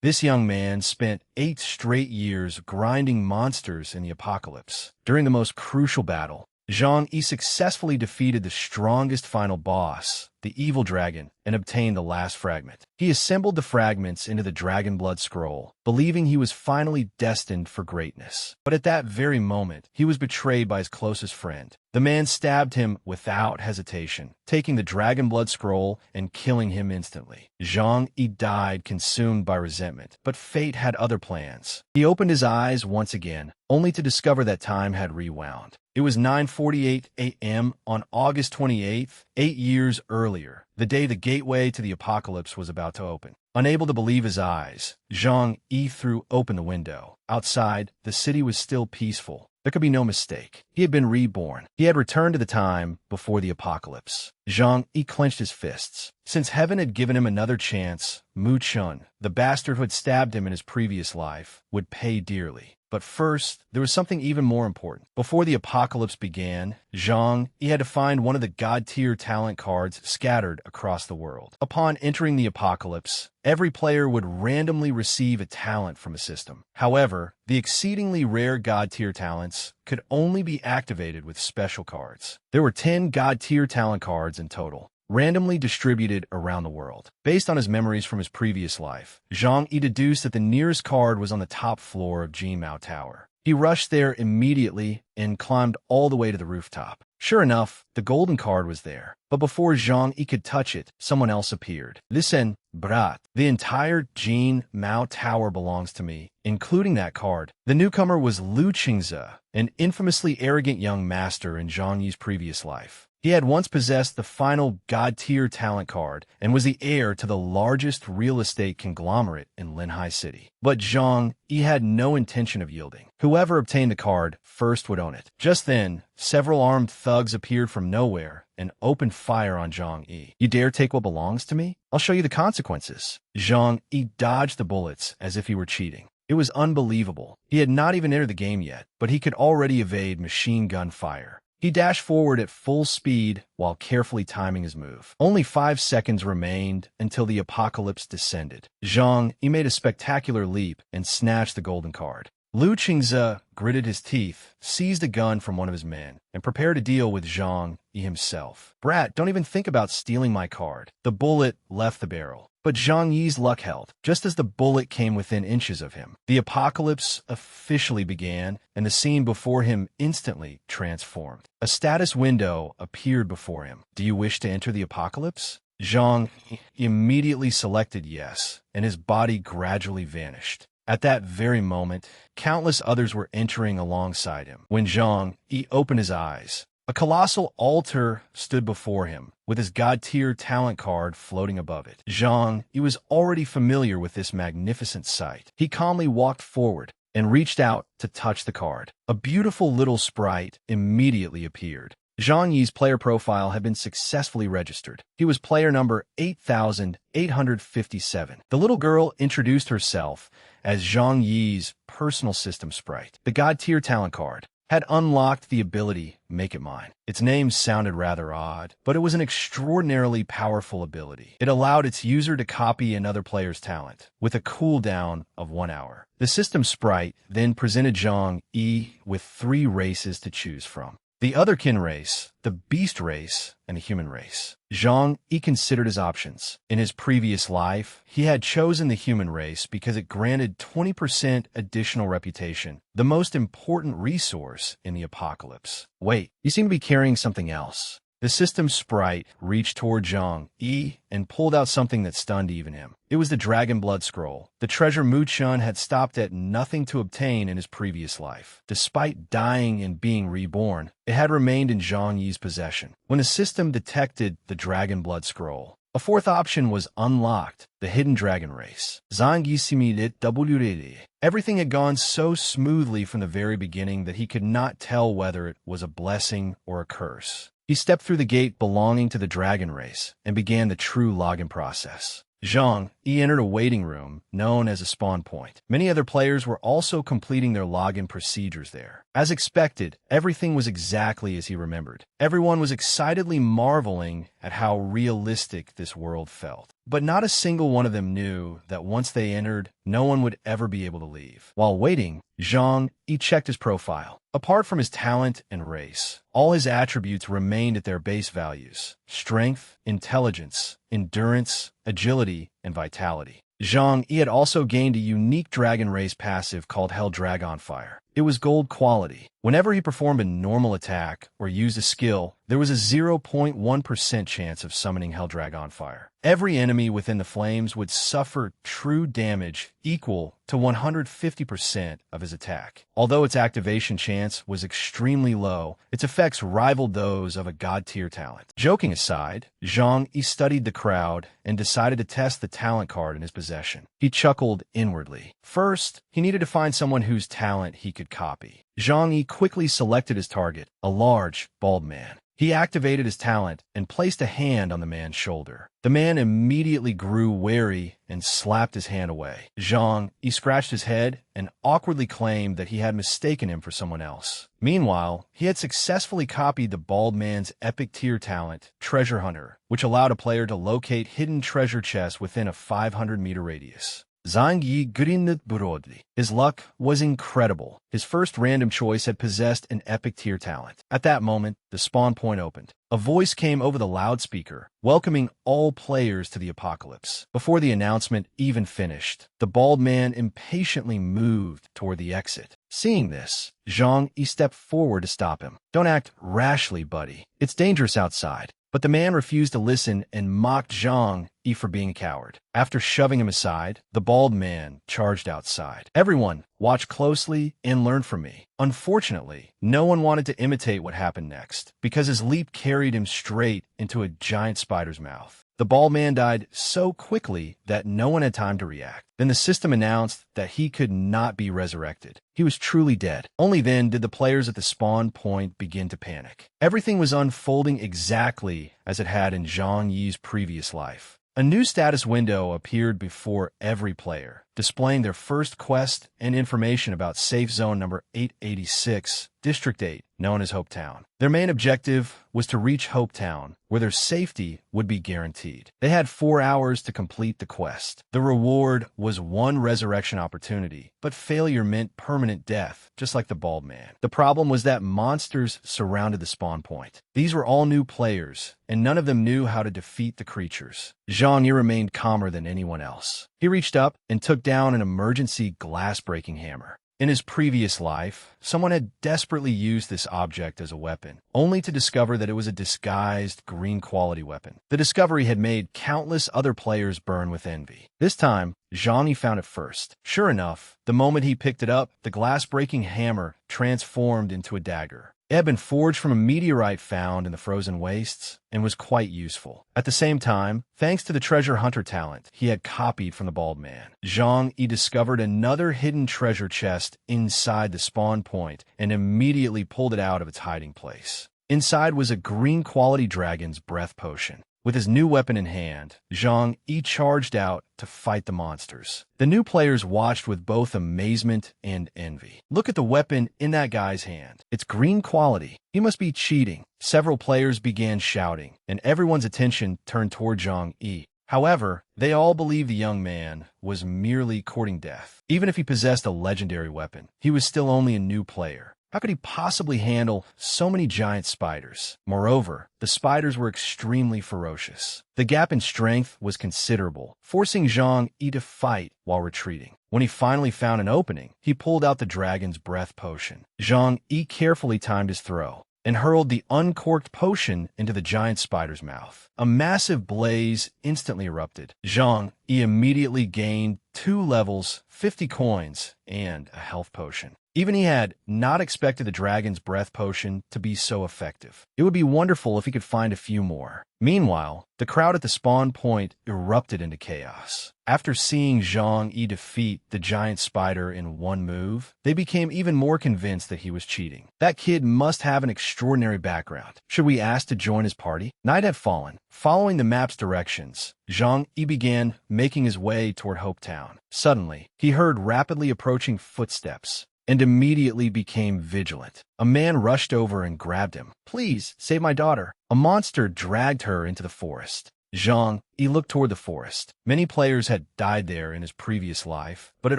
This young man spent 8 straight years grinding monsters in the apocalypse. During the most crucial battle, Zhang Yi successfully defeated the strongest final boss, the evil dragon, and obtained the last fragment. He assembled the fragments into the Dragon Blood Scroll, believing he was finally destined for greatness. But at that very moment, he was betrayed by his closest friend. The man stabbed him without hesitation, taking the Dragon Blood Scroll and killing him instantly. Zhang Yi died consumed by resentment, but fate had other plans. He opened his eyes once again, only to discover that time had rewound. It was 9:48 a.m. on August 28th, 8 years earlier, the day the gateway to the apocalypse was about to open. Unable to believe his eyes, Zhang Yi threw open the window. Outside, the city was still peaceful. There could be no mistake. He had been reborn. He had returned to the time before the apocalypse. Zhang Yi clenched his fists. Since heaven had given him another chance, Mu Chun, the bastard who had stabbed him in his previous life, would pay dearly. But first, there was something even more important. Before the apocalypse began, Zhang Yi had to find one of the god-tier talent cards scattered across the world. Upon entering the apocalypse, every player would randomly receive a talent from a system. However, the exceedingly rare god-tier talents could only be activated with special cards. There were 10 god-tier talent cards in total, randomly distributed around the world. Based on his memories from his previous life, Zhang Yi deduced that the nearest card was on the top floor of Jinmao Tower. He rushed there immediately and climbed all the way to the rooftop. Sure enough, the golden card was there. But before Zhang Yi could touch it, someone else appeared. Listen, brat, the entire Jinmao Tower belongs to me, including that card. The newcomer was Lu Qingze, an infamously arrogant young master in Zhang Yi's previous life. He had once possessed the final god-tier talent card and was the heir to the largest real estate conglomerate in Linhai City. But Zhang Yi had no intention of yielding. Whoever obtained the card first would own it. Just then, several armed thugs appeared from nowhere and opened fire on Zhang Yi. You dare take what belongs to me? I'll show you the consequences. Zhang Yi dodged the bullets as if he were cheating. It was unbelievable. He had not even entered the game yet, but he could already evade machine gun fire. He dashed forward at full speed while carefully timing his move. Only 5 seconds remained until the apocalypse descended. Zhang Yi made a spectacular leap and snatched the golden card. Lu Qingze gritted his teeth, seized a gun from one of his men, and prepared to deal with Zhang Yi himself. Brat, don't even think about stealing my card. The bullet left the barrel. But Zhang Yi's luck held, just as the bullet came within inches of him. The apocalypse officially began, and the scene before him instantly transformed. A status window appeared before him. Do you wish to enter the apocalypse? Zhang immediately selected yes, and his body gradually vanished. At that very moment, countless others were entering alongside him. When Zhang Yi opened his eyes, a colossal altar stood before him, with his god-tier talent card floating above it. Zhang Yi was already familiar with this magnificent sight. He calmly walked forward and reached out to touch the card. A beautiful little sprite immediately appeared. Zhang Yi's player profile had been successfully registered. He was player number 8857. The little girl introduced herself as Zhang Yi's personal system sprite. The god-tier talent card had unlocked the ability Make It Mine. Its name sounded rather odd, but it was an extraordinarily powerful ability. It allowed its user to copy another player's talent, with a cooldown of 1 hour. The system sprite then presented Zhang Yi with 3 races to choose from: the Otherkin race, the Beast race, and the Human race. Zhang Yi considered his options. In his previous life, he had chosen the Human race because it granted 20% additional reputation, the most important resource in the apocalypse. Wait, you seem to be carrying something else. The system sprite reached toward Zhang Yi and pulled out something that stunned even him. It was the Dragon Blood Scroll, the treasure Mu Chun had stopped at nothing to obtain in his previous life. Despite dying and being reborn, it had remained in Zhang Yi's possession. When the system detected the Dragon Blood Scroll, a 4th option was unlocked: the Hidden Dragon race. Zhang Yi simulated WD. Everything had gone so smoothly from the very beginning that he could not tell whether it was a blessing or a curse. He stepped through the gate belonging to the Dragon race and began the true login process. Zhang Yi entered a waiting room known as a spawn point. Many other players were also completing their login procedures there. As expected, everything was exactly as he remembered. Everyone was excitedly marveling at how realistic this world felt. But not a single one of them knew that once they entered, no one would ever be able to leave. While waiting, Zhang Yi checked his profile. Apart from his talent and race, all his attributes remained at their base values: strength, intelligence, endurance, agility, and vitality. Zhang Yi had also gained a unique dragon race passive called Hell Dragon Fire. It was gold quality. Whenever he performed a normal attack or used a skill, there was a 0.1% chance of summoning Hell Dragon Fire. Every enemy within the flames would suffer true damage equal to 150% of his attack. Although its activation chance was extremely low, its effects rivaled those of a god-tier talent. Joking aside, Zhang Yi studied the crowd and decided to test the talent card in his possession. He chuckled inwardly. First, he needed to find someone whose talent he could copy. Zhang Yi quickly selected his target, a large, bald man. He activated his talent and placed a hand on the man's shoulder. The man immediately grew wary and slapped his hand away. Zhang Yi scratched his head and awkwardly claimed that he had mistaken him for someone else. Meanwhile, he had successfully copied the bald man's epic tier talent, Treasure Hunter, which allowed a player to locate hidden treasure chests within a 500-meter radius. Zhang Yi grinned broadly. His luck was incredible. His first random choice had possessed an epic tier talent. At that moment, the spawn point opened. A voice came over the loudspeaker, welcoming all players to the apocalypse. Before the announcement even finished, the bald man impatiently moved toward the exit. Seeing this, Zhang Yi stepped forward to stop him. "Don't act rashly, buddy. It's dangerous outside." But the man refused to listen and mocked Zhang Yi for being a coward. After shoving him aside, the bald man charged outside. "Everyone, watch closely and learn from me." Unfortunately, no one wanted to imitate what happened next, because his leap carried him straight into a giant spider's mouth. The bald man died so quickly that no one had time to react. Then the system announced that he could not be resurrected. He was truly dead. Only then did the players at the spawn point begin to panic. Everything was unfolding exactly as it had in Zhang Yi's previous life. A new status window appeared before every player, displaying their first quest and information about Safe Zone number 886, District 8, known as Hope Town. Their main objective was to reach Hope Town, where their safety would be guaranteed. They had 4 hours to complete the quest. The reward was one resurrection opportunity, but failure meant permanent death, just like the bald man. The problem was that monsters surrounded the spawn point. These were all new players, and none of them knew how to defeat the creatures. Zhang Yi remained calmer than anyone else. He reached up and took down an emergency glass-breaking hammer. In his previous life, someone had desperately used this object as a weapon, only to discover that it was a disguised green-quality weapon. The discovery had made countless other players burn with envy. This time, Zhang Yi found it first. Sure enough, the moment he picked it up, the glass-breaking hammer transformed into a dagger. It had been forged from a meteorite found in the frozen wastes and was quite useful. At the same time, thanks to the treasure hunter talent he had copied from the bald man, Zhang Yi discovered another hidden treasure chest inside the spawn point and immediately pulled it out of its hiding place. Inside was a green-quality dragon's breath potion. With his new weapon in hand, Zhang Yi charged out to fight the monsters. The new players watched with both amazement and envy. "Look at the weapon in that guy's hand. It's green quality. He must be cheating." Several players began shouting, and everyone's attention turned toward Zhang Yi. However, they all believed the young man was merely courting death. Even if he possessed a legendary weapon, he was still only a new player. How could he possibly handle so many giant spiders? Moreover, the spiders were extremely ferocious. The gap in strength was considerable, forcing Zhang Yi to fight while retreating. When he finally found an opening, he pulled out the dragon's breath potion. Zhang Yi carefully timed his throw and hurled the uncorked potion into the giant spider's mouth. A massive blaze instantly erupted. Zhang Yi immediately gained 2 levels, 50 coins, and a health potion. Even he had not expected the dragon's breath potion to be so effective. It would be wonderful if he could find a few more. Meanwhile, the crowd at the spawn point erupted into chaos. After seeing Zhang Yi defeat the giant spider in one move, they became even more convinced that he was cheating. That kid must have an extraordinary background. Should we ask to join his party? Night had fallen. Following the map's directions, Zhang Yi began making his way toward Hope Town. Suddenly, he heard rapidly approaching footsteps. and immediately became vigilant. A man rushed over and grabbed him. "Please, save my daughter." A monster dragged her into the forest. Zhang Yi looked toward the forest. Many players had died there in his previous life, but it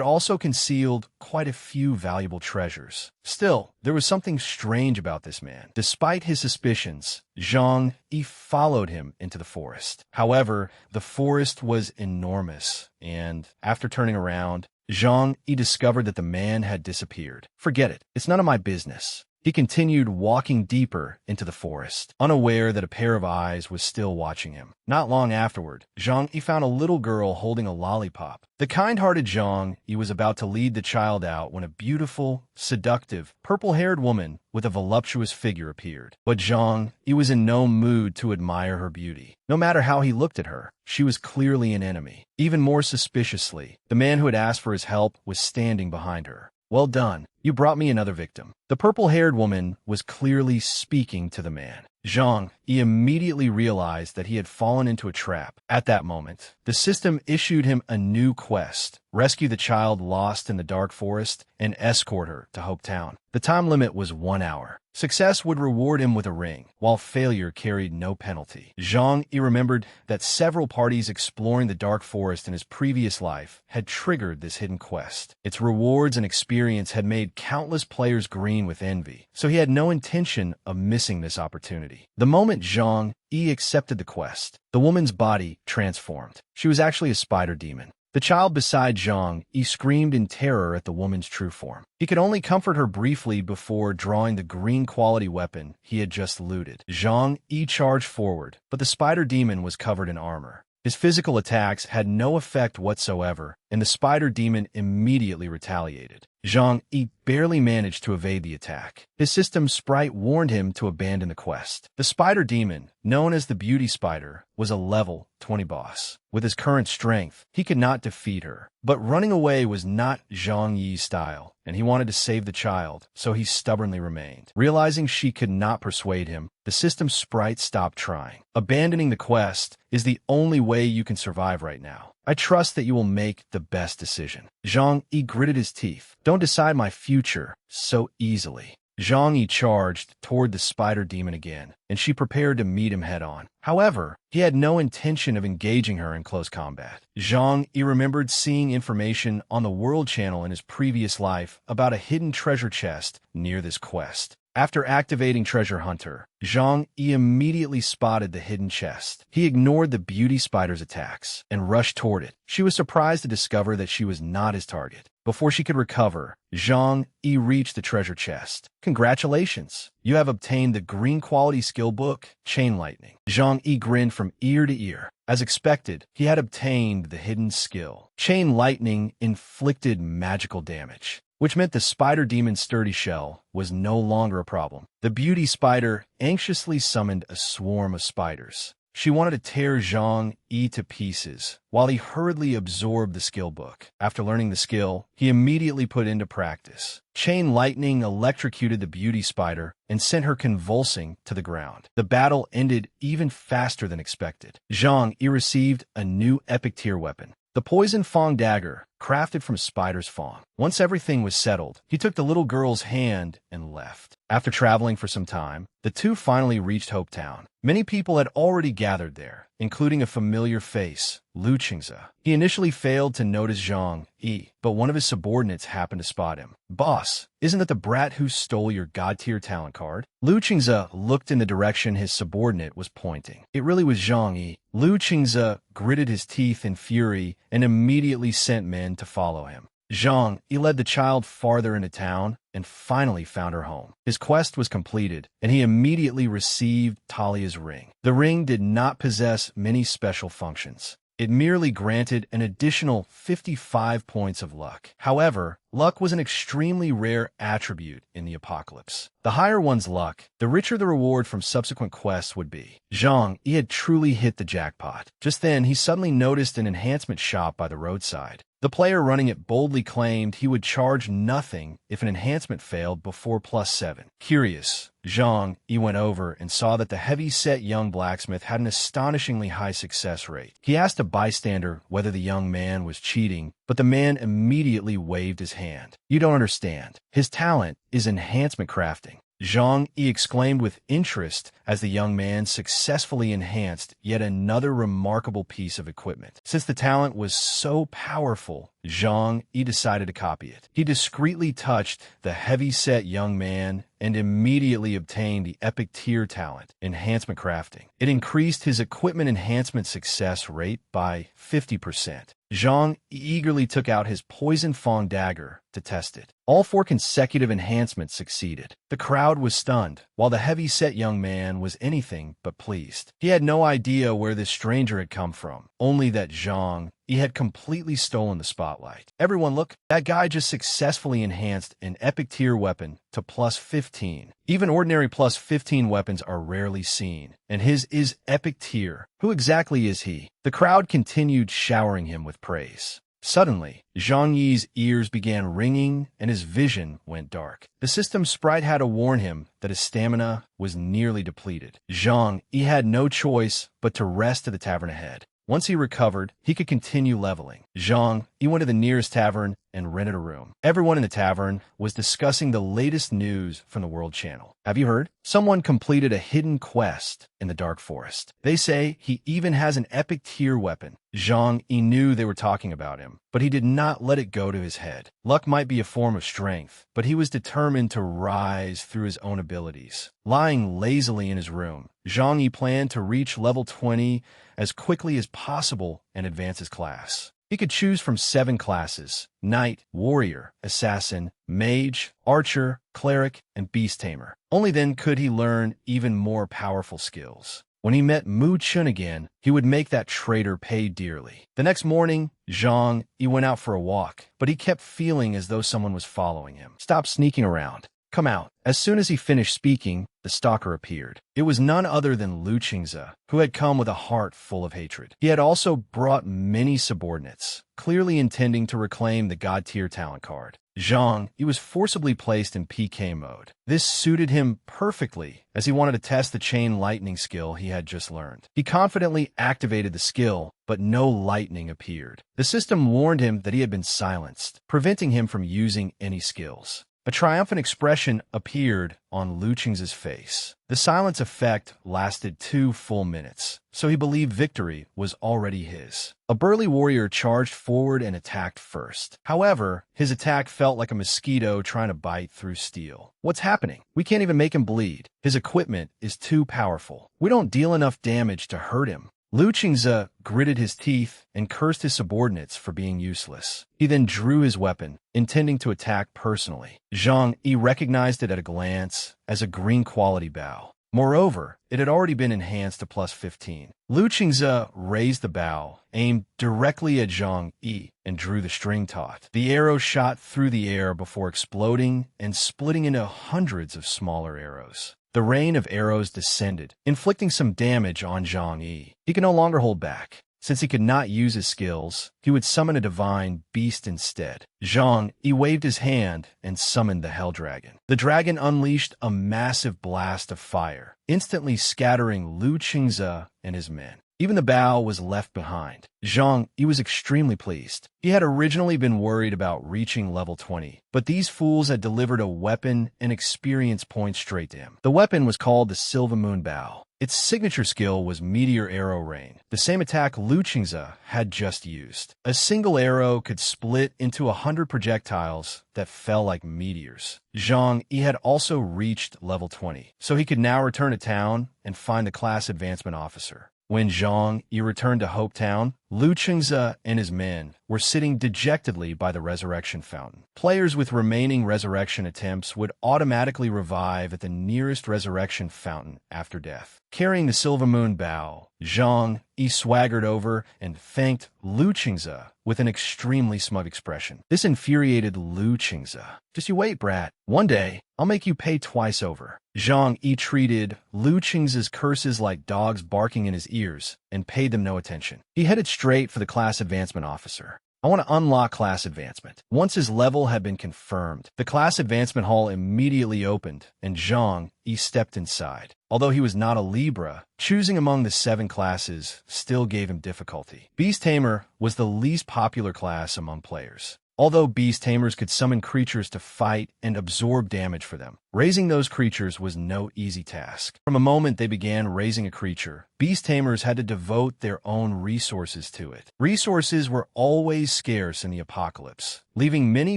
also concealed quite a few valuable treasures. Still, there was something strange about this man. Despite his suspicions, Zhang Yi followed him into the forest. However, the forest was enormous, and after turning around, Zhang Yi discovered that the man had disappeared. "Forget it. It's none of my business." He continued walking deeper into the forest, unaware that a pair of eyes was still watching him. Not long afterward, Zhang Yi found a little girl holding a lollipop. The kind-hearted Zhang Yi was about to lead the child out when a beautiful, seductive, purple-haired woman with a voluptuous figure appeared. But Zhang Yi was in no mood to admire her beauty. No matter how he looked at her, she was clearly an enemy. Even more suspiciously, the man who had asked for his help was standing behind her. "Well done. You brought me another victim." The purple-haired woman was clearly speaking to the man. Zhang Yi immediately realized that he had fallen into a trap. At that moment, the system issued him a new quest: rescue the child lost in the dark forest and escort her to Hope Town. The time limit was 1 hour. Success would reward him with a ring, while failure carried no penalty. Zhang Yi remembered that several parties exploring the dark forest in his previous life had triggered this hidden quest. Its rewards and experience had made countless players green with envy, so he had no intention of missing this opportunity. The moment Zhang Yi accepted the quest, the woman's body transformed. She was actually a spider demon. The child beside Zhang Yi screamed in terror at the woman's true form. He could only comfort her briefly before drawing the green-quality weapon he had just looted. Zhang Yi charged forward, but the spider demon was covered in armor. His physical attacks had no effect whatsoever, and the spider demon immediately retaliated. Zhang Yi barely managed to evade the attack. His system sprite warned him to abandon the quest. The spider demon, known as the Beauty Spider, was a level 20 boss. With his current strength, he could not defeat her. But running away was not Zhang Yi's style, and he wanted to save the child, so he stubbornly remained. Realizing she could not persuade him, the system sprite stopped trying. Abandoning the quest is the only way you can survive right now. I trust that you will make the best decision. Zhang Yi gritted his teeth. Don't decide my future so easily. Zhang Yi charged toward the spider demon again, and she prepared to meet him head-on. However, he had no intention of engaging her in close combat. Zhang Yi remembered seeing information on the World Channel in his previous life about a hidden treasure chest near this quest. After activating Treasure Hunter, Zhang Yi immediately spotted the hidden chest. He ignored the beauty spider's attacks and rushed toward it. She was surprised to discover that she was not his target. Before she could recover, Zhang Yi reached the treasure chest. "Congratulations! You have obtained the green-quality skill book, Chain Lightning." Zhang Yi grinned from ear to ear. As expected, he had obtained the hidden skill. Chain Lightning inflicted magical damage, which meant the spider demon's sturdy shell was no longer a problem. The beauty spider anxiously summoned a swarm of spiders. She wanted to tear Zhang Yi to pieces, while he hurriedly absorbed the skill book. After learning the skill, he immediately put into practice. Chain Lightning electrocuted the beauty spider and sent her convulsing to the ground. The battle ended even faster than expected. Zhang Yi received a new epic tier weapon, the Poison Fang Dagger, crafted from spider's fang. Once everything was settled, he took the little girl's hand and left. After traveling for some time, the two finally reached Hope Town. Many people had already gathered there, including a familiar face, Lu Qingze. He initially failed to notice Zhang Yi, but one of his subordinates happened to spot him. "Boss, isn't that the brat who stole your god-tier talent card?" Lu Qingze looked in the direction his subordinate was pointing. It really was Zhang Yi. Lu Qingze gritted his teeth in fury and immediately sent men to follow him. Zhang Yi led the child farther into town and finally found her home. His quest was completed, and he immediately received Talia's ring. The ring did not possess many special functions. It merely granted an additional 55 points of luck. However, luck was an extremely rare attribute in the apocalypse. The higher one's luck, the richer the reward from subsequent quests would be. Zhang Yi had truly hit the jackpot. Just then, he suddenly noticed an enhancement shop by the roadside. The player running it boldly claimed he would charge nothing if an enhancement failed before +7. Curious, Zhang Yi went over and saw that the heavy-set young blacksmith had an astonishingly high success rate. He asked a bystander whether the young man was cheating, but the man immediately waved his hand. "You don't understand. His talent is enhancement crafting." Zhang Yi exclaimed with interest as the young man successfully enhanced yet another remarkable piece of equipment. Since the talent was so powerful, Zhang Yi decided to copy it. He discreetly touched the heavy-set young man and immediately obtained the epic tier talent, enhancement crafting. It increased his equipment enhancement success rate by 50%. Zhang eagerly took out his poison fang dagger to test it. All 4 consecutive enhancements succeeded. The crowd was stunned, while the heavy-set young man was anything but pleased. He had no idea where this stranger had come from, only that Zhang Yi had completely stolen the spotlight. "Everyone look, that guy just successfully enhanced an epic tier weapon to +15. Even ordinary +15 weapons are rarely seen, and his is epic tier. Who exactly is he?" The crowd continued showering him with praise. Suddenly, Zhang Yi's ears began ringing and his vision went dark. The system sprite had to warn him that his stamina was nearly depleted. Zhang Yi had no choice but to rest at the tavern ahead. Once he recovered, he could continue leveling. Zhang Yi went to the nearest tavern and rented a room. Everyone in the tavern was discussing the latest news from the World Channel. "Have you heard? Someone completed a hidden quest in the Dark Forest. They say he even has an epic tier weapon." Zhang Yi knew they were talking about him, but he did not let it go to his head. Luck might be a form of strength, but he was determined to rise through his own abilities. Lying lazily in his room, Zhang Yi planned to reach level 20 as quickly as possible and advance his class. He could choose from 7 classes: Knight, Warrior, Assassin, Mage, Archer, Cleric, and Beast Tamer. Only then could he learn even more powerful skills. When he met Mu Chun again, he would make that traitor pay dearly. The next morning, Zhang Yi went out for a walk, but he kept feeling as though someone was following him. "Stop sneaking around. Come out." As soon as he finished speaking, the stalker appeared. It was none other than Lu Qingze, who had come with a heart full of hatred. He had also brought many subordinates, clearly intending to reclaim the God tier talent card. Zhang Yi was forcibly placed in PK mode. This suited him perfectly, as he wanted to test the chain lightning skill he had just learned. He confidently activated the skill, but no lightning appeared. The system warned him that he had been silenced, preventing him from using any skills. A triumphant expression appeared on Lu Qingze's face. The silence effect lasted 2 full minutes, so he believed victory was already his. A burly warrior charged forward and attacked first. However, his attack felt like a mosquito trying to bite through steel. "What's happening? We can't even make him bleed. His equipment is too powerful. We don't deal enough damage to hurt him." Lu Qingze gritted his teeth and cursed his subordinates for being useless. He then drew his weapon, intending to attack personally. Zhang Yi recognized it at a glance as a green quality bow. Moreover, it had already been enhanced to +15. Lu Qingze raised the bow, aimed directly at Zhang Yi, and drew the string taut. The arrow shot through the air before exploding and splitting into hundreds of smaller arrows. The rain of arrows descended, inflicting some damage on Zhang Yi. He could no longer hold back. Since he could not use his skills, he would summon a divine beast instead. Zhang Yi waved his hand and summoned the Hell Dragon. The dragon unleashed a massive blast of fire, instantly scattering Lu Qingze and his men. Even the bow was left behind. Zhang Yi was extremely pleased. He had originally been worried about reaching level 20, but these fools had delivered a weapon and experience points straight to him. The weapon was called the Silver Moon Bow. Its signature skill was Meteor Arrow Rain, the same attack Lu Qingze had just used. A single arrow could split into 100 projectiles that fell like meteors. Zhang Yi had also reached level 20, so he could now return to town and find the class advancement officer. When Zhang Yi returned to Hope Town, Lu Qingze and his men were sitting dejectedly by the resurrection fountain. Players with remaining resurrection attempts would automatically revive at the nearest resurrection fountain after death. Carrying the Silver Moon Bow, Zhang Yi swaggered over and thanked Lu Qingze with an extremely smug expression. This infuriated Lu Qingze. "Just you wait, brat. One day, I'll make you pay twice over." Zhang Yi treated Lu Qingze's curses like dogs barking in his ears and paid them no attention. He headed straight for the class advancement officer. I want to unlock class advancement. Once his level had been confirmed, the class advancement hall immediately opened, and Zhang Yi stepped inside. Although he was not a Libra, choosing among the 7 classes still gave him difficulty. Beast Tamer was the least popular class among players. Although Beast Tamers could summon creatures to fight and absorb damage for them, raising those creatures was no easy task. From the moment they began raising a creature, Beast Tamers had to devote their own resources to it. Resources were always scarce in the apocalypse, leaving many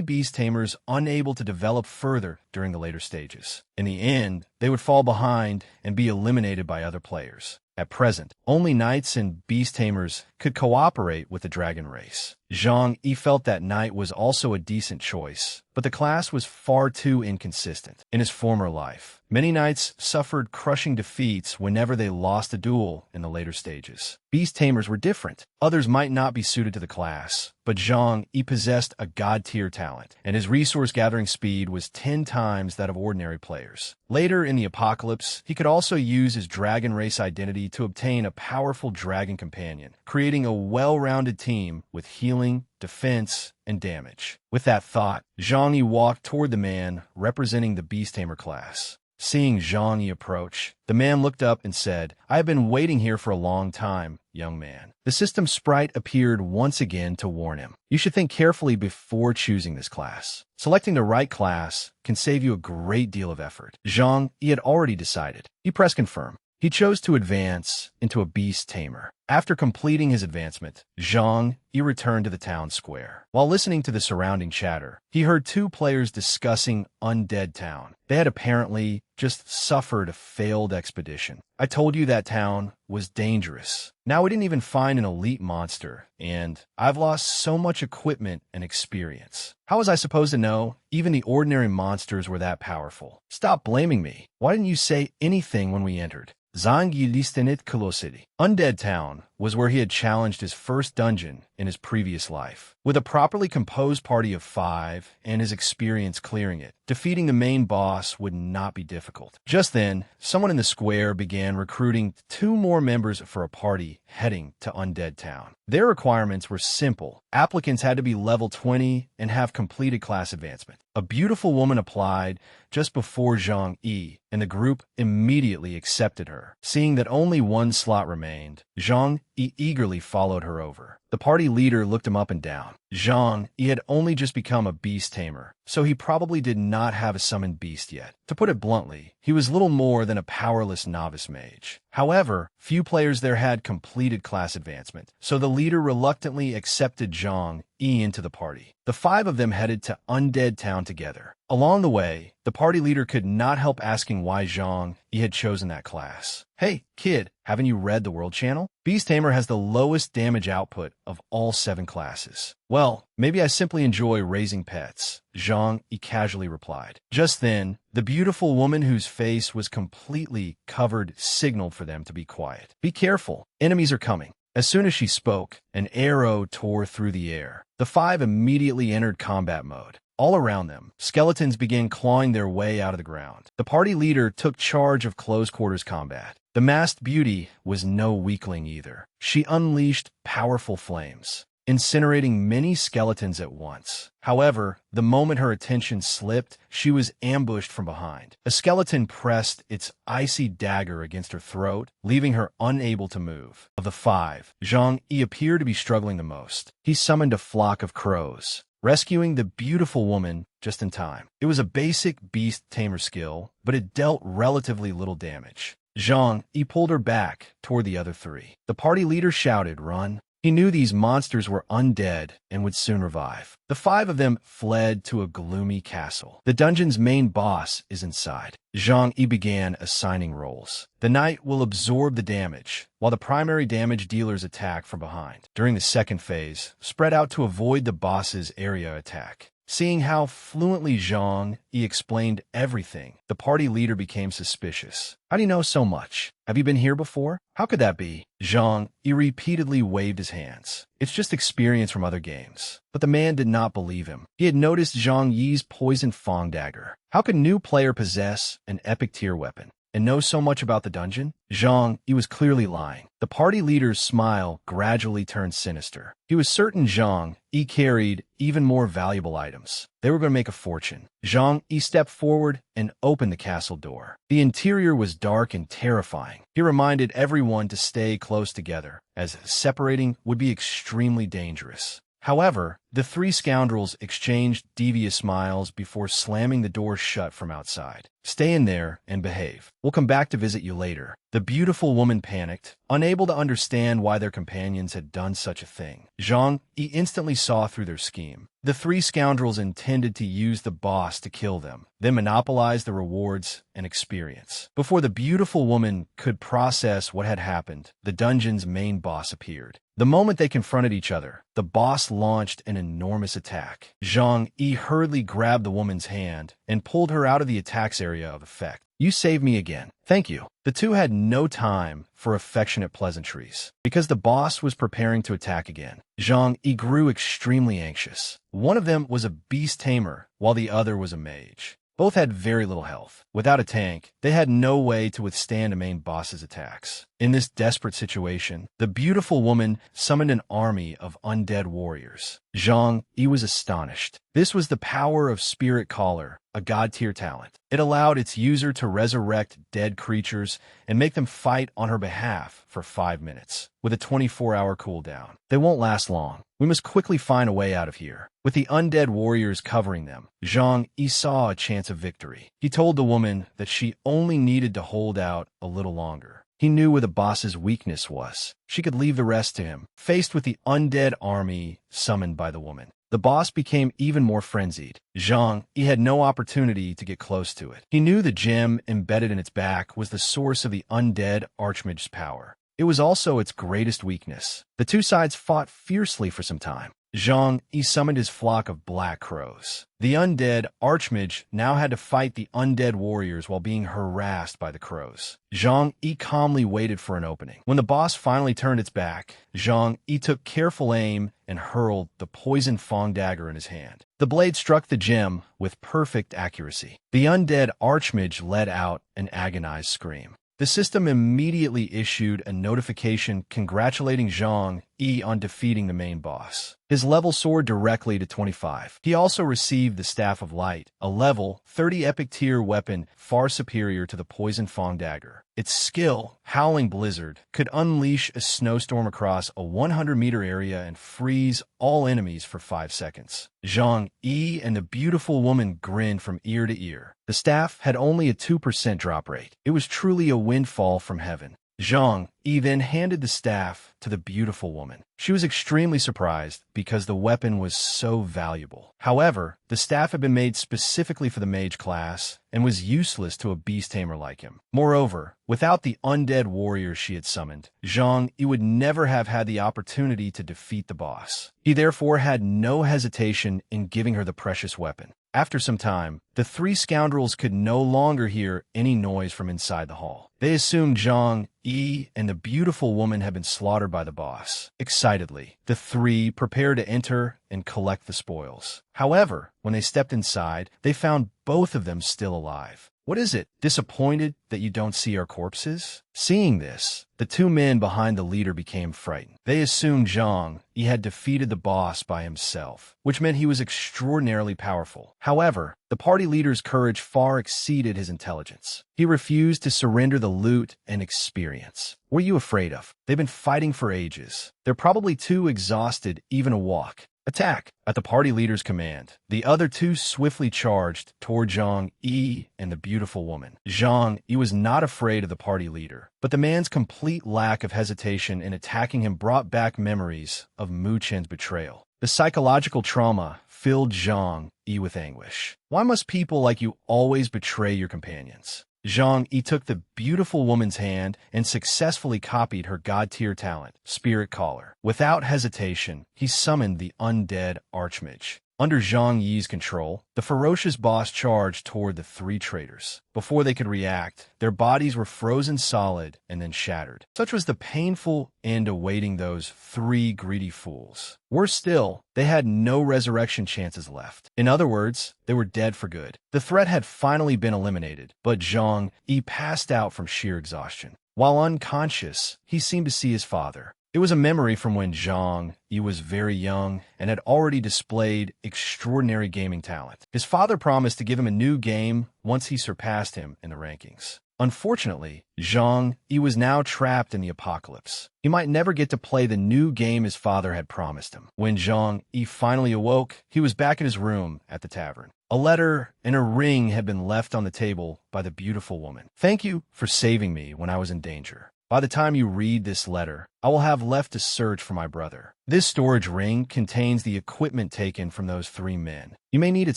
Beast Tamers unable to develop further during the later stages. In the end, they would fall behind and be eliminated by other players. At present, only knights and beast tamers could cooperate with the dragon race. Zhang Yi felt that knight was also a decent choice, but the class was far too inconsistent. In his former life, many knights suffered crushing defeats whenever they lost a duel in the later stages. Beast tamers were different. Others might not be suited to the class, but Zhang Yi possessed a god-tier talent, and his resource-gathering speed was 10 times that of ordinary players. Later in the apocalypse, he could also use his dragon race identity to obtain a powerful dragon companion, creating a well-rounded team with healing, defense, and damage. With that thought, Zhang Yi walked toward the man representing the Beast Tamer class. Seeing Zhang Yi approach, the man looked up and said, "I have been waiting here for a long time, young man." The system sprite appeared once again to warn him. You should think carefully before choosing this class. Selecting the right class can save you a great deal of effort. Zhang Yi had already decided. He pressed confirm. He chose to advance into a Beast Tamer. After completing his advancement, Zhang Yi returned to the town square. While listening to the surrounding chatter, he heard 2 players discussing Undead Town. They had apparently just suffered a failed expedition. "I told you that town was dangerous. Now we didn't even find an elite monster, and I've lost so much equipment and experience. How was I supposed to know even the ordinary monsters were that powerful? Stop blaming me. Why didn't you say anything when we entered?" Zhang Yi listened closely. Undead Town was where he had challenged his first dungeon in his previous life. With a properly composed party of 5 and his experience clearing it, defeating the main boss would not be difficult. Just then, someone in the square began recruiting 2 more members for a party heading to Undead Town. Their requirements were simple. Applicants had to be level 20 and have completed class advancement. A beautiful woman applied just before Zhang Yi, and the group immediately accepted her. Seeing that only 1 slot remained, Zhang Yi eagerly followed her over. The party leader looked him up and down. Zhang Yi had only just become a beast tamer, so he probably did not have a summoned beast yet. To put it bluntly, he was little more than a powerless novice mage. However, few players there had completed class advancement, so the leader reluctantly accepted Zhang Yi into the party. The 5 of them headed to Undead Town together. Along the way, the party leader could not help asking why Zhang Yi had chosen that class. "Hey, kid, haven't you read the World Channel? Beast Tamer has the lowest damage output of all 7 classes." "Well, maybe I simply enjoy raising pets," Zhang Yi casually replied. Just then, the beautiful woman whose face was completely covered signaled for them to be quiet. "Be careful, enemies are coming." As soon as she spoke, an arrow tore through the air. The 5 immediately entered combat mode. All around them, skeletons began clawing their way out of the ground. The party leader took charge of close-quarters combat. The masked beauty was no weakling either. She unleashed powerful flames, incinerating many skeletons at once. However, the moment her attention slipped, she was ambushed from behind. A skeleton pressed its icy dagger against her throat, leaving her unable to move. Of the 5, Zhang Yi appeared to be struggling the most. He summoned a flock of crows, rescuing the beautiful woman just in time. It was a basic beast tamer skill, but it dealt relatively little damage. Zhang Yi pulled her back toward the other 3. The party leader shouted, "Run!" He knew these monsters were undead and would soon revive. The 5 of them fled to a gloomy castle. The dungeon's main boss is inside. Zhang Yi began assigning roles. The knight will absorb the damage, while the primary damage dealers attack from behind. During the second phase, spread out to avoid the boss's area attack. Seeing how fluently Zhang Yi explained everything, the party leader became suspicious. "How do you know so much? Have you been here before? How could that be?" Zhang Yi repeatedly waved his hands. "It's just experience from other games." But the man did not believe him. He had noticed Zhang Yi's poison Fong dagger. How could a new player possess an epic tier weapon? and know so much about the dungeon? Zhang Yi was clearly lying. The party leader's smile gradually turned sinister. He was certain Zhang Yi carried even more valuable items. They were going to make a fortune. Zhang Yi stepped forward and opened the castle door. The interior was dark and terrifying. He reminded everyone to stay close together, as separating would be extremely dangerous. However, the three scoundrels exchanged devious smiles before slamming the door shut from outside. Stay in there and behave. We'll come back to visit you later. The beautiful woman panicked, unable to understand why their companions had done such a thing. Zhang Yi instantly saw through their scheme. The three scoundrels intended to use the boss to kill them, then monopolize the rewards and experience. Before the beautiful woman could process what had happened, the dungeon's main boss appeared. The moment they confronted each other, the boss launched an enormous attack. Zhang Yi hurriedly grabbed the woman's hand and pulled her out of the attack's area of effect. You saved me again. Thank you. The two had no time for affectionate pleasantries. Because the boss was preparing to attack again, Zhang Yi grew extremely anxious. One of them was a beast tamer, while the other was a mage. Both had very little health. Without a tank, they had no way to withstand a main boss's attacks. In this desperate situation, the beautiful woman summoned an army of undead warriors. Zhang Yi was astonished. This was the power of Spirit Caller, a god-tier talent. It allowed its user to resurrect dead creatures and make them fight on her behalf for 5 minutes, with a 24-hour cooldown. They won't last long. We must quickly find a way out of here. With the undead warriors covering them, Zhang Yi saw a chance of victory. He told the woman that she only needed to hold out a little longer. He knew where the boss's weakness was. She could leave the rest to him. Faced with the undead army summoned by the woman, the boss became even more frenzied. Zhang Yi had no opportunity to get close to it. He knew the gem embedded in its back was the source of the undead archmage's power. It was also its greatest weakness. The two sides fought fiercely for some time. Zhang Yi summoned his flock of black crows. The undead archmage now had to fight the undead warriors while being harassed by the crows. Zhang Yi calmly waited for an opening. When the boss finally turned its back, Zhang Yi took careful aim and hurled the poison Fong dagger in his hand. The blade struck the gem with perfect accuracy. The undead archmage let out an agonized scream. The system immediately issued a notification congratulating Zhang Yi on defeating the main boss. His level soared directly to 25. He also received the Staff of Light, a level 30 epic tier weapon far superior to the Poison Fong dagger. Its skill, Howling Blizzard, could unleash a snowstorm across a 100-meter area and freeze all enemies for 5 seconds. Zhang Yi and the beautiful woman grinned from ear to ear. The staff had only a 2% drop rate. It was truly a windfall from heaven. Zhang Yi then handed the staff to the beautiful woman. She was extremely surprised because the weapon was so valuable. However, the staff had been made specifically for the mage class and was useless to a beast tamer like him. Moreover, without the undead warriors she had summoned, Zhang Yi would never have had the opportunity to defeat the boss. He therefore had no hesitation in giving her the precious weapon. After some time, the three scoundrels could no longer hear any noise from inside the hall. They assumed Zhang Yi and the beautiful woman had been slaughtered by the boss. Excitedly, the three prepared to enter and collect the spoils. However, when they stepped inside, they found both of them still alive. What is it? Disappointed that you don't see our corpses? Seeing this, the two men behind the leader became frightened. They assumed Zhang Yi had defeated the boss by himself, which meant he was extraordinarily powerful. However, the party leader's courage far exceeded his intelligence. He refused to surrender the loot and experience. What are you afraid of? They've been fighting for ages. They're probably too exhausted even to walk. Attack! At the party leader's command, the other two swiftly charged toward Zhang Yi and the beautiful woman. Zhang Yi was not afraid of the party leader, but the man's complete lack of hesitation in attacking him brought back memories of Mu Chen's betrayal. The psychological trauma filled Zhang Yi with anguish. Why must people like you always betray your companions? Zhang Yi took the beautiful woman's hand and successfully copied her god-tier talent, Spirit Caller. Without hesitation, he summoned the undead archmage. Under Zhang Yi's control, the ferocious boss charged toward the three traitors. Before they could react, their bodies were frozen solid and then shattered. Such was the painful end awaiting those three greedy fools. Worse still, they had no resurrection chances left. In other words, they were dead for good. The threat had finally been eliminated, but Zhang Yi passed out from sheer exhaustion. While unconscious, he seemed to see his father. It was a memory from when Zhang Yi was very young and had already displayed extraordinary gaming talent. His father promised to give him a new game once he surpassed him in the rankings. Unfortunately, Zhang Yi was now trapped in the apocalypse. He might never get to play the new game his father had promised him. When Zhang Yi finally awoke, he was back in his room at the tavern. A letter and a ring had been left on the table by the beautiful woman. "Thank you for saving me when I was in danger. By the time you read this letter, I will have left to search for my brother. This storage ring contains the equipment taken from those three men. You may need it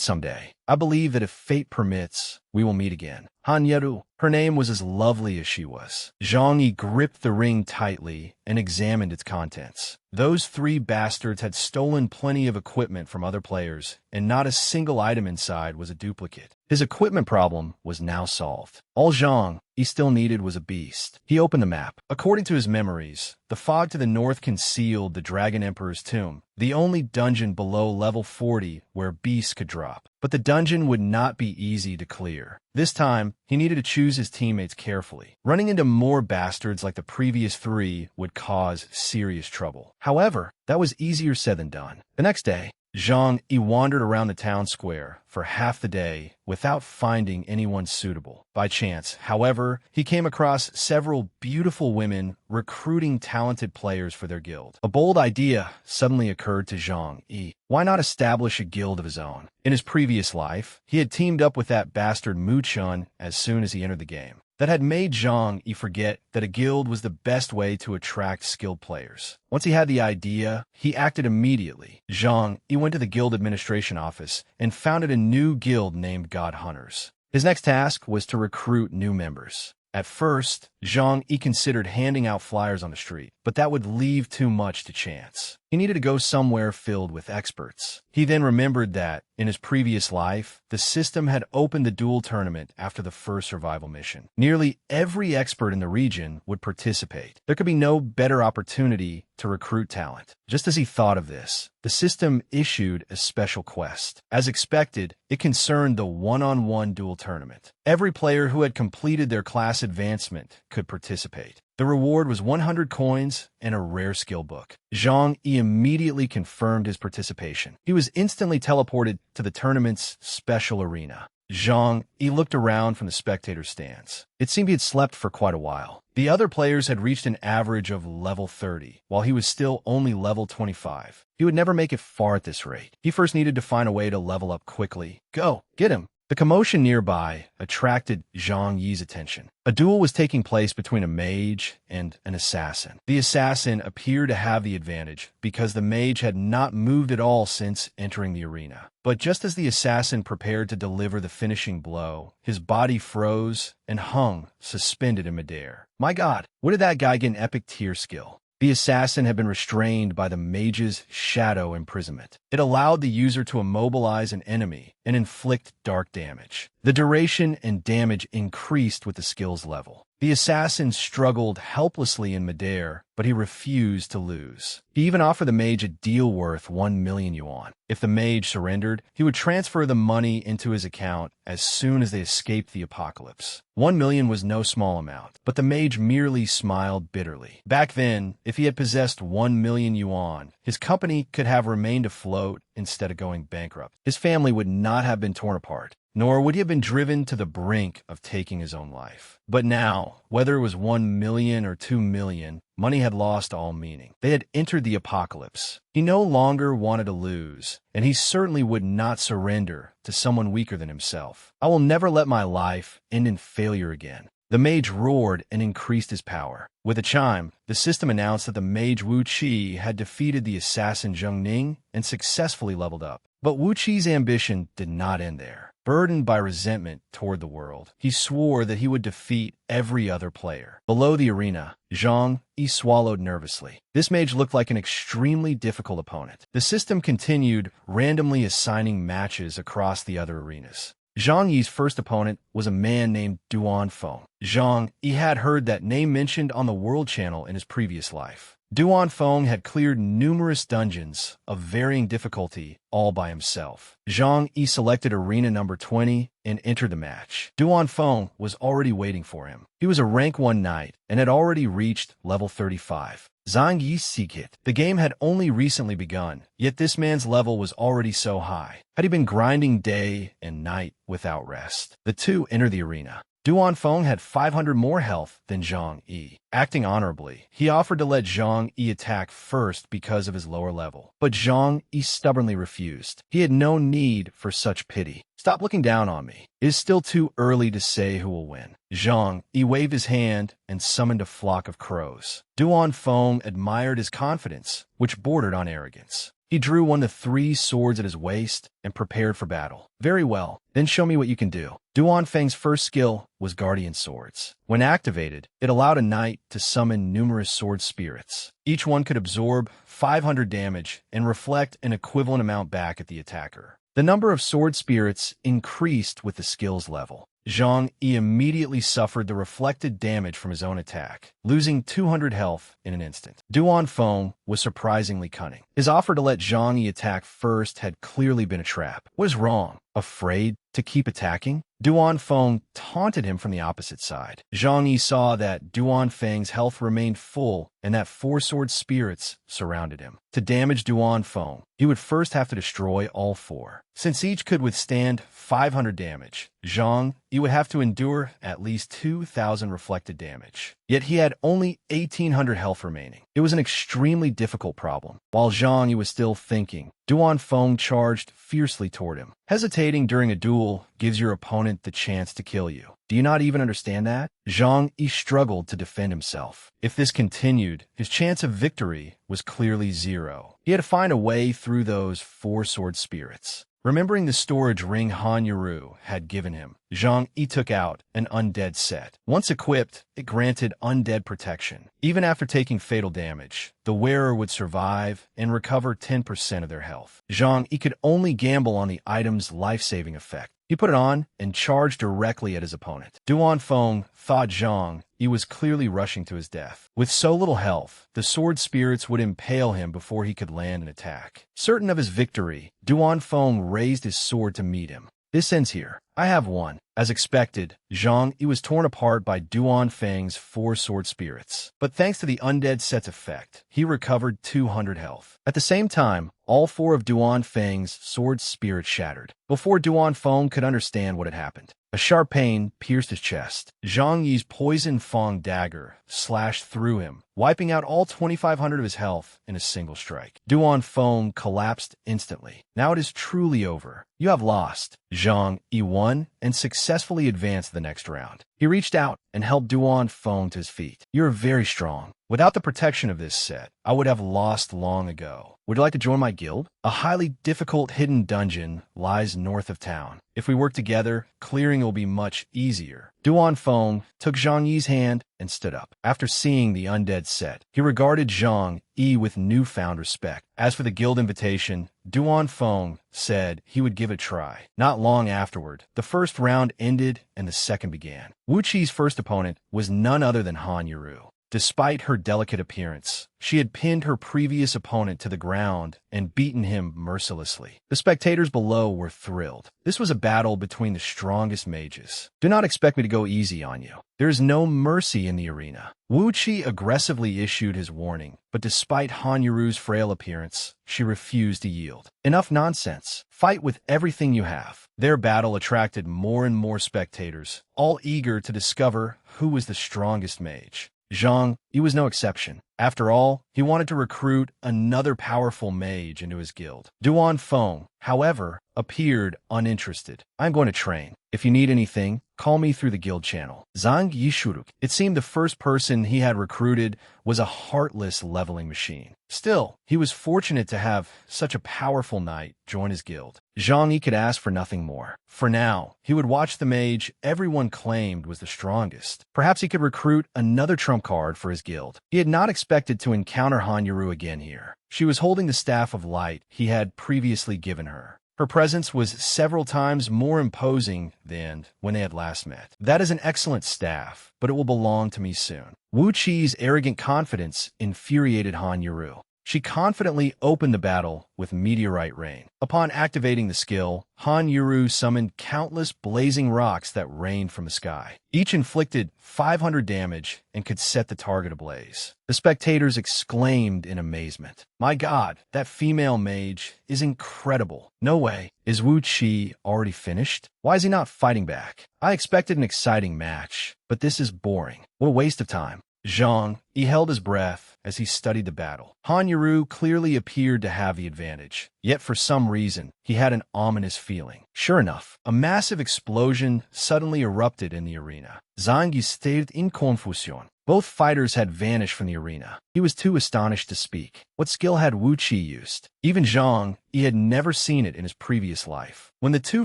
someday. I believe that if fate permits, we will meet again." Han Yeru. Her name was as lovely as she was. Zhang Yi gripped the ring tightly and examined its contents. Those three bastards had stolen plenty of equipment from other players, and not a single item inside was a duplicate. His equipment problem was now solved. All Zhang Yi still needed was a beast. He opened the map. According to his memories, the fog to the north concealed the Dragon Emperor's tomb, the only dungeon below level 40 where beasts could drop. But the dungeon would not be easy to clear. This time, he needed to choose his teammates carefully. Running into more bastards like the previous three would cause serious trouble. However, that was easier said than done. The next day, Zhang Yi wandered around the town square for half the day without finding anyone suitable. By chance, however, he came across several beautiful women recruiting talented players for their guild. A bold idea suddenly occurred to Zhang Yi. Why not establish a guild of his own? In his previous life, he had teamed up with that bastard Mu Chun as soon as he entered the game. That had made Zhang Yi forget that a guild was the best way to attract skilled players. Once he had the idea, he acted immediately. Zhang Yi went to the guild administration office and founded a new guild named God Hunters. His next task was to recruit new members. At first, Zhang Yi considered handing out flyers on the street, but that would leave too much to chance. He needed to go somewhere filled with experts. He then remembered that, in his previous life, the system had opened the duel tournament after the first survival mission. Nearly every expert in the region would participate. There could be no better opportunity to recruit talent. Just as he thought of this, the system issued a special quest. As expected, it concerned the one-on-one duel tournament. Every player who had completed their class advancement could participate. The reward was 100 coins and a rare skill book. Zhang Yi immediately confirmed his participation. He was instantly teleported to the tournament's special arena. Zhang Yi looked around from the spectator stands. It seemed he had slept for quite a while. The other players had reached an average of level 30, while he was still only level 25. He would never make it far at this rate. He first needed to find a way to level up quickly. Go, get him! The commotion nearby attracted Zhang Yi's attention. A duel was taking place between a mage and an assassin. The assassin appeared to have the advantage because the mage had not moved at all since entering the arena. But just as the assassin prepared to deliver the finishing blow, his body froze and hung suspended in midair. My God, where did that guy get an epic tier skill? The assassin had been restrained by the mage's shadow imprisonment. It allowed the user to immobilize an enemy and inflict dark damage. The duration and damage increased with the skill's level. The assassin struggled helplessly in midair, but he refused to lose. He even offered the mage a deal worth 1 million yuan. If the mage surrendered, he would transfer the money into his account as soon as they escaped the apocalypse. 1 million was no small amount, but the mage merely smiled bitterly. Back then, if he had possessed 1 million yuan, his company could have remained afloat instead of going bankrupt. His family would not have been torn apart, nor would he have been driven to the brink of taking his own life. But now, whether it was 1 million or 2 million, money had lost all meaning. They had entered the apocalypse. He no longer wanted to lose, and he certainly would not surrender to someone weaker than himself. I will never let my life end in failure again. The mage roared and increased his power. With a chime, the system announced that the mage Wu Qi had defeated the assassin Zheng Ning and successfully leveled up. But Wu Qi's ambition did not end there. Burdened by resentment toward the world, he swore that he would defeat every other player. Below the arena, Zhang Yi swallowed nervously. This mage looked like an extremely difficult opponent. The system continued, randomly assigning matches across the other arenas. Zhang Yi's first opponent was a man named Duan Feng. Zhang Yi had heard that name mentioned on the World Channel in his previous life. Duan Feng had cleared numerous dungeons of varying difficulty all by himself. Zhang Yi selected arena number 20 and entered the match. Duan Feng was already waiting for him. He was a rank 1 knight and had already reached level 35. Zhang Yi Sikit. The game had only recently begun, yet this man's level was already so high. Had he been grinding day and night without rest? The two entered the arena. Duan Feng had 500 more health than Zhang Yi. Acting honorably, he offered to let Zhang Yi attack first because of his lower level. But Zhang Yi stubbornly refused. He had no need for such pity. Stop looking down on me. It is still too early to say who will win. Zhang Yi waved his hand and summoned a flock of crows. Duan Feng admired his confidence, which bordered on arrogance. He drew one of the 3 swords at his waist and prepared for battle. Very well, then show me what you can do. Duan Feng's first skill was Guardian Swords. When activated, it allowed a knight to summon numerous sword spirits. Each one could absorb 500 damage and reflect an equivalent amount back at the attacker. The number of sword spirits increased with the skill's level. Zhang Yi immediately suffered the reflected damage from his own attack, losing 200 health in an instant. Duan Feng was surprisingly cunning. His offer to let Zhang Yi attack first had clearly been a trap. What is wrong? Afraid to keep attacking? Duan Feng taunted him from the opposite side. Zhang Yi saw that Duan Feng's health remained full and that 4 sword spirits surrounded him. To damage Duan Feng, he would first have to destroy all 4. Since each could withstand 500 damage, Zhang Yi would have to endure at least 2,000 reflected damage. Yet he had only 1,800 health remaining. It was an extremely difficult problem. While Zhang Yi was still thinking, Duan Feng charged fiercely toward him. Hesitating during a duel gives your opponent the chance to kill you. Do you not even understand that? Zhang Yi struggled to defend himself. If this continued, his chance of victory was clearly 0. He had to find a way through those 4 sword spirits. Remembering the storage ring Han Yuru had given him, Zhang Yi took out an undead set. Once equipped, it granted undead protection. Even after taking fatal damage, the wearer would survive and recover 10% of their health. Zhang Yi could only gamble on the item's life-saving effect. He put it on and charged directly at his opponent. Duan Feng thought Zhang Yi was clearly rushing to his death. With so little health, the sword spirits would impale him before he could land an attack. Certain of his victory, Duan Feng raised his sword to meet him. This ends here. I have won. As expected, Zhang Yi was torn apart by Duan Feng's 4 sword spirits. But thanks to the undead set's effect, he recovered 200 health. At the same time, all 4 of Duan Feng's sword spirits shattered. Before Duan Feng could understand what had happened, a sharp pain pierced his chest. Zhang Yi's poison Feng dagger slashed through him, wiping out all 2,500 of his health in a single strike. Duan Feng collapsed instantly. Now it is truly over. You have lost. Zhang Yi won and successfully advanced to the next round. He reached out and helped Duan Feng to his feet. You're very strong. Without the protection of this set, I would have lost long ago. Would you like to join my guild? A highly difficult hidden dungeon lies north of town. If we work together, clearing will be much easier. Duan Feng took Zhang Yi's hand and stood up. After seeing the undead set, he regarded Zhang Yi with newfound respect. As for the guild invitation, Duan Feng said he would give it a try. Not long afterward, the first round ended and the second began. Wu Qi's first opponent was none other than Han Yuru. Despite her delicate appearance, she had pinned her previous opponent to the ground and beaten him mercilessly. The spectators below were thrilled. This was a battle between the strongest mages. Do not expect me to go easy on you. There is no mercy in the arena. Wu Qi aggressively issued his warning, but despite Han Yuru's frail appearance, she refused to yield. Enough nonsense. Fight with everything you have. Their battle attracted more and more spectators, all eager to discover who was the strongest mage. Zhang Yi was no exception. After all, he wanted to recruit another powerful mage into his guild. Duan Feng, however, appeared uninterested. "I'm going to train. If you need anything, call me through the guild channel." Zhang Yishuruk. It seemed the first person he had recruited was a heartless leveling machine. Still, he was fortunate to have such a powerful knight join his guild. Zhang Yi could ask for nothing more. For now, he would watch the mage everyone claimed was the strongest. Perhaps he could recruit another trump card for his guild. He had not expected to encounter Han Yuru again here. She was holding the Staff of Light he had previously given her. Her presence was several times more imposing than when they had last met. "That is an excellent staff, but it will belong to me soon." Wu Qi's arrogant confidence infuriated Han Yuru. She confidently opened the battle with Meteorite Rain. Upon activating the skill, Han Yuru summoned countless blazing rocks that rained from the sky. Each inflicted 500 damage and could set the target ablaze. The spectators exclaimed in amazement. "My God, that female mage is incredible. No way. Is Wu Qi already finished? Why is he not fighting back? I expected an exciting match, but this is boring. What a waste of time." Zhang Yi held his breath as he studied the battle. Han Yuru clearly appeared to have the advantage, yet for some reason, he had an ominous feeling. Sure enough, a massive explosion suddenly erupted in the arena. Zhang Yi stayed in confusion. Both fighters had vanished from the arena. He was too astonished to speak. What skill had Wu Qi used? Even Zhang Yi had never seen it in his previous life. When the two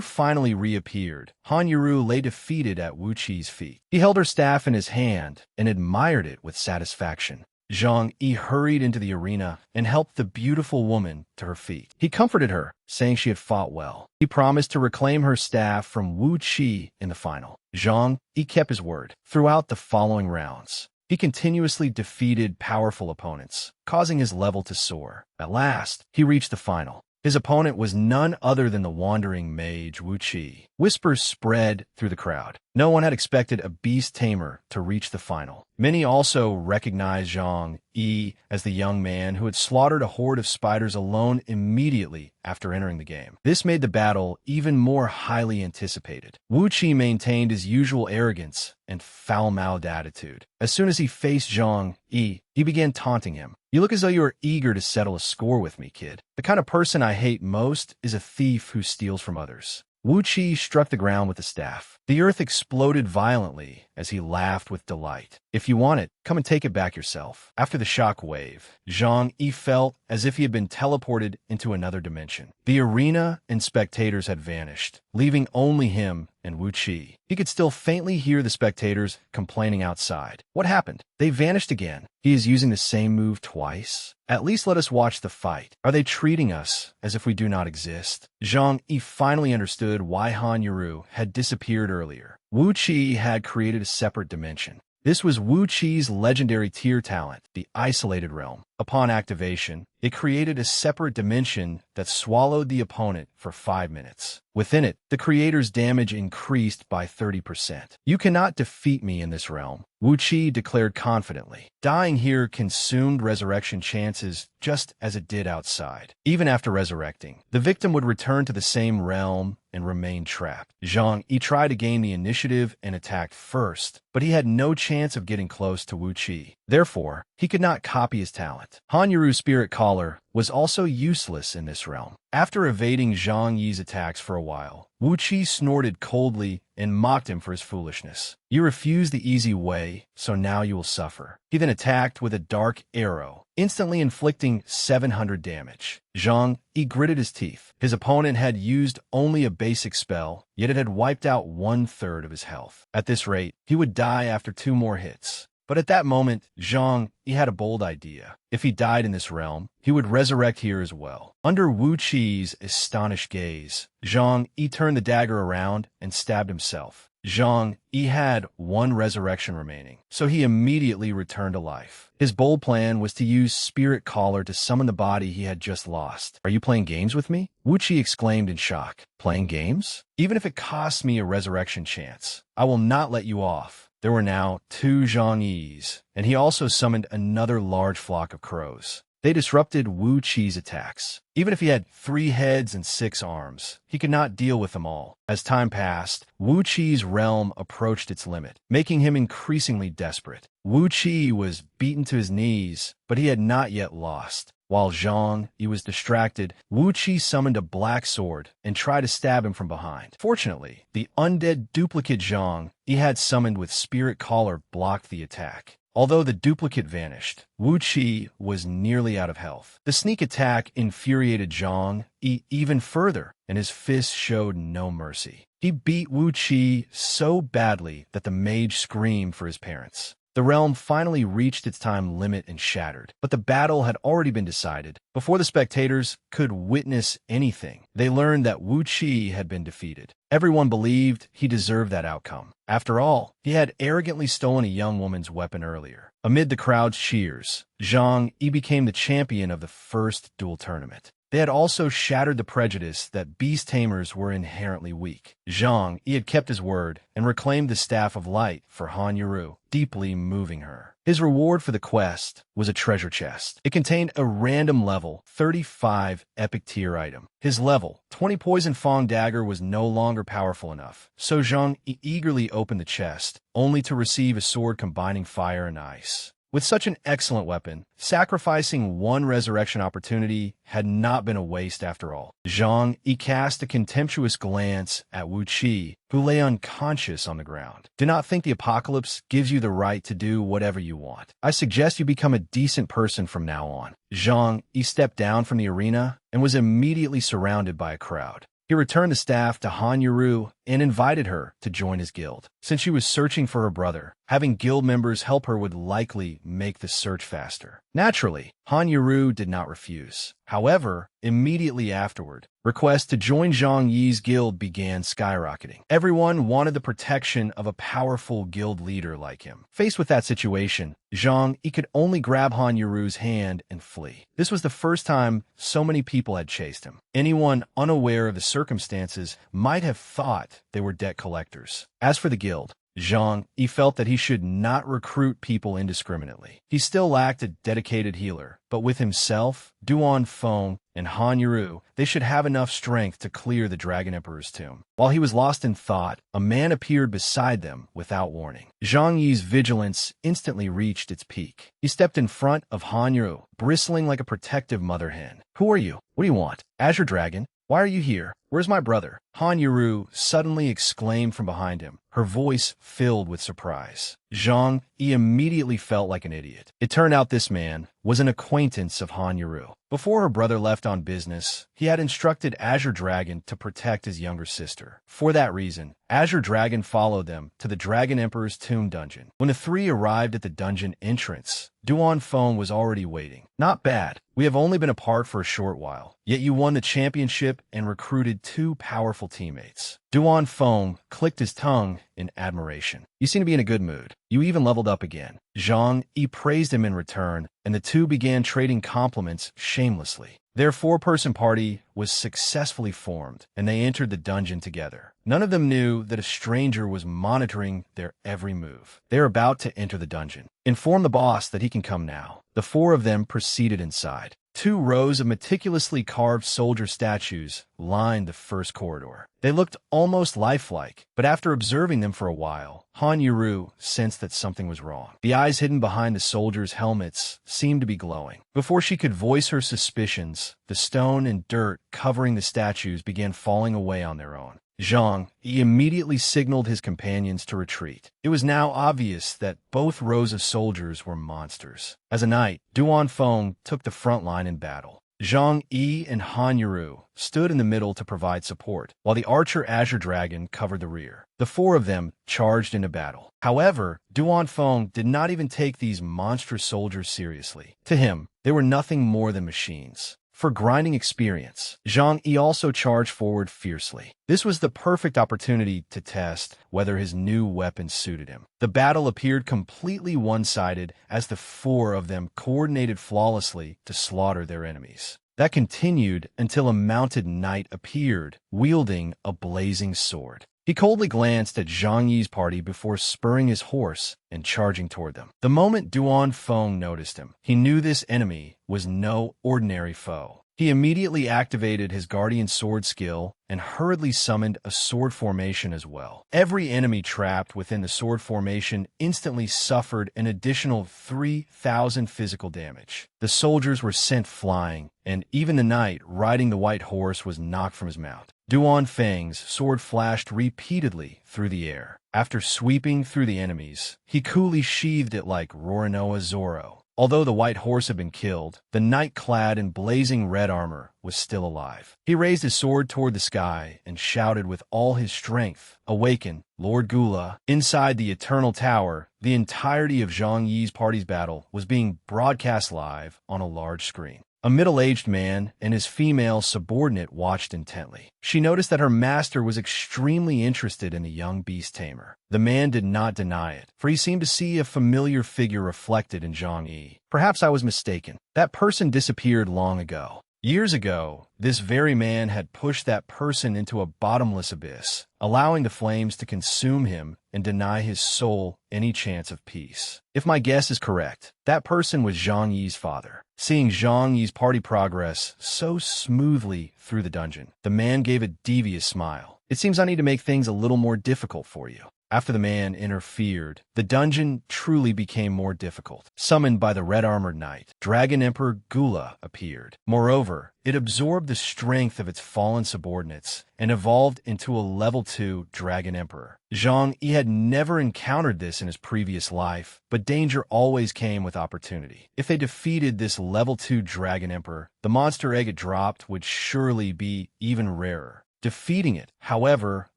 finally reappeared, Han Yuru lay defeated at Wu Qi's feet. He held her staff in his hand and admired it with satisfaction. Zhang Yi hurried into the arena and helped the beautiful woman to her feet. He comforted her, saying she had fought well. He promised to reclaim her staff from Wu Qi in the final. Zhang Yi kept his word. Throughout the following rounds, he continuously defeated powerful opponents, causing his level to soar. At last, he reached the final. His opponent was none other than the wandering mage Wu Qi. Whispers spread through the crowd. No one had expected a beast tamer to reach the final. Many also recognized Zhang Yi as the young man who had slaughtered a horde of spiders alone immediately after entering the game. This made the battle even more highly anticipated. Wu Qi maintained his usual arrogance and foul-mouthed attitude. As soon as he faced Zhang Yi, he began taunting him. "You look as though you are eager to settle a score with me, kid. The kind of person I hate most is a thief who steals from others." Wu Qi struck the ground with the staff. The earth exploded violently as he laughed with delight. "If you want it, come and take it back yourself." After the shock wave, Zhang Yi felt as if he had been teleported into another dimension. The arena and spectators had vanished, leaving only him and Wu Qi. He could still faintly hear the spectators complaining outside. What happened? They vanished again. He is using the same move twice? At least let us watch the fight. Are they treating us as if we do not exist? Zhang Yi finally understood why Han Yuru had disappeared earlier. Wu Qi had created a separate dimension. This was Wu Qi's legendary tier talent, the Isolated Realm. Upon activation, it created a separate dimension that swallowed the opponent for 5 minutes. Within it, the creator's damage increased by 30%. "You cannot defeat me in this realm," Wu Qi declared confidently. Dying here consumed resurrection chances just as it did outside. Even after resurrecting, the victim would return to the same realm and remain trapped. Zhang Yi tried to gain the initiative and attacked first, but he had no chance of getting close to Wu Qi. Therefore, he could not copy his talent. Han Yuru's Spirit Collar was also useless in this realm. After evading Zhang Yi's attacks for a while, Wu Qi snorted coldly and mocked him for his foolishness. "You refuse the easy way, so now you will suffer." He then attacked with a dark arrow, instantly inflicting 700 damage. Zhang Yi gritted his teeth. His opponent had used only a basic spell, yet it had wiped out 1/3 of his health. At this rate, he would die after 2 more hits. But at that moment, Zhang Yi had a bold idea. If he died in this realm, he would resurrect here as well. Under Wu Qi's astonished gaze, Zhang Yi turned the dagger around and stabbed himself. Zhang Yi had 1 resurrection remaining, so he immediately returned to life. His bold plan was to use Spirit Collar to summon the body he had just lost. "Are you playing games with me?" Wu Qi exclaimed in shock. "Playing games? Even if it costs me a resurrection chance, I will not let you off." There were now 2 Zhang Yis, and he also summoned another large flock of crows. They disrupted Wu Qi's attacks. Even if he had 3 heads and 6 arms, he could not deal with them all. As time passed, Wu Qi's realm approached its limit, making him increasingly desperate. Wu Qi was beaten to his knees, but he had not yet lost. While Zhang Yi was distracted, Wu Qi summoned a black sword and tried to stab him from behind. Fortunately, the undead duplicate Zhang Yi had summoned with Spirit Collar blocked the attack. Although the duplicate vanished, Wu Qi was nearly out of health. The sneak attack infuriated Zhang Yi even further, and his fists showed no mercy. He beat Wu Qi so badly that the mage screamed for his parents. The realm finally reached its time limit and shattered, but the battle had already been decided. Before the spectators could witness anything, they learned that Wu Qi had been defeated. Everyone believed he deserved that outcome. After all, he had arrogantly stolen a young woman's weapon earlier. Amid the crowd's cheers, Zhang Yi became the champion of the first duel tournament. They had also shattered the prejudice that beast tamers were inherently weak. Zhang Yi had kept his word and reclaimed the Staff of Light for Han Yuru, deeply moving her. His reward for the quest was a treasure chest. It contained a random level 35 epic tier item. His level 20 Poison Fang dagger was no longer powerful enough, so Zhang Yi eagerly opened the chest, only to receive a sword combining fire and ice. With such an excellent weapon, sacrificing one resurrection opportunity had not been a waste after all. Zhang Yi cast a contemptuous glance at Wu Qi, who lay unconscious on the ground. Do not think the apocalypse gives you the right to do whatever you want. I suggest you become a decent person from now on. Zhang Yi stepped down from the arena and was immediately surrounded by a crowd. He returned the staff to Han Yuru and invited her to join his guild. Since she was searching for her brother, having guild members help her would likely make the search faster. Naturally, Han Yuru did not refuse. However, immediately afterward, requests to join Zhang Yi's guild began skyrocketing. Everyone wanted the protection of a powerful guild leader like him. Faced with that situation, Zhang Yi could only grab Han Yuru's hand and flee. This was the first time so many people had chased him. Anyone unaware of the circumstances might have thought they were debt collectors. As for the guild, Zhang Yi felt that he should not recruit people indiscriminately. He still lacked a dedicated healer, but with himself, Duan Feng, and Han Yuru, they should have enough strength to clear the Dragon Emperor's tomb. While he was lost in thought, a man appeared beside them without warning. Zhang Yi's vigilance instantly reached its peak. He stepped in front of Han Yuru, bristling like a protective mother hen. "Who are you? What do you want?" "Azure Dragon, why are you here? Where's my brother?" Han Yuru suddenly exclaimed from behind him, her voice filled with surprise. Zhang Yi immediately felt like an idiot. It turned out this man was an acquaintance of Han Yuru. Before her brother left on business, he had instructed Azure Dragon to protect his younger sister. For that reason, Azure Dragon followed them to the Dragon Emperor's tomb dungeon. When the three arrived at the dungeon entrance, Duan Feng was already waiting. "Not bad. We have only been apart for a short while, yet you won the championship and recruited 2 powerful teammates." Duan Feng clicked his tongue in admiration. "You seem to be in a good mood. You even leveled up again." Zhang Yi praised him in return, and the two began trading compliments shamelessly. Their 4-person party was successfully formed, and they entered the dungeon together. None of them knew that a stranger was monitoring their every move. They were about to enter the dungeon. "Inform the boss that he can come now." The 4 of them proceeded inside. 2 rows of meticulously carved soldier statues lined the first corridor. They looked almost lifelike, but after observing them for a while, Han Yuru sensed that something was wrong. The eyes hidden behind the soldiers' helmets seemed to be glowing. Before she could voice her suspicions, the stone and dirt covering the statues began falling away on their own. Zhang Yi immediately signaled his companions to retreat. It was now obvious that both rows of soldiers were monsters. As a knight, Duan Feng took the front line in battle. Zhang Yi and Han Yuru stood in the middle to provide support, while the archer Azure Dragon covered the rear. The 4 of them charged into battle. However, Duan Feng did not even take these monstrous soldiers seriously. To him, they were nothing more than machines. For grinding experience, Zhang Yi also charged forward fiercely. This was the perfect opportunity to test whether his new weapon suited him. The battle appeared completely one-sided as the 4 of them coordinated flawlessly to slaughter their enemies. That continued until a mounted knight appeared, wielding a blazing sword. He coldly glanced at Zhang Yi's party before spurring his horse and charging toward them. The moment Duan Feng noticed him, he knew this enemy was no ordinary foe. He immediately activated his Guardian Sword skill and hurriedly summoned a sword formation as well. Every enemy trapped within the sword formation instantly suffered an additional 3,000 physical damage. The soldiers were sent flying, and even the knight riding the white horse was knocked from his mount. Duan Feng's sword flashed repeatedly through the air. After sweeping through the enemies, he coolly sheathed it like Roronoa Zoro. Although the white horse had been killed, the knight clad in blazing red armor was still alive. He raised his sword toward the sky and shouted with all his strength, "Awaken, Lord Gula!" Inside the Eternal Tower, the entirety of Zhang Yi's party's battle was being broadcast live on a large screen. A middle-aged man and his female subordinate watched intently. She noticed that her master was extremely interested in the young beast tamer. The man did not deny it, for he seemed to see a familiar figure reflected in Zhang Yi. Perhaps I was mistaken. That person disappeared long ago. Years ago, this very man had pushed that person into a bottomless abyss, allowing the flames to consume him and deny his soul any chance of peace. If my guess is correct, that person was Zhang Yi's father. Seeing Zhang Yi's party progress so smoothly through the dungeon, the man gave a devious smile. "It seems I need to make things a little more difficult for you." After the man interfered, the dungeon truly became more difficult. Summoned by the red-armored knight, Dragon Emperor Gula appeared. Moreover, it absorbed the strength of its fallen subordinates and evolved into a level 2 Dragon Emperor. Zhang Yi had never encountered this in his previous life, but danger always came with opportunity. If they defeated this level 2 Dragon Emperor, the monster egg it dropped would surely be even rarer. Defeating it, however,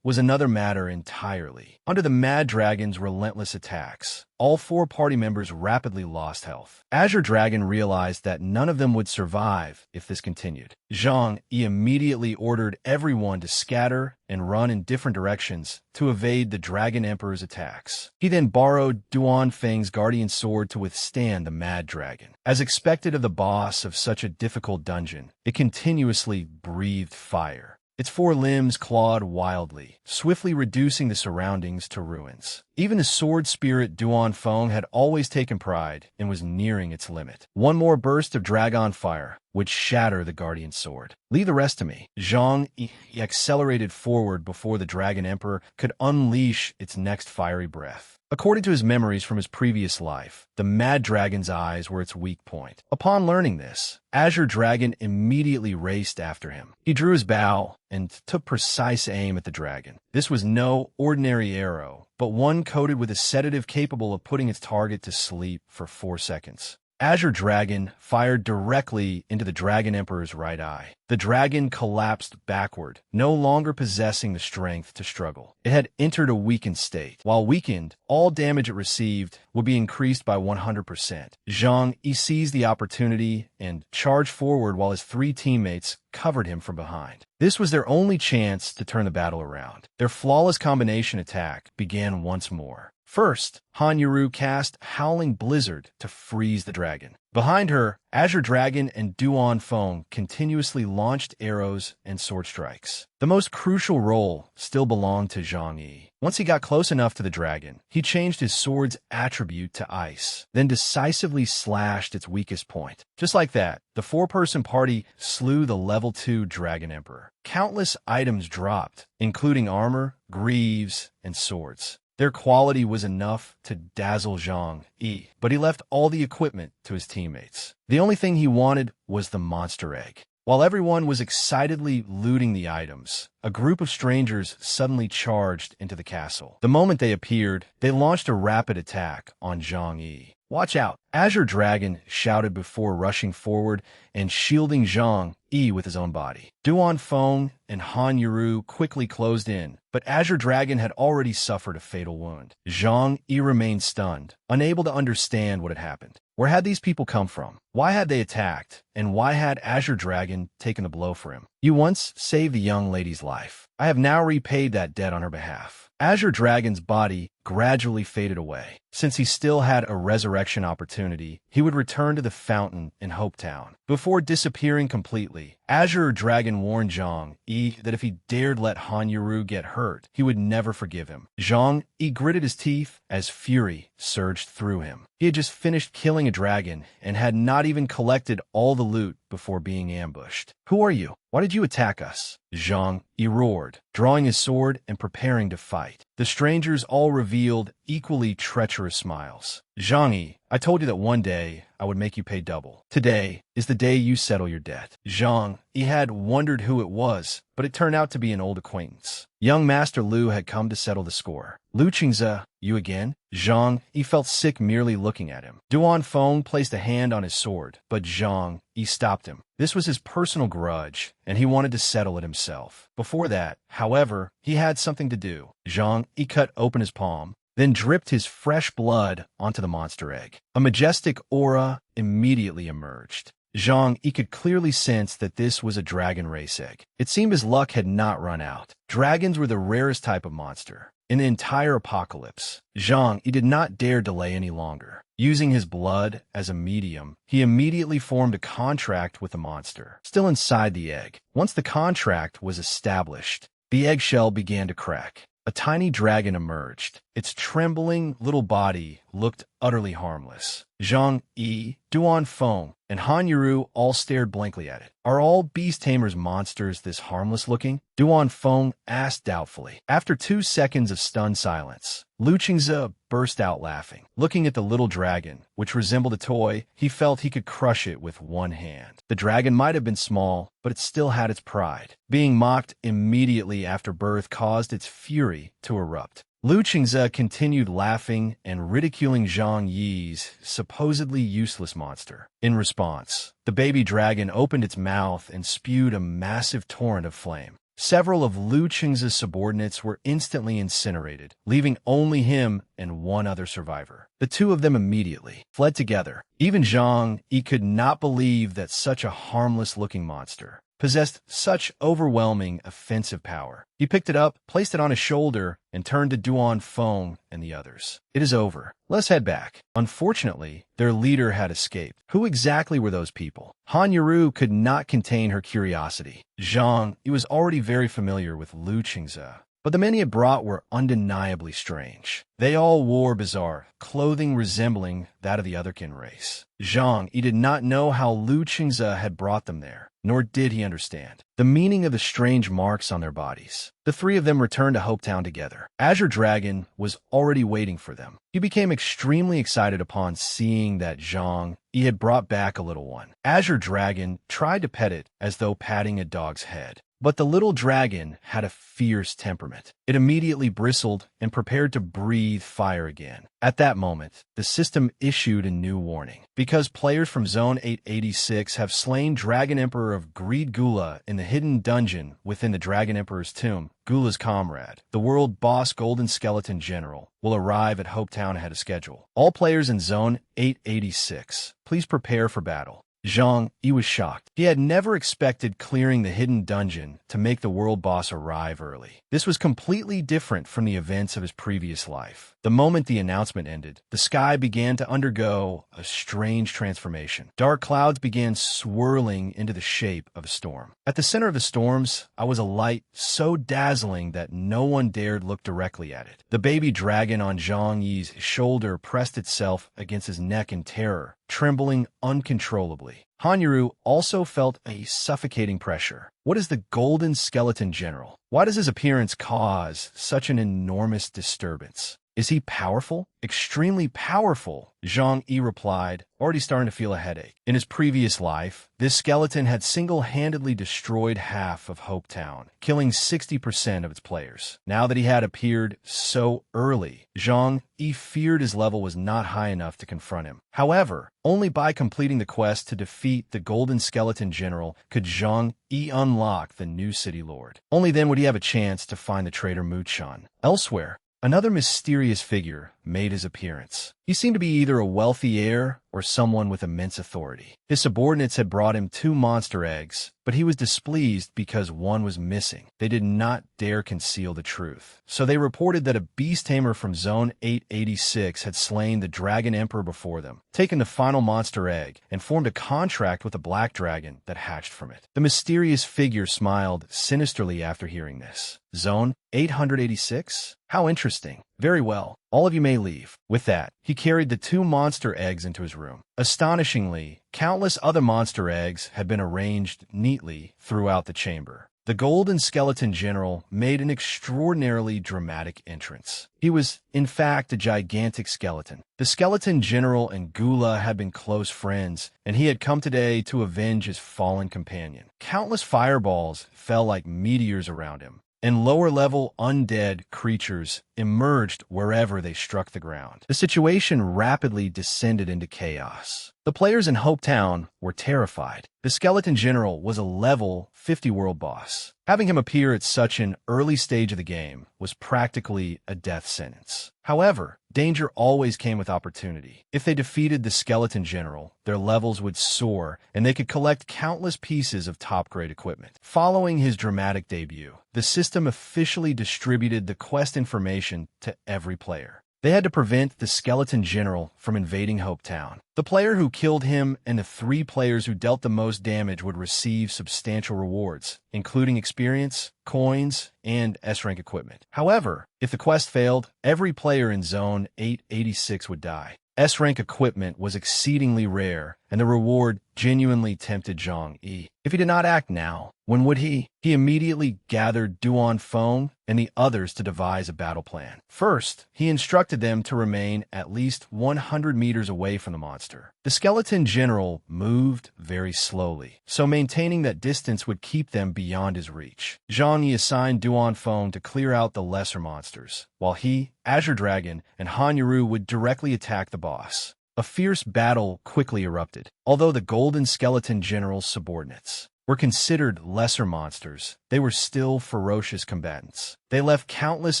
was another matter entirely. Under the Mad Dragon's relentless attacks, all 4 party members rapidly lost health. Azure Dragon realized that none of them would survive if this continued. Zhang Yi immediately ordered everyone to scatter and run in different directions to evade the Dragon Emperor's attacks. He then borrowed Duan Feng's Guardian Sword to withstand the Mad Dragon. As expected of the boss of such a difficult dungeon, it continuously breathed fire. Its 4 limbs clawed wildly, swiftly reducing the surroundings to ruins. Even the sword spirit Duan Feng had always taken pride and was nearing its limit. One more burst of dragon fire would shatter the Guardian Sword. "Leave the rest to me." Zhang Yi accelerated forward before the Dragon Emperor could unleash its next fiery breath. According to his memories from his previous life, the Mad Dragon's eyes were its weak point. Upon learning this, Azure Dragon immediately raced after him. He drew his bow and took precise aim at the dragon. This was no ordinary arrow, but one coated with a sedative capable of putting its target to sleep for 4 seconds. Azure Dragon fired directly into the Dragon Emperor's right eye. The dragon collapsed backward, no longer possessing the strength to struggle. It had entered a weakened state. While weakened, all damage it received would be increased by 100%. Zhang Yi seized the opportunity and charged forward while his 3 teammates covered him from behind. This was their only chance to turn the battle around. Their flawless combination attack began once more. First, Han Yuru cast Howling Blizzard to freeze the dragon. Behind her, Azure Dragon and Duan Feng continuously launched arrows and sword strikes. The most crucial role still belonged to Zhang Yi. Once he got close enough to the dragon, he changed his sword's attribute to ice, then decisively slashed its weakest point. Just like that, the 4-person party slew the level 2 Dragon Emperor. Countless items dropped, including armor, greaves, and swords. Their quality was enough to dazzle Zhang Yi, but he left all the equipment to his teammates. The only thing he wanted was the monster egg. While everyone was excitedly looting the items, a group of strangers suddenly charged into the castle. The moment they appeared, they launched a rapid attack on Zhang Yi. "Watch out!" Azure Dragon shouted before rushing forward and shielding Zhang Yi with his own body. Duan Feng and Han Yuru quickly closed in, but Azure Dragon had already suffered a fatal wound. Zhang Yi remained stunned, unable to understand what had happened. Where had these people come from? Why had they attacked? And why had Azure Dragon taken the blow for him? "You once saved the young lady's life. I have now repaid that debt on her behalf." Azure Dragon's body gradually faded away. Since he still had a resurrection opportunity, opportunity, he would return to the fountain in Hopetown. Before disappearing completely, Azure Dragon warned Zhang Yi that if he dared let Han Yuru get hurt, he would never forgive him. Zhang Yi gritted his teeth as fury surged through him. He had just finished killing a dragon and had not even collected all the loot before being ambushed. "Who are you? Why did you attack us?" Zhang Yi roared, drawing his sword and preparing to fight. The strangers all revealed equally treacherous smiles. "Zhang Yi, I told you that one day I would make you pay double. Today is the day you settle your debt." Zhang Yi had wondered who it was, but it turned out to be an old acquaintance. Young Master Lu had come to settle the score. "Lu Qingze, you again?" Zhang Yi felt sick merely looking at him. Duan Feng placed a hand on his sword, but Zhang Yi stopped him. This was his personal grudge, and he wanted to settle it himself. Before that, however, he had something to do. Zhang Yi cut open his palm, then dripped his fresh blood onto the monster egg. A majestic aura immediately emerged. Zhang Yi could clearly sense that this was a dragon race egg. It seemed his luck had not run out. Dragons were the rarest type of monster in the entire apocalypse. Zhang Yi did not dare delay any longer. Using his blood as a medium, he immediately formed a contract with the monster, still inside the egg. Once the contract was established, the eggshell began to crack. A tiny dragon emerged. Its trembling little body looked utterly harmless. Zhang Yi, Duan Feng, and Han Yuru all stared blankly at it. "Are all beast tamers monsters this harmless looking?" Duan Feng asked doubtfully. After 2 seconds of stunned silence, Lu Qingze burst out laughing. Looking at the little dragon, which resembled a toy, he felt he could crush it with one hand. The dragon might have been small, but it still had its pride. Being mocked immediately after birth caused its fury to erupt. Lu Qingze continued laughing and ridiculing Zhang Yi's supposedly useless monster. In response, the baby dragon opened its mouth and spewed a massive torrent of flame. Several of Lu Qingze's subordinates were instantly incinerated, leaving only him and one other survivor. The two of them immediately fled together. Even Zhang Yi could not believe that such a harmless-looking monster possessed such overwhelming offensive power. He picked it up, placed it on his shoulder, and turned to Duan Feng and the others. "It is over. Let's head back." Unfortunately, their leader had escaped. Who exactly were those people? Han Yuru could not contain her curiosity. Zhang Yi was already very familiar with Lu Qingze, but the men he had brought were undeniably strange. They all wore bizarre clothing resembling that of the otherkin race. Zhang Yi did not know how Lu Qingze had brought them there, nor did he understand the meaning of the strange marks on their bodies. The three of them returned to Hopetown together. Azure Dragon was already waiting for them. He became extremely excited upon seeing that Zhang Yi had brought back a little one. Azure Dragon tried to pet it as though patting a dog's head. But the little dragon had a fierce temperament. It immediately bristled and prepared to breathe fire again. At that moment, the system issued a new warning. Because players from Zone 886 have slain Dragon Emperor of Greed Gula in the hidden dungeon within the Dragon Emperor's tomb, Gula's comrade, the world boss Golden Skeleton General, will arrive at Hopetown ahead of schedule. All players in Zone 886, please prepare for battle. Zhang Yi was shocked. He had never expected clearing the hidden dungeon to make the world boss arrive early. This was completely different from the events of his previous life. The moment the announcement ended, the sky began to undergo a strange transformation. Dark clouds began swirling into the shape of a storm. At the center of the storms, was a light so dazzling that no one dared look directly at it. The baby dragon on Zhang Yi's shoulder pressed itself against his neck in terror, trembling uncontrollably. Han Yuru also felt a suffocating pressure. What is the Golden Skeleton General? Why does his appearance cause such an enormous disturbance? Is he powerful? Extremely powerful, Zhang Yi replied, already starting to feel a headache. In his previous life, this skeleton had single-handedly destroyed half of Hopetown, killing 60% of its players. Now that he had appeared so early, Zhang Yi feared his level was not high enough to confront him. However, only by completing the quest to defeat the Golden Skeleton General could Zhang Yi unlock the new City Lord. Only then would he have a chance to find the traitor Muchan. Elsewhere, Another mysterious figure made his appearance. He seemed to be either a wealthy heir or someone with immense authority. His subordinates had brought him 2 monster eggs, but he was displeased because one was missing. They did not dare conceal the truth. So they reported that a beast tamer from Zone 886 had slain the Dragon Emperor before them, taken the final monster egg, and formed a contract with a black dragon that hatched from it. The mysterious figure smiled sinisterly after hearing this. Zone 886? How interesting. Very well. All of you may leave. With that, he carried the 2 monster eggs into his room. Astonishingly, countless other monster eggs had been arranged neatly throughout the chamber. The Golden Skeleton General made an extraordinarily dramatic entrance. He was, in fact, a gigantic skeleton. The Skeleton General and Gula had been close friends, and he had come today to avenge his fallen companion. Countless fireballs fell like meteors around him, and lower-level undead creatures emerged wherever they struck the ground. The situation rapidly descended into chaos. The players in Hopetown were terrified. The Skeleton General was a level 50 world boss. Having him appear at such an early stage of the game was practically a death sentence. However, danger always came with opportunity. If they defeated the Skeleton General, their levels would soar, and they could collect countless pieces of top-grade equipment. Following his dramatic debut, the system officially distributed the quest information to every player. They had to prevent the Skeleton General from invading Hopetown. The player who killed him and the 3 players who dealt the most damage would receive substantial rewards, including experience, coins, and S-rank equipment. However, if the quest failed, every player in Zone 886 would die. S-rank equipment was exceedingly rare, and the reward genuinely tempted Zhang Yi. If he did not act now, when would he? He immediately gathered Duan Feng and the others to devise a battle plan. First, he instructed them to remain at least 100 meters away from the monster. The Skeleton General moved very slowly, so maintaining that distance would keep them beyond his reach. Zhang Yi assigned Duan Feng to clear out the lesser monsters, while he, Azure Dragon, and Han Yuru would directly attack the boss. A fierce battle quickly erupted. Although the Golden Skeleton General's subordinates were considered lesser monsters, they were still ferocious combatants. They left countless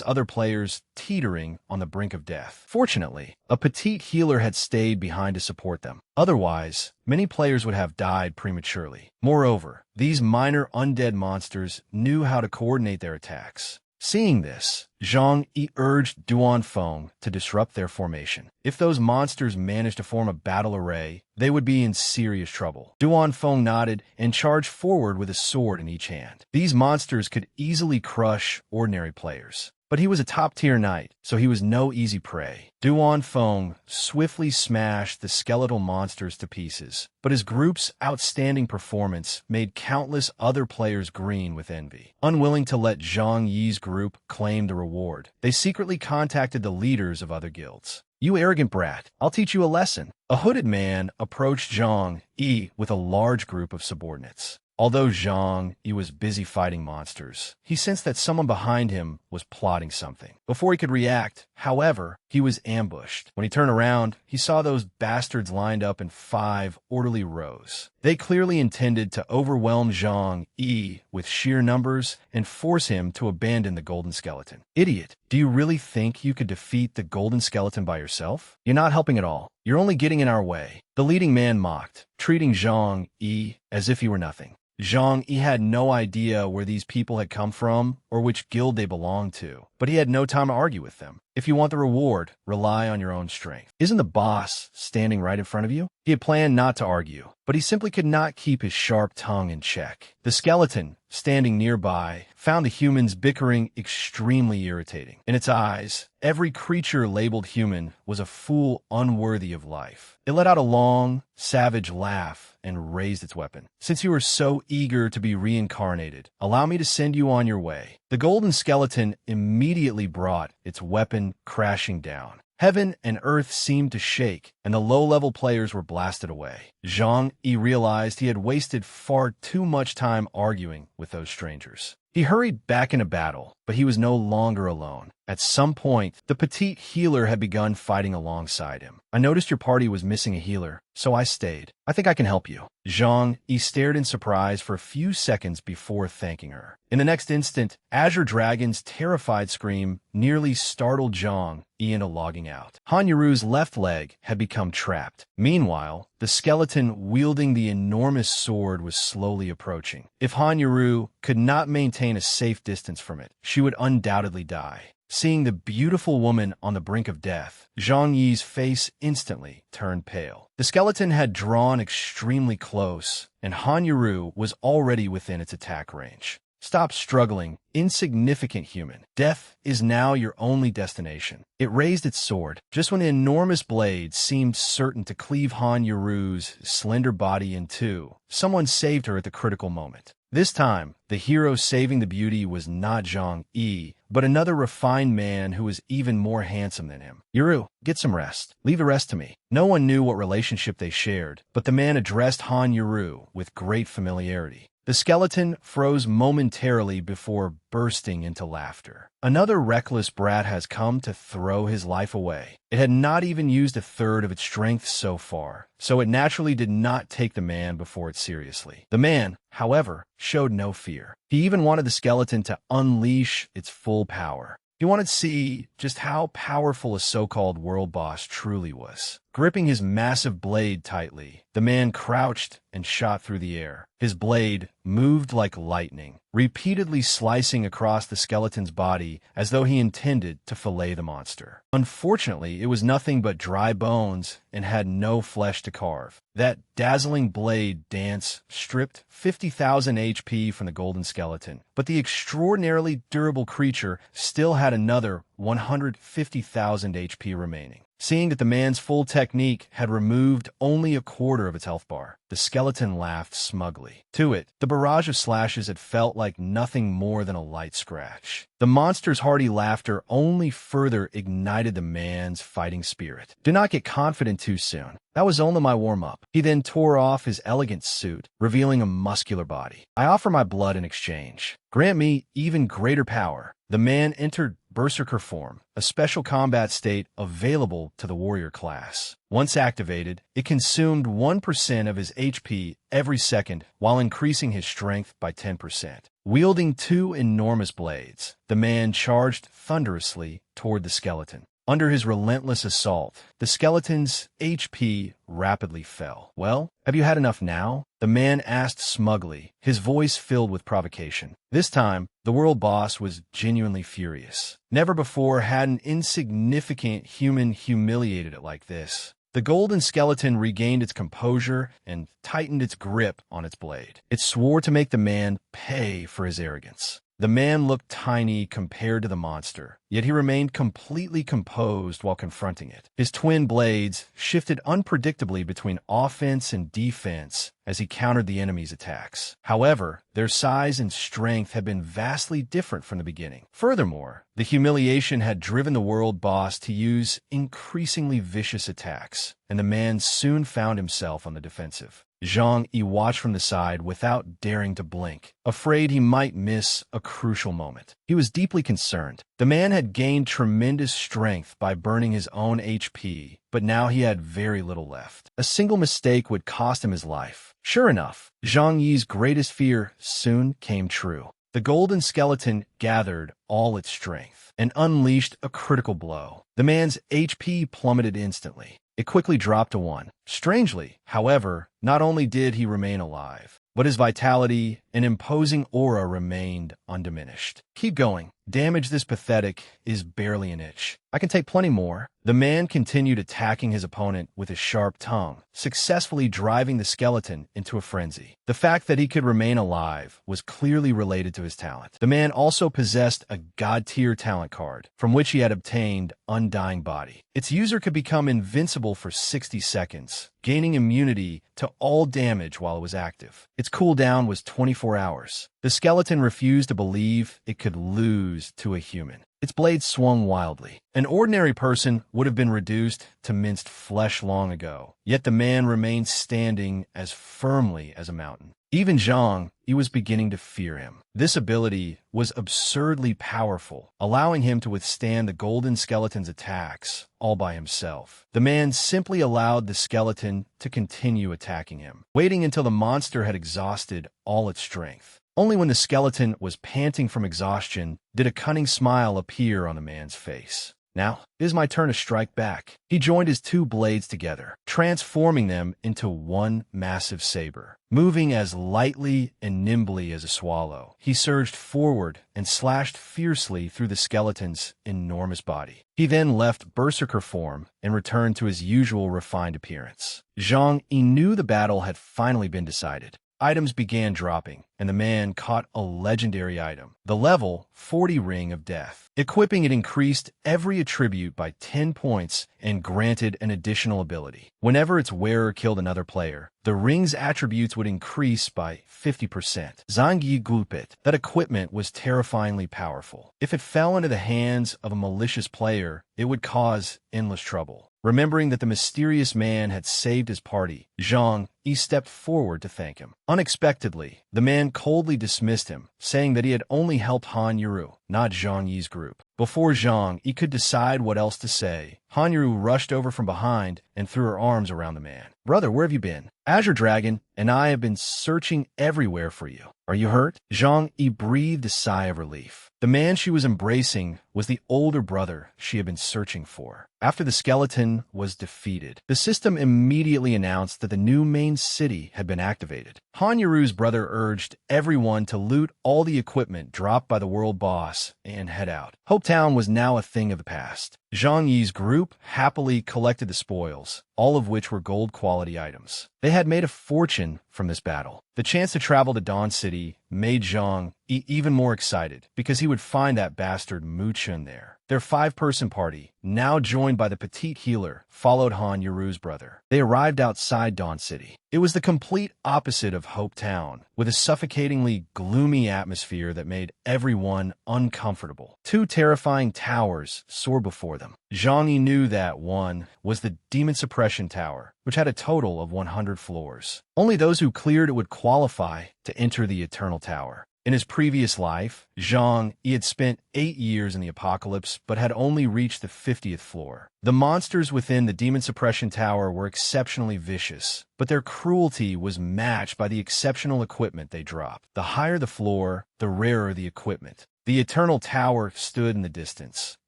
other players teetering on the brink of death. Fortunately, a petite healer had stayed behind to support them. Otherwise, many players would have died prematurely. Moreover, these minor undead monsters knew how to coordinate their attacks. Seeing this, Zhang Yi urged Duan Feng to disrupt their formation. If those monsters managed to form a battle array, they would be in serious trouble. Duan Feng nodded and charged forward with a sword in each hand. These monsters could easily crush ordinary players. But he was a top-tier knight, so he was no easy prey. Duan Feng swiftly smashed the skeletal monsters to pieces, but his group's outstanding performance made countless other players green with envy. Unwilling to let Zhang Yi's group claim the reward, they secretly contacted the leaders of other guilds. "You arrogant brat, I'll teach you a lesson." A hooded man approached Zhang Yi with a large group of subordinates. Although Zhang Yi was busy fighting monsters, he sensed that someone behind him was plotting something. Before he could react, however, he was ambushed. When he turned around, he saw those bastards lined up in 5 orderly rows. They clearly intended to overwhelm Zhang Yi with sheer numbers and force him to abandon the Golden Skeleton. "Idiot, do you really think you could defeat the Golden Skeleton by yourself? You're not helping at all. You're only getting in our way." The leading man mocked, treating Zhang Yi as if he were nothing. Zhang Yi had no idea where these people had come from or which guild they belonged to, but he had no time to argue with them. If you want the reward, rely on your own strength. Isn't the boss standing right in front of you? He had planned not to argue, but he simply could not keep his sharp tongue in check. The skeleton, standing nearby, found the humans bickering extremely irritating. In its eyes, every creature labeled human was a fool unworthy of life. It let out a long, savage laugh and raised its weapon. "Since you are so eager to be reincarnated, allow me to send you on your way." The Golden Skeleton immediately brought its weapon crashing down. Heaven and earth seemed to shake, and the low-level players were blasted away. Zhang Yi realized he had wasted far too much time arguing with those strangers. He hurried back into battle, but he was no longer alone. At some point, the petite healer had begun fighting alongside him. I noticed your party was missing a healer, so I stayed. I think I can help you. Zhang Yi stared in surprise for a few seconds before thanking her. In the next instant, Azure Dragon's terrified scream nearly startled Zhang Yi into logging out. Han Yuru's left leg had become trapped. Meanwhile, the skeleton wielding the enormous sword was slowly approaching. If Han Yuru could not maintain a safe distance from it, she would undoubtedly die. Seeing the beautiful woman on the brink of death, Zhang Yi's face instantly turned pale. The skeleton had drawn extremely close, and Han Yuru was already within its attack range. Stop struggling, insignificant human. Death is now your only destination. It raised its sword, just when the enormous blade seemed certain to cleave Han Yuru's slender body in two. Someone saved her at the critical moment. This time, the hero saving the beauty was not Zhang Yi, but another refined man who was even more handsome than him. Yuru, get some rest. Leave the rest to me. No one knew what relationship they shared, but the man addressed Han Yuru with great familiarity. The skeleton froze momentarily before bursting into laughter. Another reckless brat has come to throw his life away. It had not even used a third of its strength so far, so it naturally did not take the man before it seriously. The man, however, showed no fear. He even wanted the skeleton to unleash its full power. He wanted to see just how powerful a so-called world boss truly was. Gripping his massive blade tightly, the man crouched and shot through the air. His blade moved like lightning, repeatedly slicing across the skeleton's body as though he intended to fillet the monster. Unfortunately, it was nothing but dry bones and had no flesh to carve. That dazzling blade dance stripped 50,000 HP from the golden skeleton, but the extraordinarily durable creature still had another 150,000 HP remaining. Seeing that the man's full technique had removed only a quarter of its health bar, the skeleton laughed smugly. To it, the barrage of slashes had felt like nothing more than a light scratch. The monster's hearty laughter only further ignited the man's fighting spirit. Do not get confident too soon. That was only my warm-up. He then tore off his elegant suit, revealing a muscular body. I offer my blood in exchange. Grant me even greater power. The man entered Berserker form, a special combat state available to the warrior class. Once activated, it consumed 1% of his HP every second while increasing his strength by 10%. Wielding two enormous blades, the man charged thunderously toward the skeleton. Under his relentless assault, the skeleton's HP rapidly fell. Well, have you had enough now? The man asked smugly, his voice filled with provocation. This time, the world boss was genuinely furious. Never before had an insignificant human humiliated it like this. The golden skeleton regained its composure and tightened its grip on its blade. It swore to make the man pay for his arrogance. The man looked tiny compared to the monster, yet he remained completely composed while confronting it. His twin blades shifted unpredictably between offense and defense as he countered the enemy's attacks. However, their size and strength had been vastly different from the beginning. Furthermore, the humiliation had driven the world boss to use increasingly vicious attacks, and the man soon found himself on the defensive. Zhang Yi watched from the side without daring to blink, afraid he might miss a crucial moment. He was deeply concerned. The man had gained tremendous strength by burning his own HP, but now he had very little left. A single mistake would cost him his life. Sure enough, Zhang Yi's greatest fear soon came true. The golden skeleton gathered all its strength and unleashed a critical blow. The man's HP plummeted instantly. It quickly dropped to 1. Strangely, however, not only did he remain alive, but his vitality and imposing aura remained undiminished. Keep going. Damage this pathetic is barely an inch. I can take plenty more. The man continued attacking his opponent with his sharp tongue, successfully driving the skeleton into a frenzy. The fact that he could remain alive was clearly related to his talent. The man also possessed a god-tier talent card, from which he had obtained Undying Body. Its user could become invincible for 60 seconds, gaining immunity to all damage while it was active. Its cooldown was 24 hours. The skeleton refused to believe it could lose to a human. Its blade swung wildly. An ordinary person would have been reduced to minced flesh long ago, yet the man remained standing as firmly as a mountain. Even Zhang Yi was beginning to fear him. This ability was absurdly powerful, allowing him to withstand the golden skeleton's attacks all by himself. The man simply allowed the skeleton to continue attacking him, waiting until the monster had exhausted all its strength. Only when the skeleton was panting from exhaustion did a cunning smile appear on the man's face. Now, it is my turn to strike back. He joined his two blades together, transforming them into one massive saber. Moving as lightly and nimbly as a swallow, he surged forward and slashed fiercely through the skeleton's enormous body. He then left berserker form and returned to his usual refined appearance. Zhang Yi knew the battle had finally been decided. Items began dropping, and the man caught a legendary item, the level 40 Ring of Death. Equipping it increased every attribute by 10 points and granted an additional ability. Whenever its wearer killed another player, the ring's attributes would increase by 50%. Zhang Yi Gulpit. That equipment was terrifyingly powerful. If it fell into the hands of a malicious player, it would cause endless trouble. Remembering that the mysterious man had saved his party, Zhang Yi stepped forward to thank him. Unexpectedly, the man coldly dismissed him, saying that he had only helped Han Yuru, not Zhang Yi's group. Before Zhang Yi could decide what else to say, Han Yuru rushed over from behind and threw her arms around the man. "Brother, where have you been? Azure Dragon and I have been searching everywhere for you. Are you hurt?" Zhang Yi breathed a sigh of relief. The man she was embracing was the older brother she had been searching for. After the skeleton was defeated, the system immediately announced that the new main city had been activated. Han Yuru's brother urged everyone to loot all the equipment dropped by the world boss and head out. Hope Town was now a thing of the past. Zhang Yi's group happily collected the spoils, all of which were gold-quality items. They had made a fortune from this battle. The chance to travel to Dawn City made Zhang Yi even more excited, because he would find that bastard Mu Chun there. Their 5-person party, now joined by the petite healer, followed Han Yuru's brother. They arrived outside Dawn City. It was the complete opposite of Hope Town, with a suffocatingly gloomy atmosphere that made everyone uncomfortable. 2 terrifying towers soared before them. Zhang Yi knew that one was the Demon Suppression Tower, which had a total of 100 floors. Only those who cleared it would qualify to enter the Eternal Tower. In his previous life, Zhang Yi had spent 8 years in the apocalypse, but had only reached the 50th floor. The monsters within the Demon Suppression Tower were exceptionally vicious, but their cruelty was matched by the exceptional equipment they dropped. The higher the floor, the rarer the equipment. The Eternal Tower stood in the distance,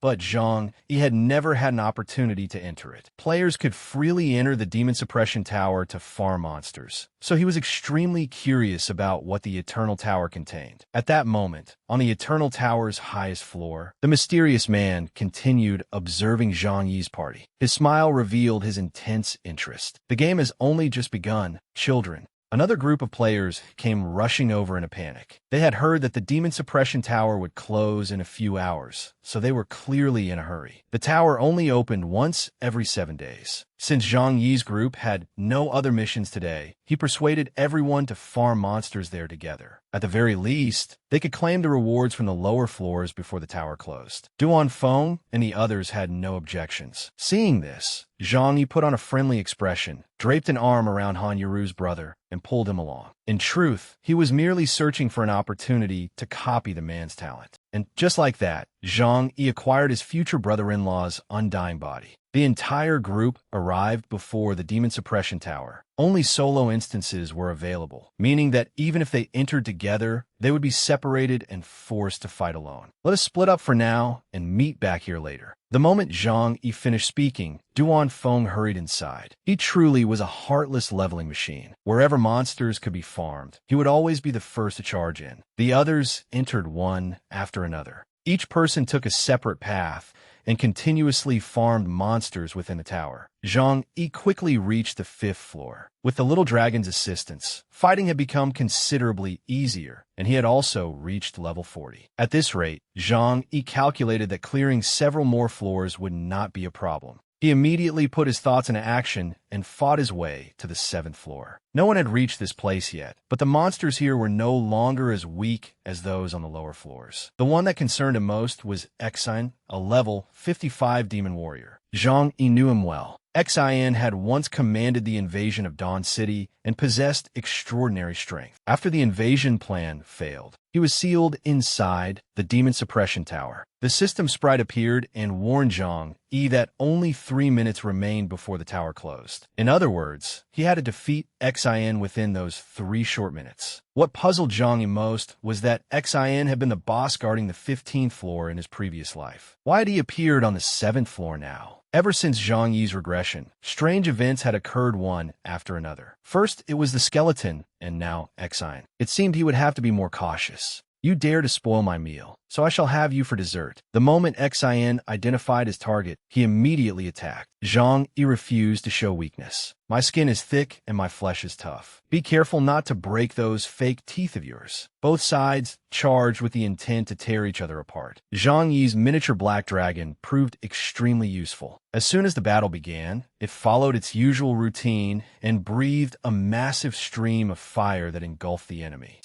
but Zhang Yi had never had an opportunity to enter it. Players could freely enter the Demon Suppression Tower to farm monsters, so he was extremely curious about what the Eternal Tower contained. At that moment, on the Eternal Tower's highest floor, the mysterious man continued observing Zhang Yi's party. His smile revealed his intense interest. The game has only just begun, children. Another group of players came rushing over in a panic. They had heard that the Demon Suppression Tower would close in a few hours, so they were clearly in a hurry. The tower only opened once every 7 days. Since Zhang Yi's group had no other missions today, he persuaded everyone to farm monsters there together. At the very least, they could claim the rewards from the lower floors before the tower closed. Duan Feng and the others had no objections. Seeing this, Zhang Yi put on a friendly expression, draped an arm around Han Yuru's brother, and pulled him along. In truth, he was merely searching for an opportunity to copy the man's talent. And just like that, Zhang Yi acquired his future brother-in-law's undying body. The entire group arrived before the Demon Suppression Tower. Only solo instances were available, meaning that even if they entered together, they would be separated and forced to fight alone. Let us split up for now and meet back here later. The moment Zhang Yi finished speaking, Duan Feng hurried inside. He truly was a heartless leveling machine. Wherever monsters could be farmed, he would always be the first to charge in. The others entered one after another. Each person took a separate path and continuously farmed monsters within the tower. Zhang Yi quickly reached the 5th floor. With the little dragon's assistance, fighting had become considerably easier, and he had also reached level 40. At this rate, Zhang Yi calculated that clearing several more floors would not be a problem. He immediately put his thoughts into action and fought his way to the 7th floor. No one had reached this place yet, but the monsters here were no longer as weak as those on the lower floors. The one that concerned him most was Exine, a level 55 demon warrior. Zhang Yi knew him well. Xin had once commanded the invasion of Dawn City and possessed extraordinary strength. After the invasion plan failed, he was sealed inside the Demon Suppression Tower. The system sprite appeared and warned Zhang Yi that only 3 minutes remained before the tower closed. In other words, he had to defeat Xin within those 3 short minutes. What puzzled Zhang Yi most was that Xin had been the boss guarding the 15th floor in his previous life. Why had he appeared on the 7th floor now? Ever since Zhang Yi's regression, strange events had occurred one after another. First, it was the skeleton, and now Xin. It seemed he would have to be more cautious. You dare to spoil my meal, so I shall have you for dessert. The moment Xin identified his target, he immediately attacked. Zhang Yi refused to show weakness. My skin is thick and my flesh is tough. Be careful not to break those fake teeth of yours. Both sides charged with the intent to tear each other apart. Zhang Yi's miniature black dragon proved extremely useful. As soon as the battle began, it followed its usual routine and breathed a massive stream of fire that engulfed the enemy.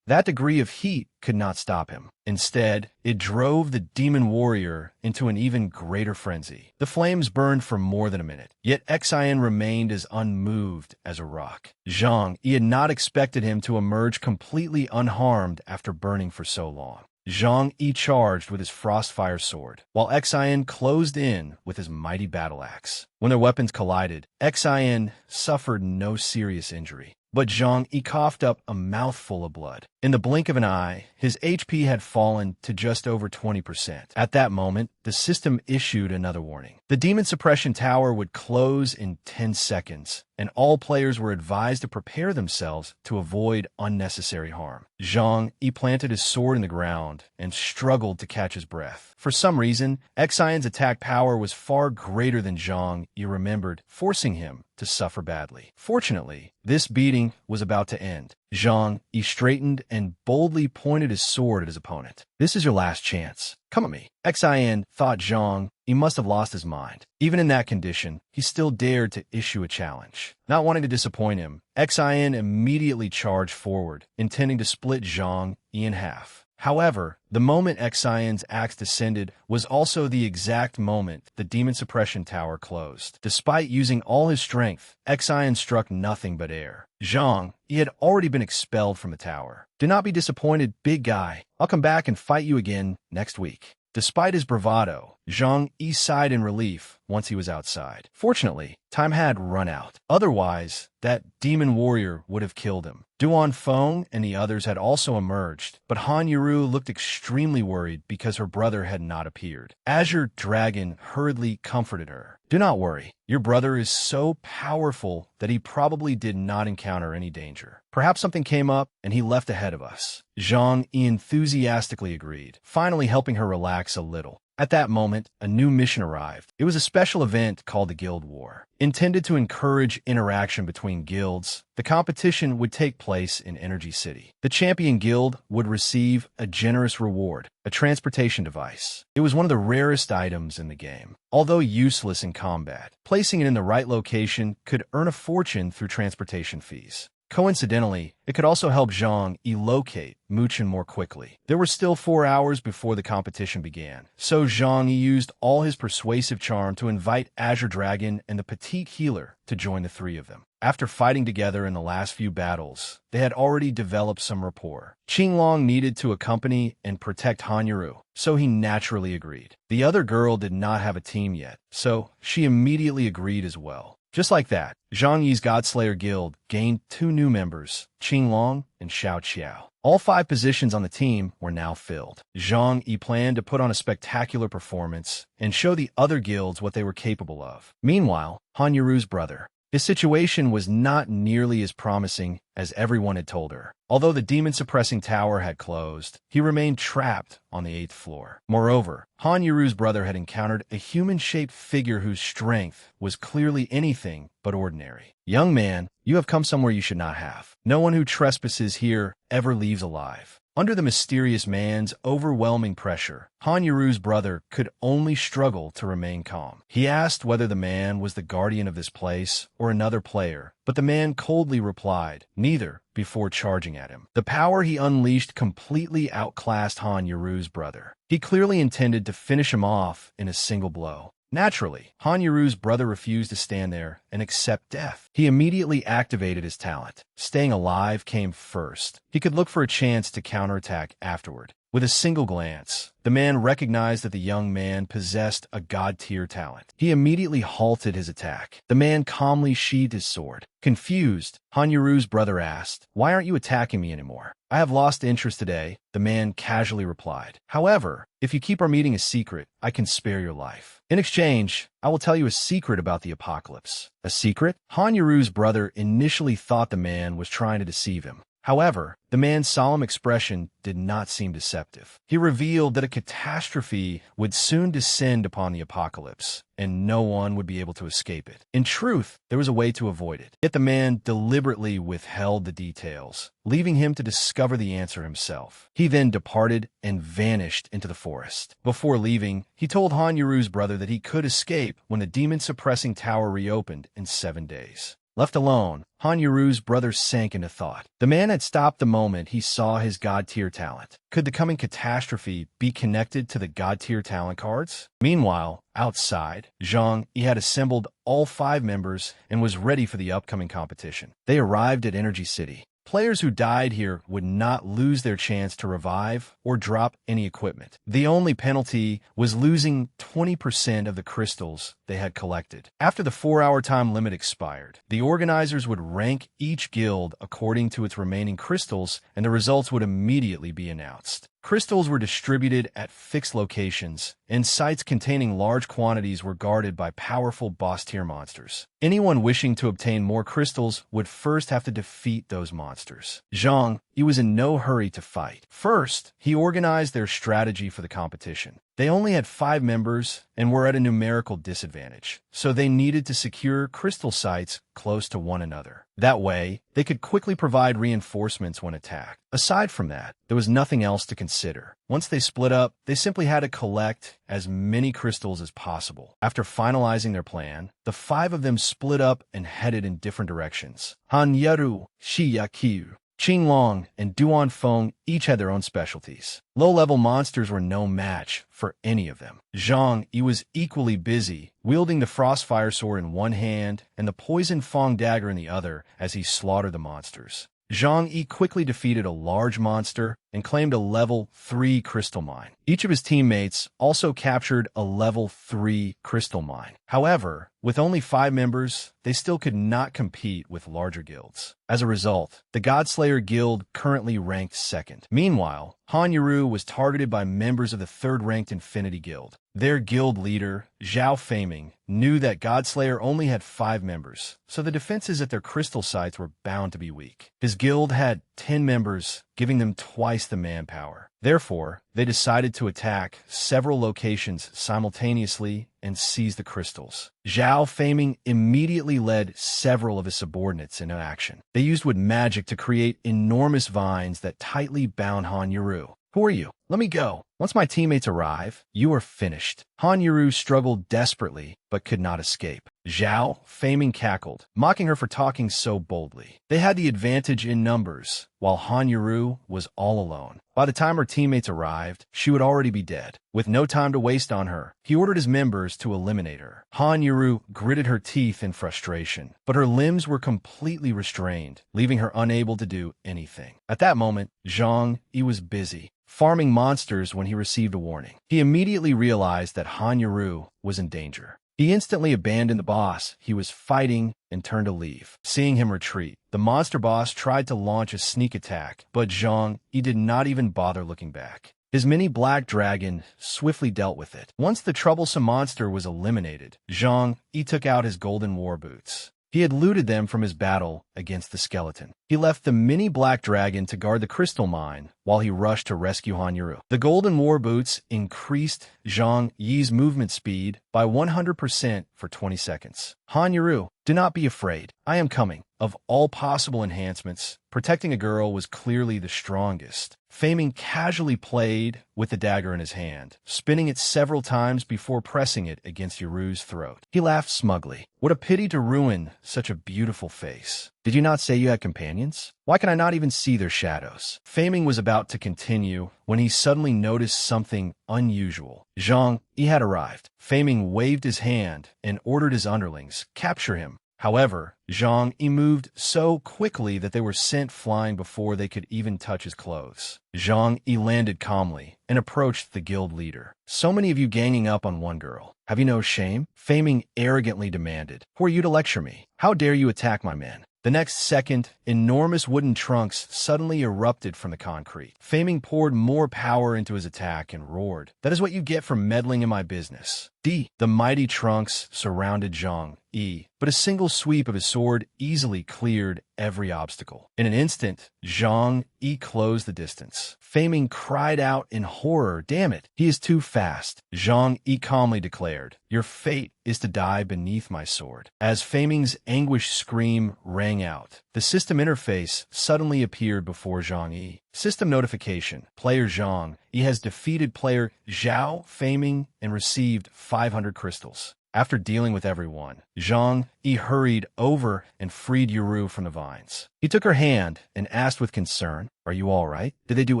That degree of heat could not stop him. Instead, it drove the demon warrior into an even greater frenzy. The flames burned for more than a minute, yet Xin remained as unmoved as a rock. Zhang Yi had not expected him to emerge completely unharmed after burning for so long. Zhang Yi charged with his Frostfire sword, while Xin closed in with his mighty battle axe. When their weapons collided, Xin suffered no serious injury, but Zhang Yi coughed up a mouthful of blood. In the blink of an eye, his HP had fallen to just over 20%. At that moment, the system issued another warning. The Demon Suppression Tower would close in 10 seconds, and all players were advised to prepare themselves to avoid unnecessary harm. Zhang Yi planted his sword in the ground and struggled to catch his breath. For some reason, Xion's attack power was far greater than Zhang Yi remembered, forcing him to suffer badly. Fortunately, this beating was about to end. Zhang Yi straightened and boldly pointed his sword at his opponent. This is your last chance. Come at me. Xian thought Zhang Yi must have lost his mind. Even in that condition, he still dared to issue a challenge. Not wanting to disappoint him, Xian immediately charged forward, intending to split Zhang Yi in half. However, the moment Xion's axe descended was also the exact moment the Demon Suppression Tower closed. Despite using all his strength, Xion struck nothing but air. Zhang Yi had already been expelled from the tower. Do not be disappointed, big guy. I'll come back and fight you again next week. Despite his bravado, Zhang Yi sighed in relief once he was outside. Fortunately, time had run out. Otherwise, that demon warrior would have killed him. Duan Feng and the others had also emerged, but Han Yuru looked extremely worried because her brother had not appeared. Azure Dragon hurriedly comforted her. Do not worry. Your brother is so powerful that he probably did not encounter any danger. Perhaps something came up and he left ahead of us. Zhang Yi enthusiastically agreed, finally helping her relax a little. At that moment, a new mission arrived. It was a special event called the Guild War. Intended to encourage interaction between guilds, the competition would take place in Energy City. The champion guild would receive a generous reward, a transportation device. It was one of the rarest items in the game. Although useless in combat, placing it in the right location could earn a fortune through transportation fees. Coincidentally, it could also help Zhang Yi locate Muchen more quickly. There were still 4 hours before the competition began, so Zhang Yi used all his persuasive charm to invite Azure Dragon and the Petite Healer to join the three of them. After fighting together in the last few battles, they had already developed some rapport. Qinglong needed to accompany and protect Han Yuru, so he naturally agreed. The other girl did not have a team yet, so she immediately agreed as well. Just like that, Zhang Yi's Godslayer Guild gained 2 new members, Qinglong and Xiao Qiao. All 5 positions on the team were now filled. Zhang Yi planned to put on a spectacular performance and show the other guilds what they were capable of. Meanwhile, Han Yuru's brother. His situation was not nearly as promising as everyone had told her. Although the demon-suppressing tower had closed, he remained trapped on the 8th floor. Moreover, Han Yuru's brother had encountered a human-shaped figure whose strength was clearly anything but ordinary. Young man, you have come somewhere you should not have. No one who trespasses here ever leaves alive. Under the mysterious man's overwhelming pressure, Han Yuru's brother could only struggle to remain calm. He asked whether the man was the guardian of this place or another player, but the man coldly replied, neither, before charging at him. The power he unleashed completely outclassed Han Yuru's brother. He clearly intended to finish him off in a single blow. Naturally, Han Yuru's brother refused to stand there and accept death. He immediately activated his talent. Staying alive came first. He could look for a chance to counterattack afterward. With a single glance, the man recognized that the young man possessed a god-tier talent. He immediately halted his attack. The man calmly sheathed his sword. Confused, Han Yuru's brother asked, "Why aren't you attacking me anymore?" "I have lost interest today," the man casually replied. "However, if you keep our meeting a secret, I can spare your life. In exchange, I will tell you a secret about the apocalypse." A secret? Han Yuru's brother initially thought the man was trying to deceive him. However, the man's solemn expression did not seem deceptive. He revealed that a catastrophe would soon descend upon the apocalypse, and no one would be able to escape it. In truth, there was a way to avoid it. Yet the man deliberately withheld the details, leaving him to discover the answer himself. He then departed and vanished into the forest. Before leaving, he told Han Yuru's brother that he could escape when the demon-suppressing tower reopened in 7 days. Left alone, Han Yuru's brother sank into thought. The man had stopped the moment he saw his god-tier talent. Could the coming catastrophe be connected to the god-tier talent cards? Meanwhile, outside, Zhang Yi had assembled all 5 members and was ready for the upcoming competition. They arrived at Energy City. Players who died here would not lose their chance to revive or drop any equipment. The only penalty was losing 20% of the crystals they had collected. After the 4-hour time limit expired, the organizers would rank each guild according to its remaining crystals, and the results would immediately be announced. Crystals were distributed at fixed locations, and sites containing large quantities were guarded by powerful boss-tier monsters. Anyone wishing to obtain more crystals would first have to defeat those monsters. Zhang Yi was in no hurry to fight. First, he organized their strategy for the competition. They only had 5 members and were at a numerical disadvantage, so they needed to secure crystal sites close to one another. That way, they could quickly provide reinforcements when attacked. Aside from that, there was nothing else to consider. Once they split up, they simply had to collect as many crystals as possible. After finalizing their plan, the 5 of them split up and headed in different directions. Han Yaru, Shi Yaqiu, Qing Long, and Duan Feng each had their own specialties. Low-level monsters were no match for any of them. Zhang Yi was equally busy, wielding the Frostfire Sword in one hand and the Poison Fang Dagger in the other as he slaughtered the monsters. Zhang Yi quickly defeated a large monster and claimed a level 3 crystal mine. Each of his teammates also captured a level 3 crystal mine. However, with only 5 members, they still could not compete with larger guilds. As a result, the Godslayer Guild currently ranked 2nd. Meanwhile, Han Yuru was targeted by members of the 3rd-ranked Infinity Guild. Their guild leader, Zhao Feiming, knew that Godslayer only had 5 members, so the defenses at their crystal sites were bound to be weak. His guild had 10 members, giving them twice the manpower. Therefore, they decided to attack several locations simultaneously and seize the crystals. Zhao Feiming immediately led several of his subordinates into action. They used wood magic to create enormous vines that tightly bound Han Yuru. "Who are you? Let me go. Once my teammates arrive, you are finished." Han Yuru struggled desperately, but could not escape. Zhao Feiming cackled, mocking her for talking so boldly. They had the advantage in numbers, while Han Yuru was all alone. By the time her teammates arrived, she would already be dead. With no time to waste on her, he ordered his members to eliminate her. Han Yuru gritted her teeth in frustration, but her limbs were completely restrained, leaving her unable to do anything. At that moment, Zhang Yi was busy farming monsters when he received a warning. He immediately realized that Han Yuru was in danger. He instantly abandoned the boss he was fighting and turned to leave. Seeing him retreat, the monster boss tried to launch a sneak attack, but Zhang Yi did not even bother looking back. His mini black dragon swiftly dealt with it. Once the troublesome monster was eliminated, Zhang Yi took out his golden war boots. He had looted them from his battle against the skeleton. He left the mini black dragon to guard the crystal mine while he rushed to rescue Han Yuru. The golden war boots increased Zhang Yi's movement speed by 100% for 20 seconds. Han Yuru, do not be afraid. I am coming. Of all possible enhancements, protecting a girl was clearly the strongest. Feiming casually played with the dagger in his hand, spinning it several times before pressing it against Yuru's throat. He laughed smugly. What a pity to ruin such a beautiful face. Did you not say you had companions? Why can I not even see their shadows? Feiming was about to continue when he suddenly noticed something unusual. Zhang Yi had arrived. Feiming waved his hand and ordered his underlings, capture him. However, Zhang Yi moved so quickly that they were sent flying before they could even touch his clothes. Zhang Yi landed calmly and approached the guild leader. So many of you ganging up on one girl. Have you no shame? Feiming arrogantly demanded. Who are you to lecture me? How dare you attack my men? The next second, enormous wooden trunks suddenly erupted from the concrete. Feiming poured more power into his attack and roared, "That is what you get for meddling in my business." The mighty trunks surrounded Zhang Yi, but a single sweep of his sword easily cleared every obstacle. In an instant, Zhang Yi closed the distance. Feiming cried out in horror, "Damn it, he is too fast." Zhang Yi calmly declared, "Your fate is to die beneath my sword." As Feiming's anguished scream rang out, the system interface suddenly appeared before Zhang Yi. System notification. Player Zhang Yi has defeated player Zhao Feiming and received 500 crystals. After dealing with everyone, Zhang Yi hurried over and freed Yuru from the vines. He took her hand and asked with concern, "Are you all right? Did they do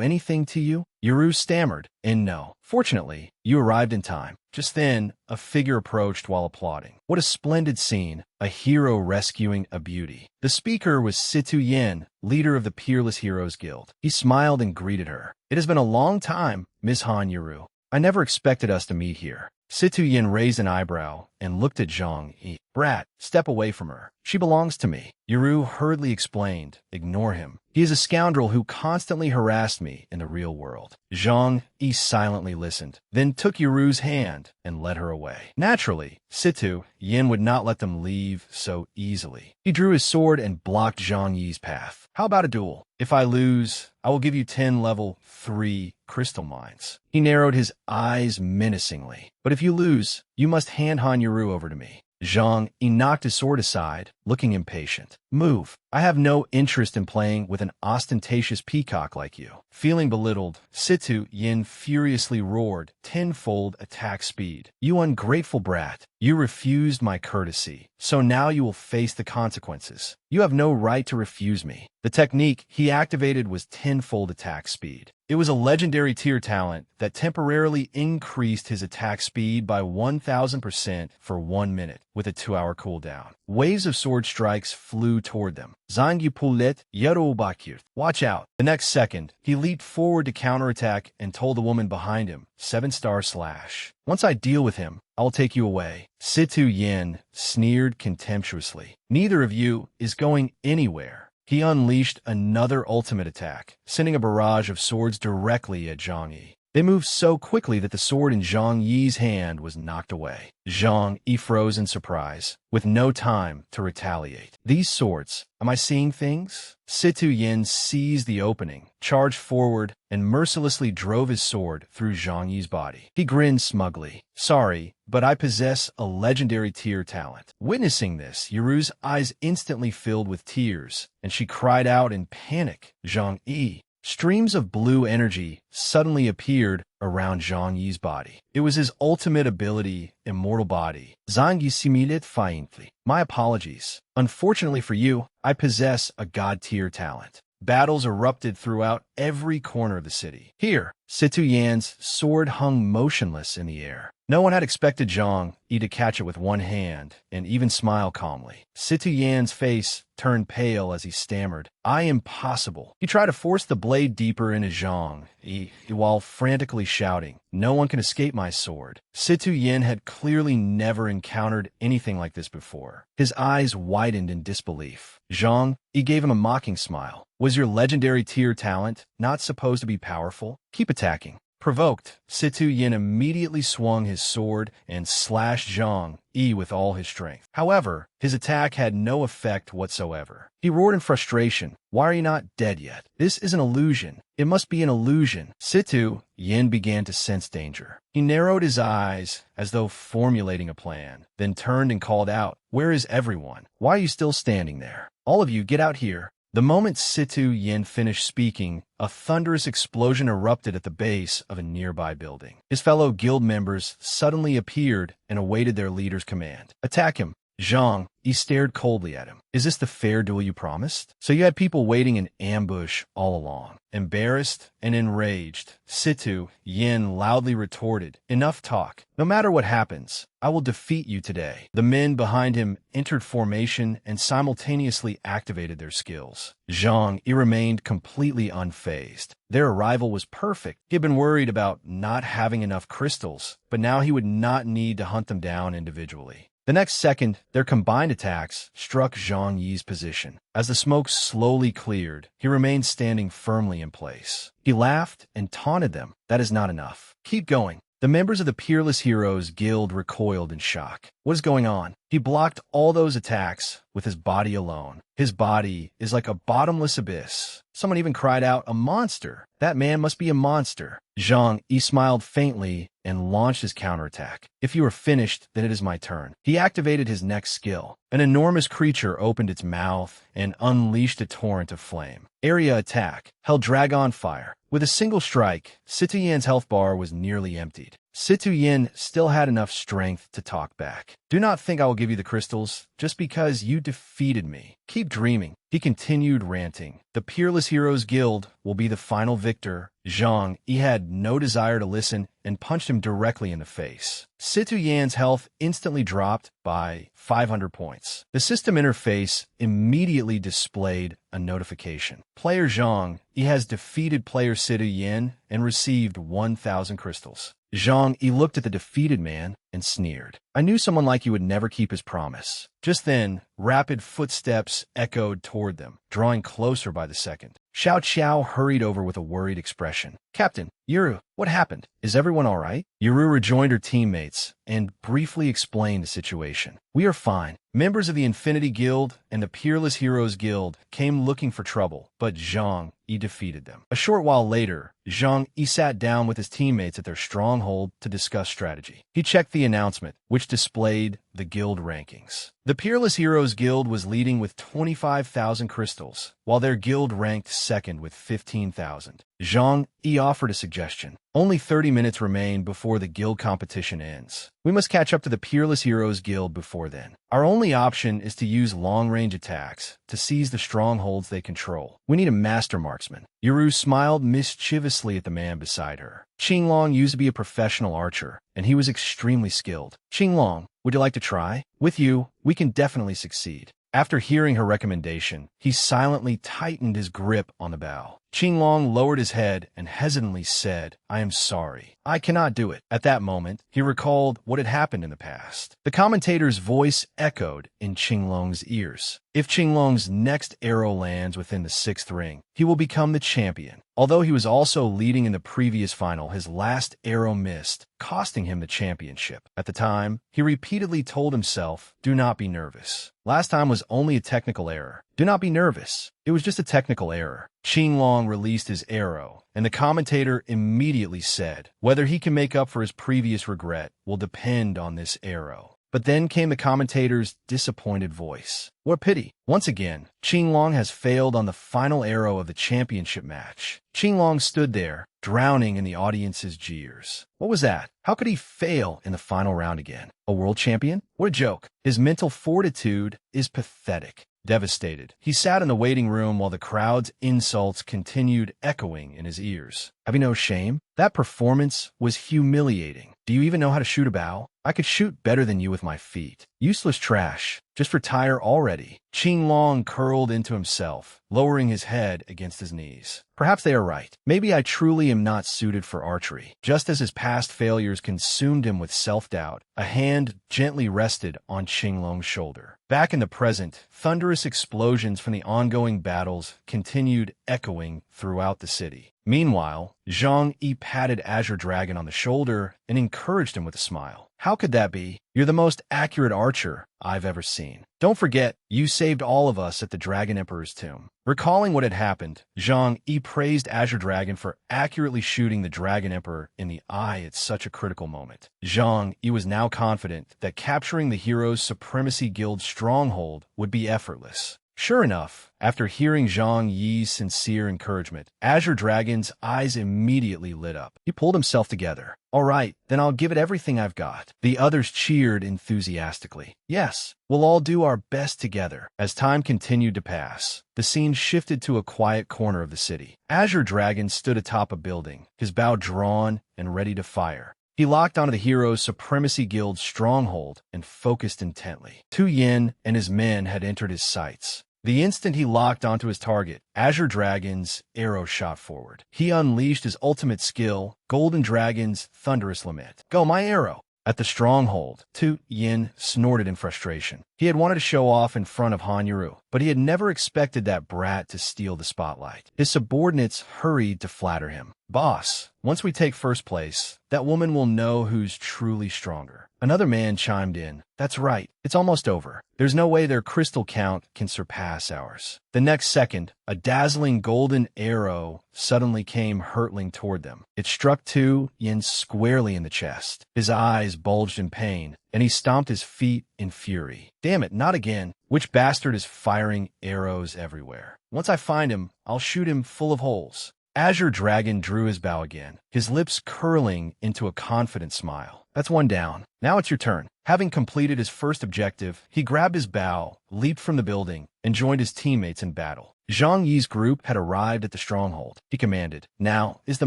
anything to you?" Yuru stammered, and no. Fortunately, you arrived in time. Just then, a figure approached while applauding. What a splendid scene, a hero rescuing a beauty. The speaker was Situ Yen, leader of the Peerless Heroes Guild. He smiled and greeted her. "It has been a long time, Ms. Han Yuru. I never expected us to meet here." Situ Yin raised an eyebrow and looked at Zhang Yi. "Brat, step away from her. She belongs to me." Yuru hurriedly explained, "Ignore him. He is a scoundrel who constantly harassed me in the real world." Zhang Yi silently listened, then took Yuru's hand and led her away. Naturally, Situ Yin would not let them leave so easily. He drew his sword and blocked Zhang Yi's path. "How about a duel? If I lose, I will give you 10 level 3 crystal mines." He narrowed his eyes menacingly. "But if you lose, you must hand Han Yuru over to me." Zhang Yi knocked his sword aside, looking impatient. "Move. I have no interest in playing with an ostentatious peacock like you." Feeling belittled, Situ Yin furiously roared, "Tenfold attack speed. You ungrateful brat. You refused my courtesy, so now you will face the consequences. You have no right to refuse me." The technique he activated was tenfold attack speed. It was a legendary tier talent that temporarily increased his attack speed by 1000% for 1 minute, with a 2-hour cooldown. Waves of sword strikes flew toward them. Zangyu Pulet Yarobakir. Watch out. The next second, he leaped forward to counterattack and told the woman behind him, 7-star slash. "Once I deal with him, I will take you away." Situ Yin sneered contemptuously. "Neither of you is going anywhere." He unleashed another ultimate attack, sending a barrage of swords directly at Zhang Yi. They moved so quickly that the sword in Zhang Yi's hand was knocked away. Zhang Yi froze in surprise, with no time to retaliate. These swords, am I seeing things? Situ Yin seized the opening, charged forward, and mercilessly drove his sword through Zhang Yi's body. He grinned smugly. "Sorry, but I possess a legendary tier talent." Witnessing this, Yuru's eyes instantly filled with tears, and she cried out in panic, "Zhang Yi!" Streams of blue energy suddenly appeared around Zhang Yi's body. It was his ultimate ability, Immortal Body. Zhang Yi similit faintly. "My apologies. Unfortunately for you, I possess a god-tier talent." Battles erupted throughout every corner of the city. Here, Situ Yan's sword hung motionless in the air. No one had expected Zhang Yi to catch it with one hand and even smile calmly. Situ Yan's face turned pale as he stammered, "I am possible." He tried to force the blade deeper into Zhang Yi while frantically shouting, "No one can escape my sword." Situ Yin had clearly never encountered anything like this before. His eyes widened in disbelief. Zhang Yi gave him a mocking smile. "Was your legendary tier talent not supposed to be powerful? Keep attacking." Provoked, Situ Yin immediately swung his sword and slashed Zhang Yi with all his strength. However, his attack had no effect whatsoever. He roared in frustration, "Why are you not dead yet? This is an illusion. It must be an illusion." Situ Yin began to sense danger. He narrowed his eyes as though formulating a plan, then turned and called out, "Where is everyone? Why are you still standing there? All of you get out here." The moment Situ Yin finished speaking, a thunderous explosion erupted at the base of a nearby building. His fellow guild members suddenly appeared and awaited their leader's command. "Attack him." Zhang, he stared coldly at him. "Is this the fair duel you promised?" So you had people waiting in ambush all along. Embarrassed and enraged, Situ Yin loudly retorted, "Enough talk. No matter what happens, I will defeat you today." The men behind him entered formation and simultaneously activated their skills. Zhang, he remained completely unfazed. Their arrival was perfect. He had been worried about not having enough crystals, but now he would not need to hunt them down individually. The next second, their combined attacks struck Zhang Yi's position. As the smoke slowly cleared, he remained standing firmly in place. He laughed and taunted them. "That is not enough. Keep going." The members of the Peerless Heroes Guild recoiled in shock. What is going on? He blocked all those attacks with his body alone. His body is like a bottomless abyss. Someone even cried out, "A monster! That man must be a monster." Zhang Yi smiled faintly and launched his counterattack. "If you are finished, then it is my turn." He activated his next skill. An enormous creature opened its mouth and unleashed a torrent of flame. Area attack. Hell Dragon Fire. With a single strike, Situ Yan's health bar was nearly emptied. Situ Yan still had enough strength to talk back. "Do not think I will give you the crystals just because you defeated me. Keep dreaming." He continued ranting. "The Peerless Heroes Guild will be the final victor." Zhang, he had no desire to listen and punched him directly in the face. Situ Yan's health instantly dropped by 500 points. The system interface immediately displayed a notification. Player Zhang, he has defeated player Situ Yan and received 1,000 crystals. Zhang, he looked at the defeated man and sneered. "I knew someone like you would never keep his promise." Just then, rapid footsteps echoed toward them, drawing closer by the second. Xiao Qiao hurried over with a worried expression. "Captain, Yuru, what happened? Is everyone all right?" Yuru rejoined her teammates and briefly explained the situation. "We are fine. Members of the Infinity Guild and the Peerless Heroes Guild came looking for trouble, but Zhang Yi defeated them." A short while later, Zhang Yi sat down with his teammates at their stronghold to discuss strategy. He checked the announcement, which displayed the guild rankings. The Peerless Heroes Guild was leading with 25,000 crystals, while their guild ranked second with 15,000. Zhang Yi offered a suggestion. "Only 30 minutes remain before the guild competition ends. We must catch up to the Peerless Heroes Guild before then. Our only option is to use long-range attacks to seize the strongholds they control. We need a master marksman." Yuru smiled mischievously at the man beside her. Qinglong used to be a professional archer, and he was extremely skilled. "Qinglong, would you like to try? With you, we can definitely succeed." After hearing her recommendation, he silently tightened his grip on the bow. Qinglong lowered his head and hesitantly said, "I am sorry. I cannot do it." At that moment, he recalled what had happened in the past. The commentator's voice echoed in Qinglong's ears. If Qinglong's next arrow lands within the 6th ring, he will become the champion. Although he was also leading in the previous final, his last arrow missed, costing him the championship. At the time, he repeatedly told himself, "Do not be nervous. Last time was only a technical error. Do not be nervous. It was just a technical error." Qinglong released his arrow, and the commentator immediately said, "Whether he can make up for his previous regret will depend on this arrow." But then came the commentator's disappointed voice. "What a pity. Once again, Qinglong has failed on the final arrow of the championship match." Qinglong stood there, drowning in the audience's jeers. What was that? How could he fail in the final round again? A world champion? What a joke. His mental fortitude is pathetic. Devastated, he sat in the waiting room while the crowd's insults continued echoing in his ears. "Have you no shame? That performance was humiliating. Do you even know how to shoot a bow? I could shoot better than you with my feet. Useless trash. Just retire already." Qinglong curled into himself, lowering his head against his knees. Perhaps they are right. Maybe I truly am not suited for archery. Just as his past failures consumed him with self-doubt, a hand gently rested on Qinglong's shoulder. Back in the present, thunderous explosions from the ongoing battles continued echoing throughout the city. Meanwhile, Zhang Yi patted Azure Dragon on the shoulder and encouraged him with a smile. "How could that be? You're the most accurate archer I've ever seen. Don't forget, you saved all of us at the Dragon Emperor's tomb." Recalling what had happened, Zhang Yi praised Azure Dragon for accurately shooting the Dragon Emperor in the eye at such a critical moment. Zhang Yi was now confident that capturing the Heroes Supremacy Guild stronghold would be effortless. Sure enough, after hearing Zhang Yi's sincere encouragement, Azure Dragon's eyes immediately lit up. He pulled himself together. All right, then I'll give it everything I've got. The others cheered enthusiastically. Yes, we'll all do our best together. As time continued to pass, the scene shifted to a quiet corner of the city. Azure Dragon stood atop a building, his bow drawn and ready to fire. He locked onto the hero's Supremacy Guild's stronghold and focused intently. Tu Yin and his men had entered his sights. The instant he locked onto his target, Azure Dragon's arrow shot forward. He unleashed his ultimate skill, Golden Dragon's thunderous lament. Go, my arrow! At the stronghold, Tu Yin snorted in frustration. He had wanted to show off in front of Han Yuru, but he had never expected that brat to steal the spotlight. His subordinates hurried to flatter him. Boss, once we take first place, that woman will know who's truly stronger. Another man chimed in. That's right, it's almost over. There's no way their crystal count can surpass ours. The next second, a dazzling golden arrow suddenly came hurtling toward them. It struck Tu Yin squarely in the chest. His eyes bulged in pain, and he stomped his feet in fury. Damn it, not again. Which bastard is firing arrows everywhere? Once I find him, I'll shoot him full of holes. Azure Dragon drew his bow again, his lips curling into a confident smile. That's one down. Now it's your turn. Having completed his first objective, he grabbed his bow, leaped from the building, and joined his teammates in battle. Zhang Yi's group had arrived at the stronghold. He commanded, "Now is the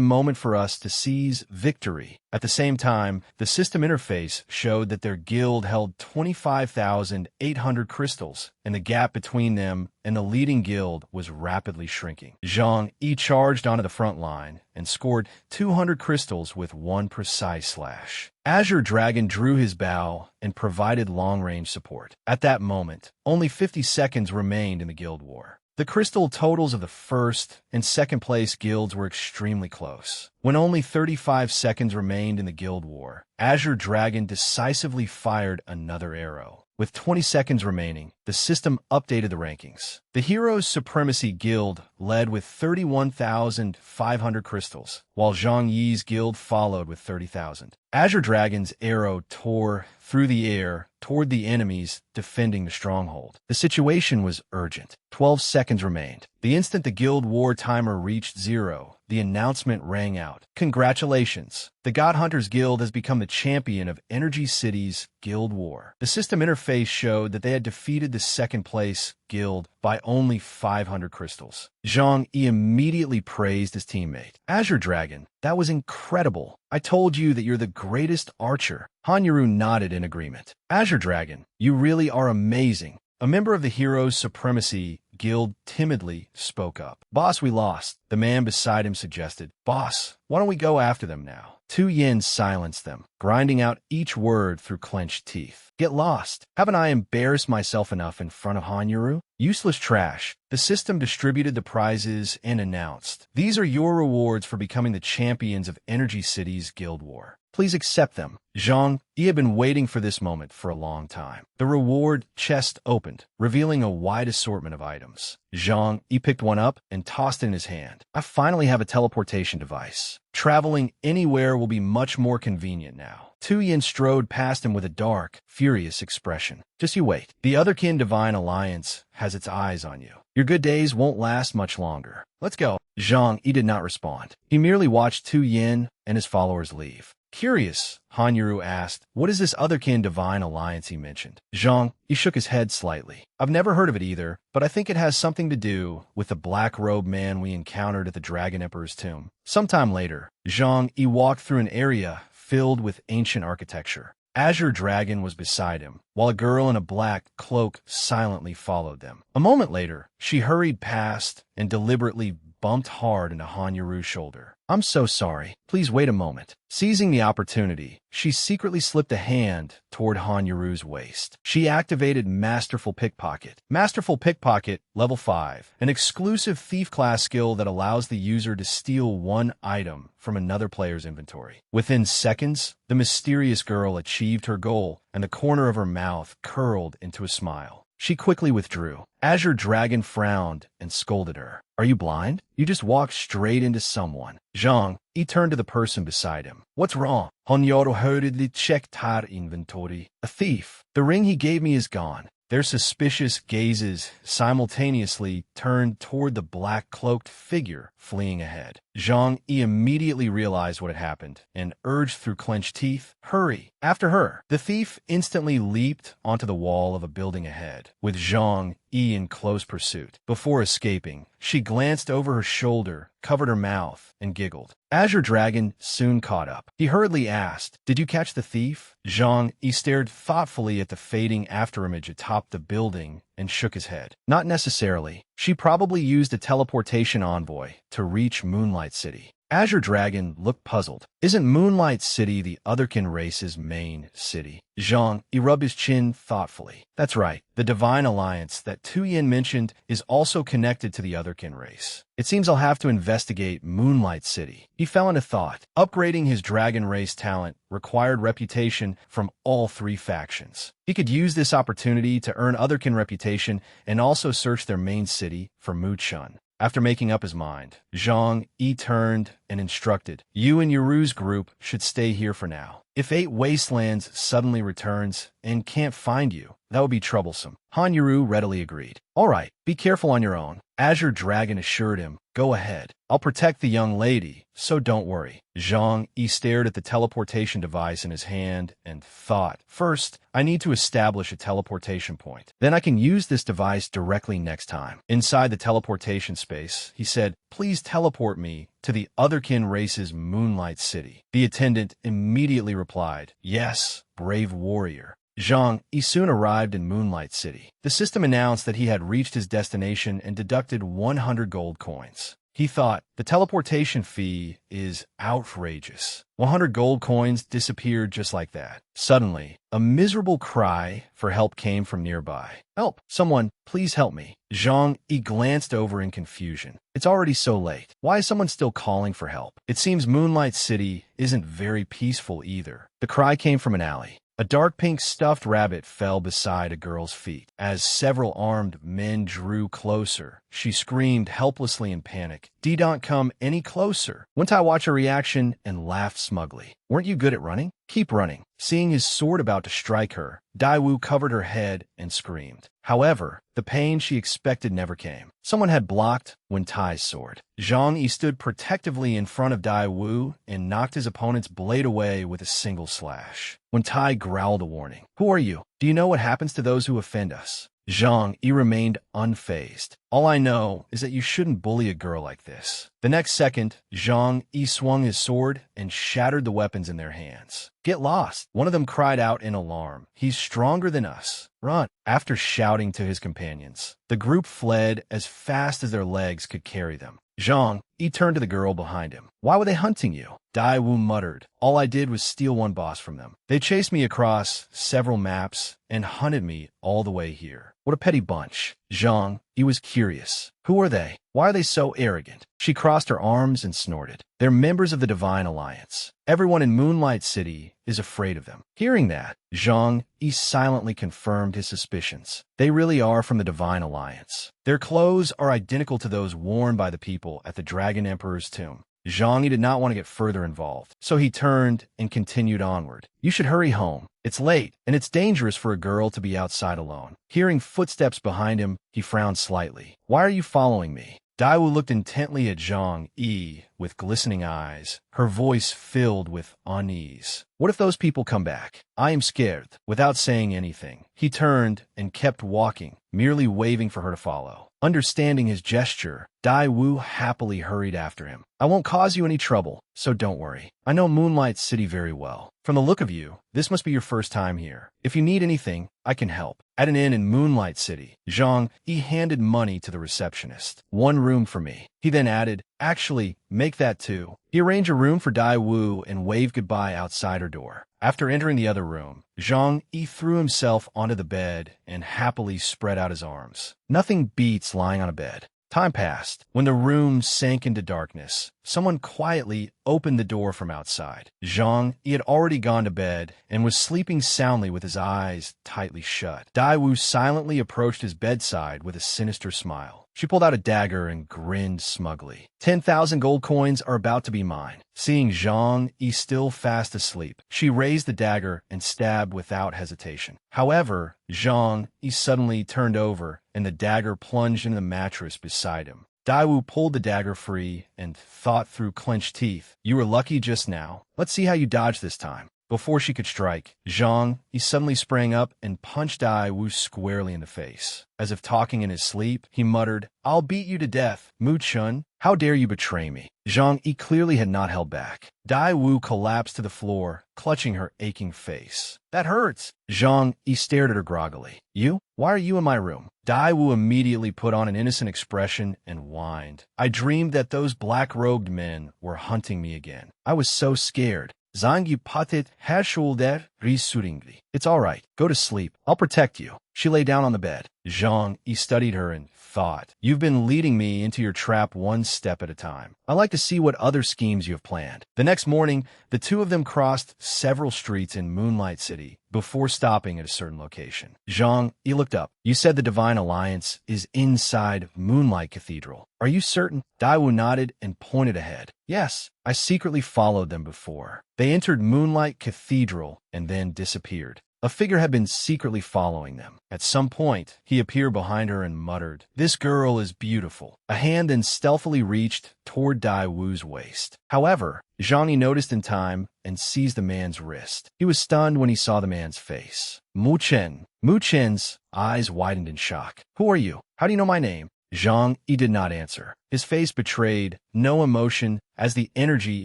moment for us to seize victory." At the same time, the system interface showed that their guild held 25,800 crystals, and the gap between them and the leading guild was rapidly shrinking. Zhang Yi charged onto the front line and scored 200 crystals with one precise slash. Azure Dragon drew his bow and provided long-range support. At that moment, only 50 seconds remained in the guild war. The crystal totals of the first and second place guilds were extremely close. When only 35 seconds remained in the guild war, Azure Dragon decisively fired another arrow. With 20 seconds remaining, the system updated the rankings. The Heroes Supremacy Guild led with 31,500 crystals, while Zhang Yi's guild followed with 30,000. Azure Dragon's arrow tore through the air toward the enemies defending the stronghold. The situation was urgent. 12 seconds remained. The instant the guild war timer reached 0, the announcement rang out. Congratulations! The God Hunters Guild has become the champion of Energy City's Guild War. The system interface showed that they had defeated the second-place guild by only 500 crystals. Zhang Yi immediately praised his teammate. Azure Dragon, that was incredible. I told you that you're the greatest archer. Han Yuru nodded in agreement. Azure Dragon, you really are amazing. A member of the Heroes Supremacy Guild timidly spoke up. Boss, we lost. The man beside him suggested. Boss, why don't we go after them now? Tu Yin silenced them, grinding out each word through clenched teeth. Get lost. Haven't I embarrassed myself enough in front of Han Yuru? Useless trash. The system distributed the prizes and announced, "These are your rewards for becoming the champions of Energy City's Guild War. Please accept them." Zhang Yi had been waiting for this moment for a long time. The reward chest opened, revealing a wide assortment of items. Zhang Yi picked one up and tossed it in his hand. I finally have a teleportation device. Traveling anywhere will be much more convenient now. Tu Yin strode past him with a dark, furious expression. Just you wait. The Otherkin Divine Alliance has its eyes on you. Your good days won't last much longer. Let's go. Zhang Yi did not respond. He merely watched Tu Yin and his followers leave. Curious, Han Yuru asked, what is this Otherkin Divine Alliance he mentioned? Zhang Yi shook his head slightly. I've never heard of it either, but I think it has something to do with the black-robed man we encountered at the Dragon Emperor's tomb. Sometime later, Zhang Yi walked through an area filled with ancient architecture. Azure Dragon was beside him, while a girl in a black cloak silently followed them. A moment later, she hurried past and deliberately bumped hard into Han Yuru's shoulder. I'm so sorry. Please wait a moment. Seizing the opportunity, she secretly slipped a hand toward Han Yuru's waist. She activated Masterful Pickpocket. Masterful Pickpocket, level 5, an exclusive thief class skill that allows the user to steal one item from another player's inventory. Within seconds, the mysterious girl achieved her goal, and the corner of her mouth curled into a smile. She quickly withdrew. Azure Dragon frowned and scolded her. Are you blind? You just walked straight into someone. Zhang Yi turned to the person beside him. What's wrong? Honyoro hurriedly checked her inventory. A thief. The ring he gave me is gone. Their suspicious gazes simultaneously turned toward the black-cloaked figure fleeing ahead. Zhang Yi immediately realized what had happened and urged through clenched teeth, "Hurry! After her!" The thief instantly leaped onto the wall of a building ahead, with Zhang Yi in close pursuit. Before escaping, she glanced over her shoulder, covered her mouth, and giggled. Azure Dragon soon caught up. He hurriedly asked, "Did you catch the thief?" Zhang Yi stared thoughtfully at the fading afterimage atop the building and shook his head. "Not necessarily. She probably used a teleportation envoy to reach Moonlight City." Azure Dragon looked puzzled. "Isn't Moonlight City the Otherkin race's main city?" Zhang Yi rubbed his chin thoughtfully. "That's right. The Divine Alliance that Tu Yin mentioned is also connected to the Otherkin race. It seems I'll have to investigate Moonlight City." He fell into thought. Upgrading his dragon race talent required reputation from all three factions. He could use this opportunity to earn Otherkin reputation and also search their main city for Muchun. After making up his mind, Zhang Yi turned and instructed, "You and Yuru's group should stay here for now. If 8 Wastelands suddenly returns and can't find you, that would be troublesome." Han Yuru readily agreed. "All right, be careful on your own." Azure Dragon assured him, "Go ahead. I'll protect the young lady, so don't worry." Zhang Yi stared at the teleportation device in his hand and thought, "First, I need to establish a teleportation point. Then I can use this device directly next time." Inside the teleportation space, he said, "Please teleport me to the Otherkin race's Moonlight City." The attendant immediately replied, "Yes, brave warrior." Zhang Yi soon arrived in Moonlight City. The system announced that he had reached his destination and deducted 100 gold coins. He thought, the teleportation fee is outrageous. 100 gold coins disappeared just like that. Suddenly, a miserable cry for help came from nearby. "Help! Someone, please help me." Zhang Yi glanced over in confusion. It's already so late. Why is someone still calling for help? It seems Moonlight City isn't very peaceful either. The cry came from an alley. A dark pink stuffed rabbit fell beside a girl's feet. As several armed men drew closer, she screamed helplessly in panic. "Don't come any closer." Wentai watched her reaction and laughed smugly. "Weren't you good at running? Keep running." Seeing his sword about to strike her, Daiwu covered her head and screamed. However, the pain she expected never came. Someone had blocked Wentai's sword. Zhang Yi stood protectively in front of Daiwu and knocked his opponent's blade away with a single slash. Wentai growled a warning. "Who are you? Do you know what happens to those who offend us?" Zhang Yi remained unfazed. "All I know is that you shouldn't bully a girl like this." The next second, Zhang Yi swung his sword and shattered the weapons in their hands. "Get lost!" One of them cried out in alarm. "He's stronger than us. Run!" After shouting to his companions, the group fled as fast as their legs could carry them. Zhang Yi turned to the girl behind him. "Why were they hunting you?" Daiwu muttered. "All I did was steal one boss from them. They chased me across several maps and hunted me all the way here." What a petty bunch. Zhang Yi was curious. Who are they? Why are they so arrogant? She crossed her arms and snorted. "They're members of the Divine Alliance. Everyone in Moonlight City is afraid of them." Hearing that, Zhang Yi silently confirmed his suspicions. They really are from the Divine Alliance. Their clothes are identical to those worn by the people at the Dragon Emperor's tomb. Zhang Yi did not want to get further involved, so he turned and continued onward. "You should hurry home. It's late, and it's dangerous for a girl to be outside alone." Hearing footsteps behind him, he frowned slightly. "Why are you following me?" Daiwu looked intently at Zhang Yi with glistening eyes, her voice filled with unease. "What if those people come back? I am scared." Without saying anything, he turned and kept walking, merely waving for her to follow. Understanding his gesture, Daiwu happily hurried after him. "I won't cause you any trouble, so don't worry. I know Moonlight City very well. From the look of you, this must be your first time here. If you need anything, I can help." At an inn in Moonlight City, Zhang Yi handed money to the receptionist. "1 room for me." He then added, "Actually, make that 2. He arranged a room for Daiwu and waved goodbye outside her door. After entering the other room, Zhang Yi threw himself onto the bed and happily spread out his arms. Nothing beats lying on a bed. Time passed. When the room sank into darkness, someone quietly opened the door from outside. Zhang Yi had already gone to bed and was sleeping soundly with his eyes tightly shut. Daiwu silently approached his bedside with a sinister smile. She pulled out a dagger and grinned smugly. 10,000 gold coins are about to be mine. Seeing Zhang Yi still fast asleep, she raised the dagger and stabbed without hesitation. However, Zhang Yi suddenly turned over, and the dagger plunged into the mattress beside him. Daiwu pulled the dagger free and thought through clenched teeth. You were lucky just now. Let's see how you dodge this time. Before she could strike, Zhang Yi suddenly sprang up and punched Daiwu squarely in the face. As if talking in his sleep, he muttered, I'll beat you to death, Mu Chun. How dare you betray me? Zhang Yi clearly had not held back. Daiwu collapsed to the floor, clutching her aching face. That hurts. Zhang Yi stared at her groggily. You? Why are you in my room? Daiwu immediately put on an innocent expression and whined. I dreamed that those black-robed men were hunting me again. I was so scared. Zangi patet herschulder risuringli. It's all right. Go to sleep. I'll protect you. She lay down on the bed. Zhang Yi studied her and thought, You've been leading me into your trap one step at a time. I like to see what other schemes you have planned. The next morning, the two of them crossed several streets in Moonlight City before stopping at a certain location. Zhang Yi looked up. You said the Divine Alliance is inside Moonlight Cathedral. Are you certain? Daiwu nodded and pointed ahead. Yes, I secretly followed them before. They entered Moonlight Cathedral and then disappeared. A figure had been secretly following them. At some point, he appeared behind her and muttered, This girl is beautiful. A hand then stealthily reached toward Daiwu's waist. However, Zhang Yi noticed in time and seized the man's wrist. He was stunned when he saw the man's face. Mu Chen. Mu Chen's eyes widened in shock. Who are you? How do you know my name? Zhang Yi did not answer. His face betrayed no emotion as the energy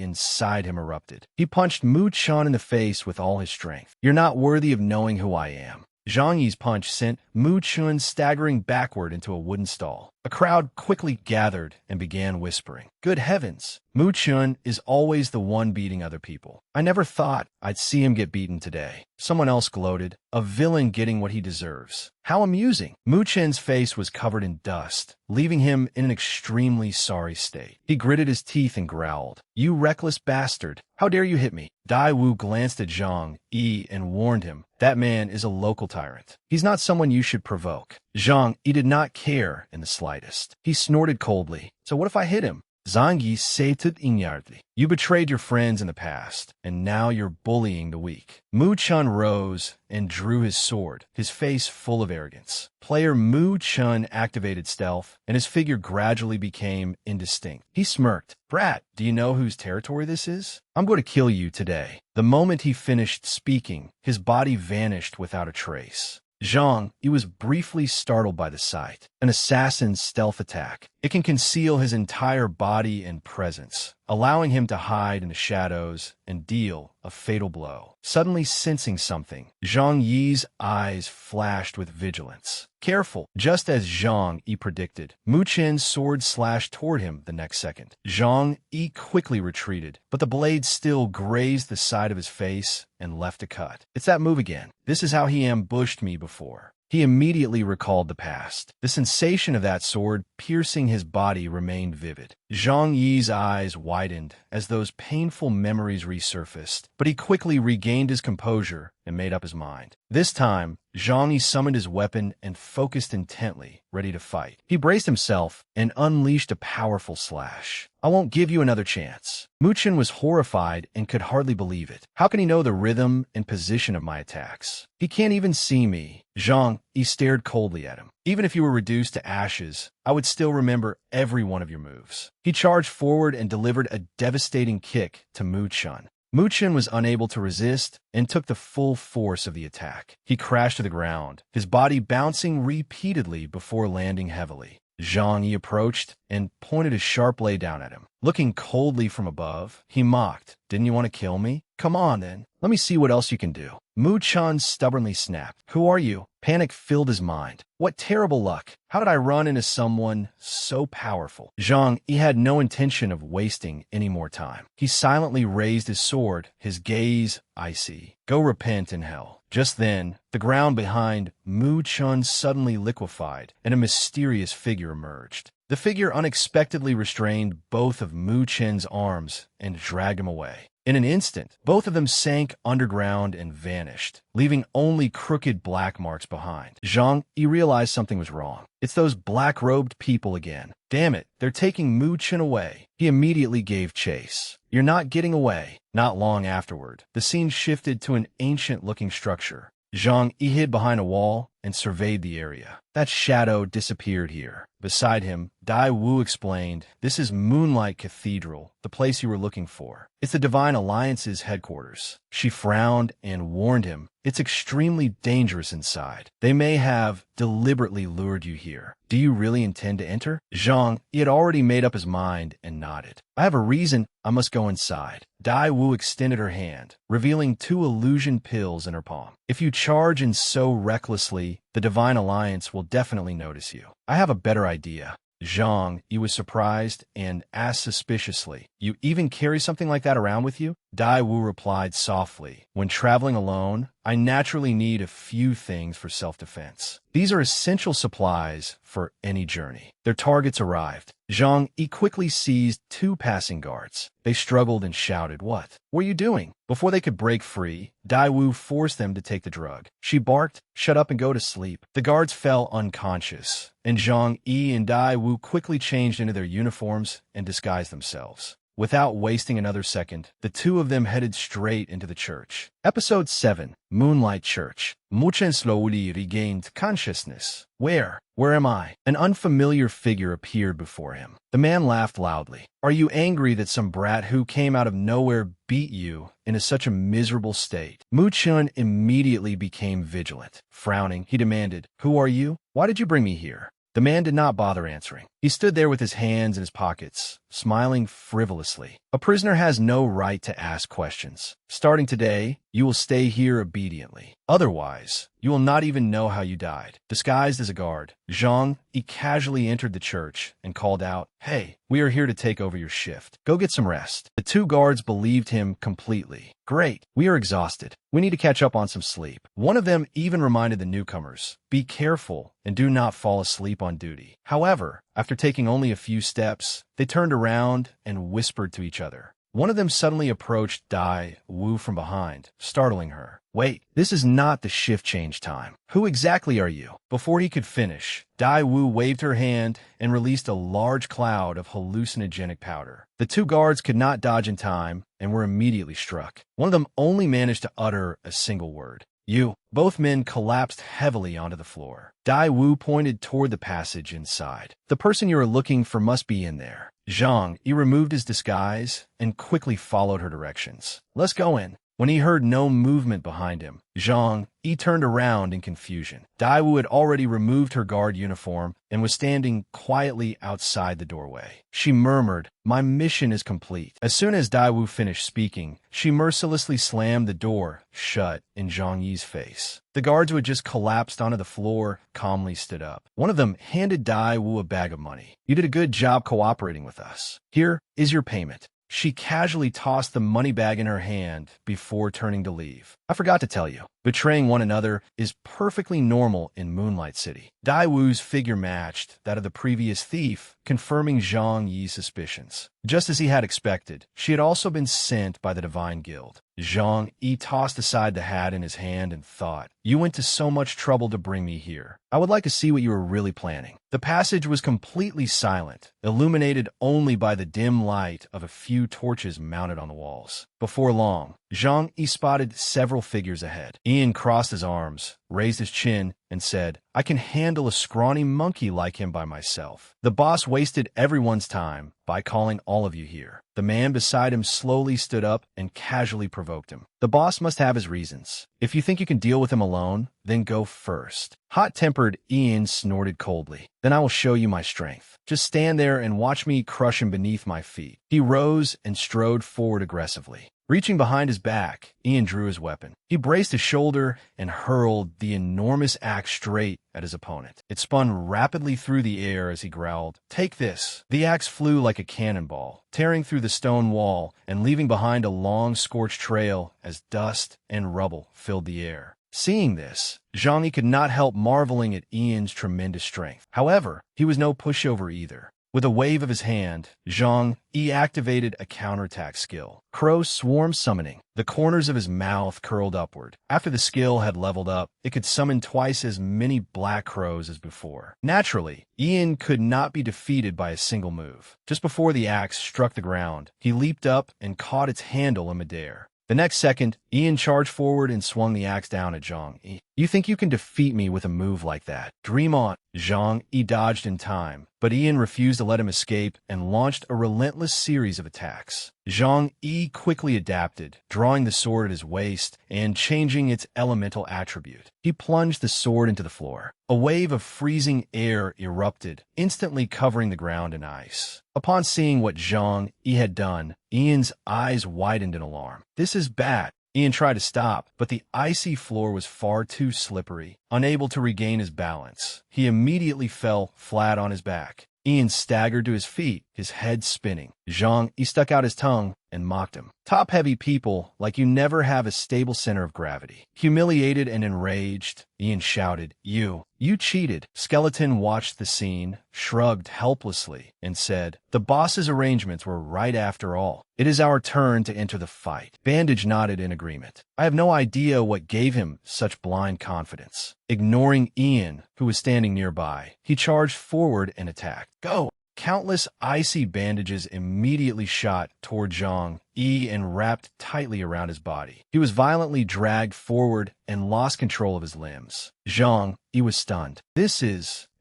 inside him erupted. He punched Mu Chen in the face with all his strength. You're not worthy of knowing who I am. Zhang Yi's punch sent Mu Chen staggering backward into a wooden stall. A crowd quickly gathered and began whispering. Good heavens, Mu Chen is always the one beating other people. I never thought I'd see him get beaten today. Someone else gloated, a villain getting what he deserves. How amusing. Mu Chen's face was covered in dust, leaving him in an extremely sorry state. He gritted his teeth and growled, You reckless bastard. How dare you hit me? Daiwu glanced at Zhang Yi and warned him, That man is a local tyrant. He's not someone you should provoke. Zhang Yi did not care in the slightest. He snorted coldly. So what if I hit him? Zhang Yi sated inyardly. You betrayed your friends in the past, and now you're bullying the weak. Mu Chen rose and drew his sword, his face full of arrogance. Player Mu Chen activated stealth, and his figure gradually became indistinct. He smirked. Brat, do you know whose territory this is? I'm going to kill you today. The moment he finished speaking, his body vanished without a trace. Zhang Yi was briefly startled by the sight. An assassin's stealth attack. It can conceal his entire body and presence, allowing him to hide in the shadows and deal a fatal blow. Suddenly sensing something, Zhang Yi's eyes flashed with vigilance. Careful! Just as Zhang Yi predicted, Mu Chen's sword slashed toward him the next second. Zhang Yi quickly retreated, but the blade still grazed the side of his face and left a cut. It's that move again. This is how he ambushed me before. He immediately recalled the past. The sensation of that sword piercing his body remained vivid. Zhang Yi's eyes widened as those painful memories resurfaced, but he quickly regained his composure and made up his mind. This time, Zhang Yi summoned his weapon and focused intently, ready to fight. He braced himself and unleashed a powerful slash. I won't give you another chance. Mu Chen was horrified and could hardly believe it. How can he know the rhythm and position of my attacks? He can't even see me. Zhang Yi stared coldly at him. Even if you were reduced to ashes, I would still remember every one of your moves. He charged forward and delivered a devastating kick to Mu Chen. Mu Chen was unable to resist and took the full force of the attack. He crashed to the ground, his body bouncing repeatedly before landing heavily. Zhang Yi approached and pointed his sharp blade down at him. Looking coldly from above, he mocked, Didn't you want to kill me? Come on, then. Let me see what else you can do. Mu Chen stubbornly snapped. Who are you? Panic filled his mind. What terrible luck. How did I run into someone so powerful? Zhang Yi had no intention of wasting any more time. He silently raised his sword, his gaze icy. Go repent in hell. Just then, the ground behind Mu Chen suddenly liquefied, and a mysterious figure emerged. The figure unexpectedly restrained both of Mu Chen's arms and dragged him away. In an instant, both of them sank underground and vanished, leaving only crooked black marks behind. Zhang Yi realized something was wrong. It's those black-robed people again. Damn it, they're taking Mu Chen away. He immediately gave chase. You're not getting away. Not long afterward, the scene shifted to an ancient-looking structure. Zhang Yi hid behind a wall and surveyed the area. That shadow disappeared here. Beside him, Dai Wu explained, "This is Moonlight Cathedral, the place you were looking for. It's the Divine Alliance's headquarters." She frowned and warned him, "It's extremely dangerous inside. They may have deliberately lured you here. Do you really intend to enter?" Zhang Yi had already made up his mind and nodded. "I have a reason. I must go inside." Dai Wu extended her hand, revealing 2 illusion pills in her palm. "If you charge in so recklessly, the Divine Alliance will definitely notice you. I have a better idea." Zhang Yi was surprised and asked suspiciously, "You even carry something like that around with you?" Dai Wu replied softly, "When traveling alone, I naturally need a few things for self-defense. These are essential supplies for any journey." Their targets arrived. Zhang Yi quickly seized 2 passing guards. They struggled and shouted, "What were you doing?" Before they could break free, Dai Wu forced them to take the drug. She barked, "Shut up and go to sleep." The guards fell unconscious, and Zhang Yi and Dai Wu quickly changed into their uniforms and disguised themselves. Without wasting another second, the 2 of them headed straight into the church. Episode 7, Moonlight Church. Mu Chen slowly regained consciousness. Where am I?" An unfamiliar figure appeared before him. The man laughed loudly. "Are you angry that some brat who came out of nowhere beat you into such a miserable state?" Mu Chen immediately became vigilant. Frowning, he demanded, "Who are you? Why did you bring me here?" The man did not bother answering. He stood there with his hands in his pockets, smiling frivolously. "A prisoner has no right to ask questions. Starting today, you will stay here obediently. Otherwise, you will not even know how you died." Disguised as a guard, Zhang Yi casually entered the church and called out, "Hey, we are here to take over your shift. Go get some rest." The 2 guards believed him completely. "Great, we are exhausted. We need to catch up on some sleep." One of them even reminded the newcomers, "Be careful and do not fall asleep on duty." However, after taking only a few steps, they turned around and whispered to each other. One of them suddenly approached Dai Wu from behind, startling her. "Wait, this is not the shift change time. Who exactly are you?" Before he could finish, Dai Wu waved her hand and released a large cloud of hallucinogenic powder. The 2 guards could not dodge in time and were immediately struck. One of them only managed to utter a single word. "You." Both men collapsed heavily onto the floor. Dai Wu pointed toward the passage inside. "The person you are looking for must be in there." Zhang Yi removed his disguise and quickly followed her directions. "Let's go in." When he heard no movement behind him, Zhang Yi turned around in confusion. Dai Wu had already removed her guard uniform and was standing quietly outside the doorway. She murmured, "My mission is complete." As soon as Dai Wu finished speaking, she mercilessly slammed the door shut in Zhang Yi's face. The guards who had just collapsed onto the floor calmly stood up. One of them handed Dai Wu a bag of money. "You did a good job cooperating with us. Here is your payment." She casually tossed the money bag in her hand before turning to leave. "I forgot to tell you, betraying one another is perfectly normal in Moonlight City." Dai Wu's figure matched that of the previous thief, confirming Zhang Yi's suspicions. Just as he had expected, she had also been sent by the Divine Guild. Zhang Yi tossed aside the hat in his hand and thought, "You went to so much trouble to bring me here. I would like to see what you were really planning." The passage was completely silent, illuminated only by the dim light of a few torches mounted on the walls. Before long, Zhang Yi spotted several figures ahead. Ian crossed his arms, raised his chin, and said, "I can handle a scrawny monkey like him by myself." The boss wasted everyone's time by calling all of you here. The man beside him slowly stood up and casually provoked him. The boss must have his reasons. If you think you can deal with him alone, then go first. Hot-tempered Ian snorted coldly. "Then I will show you my strength. Just stand there and watch me crush him beneath my feet." He rose and strode forward aggressively. Reaching behind his back, Ian drew his weapon. He braced his shoulder and hurled the enormous axe straight at his opponent. It spun rapidly through the air as he growled, "Take this." The axe flew like a cannonball, tearing through the stone wall and leaving behind a long scorched trail as dust and rubble filled the air. Seeing this, Zhang Yi could not help marveling at Ian's tremendous strength. However, he was no pushover either. With a wave of his hand, Zhang Yi activated a counterattack skill, Crow Swarm Summoning. The corners of his mouth curled upward. After the skill had leveled up, it could summon twice as many black crows as before. Naturally, Ian could not be defeated by a single move. Just before the axe struck the ground, he leaped up and caught its handle in midair. The next second, Ian charged forward and swung the axe down at Zhang Yi. You think you can defeat me with a move like that? Dream on. Zhang Yi dodged in time, but Ian refused to let him escape and launched a relentless series of attacks. Zhang Yi quickly adapted, drawing the sword at his waist and changing its elemental attribute. He plunged the sword into the floor. A wave of freezing air erupted, instantly covering the ground in ice. Upon seeing what Zhang Yi had done, Ian's eyes widened in alarm. This is bad. Ian tried to stop, but the icy floor was far too slippery. Unable to regain his balance, he immediately fell flat on his back. Ian staggered to his feet, his head spinning. Zhang Yi stuck out his tongue and mocked him. Top-heavy people like you never have a stable center of gravity. Humiliated and enraged, Ian shouted, You cheated. Skeleton watched the scene, shrugged helplessly, and said, The boss's arrangements were right after all. It is our turn to enter the fight. Bandage nodded in agreement. I have no idea what gave him such blind confidence. Ignoring Ian, who was standing nearby, he charged forward and attacked. Go! Countless icy bandages immediately shot toward Zhang Yi and wrapped tightly around his body. He was violently dragged forward and lost control of his limbs. Zhang Yi was stunned.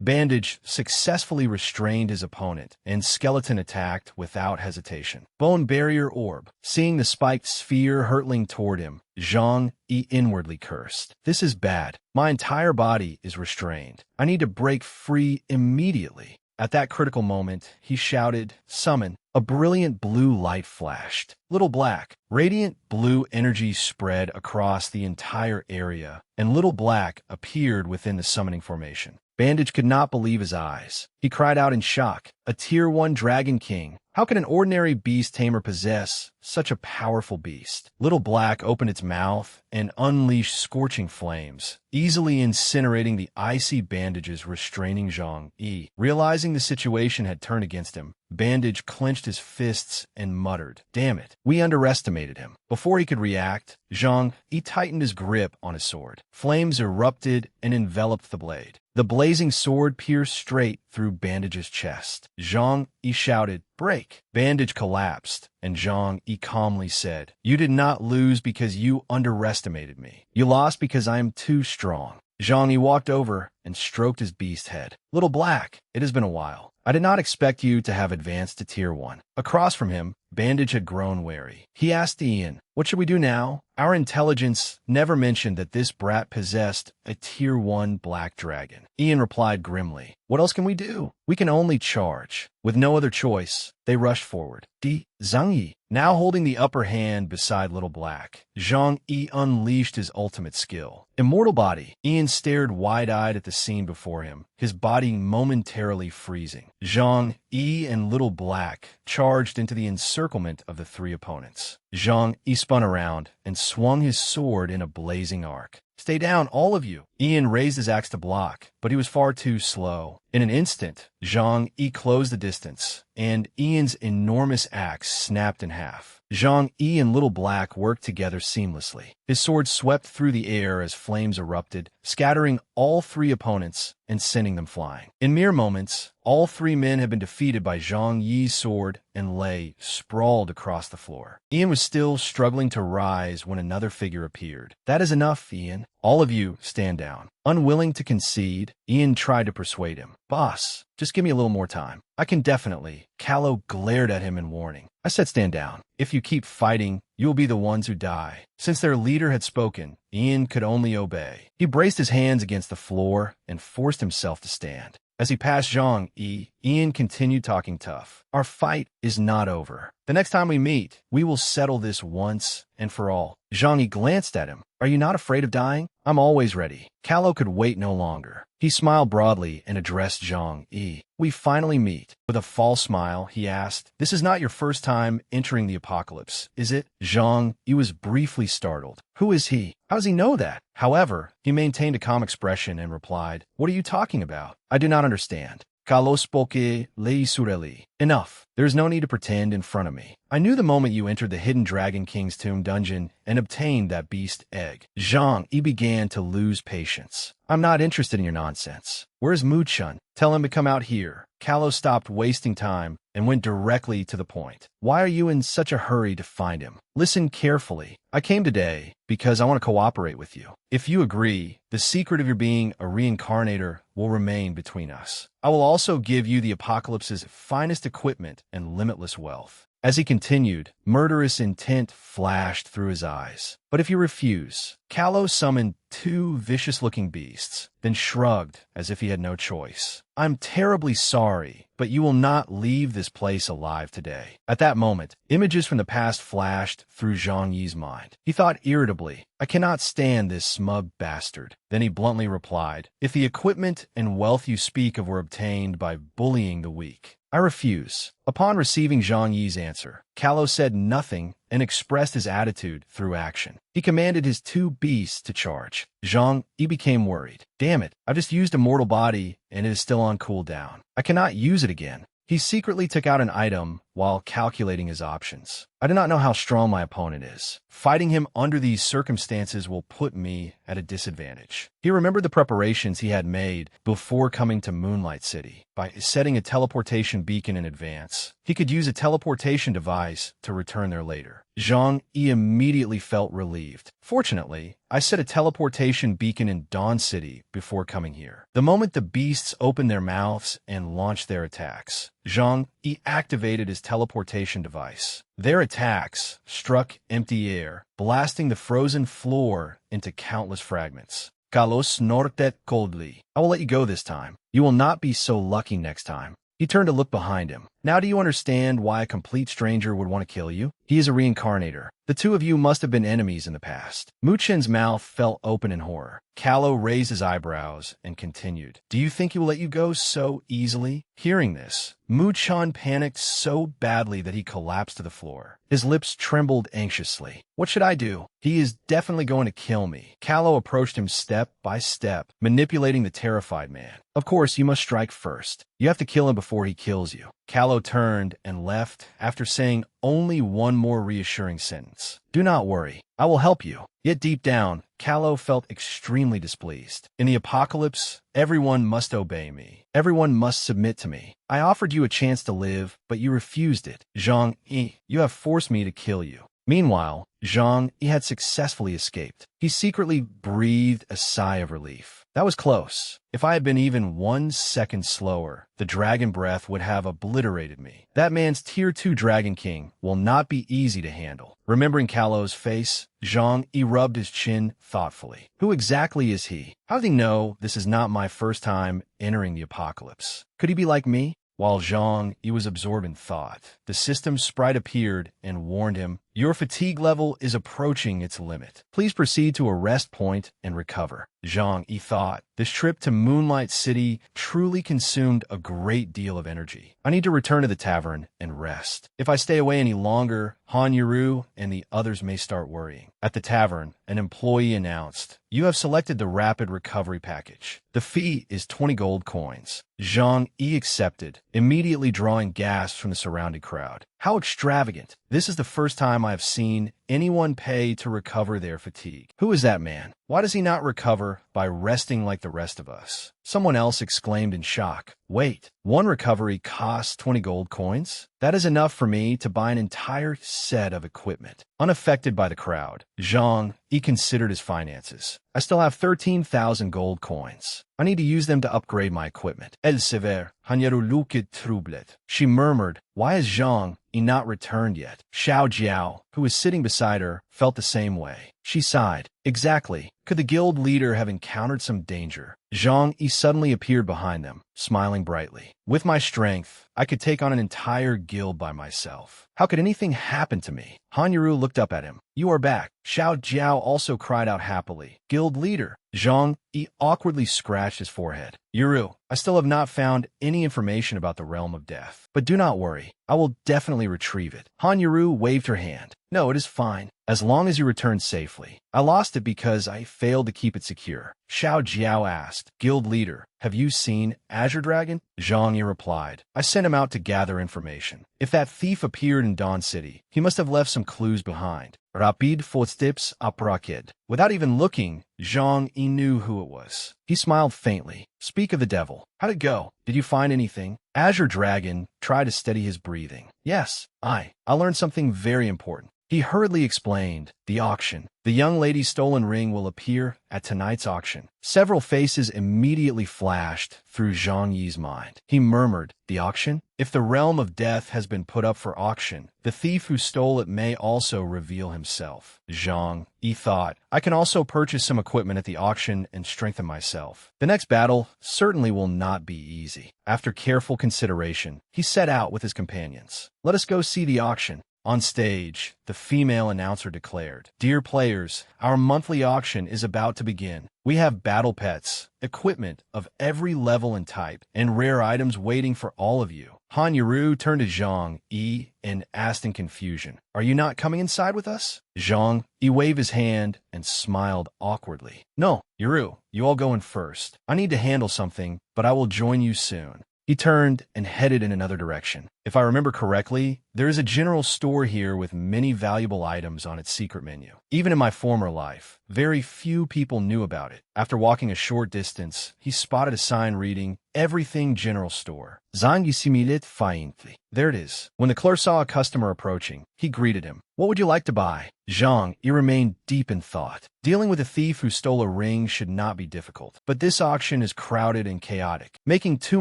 Bandage successfully restrained his opponent, and Skeleton attacked without hesitation. Bone Barrier Orb. Seeing the spiked sphere hurtling toward him, Zhang Yi inwardly cursed. This is bad. My entire body is restrained. I need to break free immediately. At that critical moment, he shouted, Summon. A brilliant blue light flashed. Little Black. Radiant blue energy spread across the entire area, and Little Black appeared within the summoning formation. Bandage could not believe his eyes. He cried out in shock. A Tier 1 Dragon King. How can an ordinary beast tamer possess such a powerful beast? Little Black opened its mouth and unleashed scorching flames, easily incinerating the icy bandages restraining Zhang Yi. Realizing the situation had turned against him, Bandage clenched his fists and muttered, Damn it, we underestimated him. Before he could react, Zhang Yi tightened his grip on his sword. Flames erupted and enveloped the blade. The blazing sword pierced straight through Bandage's chest. Zhang Yi shouted, Break! Bandage collapsed, and Zhang Yi calmly said, You did not lose because you underestimated me. You lost because I am too strong. Zhang Yi walked over and stroked his beast head. Little Black, it has been a while. I did not expect you to have advanced to Tier 1. Across from him, Bandage had grown wary. He asked Ian, What should we do now? Our intelligence never mentioned that this brat possessed a Tier 1 black dragon. Ian replied grimly, What else can we do? We can only charge. With no other choice, they rushed forward. Zhang Yi, now holding the upper hand beside Little Black, Zhang Yi unleashed his ultimate skill. Immortal Body. Ian stared wide-eyed at the scene before him, his body momentarily freezing. Zhang Yi and Little Black charged into the encirclement of the three opponents. Zhang Yi spun around and swung his sword in a blazing arc. Stay down, all of you. Ian raised his axe to block, but he was far too slow. In an instant, Zhang Yi closed the distance, and Ian's enormous axe snapped in half. Zhang Yi and Little Black worked together seamlessly. His sword swept through the air as flames erupted, scattering all three opponents and sending them flying. In mere moments, all three men had been defeated by Zhang Yi's sword and lay sprawled across the floor. Ian was still struggling to rise when another figure appeared. That is enough, Ian. All of you, stand down. Unwilling to concede, Ian tried to persuade him. Boss, just give me a little more time. I can definitely. Callow glared at him in warning. I said stand down. If you keep fighting, you will be the ones who die. Since their leader had spoken, Ian could only obey. He braced his hands against the floor and forced himself to stand. As he passed Zhang Yi, Ian continued talking tough. Our fight is not over. The next time we meet, we will settle this once and for all. Zhang Yi glanced at him. Are you not afraid of dying? I'm always ready. Callow could wait no longer. He smiled broadly and addressed Zhang Yi. We finally meet. With a false smile, he asked, This is not your first time entering the apocalypse, is it? Zhang Yi was briefly startled. Who is he? How does he know that? However, he maintained a calm expression and replied, What are you talking about? I do not understand. Kalos poke lei sureli. Enough. There's no need to pretend in front of me. I knew the moment you entered the hidden Dragon King's tomb dungeon and obtained that beast egg. Zhang Yi began to lose patience. I'm not interested in your nonsense. Where's Muchun? Tell him to come out here. Kalos stopped wasting time and went directly to the point. Why are you in such a hurry to find him? Listen carefully. I came today because I want to cooperate with you. If you agree, the secret of your being a reincarnator will remain between us. I will also give you the Apocalypse's finest equipment and limitless wealth. As he continued, murderous intent flashed through his eyes. But if you refuse, Kalos summoned two vicious-looking beasts, then shrugged as if he had no choice. I'm terribly sorry, but you will not leave this place alive today. At that moment, images from the past flashed through Zhang Yi's mind. He thought irritably, I cannot stand this smug bastard. Then he bluntly replied, if the equipment and wealth you speak of were obtained by bullying the weak, I refuse. Upon receiving Zhang Yi's answer, Kalos said nothing and expressed his attitude through action. He commanded his two beasts to charge. Zhang Yi became worried. Damn it, I've just used a mortal body and it is still on cooldown. I cannot use it again. He secretly took out an item while calculating his options. I do not know how strong my opponent is. Fighting him under these circumstances will put me at a disadvantage. He remembered the preparations he had made before coming to Moonlight City. By setting a teleportation beacon in advance, he could use a teleportation device to return there later. Zhang Yi immediately felt relieved. Fortunately, I set a teleportation beacon in Dawn City before coming here. The moment the beasts opened their mouths and launched their attacks, Zhang Yi activated his teleportation device. Their attacks struck empty air, blasting the frozen floor into countless fragments. Kalos snorted coldly. I will let you go this time. You will not be so lucky next time. He turned to look behind him. Now do you understand why a complete stranger would want to kill you? He is a reincarnator. The two of you must have been enemies in the past. Muchen's mouth fell open in horror. Kallo raised his eyebrows and continued. Do you think he will let you go so easily? Hearing this, Muchen panicked so badly that he collapsed to the floor. His lips trembled anxiously. What should I do? He is definitely going to kill me. Kallo approached him step by step, manipulating the terrified man. Of course, you must strike first. You have to kill him before he kills you. Kallo turned and left after saying only one more reassuring sentence. Do not worry. I will help you. Yet deep down, Kallo felt extremely displeased. In the apocalypse, everyone must obey me. Everyone must submit to me. I offered you a chance to live, but you refused it. Zhang Yi, you have forced me to kill you. Meanwhile, Zhang Yi had successfully escaped. He secretly breathed a sigh of relief. That was close. If I had been even 1 second slower, the dragon breath would have obliterated me. That man's Tier 2 Dragon King will not be easy to handle. Remembering Kallo's face, Zhang Yi rubbed his chin thoughtfully. Who exactly is he? How did he know this is not my first time entering the apocalypse? Could he be like me? While Zhang Yi was absorbed in thought, the system sprite appeared and warned him, your fatigue level is approaching its limit. Please proceed to a rest point and recover. Zhang Yi thought, this trip to Moonlight City truly consumed a great deal of energy. I need to return to the tavern and rest. If I stay away any longer, Han Yuru and the others may start worrying. At the tavern, an employee announced, you have selected the rapid recovery package. The fee is 20 gold coins. Zhang Yi accepted, immediately drawing gasps from the surrounding crowd. How extravagant. This is the first time I have seen anyone pay to recover their fatigue. Who is that man? Why does he not recover by resting like the rest of us? Someone else exclaimed in shock. Wait, one recovery costs 20 gold coins? That is enough for me to buy an entire set of equipment. Unaffected by the crowd, Zhang Yi considered his finances. I still have 13,000 gold coins. I need to use them to upgrade my equipment. El sever, hanyaru luke trublet. She murmured, why has Zhang Yi not returned yet? Xiao Jiao, who was sitting beside her, felt the same way. She sighed. Exactly. Could the guild leader have encountered some danger? Zhang Yi suddenly appeared behind them, smiling brightly. With my strength, I could take on an entire guild by myself. How could anything happen to me? Han Yuru looked up at him. You are back. Xiao Jiao also cried out happily. Guild leader. Zhang Yi awkwardly scratched his forehead. Yuru, I still have not found any information about the realm of death. But do not worry. I will definitely retrieve it. Han Yuru waved her hand. No, it is fine. as long as you return safely. I lost it because I failed to keep it secure. Xiao Jiao asked. Guild leader, have you seen Azure Dragon? Zhang Yi replied. I sent him out to gather information. If that thief appeared in Dawn City, he must have left some clues behind. Rapid footsteps approached. Without even looking, Zhang Yi knew who it was. He smiled faintly. Speak of the devil. How'd it go? Did you find anything? Azure Dragon tried to steady his breathing. Yes, I learned something very important. He hurriedly explained, the auction. The young lady's stolen ring will appear at tonight's auction. Several faces immediately flashed through Zhang Yi's mind. He murmured, the auction? If the realm of death has been put up for auction, the thief who stole it may also reveal himself. Zhang Yi thought, I can also purchase some equipment at the auction and strengthen myself. The next battle certainly will not be easy. After careful consideration, he set out with his companions. Let us go see the auction. On stage, the female announcer declared, Dear players, our monthly auction is about to begin. We have battle pets, equipment of every level and type, and rare items waiting for all of you. Han Yaru turned to Zhang Yi and asked in confusion, Are you not coming inside with us? Zhang Yi waved his hand and smiled awkwardly. No, Yaru, you all go in first. I need to handle something, but I will join you soon. He turned and headed in another direction. If I remember correctly, there is a general store here with many valuable items on its secret menu. Even in my former life, very few people knew about it. After walking a short distance, he spotted a sign reading, Everything General Store. Zhang Yi similait faintly. There it is. When the clerk saw a customer approaching, he greeted him. What would you like to buy? Zhang Yi remained deep in thought. Dealing with a thief who stole a ring should not be difficult, but this auction is crowded and chaotic. Making too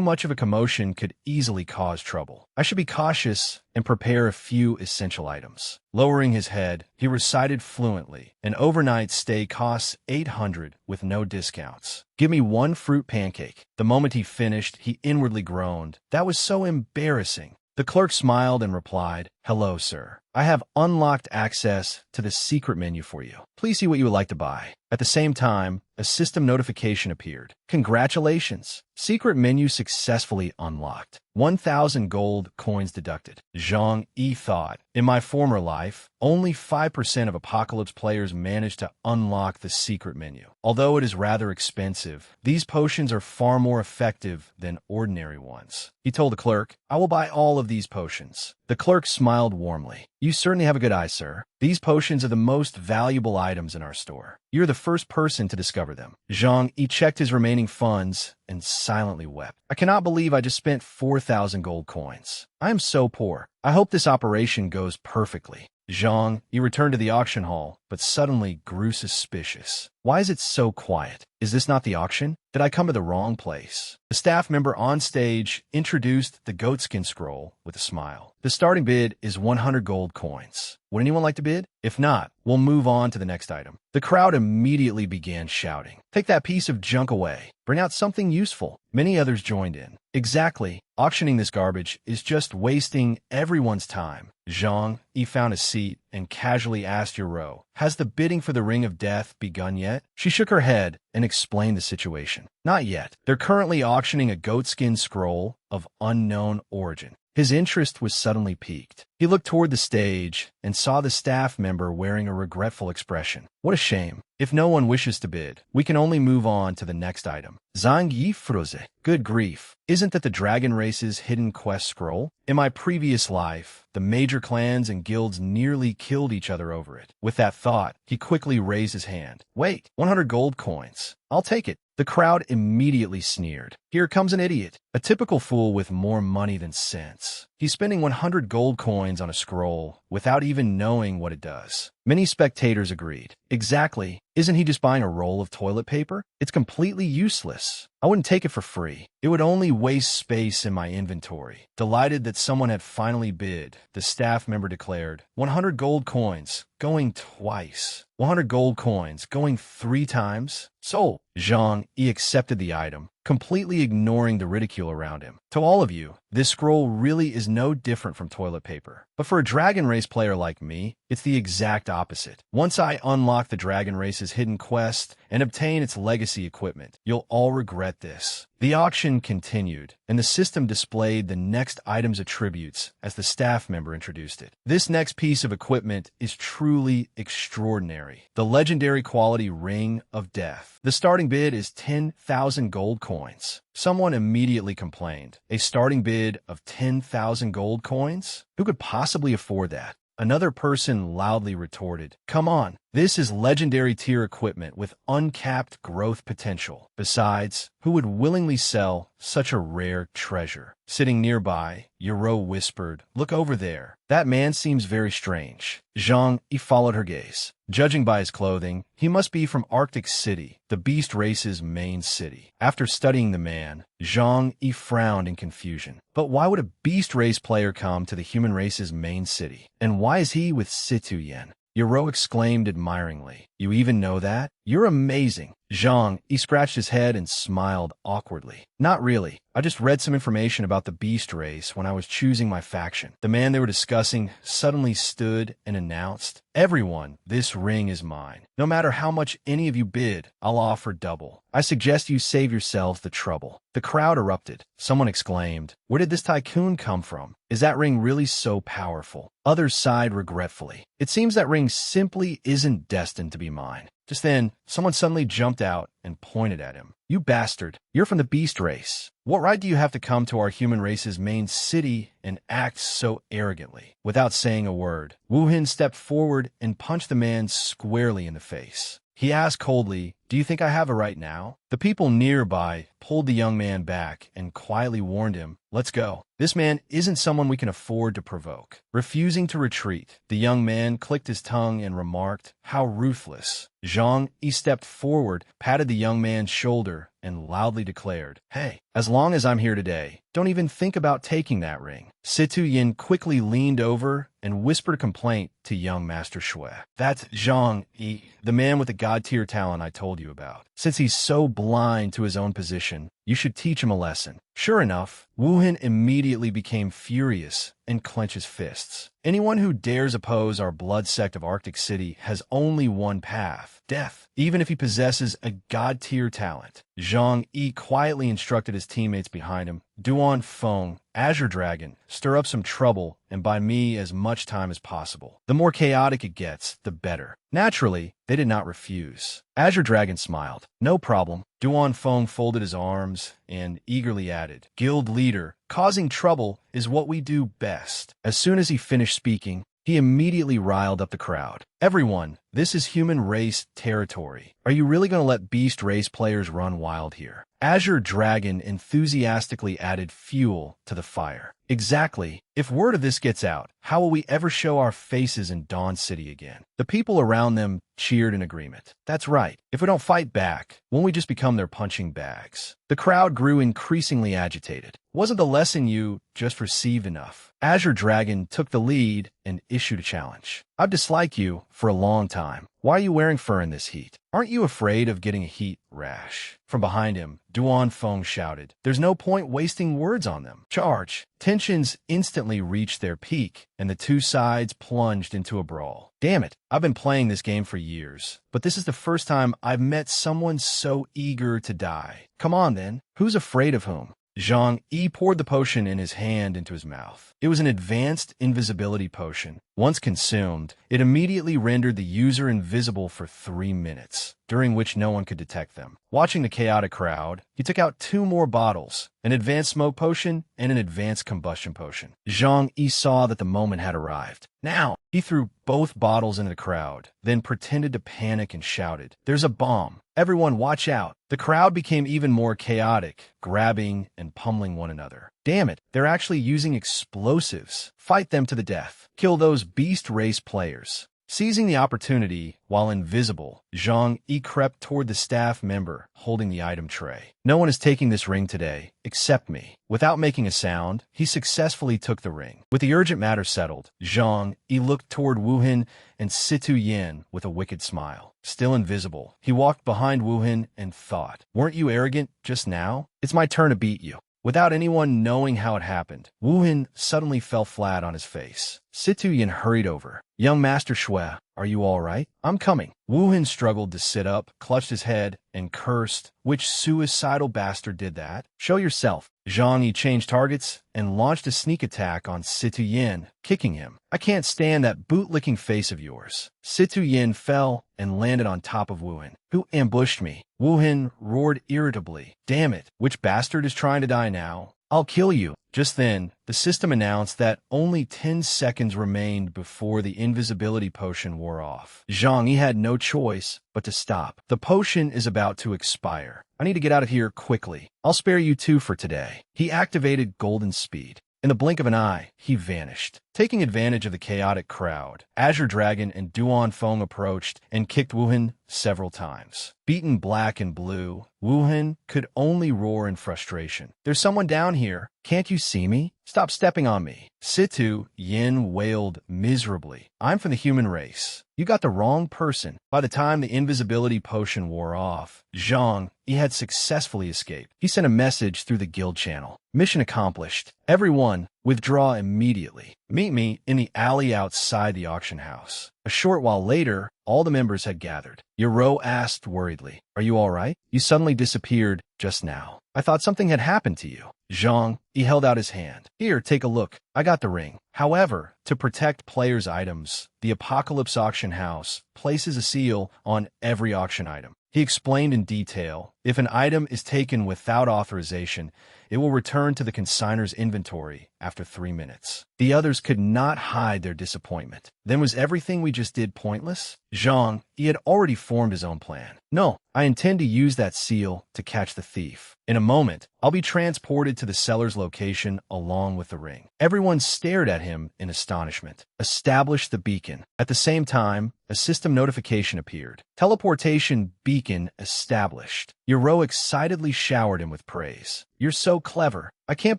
much of a commotion could easily cause trouble. I should be cautious and prepare a few essential items. Lowering his head, he recited fluently, An overnight stay costs 800 with no discounts. Give me one fruit pancake. The moment he finished, he inwardly groaned. That was so embarrassing. The clerk smiled and replied, Hello, sir. I have unlocked access to the secret menu for you. Please see what you would like to buy. At the same time, a system notification appeared. Congratulations! Secret menu successfully unlocked. 1,000 gold coins deducted. Zhang Yi thought, in my former life, only 5% of Apocalypse players managed to unlock the secret menu. Although it is rather expensive, these potions are far more effective than ordinary ones. He told the clerk, I will buy all of these potions. The clerk smiled warmly. You certainly have a good eye, sir. These potions are the most valuable items in our store. You're the first person to discover them. Zhang Yi checked his remaining funds and silently wept. I cannot believe I just spent 4,000 gold coins. I am so poor. I hope this operation goes perfectly. Zhang Yi returned to the auction hall, but suddenly grew suspicious. Why is it so quiet? Is this not the auction? Did I come to the wrong place? The staff member on stage introduced the goatskin scroll with a smile. The starting bid is 100 gold coins. Would anyone like to bid? If not, we'll move on to the next item. The crowd immediately began shouting, Take that piece of junk away. Bring out something useful. Many others joined in. Exactly. Auctioning this garbage is just wasting everyone's time. Zhang Yi found a seat and casually asked Yuro, Has the bidding for the Ring of Death begun yet? She shook her head and explained the situation. Not yet. They're currently auctioning a goatskin scroll of unknown origin. His interest was suddenly piqued. He looked toward the stage and saw the staff member wearing a regretful expression. What a shame. If no one wishes to bid, we can only move on to the next item. Zhang Yi froze. Good grief. Isn't that the Dragon Race's hidden quest scroll? In my previous life, the major clans and guilds nearly killed each other over it. With that thought, he quickly raised his hand. Wait, 100 gold coins. I'll take it. The crowd immediately sneered. Here comes an idiot. A typical fool with more money than sense. He's spending 100 gold coins on a scroll without even knowing what it does. Many spectators agreed. Exactly. Isn't he just buying a roll of toilet paper? It's completely useless. I wouldn't take it for free. It would only waste space in my inventory. Delighted that someone had finally bid, the staff member declared, 100 gold coins, going twice. 100 gold coins, going 3 times. So, Zhang Yi accepted the item, completely ignoring the ridicule around him. To all of you, this scroll really is no different from toilet paper. But for a Dragon Race player like me, it's the exact opposite. Once I unlock the Dragon Race's hidden quest and obtain its legacy equipment. You'll all regret this. The auction continued, and the system displayed the next item's attributes as the staff member introduced it. This next piece of equipment is truly extraordinary. The legendary quality Ring of Death. The starting bid is 10,000 gold coins. Someone immediately complained. A starting bid of 10,000 gold coins? Who could possibly afford that? Another person loudly retorted, "Come on, this is legendary tier equipment with uncapped growth potential. Besides, who would willingly sell such a rare treasure?" Sitting nearby, Yoro whispered, "Look over there. That man seems very strange." Zhang Yi followed her gaze. Judging by his clothing, he must be from Arctic City, the beast race's main city. After studying the man, Zhang Yi frowned in confusion. But why would a beast race player come to the human race's main city? And why is he with Situ Yen? Yoro exclaimed admiringly. "You even know that? You're amazing." Zhang Yi scratched his head and smiled awkwardly. "Not really. I just read some information about the beast race when I was choosing my faction." The man they were discussing suddenly stood and announced, "Everyone, this ring is mine. No matter how much any of you bid, I'll offer double. I suggest you save yourselves the trouble." The crowd erupted. Someone exclaimed, "Where did this tycoon come from? Is that ring really so powerful?" Others sighed regretfully. "It seems that ring simply isn't destined to be mine." Just then, someone suddenly jumped out and pointed at him. "You bastard, you're from the beast race. What right do you have to come to our human race's main city and act so arrogantly?" Without saying a word, Wu Hin stepped forward and punched the man squarely in the face. He asked coldly, "Do you think I have a right now?" The people nearby pulled the young man back and quietly warned him, "Let's go. This man isn't someone we can afford to provoke." Refusing to retreat, the young man clicked his tongue and remarked, "How ruthless." Zhang Yi stepped forward, patted the young man's shoulder, and loudly declared, "Hey, as long as I'm here today, don't even think about taking that ring." Situ Yin quickly leaned over and whispered a complaint to young Master Shui. "That's Zhang Yi, the man with the god-tier talent I told you about. Since he's so blind to his own position, you should teach him a lesson." Sure enough, Wu Hin immediately became furious and clenched his fists. "Anyone who dares oppose our blood sect of Arctic City has only one path: death, even if he possesses a god-tier talent." Zhang Yi quietly instructed his teammates behind him, "Duan Feng, Azure Dragon, stir up some trouble and buy me as much time as possible. The more chaotic it gets, the better." Naturally, they did not refuse. Azure Dragon smiled. "No problem." Duan Feng folded his arms and eagerly added, "Guild leader, causing trouble is what we do best." As soon as he finished speaking, he immediately riled up the crowd. "Everyone, this is human race territory. Are you really going to let beast race players run wild here?" Azure Dragon enthusiastically added fuel to the fire. "Exactly. If word of this gets out, how will we ever show our faces in Dawn City again?" The people around them cheered in agreement. "That's right. If we don't fight back, won't we just become their punching bags?" The crowd grew increasingly agitated. "Wasn't the lesson you just received enough?" Azure Dragon took the lead and issued a challenge. "I've disliked you for a long time. Why are you wearing fur in this heat? Aren't you afraid of getting a heat rash?" From behind him, Duan Feng shouted, "There's no point wasting words on them. Charge!" Tensions instantly reached their peak, and the two sides plunged into a brawl. "Damn it, I've been playing this game for years, but this is the first time I've met someone so eager to die. Come on then, who's afraid of whom?" Zhang Yi poured the potion in his hand into his mouth. It was an advanced invisibility potion. Once consumed, it immediately rendered the user invisible for 3 minutes, during which no one could detect them. Watching the chaotic crowd, he took out 2 more bottles, an advanced smoke potion and an advanced combustion potion. Zhang Yi saw that the moment had arrived. "Now!" He threw both bottles into the crowd, then pretended to panic and shouted, "There's a bomb! Everyone watch out!" The crowd became even more chaotic, grabbing and pummeling one another. "Damn it, they're actually using explosives. Fight them to the death. Kill those beast race players." Seizing the opportunity, while invisible, Zhang Yi crept toward the staff member holding the item tray. "No one is taking this ring today, except me." Without making a sound, he successfully took the ring. With the urgent matter settled, Zhang Yi looked toward Wu Hin and Situ Yin with a wicked smile. Still invisible, he walked behind Wu Hin and thought, "Weren't you arrogant just now? It's my turn to beat you." Without anyone knowing how it happened, Wu Hin suddenly fell flat on his face. Situ Yin hurried over. Young Master Shui, are you all right? I'm coming. Wu Hin struggled to sit up, clutched his head, and cursed. Which suicidal bastard did that? Show yourself. Zhang Yi changed targets and launched a sneak attack on Situ Yin, kicking him. I can't stand that boot-licking face of yours. Situ Yin fell and landed on top of Wu Hin, who ambushed me. Wu Hin roared irritably. Damn it, which bastard is trying to die now? I'll kill you. Just then, the system announced that only 10 seconds remained before the invisibility potion wore off. Zhang Yi had no choice but to stop. The potion is about to expire. I need to get out of here quickly. I'll spare you two for today. He activated Golden Speed. In the blink of an eye, he vanished. Taking advantage of the chaotic crowd, Azure Dragon and Duan Feng approached and kicked Wu Hin several times. Beaten black and blue, Wu Hin could only roar in frustration. There's someone down here. Can't you see me? Stop stepping on me. Situ Yin wailed miserably. I'm from the human race. You got the wrong person. By the time the invisibility potion wore off, Zhang Yi had successfully escaped. He sent a message through the guild channel. Mission accomplished. Everyone, withdraw immediately. Meet me in the alley outside the auction house. A short while later, all the members had gathered. Yaro asked worriedly, are you all right? You suddenly disappeared just now. I thought something had happened to you. Zhang Yi held out his hand. Here, take a look. I got the ring. However, to protect players' items, the Apocalypse Auction House places a seal on every auction item. He explained in detail, if an item is taken without authorization, it will return to the consignor's inventory after 3 minutes. The others could not hide their disappointment. Then was everything we just did pointless? Zhang Yi had already formed his own plan. No, I intend to use that seal to catch the thief. In a moment, I'll be transported to the seller's location along with the ring. Everyone stared at him in astonishment. Establish the beacon. At the same time, a system notification appeared. Teleportation beacon established. Yaro excitedly showered him with praise. You're so clever. I can't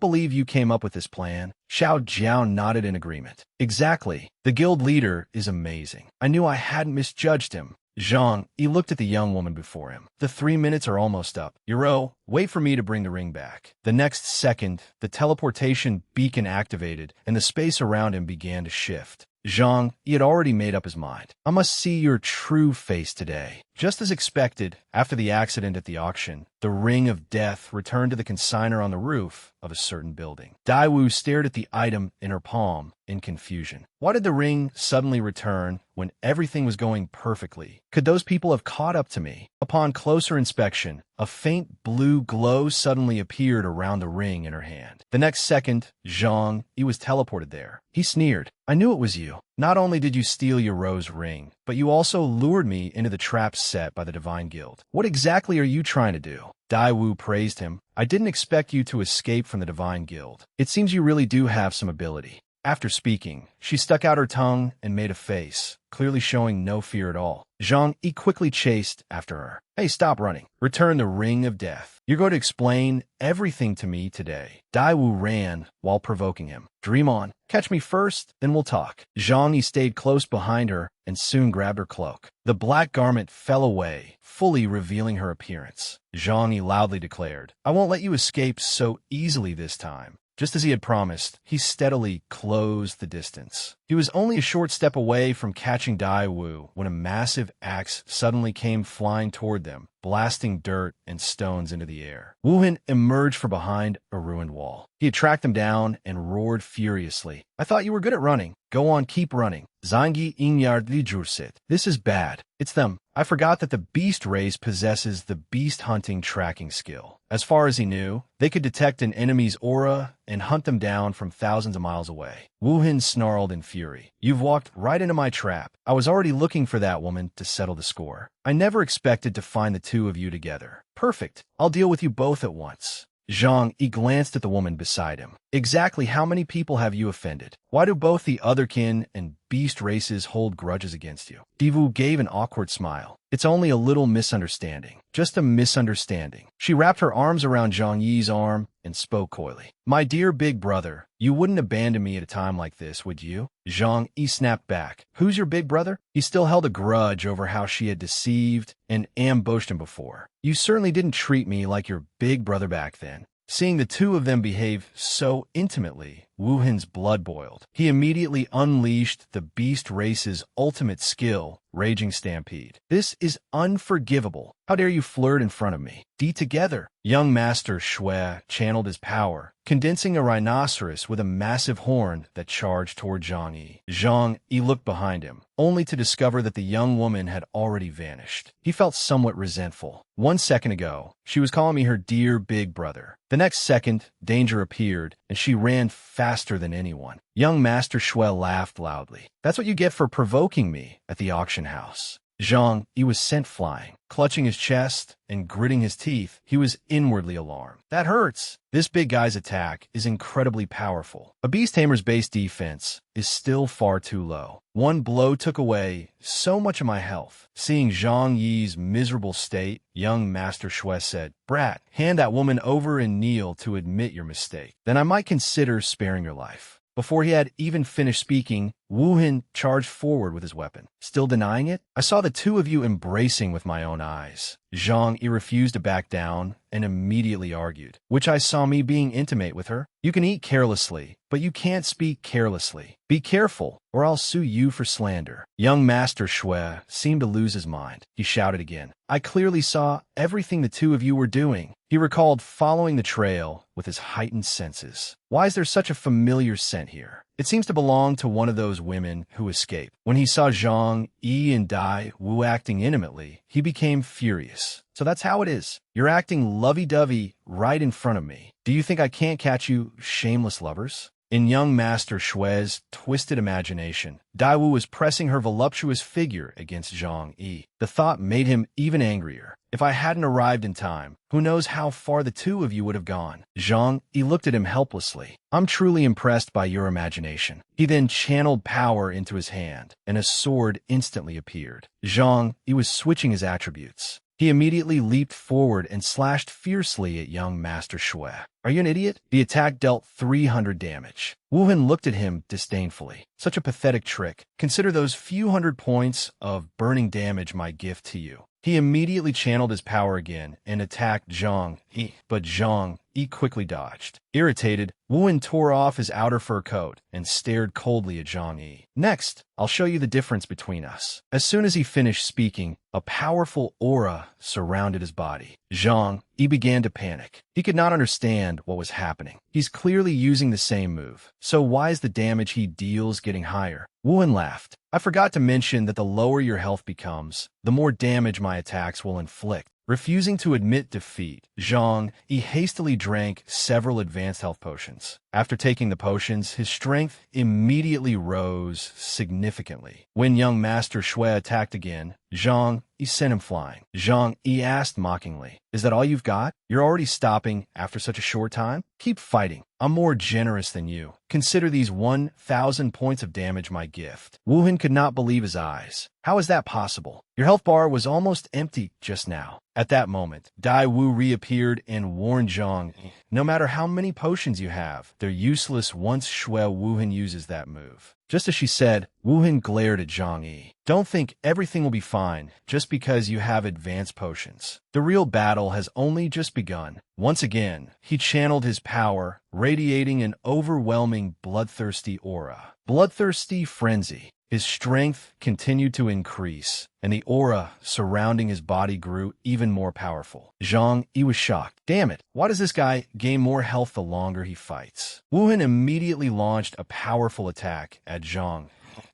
believe you came up with this plan. Xiao Jiao nodded in agreement. Exactly. The guild leader is amazing. I knew I hadn't misjudged him. Zhang Yi looked at the young woman before him. The 3 minutes are almost up. Yaro, wait for me to bring the ring back. The next second, the teleportation beacon activated, and the space around him began to shift. Zhang Yi had already made up his mind. I must see your true face today. Just as expected, after the accident at the auction, the ring of death returned to the consignor on the roof of a certain building. Daiwu stared at the item in her palm in confusion. Why did the ring suddenly return when everything was going perfectly? Could those people have caught up to me? Upon closer inspection, a faint blue glow suddenly appeared around the ring in her hand. The next second, Zhang Yi was teleported there. He sneered. I knew it was you. Not only did you steal your rose ring, but you also lured me into the trap set by the Divine Guild. What exactly are you trying to do? Daiwu praised him. I didn't expect you to escape from the Divine Guild. It seems you really do have some ability. After speaking, she stuck out her tongue and made a face, clearly showing no fear at all. Zhang Yi quickly chased after her. Hey, stop running. Return the ring of death. You're going to explain everything to me today. Daiwu ran while provoking him. Dream on. Catch me first, then we'll talk. Zhang Yi stayed close behind her and soon grabbed her cloak. The black garment fell away, fully revealing her appearance. Zhang Yi loudly declared, I won't let you escape so easily this time. Just as he had promised, he steadily closed the distance. He was only a short step away from catching Daiwu when a massive axe suddenly came flying toward them, blasting dirt and stones into the air. Wu Hin emerged from behind a ruined wall. He had tracked them down and roared furiously. I thought you were good at running. Go on, keep running. Zangi Inyard Li Jursit. This is bad. It's them. I forgot that the beast race possesses the beast hunting tracking skill. As far as he knew, they could detect an enemy's aura and hunt them down from thousands of miles away. Wu Hin snarled in fury. You've walked right into my trap. I was already looking for that woman to settle the score. I never expected to find the two of you together. Perfect. I'll deal with you both at once. Zhang Yi glanced at the woman beside him. Exactly how many people have you offended? Why do both the otherkin and beast races hold grudges against you? Divu gave an awkward smile. It's only a little misunderstanding. Just a misunderstanding. She wrapped her arms around Zhang Yi's arm and spoke coyly. My dear big brother, you wouldn't abandon me at a time like this, would you? Zhang Yi snapped back. Who's your big brother? He still held a grudge over how she had deceived and ambushed him before. You certainly didn't treat me like your big brother back then. Seeing the two of them behave so intimately Wu Hin's blood boiled. He immediately unleashed the beast race's ultimate skill, Raging Stampede. This is unforgivable. How dare you flirt in front of me? Together. Young Master Shui channeled his power, condensing a rhinoceros with a massive horn that charged toward Zhang Yi. Zhang Yi looked behind him, only to discover that the young woman had already vanished. He felt somewhat resentful. 1 second ago, she was calling me her dear big brother. The next second, danger appeared, and she ran faster than anyone. Young Master Shui laughed loudly. That's what you get for provoking me at the auction house. Zhang Yi was sent flying. Clutching his chest and gritting his teeth, he was inwardly alarmed. That hurts. This big guy's attack is incredibly powerful. A beast tamer's base defense is still far too low. One blow took away so much of my health. Seeing Zhang Yi's miserable state, young Master Shui said, "Brat, hand that woman over and kneel to admit your mistake. Then I might consider sparing your life." Before he had even finished speaking, Wu Hin charged forward with his weapon. Still denying it? I saw the two of you embracing with my own eyes. Zhang Yi refused to back down and immediately argued. Which I saw me being intimate with her. You can eat carelessly, but you can't speak carelessly. Be careful, or I'll sue you for slander. Young Master Shui seemed to lose his mind. He shouted again. I clearly saw everything the two of you were doing. He recalled following the trail with his heightened senses. Why is there such a familiar scent here? It seems to belong to one of those women who escaped. When he saw Zhang Yi and Dai Wu acting intimately, he became furious. So that's how it is. You're acting lovey-dovey right in front of me. Do you think I can't catch you, shameless lovers? In young Master Shui's twisted imagination, Dai Wu was pressing her voluptuous figure against Zhang Yi. The thought made him even angrier. If I hadn't arrived in time, who knows how far the two of you would have gone? Zhang Yi looked at him helplessly. I'm truly impressed by your imagination. He then channeled power into his hand, and a sword instantly appeared. Zhang Yi was switching his attributes. He immediately leaped forward and slashed fiercely at young Master Shui. Are you an idiot? The attack dealt 300 damage. Wu Hin looked at him disdainfully. Such a pathetic trick. Consider those few hundred points of burning damage my gift to you. He immediately channeled his power again and attacked Zhang Yi, but Zhang Yi quickly dodged. Irritated, Wu Hin tore off his outer fur coat and stared coldly at Zhang Yi. Next, I'll show you the difference between us. As soon as he finished speaking, a powerful aura surrounded his body. Zhang Yi began to panic. He could not understand what was happening. He's clearly using the same move. So why is the damage he deals getting higher? Wu Hin laughed. I forgot to mention that the lower your health becomes, the more damage my attacks will inflict. Refusing to admit defeat, Zhang Yi hastily drank several advanced health potions. After taking the potions, his strength immediately rose significantly. When young Master Shui attacked again, Zhang Yi sent him flying. Zhang Yi asked mockingly, "Is that all you've got? You're already stopping after such a short time? Keep fighting. I'm more generous than you. Consider these 1,000 points of damage my gift." Wu Hin could not believe his eyes. How is that possible? Your health bar was almost empty just now. At that moment, Dai Wu reappeared and warned Zhang Yi, no matter how many potions you have, they're useless once Shui Wu Hin uses that move. Just as she said, Wu Hin glared at Zhang Yi. Don't think everything will be fine just because you have advanced potions. The real battle has only just begun. Once again, he channeled his power, radiating an overwhelming bloodthirsty aura. Bloodthirsty frenzy. His strength continued to increase, and the aura surrounding his body grew even more powerful. Zhang Yi was shocked. Damn it, why does this guy gain more health the longer he fights? Wu Hin immediately launched a powerful attack at Zhang,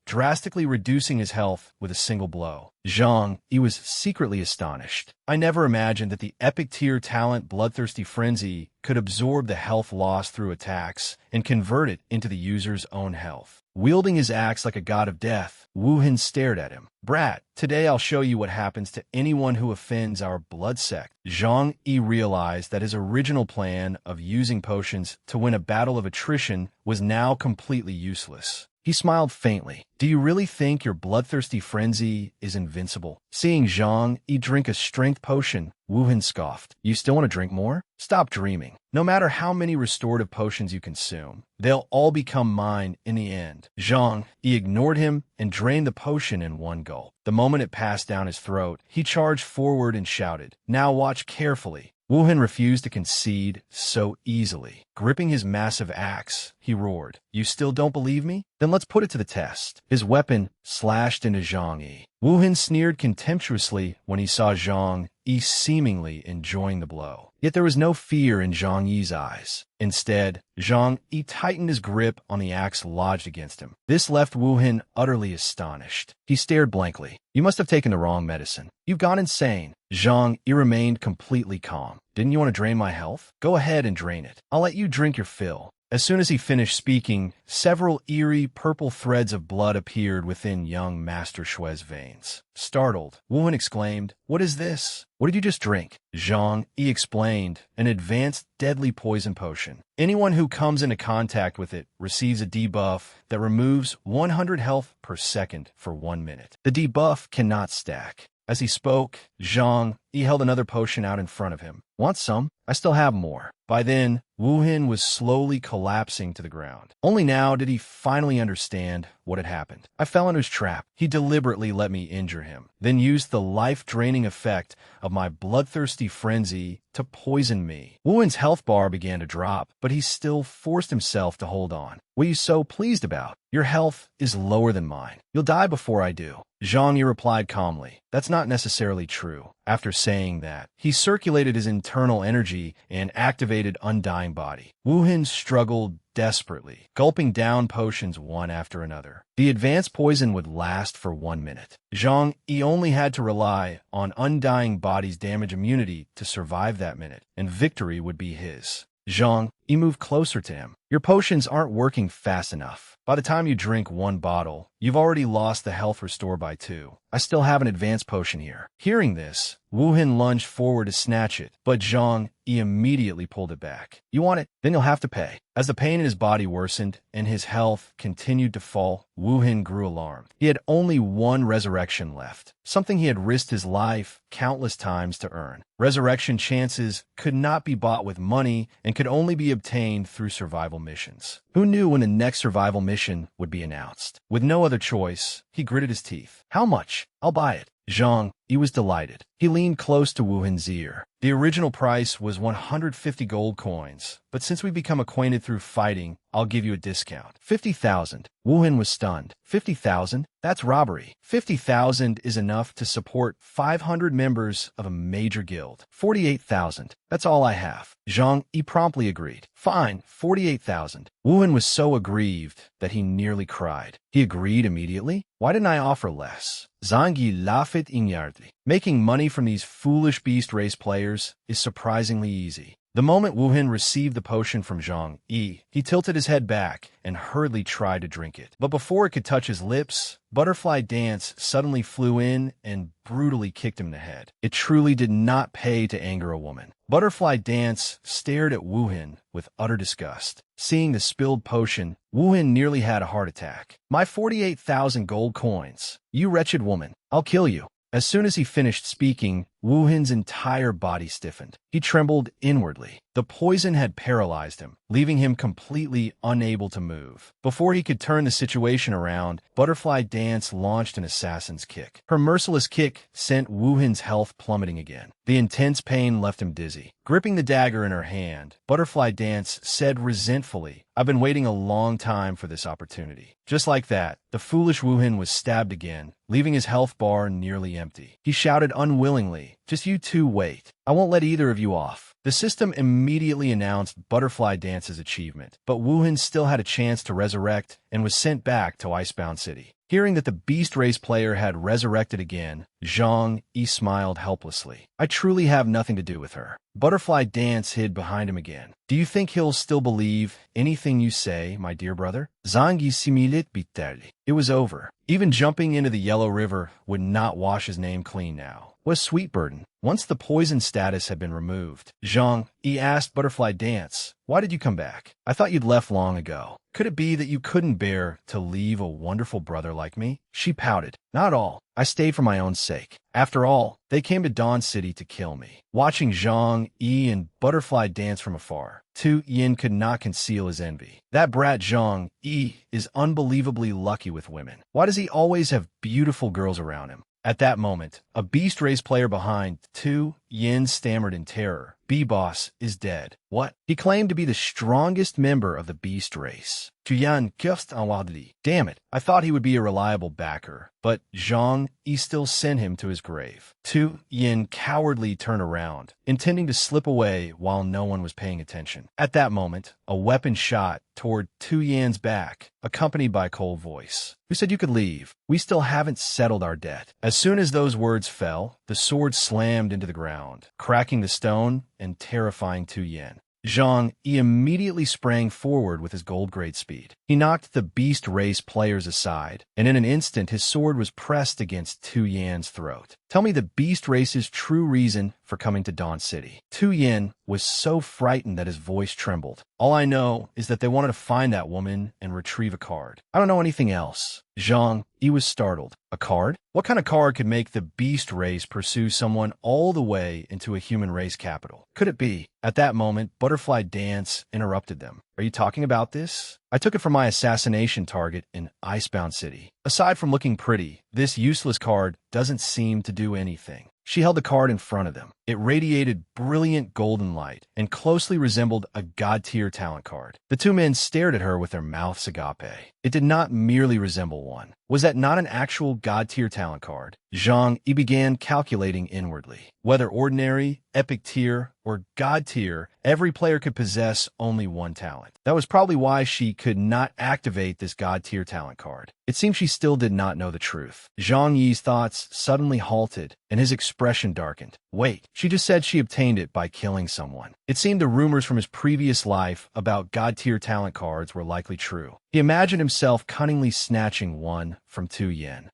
drastically reducing his health with a single blow. Zhang Yi was secretly astonished. I never imagined that the epic tier talent Bloodthirsty Frenzy could absorb the health loss through attacks and convert it into the user's own health. Wielding his axe like a god of death, Wu Hin stared at him. Brat, today I'll show you what happens to anyone who offends our blood sect. Zhang Yi realized that his original plan of using potions to win a battle of attrition was now completely useless. He smiled faintly. Do you really think your bloodthirsty frenzy is invincible? Seeing Zhang Yi drink a strength potion, Wu Hin scoffed. You still want to drink more? Stop dreaming. No matter how many restorative potions you consume, they'll all become mine in the end. Zhang Yi ignored him and drained the potion in one gulp. The moment it passed down his throat, he charged forward and shouted, Now watch carefully. Wu Hin refused to concede so easily. Gripping his massive axe, he roared, "You still don't believe me? Then let's put it to the test." His weapon slashed into Zhang Yi. Wu Hin sneered contemptuously when he saw Zhang Yi seemingly enjoying the blow. Yet there was no fear in Zhang Yi's eyes. Instead, Zhang Yi tightened his grip on the axe lodged against him. This left Wu Hin utterly astonished. He stared blankly. "You must have taken the wrong medicine. You've gone insane." Zhang Yi remained completely calm. "Didn't you want to drain my health? Go ahead and drain it. I'll let you drink your fill." As soon as he finished speaking, several eerie purple threads of blood appeared within young Master Shui's veins. Startled, Wu Hin exclaimed, "What is this? What did you just drink?" Zhang Yi explained, "An advanced deadly poison potion. Anyone who comes into contact with it receives a debuff that removes 100 health per second for 1 minute. The debuff cannot stack." As he spoke, Zhang Yi held another potion out in front of him. "Want some? I still have more." By then, Wu Hin was slowly collapsing to the ground. Only now did he finally understand what had happened. "I fell into his trap. He deliberately let me injure him, then used the life-draining effect of my bloodthirsty frenzy to poison me." Wu Hin's health bar began to drop, but he still forced himself to hold on. "What are you so pleased about? Your health is lower than mine. You'll die before I do." Zhang Yi replied calmly, "That's not necessarily true." After saying that, he circulated his internal energy and activated Undying Body. Wu Hin struggled desperately, gulping down potions one after another. The advanced poison would last for 1 minute. Zhang Yi only had to rely on Undying Body's damage immunity to survive that minute, and victory would be his. Zhang Yi moved closer to him. "Your potions aren't working fast enough. By the time you drink 1 bottle, you've already lost the health restore by 2. I still have an advanced potion here." Hearing this, Wu Hin lunged forward to snatch it, but Zhang Yi immediately pulled it back. "You want it? Then you'll have to pay." As the pain in his body worsened and his health continued to fall, Wu Hin grew alarmed. He had only 1 resurrection left, something he had risked his life countless times to earn. Resurrection chances could not be bought with money and could only be obtained through survival missions. Who knew when the next survival mission would be announced? With no other choice, he gritted his teeth. "How much? I'll buy it." Zhang Yi was delighted. He leaned close to Wu Hin's ear. "The original price was 150 gold coins, but since we've become acquainted through fighting, I'll give you a discount. 50,000. Wu Hin was stunned. 50,000? That's robbery. 50,000 is enough to support 500 members of a major guild. 48,000. That's all I have." Zhang Yi promptly agreed. "Fine, 48,000. Wu Hin was so aggrieved that he nearly cried. He agreed immediately? Why didn't I offer less? Zhang Yi laughed ignarely. Making money from these foolish beast race players is surprisingly easy. The moment Wu Hin received the potion from Zhang Yi, he tilted his head back and hurriedly tried to drink it. But before it could touch his lips, Butterfly Dance suddenly flew in and brutally kicked him in the head. It truly did not pay to anger a woman. Butterfly Dance stared at Wu Hin with utter disgust. Seeing the spilled potion, Wu Hin nearly had a heart attack. "My 48,000 gold coins. You wretched woman. I'll kill you." As soon as he finished speaking, Wu Hin's entire body stiffened. He trembled inwardly. The poison had paralyzed him, leaving him completely unable to move. Before he could turn the situation around, Butterfly Dance launched an assassin's kick. Her merciless kick sent Wu Hin's health plummeting again. The intense pain left him dizzy. Gripping the dagger in her hand, Butterfly Dance said resentfully, "I've been waiting a long time for this opportunity." Just like that, the foolish Wu Hin was stabbed again, leaving his health bar nearly empty. He shouted unwillingly, "Just you two wait. I won't let either of you off." The system immediately announced Butterfly Dance's achievement, but Wu Hin still had a chance to resurrect and was sent back to Icebound City. Hearing that the Beast Race player had resurrected again, Zhang Yi smiled helplessly. "I truly have nothing to do with her." Butterfly Dance hid behind him again. "Do you think he'll still believe anything you say, my dear brother?" Zhang Yi similait bitterly. It was over. Even jumping into the Yellow River would not wash his name clean now. Was sweet burden. Once the poison status had been removed, Zhang Yi asked Butterfly Dance, "Why did you come back? I thought you'd left long ago. Could it be that you couldn't bear to leave a wonderful brother like me?" She pouted. "Not at all. I stayed for my own sake. After all, they came to Dawn City to kill me." Watching Zhang Yi and Butterfly Dance from afar, Tu Yin could not conceal his envy. That brat Zhang Yi is unbelievably lucky with women. Why does he always have beautiful girls around him? At that moment, a Beast Race player behind Tu Yin stammered in terror. B-Boss is dead. What? He claimed to be the strongest member of the beast race. Tuyan kust anwadli. Damn it, I thought he would be a reliable backer. But Zhang Yi still sent him to his grave. Tu Yin cowardly turned around, intending to slip away while no one was paying attention. At that moment, a weapon shot toward Tu Yan's back, accompanied by a cold voice. Who said you could leave? We still haven't settled our debt. As soon as those words fell, the sword slammed into the ground, cracking the stone and terrifying Tu Yan. Zhang Yi immediately sprang forward with his gold great speed. He knocked the beast race players aside, and in an instant his sword was pressed against Tu Yan's throat. Tell me the beast race's true reason for coming to Dawn City. Tu Yan was so frightened that his voice trembled. All I know is that they wanted to find that woman and retrieve a card. I don't know anything else. Zhang Yi was startled. A card? What kind of card could make the beast race pursue someone all the way into a human race capital? Could it be? At that moment, Butterfly Dance interrupted them. Are you talking about this? I took it from my assassination target in Icebound City. Aside from looking pretty, this useless card doesn't seem to do anything. She held the card in front of them. It radiated brilliant golden light and closely resembled a god-tier talent card. The two men stared at her with their mouths agape. It did not merely resemble one. Was that not an actual god-tier talent card? Zhang Yi began calculating inwardly. Whether ordinary, epic tier, or god tier, every player could possess only one talent. That was probably why she could not activate this god tier talent card. It seemed she still did not know the truth. Zhang Yi's thoughts suddenly halted, and his expression darkened. Wait, she just said she obtained it by killing someone. It seemed the rumors from his previous life about god-tier talent cards were likely true. He imagined himself cunningly snatching one from Tu Yan.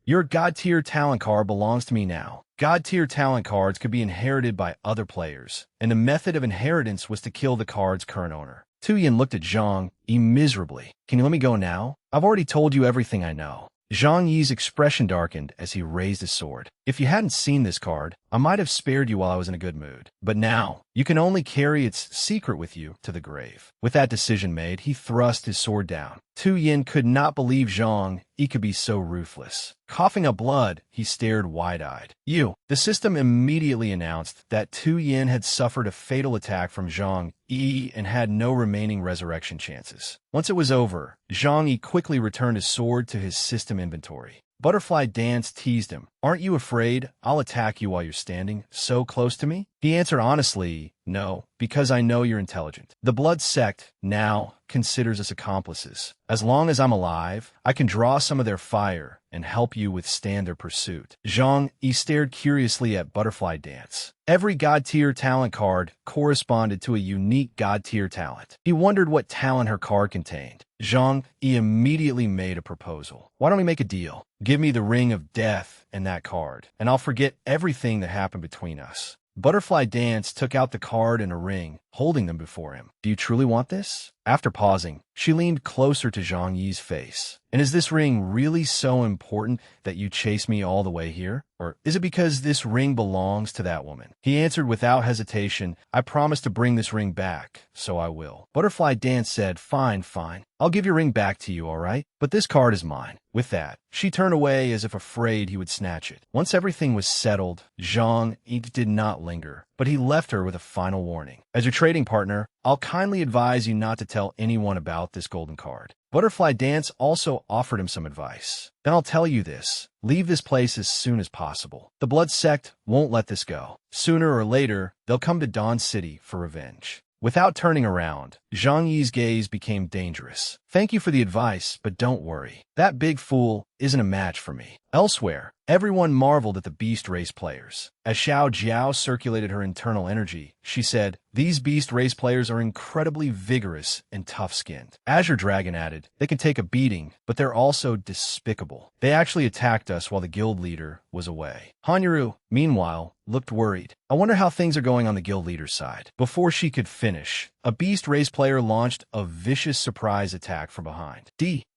Your god-tier talent card belongs to me now. God-tier talent cards could be inherited by other players, and the method of inheritance was to kill the card's current owner. Tu Yan looked at Zhang Yi miserably. Can you let me go now? I've already told you everything I know. Zhang Yi's expression darkened as he raised his sword. If you hadn't seen this card, I might have spared you while I was in a good mood. But now, you can only carry its secret with you to the grave. With that decision made, he thrust his sword down. Tu Yan could not believe Zhang Yi could be so ruthless. Coughing up blood, he stared wide-eyed. The system immediately announced that Tu Yan had suffered a fatal attack from Zhang Yi and had no remaining resurrection chances. Once it was over, Zhang Yi quickly returned his sword to his system inventory. Butterfly Dance teased him. Aren't you afraid I'll attack you while you're standing so close to me? He answered honestly, no, because I know you're intelligent. The Blood Sect now considers us accomplices. As long as I'm alive, I can draw some of their fire and help you withstand their pursuit. Zhang Yi stared curiously at Butterfly Dance. Every god-tier talent card corresponded to a unique god-tier talent. He wondered what talent her card contained. Zhang Yi immediately made a proposal. Why don't we make a deal? Give me the Ring of Death and that card, and I'll forget everything that happened between us. Butterfly Dance took out the card and a ring, holding them before him. Do you truly want this? After pausing, she leaned closer to Zhang Yi's face. And is this ring really so important that you chase me all the way here? Or is it because this ring belongs to that woman? He answered without hesitation, I promised to bring this ring back, so I will. Butterfly Dance said, fine. I'll give your ring back to you, all right? But this card is mine. With that, she turned away as if afraid he would snatch it. Once everything was settled, Zhang Yi did not linger, but he left her with a final warning. As your trading partner, I'll kindly advise you not to tell anyone about this golden card. Butterfly Dance also offered him some advice. Then I'll tell you this. Leave this place as soon as possible. The Blood Sect won't let this go. Sooner or later, they'll come to Dawn City for revenge. Without turning around, Zhang Yi's gaze became dangerous. Thank you for the advice, but don't worry. That big fool isn't a match for me. Elsewhere, everyone marveled at the beast race players. As Xiao Jiao circulated her internal energy, she said, these beast race players are incredibly vigorous and tough-skinned. Azure Dragon added, they can take a beating, but they're also despicable. They actually attacked us while the guild leader was away. Hanyaru, meanwhile, looked worried. I wonder how things are going on the guild leader's side. Before she could finish, a beast race player launched a vicious surprise attack from behind.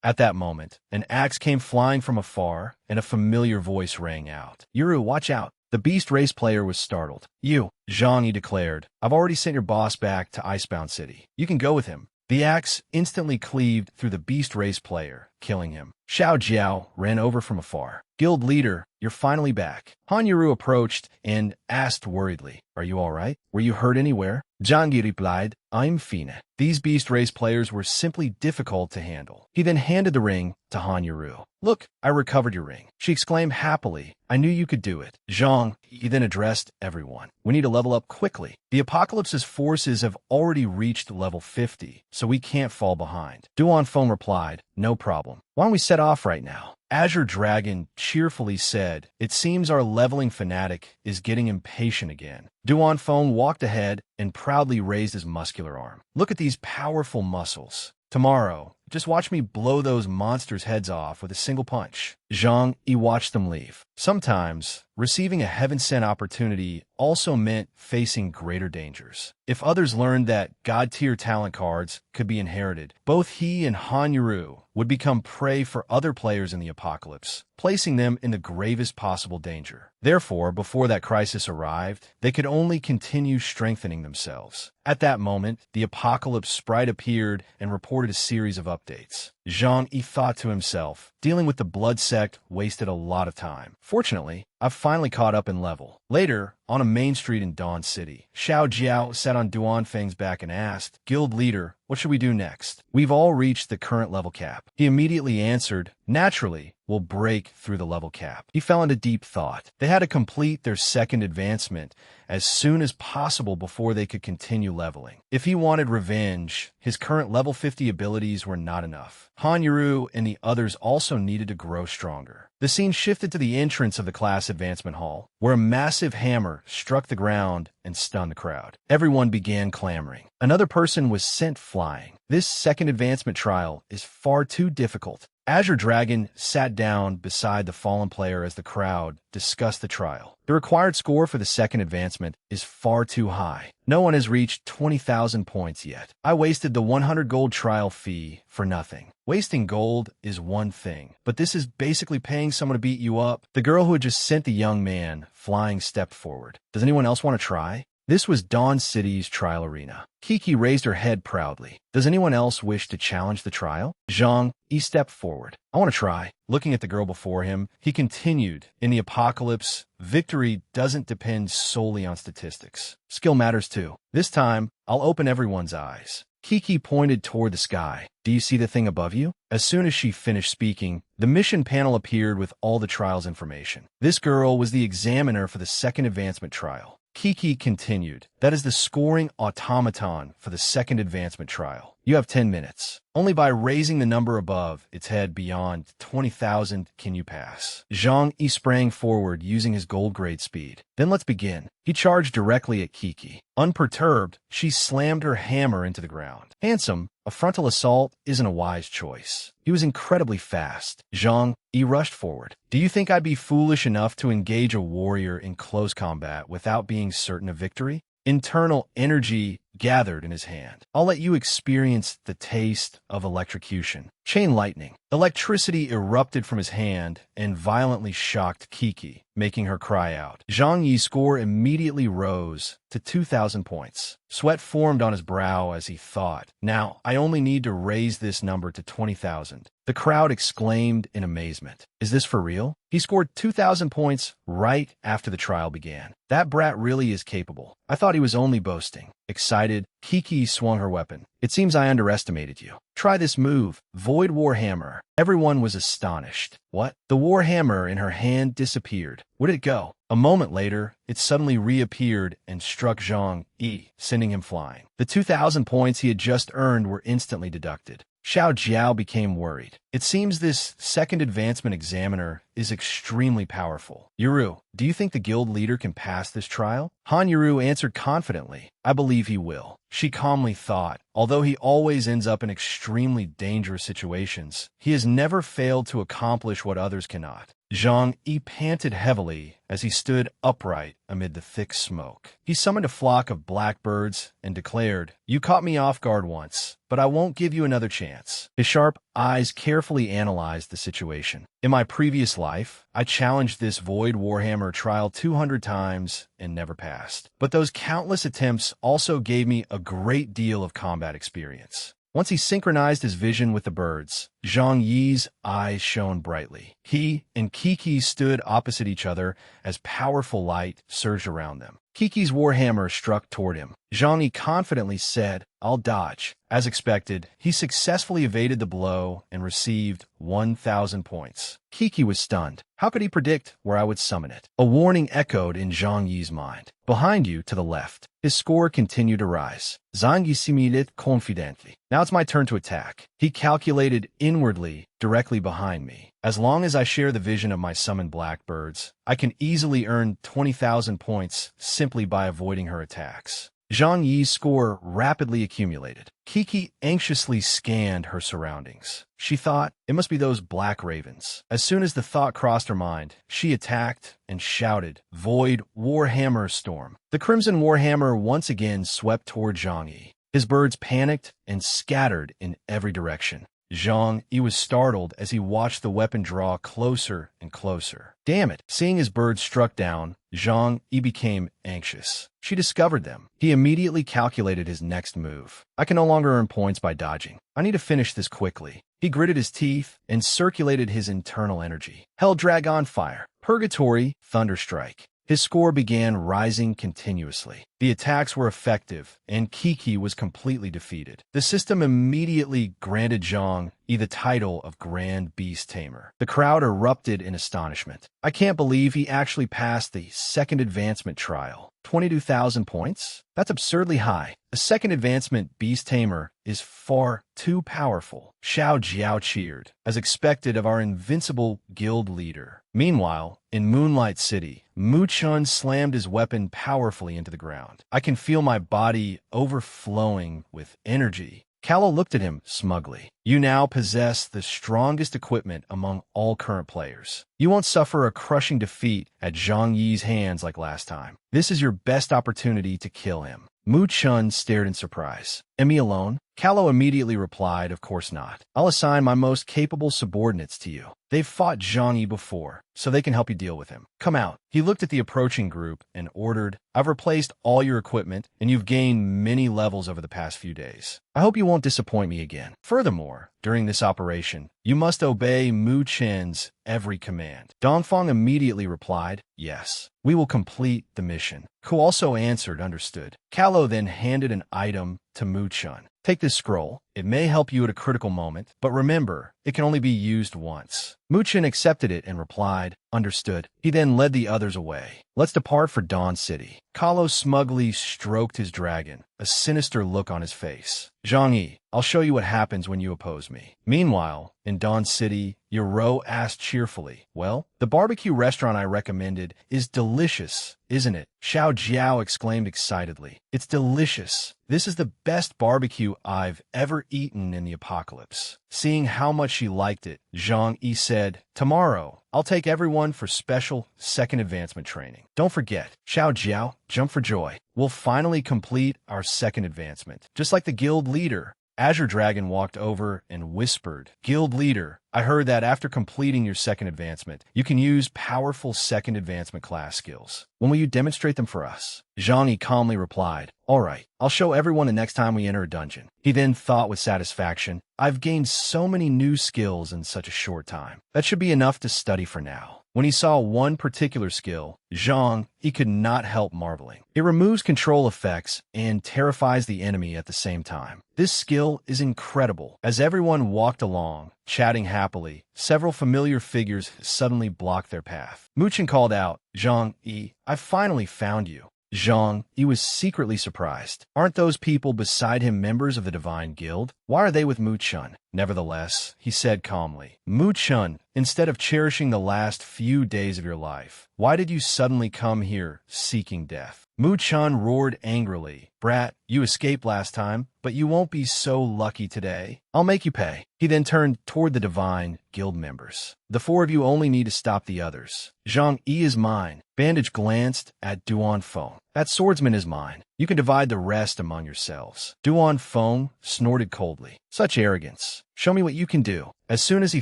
At that moment, an axe came flying from afar, and a familiar voice rang out. Yuru, watch out. The beast race player was startled. Zhang Yi declared, I've already sent your boss back to Icebound City. You can go with him. The axe instantly cleaved through the beast race player, killing him. Xiao Jiao ran over from afar. Guild leader, you're finally back. Han Yuru approached and asked worriedly, "Are you all right? Were you hurt anywhere?" Zhang Yi replied, "I'm fine." These beast race players were simply difficult to handle. He then handed the ring to Han Yuru. "Look, I recovered your ring," she exclaimed happily. "I knew you could do it." Zhang Yi then addressed everyone. "We need to level up quickly. The Apocalypse's forces have already reached level 50, so we can't fall behind." Duan Feng replied, "No problem. Why don't we set off right now?" Azure Dragon cheerfully said, "It seems our leveling fanatic is getting impatient again." Duan Feng walked ahead and proudly raised his muscular arm. "Look at these powerful muscles. Tomorrow, just watch me blow those monsters' heads off with a single punch." Zhang Yi watched them leave. Sometimes, receiving a heaven-sent opportunity also meant facing greater dangers. If others learned that God-tier talent cards could be inherited, both he and Han Yuru would become prey for other players in the Apocalypse, placing them in the gravest possible danger. Therefore, before that crisis arrived, they could only continue strengthening themselves. At that moment, the Apocalypse sprite appeared and reported a series of updates. Zhang Yi thought to himself, "Dealing with the Blood Sect wasted a lot of time. Fortunately, I've finally caught up in level." Later, on a main street in Dawn City, Xiao Jiao sat on Duan Feng's back and asked, "Guild leader, what should we do next? We've all reached the current level cap." He immediately answered, "Naturally, we'll break through the level cap." He fell into deep thought. They had to complete their second advancement as soon as possible before they could continue leveling. If he wanted revenge, his current level 50 abilities were not enough. Han Yuru and the others also needed to grow stronger. The scene shifted to the entrance of the class advancement hall, where a massive hammer struck the ground and stunned the crowd. Everyone began clamoring. Another person was sent flying. This second advancement trial is far too difficult. Azure Dragon sat down beside the fallen player as the crowd discussed the trial. The required score for the second advancement is far too high. No one has reached 20,000 points yet. I wasted the 100 gold trial fee for nothing. Wasting gold is one thing, but this is basically paying someone to beat you up. The girl who had just sent the young man flying stepped forward. "Does anyone else want to try?" This was Dawn City's trial arena. Kiki raised her head proudly. "Does anyone else wish to challenge the trial?" Zhang Yi stepped forward. "I want to try." Looking at the girl before him, he continued, "In the Apocalypse, victory doesn't depend solely on statistics. Skill matters too. This time, I'll open everyone's eyes." Kiki pointed toward the sky. "Do you see the thing above you?" As soon as she finished speaking, the mission panel appeared with all the trial's information. This girl was the examiner for the second advancement trial. Kiki continued, "That is the scoring automaton for the second advancement trial. You have 10 minutes. Only by raising the number above its head beyond 20,000 can you pass." Zhang Yi sprang forward using his gold grade speed. "Then let's begin." He charged directly at Kiki. Unperturbed, she slammed her hammer into the ground. Handsome, a frontal assault isn't a wise choice. He was incredibly fast. Zhang Yi rushed forward. "Do you think I'd be foolish enough to engage a warrior in close combat without being certain of victory?" Internal energy gathered in his hand. "I'll let you experience the taste of electrocution." Chain lightning. Electricity erupted from his hand and violently shocked Kiki, making her cry out. Zhang Yi's score immediately rose to 2,000 points. Sweat formed on his brow as he thought, "Now, I only need to raise this number to 20,000. The crowd exclaimed in amazement. "Is this for real?" He scored 2,000 points right after the trial began. "That brat really is capable. I thought he was only boasting." Excited, Kiki swung her weapon. "It seems I underestimated you. Try this move, Void Warhammer." Everyone was astonished. What? The Warhammer in her hand disappeared. Where did it go? A moment later, it suddenly reappeared and struck Zhang Yi, sending him flying. The 2,000 points he had just earned were instantly deducted. Xiao Jiao became worried. "It seems this second advancement examiner is extremely powerful. Yuru, do you think the guild leader can pass this trial?" Han Yuru answered confidently, "I believe he will." She calmly thought, although he always ends up in extremely dangerous situations, he has never failed to accomplish what others cannot. Zhang Yi panted heavily as he stood upright amid the thick smoke. He summoned a flock of blackbirds and declared, "You caught me off guard once, but I won't give you another chance." His sharp eyes carefully analyzed the situation. "In my previous life, I challenged this Void Warhammer trial 200 times and never passed. But those countless attempts also gave me a great deal of combat experience. Once he synchronized his vision with the birds, Zhang Yi's eyes shone brightly. He and Kiki stood opposite each other as powerful light surged around them. Kiki's warhammer struck toward him. Zhang Yi confidently said, "I'll dodge." As expected, he successfully evaded the blow and received 1,000 points. Kiki was stunned. How could he predict where I would summon it? A warning echoed in Zhang Yi's mind. Behind you, to the left. His score continued to rise. Zhang Yi simulait confidently. Now it's my turn to attack. He calculated inwardly, directly behind me. As long as I share the vision of my summoned blackbirds, I can easily earn 20,000 points simply by avoiding her attacks. Zhang Yi's score rapidly accumulated. Kiki anxiously scanned her surroundings. She thought, it must be those black ravens. As soon as the thought crossed her mind, she attacked and shouted, "Void Warhammer Storm." The Crimson Warhammer once again swept toward Zhang Yi. His birds panicked and scattered in every direction. Zhang Yi was startled as he watched the weapon draw closer and closer. Damn it! Seeing his birds struck down, Zhang Yi became anxious. She discovered them. He immediately calculated his next move. I can no longer earn points by dodging. I need to finish this quickly. He gritted his teeth and circulated his internal energy. Hell Dragon Fire, Purgatory, Thunderstrike. His score began rising continuously. The attacks were effective, and Kiki was completely defeated. The system immediately granted Zhang Yi the title of Grand Beast Tamer. The crowd erupted in astonishment. I can't believe he actually passed the second advancement trial. 22,000 points? That's absurdly high. A second advancement beast tamer is far too powerful. Xiao Jiao cheered, as expected of our invincible guild leader. Meanwhile, in Moonlight City, Mu Chun slammed his weapon powerfully into the ground. I can feel my body overflowing with energy. Callow looked at him smugly. You now possess the strongest equipment among all current players. You won't suffer a crushing defeat at Zhang Yi's hands like last time. This is your best opportunity to kill him. Mu Chun stared in surprise. And me alone? Callow immediately replied, of course not. I'll assign my most capable subordinates to you. They've fought Zhang Yi before, so they can help you deal with him. Come out. He looked at the approaching group and ordered, I've replaced all your equipment, and you've gained many levels over the past few days. I hope you won't disappoint me again. Furthermore, during this operation, you must obey Mu Chen's every command. Dongfang immediately replied, yes. We will complete the mission. Ku also answered, understood. Callow then handed an item to Mu Chun. Take this scroll. It may help you at a critical moment, but remember, it can only be used once. Mu Chun accepted it and replied, understood. He then led the others away. Let's depart for Dawn City. Kahlo smugly stroked his dragon, a sinister look on his face. Zhang Yi, I'll show you what happens when you oppose me. Meanwhile, in Dawn City, Yoro asked cheerfully, well, the barbecue restaurant I recommended is delicious, isn't it? Xiao Jiao exclaimed excitedly. It's delicious. This is the best barbecue I've ever eaten in the apocalypse. Seeing how much she liked it, Zhang Yi said, tomorrow, I'll take everyone for special second advancement training. Don't forget, Xiao Jiao, jump for joy. We'll finally complete our second advancement, just like the guild leader. Azure Dragon walked over and whispered, Guild Leader, I heard that after completing your second advancement, you can use powerful second advancement class skills. When will you demonstrate them for us? Zhang Yi calmly replied, all right, I'll show everyone the next time we enter a dungeon. He then thought with satisfaction, I've gained so many new skills in such a short time. That should be enough to study for now. When he saw one particular skill, Zhang, he could not help marveling. It removes control effects and terrifies the enemy at the same time. This skill is incredible. As everyone walked along, chatting happily, several familiar figures suddenly blocked their path. Mu Chun called out, Zhang Yi, I finally found you. Zhang Yi was secretly surprised. Aren't those people beside him members of the Divine Guild? Why are they with Mu Chun? Nevertheless, he said calmly, Mu Chun, instead of cherishing the last few days of your life, why did you suddenly come here seeking death? Mu Chun roared angrily, Brat, you escaped last time, but you won't be so lucky today. I'll make you pay. He then turned toward the Divine Guild members. The four of you only need to stop the others. Zhang Yi is mine. Bandage glanced at Duan Feng. That swordsman is mine. You can divide the rest among yourselves. Duan Feng snorted coldly. Such arrogance. Show me what you can do. As soon as he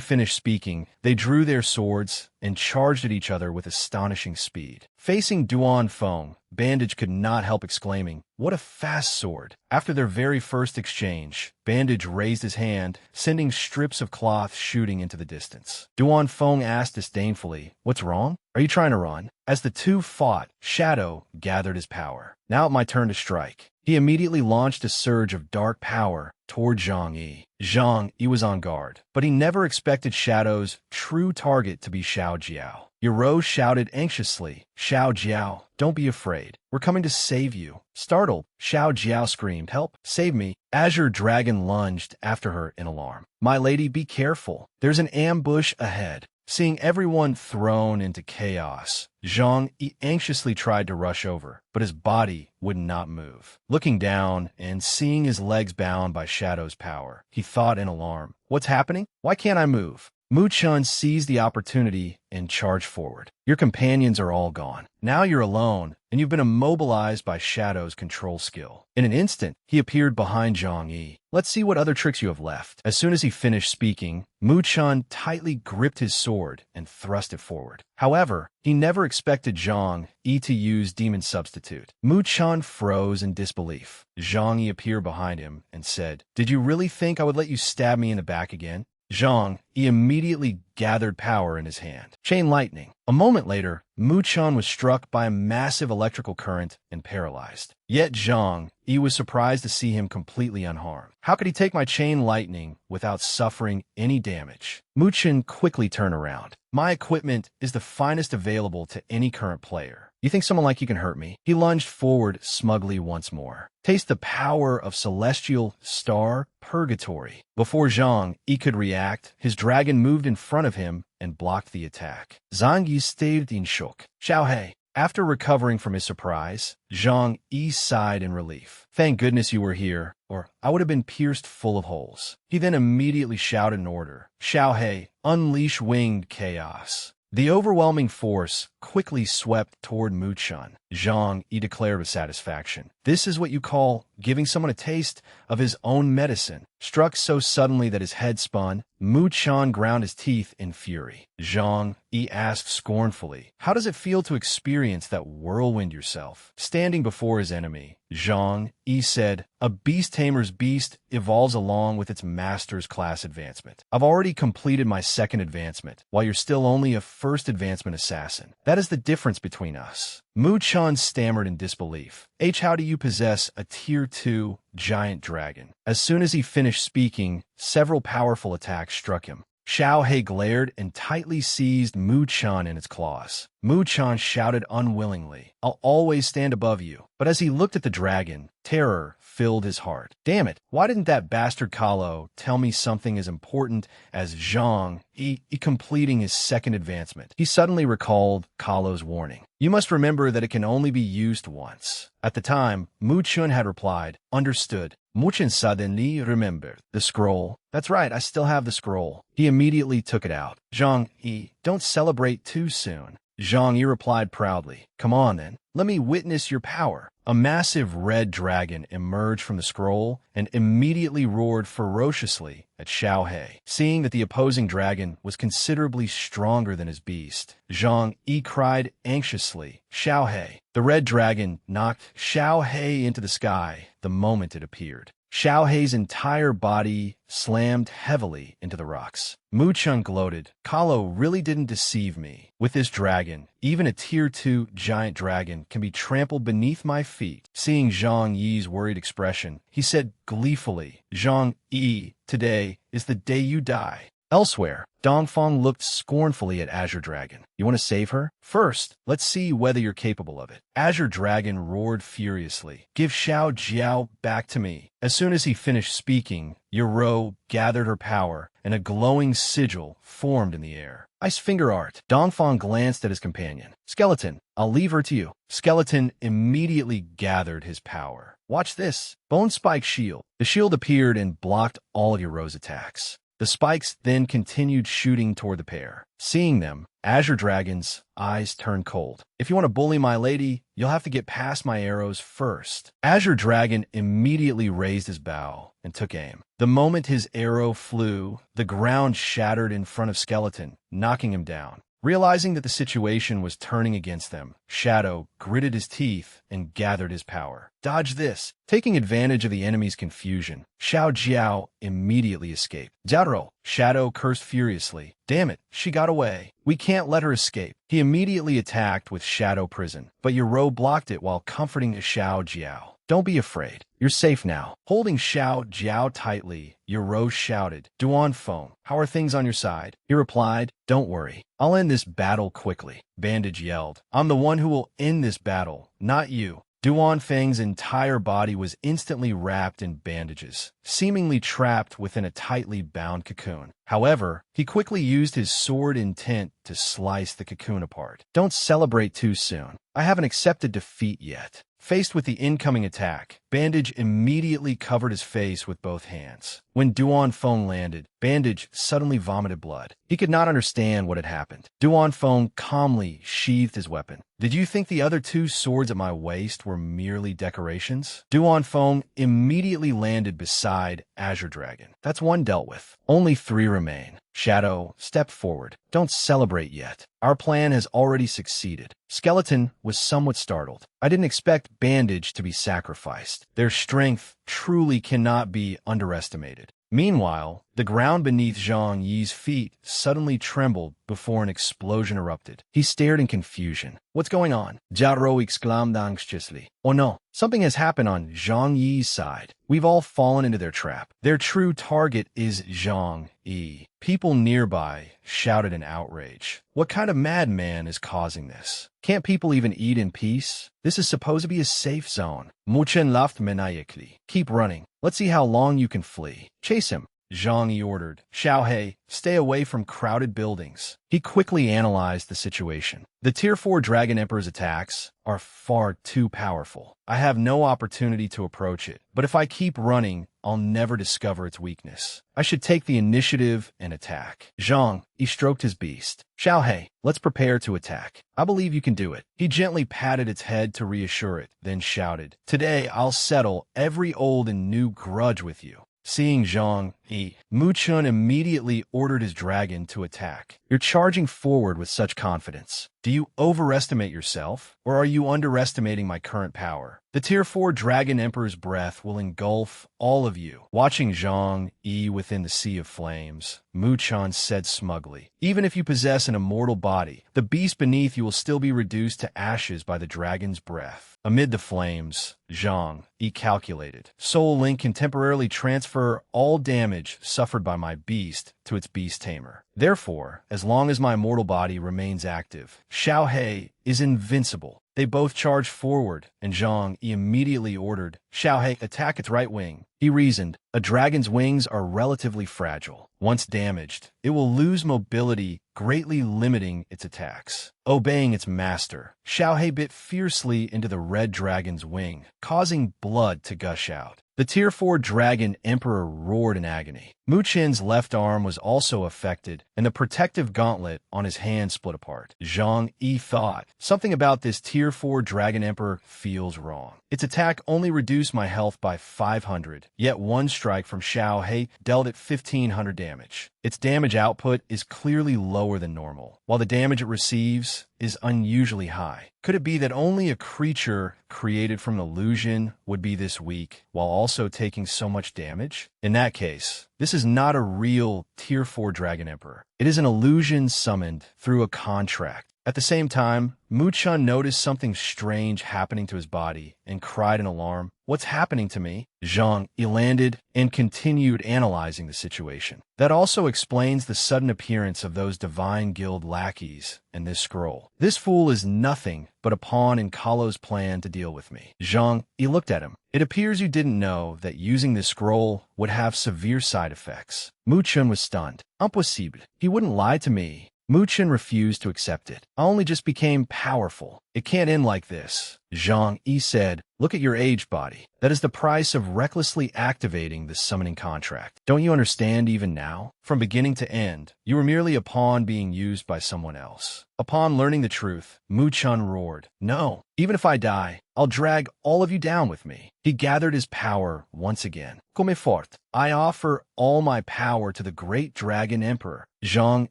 finished speaking, they drew their swords and charged at each other with astonishing speed. Facing Duan Feng, Bandage could not help exclaiming, "What a fast sword!" After their very first exchange, Bandage raised his hand, sending strips of cloth shooting into the distance. Duan Feng asked disdainfully, "What's wrong? Are you trying to run?" As the two fought, Shadow gathered his power. Now my turn to strike. He immediately launched a surge of dark power toward Zhang Yi. Zhang Yi was on guard, but he never expected Shadow's true target to be Xiao Jiao. Yoro shouted anxiously, "Xiao Jiao, don't be afraid. We're coming to save you." Startled, Xiao Jiao screamed, "Help! Save me!" Azure Dragon lunged after her in alarm. "My lady, be careful. There's an ambush ahead." Seeing everyone thrown into chaos, Zhang Yi anxiously tried to rush over, but his body would not move. Looking down and seeing his legs bound by Shadow's power, he thought in alarm, "What's happening? Why can't I move?" Mu Chun seized the opportunity and charged forward. "Your companions are all gone. Now you're alone, and you've been immobilized by Shadow's control skill." In an instant, he appeared behind Zhang Yi. "Let's see what other tricks you have left." As soon as he finished speaking, Mu Chun tightly gripped his sword and thrust it forward. However, he never expected Zhang Yi to use Demon Substitute. Mu Chun froze in disbelief. Zhang Yi appeared behind him and said, "Did you really think I would let you stab me in the back again?" Zhang Yi immediately gathered power in his hand. Chain lightning. A moment later, Mu Chun was struck by a massive electrical current and paralyzed. Yet Zhang Yi was surprised to see him completely unharmed. How could he take my chain lightning without suffering any damage? Mu Chun quickly turned around. "My equipment is the finest available to any current player. You think someone like you can hurt me?" He lunged forward smugly once more. "Taste the power of Celestial Star Purgatory." Before Zhang Yi could react, his dragon moved in front of him and blocked the attack. Zhang Yi stayed in shock. "Xiao He." After recovering from his surprise, Zhang Yi sighed in relief. "Thank goodness you were here, or I would have been pierced full of holes." He then immediately shouted an order. "Xiao He, unleash winged chaos." The overwhelming force quickly swept toward Mu Chun. Zhang Yi declared with satisfaction, "This is what you call giving someone a taste of his own medicine." Struck so suddenly that his head spun, Mu Chun ground his teeth in fury. Zhang Yi asked scornfully, "How does it feel to experience that whirlwind yourself?" Standing before his enemy, Zhang Yi said, "A beast tamer's beast evolves along with its master's class advancement. I've already completed my second advancement, while you're still only a first advancement assassin. That is the difference between us." Mu Chun stammered in disbelief. "How do you possess a Tier 2 giant dragon?" As soon as he finished speaking, several powerful attacks struck him. Xiao He glared and tightly seized Mu Chun in its claws. Mu Chun shouted unwillingly, "I'll always stand above you." But as he looked at the dragon, terror filled his heart. Damn it, why didn't that bastard Kalo tell me something as important as Zhang Yi completing his second advancement? He suddenly recalled Kalo's warning. "You must remember that it can only be used once." At the time, Mu Chun had replied, "Understood." Mu Chun suddenly remembered. The scroll. That's right, I still have the scroll. He immediately took it out. "Zhang Yi, don't celebrate too soon." Zhang Yi replied proudly, "Come on then, let me witness your power." A massive red dragon emerged from the scroll and immediately roared ferociously at Xiao He. Seeing that the opposing dragon was considerably stronger than his beast, Zhang Yi cried anxiously, "Xiao He." The red dragon knocked Xiao He into the sky the moment it appeared. Xiao He's entire body slammed heavily into the rocks. Mu Chun gloated, "Kalo really didn't deceive me. With this dragon, even a Tier 2 giant dragon can be trampled beneath my feet." Seeing Zhang Yi's worried expression, he said gleefully, "Zhang Yi, today is the day you die." Elsewhere, Dongfang looked scornfully at Azure Dragon. "You want to save her? First, let's see whether you're capable of it." Azure Dragon roared furiously, "Give Xiao Jiao back to me." As soon as he finished speaking, Yoro gathered her power, and a glowing sigil formed in the air. "Ice finger art." Dongfang glanced at his companion. "Skeleton, I'll leave her to you." Skeleton immediately gathered his power. "Watch this. Bone Spike Shield." The shield appeared and blocked all of Yoro's attacks. The spikes then continued shooting toward the pair. Seeing them, Azure Dragon's eyes turned cold. If you want to bully my lady, you'll have to get past my arrows first. Azure Dragon immediately raised his bow and took aim. The moment his arrow flew, the ground shattered in front of Skeleton, knocking him down. Realizing that the situation was turning against them, Shadow gritted his teeth and gathered his power. Dodge this! Taking advantage of the enemy's confusion, Xiao Jiao immediately escaped. Jiao! Shadow cursed furiously. Damn it, she got away. We can't let her escape. He immediately attacked with Shadow Prison, but Yoro blocked it while comforting Xiao Jiao. Don't be afraid. You're safe now. Holding Xiao Jiao tightly, Yoro shouted, Duan Feng, how are things on your side? He replied, don't worry. I'll end this battle quickly. Bandage yelled, I'm the one who will end this battle, not you. Duan Feng's entire body was instantly wrapped in bandages, seemingly trapped within a tightly bound cocoon. However, he quickly used his sword intent to slice the cocoon apart. Don't celebrate too soon. I haven't accepted defeat yet. Faced with the incoming attack, Bandage immediately covered his face with both hands. When Duan Feng landed, Bandage suddenly vomited blood. He could not understand what had happened. Duan Feng calmly sheathed his weapon. Did you think the other two swords at my waist were merely decorations? Duan Feng immediately landed beside Azure Dragon. That's one dealt with. Only 3 remain. Shadow stepped forward. Don't celebrate yet. Our plan has already succeeded. Skeleton was somewhat startled. I didn't expect Bandage to be sacrificed. Their strength truly cannot be underestimated. Meanwhile, the ground beneath Zhang Yi's feet suddenly trembled before an explosion erupted. He stared in confusion. What's going on? Jiao exclaimed anxiously. Oh no, something has happened on Zhang Yi's side. We've all fallen into their trap. Their true target is Zhang Yi. People nearby shouted in outrage. What kind of madman is causing this? Can't people even eat in peace? This is supposed to be a safe zone. Mu Chen laughed maniacally. Keep running. Let's see how long you can flee. Chase him. Zhang Yi ordered. Xiaohei, stay away from crowded buildings. He quickly analyzed the situation. The Tier 4 Dragon Emperor's attacks are far too powerful. I have no opportunity to approach it, but if I keep running, I'll never discover its weakness. I should take the initiative and attack. Zhang, he stroked his beast. Xiaohei, let's prepare to attack. I believe you can do it. He gently patted its head to reassure it, then shouted, Today I'll settle every old and new grudge with you. Seeing Zhang Yi, Mu Chun immediately ordered his dragon to attack. You're charging forward with such confidence. Do you overestimate yourself, or are you underestimating my current power? The Tier 4 Dragon Emperor's breath will engulf all of you. Watching Zhang Yi within the sea of flames, Mu Chun said smugly, Even if you possess an immortal body, the beast beneath you will still be reduced to ashes by the dragon's breath. Amid the flames, Zhang Yi calculated. Soul Link can temporarily transfer all damage suffered by my beast to its beast tamer. Therefore, as long as my mortal body remains active, Xiaohei is invincible. They both charged forward, and Zhang Yi immediately ordered, Xiaohei, attack its right wing. He reasoned, a dragon's wings are relatively fragile. Once damaged, it will lose mobility, greatly limiting its attacks. Obeying its master, Xiaohei bit fiercely into the red dragon's wing, causing blood to gush out. The Tier 4 Dragon Emperor roared in agony. Mu Chen's left arm was also affected, and the protective gauntlet on his hand split apart. Zhang Yi thought, something about this Tier 4 Dragon Emperor feels wrong. Its attack only reduced my health by 500, yet one strike from Xiaohei dealt it 1500 damage. Its damage output is clearly lower than normal, while the damage it receives is unusually high. Could it be that only a creature created from an illusion would be this weak, while also taking so much damage? In that case, this is not a real Tier 4 Dragon Emperor. It is an illusion summoned through a contract. At the same time, Mu Chun noticed something strange happening to his body and cried in alarm, What's happening to me? Zhang Yi landed and continued analyzing the situation. That also explains the sudden appearance of those Divine Guild lackeys and this scroll. This fool is nothing but a pawn in Kalo's plan to deal with me. Zhang Yi looked at him. It appears you didn't know that using this scroll would have severe side effects. Mu Chun was stunned. Impossible. He wouldn't lie to me. Mu Chun refused to accept it. I only just became powerful. It can't end like this. Zhang Yi said, Look at your aged body. That is the price of recklessly activating the summoning contract. Don't you understand even now? From beginning to end, you were merely a pawn being used by someone else. Upon learning the truth, Mu-chan roared, "No, even if I die, I'll drag all of you down with me." He gathered his power once again. Come fort. I offer all my power to the great dragon emperor. Zhang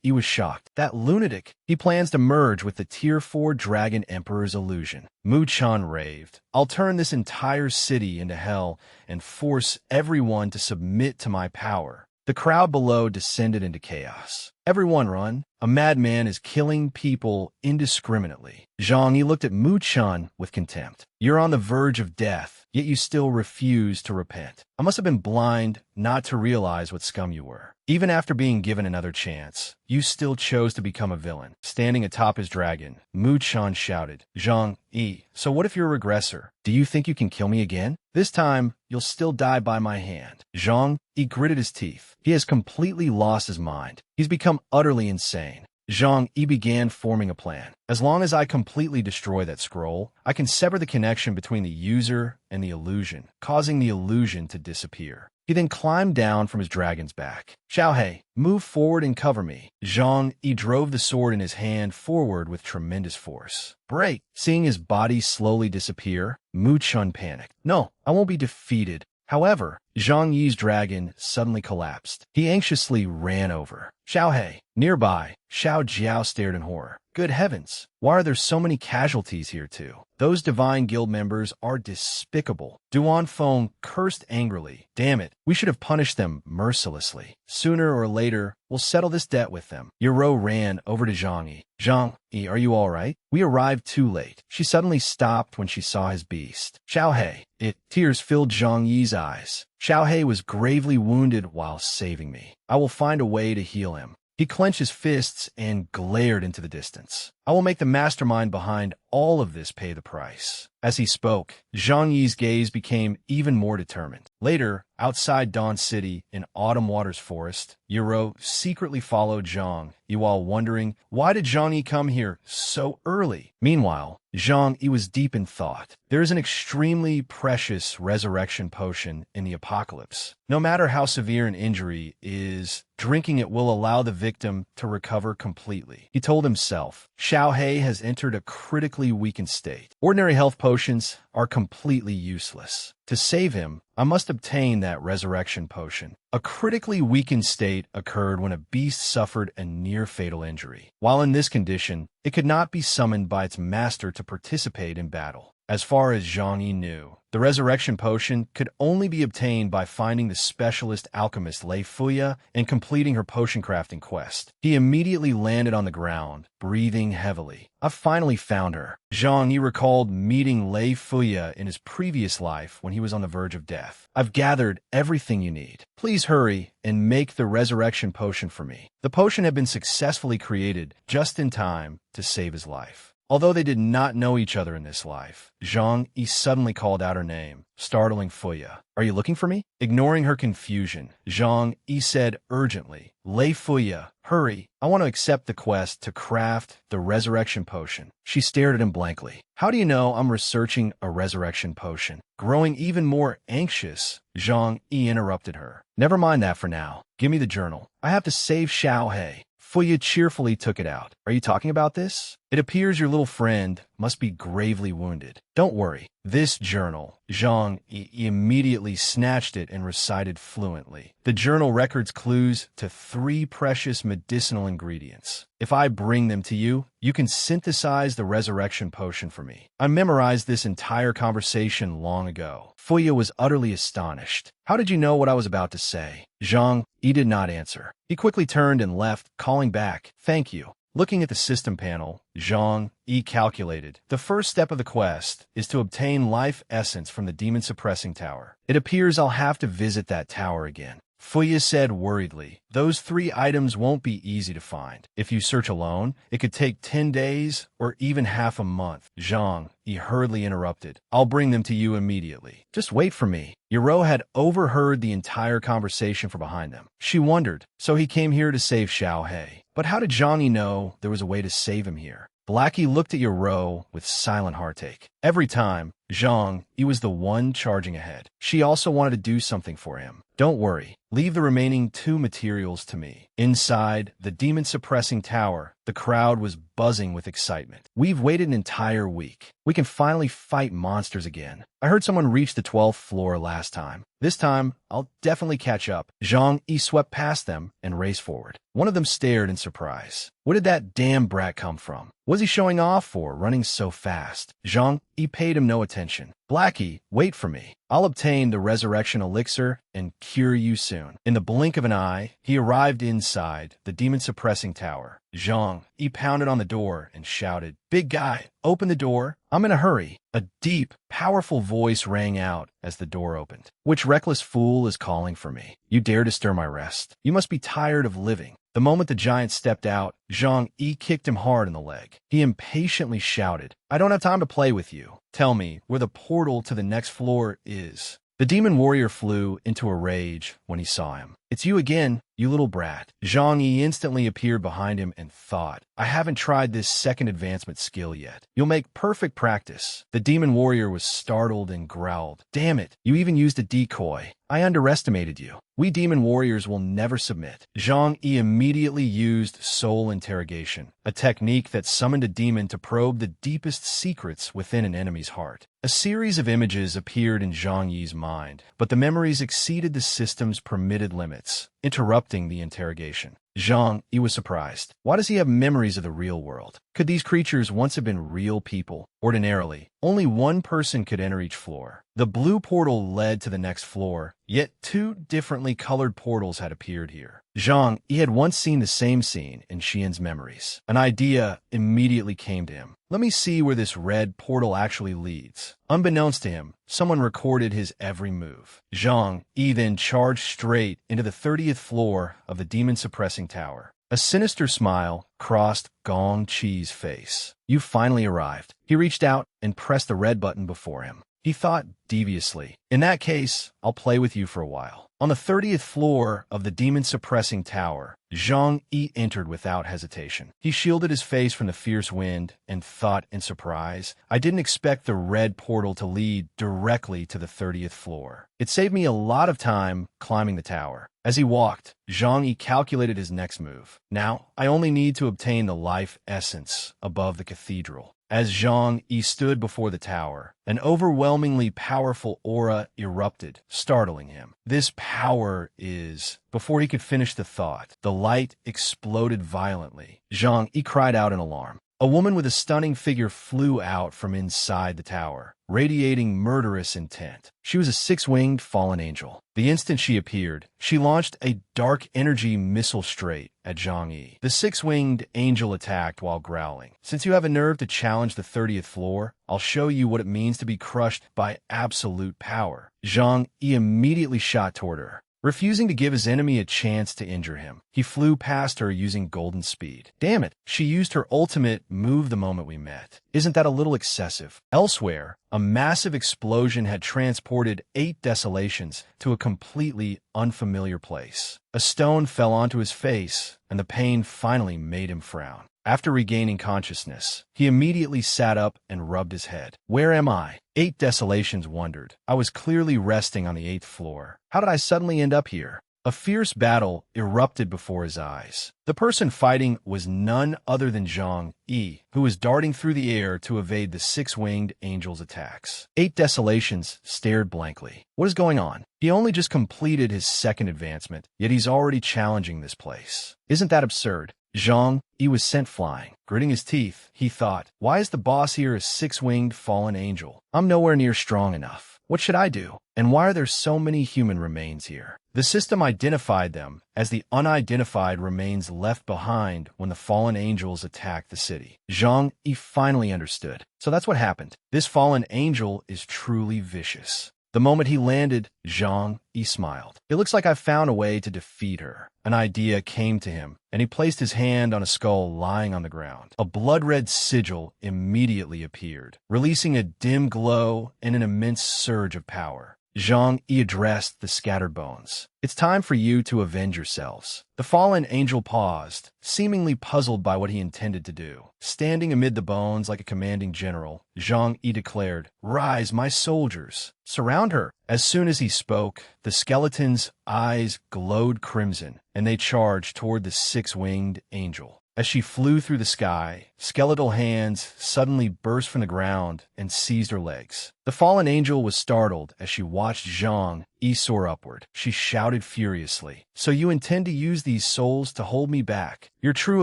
Yi was shocked. That lunatic. He plans to merge with the Tier 4 dragon emperor's illusion. Mu-chan raved. I'll turn this entire city into hell and force everyone to submit to my power. The crowd below descended into chaos. Everyone run. A madman is killing people indiscriminately. Zhang Yi looked at Mu-chan with contempt. You're on the verge of death, yet you still refuse to repent. I must have been blind not to realize what scum you were. Even after being given another chance, you still chose to become a villain. Standing atop his dragon, Mu-chan shouted, Zhang Yi, so what if you're a regressor? Do you think you can kill me again? This time, you'll still die by my hand. Zhang Yi gritted his teeth. He has completely lost his mind. He's become utterly insane. Zhang Yi began forming a plan. As long as I completely destroy that scroll, I can sever the connection between the user and the illusion, causing the illusion to disappear. He then climbed down from his dragon's back. Xiaohei, move forward and cover me. Zhang Yi drove the sword in his hand forward with tremendous force. Break! Seeing his body slowly disappear, Mu-chan panicked. No, I won't be defeated. However, Zhang Yi's dragon suddenly collapsed. He anxiously ran over. Xiaohei. Nearby, Xiao Jiao stared in horror. Good heavens, why are there so many casualties here too? Those divine guild members are despicable. Duan Feng cursed angrily. Damn it, we should have punished them mercilessly. Sooner or later, we'll settle this debt with them. Yero ran over to Zhang Yi. Zhang Yi, are you all right? We arrived too late. She suddenly stopped when she saw his beast. Xiaohei. Tears filled Zhang Yi's eyes. Xiaohei was gravely wounded while saving me. I will find a way to heal him. He clenched his fists and glared into the distance. I will make the mastermind behind all of this pay the price. As he spoke, Zhang Yi's gaze became even more determined. Later, outside Dawn City in Autumn Waters Forest, Yero secretly followed Zhang Yi while wondering, why did Zhang Yi come here so early? Meanwhile, Zhang Yi was deep in thought. There is an extremely precious resurrection potion in the apocalypse. No matter how severe an injury is, drinking it will allow the victim to recover completely. He told himself, Xiaohei has entered a critically weakened state. Ordinary health potions are completely useless. To save him, I must obtain that resurrection potion. A critically weakened state occurred when a beast suffered a near-fatal injury. While in this condition, it could not be summoned by its master to participate in battle. As far as Zhang Yi knew, the resurrection potion could only be obtained by finding the specialist alchemist Lei Fuya and completing her potion crafting quest. He immediately landed on the ground, breathing heavily. I finally found her. Zhang Yi recalled meeting Lei Fuya in his previous life when he was on the verge of death. I've gathered everything you need. Please hurry and make the resurrection potion for me. The potion had been successfully created just in time to save his life. Although they did not know each other in this life, Zhang Yi suddenly called out her name, startling Fuya. Are you looking for me? Ignoring her confusion, Zhang Yi said urgently, Lei Fuya, hurry. I want to accept the quest to craft the resurrection potion. She stared at him blankly. How do you know I'm researching a resurrection potion? Growing even more anxious, Zhang Yi interrupted her. Never mind that for now. Give me the journal. I have to save Xiaohei. Fuya cheerfully took it out. Are you talking about this? It appears your little friend must be gravely wounded. Don't worry. This journal. Zhang Yi immediately snatched it and recited fluently. The journal records clues to 3 precious medicinal ingredients. If I bring them to you, you can synthesize the resurrection potion for me. I memorized this entire conversation long ago. Fuya was utterly astonished. How did you know what I was about to say? Zhang Yi did not answer. He quickly turned and left, calling back, thank you. Looking at the system panel, Zhang Yi calculated. The first step of the quest is to obtain life essence from the demon suppressing tower. It appears I'll have to visit that tower again. Fuya said worriedly, those 3 items won't be easy to find. If you search alone, it could take 10 days or even half a month. Zhang Yi hurriedly interrupted. I'll bring them to you immediately. Just wait for me. Yero had overheard the entire conversation from behind them. She wondered, so he came here to save Xiaohei. But how did Zhang Yi know there was a way to save him here? Blackie looked at Yero with silent heartache. Every time, Zhang Yi was the one charging ahead. She also wanted to do something for him. Don't worry, leave the remaining 2 materials to me. Inside the demon-suppressing tower, the crowd was buzzing with excitement. We've waited an entire week. We can finally fight monsters again. I heard someone reach the 12th floor last time. This time, I'll definitely catch up. Zhang Yi swept past them and raced forward. One of them stared in surprise. Where did that damn brat come from? Was he showing off or running so fast? Zhang Yi paid him no attention. Blackie, wait for me. I'll obtain the resurrection elixir and cure you soon. In the blink of an eye, he arrived inside the demon-suppressing tower. Zhang Yi pounded on the door and shouted, "Big guy, open the door. I'm in a hurry." A deep, powerful voice rang out as the door opened. "Which reckless fool is calling for me? You dare disturb my rest? You must be tired of living." The moment the giant stepped out, Zhang Yi kicked him hard in the leg. He impatiently shouted, "I don't have time to play with you. Tell me where the portal to the next floor is." The demon warrior flew into a rage when he saw him. "It's you again, you little brat." Zhang Yi instantly appeared behind him and thought, "I haven't tried this second advancement skill yet. You'll make perfect practice." The demon warrior was startled and growled, "Damn it, you even used a decoy. I underestimated you. We demon warriors will never submit." Zhang Yi immediately used soul interrogation, a technique that summoned a demon to probe the deepest secrets within an enemy's heart. A series of images appeared in Zhang Yi's mind, but the memories exceeded the system's permitted limits, interrupting the interrogation. Zhang Yi was surprised. Why does he have memories of the real world? Could these creatures once have been real people? Ordinarily, only one person could enter each floor. The blue portal led to the next floor, yet 2 differently colored portals had appeared here. Zhang Yi had once seen the same scene in Xian's memories. An idea immediately came to him. Let me see where this red portal actually leads. Unbeknownst to him, someone recorded his every move. Zhang Yi then charged straight into the 30th floor of the demon-suppressing tower. A sinister smile crossed Gong Qi's face. "You finally arrived." He reached out and pressed the red button before him. He thought deviously, "In that case, I'll play with you for a while." On the 30th floor of the demon-suppressing tower, Zhang Yi entered without hesitation. He shielded his face from the fierce wind and thought in surprise, "I didn't expect the red portal to lead directly to the 30th floor. It saved me a lot of time climbing the tower." As he walked, Zhang Yi calculated his next move. "Now, I only need to obtain the life essence above the cathedral." As Zhang Yi stood before the tower, an overwhelmingly powerful aura erupted, startling him. "This power is..." Before he could finish the thought, the light exploded violently. Zhang Yi cried out in alarm. A woman with a stunning figure flew out from inside the tower, radiating murderous intent. She was a 6-winged fallen angel. The instant she appeared, she launched a dark energy missile straight at Zhang Yi. The 6-winged angel attacked while growling. "Since you have a nerve to challenge the 30th floor, I'll show you what it means to be crushed by absolute power." Zhang Yi immediately shot toward her, refusing to give his enemy a chance to injure him. He flew past her using golden speed. "Damn it, she used her ultimate move the moment we met. Isn't that a little excessive?" Elsewhere, a massive explosion had transported 8 desolations to a completely unfamiliar place. A stone fell onto his face, and the pain finally made him frown. After regaining consciousness, he immediately sat up and rubbed his head. "Where am I?" 8 desolations wondered. "I was clearly resting on the 8th floor. How did I suddenly end up here?" A fierce battle erupted before his eyes. The person fighting was none other than Zhang Yi, who was darting through the air to evade the 6-winged angel's attacks. 8 desolations stared blankly. What is going on? He only just completed his second advancement, yet he's already challenging this place. Isn't that absurd? Zhang Yi was sent flying. Gritting his teeth, he thought, "Why is the boss here a 6-winged fallen angel? I'm nowhere near strong enough. What should I do? And why are there so many human remains here?" The system identified them as the unidentified remains left behind when the fallen angels attacked the city. Zhang Yi finally understood. So that's what happened. This fallen angel is truly vicious. The moment he landed, Zhang Yi smiled. "It looks like I've found a way to defeat her." An idea came to him, and he placed his hand on a skull lying on the ground. A blood-red sigil immediately appeared, releasing a dim glow and an immense surge of power. Zhang Yi addressed the scattered bones. It's time for you to avenge yourselves. The fallen angel paused, seemingly puzzled by what he intended to do. Standing amid the bones like a commanding general, Zhang Yi declared, "Rise, my soldiers! Surround her!" As soon as he spoke, the skeleton's eyes glowed crimson, and they charged toward the six-winged angel. As she flew through the sky, skeletal hands suddenly burst from the ground and seized her legs. The fallen angel was startled as she watched Zhang Yi soar upward. She shouted furiously, "So you intend to use these souls to hold me back? Your true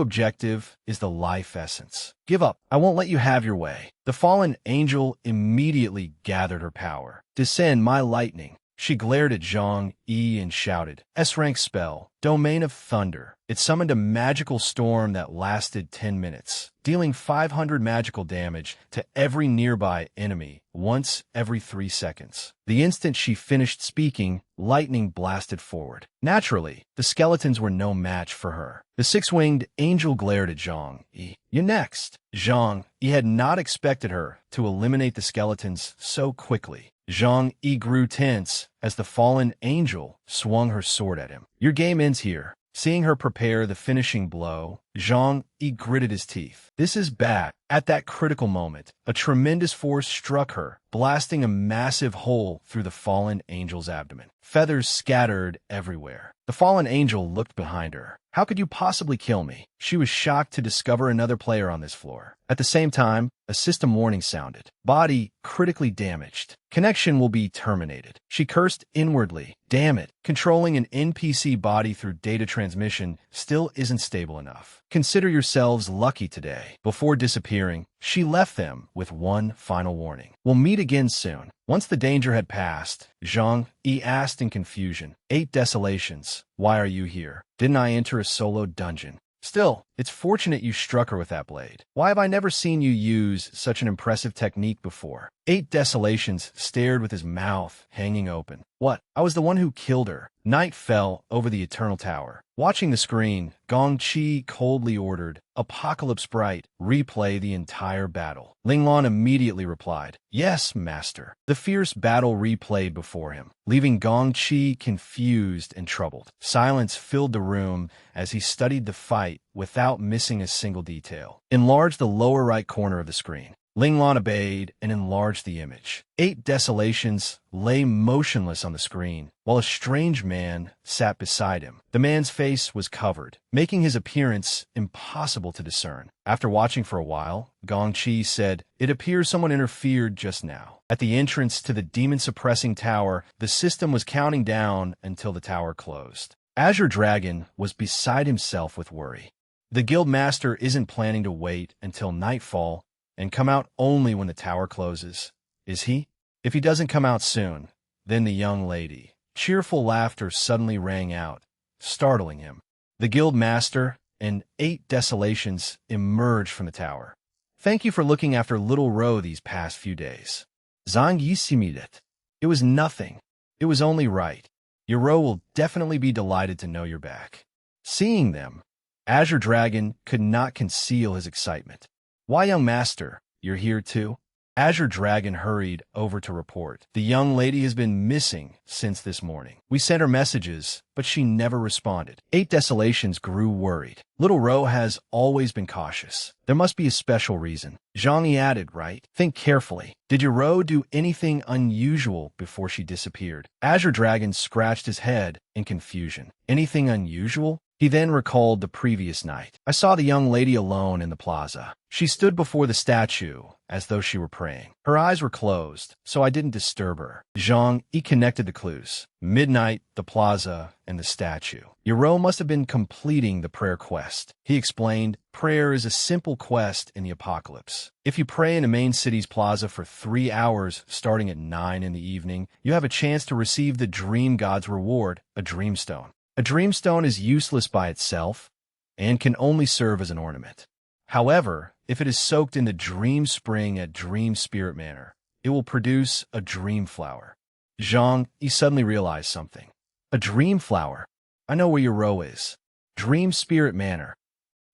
objective is the life essence. Give up. I won't let you have your way." The fallen angel immediately gathered her power. "Descend, my lightning." She glared at Zhang Yi and shouted, "S-rank spell, Domain of Thunder." It summoned a magical storm that lasted 10 minutes, dealing 500 magical damage to every nearby enemy once every 3 seconds. The instant she finished speaking, lightning blasted forward. Naturally, the skeletons were no match for her. The six-winged angel glared at Zhang Yi. "You next." Zhang Yi had not expected her to eliminate the skeletons so quickly. Zhang Yi grew tense as the fallen angel swung her sword at him. "Your game ends here." Seeing her prepare the finishing blow, Zhang Yi gritted his teeth. "This is bad." At that critical moment, a tremendous force struck her, blasting a massive hole through the fallen angel's abdomen. Feathers scattered everywhere. The fallen angel looked behind her. "How could you possibly kill me?" She was shocked to discover another player on this floor. At the same time, a system warning sounded. "Body critically damaged. Connection will be terminated." She cursed inwardly. Damn it, controlling an NPC body through data transmission still isn't stable enough. Consider yourselves lucky today. Before disappearing, she left them with one final warning. "We'll meet again soon." Once the danger had passed, Zhang Yi asked in confusion, "8 desolations. Why are you here? Didn't I enter a solo dungeon?" "Still, it's fortunate you struck her with that blade. Why have I never seen you use such an impressive technique before?" 8 desolations stared with his mouth hanging open. "What? I was the one who killed her." Night fell over the Eternal Tower. Watching the screen, Gong Chi coldly ordered, "Apocalypse Bright, replay the entire battle." Ling Lan immediately replied, "Yes, master." The fierce battle replayed before him, leaving Gong Chi confused and troubled. Silence filled the room as he studied the fight without missing a single detail. Enlarge the lower right corner of the screen. Ling Lan obeyed and enlarged the image. 8 desolations lay motionless on the screen, while a strange man sat beside him. The man's face was covered, making his appearance impossible to discern. After watching for a while, Gong Chi said, "It appears someone interfered just now." At the entrance to the demon-suppressing tower, the system was counting down until the tower closed. Azure Dragon was beside himself with worry. The guild master isn't planning to wait until nightfall and come out only when the tower closes, is he? If he doesn't come out soon, then the young lady. Cheerful laughter suddenly rang out, startling him. The guild master and 8 desolations emerged from the tower. "Thank you for looking after little Ro these past few days." "Zhang Yisimidet." "It was nothing. It was only right. Your Ro will definitely be delighted to know you're back." Seeing them, Azure Dragon could not conceal his excitement. "Why, young master, you're here too?" Azure Dragon hurried over to report. "The young lady has been missing since this morning. We sent her messages, but she never responded." 8 desolations grew worried. Little Ro has always been cautious. There must be a special reason. Zhang Yi added, "Right? Think carefully. Did your Ro do anything unusual before she disappeared?" Azure Dragon scratched his head in confusion. "Anything unusual?" He then recalled the previous night. "I saw the young lady alone in the plaza. She stood before the statue as though she were praying. Her eyes were closed, so I didn't disturb her." Zhang Yi connected the clues. Midnight, the plaza, and the statue. Yoro must have been completing the prayer quest. He explained, "Prayer is a simple quest in the apocalypse. If you pray in the main city's plaza for 3 hours starting at 9 in the evening, you have a chance to receive the dream god's reward, a dreamstone. A dreamstone is useless by itself and can only serve as an ornament. However, if it is soaked in the dream spring at Dream Spirit Manor, it will produce a dream flower." Zhang, he suddenly realized something. "A dream flower? I know where your row is. Dream Spirit Manor."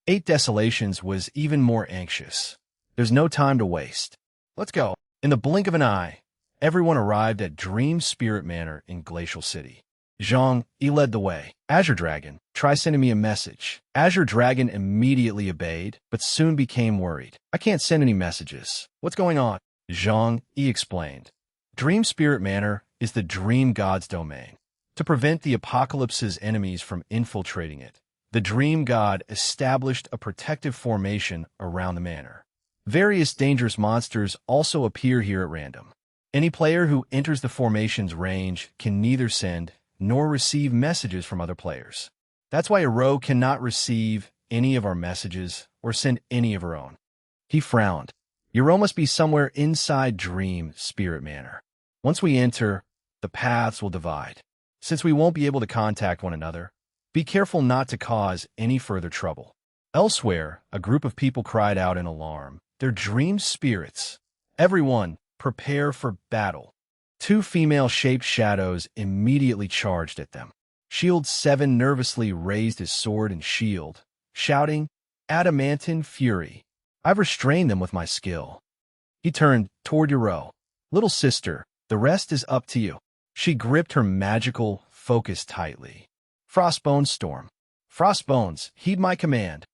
8 Desolations was even more anxious. "There's no time to waste. Let's go." In the blink of an eye, everyone arrived at Dream Spirit Manor in Glacial City. Zhang Yi led the way. Azure Dragon, try sending me a message. Azure Dragon immediately obeyed, but soon became worried. I can't send any messages. What's going on? Zhang Yi explained. Dream Spirit Manor is the Dream God's domain. To prevent the apocalypse's enemies from infiltrating it, the Dream God established a protective formation around the manor. Various dangerous monsters also appear here at random. Any player who enters the formation's range can neither send nor receive messages from other players. That's why Ero cannot receive any of our messages or send any of her own. He frowned. Ero must be somewhere inside Dream Spirit Manor. Once we enter, the paths will divide. Since we won't be able to contact one another, be careful not to cause any further trouble. Elsewhere, a group of people cried out in alarm. They're dream spirits. Everyone, prepare for battle. Two female-shaped shadows immediately charged at them. Shield 7 nervously raised his sword and shield, shouting, Adamantine Fury. I've restrained them with my skill. He turned toward Ero. Little sister, the rest is up to you. She gripped her magical focus tightly. Frostbone Storm. Frostbones, heed my command.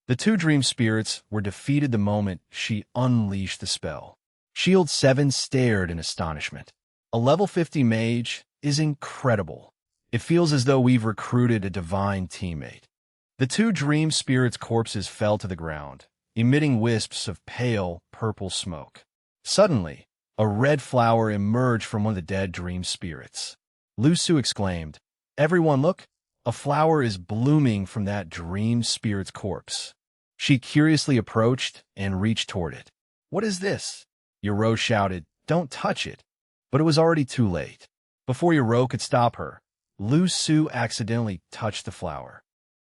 The two dream spirits were defeated the moment she unleashed the spell. Shield 7 stared in astonishment. A level 50 mage is incredible. It feels as though we've recruited a divine teammate. The two dream spirits' corpses fell to the ground, emitting wisps of pale purple smoke. Suddenly, a red flower emerged from one of the dead dream spirits. Lusu exclaimed, Everyone look! A flower is blooming from that dream spirit's corpse. She curiously approached and reached toward it. What is this? Ero shouted, Don't touch it. But it was already too late. Before Ero could stop her, Lusu accidentally touched the flower.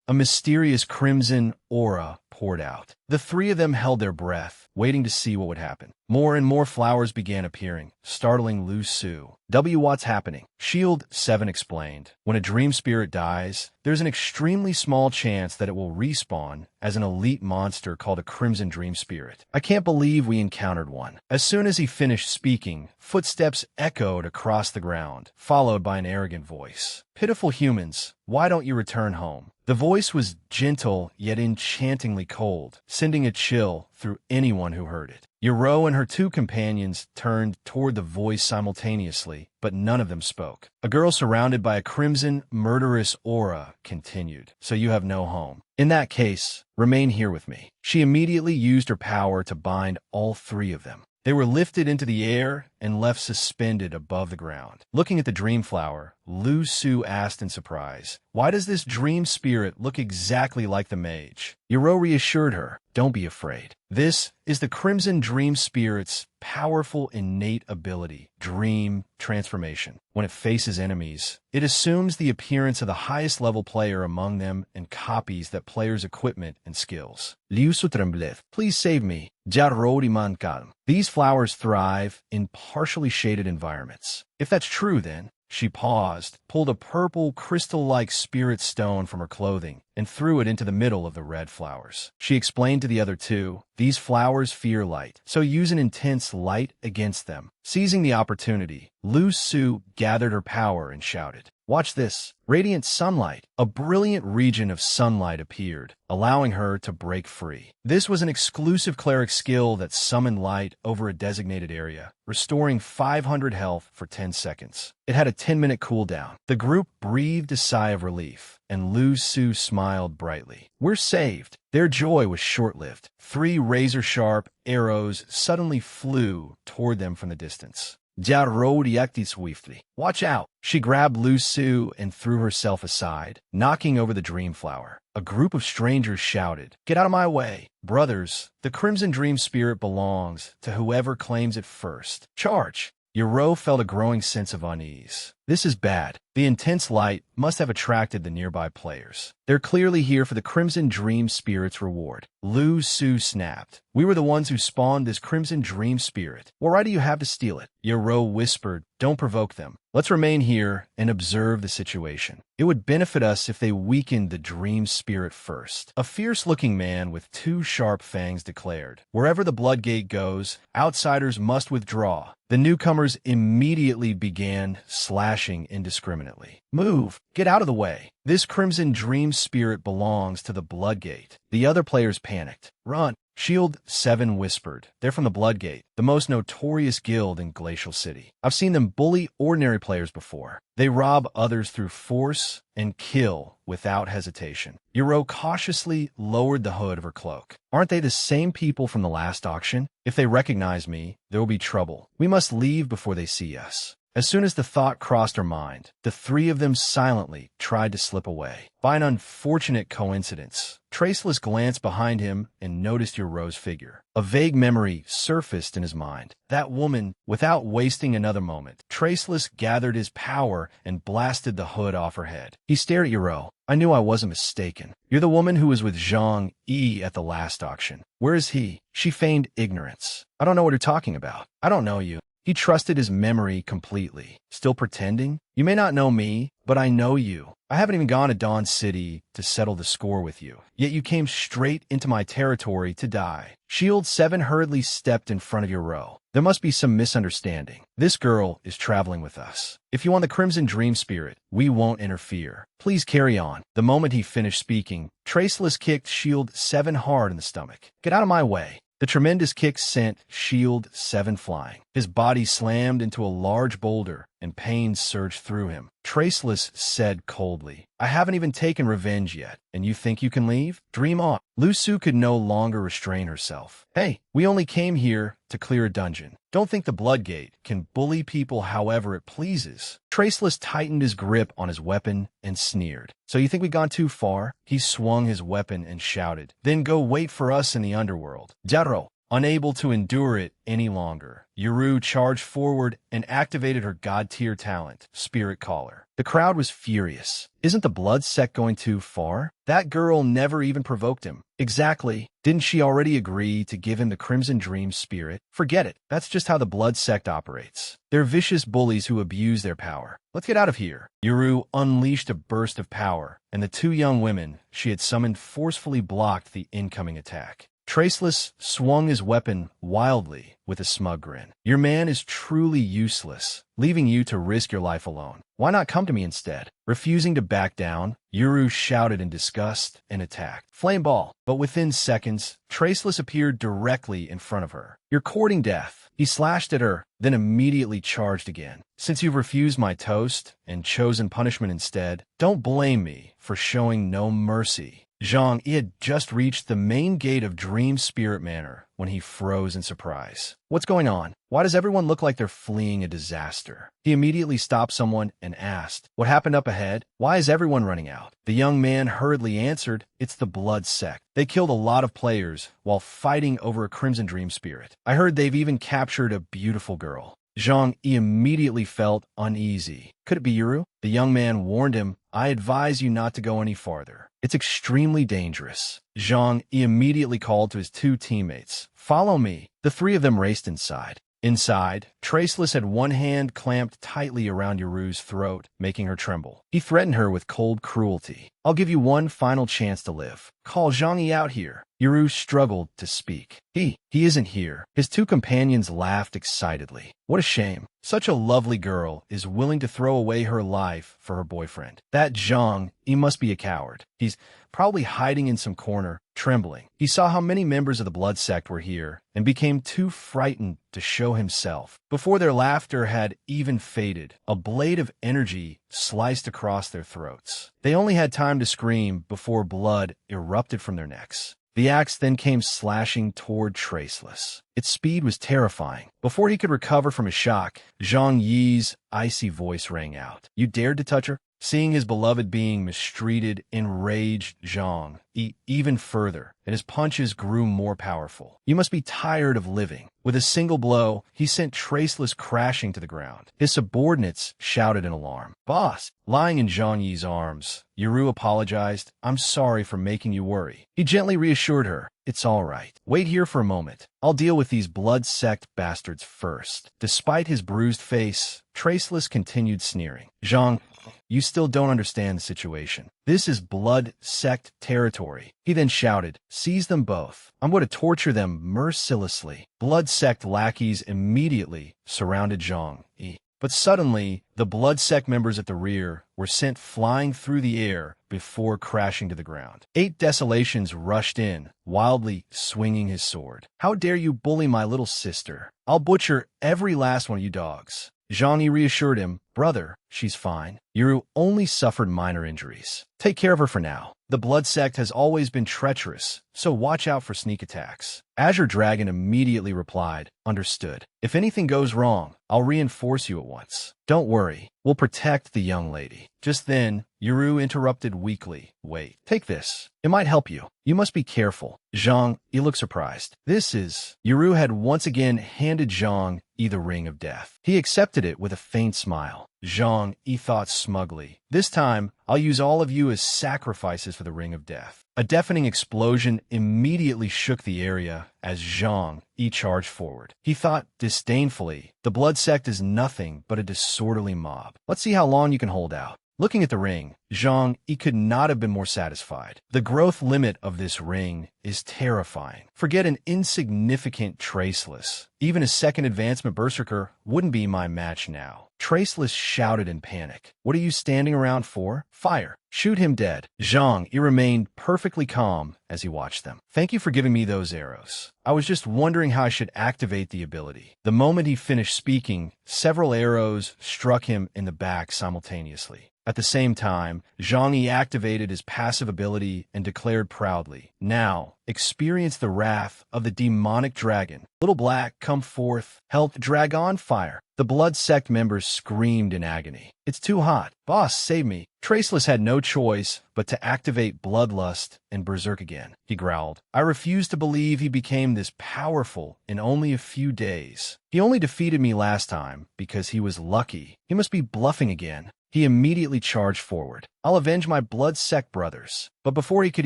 A mysterious crimson aura poured out. The three of them held their breath, waiting to see what would happen. More and more flowers began appearing, startling Lusu. What's happening? Shield 7 explained. When a dream spirit dies, there's an extremely small chance that it will respawn as an elite monster called a Crimson Dream Spirit. I can't believe we encountered one. As soon as he finished speaking, footsteps echoed across the ground, followed by an arrogant voice. Pitiful humans, why don't you return home? The voice was gentle yet enchantingly cold, sending a chill through anyone who heard it. Ero and her two companions turned toward the voice simultaneously, but none of them spoke. A girl surrounded by a crimson, murderous aura continued, So you have no home. In that case, remain here with me. She immediately used her power to bind all three of them. They were lifted into the air and left suspended above the ground. Looking at the dream flower, Lusu asked in surprise, Why does this dream spirit look exactly like the mage? Ero reassured her, Don't be afraid. This is the Crimson Dream Spirit's powerful innate ability, Dream Transformation. When it faces enemies, it assumes the appearance of the highest level player among them and copies that player's equipment and skills. Liusu trembleth. Please save me. Jarodiman calm. These flowers thrive in partially shaded environments. If that's true, then, she paused, pulled a purple, crystal-like spirit stone from her clothing, and threw it into the middle of the red flowers. She explained to the other two, These flowers fear light, so use an intense light against them. Seizing the opportunity, Lusu gathered her power and shouted, Watch this. Radiant sunlight. A brilliant region of sunlight appeared, allowing her to break free. This was an exclusive cleric skill that summoned light over a designated area, restoring 500 health for 10 seconds. It had a 10-minute cooldown. The group breathed a sigh of relief, and Lusu smiled brightly. We're saved. Their joy was short-lived. 3 razor-sharp arrows suddenly flew toward them from the distance. Jaro reacted swiftly. Watch out! She grabbed Lusu and threw herself aside, knocking over the dream flower. A group of strangers shouted, Get out of my way! Brothers, the Crimson Dream Spirit belongs to whoever claims it first. Charge! Ero felt a growing sense of unease. This is bad. The intense light must have attracted the nearby players. They're clearly here for the Crimson Dream Spirit's reward. Lu Su snapped. We were the ones who spawned this Crimson Dream Spirit. What right do you have to steal it? Yaro whispered, don't provoke them. Let's remain here and observe the situation. It would benefit us if they weakened the Dream Spirit first. A fierce-looking man with 2 sharp fangs declared, wherever the Blood Gate goes, outsiders must withdraw. The newcomers immediately began slashing indiscriminately. Move! Get out of the way! This Crimson Dream Spirit belongs to the Blood Gate. The other players panicked. Run! Shield 7 whispered. They're from the Blood Gate, the most notorious guild in Glacial City. I've seen them bully ordinary players before. They rob others through force and kill without hesitation. Yaro cautiously lowered the hood of her cloak. Aren't they the same people from the last auction? If they recognize me, there will be trouble. We must leave before they see us. As soon as the thought crossed her mind, the 3 of them silently tried to slip away. By an unfortunate coincidence, Traceless glanced behind him and noticed Yaro's figure. A vague memory surfaced in his mind. That woman, without wasting another moment, Traceless gathered his power and blasted the hood off her head. He stared at Yaro. I knew I wasn't mistaken. You're the woman who was with Zhang Yi at the last auction. Where is he? She feigned ignorance. I don't know what you're talking about. I don't know you. He trusted his memory completely. Still pretending? You may not know me, but I know you. I haven't even gone to Dawn City to settle the score with you. Yet you came straight into my territory to die. Shield 7 hurriedly stepped in front of Yaro. There must be some misunderstanding. This girl is traveling with us. If you want the Crimson Dream Spirit, we won't interfere. Please carry on. The moment he finished speaking, Traceless kicked Shield 7 hard in the stomach. Get out of my way. The tremendous kick sent Shield 7 flying. His body slammed into a large boulder, and pain surged through him. Traceless said coldly, I haven't even taken revenge yet, and you think you can leave? Dream on. Lu Su could no longer restrain herself. Hey, we only came here to clear a dungeon. Don't think the Blood Gate can bully people however it pleases. Traceless tightened his grip on his weapon and sneered. So you think we've gone too far? He swung his weapon and shouted, then go wait for us in the underworld. Jaro. Unable to endure it any longer, Yaro charged forward and activated her god-tier talent, Spirit Caller. The crowd was furious. Isn't the blood sect going too far? That girl never even provoked him. Exactly. Didn't she already agree to give him the Crimson Dream Spirit? Forget it. That's just how the blood sect operates. They're vicious bullies who abuse their power. Let's get out of here. Yaro unleashed a burst of power, and the 2 young women she had summoned forcefully blocked the incoming attack. Traceless swung his weapon wildly with a smug grin. Your man is truly useless, leaving you to risk your life alone. Why not come to me instead? Refusing to back down, Yaro shouted in disgust and attacked. Flame Ball. But within seconds, Traceless appeared directly in front of her. You're courting death. He slashed at her, then immediately charged again. Since you've refused my toast and chosen punishment instead, don't blame me for showing no mercy. Zhang Yi had just reached the main gate of Dream Spirit Manor when he froze in surprise. What's going on? Why does everyone look like they're fleeing a disaster? He immediately stopped someone and asked, what happened up ahead? Why is everyone running out? The young man hurriedly answered, it's the Blood Sect. They killed a lot of players while fighting over a Crimson Dream Spirit. I heard they've even captured a beautiful girl. Zhang Yi immediately felt uneasy. Could it be Yaro? The young man warned him, I advise you not to go any farther. It's extremely dangerous. Zhang Yi immediately called to his 2 teammates. Follow me. The 3 of them raced inside. Inside, Traceless had one hand clamped tightly around Yaru's throat, making her tremble. He threatened her with cold cruelty. I'll give you one final chance to live. Call Zhang Yi out here. Yaru struggled to speak. He isn't here. His 2 companions laughed excitedly. What a shame. Such a lovely girl is willing to throw away her life for her boyfriend. That Zhang, he must be a coward. He's probably hiding in some corner, trembling. He saw how many members of the Blood Sect were here and became too frightened to show himself. Before their laughter had even faded, a blade of energy sliced across their throats. They only had time to scream before blood erupted from their necks. The axe then came slashing toward Traceless. Its speed was terrifying. Before he could recover from his shock, Zhang Yi's icy voice rang out. You dared to touch her? Seeing his beloved being mistreated enraged Zhang even further, and his punches grew more powerful. You must be tired of living. With a single blow, he sent Traceless crashing to the ground. His subordinates shouted in alarm. "Boss!" Lying in Zhang Yi's arms, Yuru apologized. "I'm sorry for making you worry." He gently reassured her. "It's all right. Wait here for a moment. I'll deal with these blood-sect bastards first." Despite his bruised face, Traceless continued sneering. "Zhang, you still don't understand the situation. This is blood-sect territory." He then shouted, "Seize them both. I'm going to torture them mercilessly." Blood-sect lackeys immediately surrounded Zhang Yi. But suddenly, the blood-sect members at the rear were sent flying through the air before crashing to the ground. 8 Desolations rushed in, wildly swinging his sword. "How dare you bully my little sister? I'll butcher every last one of you dogs." Zhang Yi reassured him, "Brother, she's fine. Yuru only suffered minor injuries. Take care of her for now. The blood sect has always been treacherous, so watch out for sneak attacks." Azure Dragon immediately replied, "Understood. If anything goes wrong, I'll reinforce you at once. Don't worry, we'll protect the young lady." Just then, Yuru interrupted weakly. "Wait, take this. It might help you. You must be careful." Zhang Yi looked surprised. This is... Yuru had once again handed Zhang Yi the Ring of Death. He accepted it with a faint smile. Zhang Yi thought smugly, "This time, I'll use all of you as sacrifices for the Ring of Death." A deafening explosion immediately shook the area as Zhang Yi charged forward. He thought disdainfully, "The blood sect is nothing but a disorderly mob. Let's see how long you can hold out." Looking at the ring, Zhang Yi could not have been more satisfied. The growth limit of this ring is terrifying. Forget an insignificant Traceless. Even a second advancement Berserker wouldn't be my match now. Traceless shouted in panic. "What are you standing around for? Fire! Shoot him dead." Zhang Yi remained perfectly calm as he watched them. "Thank you for giving me those arrows. I was just wondering how I should activate the ability." The moment he finished speaking, several arrows struck him in the back simultaneously. At the same time, Zhang Yi activated his passive ability and declared proudly, "Now, experience the wrath of the demonic dragon. Little Black, come forth. Help Dragon Fire." The blood sect members screamed in agony. "It's too hot. Boss, save me." Traceless had no choice but to activate Bloodlust and Berserk again. He growled, "I refuse to believe he became this powerful in only a few days. He only defeated me last time because he was lucky. He must be bluffing again." He immediately charged forward. "I'll avenge my blood sect brothers." But before he could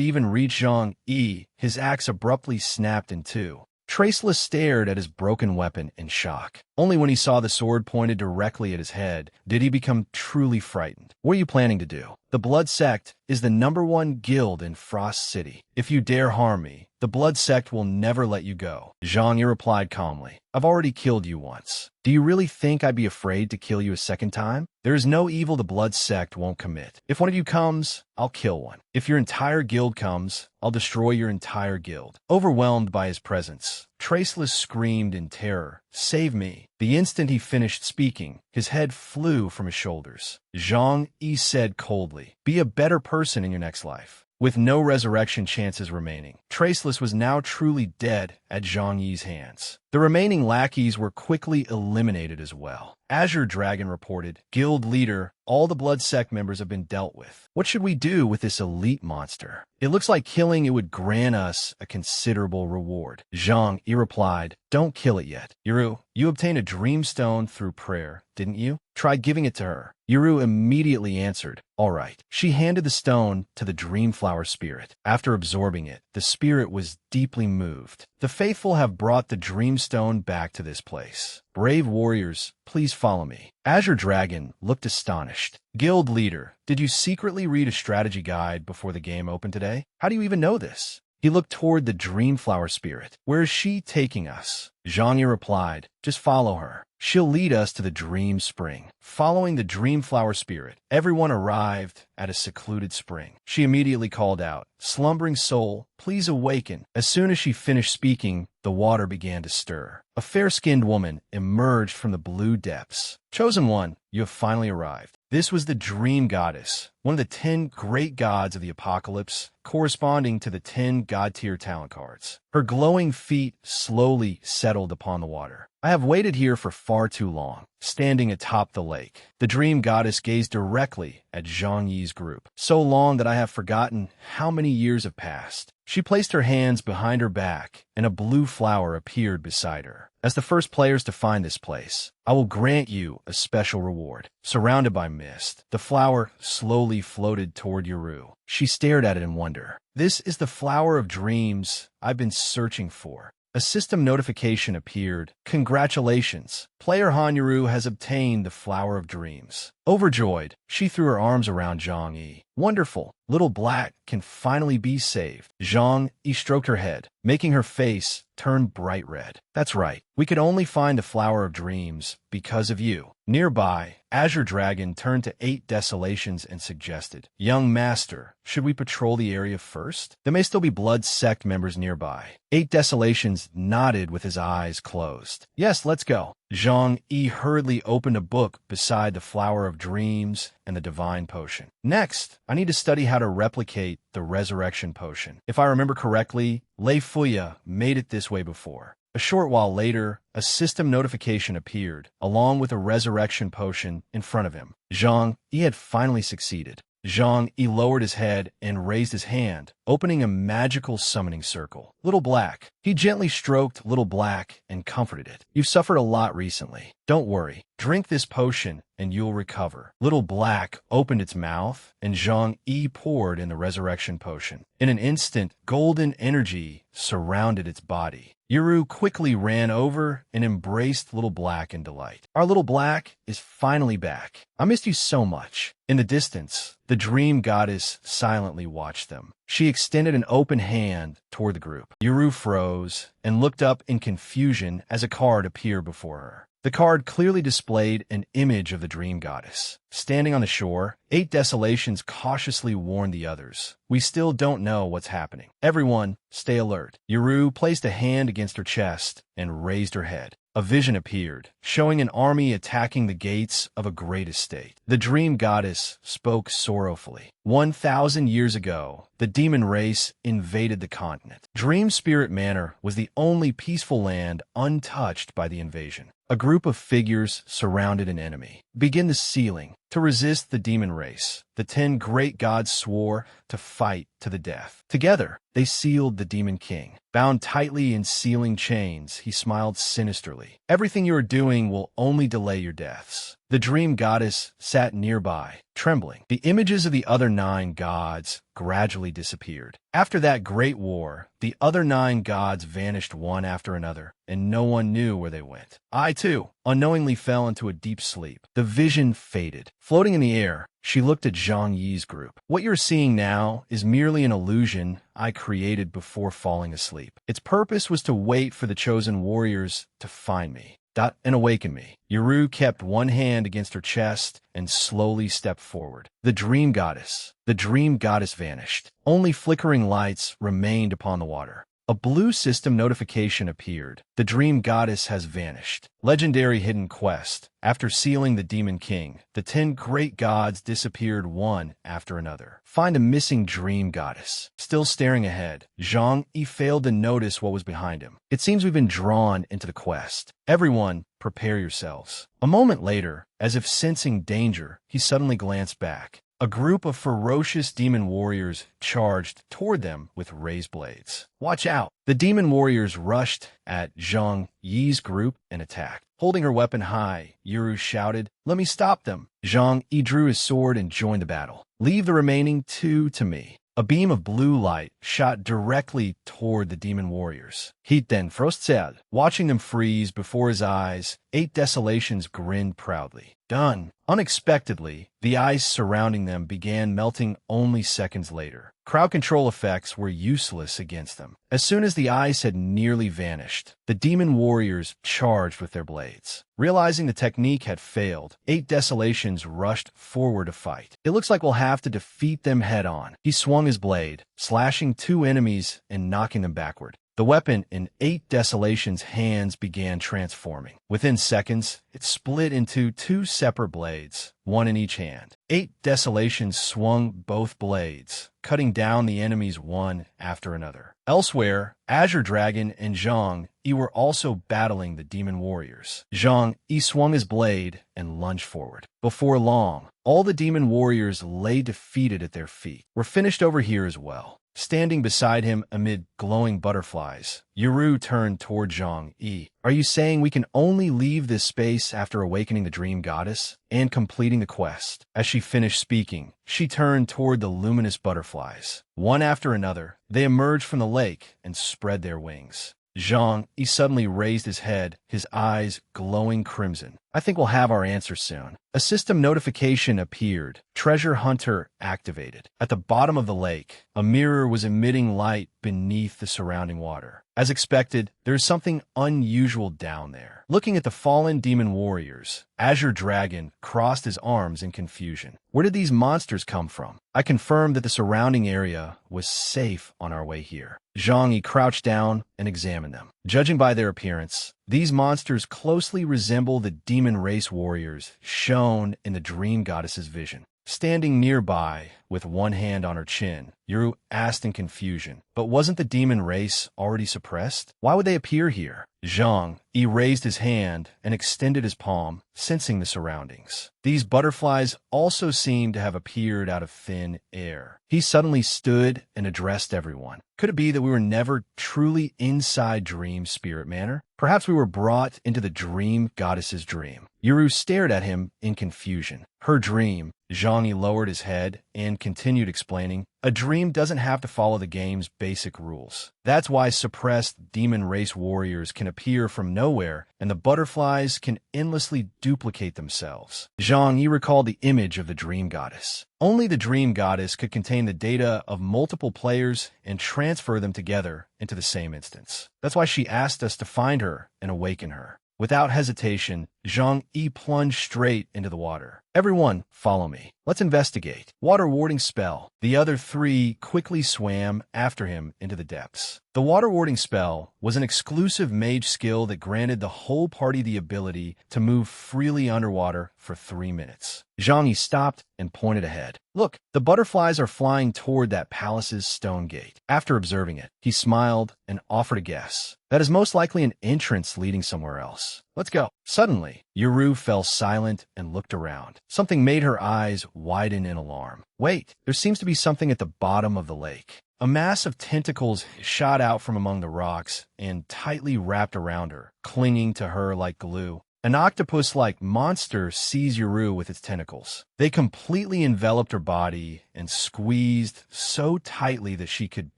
even reach Zhang Yi, his axe abruptly snapped in two. Traceless stared at his broken weapon in shock. Only when he saw the sword pointed directly at his head did he become truly frightened. "What are you planning to do?" "The Blood Sect is the #1 guild in Frost City. If you dare harm me, the Blood Sect will never let you go." Zhang Yi replied calmly, "I've already killed you once. Do you really think I'd be afraid to kill you a second time? There is no evil the Blood Sect won't commit. If one of you comes, I'll kill one. If your entire guild comes, I'll destroy your entire guild." Overwhelmed by his presence, Traceless screamed in terror, "Save me." The instant he finished speaking, his head flew from his shoulders. Zhang Yi said coldly, "Be a better person in your next life." With no resurrection chances remaining, Traceless was now truly dead at Zhang Yi's hands. The remaining lackeys were quickly eliminated as well. Azure Dragon reported, "Guild leader, all the Blood Sect members have been dealt with. What should we do with this elite monster? It looks like killing it would grant us a considerable reward." Zhang Yi replied, "Don't kill it yet. Yuru, you obtained a dream stone through prayer, didn't you? Try giving it to her." Yuru immediately answered, "All right." She handed the stone to the Dreamflower spirit. After absorbing it, the spirit was deeply moved. "The faithful have brought the Dreamstone back to this place. Brave warriors, please follow me." Azure Dragon looked astonished. "Guild leader, did you secretly read a strategy guide before the game opened today? How do you even know this?" He looked toward the Dreamflower spirit. "Where is she taking us?" Zhang Yi replied, "Just follow her. She'll lead us to the Dream Spring." Following the Dreamflower spirit, everyone arrived at a secluded spring. She immediately called out, "Slumbering soul, please awaken." As soon as she finished speaking, the water began to stir. A fair-skinned woman emerged from the blue depths. "Chosen one, you have finally arrived." This was the Dream Goddess, one of the 10 great gods of the apocalypse, corresponding to the 10 god-tier talent cards. Her glowing feet slowly settled upon the water. I have waited here for far too long. Standing atop the lake, the dream goddess gazed directly at Zhang Yi's group, so long that I have forgotten how many years have passed. She placed her hands behind her back, and a blue flower appeared beside her. As the first players to find this place, I will grant you a special reward. Surrounded by mist, the flower slowly floated toward Yuru. She stared at it in wonder. This is the flower of dreams I've been searching for. A system notification appeared. Congratulations! Player Hanyaru has obtained the Flower of Dreams. Overjoyed, she threw her arms around Zhang Yi. Wonderful! Little Black can finally be saved. Zhang Yi stroked her head, making her face turn bright red. That's right. We could only find the Flower of Dreams because of you. Nearby, Azure Dragon turned to 8 Desolations and suggested, Young Master, should we patrol the area first? There may still be Blood Sect members nearby. 8 Desolations nodded with his eyes closed. Yes, let's go. Zhang Yi hurriedly opened a book beside the Flower of Dreams and the Divine Potion. Next, I need to study how to replicate the Resurrection Potion. If I remember correctly, Lei Fuya made it this way before. A short while later, a system notification appeared, along with a resurrection potion in front of him. Zhang Yi had finally succeeded. Zhang Yi lowered his head and raised his hand, opening a magical summoning circle. Little Black. He gently stroked Little Black and comforted it. You've suffered a lot recently. Don't worry. Drink this potion and you'll recover. Little Black opened its mouth, and Zhang Yi poured in the resurrection potion. In an instant, golden energy surrounded its body. Yuru quickly ran over and embraced Little Black in delight. Our Little Black is finally back. I missed you so much. In the distance, the dream goddess silently watched them. She extended an open hand toward the group. Yuru froze and looked up in confusion as a card appeared before her. The card clearly displayed an image of the dream goddess. Standing on the shore, 8 Desolations cautiously warned the others. We still don't know what's happening. Everyone, stay alert. Yuru placed a hand against her chest and raised her head. A vision appeared, showing an army attacking the gates of a great estate. The dream goddess spoke sorrowfully. 1,000 years ago, the demon race invaded the continent. Dream Spirit Manor was the only peaceful land untouched by the invasion. A group of figures surrounded an enemy. Begin the sealing. To resist the demon race, the 10 great gods swore to fight to the death. Together, they sealed the demon king. Bound tightly in sealing chains, he smiled sinisterly. Everything you are doing will only delay your deaths. The dream goddess sat nearby, trembling. The images of the other 9 gods gradually disappeared. After that great war, the other 9 gods vanished one after another, and no one knew where they went. I, too, unknowingly fell into a deep sleep. The vision faded. Floating in the air, she looked at Zhang Yi's group. What you're seeing now is merely an illusion I created before falling asleep. Its purpose was to wait for the chosen warriors to find me and awaken me. Yuru kept one hand against her chest and slowly stepped forward. The dream goddess vanished. Only flickering lights remained upon the water. A blue system notification appeared. The dream goddess has vanished. Legendary hidden quest. After sealing the demon king, the 10 great gods disappeared one after another. Find a missing dream goddess. Still staring ahead, Zhang Yi failed to notice what was behind him. It seems we've been drawn into the quest. Everyone, prepare yourselves. A moment later, as if sensing danger, he suddenly glanced back. A group of ferocious demon warriors charged toward them with raised blades. Watch out! The demon warriors rushed at Zhang Yi's group and attacked. Holding her weapon high, Yuru shouted, "Let me stop them!" Zhang Yi drew his sword and joined the battle. "Leave the remaining 2 to me." A beam of blue light shot directly toward the demon warriors. Heat then Frostzell. Watching them freeze before his eyes, 8 Desolations grinned proudly. Done. Unexpectedly, the ice surrounding them began melting only seconds later. Crowd control effects were useless against them. As soon as the ice had nearly vanished, the demon warriors charged with their blades. Realizing the technique had failed, 8 Desolations rushed forward to fight. It looks like we'll have to defeat them head-on. He swung his blade, slashing 2 enemies and knocking them backward. The weapon in 8 Desolations' hands began transforming. Within seconds, it split into 2 separate blades, one in each hand. 8 Desolations swung both blades, cutting down the enemies one after another. Elsewhere, Azure Dragon and Zhang Yi were also battling the demon warriors. Zhang Yi swung his blade and lunged forward. Before long, all the demon warriors lay defeated at their feet. We're finished over here as well. Standing beside him amid glowing butterflies, Yuru turned toward Zhang Yi. Are you saying we can only leave this space after awakening the dream goddess and completing the quest? As she finished speaking, she turned toward the luminous butterflies. One after another, they emerged from the lake and spread their wings. Zhang Yi suddenly raised his head, his eyes glowing crimson. I think we'll have our answer soon. A system notification appeared. Treasure Hunter activated. At the bottom of the lake, a mirror was emitting light beneath the surrounding water. As expected, there's something unusual down there. Looking at the fallen demon warriors, Azure Dragon crossed his arms in confusion. Where did these monsters come from? I confirmed that the surrounding area was safe on our way here. Zhang Yi crouched down and examined them. Judging by their appearance, these monsters closely resemble the demon race warriors shown in the dream goddess's vision. Standing nearby, with one hand on her chin, Yuru asked in confusion, but wasn't the demon race already suppressed? Why would they appear here? Zhang Yi raised his hand and extended his palm, sensing the surroundings. These butterflies also seemed to have appeared out of thin air. He suddenly stood and addressed everyone. Could it be that we were never truly inside Dream Spirit Manor? Perhaps we were brought into the dream goddess's dream. Yuru stared at him in confusion. Her dream. Zhang Yi lowered his head and continued explaining, a dream doesn't have to follow the game's basic rules. That's why suppressed demon race warriors can appear from nowhere, and the butterflies can endlessly duplicate themselves. Zhang Yi recalled the image of the dream goddess. Only the dream goddess could contain the data of multiple players and transfer them together into the same instance. That's why she asked us to find her and awaken her. Without hesitation, Zhang Yi plunged straight into the water. Everyone, follow me. Let's investigate. Water warding spell. The other three quickly swam after him into the depths. The water warding spell was an exclusive mage skill that granted the whole party the ability to move freely underwater for 3 minutes. Zhang Yi stopped and pointed ahead. Look, the butterflies are flying toward that palace's stone gate. After observing it, he smiled and offered a guess. That is most likely an entrance leading somewhere else. Let's go. Suddenly, Yuru fell silent and looked around. Something made her eyes widen in alarm. Wait, there seems to be something at the bottom of the lake. A mass of tentacles shot out from among the rocks and tightly wrapped around her, clinging to her like glue. An octopus-like monster seized Yuru with its tentacles. They completely enveloped her body and squeezed so tightly that she could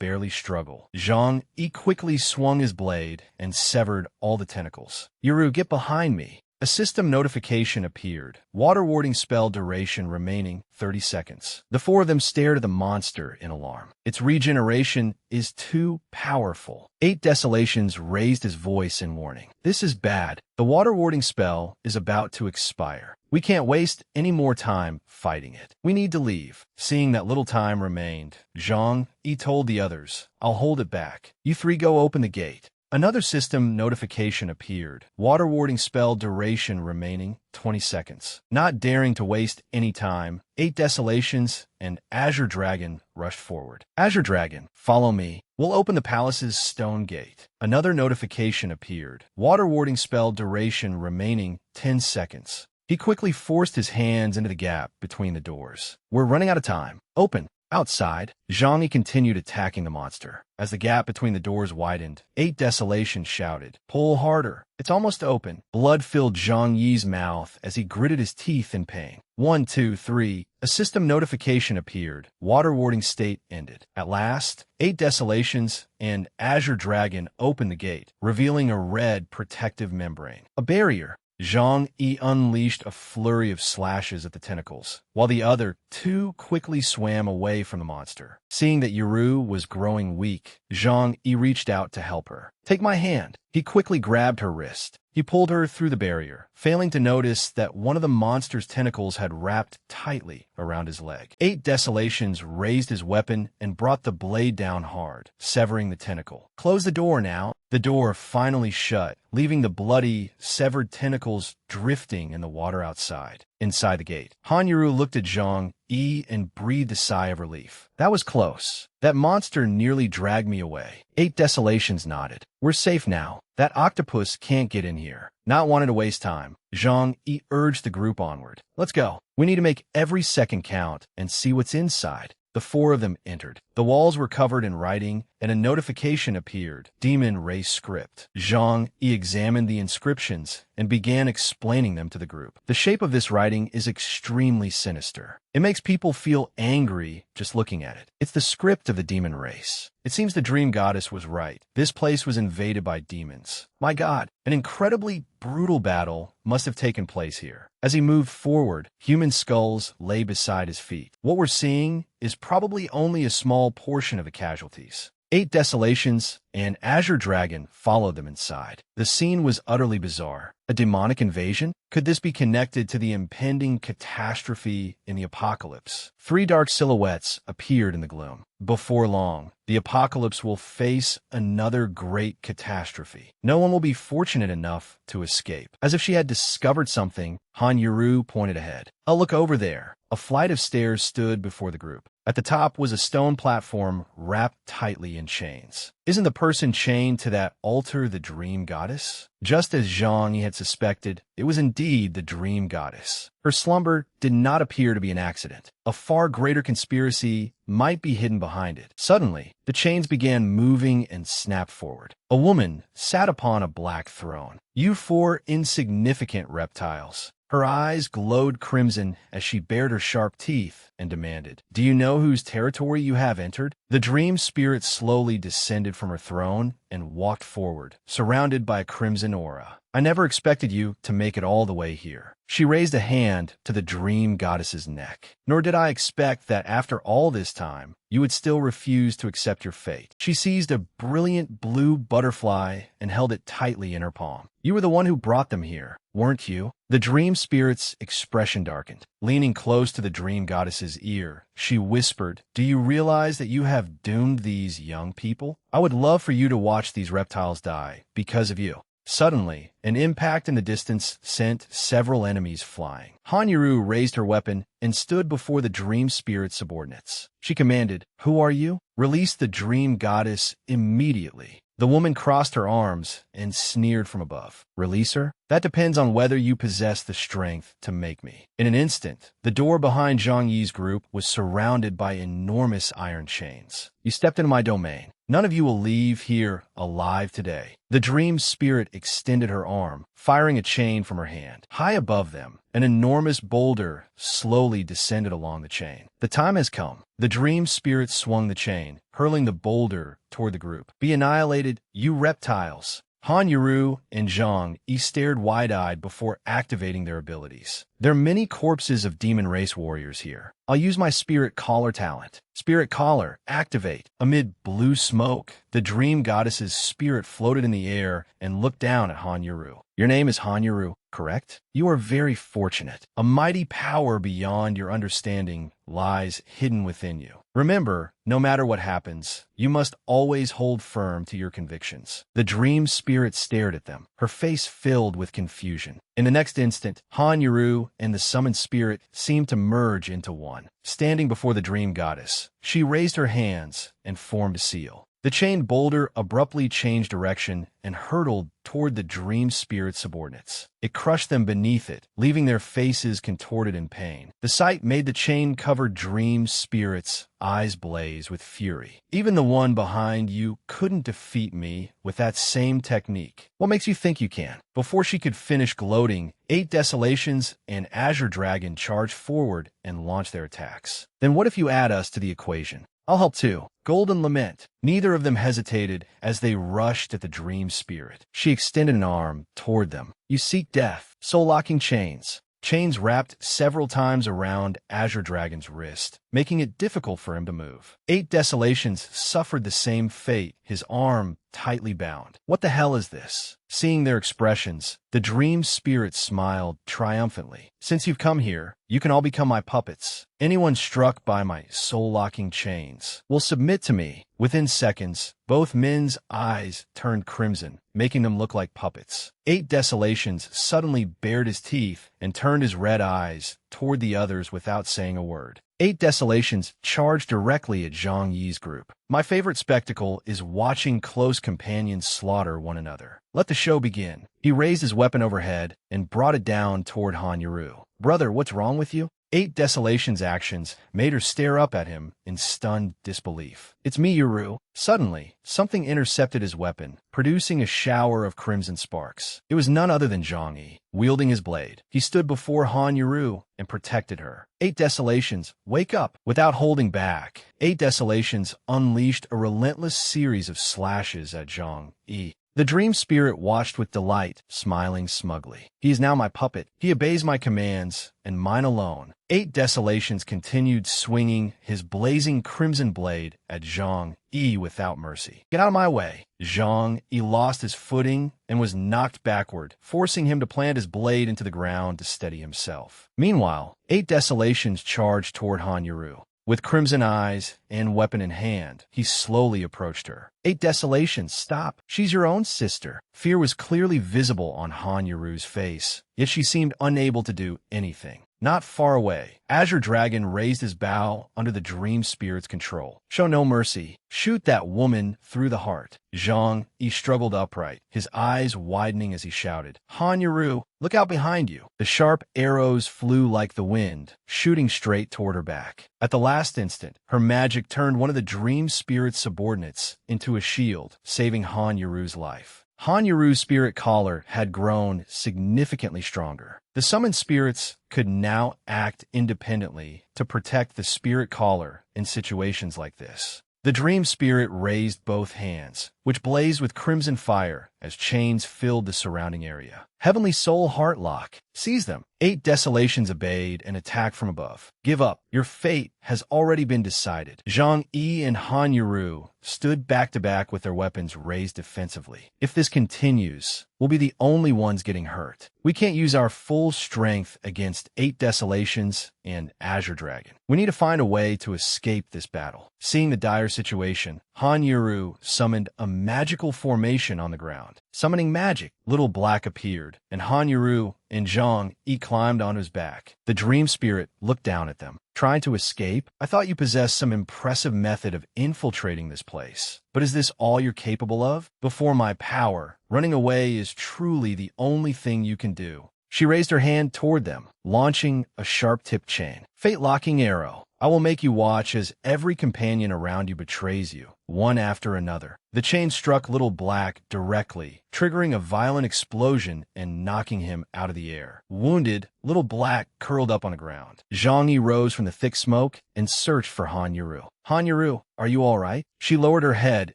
barely struggle. Zhang Yi quickly swung his blade and severed all the tentacles. Yuru, get behind me. A system notification appeared. Water warding spell duration remaining 30 seconds. The four of them stared at the monster in alarm. Its regeneration is too powerful. 8 Desolations raised his voice in warning. This is bad. The water warding spell is about to expire. We can't waste any more time fighting it. We need to leave. Seeing that little time remained, Zhang Yi told the others, I'll hold it back. You three go open the gate. Another system notification appeared. Water warding spell duration remaining 20 seconds. Not daring to waste any time, 8 Desolations and Azure Dragon rushed forward. Azure Dragon, follow me. We'll open the palace's stone gate. Another notification appeared. Water warding spell duration remaining 10 seconds. He quickly forced his hands into the gap between the doors. We're running out of time. Open. Outside, Zhang Yi continued attacking the monster. As the gap between the doors widened, 8 Desolations shouted, pull harder. It's almost open. Blood filled Zhang Yi's mouth as he gritted his teeth in pain. 1, 2, 3. A system notification appeared. Water warding state ended. At last, 8 Desolations and Azure Dragon opened the gate, revealing a red protective membrane. A barrier. Zhang Yi unleashed a flurry of slashes at the tentacles, while the other two quickly swam away from the monster. Seeing that Yuru was growing weak, Zhang Yi reached out to help her. Take my hand. He quickly grabbed her wrist. He pulled her through the barrier, failing to notice that one of the monster's tentacles had wrapped tightly around his leg. 8 Desolations raised his weapon and brought the blade down hard, severing the tentacle. Close the door now. The door finally shut, leaving the bloody, severed tentacles drifting in the water outside. Inside the gate, Han Yuru looked at Zhang Yi and breathed a sigh of relief. That was close. That monster nearly dragged me away. 8 Desolations nodded. We're safe now. That octopus can't get in here. Not wanting to waste time, Zhang Yi urged the group onward. Let's go. We need to make every second count and see what's inside. The 4 of them entered. The walls were covered in writing, and a notification appeared. Demon Race Script. Zhang Yi examined the inscriptions and began explaining them to the group. The shape of this writing is extremely sinister. It makes people feel angry just looking at it. It's the script of the demon race. It seems the dream goddess was right. This place was invaded by demons. My God, an incredibly brutal battle must have taken place here. As he moved forward, human skulls lay beside his feet. What we're seeing is probably only a small portion of the casualties. 8 Desolations and Azure Dragon followed them inside. The scene was utterly bizarre. A demonic invasion? Could this be connected to the impending catastrophe in the apocalypse? 3 dark silhouettes appeared in the gloom. Before long, the apocalypse will face another great catastrophe. No one will be fortunate enough to escape. As if she had discovered something, Han Yuru pointed ahead. "I'll look over there." A flight of stairs stood before the group. At the top was a stone platform wrapped tightly in chains. Isn't the person chained to that altar the dream goddess? Just as Zhang Yi had suspected, it was indeed the dream goddess. Her slumber did not appear to be an accident. A far greater conspiracy might be hidden behind it. Suddenly, the chains began moving and snapped forward. A woman sat upon a black throne. "You 4 insignificant reptiles." Her eyes glowed crimson as she bared her sharp teeth and demanded, "Do you know whose territory you have entered?" The dream spirit slowly descended from her throne and walked forward, surrounded by a crimson aura. "I never expected you to make it all the way here." She raised a hand to the dream goddess's neck. "Nor did I expect that after all this time, you would still refuse to accept your fate." She seized a brilliant blue butterfly and held it tightly in her palm. "You were the one who brought them here, weren't you?" The dream spirit's expression darkened. Leaning close to the dream goddess's ear, she whispered, "Do you realize that you have doomed these young people? I would love for you to watch these reptiles die because of you." Suddenly, an impact in the distance sent several enemies flying. Han Yuru raised her weapon and stood before the dream spirit's subordinates. She commanded, "Who are you? Release the dream goddess immediately." The woman crossed her arms and sneered from above. "Release her? That depends on whether you possess the strength to make me." In an instant, the door behind Zhang Yi's group was surrounded by enormous iron chains. "You stepped into my domain. None of you will leave here alive today." The dream spirit extended her arm, firing a chain from her hand. High above them, an enormous boulder slowly descended along the chain. "The time has come." The dream spirit swung the chain, hurling the boulder toward the group. "Be annihilated, you reptiles." Han Yuru and Zhang Yi stared wide-eyed before activating their abilities. There are many corpses of demon race warriors here. I'll use my spirit caller talent. Spirit caller, activate. Amid blue smoke, the dream goddess's spirit floated in the air and looked down at Han Yuru. "Your name is Han Yuru, correct? You are very fortunate. A mighty power beyond your understanding lies hidden within you. Remember, no matter what happens, you must always hold firm to your convictions." The dream spirit stared at them, her face filled with confusion. In the next instant, Han Yuru and the summoned spirit seemed to merge into one. Standing before the dream goddess, she raised her hands and formed a seal. The chained boulder abruptly changed direction and hurtled toward the dream spirit subordinates. It crushed them beneath it, leaving their faces contorted in pain. The sight made the chain-covered dream spirit's eyes blaze with fury. "Even the one behind you couldn't defeat me with that same technique. What makes you think you can?" Before she could finish gloating, 8 Desolations and Azure Dragon charged forward and launched their attacks. "Then what if you add us to the equation? I'll help too." Golden Lament. Neither of them hesitated as they rushed at the dream spirit. She extended an arm toward them. "You seek death." Soul-locking chains. Chains wrapped several times around Azure Dragon's wrist, making it difficult for him to move. 8 Desolations suffered the same fate, his arm tightly bound. What the hell is this? Seeing their expressions, the dream spirit smiled triumphantly. Since you've come here, you can all become my puppets. Anyone struck by my soul-locking chains will submit to me. Within seconds, both men's eyes turned crimson, making them look like puppets. 8 Desolations suddenly bared his teeth and turned his red eyes toward the others without saying a word. 8 Desolations charged directly at Zhang Yi's group. My favorite spectacle is watching close companions slaughter one another. Let the show begin. He raised his weapon overhead and brought it down toward Han Yaru. Brother, what's wrong with you? 8 Desolations' actions made her stare up at him in stunned disbelief. It's me, Yaru. Suddenly, something intercepted his weapon, producing a shower of crimson sparks. It was none other than Zhang Yi, wielding his blade. He stood before Han Yaru and protected her. 8 Desolations, wake up! Without holding back, 8 Desolations unleashed a relentless series of slashes at Zhang Yi. The dream spirit watched with delight, smiling smugly. He is now my puppet. He obeys my commands, and mine alone. 8 Desolations continued swinging his blazing crimson blade at Zhang Yi without mercy. Get out of my way! Zhang Yi lost his footing and was knocked backward, forcing him to plant his blade into the ground to steady himself. Meanwhile, 8 Desolations charged toward Han Yaru. With crimson eyes and weapon in hand, he slowly approached her. 8 Desolations, stop! She's your own sister. Fear was clearly visible on Han Yaru's face, yet she seemed unable to do anything. Not far away, Azure Dragon raised his bow under the dream spirit's control. Show no mercy. Shoot that woman through the heart. Zhang Yi struggled upright, his eyes widening as he shouted, Han Yaru, look out behind you. The sharp arrows flew like the wind, shooting straight toward her back. At the last instant, her magic turned one of the dream spirit's subordinates into a shield, saving Han Yaru's life. Han Yaru's spirit collar had grown significantly stronger. The summoned spirits could now act independently to protect the spirit collar in situations like this. The dream spirit raised both hands, which blazed with crimson fire as chains filled the surrounding area. Heavenly Soul Heartlock. Seize them. 8 Desolations obeyed and attacked from above. Give up. Your fate has already been decided. Zhang Yi and Han Yaru stood back to back with their weapons raised defensively. If this continues, we'll be the only ones getting hurt. We can't use our full strength against 8 Desolations and Azure Dragon. We need to find a way to escape this battle. Seeing the dire situation, Han Yaru summoned a magical formation on the ground. Summoning magic, Little Black appeared, and Han Yaru and Zhang Yi climbed on his back. The dream spirit looked down at them. Trying to escape? I thought you possessed some impressive method of infiltrating this place. But is this all you're capable of? Before my power, running away is truly the only thing you can do. She raised her hand toward them, launching a sharp-tipped chain. Fate-locking arrow. I will make you watch as every companion around you betrays you, one after another. The chain struck Little Black directly, triggering a violent explosion and knocking him out of the air. Wounded, Little Black curled up on the ground. Zhang Yi rose from the thick smoke and searched for Han Yaru. Han Yaru, are you all right? She lowered her head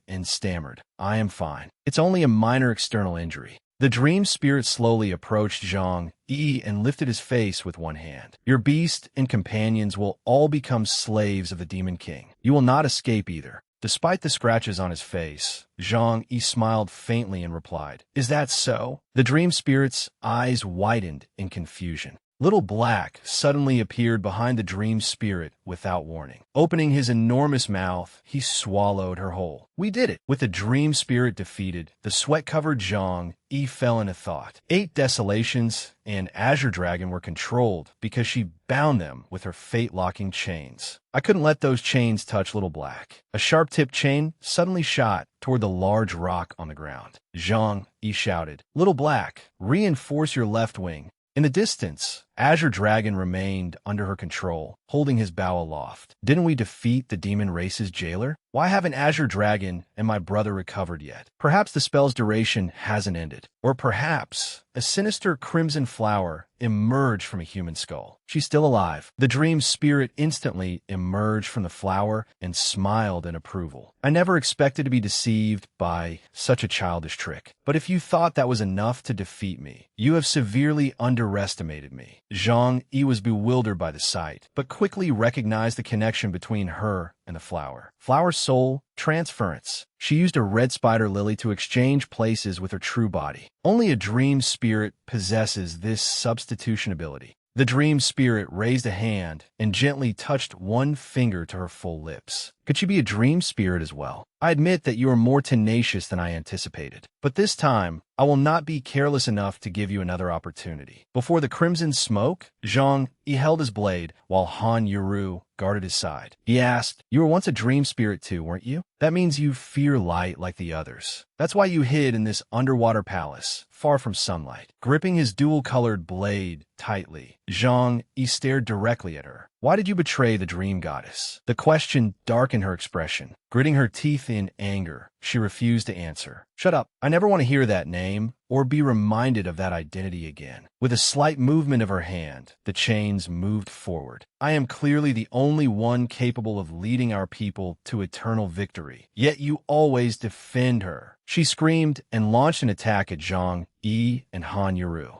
and stammered, I am fine. It's only a minor external injury. The dream spirit slowly approached Zhang Yi and lifted his face with one hand. Your beast and companions will all become slaves of the Demon King. You will not escape either. Despite the scratches on his face, Zhang Yi smiled faintly and replied, Is that so? The dream spirit's eyes widened in confusion. Little Black suddenly appeared behind the dream spirit without warning. Opening his enormous mouth, he swallowed her whole. We did it. With the dream spirit defeated, the sweat-covered Zhang Yi fell into thought. 8 Desolations and Azure Dragon were controlled because she bound them with her fate-locking chains. I couldn't let those chains touch Little Black. A sharp-tipped chain suddenly shot toward the large rock on the ground. Zhang Yi shouted, Little Black, reinforce your left wing. In the distance, Azure Dragon remained under her control, holding his bow aloft. Didn't we defeat the demon race's jailer? Why haven't Azure Dragon and my brother recovered yet? Perhaps the spell's duration hasn't ended. Or perhaps a sinister crimson flower emerged from a human skull. She's still alive. The dream spirit instantly emerged from the flower and smiled in approval. I never expected to be deceived by such a childish trick. But if you thought that was enough to defeat me, you have severely underestimated me. Zhang Yi was bewildered by the sight, but quickly recognized the connection between her and the flower. Flower soul, transference. She used a red spider lily to exchange places with her true body. Only a dream spirit possesses this substitution ability. The dream spirit raised a hand and gently touched one finger to her full lips. Could she be a dream spirit as well? I admit that you are more tenacious than I anticipated. But this time, I will not be careless enough to give you another opportunity. Before the crimson smoke, Zhang Yi held his blade while Han Yuru guarded his side. He asked, "You were once a dream spirit too, weren't you? That means you fear light like the others. That's why you hid in this underwater palace, far from sunlight." Gripping his dual-colored blade tightly, Zhang Yi stared directly at her. "Why did you betray the dream goddess?" The question darkened her expression. Gritting her teeth in anger, she refused to answer. "Shut up. I never want to hear that name or be reminded of that identity again." With a slight movement of her hand, the chains moved forward. "I am clearly the only one capable of leading our people to eternal victory, yet you always defend her." She screamed and launched an attack at Zhang Yi and Han Yuru.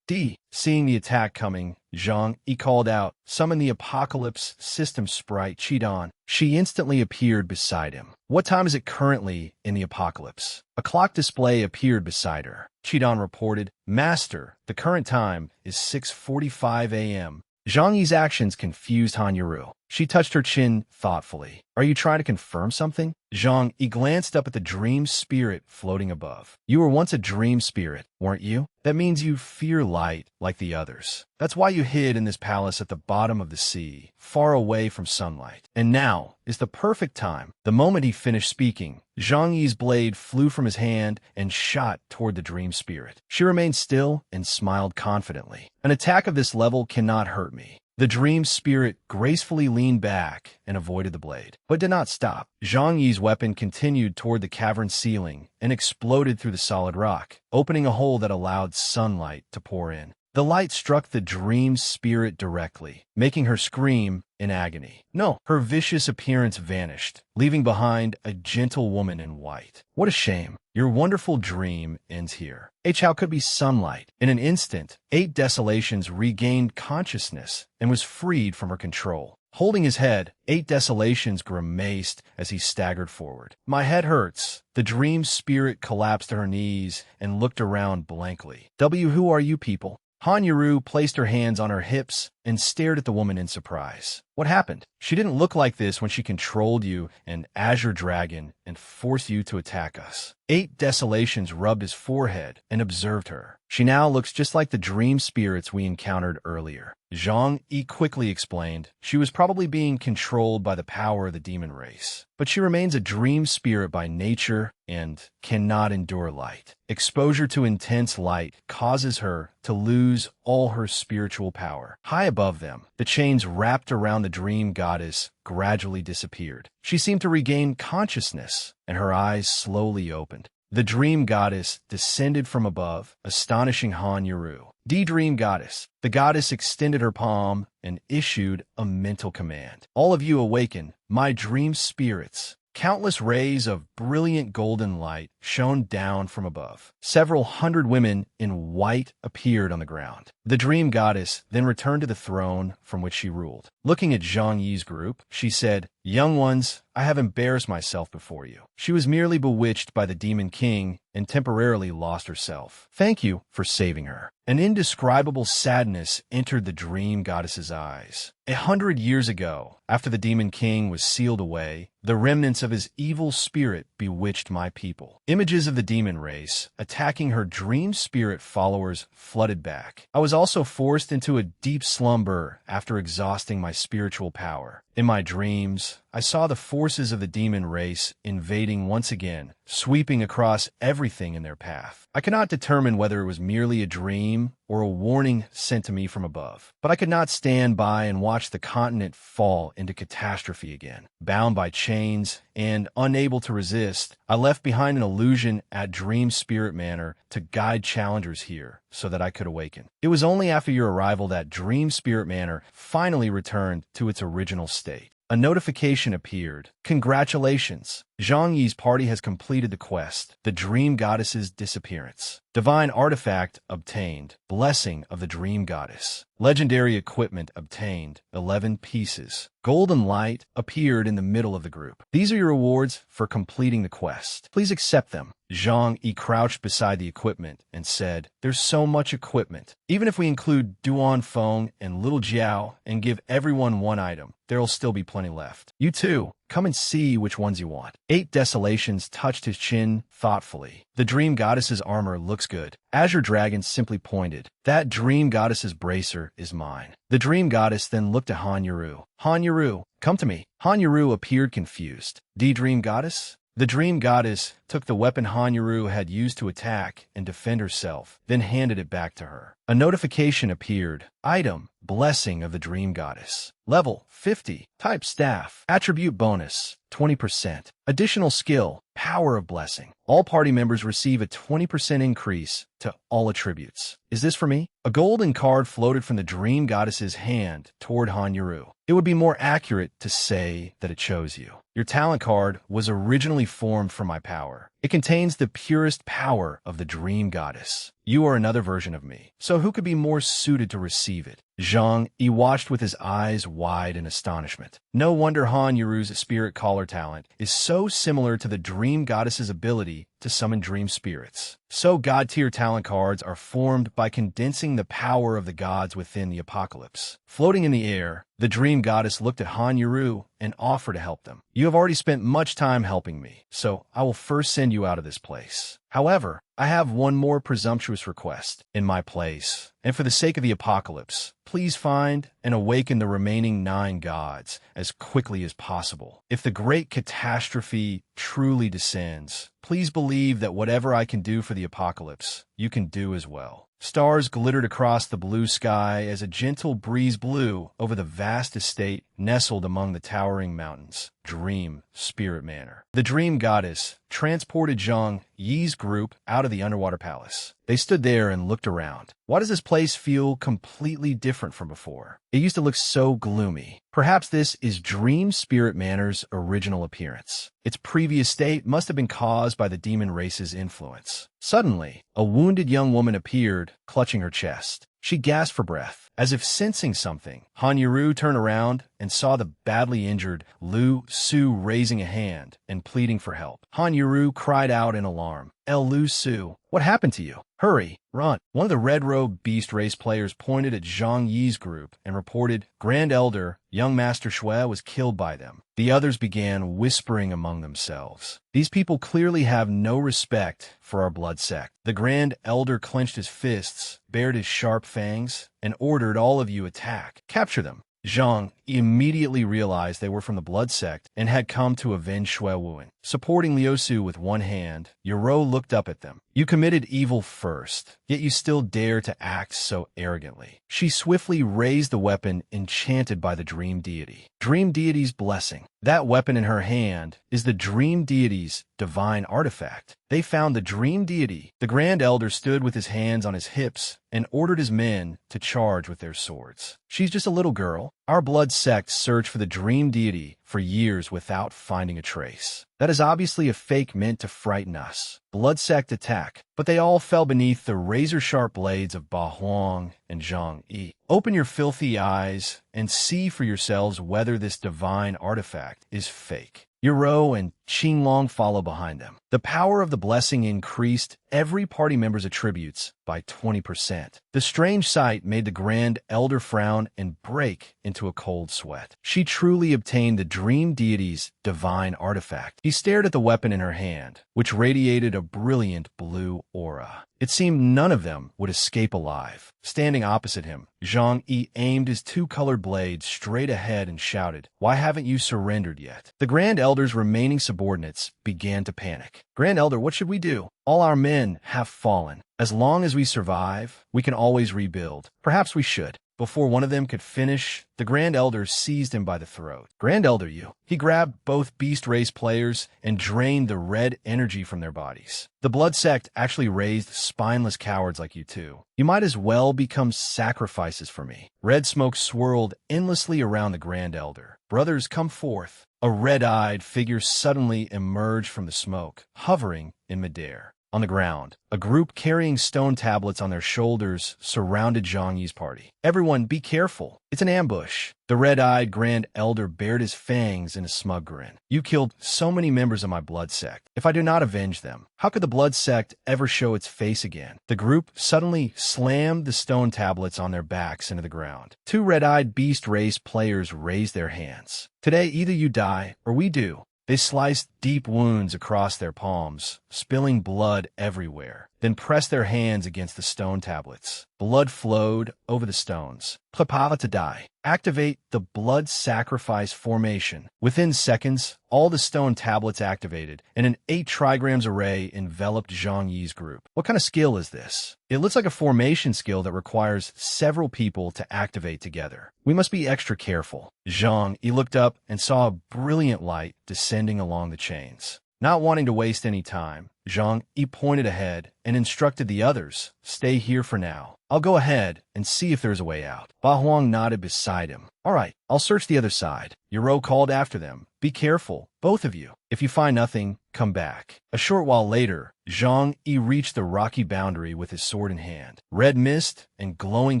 Seeing the attack coming, Zhang Yi called out, "Summon the Apocalypse System Sprite Qidong." She instantly appeared beside him. "What time is it currently in the Apocalypse?" A clock display appeared beside her. Qidong reported, "Master, the current time is 6:45 a.m. Zhang Yi's actions confused Han Yuru. She touched her chin thoughtfully. "Are you trying to confirm something?" Zhang Yi glanced up at the dream spirit floating above. "You were once a dream spirit, weren't you? That means you fear light like the others. That's why you hid in this palace at the bottom of the sea, far away from sunlight. And now is the perfect time." The moment he finished speaking, Zhang Yi's blade flew from his hand and shot toward the dream spirit. She remained still and smiled confidently. "An attack of this level cannot hurt me." The dream spirit gracefully leaned back and avoided the blade, but did not stop. Zhang Yi's weapon continued toward the cavern ceiling and exploded through the solid rock, opening a hole that allowed sunlight to pour in. The light struck the dream spirit directly, making her scream in agony. No, her vicious appearance vanished, leaving behind a gentle woman in white. "What a shame. Your wonderful dream ends here." How could be sunlight? In an instant, 8 Desolations regained consciousness and was freed from her control. Holding his head, 8 Desolations grimaced as he staggered forward. "My head hurts." The dream spirit collapsed to her knees and looked around blankly. Who are you people?" Han Yuru placed her hands on her hips and stared at the woman in surprise. "What happened? She didn't look like this when she controlled you and Azure Dragon and forced you to attack us." 8 Desolations rubbed his forehead and observed her. "She now looks just like the dream spirits we encountered earlier." Zhang Yi quickly explained, "She was probably being controlled by the power of the demon race, but she remains a dream spirit by nature and cannot endure light. Exposure to intense light causes her to lose all her spiritual power." High above them, the chains wrapped around the dream goddess gradually disappeared. She seemed to regain consciousness, and her eyes slowly opened. The dream goddess descended from above, astonishing Han Yuru. Dream goddess. The goddess extended her palm and issued a mental command. "All of you awaken, my dream spirits." Countless rays of brilliant golden light shone down from above. Several hundred women in white appeared on the ground. The dream goddess then returned to the throne from which she ruled. Looking at Zhang Yi's group, she said, "Young ones, I have embarrassed myself before you." She was merely bewitched by the demon king and temporarily lost herself. "Thank you for saving her." An indescribable sadness entered the dream goddess's eyes. 100 years ago, after the demon king was sealed away, the remnants of his evil spirit bewitched my people. Images of the demon race attacking her dream spirit followers flooded back. I was also forced into a deep slumber after exhausting my spiritual power. In my dreams, I saw the forces of the demon race invading once again, sweeping across everything in their path. I cannot determine whether it was merely a dream or a warning sent to me from above, but I could not stand by and watch the continent fall into catastrophe again. Bound by chains and unable to resist, I left behind an illusion at Dream Spirit Manor to guide challengers here so that I could awaken. It was only after your arrival that Dream Spirit Manor finally returned to its original state. A notification appeared. "Congratulations! Zhang Yi's party has completed the quest. The Dream Goddess's disappearance. Divine artifact obtained. Blessing of the Dream Goddess." Legendary equipment obtained, 11 pieces. Golden light appeared in the middle of the group. These are your rewards for completing the quest. Please accept them. Zhang Yi crouched beside the equipment and said, "There's so much equipment. Even if we include Duan Feng and Little Jiao and give everyone one item, there'll still be plenty left. You too. Come and see which ones you want." 8 Desolations touched his chin thoughtfully. The Dream Goddess's armor looks good. Azure Dragon simply pointed. "That Dream Goddess's bracer is mine." The Dream Goddess then looked at Han Yuru. "Han Yuru, come to me." Han Yuru appeared confused. "The Dream Goddess?" The Dream Goddess took the weapon Han Yuru had used to attack and defend herself, then handed it back to her. A notification appeared. Item, Blessing of the Dream Goddess. Level, 50. Type Staff. Attribute bonus, 20%. Additional skill, Power of Blessing. All party members receive a 20% increase to all attributes. Is this for me? A golden card floated from the Dream Goddess's hand toward Han Yuru. It would be more accurate to say that it chose you. Your talent card was originally formed from my power. It contains the purest power of the Dream Goddess. You are another version of me, so who could be more suited to receive it? Zhang Yi watched with his eyes wide in astonishment. No wonder Han Yuru's spirit caller talent is so similar to the Dream Goddess's ability to summon dream spirits. So God-tier talent cards are formed by condensing the power of the gods within the apocalypse. Floating in the air, the Dream Goddess looked at Han Yuru and offered to help them. "You have already spent much time helping me, so I will first send you out of this place. However, I have one more presumptuous request. In my place, and for the sake of the apocalypse, please find and awaken the remaining 9 gods as quickly as possible. If the great catastrophe truly descends, please believe that whatever I can do for the apocalypse, you can do as well." Stars glittered across the blue sky as a gentle breeze blew over the vast estate nestled among the towering mountains. Dream Spirit Manor. The Dream Goddess transported Zhang Yi's group out of the underwater palace. They stood there and looked around. Why does this place feel completely different from before? It used to look so gloomy. Perhaps this is Dream Spirit Manor's original appearance. Its previous state must have been caused by the demon race's influence. Suddenly, a wounded young woman appeared, clutching her chest. She gasped for breath. As if sensing something, Han Yuru turned around and saw the badly injured Lu Su raising a hand and pleading for help. Han Yuru cried out in alarm. Lu Su, what happened to you? Hurry, run." One of the red-robed beast race players pointed at Zhang Yi's group and reported, "Grand Elder, young Master Shui was killed by them." The others began whispering among themselves. "These people clearly have no respect for our blood sect." The Grand Elder clenched his fists, bared his sharp fangs, and ordered all of you attack. Capture them. Zhang immediately realized they were from the Blood Sect and had come to avenge Shui Wuan. Supporting Liu Su with one hand, Yoro looked up at them. "You committed evil first, yet you still dare to act so arrogantly." She swiftly raised the weapon enchanted by the Dream Deity. Dream Deity's blessing. That weapon in her hand is the Dream Deity's divine artifact. They found the Dream Deity. The Grand Elder stood with his hands on his hips and ordered his men to charge with their swords. "She's just a little girl. Our blood sect searched for the Dream Deity for years without finding a trace. That is obviously a fake meant to frighten us. Blood sect attack." But they all fell beneath the razor-sharp blades of Ba Huang and Zhang Yi. "Open your filthy eyes and see for yourselves whether this divine artifact is fake." Yoro and Qinglong follow behind them. The power of the blessing increased every party member's attributes by 20%. The strange sight made the Grand Elder frown and break into a cold sweat. She truly obtained the Dream Deity's divine artifact. He stared at the weapon in her hand, which radiated a brilliant blue aura. It seemed none of them would escape alive. Standing opposite him, Zhang Yi aimed his 2 colored blades straight ahead and shouted, "Why haven't you surrendered yet?" The Grand Elder's remaining subordinates began to panic. "Grand Elder, what should we do? All our men have fallen. As long as we survive, we can always rebuild. Perhaps we should." Before one of them could finish, the Grand Elder seized him by the throat. "Grand Elder, you." He grabbed both Beast Race players and drained the red energy from their bodies. "The Blood Sect actually raised spineless cowards like you two. You might as well become sacrifices for me." Red smoke swirled endlessly around the Grand Elder. "Brothers, come forth." A red-eyed figure suddenly emerged from the smoke, hovering in midair. On the ground, a group carrying stone tablets on their shoulders surrounded Zhang Yi's party. "Everyone, be careful. It's an ambush." The red-eyed Grand Elder bared his fangs in a smug grin. "You killed so many members of my blood sect. If I do not avenge them, how could the blood sect ever show its face again?" The group suddenly slammed the stone tablets on their backs into the ground. Two red-eyed beast race players raised their hands. "Today, either you die, or we do." They sliced deep wounds across their palms, spilling blood everywhere, then pressed their hands against the stone tablets. Blood flowed over the stones. "Prepare to die. Activate the blood sacrifice formation." Within seconds, all the stone tablets activated, and an 8 trigrams array enveloped Zhang Yi's group. "What kind of skill is this?" "It looks like a formation skill that requires several people to activate together. We must be extra careful." Zhang Yi looked up and saw a brilliant light descending along the chains. Not wanting to waste any time, Zhang Yi pointed ahead and instructed the others, "Stay here for now. I'll go ahead and see if there's a way out." Ba Huang nodded beside him. "All right, I'll search the other side." Yoro called after them, "Be careful, both of you. If you find nothing, come back." A short while later, Zhang Yi reached the rocky boundary with his sword in hand. Red mist and glowing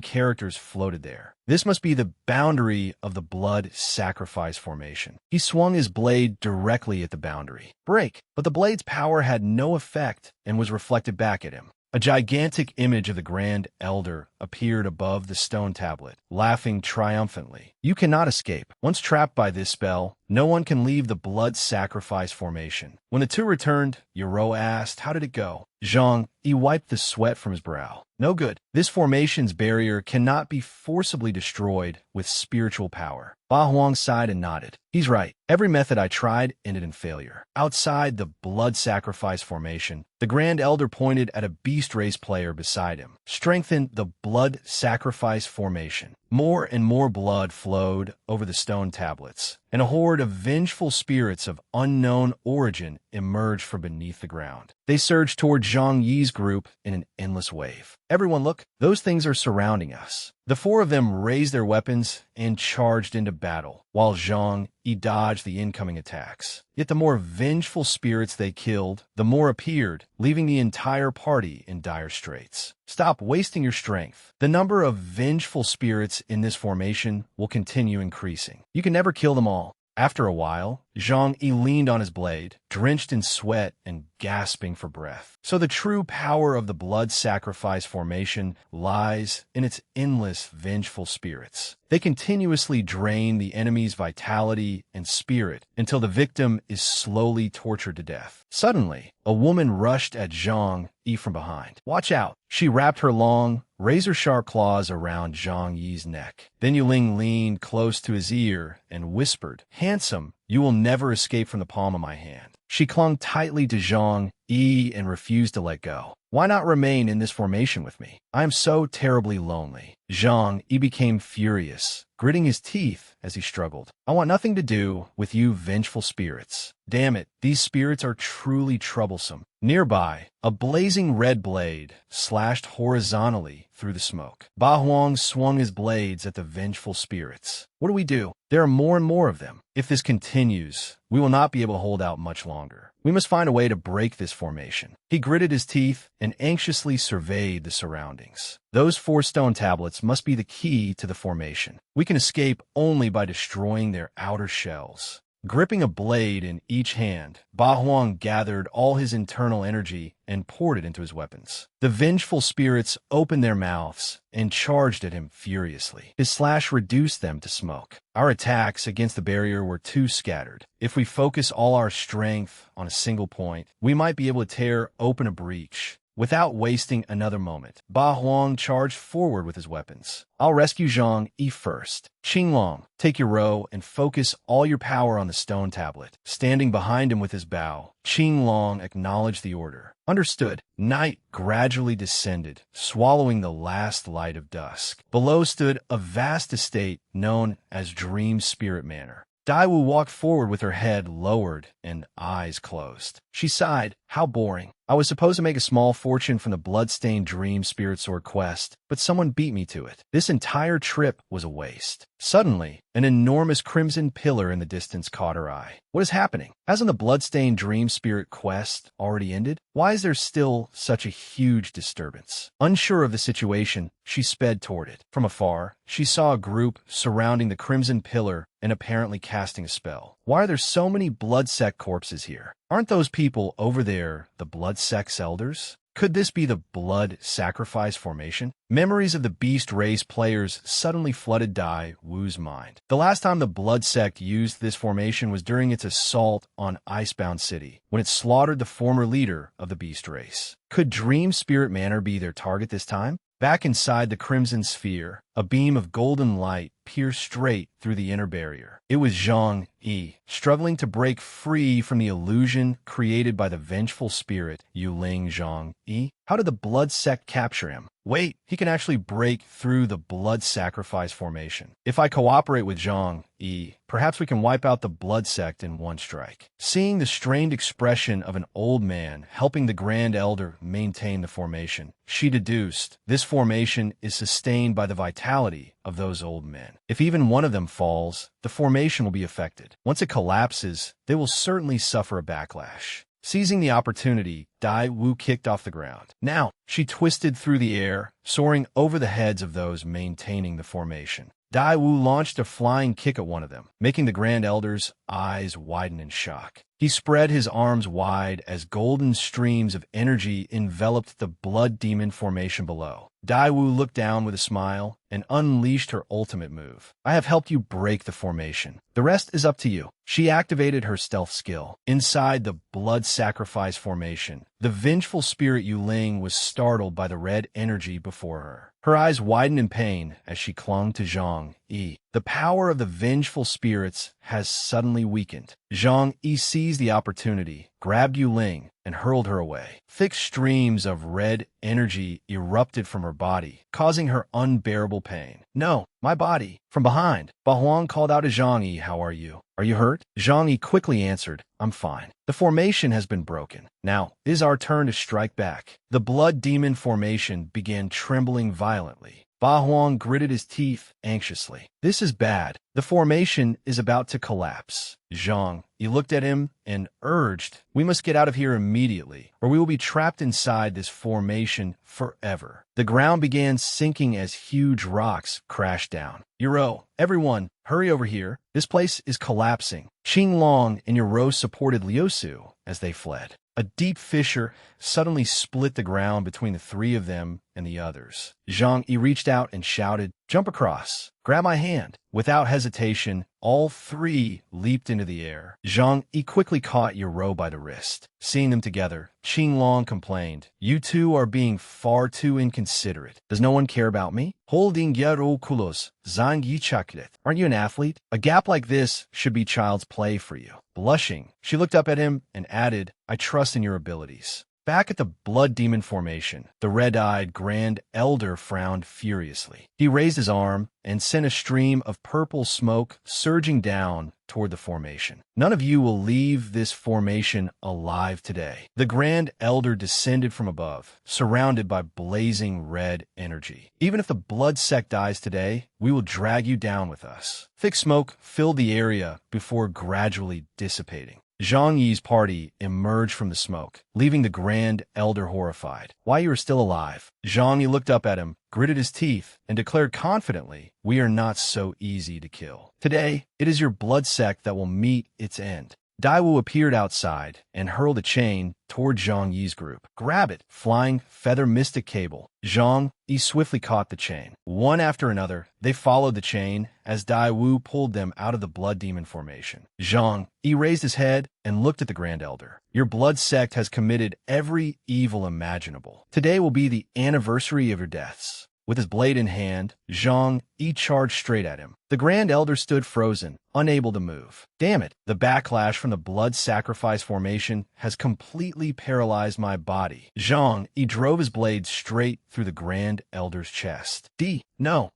characters floated there. This must be the boundary of the blood sacrifice formation. He swung his blade directly at the boundary. Break! But the blade's power had no effect and was reflected back at him. A gigantic image of the Grand Elder appeared above the stone tablet, laughing triumphantly. "You cannot escape. Once trapped by this spell, no one can leave the blood sacrifice formation." When the two returned, Yoro asked, "How did it go?" Zhang Yi wiped the sweat from his brow. "No good. This formation's barrier cannot be forcibly destroyed with spiritual power." Ba Huang sighed and nodded. "He's right. Every method I tried ended in failure." Outside the blood sacrifice formation, the Grand Elder pointed at a beast race player beside him. "Strengthen the blood sacrifice formation." More and more blood flowed over the stone tablets, and a horde of vengeful spirits of unknown origin emerged from beneath the ground. They surged toward Zhang Yi's group in an endless wave. "Everyone look, those things are surrounding us." The 4 of them raised their weapons and charged into battle, while Zhang Yi dodged the incoming attacks. Yet the more vengeful spirits they killed, the more appeared, leaving the entire party in dire straits. "Stop wasting your strength. The number of vengeful spirits in this formation will continue increasing. You can never kill them all." After a while, Zhang Yi leaned on his blade, drenched in sweat and gasping for breath. So the true power of the blood sacrifice formation lies in its endless vengeful spirits. They continuously drain the enemy's vitality and spirit until the victim is slowly tortured to death. Suddenly, a woman rushed at Zhang Yi from behind. "Watch out!" She wrapped her long, razor-sharp claws around Zhang Yi's neck. Then Yuling leaned close to his ear and whispered, "Handsome, you will never escape from the palm of my hand." She clung tightly to Zhang Yi and refused to let go. "Why not remain in this formation with me? I am so terribly lonely." Zhang Yi became furious, gritting his teeth as he struggled. "I want nothing to do with you vengeful spirits. Damn it, these spirits are truly troublesome." Nearby, a blazing red blade slashed horizontally through the smoke. Ba Huang swung his blades at the vengeful spirits. "What do we do? There are more and more of them. If this continues, we will not be able to hold out much longer. We must find a way to break this formation." He gritted his teeth and anxiously surveyed the surroundings. Those 4 stone tablets must be the key to the formation. We can escape only by destroying their outer shells. Gripping a blade in each hand, Ba Huang gathered all his internal energy and poured it into his weapons. The vengeful spirits opened their mouths and charged at him furiously. His slash reduced them to smoke. Our attacks against the barrier were too scattered. If we focus all our strength on a single point, we might be able to tear open a breach. Without wasting another moment, Ba Huang charged forward with his weapons. "I'll rescue Zhang Yi first. Qinglong, take your row and focus all your power on the stone tablet." Standing behind him with his bow, Qinglong acknowledged the order. "Understood." Night gradually descended, swallowing the last light of dusk. Below stood a vast estate known as Dream Spirit Manor. Daiwu walked forward with her head lowered and eyes closed. She sighed. How boring. I was supposed to make a small fortune from the bloodstained dream spirit sword quest, but someone beat me to it. This entire trip was a waste. Suddenly, an enormous crimson pillar in the distance caught her eye. What is happening? Hasn't the bloodstained dream spirit quest already ended? Why is there still such a huge disturbance? Unsure of the situation, she sped toward it. From afar, she saw a group surrounding the crimson pillar and apparently casting a spell. Why are there so many blood sect corpses here? Aren't those people over there the blood sect's elders? Could this be the blood sacrifice formation? Memories of the beast race players suddenly flooded Dai Wu's mind. The last time the blood sect used this formation was during its assault on Icebound City, when it slaughtered the former leader of the beast race. Could Dream Spirit Manor be their target this time? Back inside the Crimson Sphere, a beam of golden light pierced straight through the inner barrier. It was Zhang Yi, struggling to break free from the illusion created by the vengeful spirit Yuling Zhang Yi. How did the blood sect capture him? Wait, he can actually break through the blood sacrifice formation. If I cooperate with Zhang Yi, perhaps we can wipe out the blood sect in one strike. Seeing the strained expression of an old man helping the Grand Elder maintain the formation, she deduced this formation is sustained by the vitality of those old men. If even one of them falls, the formation will be affected. Once it collapses, they will certainly suffer a backlash. Seizing the opportunity, Dai Wu kicked off the ground. Now, she twisted through the air, soaring over the heads of those maintaining the formation. Dai Wu launched a flying kick at one of them, making the Grand Elder's eyes widen in shock. He spread his arms wide as golden streams of energy enveloped the blood demon formation below. Dai Wu looked down with a smile and unleashed her ultimate move. I have helped you break the formation. The rest is up to you. She activated her stealth skill. Inside the blood sacrifice formation, the vengeful spirit Yuling was startled by the red energy before her. Her eyes widened in pain as she clung to Zhang Yi. The power of the vengeful spirits has suddenly weakened. Zhang Yi seized the opportunity, grabbed Yuling, and hurled her away. Thick streams of red energy erupted from her body, causing her unbearable pain. No, my body. From behind, Ba Huang called out to Zhang Yi, how are you? Are you hurt? Zhang Yi quickly answered, I'm fine. The formation has been broken. Now, it is our turn to strike back. The blood demon formation began trembling violently. Ba Huang gritted his teeth anxiously. This is bad. The formation is about to collapse. Zhang Yi looked at him and urged, we must get out of here immediately, or we will be trapped inside this formation forever. The ground began sinking as huge rocks crashed down. Yuro, everyone, hurry over here. This place is collapsing. Qing Long and Yuro supported Liu Su as they fled. A deep fissure suddenly split the ground between the three of them and the others. Zhang Yi reached out and shouted, jump across. Grab my hand. Without hesitation, all three leaped into the air. Zhang Yi quickly caught Yuro by the wrist. Seeing them together, Qing Long complained, you two are being far too inconsiderate. Does no one care about me? Holding Yaro Kulos, Zhang Yi Chakret. Aren't you an athlete? A gap like this should be child's play for you. Blushing, she looked up at him and added, I trust in your abilities. Back at the blood demon formation, the red-eyed Grand Elder frowned furiously. He raised his arm and sent a stream of purple smoke surging down toward the formation. None of you will leave this formation alive today. The Grand Elder descended from above, surrounded by blazing red energy. Even if the blood sect dies today, we will drag you down with us. Thick smoke filled the area before gradually dissipating. Zhang Yi's party emerged from the smoke, leaving the Grand Elder horrified. Why you are still alive? Zhang Yi looked up at him, gritted his teeth, and declared confidently, we are not so easy to kill. Today, it is your blood sect that will meet its end. Dai Wu appeared outside and hurled a chain toward Zhang Yi's group. Grab it, flying feather mystic cable. Zhang Yi swiftly caught the chain. One after another, they followed the chain as Dai Wu pulled them out of the blood demon formation. Zhang Yi raised his head and looked at the Grand Elder. Your blood sect has committed every evil imaginable. Today will be the anniversary of your deaths. With his blade in hand, Zhang Yi charged straight at him. The Grand Elder stood frozen, unable to move. Damn it, the backlash from the blood sacrifice formation has completely paralyzed my body. Zhang Yi drove his blade straight through the Grand Elder's chest. No.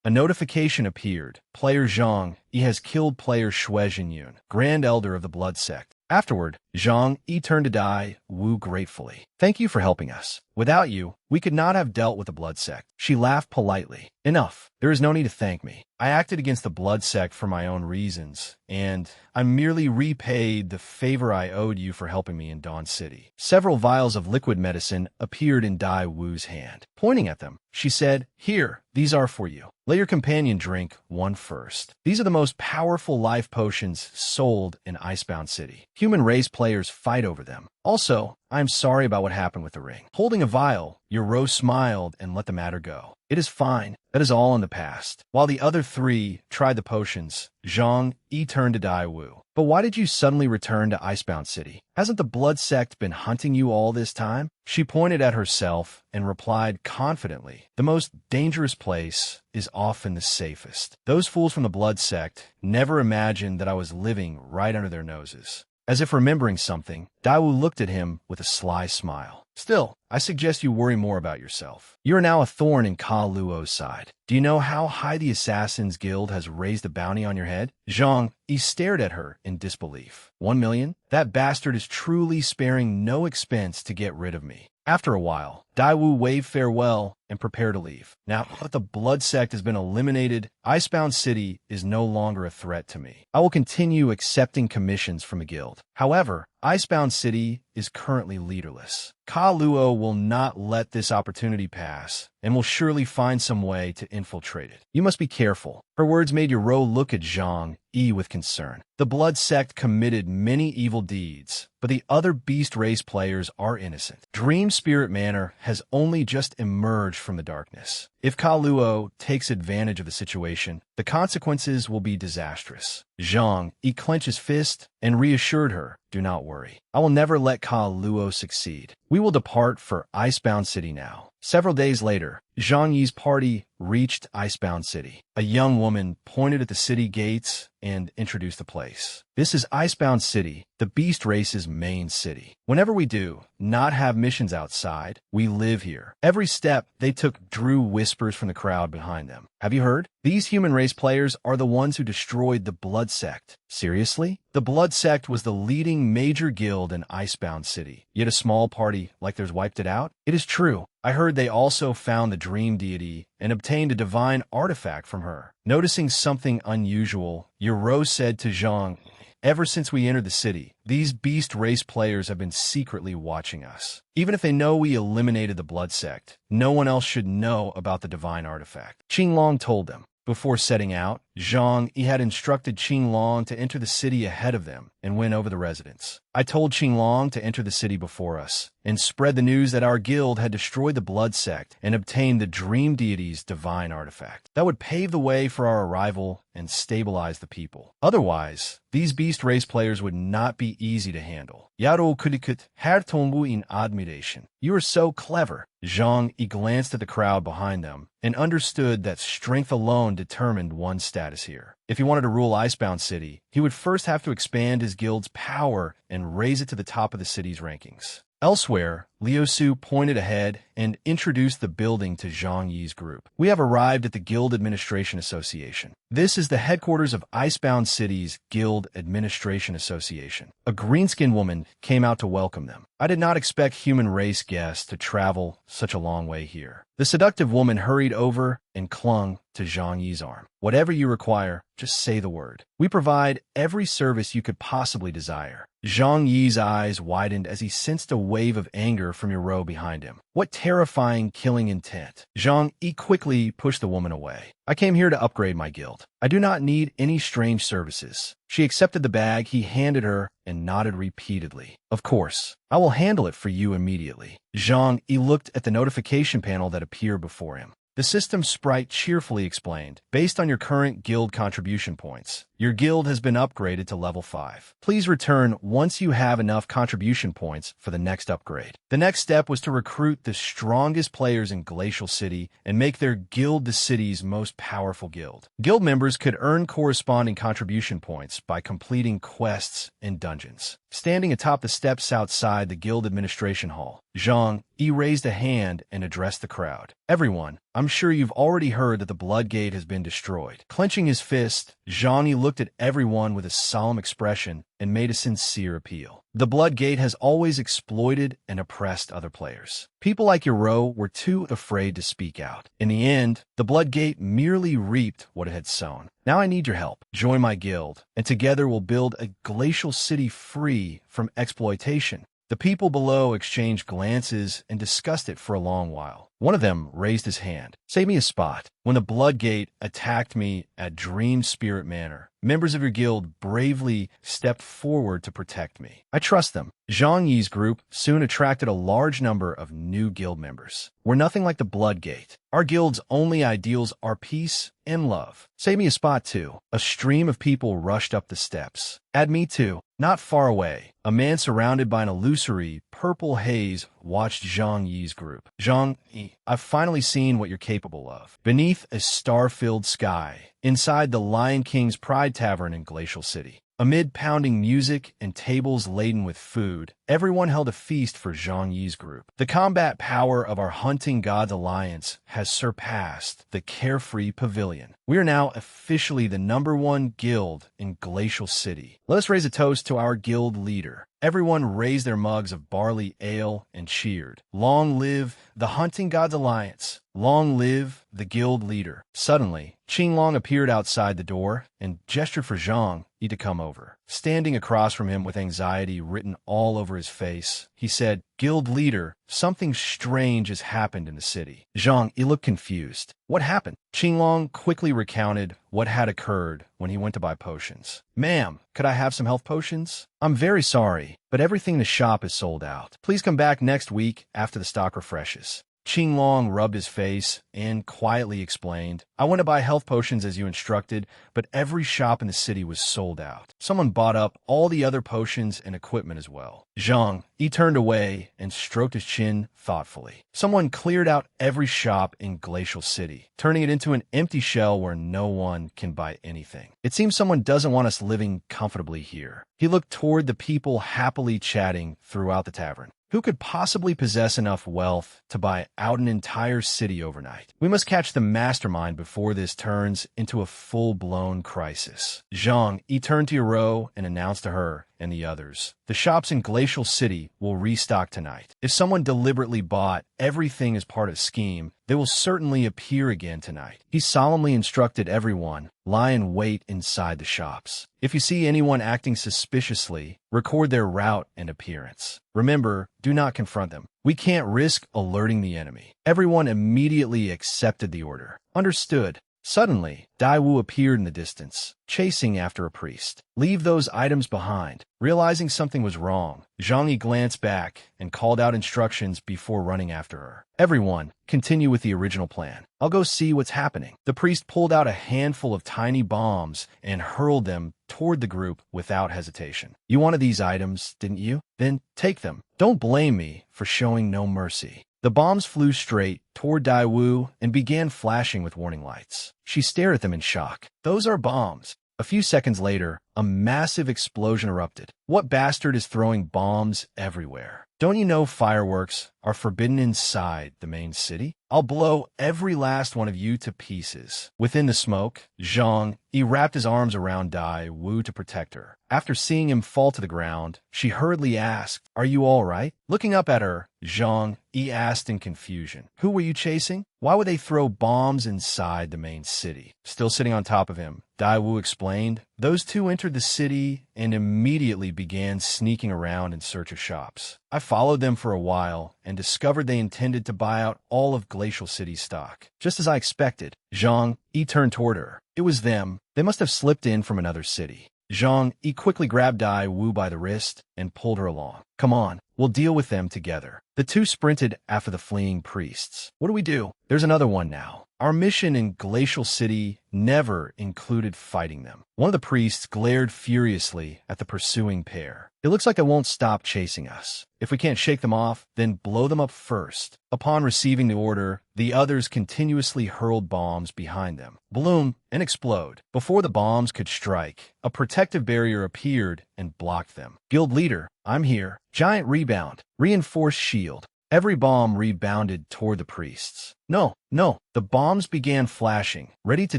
A notification appeared. Player Zhang Yi has killed player Shui Jinyun, Grand Elder of the Blood Sect. Afterward, Zhang Yi turned to Dai Wu gratefully. Thank you for helping us. Without you, we could not have dealt with the blood sect. She laughed politely. Enough. There is no need to thank me. I acted against the blood sect for my own reasons, and I merely repaid the favor I owed you for helping me in Dawn City. Several vials of liquid medicine appeared in Dai Wu's hand. Pointing at them, she said, Here, these are for you. Let your companion drink one first. These are the most powerful life potions sold in Icebound City. Human race players fight over them. Also, I am sorry about what happened with the ring. Holding a vial, Yoro smiled and let the matter go. It is fine. That is all in the past. While the other three tried the potions, Zhang Yi turned to Dai Wu. But why did you suddenly return to Icebound City? Hasn't the blood sect been hunting you all this time? She pointed at herself and replied confidently, The most dangerous place is often the safest. Those fools from the blood sect never imagined that I was living right under their noses. As if remembering something, Daewoo looked at him with a sly smile. Still, I suggest you worry more about yourself. You are now a thorn in Ka Luo's side. Do you know how high the Assassin's Guild has raised the bounty on your head? Zhang Yi stared at her in disbelief. 1 million? That bastard is truly sparing no expense to get rid of me. After a while, Daewoo waved farewell and prepared to leave. Now that the blood sect has been eliminated, Icebound City is no longer a threat to me. I will continue accepting commissions from the guild. However, Icebound City is currently leaderless. Ka Luo will not let this opportunity pass and will surely find some way to infiltrate it. You must be careful. Her words made Yoro look at Zhang Yi with concern. The blood sect committed many evil deeds, but the other beast race players are innocent. Dream Spirit Manor has only just emerged from the darkness. If Ka Luo takes advantage of the situation, the consequences will be disastrous. Zhang Yi clenched his fist and reassured her, Do not worry. I will never let Ka Luo succeed. We will depart for Icebound City now. Several days later, Zhang Yi's party reached Icebound City. A young woman pointed at the city gates and introduced the place. This is Icebound City, the beast race's main city. Whenever we do not have missions outside, we live here. Every step they took drew whispers from the crowd behind them. Have you heard? These human race players are the ones who destroyed the Blood Sect. Seriously? The Blood Sect was the leading major guild in Icebound City, yet a small party like theirs wiped it out? It is true. I heard they also found the Dream Deity and obtained a divine artifact from her. Noticing something unusual, Yoro said to Zhang, Ever since we entered the city, these beast race players have been secretly watching us. Even if they know we eliminated the Blood Sect, no one else should know about the divine artifact. Qinglong told them. Before setting out, Zhang Yi had instructed Qinglong to enter the city ahead of them and win over the residents. I told Qinglong to enter the city before us and spread the news that our guild had destroyed the Blood Sect and obtained the Dream Deity's divine artifact. That would pave the way for our arrival and stabilize the people. Otherwise, these beast race players would not be easy to handle. Yaro Kurikut Hertongu in admiration. You are so clever. Zhang Yi glanced at the crowd behind them and understood that strength alone determined one's status here. If he wanted to rule Icebound City, he would first have to expand his guild's power and raise it to the top of the city's rankings. Elsewhere, Liu Su pointed ahead and introduced the building to Zhang Yi's group. We have arrived at the Guild Administration Association. This is the headquarters of Icebound City's Guild Administration Association. A green-skinned woman came out to welcome them. I did not expect human race guests to travel such a long way here. The seductive woman hurried over and clung to Zhang Yi's arm. Whatever you require, just say the word. We provide every service you could possibly desire. Zhang Yi's eyes widened as he sensed a wave of anger from Yoro behind him. What terrifying killing intent. Zhang Yi quickly pushed the woman away. I came here to upgrade my guild. I do not need any strange services. She accepted the bag he handed her and nodded repeatedly. Of course, I will handle it for you immediately. Zhang Yi looked at the notification panel that appeared before him. The system sprite cheerfully explained, based on your current guild contribution points, your guild has been upgraded to level 5. Please return once you have enough contribution points for the next upgrade. The next step was to recruit the strongest players in Glacial City and make their guild the city's most powerful guild. Guild members could earn corresponding contribution points by completing quests and dungeons. Standing atop the steps outside the guild administration hall, Zhang Yi raised a hand and addressed the crowd. Everyone, I'm sure you've already heard that the Blood Gate has been destroyed. Clenching his fist, Zhang Yi looked looked at everyone with a solemn expression and made a sincere appeal. The Blood Gate has always exploited and oppressed other players. People like Yoro were too afraid to speak out. In the end, the Blood Gate merely reaped what it had sown. Now I need your help. Join my guild, and together we'll build a glacial city free from exploitation. The people below exchanged glances and discussed it for a long while. One of them raised his hand. Save me a spot. When the Bloodgate attacked me at Dream Spirit Manor, members of your guild bravely stepped forward to protect me. I trust them. Zhang Yi's group soon attracted a large number of new guild members. We're nothing like the Bloodgate. Our guild's only ideals are peace and love. Save me a spot, too. A stream of people rushed up the steps. Add me, too. Not far away, a man surrounded by an illusory purple haze watched Zhang Yi's group. Zhang Yi, I've finally seen what you're capable of. Beneath a star-filled sky, inside the Lion King's Pride Tavern in Glacial City, amid pounding music and tables laden with food, everyone held a feast for Zhang Yi's group. The combat power of our Hunting Gods Alliance has surpassed the Carefree Pavilion. We are now officially the #1 guild in Glacial City. Let us raise a toast to our guild leader. Everyone raised their mugs of barley ale and cheered. Long live the Hunting Gods Alliance. Long live the guild leader. Suddenly, Qinglong appeared outside the door and gestured for Zhang Yi to come over. Standing across from him with anxiety written all over his face, he said, Guild leader, something strange has happened in the city. Zhang Yi looked confused. What happened? Qinglong quickly recounted what had occurred when he went to buy potions. Ma'am, could I have some health potions? I'm very sorry, but everything in the shop is sold out. Please come back next week after the stock refreshes. Qinglong rubbed his face and quietly explained, I went to buy health potions as you instructed, but every shop in the city was sold out. Someone bought up all the other potions and equipment as well. Zhang Yi turned away and stroked his chin thoughtfully. Someone cleared out every shop in Glacial City, turning it into an empty shell where no one can buy anything. It seems someone doesn't want us living comfortably here. He looked toward the people happily chatting throughout the tavern. Who could possibly possess enough wealth to buy out an entire city overnight? We must catch the mastermind before this turns into a full-blown crisis. Zhang Yi turned to Yoro and announced to her and the others, the shops in Glacial City will restock tonight. If someone deliberately bought everything as part of a scheme, they will certainly appear again tonight. He solemnly instructed everyone, lie in wait inside the shops. If you see anyone acting suspiciously, record their route and appearance. Remember, do not confront them. We can't risk alerting the enemy. Everyone immediately accepted the order. Understood. Suddenly, Daiwu appeared in the distance, chasing after a priest. Leave those items behind. Realizing something was wrong, Zhang Yi glanced back and called out instructions before running after her. Everyone, continue with the original plan. I'll go see what's happening. The priest pulled out a handful of tiny bombs and hurled them toward the group without hesitation. You wanted these items, didn't you? Then take them. Don't blame me for showing no mercy. The bombs flew straight toward Daiwu and began flashing with warning lights. She stared at them in shock. Those are bombs. A few seconds later, a massive explosion erupted. What bastard is throwing bombs everywhere? Don't you know fireworks are forbidden inside the main city? I'll blow every last one of you to pieces. Within the smoke, Zhang Yi wrapped his arms around Dai Wu to protect her. After seeing him fall to the ground, she hurriedly asked, Are you all right? Looking up at her, Zhang Yi asked in confusion, Who were you chasing? Why would they throw bombs inside the main city? Still sitting on top of him, Dai Wu explained, Those two entered the city and immediately began sneaking around in search of shops. I followed them for a while and discovered they intended to buy out all of Glacial City's stock. Just as I expected, Zhang Yi turned toward her. It was them. They must have slipped in from another city. Zhang Yi quickly grabbed Dai Wu by the wrist and pulled her along. Come on, we'll deal with them together. The two sprinted after the fleeing priests. What do we do? There's another one now. Our mission in Glacial City never included fighting them. One of the priests glared furiously at the pursuing pair. It looks like they won't stop chasing us. If we can't shake them off, then blow them up first. Upon receiving the order, the others continuously hurled bombs behind them. Bloom and explode. Before the bombs could strike, a protective barrier appeared and blocked them. Guild leader, I'm here. Giant rebound. Reinforced shield. Every bomb rebounded toward the priests. No, no, the bombs began flashing, ready to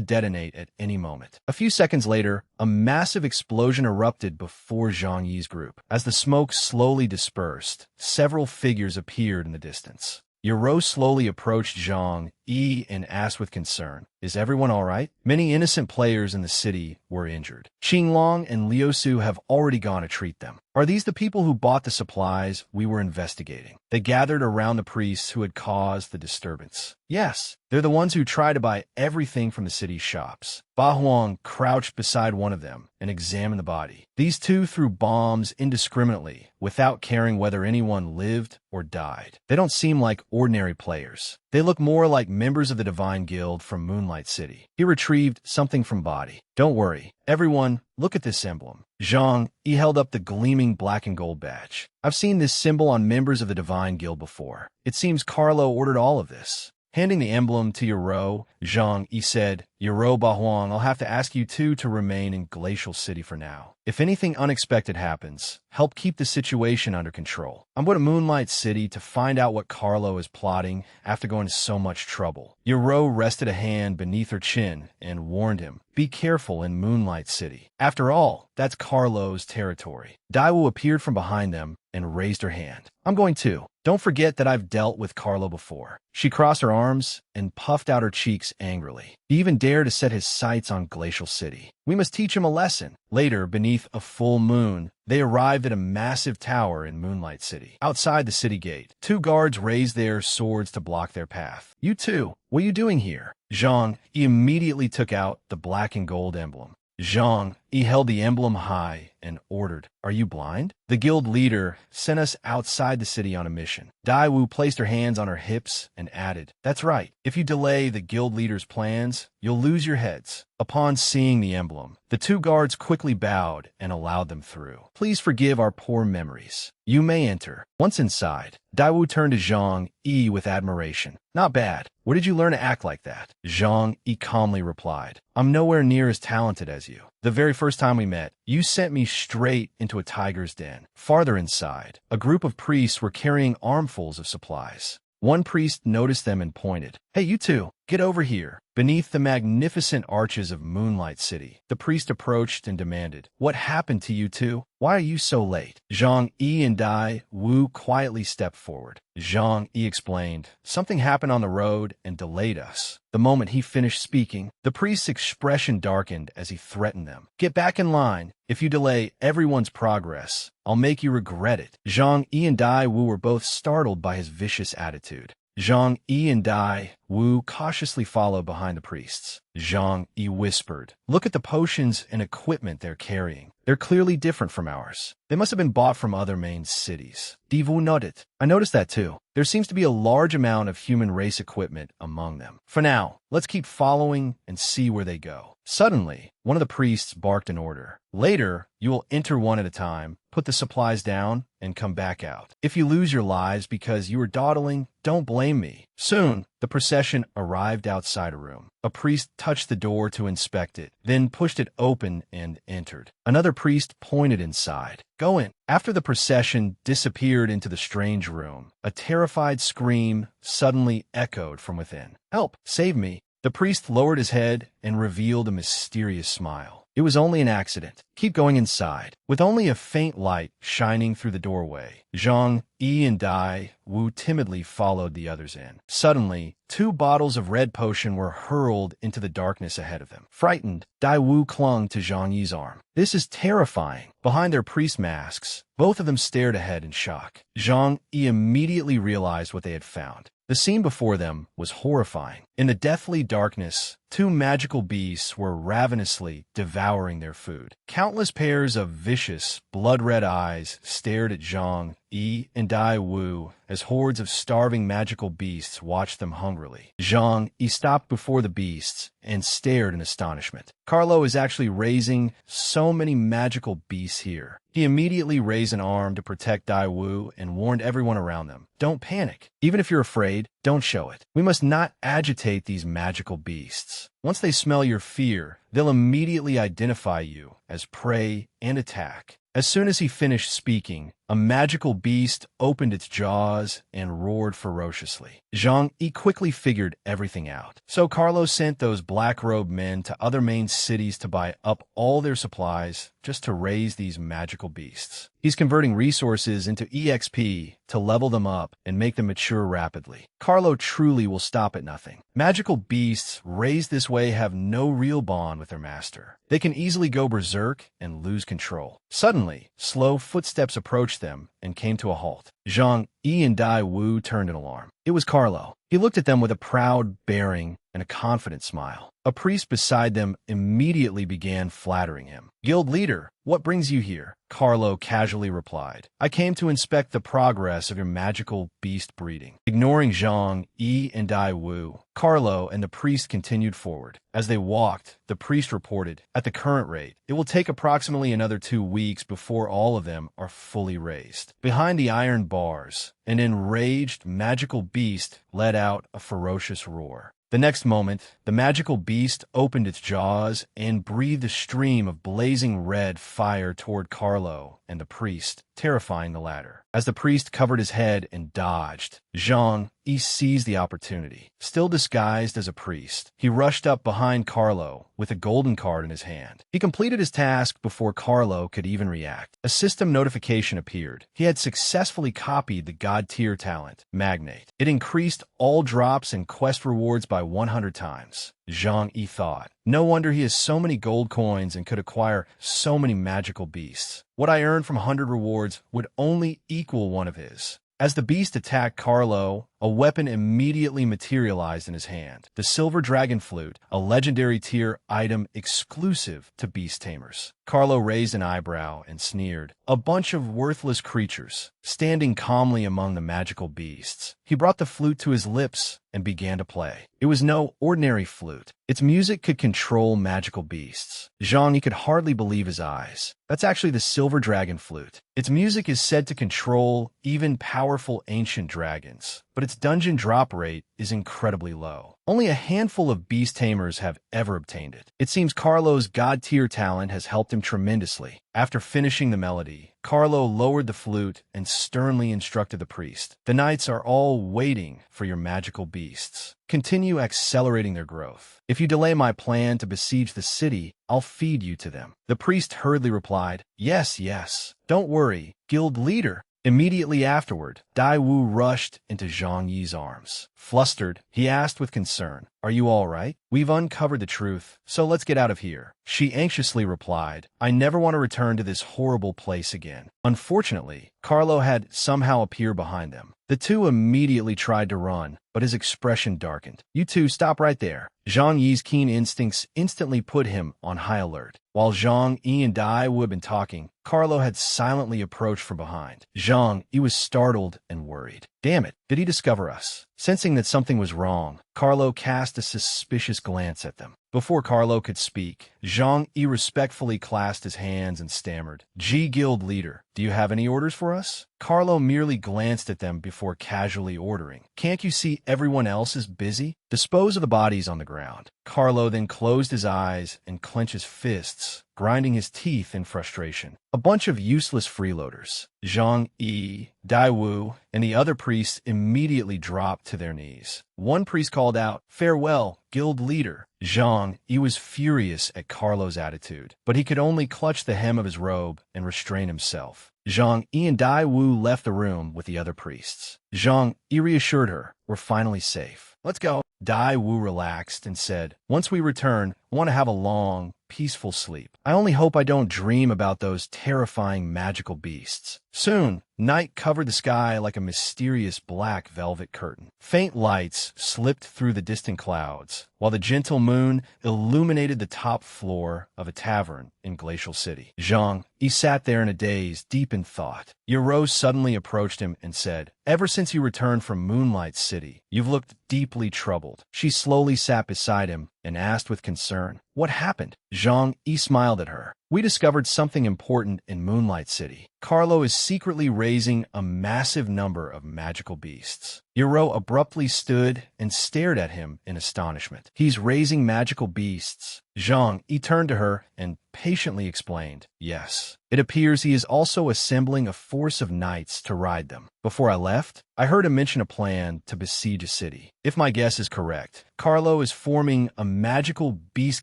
detonate at any moment. A few seconds later, a massive explosion erupted before Zhang Yi's group. As the smoke slowly dispersed, several figures appeared in the distance. Yoro slowly approached Zhang Yi and asked with concern, "Is everyone all right?" Many innocent players in the city were injured. Qinglong and Liu Su have already gone to treat them. Are these the people who bought the supplies we were investigating? They gathered around the priests who had caused the disturbance. Yes, they're the ones who try to buy everything from the city's shops. Ba Huang crouched beside one of them and examined the body. These two threw bombs indiscriminately, without caring whether anyone lived or died. They don't seem like ordinary players. They look more like members of the Divine Guild from Moonlight City. He retrieved something from body. Don't worry. Everyone, look at this emblem. Zhang Yi held up the gleaming black and gold badge. I've seen this symbol on members of the Divine Guild before. It seems Carlo ordered all of this. Handing the emblem to Yoro, Zhang Yi said, "Yoro Bahuang, I'll have to ask you two to remain in Glacial City for now. If anything unexpected happens, help keep the situation under control. I'm going to Moonlight City to find out what Carlo is plotting after going to so much trouble." Yoro rested a hand beneath her chin and warned him, "Be careful in Moonlight City. After all, that's Carlo's territory." Daiwu appeared from behind them and raised her hand. "I'm going too. Don't forget that I've dealt with Carlo before." She crossed her arms and puffed out her cheeks angrily. He even dared to set his sights on Glacial City. We must teach him a lesson. Later, beneath a full moon, they arrived at a massive tower in Moonlight City. Outside the city gate, two guards raised their swords to block their path. "You two, what are you doing here?" Zhang Yi immediately took out the black and gold emblem. Zhang Yi held the emblem high and ordered, "Are you blind?" The guild leader sent us outside the city on a mission. Daiwu placed her hands on her hips and added, "That's right. If you delay the guild leader's plans, you'll lose your heads." Upon seeing the emblem, the two guards quickly bowed and allowed them through. "Please forgive our poor memories. You may enter." Once inside, Daiwu turned to Zhang Yi with admiration. "Not bad. Where did you learn to act like that?" Zhang Yi calmly replied, "I'm nowhere near as talented as you. The very first time we met, you sent me straight into a tiger's den." Farther inside, a group of priests were carrying armfuls of supplies. One priest noticed them and pointed, "Hey, you two, get over here." Beneath the magnificent arches of Moonlight City, the priest approached and demanded, "What happened to you two? Why are you so late?" Zhang Yi and Dai Wu quietly stepped forward. Zhang Yi explained, "Something happened on the road and delayed us." The moment he finished speaking, the priest's expression darkened as he threatened them. "Get back in line. If you delay everyone's progress, I'll make you regret it." Zhang Yi and Dai Wu were both startled by his vicious attitude. Zhang Yi and Dai Wu cautiously followed behind the priests. Zhang Yi whispered, "Look at the potions and equipment they're carrying. They're clearly different from ours. They must have been bought from other main cities." Divu nodded. "I noticed that too. There seems to be a large amount of human race equipment among them. For now, let's keep following and see where they go." Suddenly, one of the priests barked an order. "Later, you will enter one at a time, put the supplies down, and come back out. If you lose your lives because you were dawdling, don't blame me." Soon, the procession arrived outside a room. A priest touched the door to inspect it, then pushed it open and entered. Another priest pointed inside. "Go in." After the procession disappeared into the strange room, a terrified scream suddenly echoed from within. "Help! Save me!" The priest lowered his head and revealed a mysterious smile. "It was only an accident. Keep going inside." With only a faint light shining through the doorway, Zhang Yi and Dai Wu timidly followed the others in. Suddenly, two bottles of red potion were hurled into the darkness ahead of them. Frightened, Dai Wu clung to Zhang Yi's arm. "This is terrifying." Behind their priest masks, both of them stared ahead in shock. Zhang Yi immediately realized what they had found. The scene before them was horrifying. In the deathly darkness, two magical beasts were ravenously devouring their food. Countless pairs of vicious, blood-red eyes stared at Zhang Yi and Dai Wu as hordes of starving magical beasts watched them hungrily. Zhang Yi stopped before the beasts and stared in astonishment. Carlo is actually raising so many magical beasts here. He immediately raised an arm to protect Dai Wu and warned everyone around them, "Don't panic. Even if you're afraid, don't show it. We must not agitate these magical beasts. Once they smell your fear, they'll immediately identify you as prey and attack." As soon as he finished speaking, a magical beast opened its jaws and roared ferociously. Zhang Yi quickly figured everything out. So Carlos sent those black-robed men to other main cities to buy up all their supplies just to raise these magical beasts. He's converting resources into EXP to level them up and make them mature rapidly. Carlo truly will stop at nothing. Magical beasts raised this way have no real bond with their master. They can easily go berserk and lose control. Suddenly, slow footsteps approached them and came to a halt. Zhang Yi and Dai Wu turned in alarm. It was Carlo. He looked at them with a proud bearing and a confident smile. A priest beside them immediately began flattering him. "Guild leader, what brings you here?" Carlo casually replied. "I came to inspect the progress of your magical beast breeding." Ignoring Zhang Yi and Dai Wu, Carlo and the priest continued forward. As they walked, the priest reported, "At the current rate, it will take approximately another 2 weeks before all of them are fully raised." Behind the iron bars, an enraged magical beast let out a ferocious roar. The next moment, the magical beast opened its jaws and breathed a stream of blazing red fire toward Carlo and the priest, terrifying the latter. As the priest covered his head and dodged, Zhang Yi seized the opportunity. Still disguised as a priest, he rushed up behind Carlo with a golden card in his hand. He completed his task before Carlo could even react. A system notification appeared. He had successfully copied the God-tier talent, Magnate. It increased all drops and quest rewards by 100 times. Zhang Yi thought, "No wonder he has so many gold coins and could acquire so many magical beasts. What I earned from 100 rewards would only equal one of his." As the beast attacked Carlo, a weapon immediately materialized in his hand. The Silver Dragon Flute, a legendary tier item exclusive to beast tamers. Carlo raised an eyebrow and sneered. A bunch of worthless creatures, standing calmly among the magical beasts. He brought the flute to his lips and began to play. It was no ordinary flute. Its music could control magical beasts. Zhang Yi could hardly believe his eyes. That's actually the Silver Dragon Flute. Its music is said to control even powerful ancient dragons, but its dungeon drop rate is incredibly low. Only a handful of beast tamers have ever obtained it. It seems Carlo's god-tier talent has helped him tremendously. After finishing the melody, Carlo lowered the flute and sternly instructed the priest. "The knights are all waiting for your magical beasts. Continue accelerating their growth. If you delay my plan to besiege the city, I'll feed you to them." The priest hurriedly replied, "Yes, yes. Don't worry, guild leader." Immediately afterward, Dai Wu rushed into Zhang Yi's arms. Flustered, he asked with concern, "Are you all right? We've uncovered the truth, so let's get out of here." She anxiously replied, "I never want to return to this horrible place again." Unfortunately, Carlo had somehow appeared behind them. The two immediately tried to run, but his expression darkened. "You two stop right there." Zhang Yi's keen instincts instantly put him on high alert. While Zhang Yi and Dai Wu had been talking, Carlo had silently approached from behind. Zhang Yi was startled and worried. Damn it, did he discover us? Sensing that something was wrong, Carlo cast a suspicious glance at them. Before Carlo could speak, Zhang Yi respectfully clasped his hands and stammered, Guild leader, do you have any orders for us?" Carlo merely glanced at them before casually ordering, "Can't you see everyone else is busy? Dispose of the bodies on the ground." Carlo then closed his eyes and clenched his fists, grinding his teeth in frustration. A bunch of useless freeloaders. Zhang Yi, Dai Wu, and the other priests immediately dropped to their knees. One priest called out, "Farewell, guild leader." Zhang Yi was furious at Carlo's attitude, but he could only clutch the hem of his robe and restrain himself. Zhang Yi and Dai Wu left the room with the other priests. Zhang Yi reassured her, "We're finally safe. Let's go." Dai Wu relaxed and said, "Once we return, I want to have a long, peaceful sleep. I only hope I don't dream about those terrifying magical beasts." Soon, night covered the sky like a mysterious black velvet curtain. Faint lights slipped through the distant clouds, while the gentle moon illuminated the top floor of a tavern in Glacial City. Zhang Yi sat there in a daze, deep in thought. Yero suddenly approached him and said, "Ever since you returned from Moonlight City, you've looked deeply troubled." She slowly sat beside him and asked with concern, "What happened?" Zhang Yi smiled at her. We discovered something important in Moonlight City. Carlo is secretly raising a massive number of magical beasts. Yoro abruptly stood and stared at him in astonishment. He's raising magical beasts. Zhang Yi turned to her and patiently explained, yes. It appears he is also assembling a force of knights to ride them. Before I left, I heard him mention a plan to besiege a city. If my guess is correct, Carlo is forming a magical beast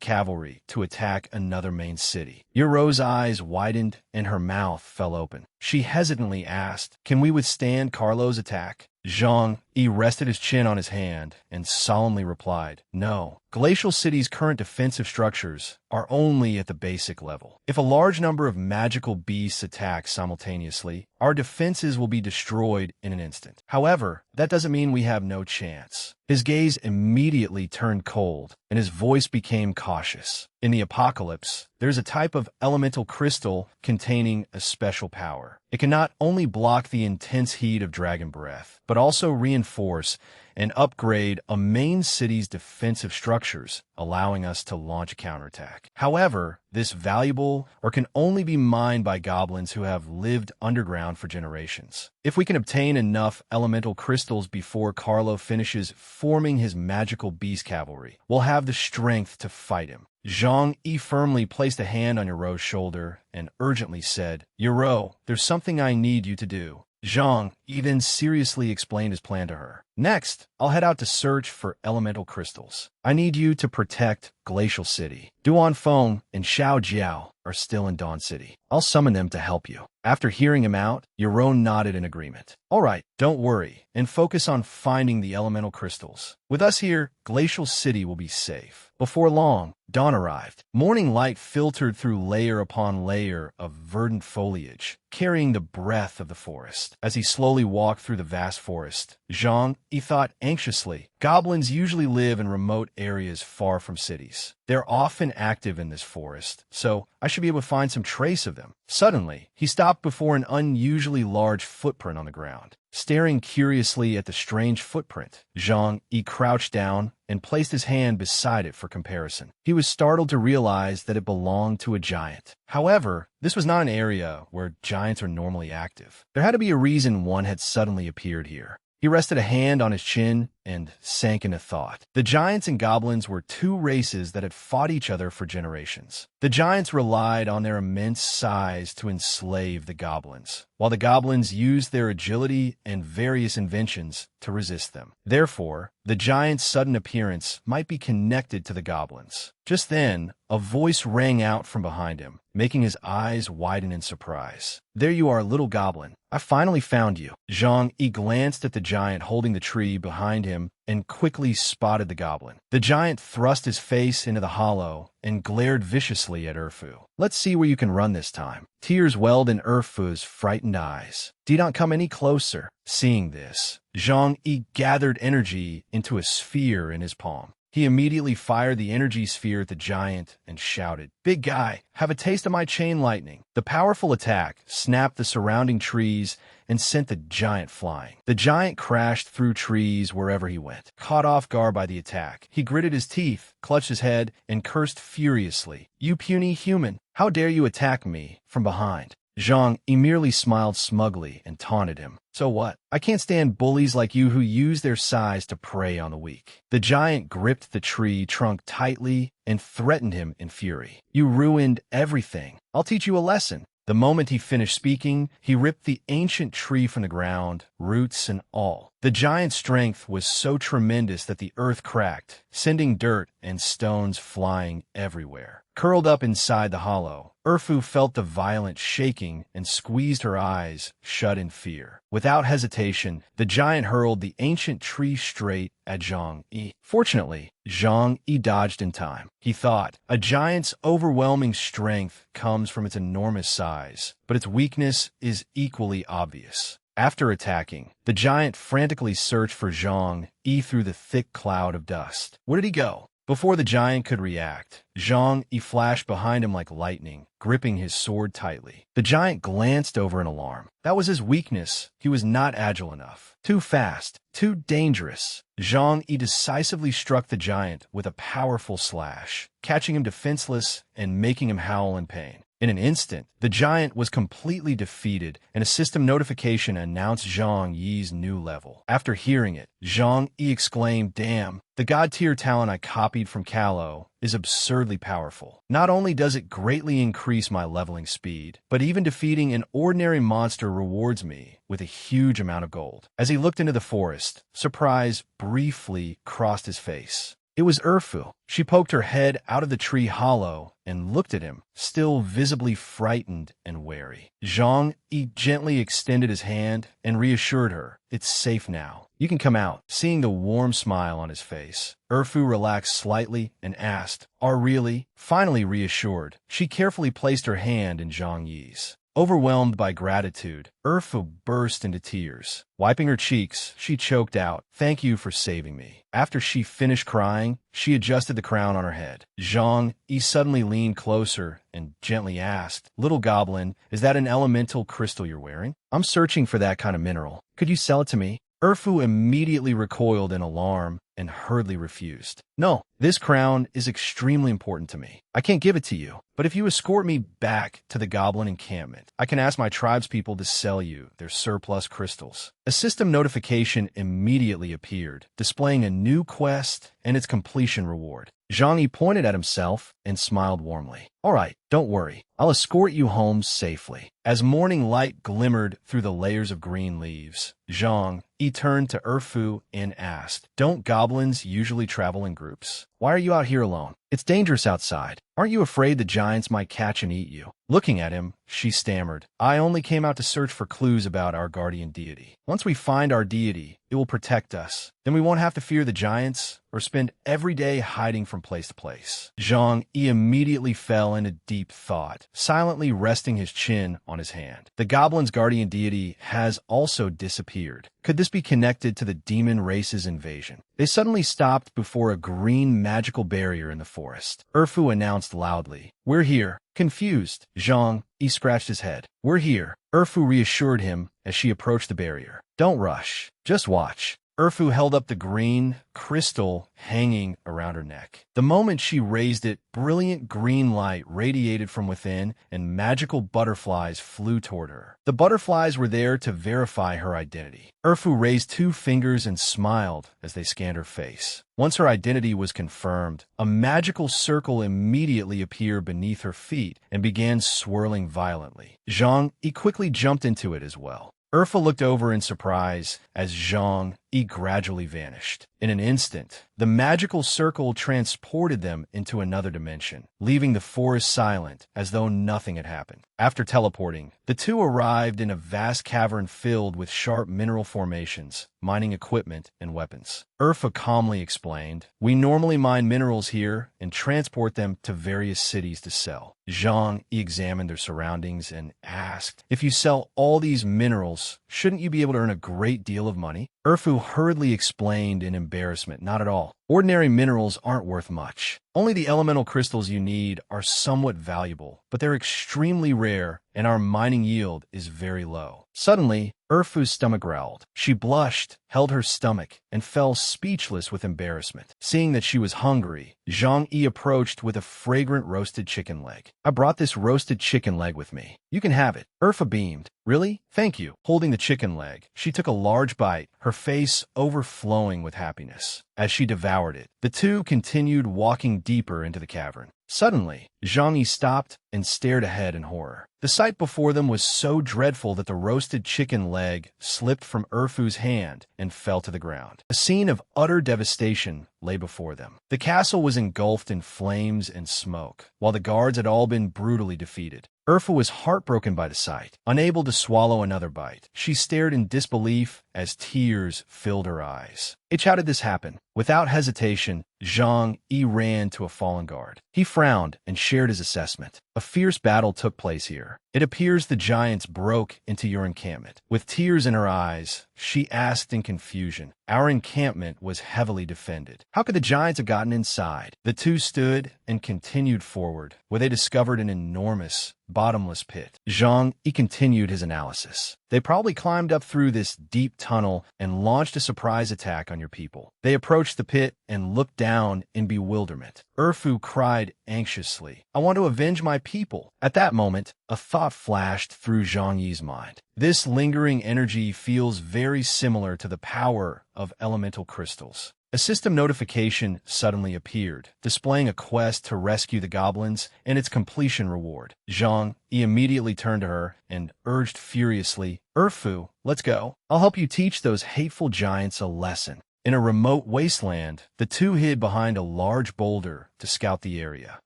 cavalry to attack another main city. Yoro's eyes widened and her mouth fell open. She hesitantly asked, can we withstand Carlo's attack? Zhang Yi rested his chin on his hand and solemnly replied, no. Glacial City's current defensive structures are only at the basic level. If a large number of magical beasts attack simultaneously, our defenses will be destroyed in an instant. However, that doesn't mean we have no chance. His gaze immediately turned cold, and his voice became cautious. In the apocalypse, there's a type of elemental crystal containing a special power. It can not only block the intense heat of dragon breath, but also reinforce and upgrade a main city's defensive structures, allowing us to launch a counterattack. However, this valuable can only be mined by goblins who have lived underground for generations. If we can obtain enough elemental crystals before Carlo finishes forming his magical beast cavalry, we'll have the strength to fight him. Zhang Yi firmly placed a hand on Yoro's shoulder and urgently said, Yoro, there's something I need you to do. Zhang Yi then seriously explained his plan to her. Next, I'll head out to search for elemental crystals. I need you to protect Glacial City. Duan Feng and Xiao Jiao are still in Dawn City. I'll summon them to help you. After hearing him out, Yoro nodded in agreement. All right, don't worry, and focus on finding the elemental crystals. With us here, Glacial City will be safe. Before long, dawn arrived. Morning light filtered through layer upon layer of verdant foliage, carrying the breath of the forest. As he slowly walked through the vast forest, Zhang Yi thought anxiously, goblins usually live in remote areas far from cities. They're often active in this forest, so I should be able to find some trace of them. Suddenly, he stopped before an unusually large footprint on the ground. Staring curiously at the strange footprint, Zhang Yi crouched down and placed his hand beside it for comparison. He was startled to realize that it belonged to a giant. However, this was not an area where giants are normally active. There had to be a reason one had suddenly appeared here. He rested a hand on his chin and sank into thought. The giants and goblins were two races that had fought each other for generations. The giants relied on their immense size to enslave the goblins, while the goblins used their agility and various inventions to resist them. Therefore, the giant's sudden appearance might be connected to the goblins. Just then, a voice rang out from behind him, making his eyes widen in surprise. There you are, little goblin. I finally found you. Zhang Yi glanced at the giant holding the tree behind him and quickly spotted the goblin. The giant thrust his face into the hollow and glared viciously at Erfu. Let's see where you can run this time. Tears welled in Erfu's frightened eyes. Do not come any closer. Seeing this, Zhang Yi gathered energy into a sphere in his palm. He immediately fired the energy sphere at the giant and shouted, Big guy, have a taste of my chain lightning. The powerful attack snapped the surrounding trees and sent the giant flying. The giant crashed through trees wherever he went. Caught off guard by the attack, he gritted his teeth, clutched his head, and cursed furiously. You puny human, how dare you attack me from behind? Zhang Yi merely smiled smugly and taunted him. So what? I can't stand bullies like you who use their size to prey on the weak. The giant gripped the tree trunk tightly and threatened him in fury. You ruined everything. I'll teach you a lesson. The moment he finished speaking, he ripped the ancient tree from the ground, roots and all. The giant's strength was so tremendous that the earth cracked, sending dirt and stones flying everywhere. Curled up inside the hollow, Erfu felt the violent shaking and squeezed her eyes shut in fear. Without hesitation, the giant hurled the ancient tree straight at Zhang Yi. Fortunately, Zhang Yi dodged in time. He thought, a giant's overwhelming strength comes from its enormous size, but its weakness is equally obvious. After attacking, the giant frantically searched for Zhang Yi through the thick cloud of dust. Where did he go? Before the giant could react, Zhang Yi flashed behind him like lightning, gripping his sword tightly. The giant glanced over in alarm. That was his weakness. He was not agile enough. Too fast. Too dangerous. Zhang Yi decisively struck the giant with a powerful slash, catching him defenseless and making him howl in pain. In an instant, the giant was completely defeated, and a system notification announced Zhang Yi's new level. After hearing it, Zhang Yi exclaimed, "Damn, the god-tier talent I copied from Kalo is absurdly powerful. Not only does it greatly increase my leveling speed, but even defeating an ordinary monster rewards me with a huge amount of gold." As he looked into the forest, surprise briefly crossed his face. It was Erfu. She poked her head out of the tree hollow and looked at him, still visibly frightened and wary. Zhang Yi gently extended his hand and reassured her, "It's safe now. You can come out." Seeing the warm smile on his face, Erfu relaxed slightly and asked, "Are really?" Finally reassured, she carefully placed her hand in Zhang Yi's. Overwhelmed by gratitude, Erfu burst into tears. Wiping her cheeks, she choked out, "Thank you for saving me." After she finished crying, she adjusted the crown on her head. Zhang Yi suddenly leaned closer and gently asked, "Little goblin, is that an elemental crystal you're wearing? I'm searching for that kind of mineral. Could you sell it to me?" Erfu immediately recoiled in alarm and hurriedly refused. "No, this crown is extremely important to me. I can't give it to you, but if you escort me back to the goblin encampment, I can ask my tribespeople to sell you their surplus crystals." A system notification immediately appeared, displaying a new quest and its completion reward. Zhang Yi pointed at himself and smiled warmly. "All right, don't worry. I'll escort you home safely." As morning light glimmered through the layers of green leaves, Zhang Yi turned to Erfu and asked, "Don't goblins usually travel in groups? Why are you out here alone? It's dangerous outside. Aren't you afraid the giants might catch and eat you?" Looking at him, she stammered, "I only came out to search for clues about our guardian deity. Once we find our deity, it will protect us. Then we won't have to fear the giants or spend every day hiding from place to place." Zhang Yi immediately fell into deep thought, silently resting his chin on his hand. The goblin's guardian deity has also disappeared. Could this be connected to the demon race's invasion? They suddenly stopped before a green magical barrier in the forest. Erfu announced loudly, "We're here." Confused, Zhang Yi scratched his head. "We're here." Erfu reassured him as she approached the barrier. "Don't rush. Just watch." Erfu held up the green crystal hanging around her neck. The moment she raised it, brilliant green light radiated from within and magical butterflies flew toward her. The butterflies were there to verify her identity. Erfu raised 2 fingers and smiled as they scanned her face. Once her identity was confirmed, a magical circle immediately appeared beneath her feet and began swirling violently. Zhang Yi quickly jumped into it as well. Erfu looked over in surprise as Zhang Yi gradually vanished. In an instant, the magical circle transported them into another dimension, leaving the forest silent as though nothing had happened. After teleporting, the two arrived in a vast cavern filled with sharp mineral formations, mining equipment, and weapons. Erfu calmly explained, "We normally mine minerals here and transport them to various cities to sell." Zhang Yi examined their surroundings and asked, "If you sell all these minerals, shouldn't you be able to earn a great deal of money?" Erfu hurriedly explained in embarrassment, "Not at all. Ordinary minerals aren't worth much. Only the elemental crystals you need are somewhat valuable, but they're extremely rare, and our mining yield is very low." Suddenly, Erfu's stomach growled. She blushed, held her stomach, and fell speechless with embarrassment. Seeing that she was hungry, Zhang Yi approached with a fragrant roasted chicken leg. "I brought this roasted chicken leg with me. You can have it." Erfu beamed. "Really? Thank you." Holding the chicken leg, she took a large bite, her face overflowing with happiness. As she devoured it, the two continued walking deeper into the cavern. Suddenly, Zhang Yi stopped and stared ahead in horror. The sight before them was so dreadful that the roasted chicken leg slipped from Erfu's hand and fell to the ground. A scene of utter devastation lay before them. The castle was engulfed in flames and smoke, while the guards had all been brutally defeated. Erfu was heartbroken by the sight. Unable to swallow another bite, she stared in disbelief as tears filled her eyes. How did this happen? Without hesitation, Zhang Yi ran to a fallen guard. He frowned and shared his assessment. "A fierce battle took place here. It appears the giants broke into your encampment." With tears in her eyes, she asked in confusion, "Our encampment was heavily defended. How could the giants have gotten inside?" The two stood and continued forward, where they discovered an enormous, bottomless pit. Zhang Yi continued his analysis. "They probably climbed up through this deep tunnel and launched a surprise attack on your people. They approached the pit and looked down in bewilderment. Urfu cried anxiously, "I want to avenge my people." At that moment, a thought flashed through Zhang Yi's mind. This lingering energy feels very similar to the power of elemental crystals. A system notification suddenly appeared, displaying a quest to rescue the goblins and its completion reward. Zhang Yi immediately turned to her and urged furiously, "Urfu, let's go. I'll help you teach those hateful giants a lesson." In a remote wasteland, the two hid behind a large boulder to scout the area.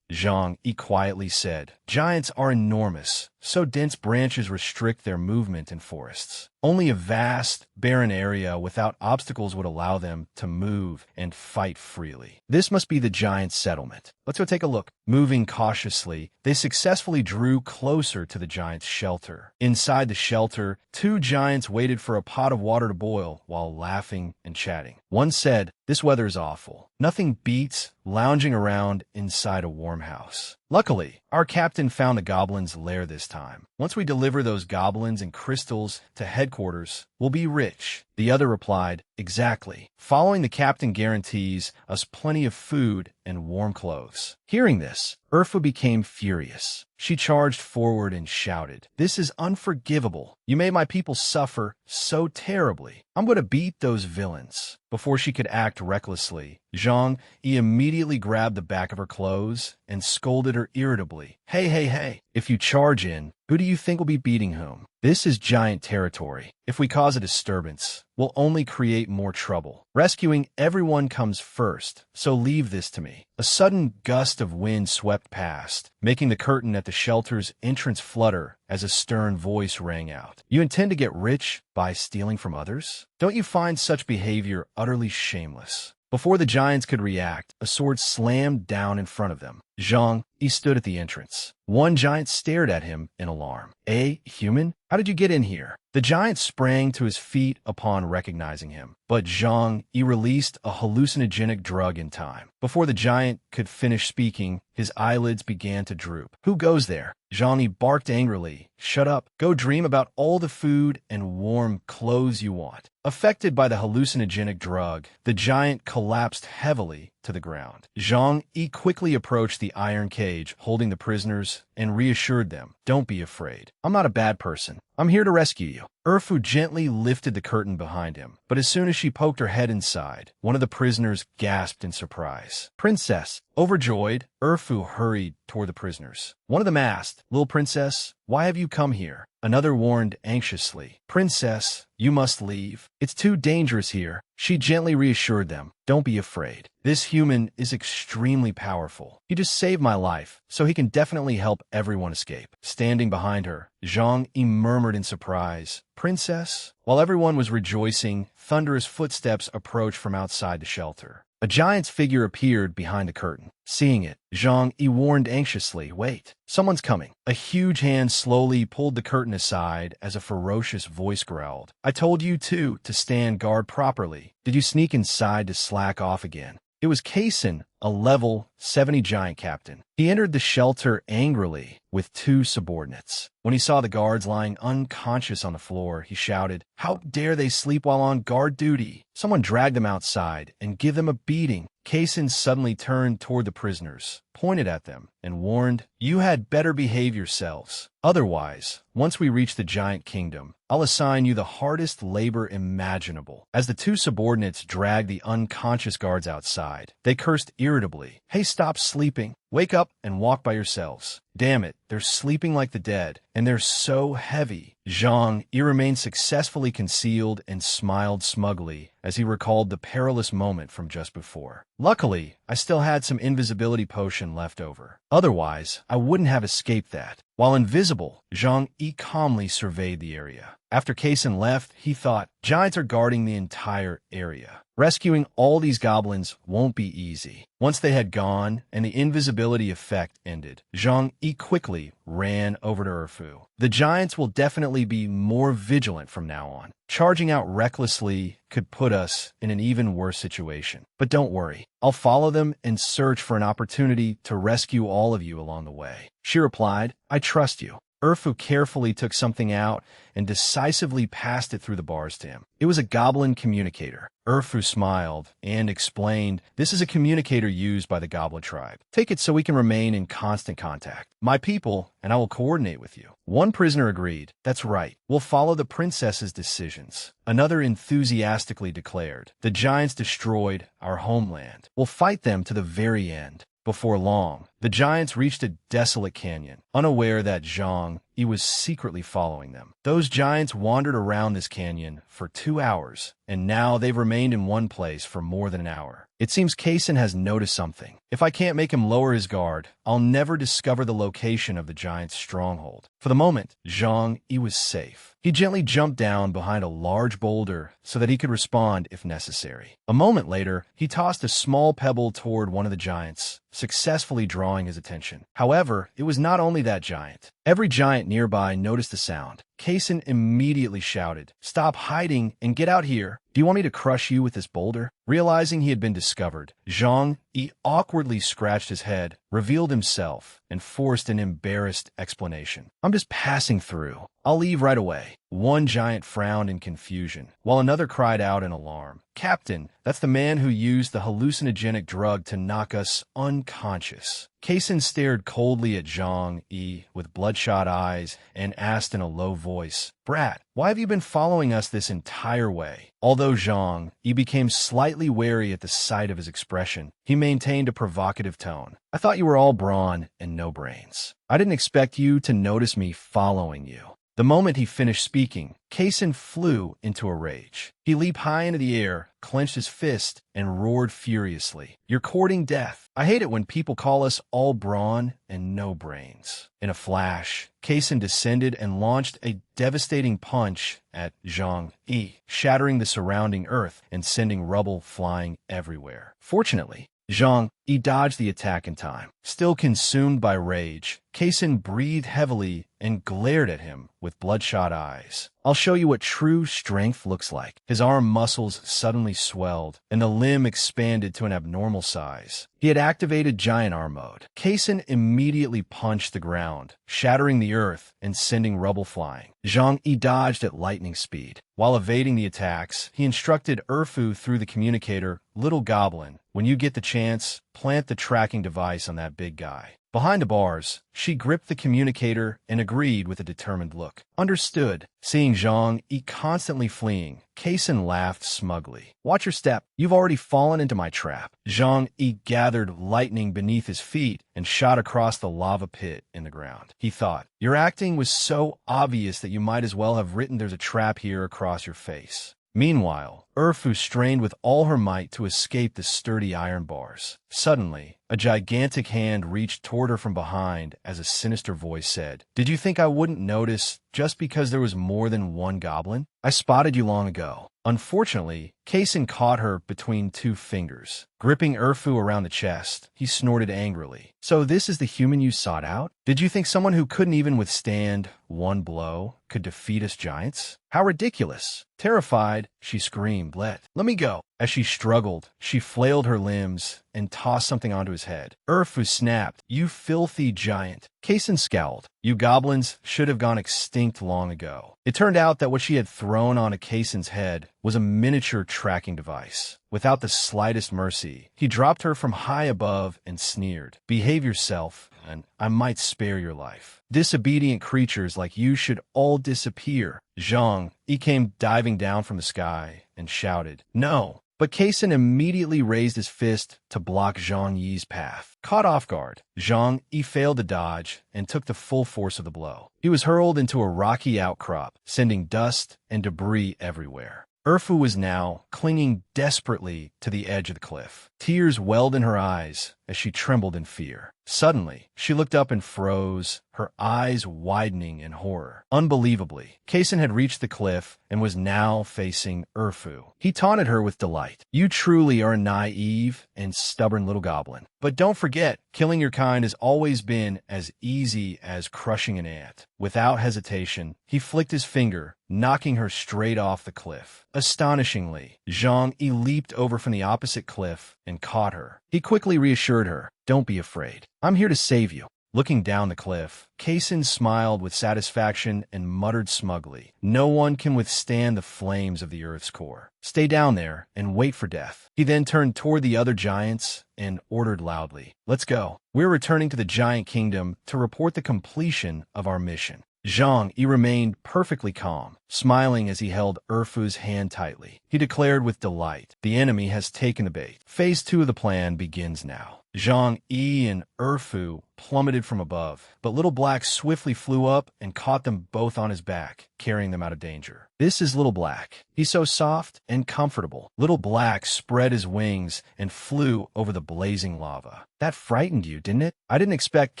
Zhang Yi quietly said, "Giants are enormous, so dense branches restrict their movement in forests. Only a vast, barren area without obstacles would allow them to move and fight freely. This must be the giant settlement. Let's go take a look." Moving cautiously, they successfully drew closer to the giant's shelter. Inside the shelter, two giants waited for a pot of water to boil while laughing and chatting. One said, "This weather is awful. Nothing beats lounging around inside a warm house. Luckily, our captain found the goblins' lair this time. Once we deliver those goblins and crystals to headquarters, we'll be rich." The other replied, "Exactly. Following the captain guarantees us plenty of food and warm clothes." Hearing this, Urfa became furious. She charged forward and shouted, "This is unforgivable. You made my people suffer so terribly. I'm going to beat those villains." Before she could act recklessly, Zhang Yi immediately grabbed the back of her clothes and scolded her irritably. Hey, if you charge in, who do you think will be beating whom? This is giant territory. If we cause a disturbance, we'll only create more trouble. Rescuing everyone comes first, so leave this to me." A sudden gust of wind swept past, making the curtain at the shelter's entrance flutter as a stern voice rang out. "You intend to get rich by stealing from others? Don't you find such behavior utterly shameless?" Before the giants could react, a sword slammed down in front of them. Zhang Yi stood at the entrance. One giant stared at him in alarm. "A human? How did you get in here?" The giant sprang to his feet upon recognizing him, but Zhang Yi released a hallucinogenic drug in time. Before the giant could finish speaking, his eyelids began to droop. "Who goes there?" Zhang Yi barked angrily. "Shut up. Go dream about all the food and warm clothes you want." Affected by the hallucinogenic drug, the giant collapsed heavily to the ground. Zhang Yi quickly approached the iron cage holding the prisoners and reassured them, "Don't be afraid. I'm not a bad person. I'm here to rescue you." Urfu gently lifted the curtain behind him, but as soon as she poked her head inside, one of the prisoners gasped in surprise. "Princess!" Overjoyed, Urfu hurried toward the prisoners. One of them asked, "Little princess, why have you come here?" Another warned anxiously, "Princess, you must leave. It's too dangerous here." She gently reassured them, "Don't be afraid. This human is extremely powerful. He just saved my life, so he can definitely help everyone escape." Standing behind her, Zhang Yi murmured in surprise, "Princess?" While everyone was rejoicing, thunderous footsteps approached from outside the shelter. A giant's figure appeared behind the curtain. Seeing it, Zhang Yi warned anxiously, "Wait, someone's coming." A huge hand slowly pulled the curtain aside as a ferocious voice growled, "I told you to stand guard properly. Did you sneak inside to slack off again?" It was Kaysen, a level 70 giant captain. He entered the shelter angrily with two subordinates. When he saw the guards lying unconscious on the floor, he shouted, "How dare they sleep while on guard duty? Someone drag them outside and give them a beating." Kaysen suddenly turned toward the prisoners, pointed at them, and warned, "You had better behave yourselves. Otherwise, once we reach the giant kingdom, I'll assign you the hardest labor imaginable." As the two subordinates dragged the unconscious guards outside, they cursed irritably, "Hey, stop sleeping. Wake up and walk by yourselves. Damn it, they're sleeping like the dead, and they're so heavy." Zhang Yi remained successfully concealed and smiled smugly as he recalled the perilous moment from just before. "Luckily, I still had some invisibility potion left over. Otherwise, I wouldn't have escaped that." While invisible, Zhang Yi calmly surveyed the area. After Kaysen left, he thought, giants are guarding the entire area. Rescuing all these goblins won't be easy. Once they had gone and the invisibility effect ended, Zhang Yi quickly ran over to Urfu. The giants will definitely be more vigilant from now on. Charging out recklessly could put us in an even worse situation. But don't worry, I'll follow them and search for an opportunity to rescue all of you along the way. She replied, "I trust you." Urfu carefully took something out and decisively passed it through the bars to him. It was a goblin communicator. Urfu smiled and explained, "This is a communicator used by the Goblin tribe. Take it so we can remain in constant contact. My people, and I will coordinate with you." One prisoner agreed, "That's right. We'll follow the princess's decisions." Another enthusiastically declared, "The giants destroyed our homeland. We'll fight them to the very end." Before long, the giants reached a desolate canyon, unaware that Zhang Yi was secretly following them. Those giants wandered around this canyon for 2 hours, and now they've remained in one place for more than an hour. It seems Kaysen has noticed something. If I can't make him lower his guard, I'll never discover the location of the giant's stronghold. For the moment, Zhang Yi was safe. He gently jumped down behind a large boulder so that he could respond if necessary. A moment later, he tossed a small pebble toward one of the giants, successfully drawing his attention. However, it was not only that giant. Every giant nearby noticed the sound. Kaysen immediately shouted, "Stop hiding and get out here. Do you want me to crush you with this boulder?" Realizing he had been discovered, Zhang Yi awkwardly scratched his head, revealed himself, and forced an embarrassed explanation. "I'm just passing through. I'll leave right away." One giant frowned in confusion, while another cried out in alarm, "Captain, that's the man who used the hallucinogenic drug to knock us unconscious." Kaysen stared coldly at Zhang Yi with bloodshot eyes and asked in a low voice, "Brat, why have you been following us this entire way?" Although Zhang Yi became slightly wary at the sight of his expression, he maintained a provocative tone. "I thought you were all brawn and no brains. I didn't expect you to notice me following you." The moment he finished speaking, Kaysen flew into a rage. He leaped high into the air, clenched his fist, and roared furiously, "You're courting death. I hate it when people call us all brawn and no brains." In a flash, Kaysen descended and launched a devastating punch at Zhang Yi, shattering the surrounding earth and sending rubble flying everywhere. Fortunately, Zhang Yi dodged the attack in time. Still consumed by rage, Kaysen breathed heavily and glared at him with bloodshot eyes. "I'll show you what true strength looks like." His arm muscles suddenly swelled, and the limb expanded to an abnormal size. He had activated giant arm mode. Kaysen immediately punched the ground, shattering the earth and sending rubble flying. Zhang Yi dodged at lightning speed. While evading the attacks, he instructed Urfu through the communicator, "Little Goblin, when you get the chance, plant the tracking device on that big guy." Behind the bars, she gripped the communicator and agreed with a determined look. "Understood." Seeing Zhang Yi constantly fleeing, Kaysen laughed smugly. "Watch your step. You've already fallen into my trap." Zhang Yi gathered lightning beneath his feet and shot across the lava pit in the ground. He thought, "Your acting was so obvious that you might as well have written 'There's a trap here' across your face." Meanwhile, Urfu strained with all her might to escape the sturdy iron bars. Suddenly, a gigantic hand reached toward her from behind as a sinister voice said, "Did you think I wouldn't notice just because there was more than one goblin? I spotted you long ago." Unfortunately, Kaysen caught her between two fingers. Gripping Urfu around the chest, he snorted angrily. "So this is the human you sought out? Did you think someone who couldn't even withstand one blow could defeat us giants? How ridiculous!" Terrified, she screamed, Let me go." As she struggled, she flailed her limbs and tossed something onto his head. Urfu snapped, "You filthy giant." Kaysen scowled. "You goblins should have gone extinct long ago." It turned out that what she had thrown onto Kaysen's head was a miniature tracking device. Without the slightest mercy, he dropped her from high above and sneered, "Behave yourself, and I might spare your life. Disobedient creatures like you should all disappear." Zhang Yi came diving down from the sky and shouted, "No!" But Kaysen immediately raised his fist to block Zhang Yi's path. Caught off guard, Zhang Yi failed to dodge and took the full force of the blow. He was hurled into a rocky outcrop, sending dust and debris everywhere. Urfu was now clinging desperately to the edge of the cliff. Tears welled in her eyes as she trembled in fear. Suddenly, she looked up and froze, her eyes widening in horror. Unbelievably, Kaysen had reached the cliff and was now facing Urfu. He taunted her with delight. "You truly are a naive and stubborn little goblin. But don't forget, killing your kind has always been as easy as crushing an ant." Without hesitation, he flicked his finger, knocking her straight off the cliff. Astonishingly, Zhang Yi leaped over from the opposite cliff and caught her. He quickly reassured her, "Don't be afraid. I'm here to save you." Looking down the cliff, Kaysen smiled with satisfaction and muttered smugly, "No one can withstand the flames of the Earth's core. Stay down there and wait for death." He then turned toward the other giants and ordered loudly, "Let's go. We're returning to the Giant Kingdom to report the completion of our mission." Zhang Yi remained perfectly calm, smiling as he held Erfu's hand tightly. He declared with delight, "The enemy has taken the bait. Phase 2 of the plan begins now." Zhang Yi and Erfu plummeted from above, but Little Black swiftly flew up and caught them both on his back, carrying them out of danger. "This is Little Black. He's so soft and comfortable." Little Black spread his wings and flew over the blazing lava. "That frightened you, didn't it? I didn't expect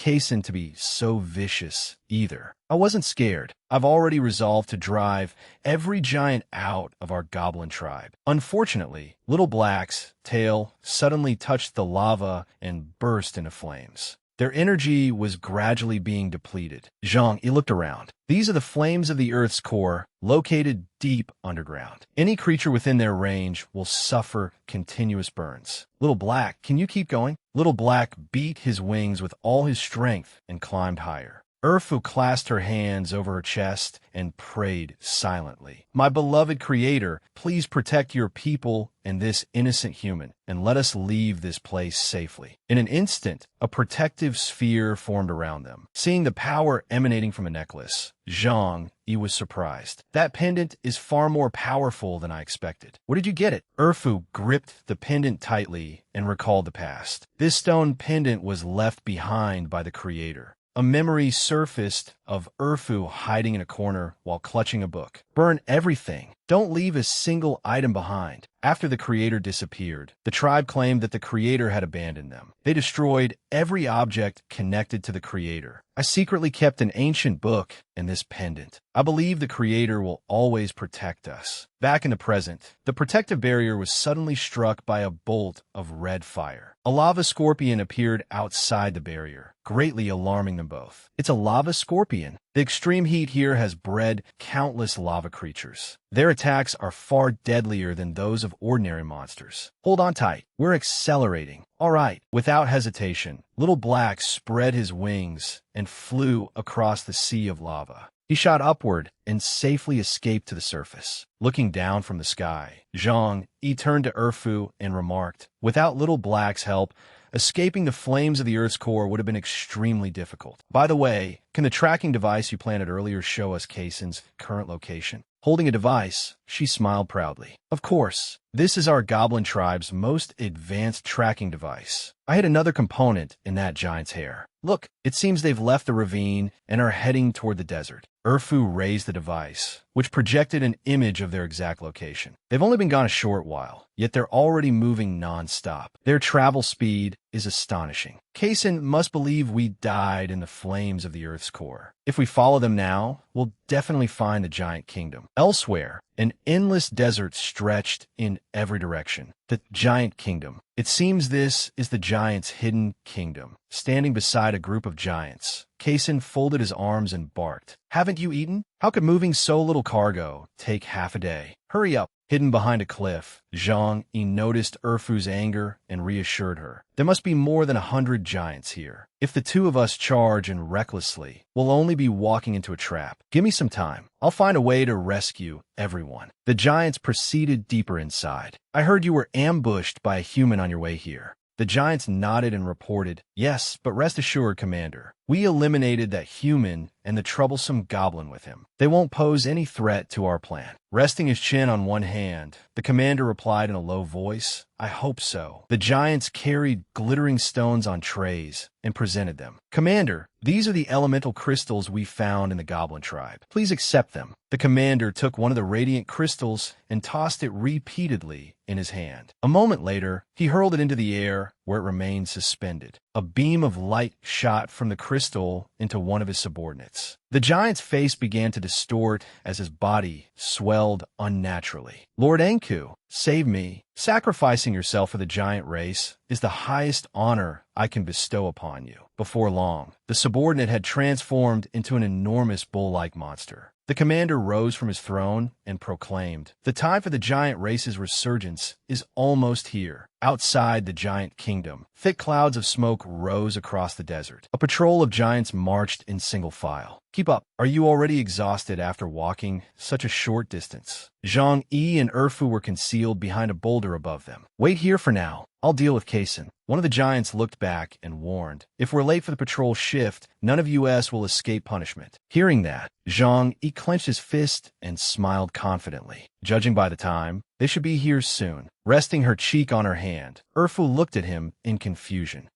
Kaysen to be so vicious either." "I wasn't scared. I've already resolved to drive every giant out of our goblin tribe." Unfortunately, Little Black's tail suddenly touched the lava and burst into flames. Their energy was gradually being depleted. Zhang Yi looked around. "These are the flames of the Earth's core, located deep underground. Any creature within their range will suffer continuous burns." "Little Black, can you keep going?" Little Black beat his wings with all his strength and climbed higher. Erfu clasped her hands over her chest and prayed silently. "My beloved Creator, please protect your people and this innocent human, and let us leave this place safely." In an instant, a protective sphere formed around them. Seeing the power emanating from the necklace, Zhang Yi was surprised. "That pendant is far more powerful than I expected. Where did you get it?" Erfu gripped the pendant tightly and recalled the past. This stone pendant was left behind by the Creator. A memory surfaced of Erfu hiding in a corner while clutching a book. "Burn everything. Don't leave a single item behind." After the Creator disappeared, the tribe claimed that the Creator had abandoned them. They destroyed every object connected to the Creator. "I secretly kept an ancient book and this pendant. I believe the Creator will always protect us." Back in the present, the protective barrier was suddenly struck by a bolt of red fire. A lava scorpion appeared outside the barrier, greatly alarming them both. "It's a lava scorpion. The extreme heat here has bred countless lava creatures. Their attacks are far deadlier than those of ordinary monsters. Hold on tight. We're accelerating." "All right." Without hesitation, Little Black spread his wings and flew across the sea of lava. He shot upward and safely escaped to the surface. Looking down from the sky, Zhang Yi turned to Erfu and remarked, "Without Little Black's help, escaping the flames of the Earth's core would have been extremely difficult. By the way, can the tracking device you planted earlier show us Kaysen's current location?" Holding a device, she smiled proudly. "Of course. This is our Goblin tribe's most advanced tracking device. I hid another component in that giant's hair. Look, it seems they've left the ravine and are heading toward the desert." Erfu raised the device, which projected an image of their exact location. They've only been gone a short while, yet they're already moving non-stop. Their travel speed is astonishing. Kaysen must believe we died in the flames of the Earth's core. If we follow them now, we'll definitely find the Giant Kingdom. Elsewhere, an endless desert stretched in every direction. The Giant Kingdom. It seems this is the giant's hidden kingdom. Standing beside a group of giants, Kaysen folded his arms and barked, "Haven't you eaten? How could moving so little cargo take half a day? Hurry up." Hidden behind a cliff, Zhang Yi noticed Erfu's anger and reassured her. "There must be more than 100 giants here. If the two of us charge in recklessly, we'll only be walking into a trap. Give me some time. I'll find a way to rescue everyone." The giants proceeded deeper inside. "I heard you were ambushed by a human on your way here." The giants nodded and reported, "Yes, but rest assured, Commander, we eliminated that human and the troublesome goblin with him. They won't pose any threat to our plan." Resting his chin on one hand, the commander replied in a low voice, "I hope so." The giants carried glittering stones on trays and presented them. "Commander, these are the elemental crystals we found in the goblin tribe. Please accept them." The commander took one of the radiant crystals and tossed it repeatedly in his hand. A moment later, he hurled it into the air where it remained suspended. A beam of light shot from the crystal into one of his subordinates. The giant's face began to distort as his body swelled unnaturally. "Lord Enku, save me. Sacrificing yourself for the giant race is the highest honor I can bestow upon you." Before long, the subordinate had transformed into an enormous bull-like monster. The commander rose from his throne and proclaimed, "The time for the giant race's resurgence is almost here. Outside the giant kingdom, thick clouds of smoke rose across the desert. A patrol of giants marched in single file. Keep up. Are you already exhausted after walking such a short distance? Zhang Yi and Erfu were concealed behind a boulder above them. Wait here for now. I'll deal with Kaysen. One of the giants looked back and warned, if we're late for the patrol shift, none of us will escape punishment. Hearing that, Zhang Yi clenched his fist and smiled confidently. Judging by the time, they should be here soon. Resting her cheek on her hand, Erfu looked at him in confusion.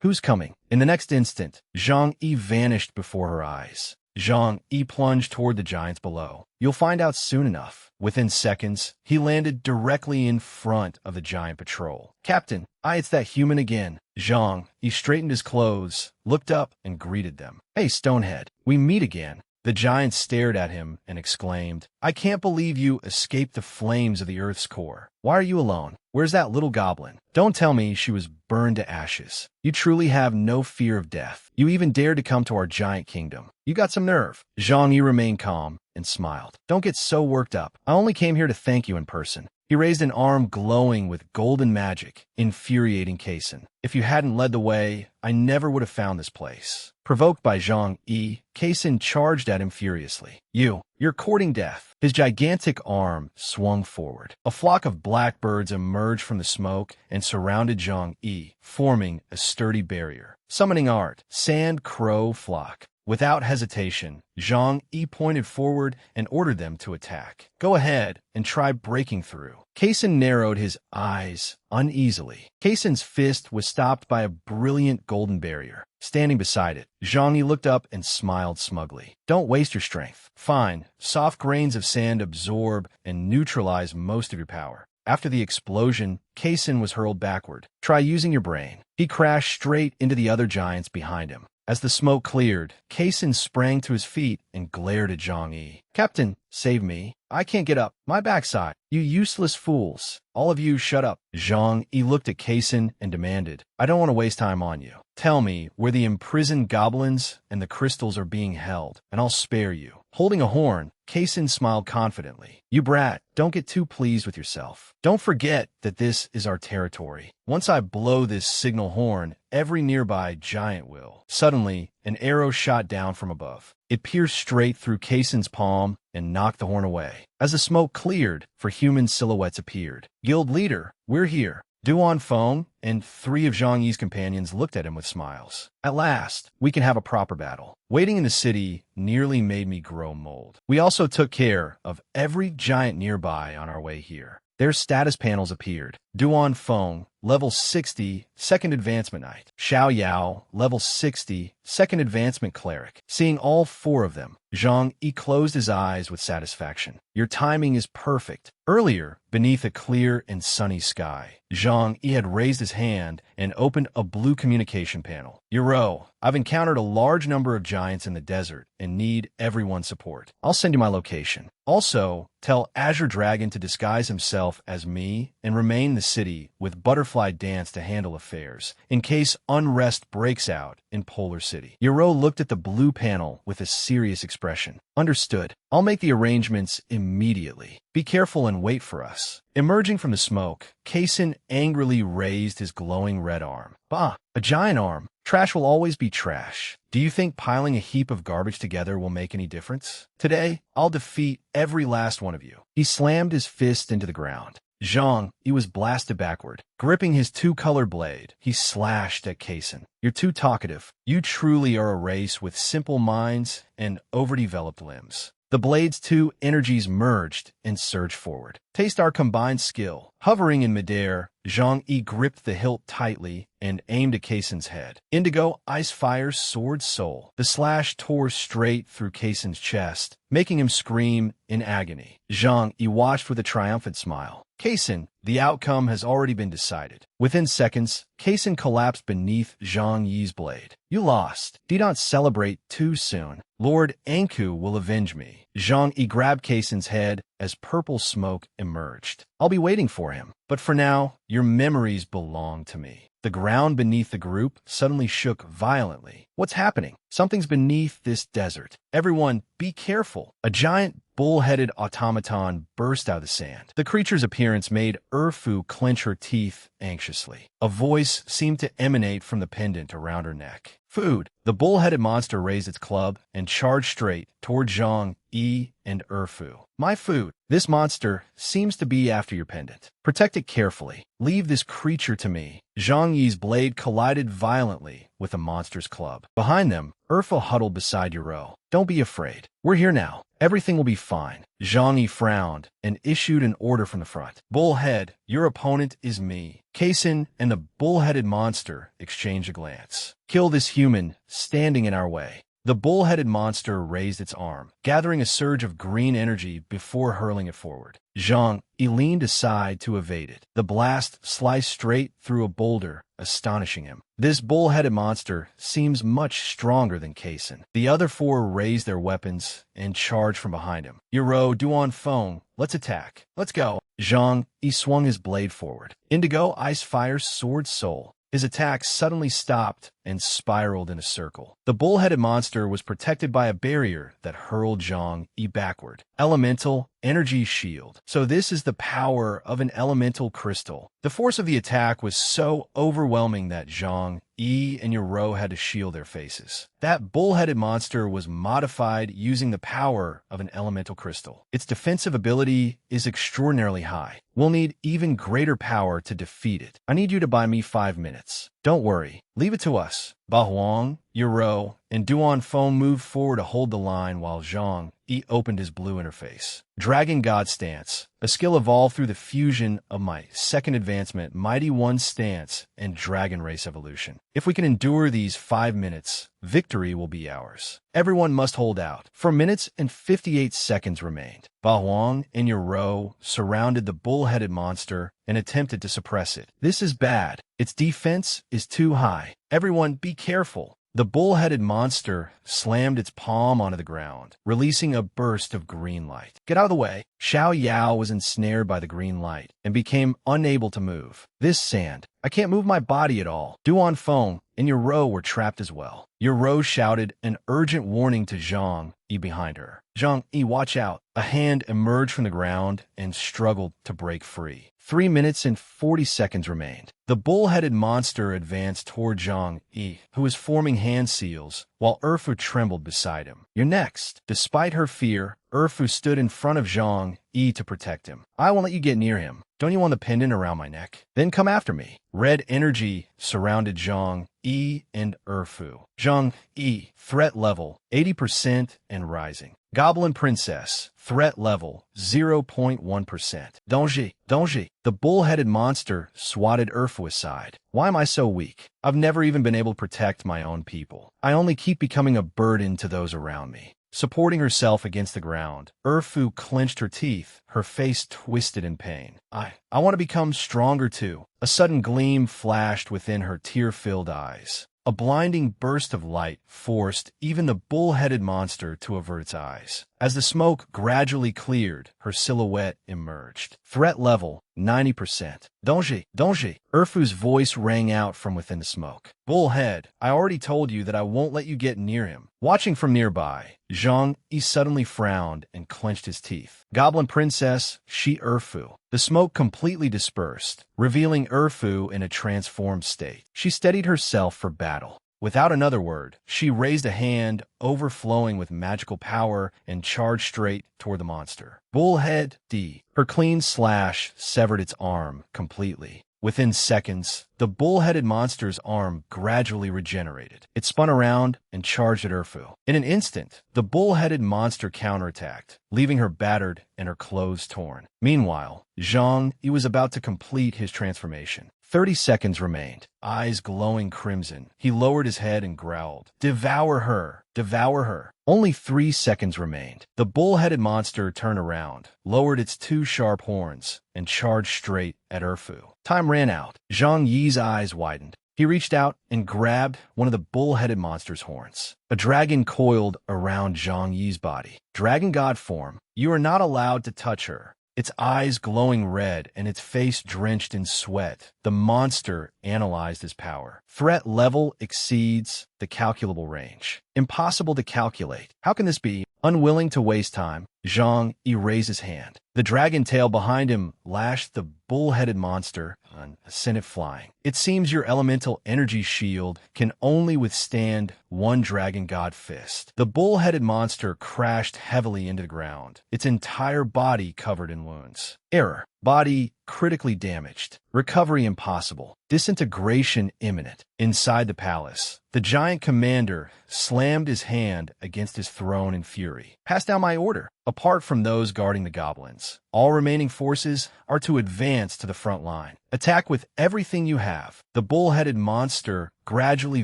Who's coming? In the next instant, Zhang Yi vanished before her eyes. Zhang Yi plunged toward the giants below. You'll find out soon enough. Within seconds, he landed directly in front of the giant patrol. Captain, it's that human again. Zhang Yi straightened his clothes, looked up, and greeted them. Hey, Stonehead, we meet again. The giant stared at him and exclaimed, I can't believe you escaped the flames of the Earth's core. Why are you alone? Where's that little goblin? Don't tell me she was burned to ashes. You truly have no fear of death. You even dared to come to our giant kingdom. You got some nerve. Zhang Yi remained calm and smiled. Don't get so worked up. I only came here to thank you in person. He raised an arm glowing with golden magic, infuriating Kaysen. If you hadn't led the way, I never would have found this place. Provoked by Zhang Yi, Kaysen charged at him furiously. You're courting death. His gigantic arm swung forward. A flock of blackbirds emerged from the smoke and surrounded Zhang Yi, forming a sturdy barrier. Summoning art, sand crow flock. Without hesitation, Zhang Yi pointed forward and ordered them to attack. Go ahead and try breaking through. Kaysen narrowed his eyes uneasily. Kaysen's fist was stopped by a brilliant golden barrier. Standing beside it, Zhang Yi looked up and smiled smugly. Don't waste your strength. Fine, soft grains of sand absorb and neutralize most of your power. After the explosion, Kaysen was hurled backward. Try using your brain. He crashed straight into the other giants behind him. As the smoke cleared, Kaysen sprang to his feet and glared at Zhang Yi. Captain, save me. I can't get up. My backside. You useless fools. All of you shut up. Zhang Yi looked at Kaysen and demanded, I don't want to waste time on you. Tell me where the imprisoned goblins and the crystals are being held, and I'll spare you. Holding a horn, Kaysen smiled confidently. You brat, don't get too pleased with yourself. Don't forget that this is our territory. Once I blow this signal horn, every nearby giant will. Suddenly, an arrow shot down from above. It pierced straight through Kaysen's palm and knocked the horn away. As the smoke cleared, human silhouettes appeared. Guild leader, we're here. Duan Feng and 3 of Zhang Yi's companions looked at him with smiles. At last, we can have a proper battle. Waiting in the city nearly made me grow mold. We also took care of every giant nearby on our way here. Their status panels appeared. Duan Feng, level 60, second advancement knight. Xiao Yao, level 60, second advancement cleric. Seeing all 4 of them, Zhang Yi closed his eyes with satisfaction. Your timing is perfect. Earlier, beneath a clear and sunny sky, Zhang Yi had raised his hand and opened a blue communication panel. Yoro, I've encountered a large number of giants in the desert and need everyone's support. I'll send you my location. Also, tell Azure Dragon to disguise himself as me and remain in the city with Butterfly Dance to handle affairs, in case unrest breaks out in Polar City. Yoro looked at the blue panel with a serious expression. Understood. I'll make the arrangements immediately. Be careful and wait for us. Emerging from the smoke, Kaysen angrily raised his glowing red arm. Bah, a giant arm. Trash will always be trash. Do you think piling a heap of garbage together will make any difference? Today, I'll defeat every last one of you. He slammed his fist into the ground. Zhang Yi was blasted backward. Gripping his 2-color blade, he slashed at Kaysen. You're too talkative. You truly are a race with simple minds and overdeveloped limbs. The blade's 2 energies merged and surged forward. Taste our combined skill. Hovering in midair, Zhang Yi gripped the hilt tightly and aimed at Kaysen's head. Indigo Ice Fire's Sword Soul. The slash tore straight through Kaysen's chest, making him scream in agony. Zhang Yi watched with a triumphant smile. Kaysen, the outcome has already been decided. Within seconds, Kaysen collapsed beneath Zhang Yi's blade. You lost. Do not celebrate too soon. Lord Anku will avenge me. Zhang Yi grabbed Kaysen's head as purple smoke emerged. I'll be waiting for him. But for now, your memories belong to me. The ground beneath the group suddenly shook violently. What's happening? Something's beneath this desert. Everyone, be careful. A giant bull-headed automaton burst out of the sand. The creature's appearance made Erfu clench her teeth anxiously. A voice seemed to emanate from the pendant around her neck. Food! The bull-headed monster raised its club and charged straight toward Zhang Yi and Erfu. My food! This monster seems to be after your pendant. Protect it carefully. Leave this creature to me. Zhang Yi's blade collided violently with the monster's club. Behind them, Erfu huddled beside Yuro. Don't be afraid. We're here now. Everything will be fine. Zhang Yi frowned and issued an order from the front. Bullhead, your opponent is me. Kaisin and the bull-headed monster exchanged a glance. Kill this human standing in our way. The bull-headed monster raised its arm, gathering a surge of green energy before hurling it forward. Zhang Yi leaned aside to evade it. The blast sliced straight through a boulder, astonishing him. This bull-headed monster seems much stronger than Kaisin. The other four raised their weapons and charged from behind him. Yuro, Duan Feng, let's attack. Let's go. Zhang Yi swung his blade forward. Indigo Ice Fire's sword soul. His attack suddenly stopped and spiraled in a circle. The bull-headed monster was protected by a barrier that hurled Zhang Yi backward. Elemental Energy Shield. So this is the power of an elemental crystal. The force of the attack was so overwhelming that Zhang Yi and Yuro had to shield their faces. That bull-headed monster was modified using the power of an elemental crystal. Its defensive ability is extraordinarily high. We'll need even greater power to defeat it. I need you to buy me 5 minutes. Don't worry. Leave it to us. Ba Huang, Yuro, and Duan Feng moved forward to hold the line while Zhang Yi opened his blue interface. Dragon God Stance, a skill evolved through the fusion of my second advancement, Mighty One Stance, and Dragon Race Evolution. If we can endure these 5 minutes, victory will be ours. Everyone must hold out. 4 minutes and 58 seconds remained. Ba Huang and Yuro surrounded the bull-headed monster and attempted to suppress it. This is bad. Its defense is too high. Everyone be careful. The bull-headed monster slammed its palm onto the ground, releasing a burst of green light. Get out of the way. Xiao Yao was ensnared by the green light and became unable to move. This sand. I can't move my body at all. Duan Feng and Yuro were trapped as well. Yuro shouted an urgent warning to Zhang Yi behind her. Zhang Yi, watch out. A hand emerged from the ground and struggled to break free. 3 minutes and 40 seconds remained. The bull-headed monster advanced toward Zhang Yi, who was forming hand seals, while Erfu trembled beside him. You're next. Despite her fear, Erfu stood in front of Zhang Yi to protect him. I won't let you get near him. Don't you want the pendant around my neck? Then come after me. Red energy surrounded Zhang Yi and Erfu. Zhang Yi, threat level 80% and rising. Goblin Princess, threat level 0.1%. Donji. The bull-headed monster swatted Erfu aside. Why am I so weak? I've never even been able to protect my own people. I only keep becoming a burden to those around me. Supporting herself against the ground, Erfu clenched her teeth, her face twisted in pain. I want to become stronger too. A sudden gleam flashed within her tear-filled eyes. A blinding burst of light forced even the bull-headed monster to avert its eyes. As the smoke gradually cleared, her silhouette emerged. Threat level 90%. Donji. Erfu's voice rang out from within the smoke. Bullhead, I already told you that I won't let you get near him. Watching from nearby, Zhang Yi suddenly frowned and clenched his teeth. Goblin Princess, she Erfu. The smoke completely dispersed, revealing Erfu in a transformed state. She steadied herself for battle. Without another word, she raised a hand overflowing with magical power and charged straight toward the monster. Bullhead D. Her clean slash severed its arm completely. Within seconds, the bull-headed monster's arm gradually regenerated. It spun around and charged at Erfu. In an instant, the bull-headed monster counterattacked, leaving her battered and her clothes torn. Meanwhile, Zhang Yi was about to complete his transformation. 30 seconds remained. Eyes glowing crimson, he lowered his head and growled, Devour her! Devour her! Only 3 seconds remained. The bull-headed monster turned around, lowered its 2 sharp horns, and charged straight at Erfu. Time ran out. Zhang Yi's eyes widened. He reached out and grabbed one of the bull-headed monster's horns. A dragon coiled around Zhang Yi's body. Dragon God form, you are not allowed to touch her. Its eyes glowing red and its face drenched in sweat, the monster analyzed his power. Threat level exceeds the calculable range. Impossible to calculate. How can this be? Unwilling to waste time, Zhang Yi raised his hand. The dragon tail behind him lashed the bull-headed monster and sent it flying. It seems your elemental energy shield can only withstand one dragon god fist. The bull-headed monster crashed heavily into the ground, its entire body covered in wounds. Error. Body critically damaged. Recovery impossible. Disintegration imminent. Inside the palace, the giant commander slammed his hand against his throne in fury. Pass down my order. Apart from those guarding the goblins, all remaining forces are to advance to the front line. Attack with everything you have. The bull-headed monster gradually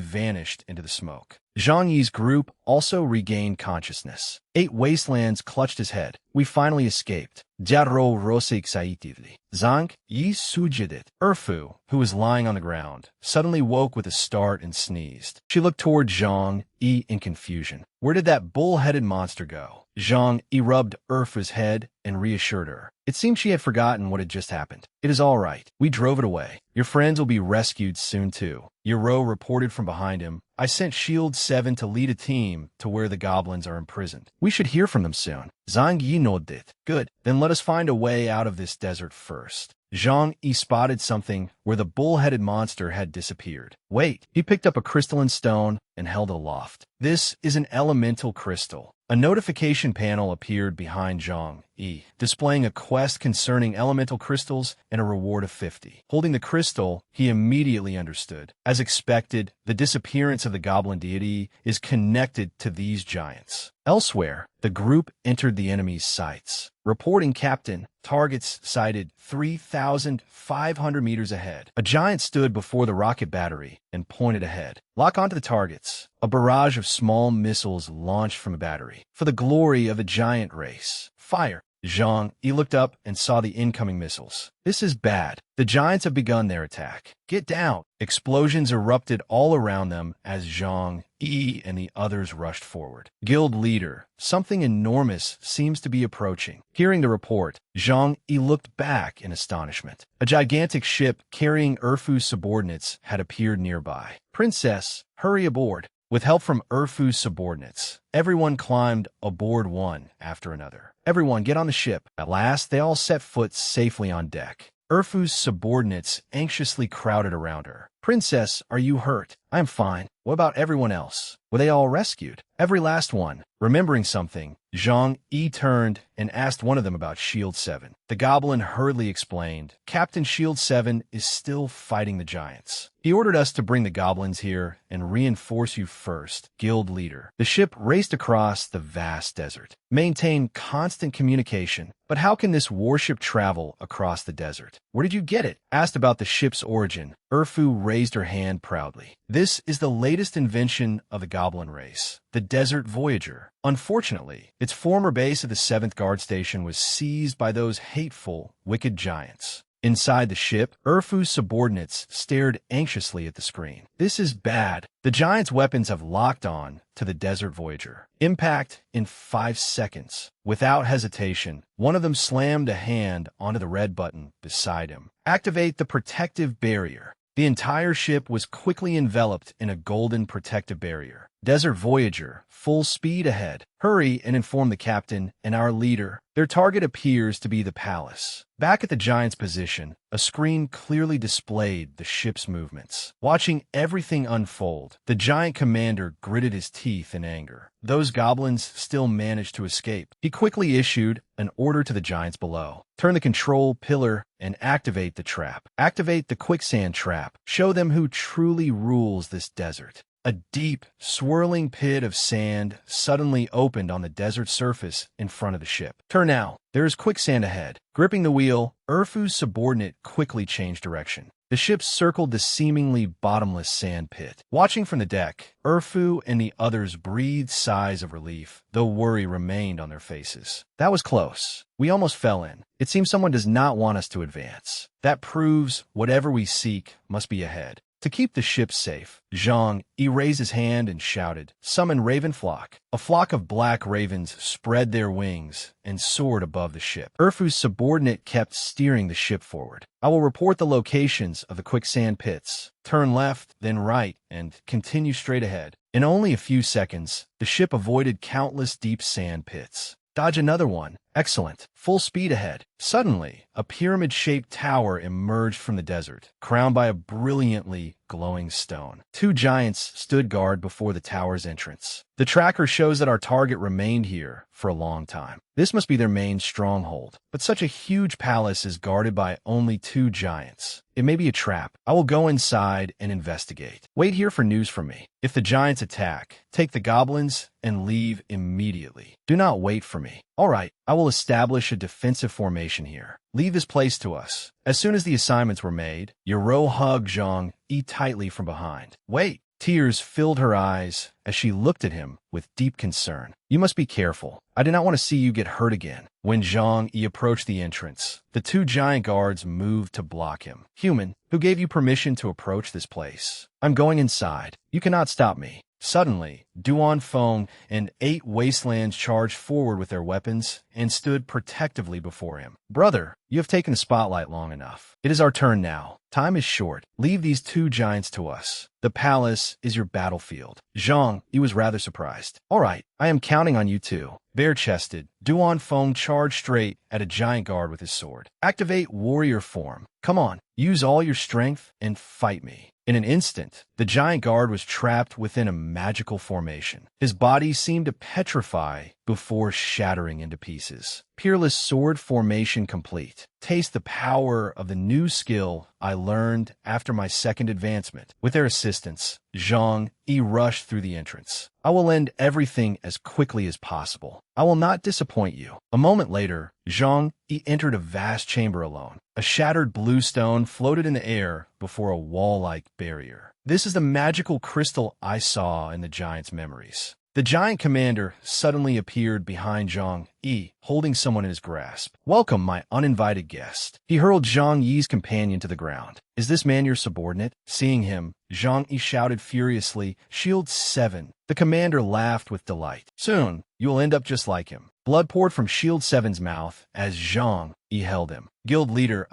vanished into the smoke. Zhang Yi's group also regained consciousness. 8 wastelands clutched his head. We finally escaped. Jaro rose excitedly. Zhang Yi sujidit. Erfu, who was lying on the ground, suddenly woke with a start and sneezed. She looked toward Zhang Yi in confusion. Where did that bull-headed monster go? Zhang Yi rubbed Erfu's head and reassured her. It seemed she had forgotten what had just happened. It is all right. We drove it away. Your friends will be rescued soon too. Yoro reported from behind him. I sent Shield 7 to lead a team to where the goblins are imprisoned. We should hear from them soon. Zhang Yi nodded. Good. Then let us find a way out of this desert first. Zhang Yi spotted something where the bull-headed monster had disappeared. Wait. He picked up a crystalline stone and held it aloft. This is an elemental crystal. A notification panel appeared behind Zhang Yi, displaying a quest concerning elemental crystals and a reward of 50. Holding the crystal, he immediately understood. As expected, the disappearance of the goblin deity is connected to these giants. Elsewhere, the group entered the enemy's sights. Reporting Captain, targets sighted 3,500 meters ahead. A giant stood before the rocket battery and pointed ahead. Lock onto the targets. A barrage of small missiles launched from a battery. For the glory of the giant race. Fire. Zhang Yi looked up and saw the incoming missiles. This is bad. The giants have begun their attack. Get down. Explosions erupted all around them as Zhang Yi and the others rushed forward. Guild leader, something enormous seems to be approaching. Hearing the report, Zhang Yi looked back in astonishment. A gigantic ship carrying Erfu's subordinates had appeared nearby. Princess, hurry aboard. With help from Erfu's subordinates, everyone climbed aboard one after another. Everyone get on the ship. At last, they all set foot safely on deck. Erfu's subordinates anxiously crowded around her. Princess, are you hurt? I'm fine. What about everyone else? Were they all rescued? Every last one. Remembering something, Zhang Yi turned and asked one of them about Shield 7. The goblin hurriedly explained, Captain Shield 7 is still fighting the giants. He ordered us to bring the goblins here and reinforce you first, guild leader. The ship raced across the vast desert. Maintain constant communication. But how can this warship travel across the desert? Where did you get it? Asked about the ship's origin, Erfu raised her hand proudly. This is the latest invention of the goblin race, the Desert Voyager. Unfortunately, its former base of the 7th Guard Station was seized by those hateful, wicked giants. Inside the ship, Erfu's subordinates stared anxiously at the screen. This is bad. The giants' weapons have locked on to the Desert Voyager. Impact in 5 seconds. Without hesitation, one of them slammed a hand onto the red button beside him. Activate the protective barrier. The entire ship was quickly enveloped in a golden protective barrier. Desert Voyager, full speed ahead. Hurry and inform the captain and our leader. Their target appears to be the palace. Back at the giant's position, a screen clearly displayed the ship's movements. Watching everything unfold, the giant commander gritted his teeth in anger. Those goblins still managed to escape. He quickly issued an order to the giants below. Turn the control pillar and activate the trap. Activate the quicksand trap. Show them who truly rules this desert. A deep, swirling pit of sand suddenly opened on the desert surface in front of the ship. Turn now. There is quicksand ahead. Gripping the wheel, Erfu's subordinate quickly changed direction. The ship circled the seemingly bottomless sand pit. Watching from the deck, Erfu and the others breathed sighs of relief, though worry remained on their faces. That was close. We almost fell in. It seems someone does not want us to advance. That proves whatever we seek must be ahead. To keep the ship safe, Zhang Yi raised his hand and shouted, Summon Raven Flock. A flock of black ravens spread their wings and soared above the ship. Erfu's subordinate kept steering the ship forward. I will report the locations of the quicksand pits. Turn left, then right, and continue straight ahead. In only a few seconds, the ship avoided countless deep sand pits. Dodge another one. Excellent. Full speed ahead. Suddenly, a pyramid-shaped tower emerged from the desert, crowned by a brilliantly glowing stone. Two giants stood guard before the tower's entrance. The tracker shows that our target remained here for a long time. This must be their main stronghold. But such a huge palace is guarded by only two giants. It may be a trap. I will go inside and investigate. Wait here for news from me. If the giants attack, take the goblins and leave immediately. Do not wait for me. All right, I will establish a defensive formation here. Leave this place to us. As soon as the assignments were made, Yoro hugged Zhang Yi tightly from behind. Wait! Tears filled her eyes as she looked at him with deep concern. You must be careful. I do not want to see you get hurt again. When Zhang Yi approached the entrance, the two giant guards moved to block him. Human, who gave you permission to approach this place? I'm going inside. You cannot stop me. Suddenly, Duan Feng and 8 wastelands charged forward with their weapons and stood protectively before him. Brother, you have taken the spotlight long enough. It is our turn now. Time is short. Leave these two giants to us. The palace is your battlefield. Zhang, he was rather surprised. All right, I am counting on you too. Bare-chested, Duan Feng charged straight at a giant guard with his sword. Activate warrior form. Come on, use all your strength and fight me. In an instant, the giant guard was trapped within a magical formation. His body seemed to petrify before shattering into pieces. Peerless sword formation complete. Taste the power of the new skill I learned after my second advancement. With their assistance, Zhang Yi rushed through the entrance. I will end everything as quickly as possible. I will not disappoint you. A moment later, Zhang Yi entered a vast chamber alone. A shattered blue stone floated in the air before a wall-like barrier. This is the magical crystal I saw in the giant's memories. The giant commander suddenly appeared behind Zhang Yi, holding someone in his grasp. Welcome, my uninvited guest. He hurled Zhang Yi's companion to the ground. Is this man your subordinate? Seeing him, Zhang Yi shouted furiously, Shield 7. The commander laughed with delight. Soon, you will end up just like him. Blood poured from Shield 7's mouth as Zhang Yi held him. Guild leader,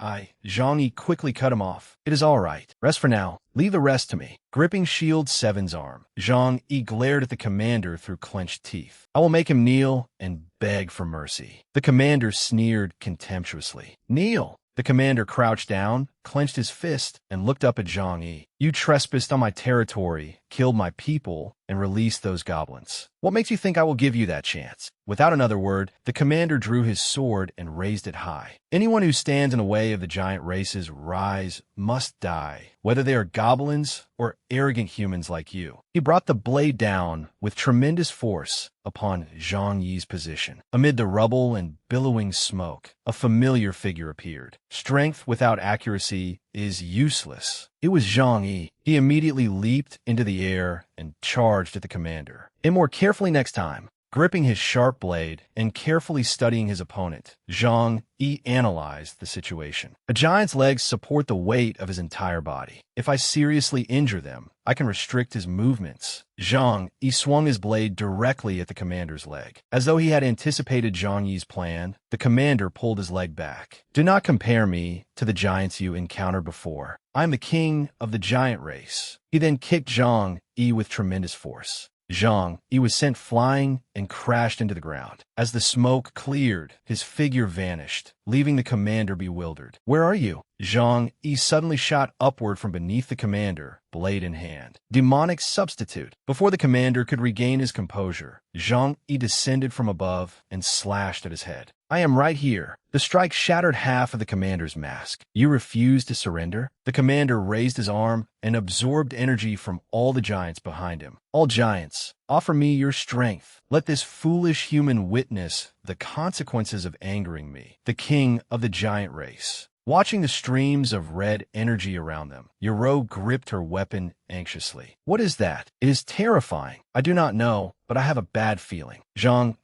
Zhang Yi quickly cut him off. It is all right. Rest for now. Leave the rest to me. Gripping Shield 7's arm, Zhang Yi glared at the commander through clenched teeth. I will make him kneel and beg for mercy. The commander sneered contemptuously. Kneel! The commander crouched down, clenched his fist, and looked up at Zhang Yi. You trespassed on my territory, killed my people, and released those goblins. What makes you think I will give you that chance? Without another word, the commander drew his sword and raised it high. Anyone who stands in the way of the giant race's rise must die, whether they are goblins or arrogant humans like you. He brought the blade down with tremendous force upon Zhang Yi's position. Amid the rubble and billowing smoke, a familiar figure appeared. Strength without accuracy is useless. It was Zhang Yi. He immediately leaped into the air and charged at the commander. Aim more carefully next time. Gripping his sharp blade and carefully studying his opponent, Zhang Yi analyzed the situation. A giant's legs support the weight of his entire body. If I seriously injure them, I can restrict his movements. Zhang Yi swung his blade directly at the commander's leg. As though he had anticipated Zhang Yi's plan, the commander pulled his leg back. Do not compare me to the giants you encountered before. I am the king of the giant race. He then kicked Zhang Yi with tremendous force. Zhang Yi was sent flying and crashed into the ground. As the smoke cleared, his figure vanished, leaving the commander bewildered. Where are you? Zhang Yi suddenly shot upward from beneath the commander, blade in hand. Demonic substitute. Before the commander could regain his composure, Zhang Yi descended from above and slashed at his head. I am right here. The strike shattered half of the commander's mask. You refuse to surrender? The commander raised his arm and absorbed energy from all the giants behind him. All giants, offer me your strength. Let this foolish human witness the consequences of angering me, the king of the giant race. Watching the streams of red energy around them, Yoro gripped her weapon anxiously. What is that? It is terrifying. I do not know, but I have a bad feeling. Zhang,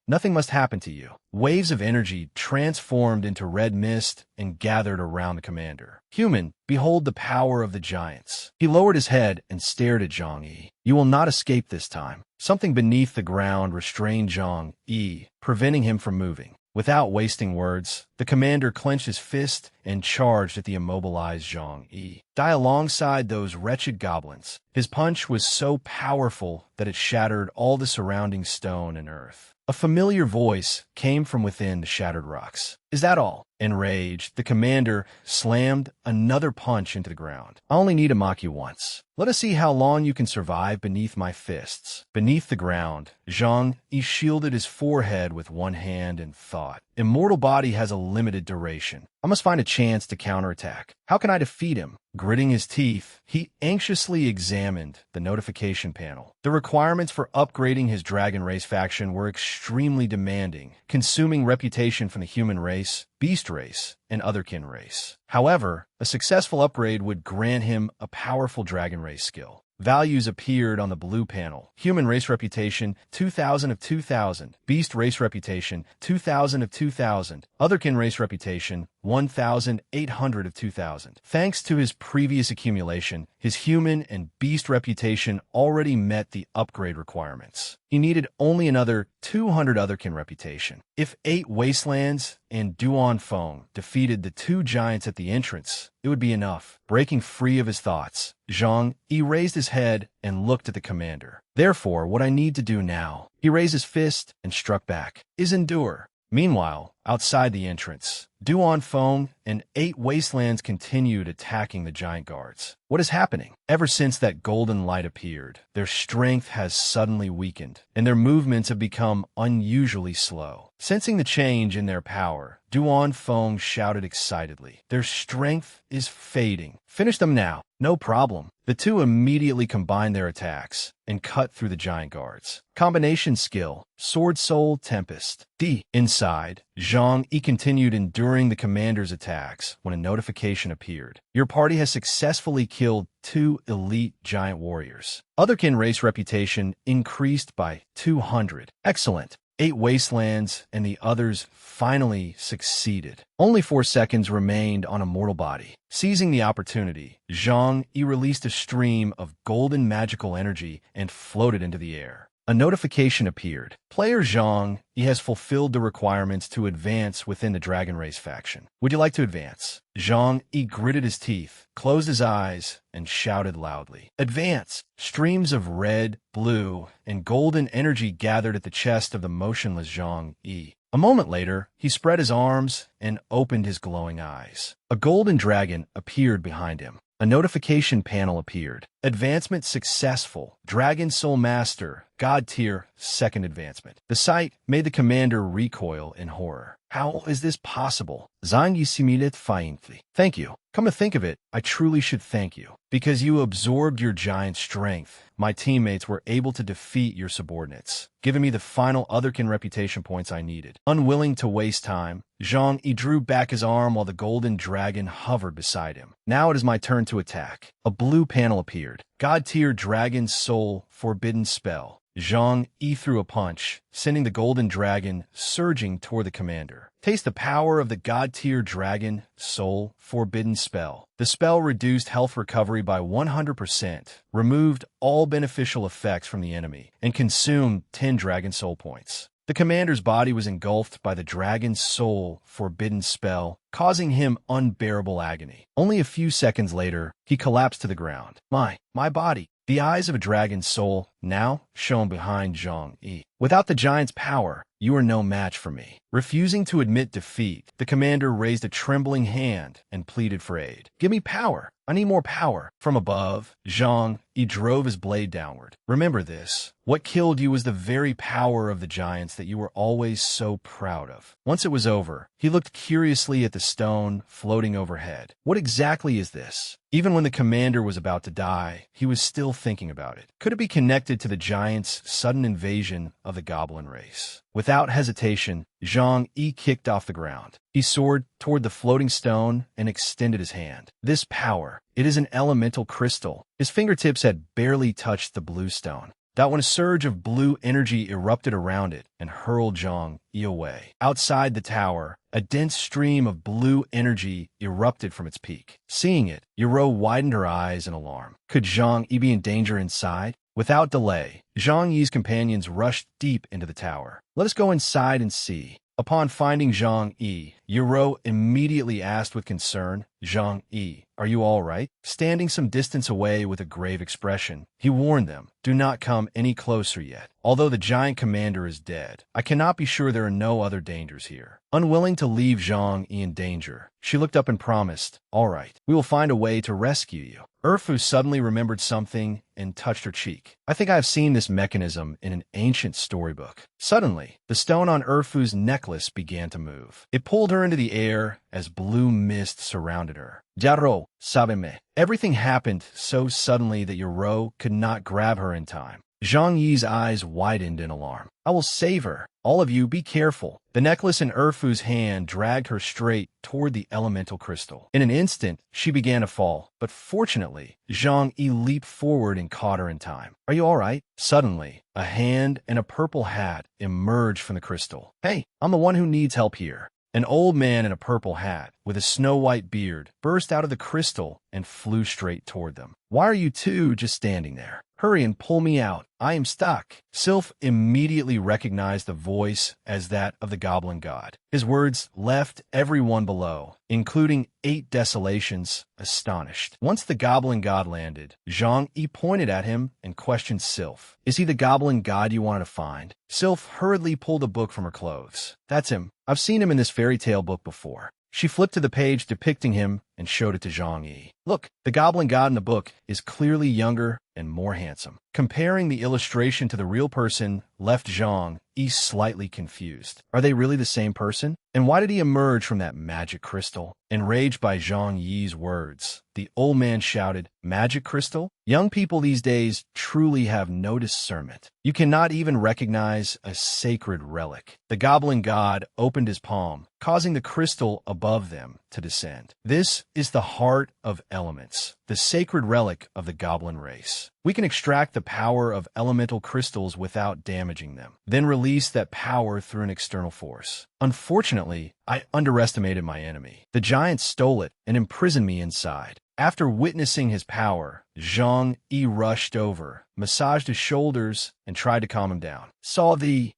nothing must happen to you. Waves of energy transformed into red mist and gathered around the commander. Human, behold the power of the giants. He lowered his head and stared at Zhang Yi. You will not escape this time. Something beneath the ground restrained Zhang Yi, preventing him from moving. Without wasting words, the commander clenched his fist and charged at the immobilized Zhang Yi. Die alongside those wretched goblins. His punch was so powerful that it shattered all the surrounding stone and earth. A familiar voice came from within the shattered rocks. "Is that all?" Enraged, the commander slammed another punch into the ground. "I only need to mock you once. Let us see how long you can survive beneath my fists." Beneath the ground, Zhang Yi shielded his forehead with one hand and thought, "Immortal body has a limited duration. I must find a chance to counterattack. How can I defeat him?" Gritting his teeth, he anxiously examined the notification panel. The requirements for upgrading his Dragon Race faction were extremely demanding, consuming reputation from the human race, beast race, and otherkin race. However, a successful upgrade would grant him a powerful Dragon Race skill. Values appeared on the blue panel. Human race reputation, 2000 of 2000. Beast race reputation, 2000 of 2000. Otherkin race reputation, 1800 of 2000. Thanks to his previous accumulation, his human and beast reputation already met the upgrade requirements. He needed only another 200 Otherkin reputation. If 8 Wastelands and Duan Feng defeated the 2 giants at the entrance, it would be enough. Breaking free of his thoughts, Zhang Yi raised his head and looked at the commander. "Therefore, what I need to do now," he raised his fist and struck back, "is endure." Meanwhile, outside the entrance, Duan Feng and 8 Wastelands continued attacking the giant guards. What is happening? Ever since that golden light appeared, their strength has suddenly weakened, and their movements have become unusually slow. Sensing the change in their power, Duan Feng shouted excitedly, "Their strength is fading. Finish them now." "No problem." The two immediately combined their attacks and cut through the giant guards. Combination skill, Sword Soul Tempest. Inside, Zhang Yi continued enduring the commander's attacks when a notification appeared. Your party has successfully killed 2 elite giant warriors. Otherkin race reputation increased by 200. Excellent. 8 Wastelands and the others finally succeeded. Only 4 seconds remained on a mortal body. Seizing the opportunity, Zhang Yi released a stream of golden magical energy and floated into the air. A notification appeared. Player Zhang Yi has fulfilled the requirements to advance within the Dragon Race faction. Would you like to advance? Zhang Yi gritted his teeth, closed his eyes, and shouted loudly, "Advance!" Streams of red, blue, and golden energy gathered at the chest of the motionless Zhang Yi. A moment later, he spread his arms and opened his glowing eyes. A golden dragon appeared behind him. A notification panel appeared. Advancement successful. Dragon Soul Master, God Tier, 2nd advancement. The sight made the commander recoil in horror. How is this possible? Zhang Yi simulated faintly. Thank you. Come to think of it, I truly should thank you. Because you absorbed your giant strength, my teammates were able to defeat your subordinates, giving me the final Otherkin reputation points I needed. Unwilling to waste time, Zhang Yi drew back his arm while the golden dragon hovered beside him. Now it is my turn to attack. A blue panel appeared. God Tier Dragon Soul Forbidden Spell. Zhang Yi threw a punch, sending the golden dragon surging toward the commander. Taste the power of the God Tier Dragon Soul Forbidden Spell. The spell reduced health recovery by 100%, removed all beneficial effects from the enemy, and consumed 10 Dragon Soul points. The commander's body was engulfed by the Dragon Soul Forbidden Spell, causing him unbearable agony. Only a few seconds later, he collapsed to the ground. My body. The eyes of a dragon's soul now shone behind Zhang Yi. Without the giant's power, you are no match for me. Refusing to admit defeat, the commander raised a trembling hand and pleaded for aid. Give me power. I need more power. From above, Zhang Yi drove his blade downward. Remember this. What killed you was the very power of the giants that you were always so proud of. Once it was over, he looked curiously at the stone floating overhead. What exactly is this? Even when the commander was about to die, he was still thinking about it. Could it be connected to the giants' sudden invasion of the goblin race? Without hesitation, Zhang Yi kicked off the ground. He soared toward the floating stone and extended his hand. This power, it is an elemental crystal. His fingertips had barely touched the blue stone. That when a surge of blue energy erupted around it and hurled Zhang Yi away. Outside the tower, a dense stream of blue energy erupted from its peak. Seeing it, Yoro widened her eyes in alarm. Could Zhang Yi be in danger inside? Without delay, Zhang Yi's companions rushed deep into the tower. Let us go inside and see. Upon finding Zhang Yi, Yuro immediately asked with concern, "Zhang Yi, are you all right?" Standing some distance away with a grave expression, he warned them, "Do not come any closer yet. Although the giant commander is dead, I cannot be sure there are no other dangers here." Unwilling to leave Zhang Yi in danger, she looked up and promised, "All right, we will find a way to rescue you." Erfu suddenly remembered something and touched her cheek. "I think I have seen this mechanism in an ancient storybook." Suddenly, the stone on Erfu's necklace began to move. It pulled her into the air as blue mist surrounded her. Jaro, sabeme. Everything happened so suddenly that Yoro could not grab her in time. Zhang Yi's eyes widened in alarm. "I will save her. All of you, be careful." The necklace in Erfu's hand dragged her straight toward the elemental crystal. In an instant, she began to fall, but fortunately, Zhang Yi leaped forward and caught her in time. "Are you all right?" Suddenly, a hand and a purple hat emerged from the crystal. "Hey, I'm the one who needs help here." An old man in a purple hat, with a snow-white beard, burst out of the crystal and flew straight toward them. "Why are you two just standing there? Hurry and pull me out. I am stuck." Sylph immediately recognized the voice as that of the goblin god. His words left everyone below, including 8 desolations, astonished. Once the goblin god landed, Zhang Yi pointed at him and questioned Sylph. "Is he the goblin god you wanted to find?" Sylph hurriedly pulled a book from her clothes. "That's him. I've seen him in this fairy tale book before." She flipped to the page depicting him and showed it to Zhang Yi. "Look, the goblin god in the book is clearly younger and more handsome." Comparing the illustration to the real person left Zhang Yi slightly confused. Are they really the same person? And why did he emerge from that magic crystal? Enraged by Zhang Yi's words, the old man shouted, "Magic crystal? Young people these days truly have no discernment. You cannot even recognize a sacred relic." The goblin god opened his palm, causing the crystal above them to descend. "This is the heart of elements, the sacred relic of the goblin race. We can extract the power of elemental crystals without damaging them, then release that power through an external force. Unfortunately, I underestimated my enemy. The giant stole it and imprisoned me inside." After witnessing his power, Zhang Yi rushed over, massaged his shoulders, and tried to calm him down.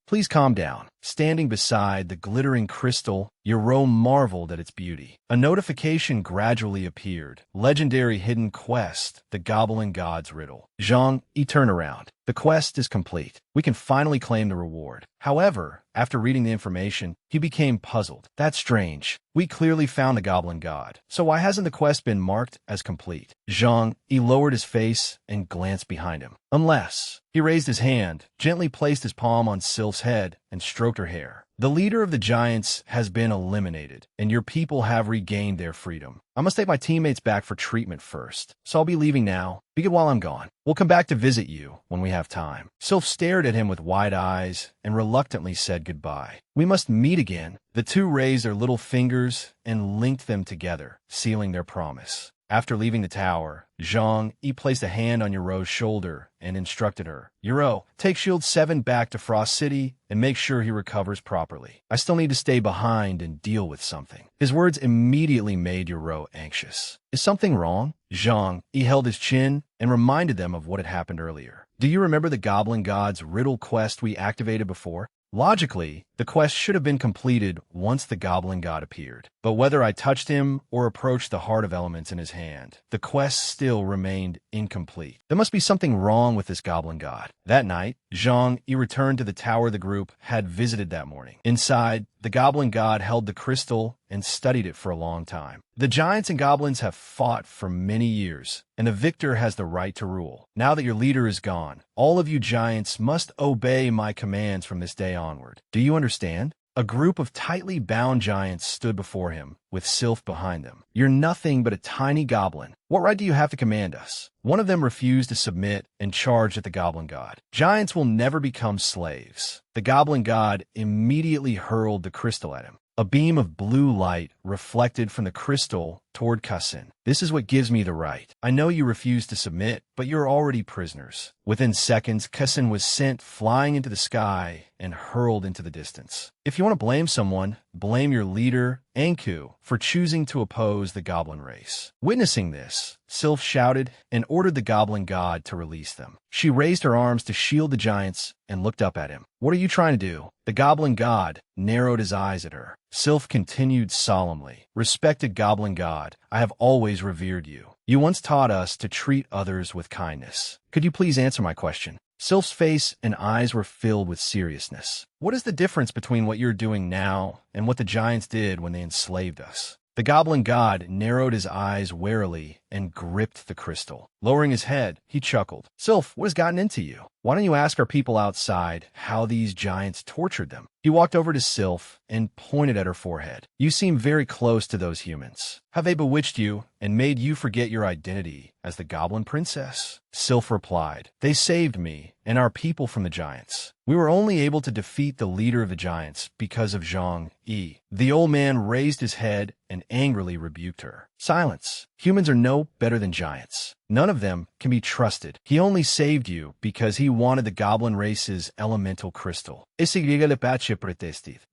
"Please calm down." Standing beside the glittering crystal, Yoro marveled at its beauty. A notification gradually appeared. "Legendary hidden quest, the goblin god's riddle." Zhang Yi turned around. "The quest is complete. We can finally claim the reward." However, after reading the information, he became puzzled. "That's strange. We clearly found the goblin god. So why hasn't the quest been marked as complete?" Zhang Yi lowered his face and glanced behind him. "Unless..." He raised his hand, gently placed his palm on Sylph's head, and stroked her hair. "The leader of the giants has been eliminated, and your people have regained their freedom. I must take my teammates back for treatment first, so I'll be leaving now. Be good while I'm gone. We'll come back to visit you when we have time." Sylph stared at him with wide eyes and reluctantly said goodbye. "We must meet again." The two raised their little fingers and linked them together, sealing their promise. After leaving the tower, Zhang Yi placed a hand on Yoro's shoulder and instructed her, "Yoro, take Shield 7 back to Frost City and make sure he recovers properly. I still need to stay behind and deal with something." His words immediately made Yoro anxious. "Is something wrong?" Zhang Yi held his chin and reminded them of what had happened earlier. "Do you remember the Goblin God's riddle quest we activated before? Logically, the quest should have been completed once the Goblin God appeared. But whether I touched him or approached the Heart of Elements in his hand, the quest still remained incomplete. There must be something wrong with this Goblin God." That night, Zhang Yi returned to the tower the group had visited that morning. Inside, the Goblin God held the crystal and studied it for a long time. "The giants and goblins have fought for many years, and the victor has the right to rule. Now that your leader is gone, all of you giants must obey my commands from this day onward. Do you understand?" A group of tightly bound giants stood before him, with Sylph behind them. "You're nothing but a tiny goblin. What right do you have to command us?" One of them refused to submit and charged at the Goblin God. "Giants will never become slaves." The Goblin God immediately hurled the crystal at him. A beam of blue light reflected from the crystal toward Kasin. This is what gives me the right. I know you refuse to submit, but you're already prisoners. Within seconds, Kasin was sent flying into the sky and hurled into the distance. If you want to blame someone, blame your leader, Anku, for choosing to oppose the goblin race. Witnessing this, Sylph shouted and ordered the goblin god to release them. She raised her arms to shield the giants and looked up at him. What are you trying to do? The goblin god narrowed his eyes at her. Sylph continued solemnly. Respected goblin god, I have always revered you. You once taught us to treat others with kindness. Could you please answer my question? Sylph's face and eyes were filled with seriousness. What is the difference between what you're doing now and what the giants did when they enslaved us? The goblin god narrowed his eyes warily and gripped the crystal. Lowering his head, he chuckled. Sylph, what has gotten into you? Why don't you ask our people outside how these giants tortured them? He walked over to Sylph and pointed at her forehead. You seem very close to those humans. Have they bewitched you and made you forget your identity as the goblin princess? Sylph replied, They saved me and our people from the giants. We were only able to defeat the leader of the giants because of Zhang Yi. The old man raised his head and angrily rebuked her. Silence. Humans are no better than giants. None of them can be trusted. He only saved you because he wanted the goblin race's elemental crystal.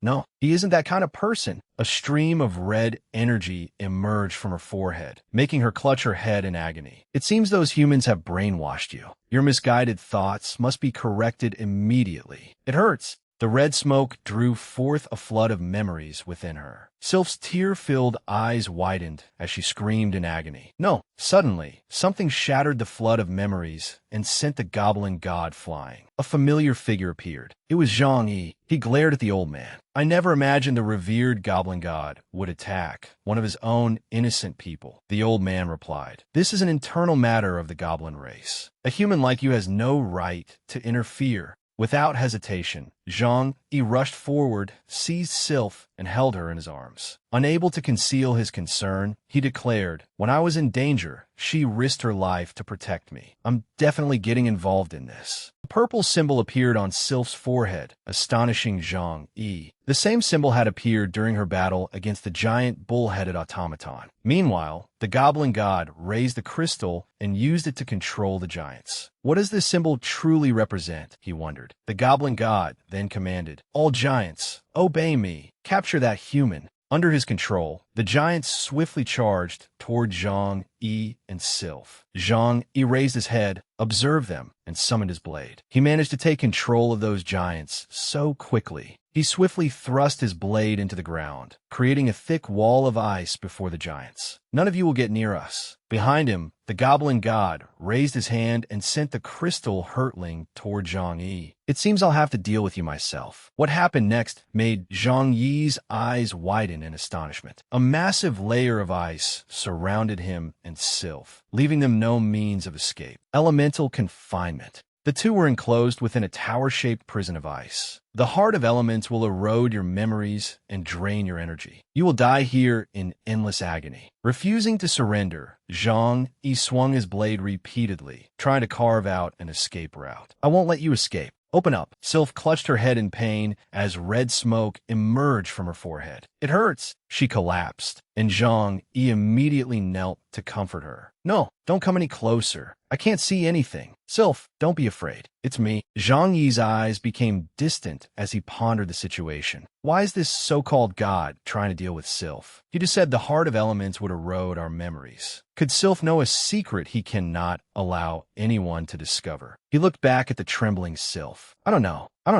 No, he isn't that kind of person. A stream of red energy emerged from her forehead, making her clutch her head in agony. It seems those humans have brainwashed you. Your misguided thoughts must be corrected immediately. It hurts. The red smoke drew forth a flood of memories within her. Sylph's tear-filled eyes widened as she screamed in agony. No, suddenly, something shattered the flood of memories and sent the goblin god flying. A familiar figure appeared. It was Zhang Yi. He glared at the old man. I never imagined the revered goblin god would attack one of his own innocent people, the old man replied. This is an internal matter of the goblin race. A human like you has no right to interfere. Without hesitation, Zhang Yi rushed forward, seized Sylph, and held her in his arms. Unable to conceal his concern, he declared, When I was in danger, she risked her life to protect me. I'm definitely getting involved in this. A purple symbol appeared on Sylph's forehead, astonishing Zhang Yi. The same symbol had appeared during her battle against the giant bull-headed automaton. Meanwhile, the goblin god raised the crystal and used it to control the giants. What does this symbol truly represent? He wondered. The goblin god then commanded, All giants, obey me. Capture that human. Under his control, the giants swiftly charged toward Zhang Yi and Sylph. Zhang Yi raised his head, observed them, and summoned his blade. He managed to take control of those giants so quickly. He swiftly thrust his blade into the ground, creating a thick wall of ice before the giants. None of you will get near us. Behind him, the goblin god raised his hand and sent the crystal hurtling toward Zhang Yi. It seems I'll have to deal with you myself. What happened next made Zhang Yi's eyes widen in astonishment. A massive layer of ice surrounded him and Sylph, leaving them no means of escape. Elemental confinement. The two were enclosed within a tower-shaped prison of ice. The heart of elements will erode your memories and drain your energy. You will die here in endless agony. Refusing to surrender, Zhang Yi swung his blade repeatedly, trying to carve out an escape route. I won't let you escape. Open up. Sylph clutched her head in pain as red smoke emerged from her forehead. It hurts. She collapsed, and Zhang Yi immediately knelt to comfort her. No, don't come any closer. I can't see anything. Sylph, don't be afraid. It's me. Zhang Yi's eyes became distant as he pondered the situation. Why is this so-called god trying to deal with Sylph? He just said the heart of elements would erode our memories. Could Sylph know a secret he cannot allow anyone to discover? He looked back at the trembling Sylph. I don't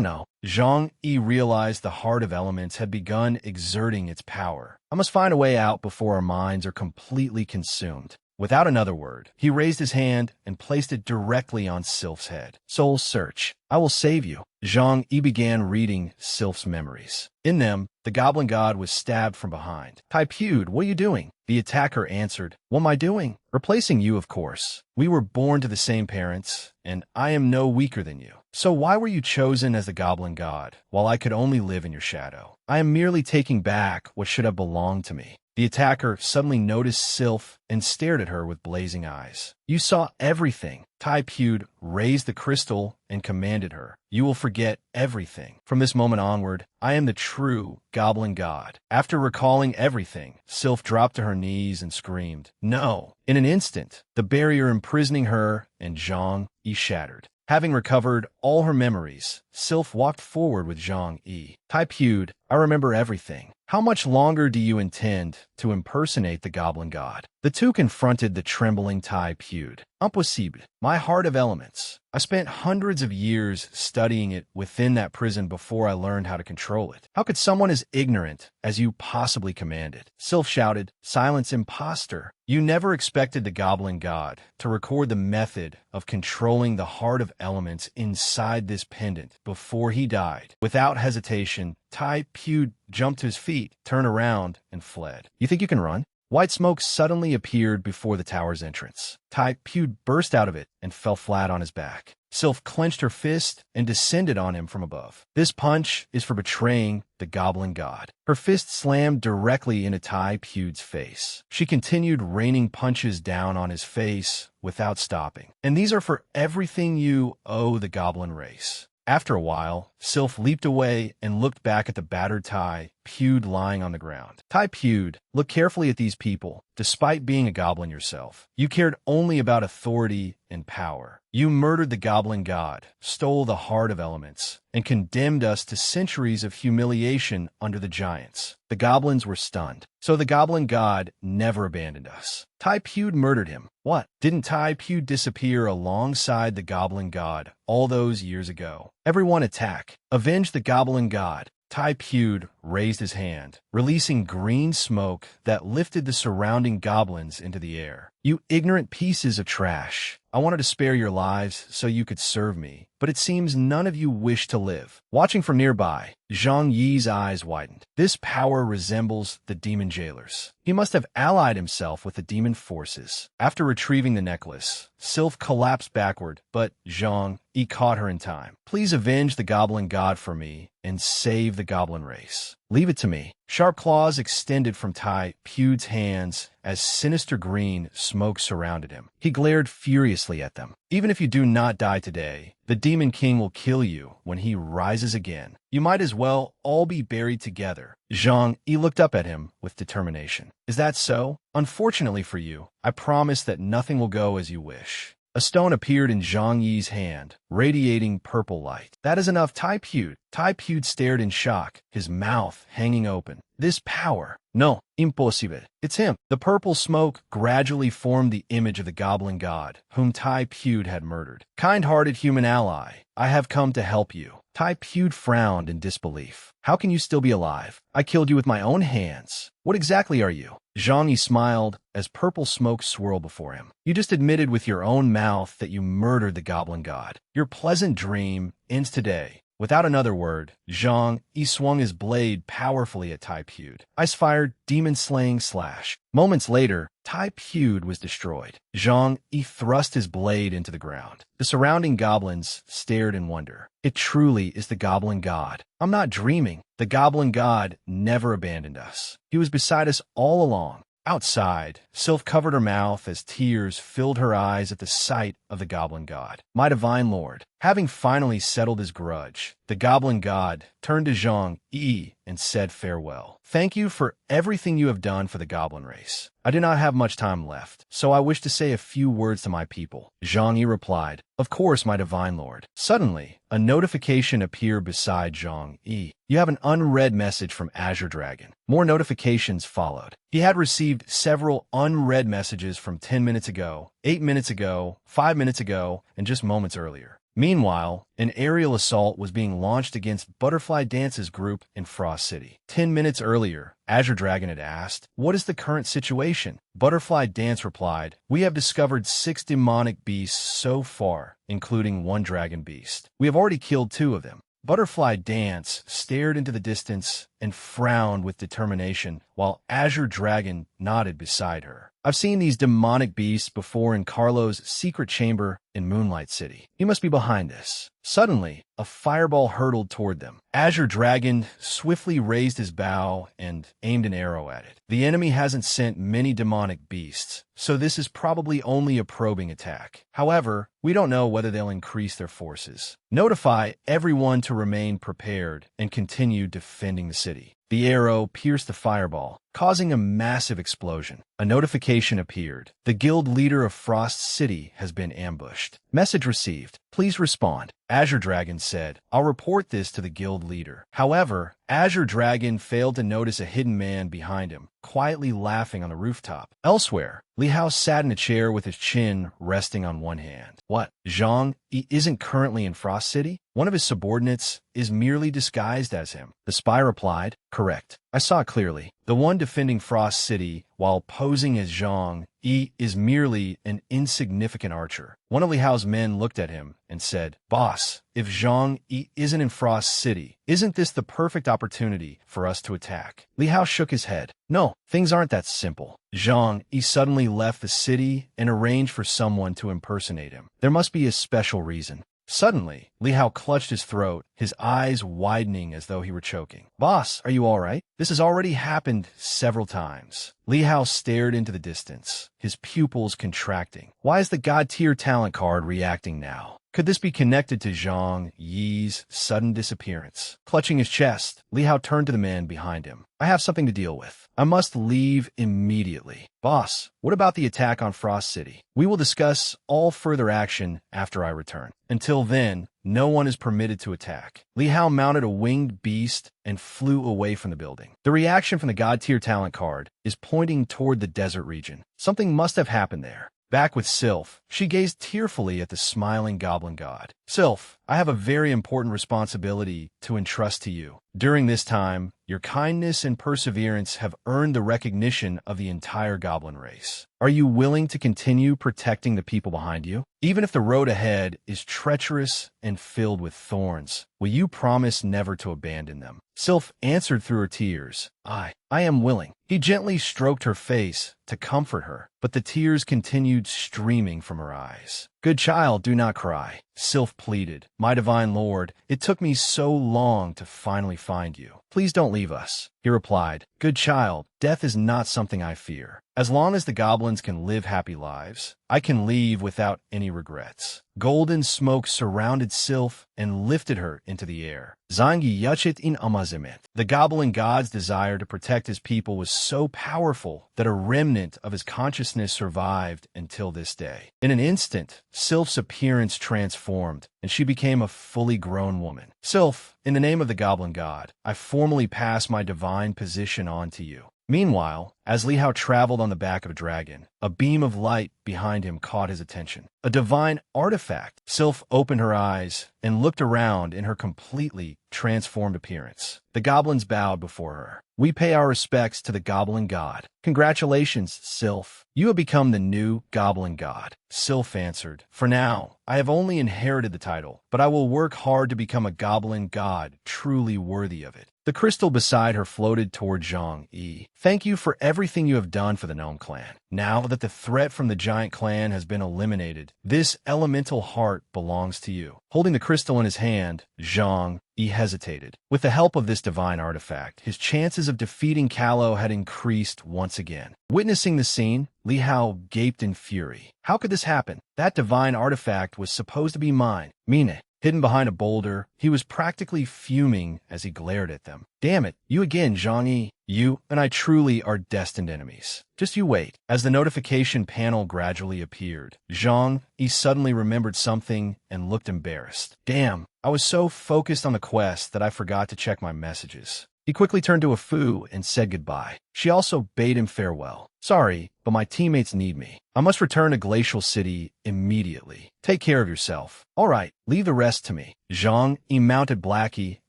know. Zhang Yi realized the heart of elements had begun exerting its power. I must find a way out before our minds are completely consumed. Without another word, he raised his hand and placed it directly on Sylph's head. Soul search. I will save you. Zhang Yi began reading Sylph's memories. In them, the goblin god was stabbed from behind. Taipewed, what are you doing? The attacker answered, What am I doing? Replacing you, of course. We were born to the same parents, and I am no weaker than you. So why were you chosen as the goblin god, while I could only live in your shadow? I am merely taking back what should have belonged to me. The attacker suddenly noticed Sylph and stared at her with blazing eyes. You saw everything. Tai Pud raised the crystal and commanded her, "You will forget everything. From this moment onward, I am the true goblin god." After recalling everything, Sylph dropped to her knees and screamed, "No!" In an instant, the barrier imprisoning her and Zhang Yi shattered. Having recovered all her memories, Sylph walked forward with Zhang Yi. "Tai Pud, I remember everything. How much longer do you intend to impersonate the goblin god?" The two confronted the trembling Tai Pud. "Impossible. My heart of elements. I spent hundreds of years studying it within that prison before I learned how to control it. How could someone as ignorant as you possibly command it?" Sylph shouted, "Silence, imposter. You never expected the goblin god to record the method of controlling the heart of elements inside this pendant before he died." Without hesitation, Tai Pud jumped to his feet, turned around, and fled. "You think you can run?" White smoke suddenly appeared before the tower's entrance. Tai Pud burst out of it and fell flat on his back. Sylph clenched her fist and descended on him from above. "This punch is for betraying the goblin god." Her fist slammed directly into Tai Pud's face. She continued raining punches down on his face without stopping. "And these are for everything you owe the goblin race." After a while, Sylph leaped away and looked back at the battered Tai Pud lying on the ground. "Tai Pud, look carefully at these people. Despite being a goblin yourself, you cared only about authority and power. You murdered the goblin god, stole the heart of elements, and condemned us to centuries of humiliation under the giants. The goblins were stunned. So the goblin god never abandoned us. Tai Pud murdered him. What? Didn't Tai Pud disappear alongside the goblin god all those years ago? Everyone attack. Avenge the goblin god." Tai Pud raised his hand, releasing green smoke that lifted the surrounding goblins into the air. "You ignorant pieces of trash. I wanted to spare your lives so you could serve me, but it seems none of you wish to live." Watching from nearby, Zhang Yi's eyes widened. This power resembles the demon jailer's. He must have allied himself with the demon forces. After retrieving the necklace, Sylph collapsed backward, but Zhang Yi caught her in time. "Please avenge the goblin god for me and save the goblin race." "Leave it to me." Sharp claws extended from Tai Pud's hands as sinister green smoke surrounded him. He glared furiously at them. "Even if you do not die today, the Demon King will kill you when he rises again. You might as well all be buried together." Zhang Yi looked up at him with determination. "Is that so? Unfortunately for you, I promise that nothing will go as you wish." A stone appeared in Zhang Yi's hand, radiating purple light. "That is enough, Tai Pud." Tai Pud stared in shock, his mouth hanging open. "This power. No, impossible. It's him." The purple smoke gradually formed the image of the goblin god, whom Tai Pud had murdered. "Kind-hearted human ally, I have come to help you." Tai Pud frowned in disbelief. "How can you still be alive? I killed you with my own hands. What exactly are you?" Zhang Yi smiled as purple smoke swirled before him. "You just admitted with your own mouth that you murdered the goblin god. Your pleasant dream ends today." Without another word, Zhang Yi swung his blade powerfully at Tai Pud. Ice-fired, demon-slaying slash. Moments later, Tai Pud was destroyed. Zhang Yi thrust his blade into the ground. The surrounding goblins stared in wonder. "It truly is the goblin god. I'm not dreaming. The goblin god never abandoned us. He was beside us all along." Outside, Sylph covered her mouth as tears filled her eyes at the sight of the goblin god. "My divine lord." Having finally settled his grudge, the goblin god turned to Zhang Yi and said farewell. "Thank you for everything you have done for the goblin race. I do not have much time left, so I wish to say a few words to my people." Zhang Yi replied, "Of course, my divine lord." Suddenly, a notification appeared beside Zhang Yi. "You have an unread message from Azure Dragon." More notifications followed. He had received several unread messages from 10 minutes ago, 8 minutes ago, 5 minutes ago, and just moments earlier. Meanwhile, an aerial assault was being launched against Butterfly Dance's group in Frost City. 10 minutes earlier, Azure Dragon had asked, "What is the current situation?" Butterfly Dance replied, "We have discovered 6 demonic beasts so far, including 1 dragon beast. We have already killed 2 of them." Butterfly Dance stared into the distance and frowned with determination, while Azure Dragon nodded beside her. I've seen these demonic beasts before in Carlo's secret chamber in Moonlight City. He must be behind this. Suddenly, a fireball hurtled toward them. Azure Dragon swiftly raised his bow and aimed an arrow at it. The enemy hasn't sent many demonic beasts, so this is probably only a probing attack. However, we don't know whether they'll increase their forces. Notify everyone to remain prepared and continue defending the city. The arrow pierced the fireball, causing a massive explosion. A notification appeared. The guild leader of Frost City has been ambushed. Message received. Please respond. Azure Dragon said, I'll report this to the guild leader. However, Azure Dragon failed to notice a hidden man behind him, quietly laughing on the rooftop. Elsewhere, Li Hao sat in a chair with his chin resting on one hand. What? Zhang Yi isn't currently in Frost City? One of his subordinates is merely disguised as him. The spy replied, correct. I saw it clearly. The one defending Frost City, while posing as Zhang Yi, is merely an insignificant archer. One of Li Hao's men looked at him and said, Boss, if Zhang Yi isn't in Frost City, isn't this the perfect opportunity for us to attack? Li Hao shook his head. No, things aren't that simple. Zhang Yi suddenly left the city and arranged for someone to impersonate him. There must be a special reason. Suddenly, Li Hao clutched his throat, his eyes widening as though he were choking. Boss, are you all right? This has already happened several times. Li Hao stared into the distance, his pupils contracting. Why is the God-tier talent card reacting now? Could this be connected to Zhang Yi's sudden disappearance? Clutching his chest, Li Hao turned to the man behind him. I have something to deal with. I must leave immediately. Boss, what about the attack on Frost City? We will discuss all further action after I return. Until then, no one is permitted to attack. Li Hao mounted a winged beast and flew away from the building. The reaction from the God-tier talent card is pointing toward the desert region. Something must have happened there. Back with Sylph, she gazed tearfully at the smiling goblin god. Sylph, I have a very important responsibility to entrust to you. During this time, your kindness and perseverance have earned the recognition of the entire goblin race. Are you willing to continue protecting the people behind you? Even if the road ahead is treacherous and filled with thorns, will you promise never to abandon them? Sylph answered through her tears, I am willing. He gently stroked her face to comfort her, but the tears continued streaming from her eyes. Good child, do not cry, Sylph pleaded. My divine lord, it took me so long to finally find you. Please don't leave us. He replied, Good child, death is not something I fear. As long as the goblins can live happy lives, I can leave without any regrets. Golden smoke surrounded Sylph and lifted her into the air. Zangi Yuchit in Amazement. The goblin god's desire to protect his people was so powerful that a remnant of his consciousness survived until this day. In an instant, Sylph's appearance transformed, and she became a fully grown woman. Sylph, in the name of the goblin god, I formally pass my divine position on to you. Meanwhile, as Li Hao traveled on the back of a dragon, a beam of light behind him caught his attention. A divine artifact. Sylph opened her eyes and looked around in her completely transformed appearance. The goblins bowed before her. We pay our respects to the goblin god. Congratulations, Sylph. You have become the new goblin god. Sylph answered, For now, I have only inherited the title, but I will work hard to become a goblin god truly worthy of it. The crystal beside her floated toward Zhang Yi. Thank you for everything you have done for the Gnome Clan. Now that the threat from the giant clan has been eliminated, this elemental heart belongs to you. Holding the crystal in his hand, Zhang Yi hesitated. With the help of this divine artifact, his chances of defeating Callow had increased once again. Witnessing the scene, Li Hao gaped in fury. How could this happen? That divine artifact was supposed to be mine. Mean it. Hidden behind a boulder, he was practically fuming as he glared at them. Damn it, you again, Zhang Yi. You and I truly are destined enemies. Just you wait. As the notification panel gradually appeared, Zhang Yi suddenly remembered something and looked embarrassed. Damn, I was so focused on the quest that I forgot to check my messages. He quickly turned to Fu and said goodbye. She also bade him farewell. Sorry, but my teammates need me. I must return to Glacial City immediately. Take care of yourself. All right, leave the rest to me. Zhang Yi mounted Blackie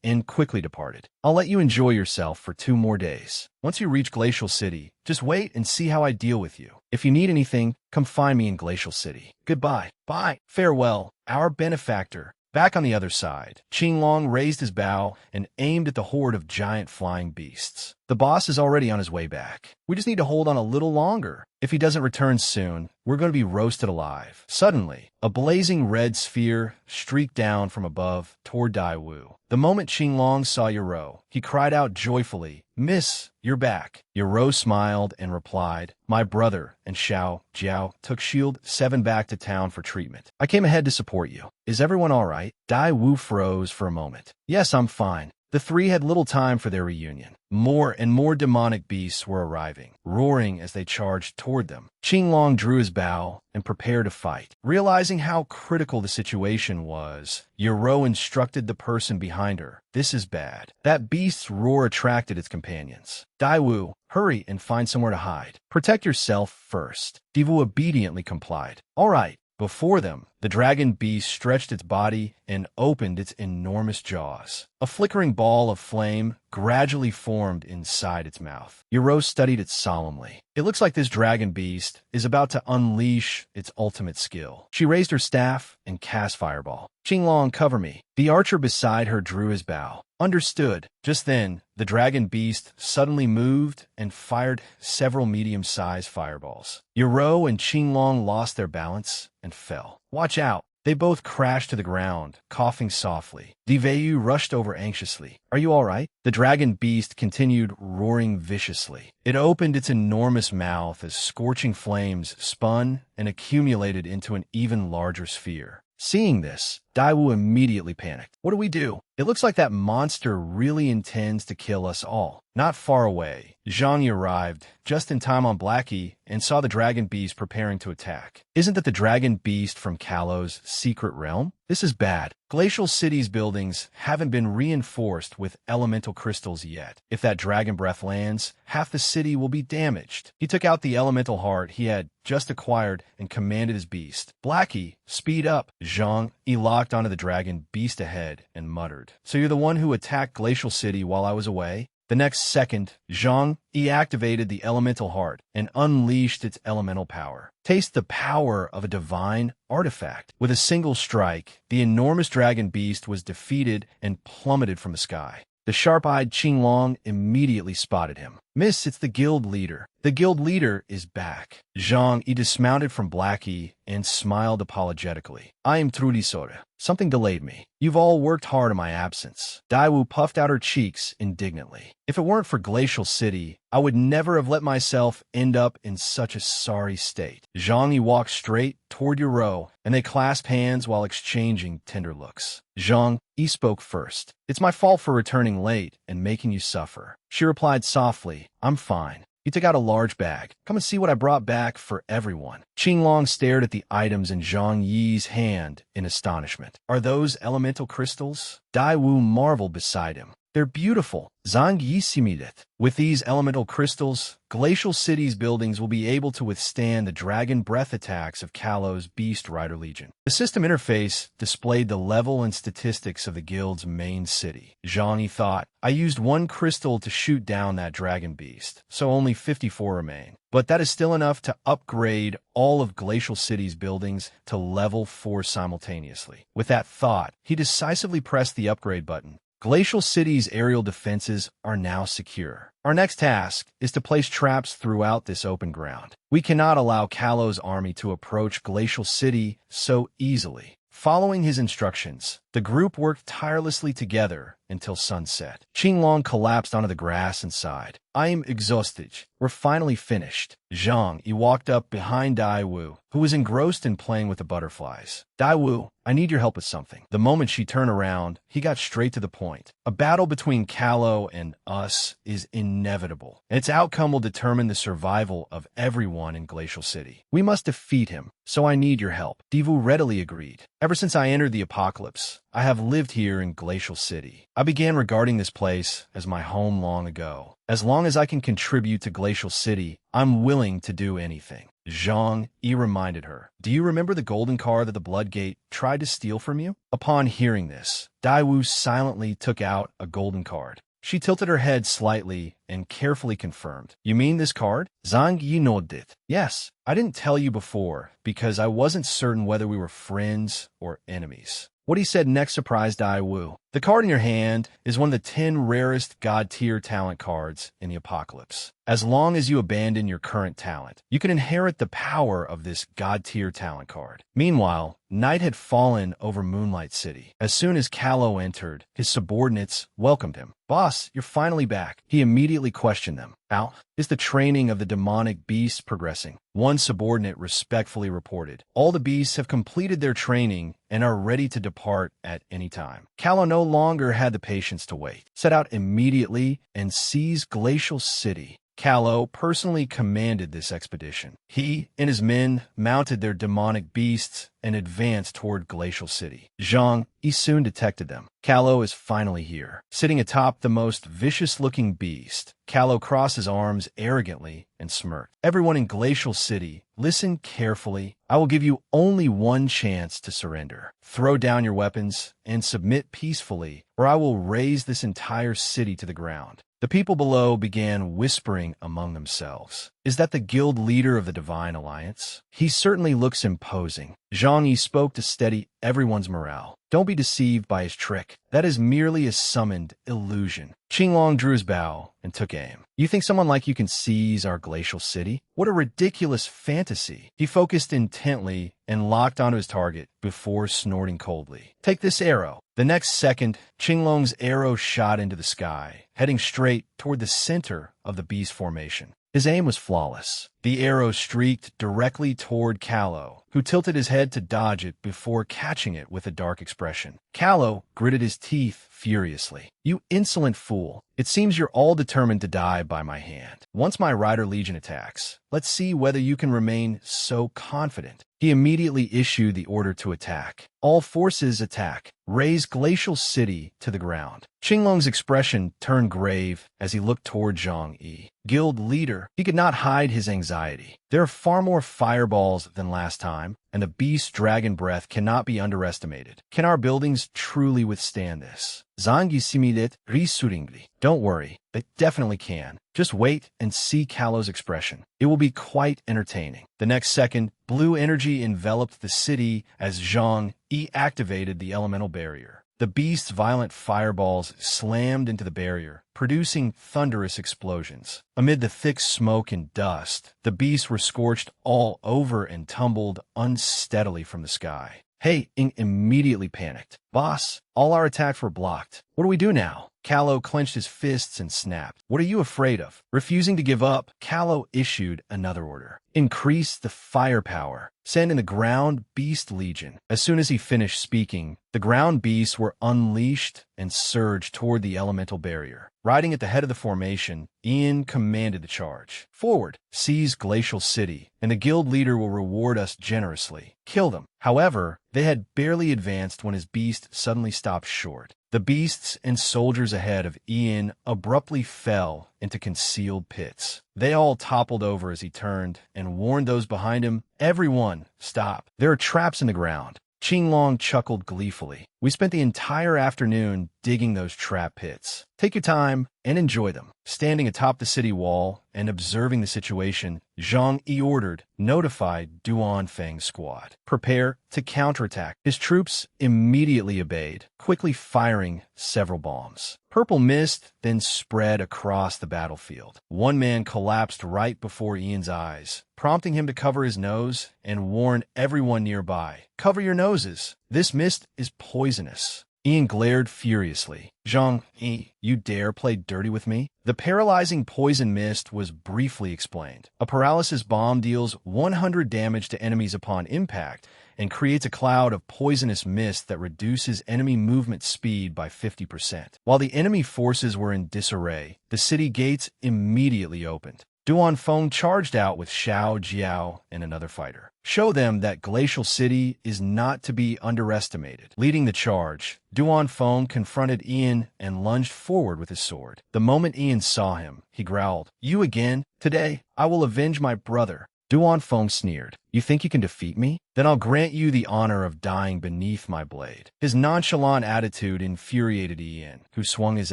and quickly departed. I'll let you enjoy yourself for 2 more days. Once you reach Glacial City, just wait and see how I deal with you. If you need anything, come find me in Glacial City. Goodbye. Bye. Farewell, our benefactor. Back on the other side, Qinglong raised his bow and aimed at the horde of giant flying beasts. The boss is already on his way back. We just need to hold on a little longer. If he doesn't return soon, we're going to be roasted alive." Suddenly, a blazing red sphere streaked down from above toward Daiwu. The moment Qinglong saw Yoro, he cried out joyfully, "Miss, you're back." Yoro smiled and replied, "My brother and Xiao Jiao took Shield 7 back to town for treatment. I came ahead to support you. Is everyone all right?" Daiwu froze for a moment. "Yes, I'm fine." The three had little time for their reunion. More and more demonic beasts were arriving, roaring as they charged toward them. Qinglong drew his bow and prepared to fight. Realizing how critical the situation was, Yoro instructed the person behind her, "This is bad." That beast's roar attracted its companions. "Daiwu, hurry and find somewhere to hide. Protect yourself first." Divu obediently complied. "All right." Before them, the dragon beast stretched its body and opened its enormous jaws. A flickering ball of flame gradually formed inside its mouth. Yoro studied it solemnly. It looks like this dragon beast is about to unleash its ultimate skill. She raised her staff and cast Fireball. "Qinglong, cover me." The archer beside her drew his bow. "Understood." Just then, the dragon beast suddenly moved and fired several medium-sized fireballs. Yoro and Qinglong lost their balance and fell. "Watch out." They both crashed to the ground, coughing softly. Diveu rushed over anxiously. "Are you all right?" The dragon beast continued roaring viciously. It opened its enormous mouth as scorching flames spun and accumulated into an even larger sphere. Seeing this, Daiwu immediately panicked. "What do we do? It looks like that monster really intends to kill us all." Not far away, Zhang arrived just in time on Blackie and saw the dragon beast preparing to attack. "Isn't that the dragon beast from Kalo's secret realm? This is bad. Glacial City's buildings haven't been reinforced with elemental crystals yet. If that dragon breath lands, half the city will be damaged." He took out the elemental heart he had just acquired and commanded his beast. "Blackie, speed up." Zhang locked onto the dragon beast ahead and muttered, "So you're the one who attacked Glacial City while I was away?" The next second, Zhang activated the elemental heart and unleashed its elemental power. Taste the power of a divine artifact. With a single strike, the enormous dragon beast was defeated and plummeted from the sky. The sharp-eyed Qinglong immediately spotted him. "Miss, it's the guild leader." "The guild leader is back." Zhang dismounted from Blackie and smiled apologetically. "I am Trudisora. Something delayed me. You've all worked hard in my absence." Daiwu puffed out her cheeks indignantly. "If it weren't for Glacial City, I would never have let myself end up in such a sorry state." Zhang walked straight toward Yoro, and they clasped hands while exchanging tender looks. Zhang spoke first. "It's my fault for returning late and making you suffer." She replied softly, "I'm fine." He took out a large bag. "Come and see what I brought back for everyone." Qinglong stared at the items in Zhang Yi's hand in astonishment. "Are those elemental crystals?" Daiwu marveled beside him. "They're beautiful." Zhang Yi similed. "With these elemental crystals, Glacial City's buildings will be able to withstand the dragon breath attacks of Kalo's Beast Rider Legion." The system interface displayed the level and statistics of the guild's main city. Zhang thought, "I used one crystal to shoot down that dragon beast, so only 54 remain. But that is still enough to upgrade all of Glacial City's buildings to level 4 simultaneously." With that thought, he decisively pressed the upgrade button. Glacial City's aerial defenses are now secure. Our next task is to place traps throughout this open ground. We cannot allow Kalo's army to approach Glacial City so easily. Following his instructions, the group worked tirelessly together until sunset. Qinglong collapsed onto the grass and sighed. "I am exhausted. We're finally finished." Zhang walked up behind Daiwu, who was engrossed in playing with the butterflies. "Daiwu, I need your help with something." The moment she turned around, he got straight to the point. "A battle between Kalo and us is inevitable. Its outcome will determine the survival of everyone in Glacial City. We must defeat him, so I need your help." Divu readily agreed. "Ever since I entered the apocalypse, I have lived here in Glacial City. I began regarding this place as my home long ago. As long as I can contribute to Glacial City, I'm willing to do anything." Zhang reminded her, "Do you remember the golden car that the Bloodgate tried to steal from you?" Upon hearing this, Daiwu silently took out a golden card. She tilted her head slightly and carefully confirmed. "You mean this card?" Zhang Yi nodded. "Yes, I didn't tell you before because I wasn't certain whether we were friends or enemies." What he said next surprised Daiwu. The card in your hand is one of the 10 rarest God-tier talent cards in the Apocalypse. As long as you abandon your current talent, you can inherit the power of this God-tier talent card. Meanwhile, night had fallen over Moonlight City. As soon as Kallo entered, his subordinates welcomed him. "Boss, you're finally back." He immediately questioned them. "How is the training of the demonic beasts progressing?" One subordinate respectfully reported, "All the beasts have completed their training and are ready to depart at any time." Kallo no longer had the patience to wait. Set out immediately and seize Glacial City. Kallo personally commanded this expedition. He and his men mounted their demonic beasts and advanced toward Glacial City. Zhang Yi soon detected them. Kallo is finally here. Sitting atop the most vicious-looking beast, Kallo crossed his arms arrogantly and smirked. "Everyone in Glacial City, listen carefully. I will give you only one chance to surrender. Throw down your weapons and submit peacefully, or I will raze this entire city to the ground." The people below began whispering among themselves. "Is that the guild leader of the Divine Alliance? He certainly looks imposing." Zhang Yi spoke to steady everyone's morale. "Don't be deceived by his trick. That is merely a summoned illusion." Qinglong drew his bow and took aim. "You think someone like you can seize our Glacial City? What a ridiculous fantasy." He focused intently and locked onto his target before snorting coldly. "Take this arrow." The next second, Qinglong's arrow shot into the sky, heading straight toward the center of the beast formation. His aim was flawless. The arrow streaked directly toward Kallo, who tilted his head to dodge it before catching it with a dark expression. Kallo gritted his teeth furiously. "You insolent fool. It seems you're all determined to die by my hand. Once my Rider Legion attacks, let's see whether you can remain so confident." He immediately issued the order to attack. "All forces attack. Raze Glacial City to the ground." Qinglong's expression turned grave as he looked toward Zhang Yi. Guild leader, he could not hide his anxiety. There are far more fireballs than last time, and the beast's dragon breath cannot be underestimated. Can our buildings truly withstand this? Zangi simidet risuringli. Don't worry, they definitely can. Just wait and see Kallo's expression. It will be quite entertaining. The next second, blue energy enveloped the city as Zhang Yi activated the elemental barrier. The beast's violent fireballs slammed into the barrier, producing thunderous explosions. Amid the thick smoke and dust, the beasts were scorched all over and tumbled unsteadily from the sky. Ing immediately panicked. "Boss, all our attacks were blocked. What do we do now?" Kallo clenched his fists and snapped. "What are you afraid of?" Refusing to give up, Kallo issued another order. "Increase the firepower. Send in the Ground Beast Legion." As soon as he finished speaking, the ground beasts were unleashed and surged toward the elemental barrier. Riding at the head of the formation, Ian commanded the charge. "Forward, seize Glacial City, and the guild leader will reward us generously. Kill them." However, they had barely advanced when his beast suddenly stopped short. The beasts and soldiers ahead of Ian abruptly fell into concealed pits. They all toppled over as he turned and warned those behind him, "Everyone, stop. There are traps in the ground." Qinglong chuckled gleefully. "We spent the entire afternoon digging those trap pits. Take your time and enjoy them." Standing atop the city wall and observing the situation, Zhang Yi ordered, "Notify Duan Feng's squad. Prepare to counterattack." His troops immediately obeyed, quickly firing several bombs. Purple mist then spread across the battlefield. One man collapsed right before Ian's eyes, prompting him to cover his nose and warn everyone nearby, "Cover your noses. This mist is poisonous." Ian glared furiously. "Zhang Yi, you dare play dirty with me?" The paralyzing poison mist was briefly explained. A paralysis bomb deals 100 damage to enemies upon impact and creates a cloud of poisonous mist that reduces enemy movement speed by 50%. While the enemy forces were in disarray, the city gates immediately opened. Duan Feng charged out with Xiao Jiao and another fighter. Show them that Glacial City is not to be underestimated. Leading the charge, Duan Feng confronted Ian and lunged forward with his sword. The moment Ian saw him, he growled, "You again? Today, I will avenge my brother." Duan Feng sneered. You think you can defeat me? Then I'll grant you the honor of dying beneath my blade." His nonchalant attitude infuriated Ian, who swung his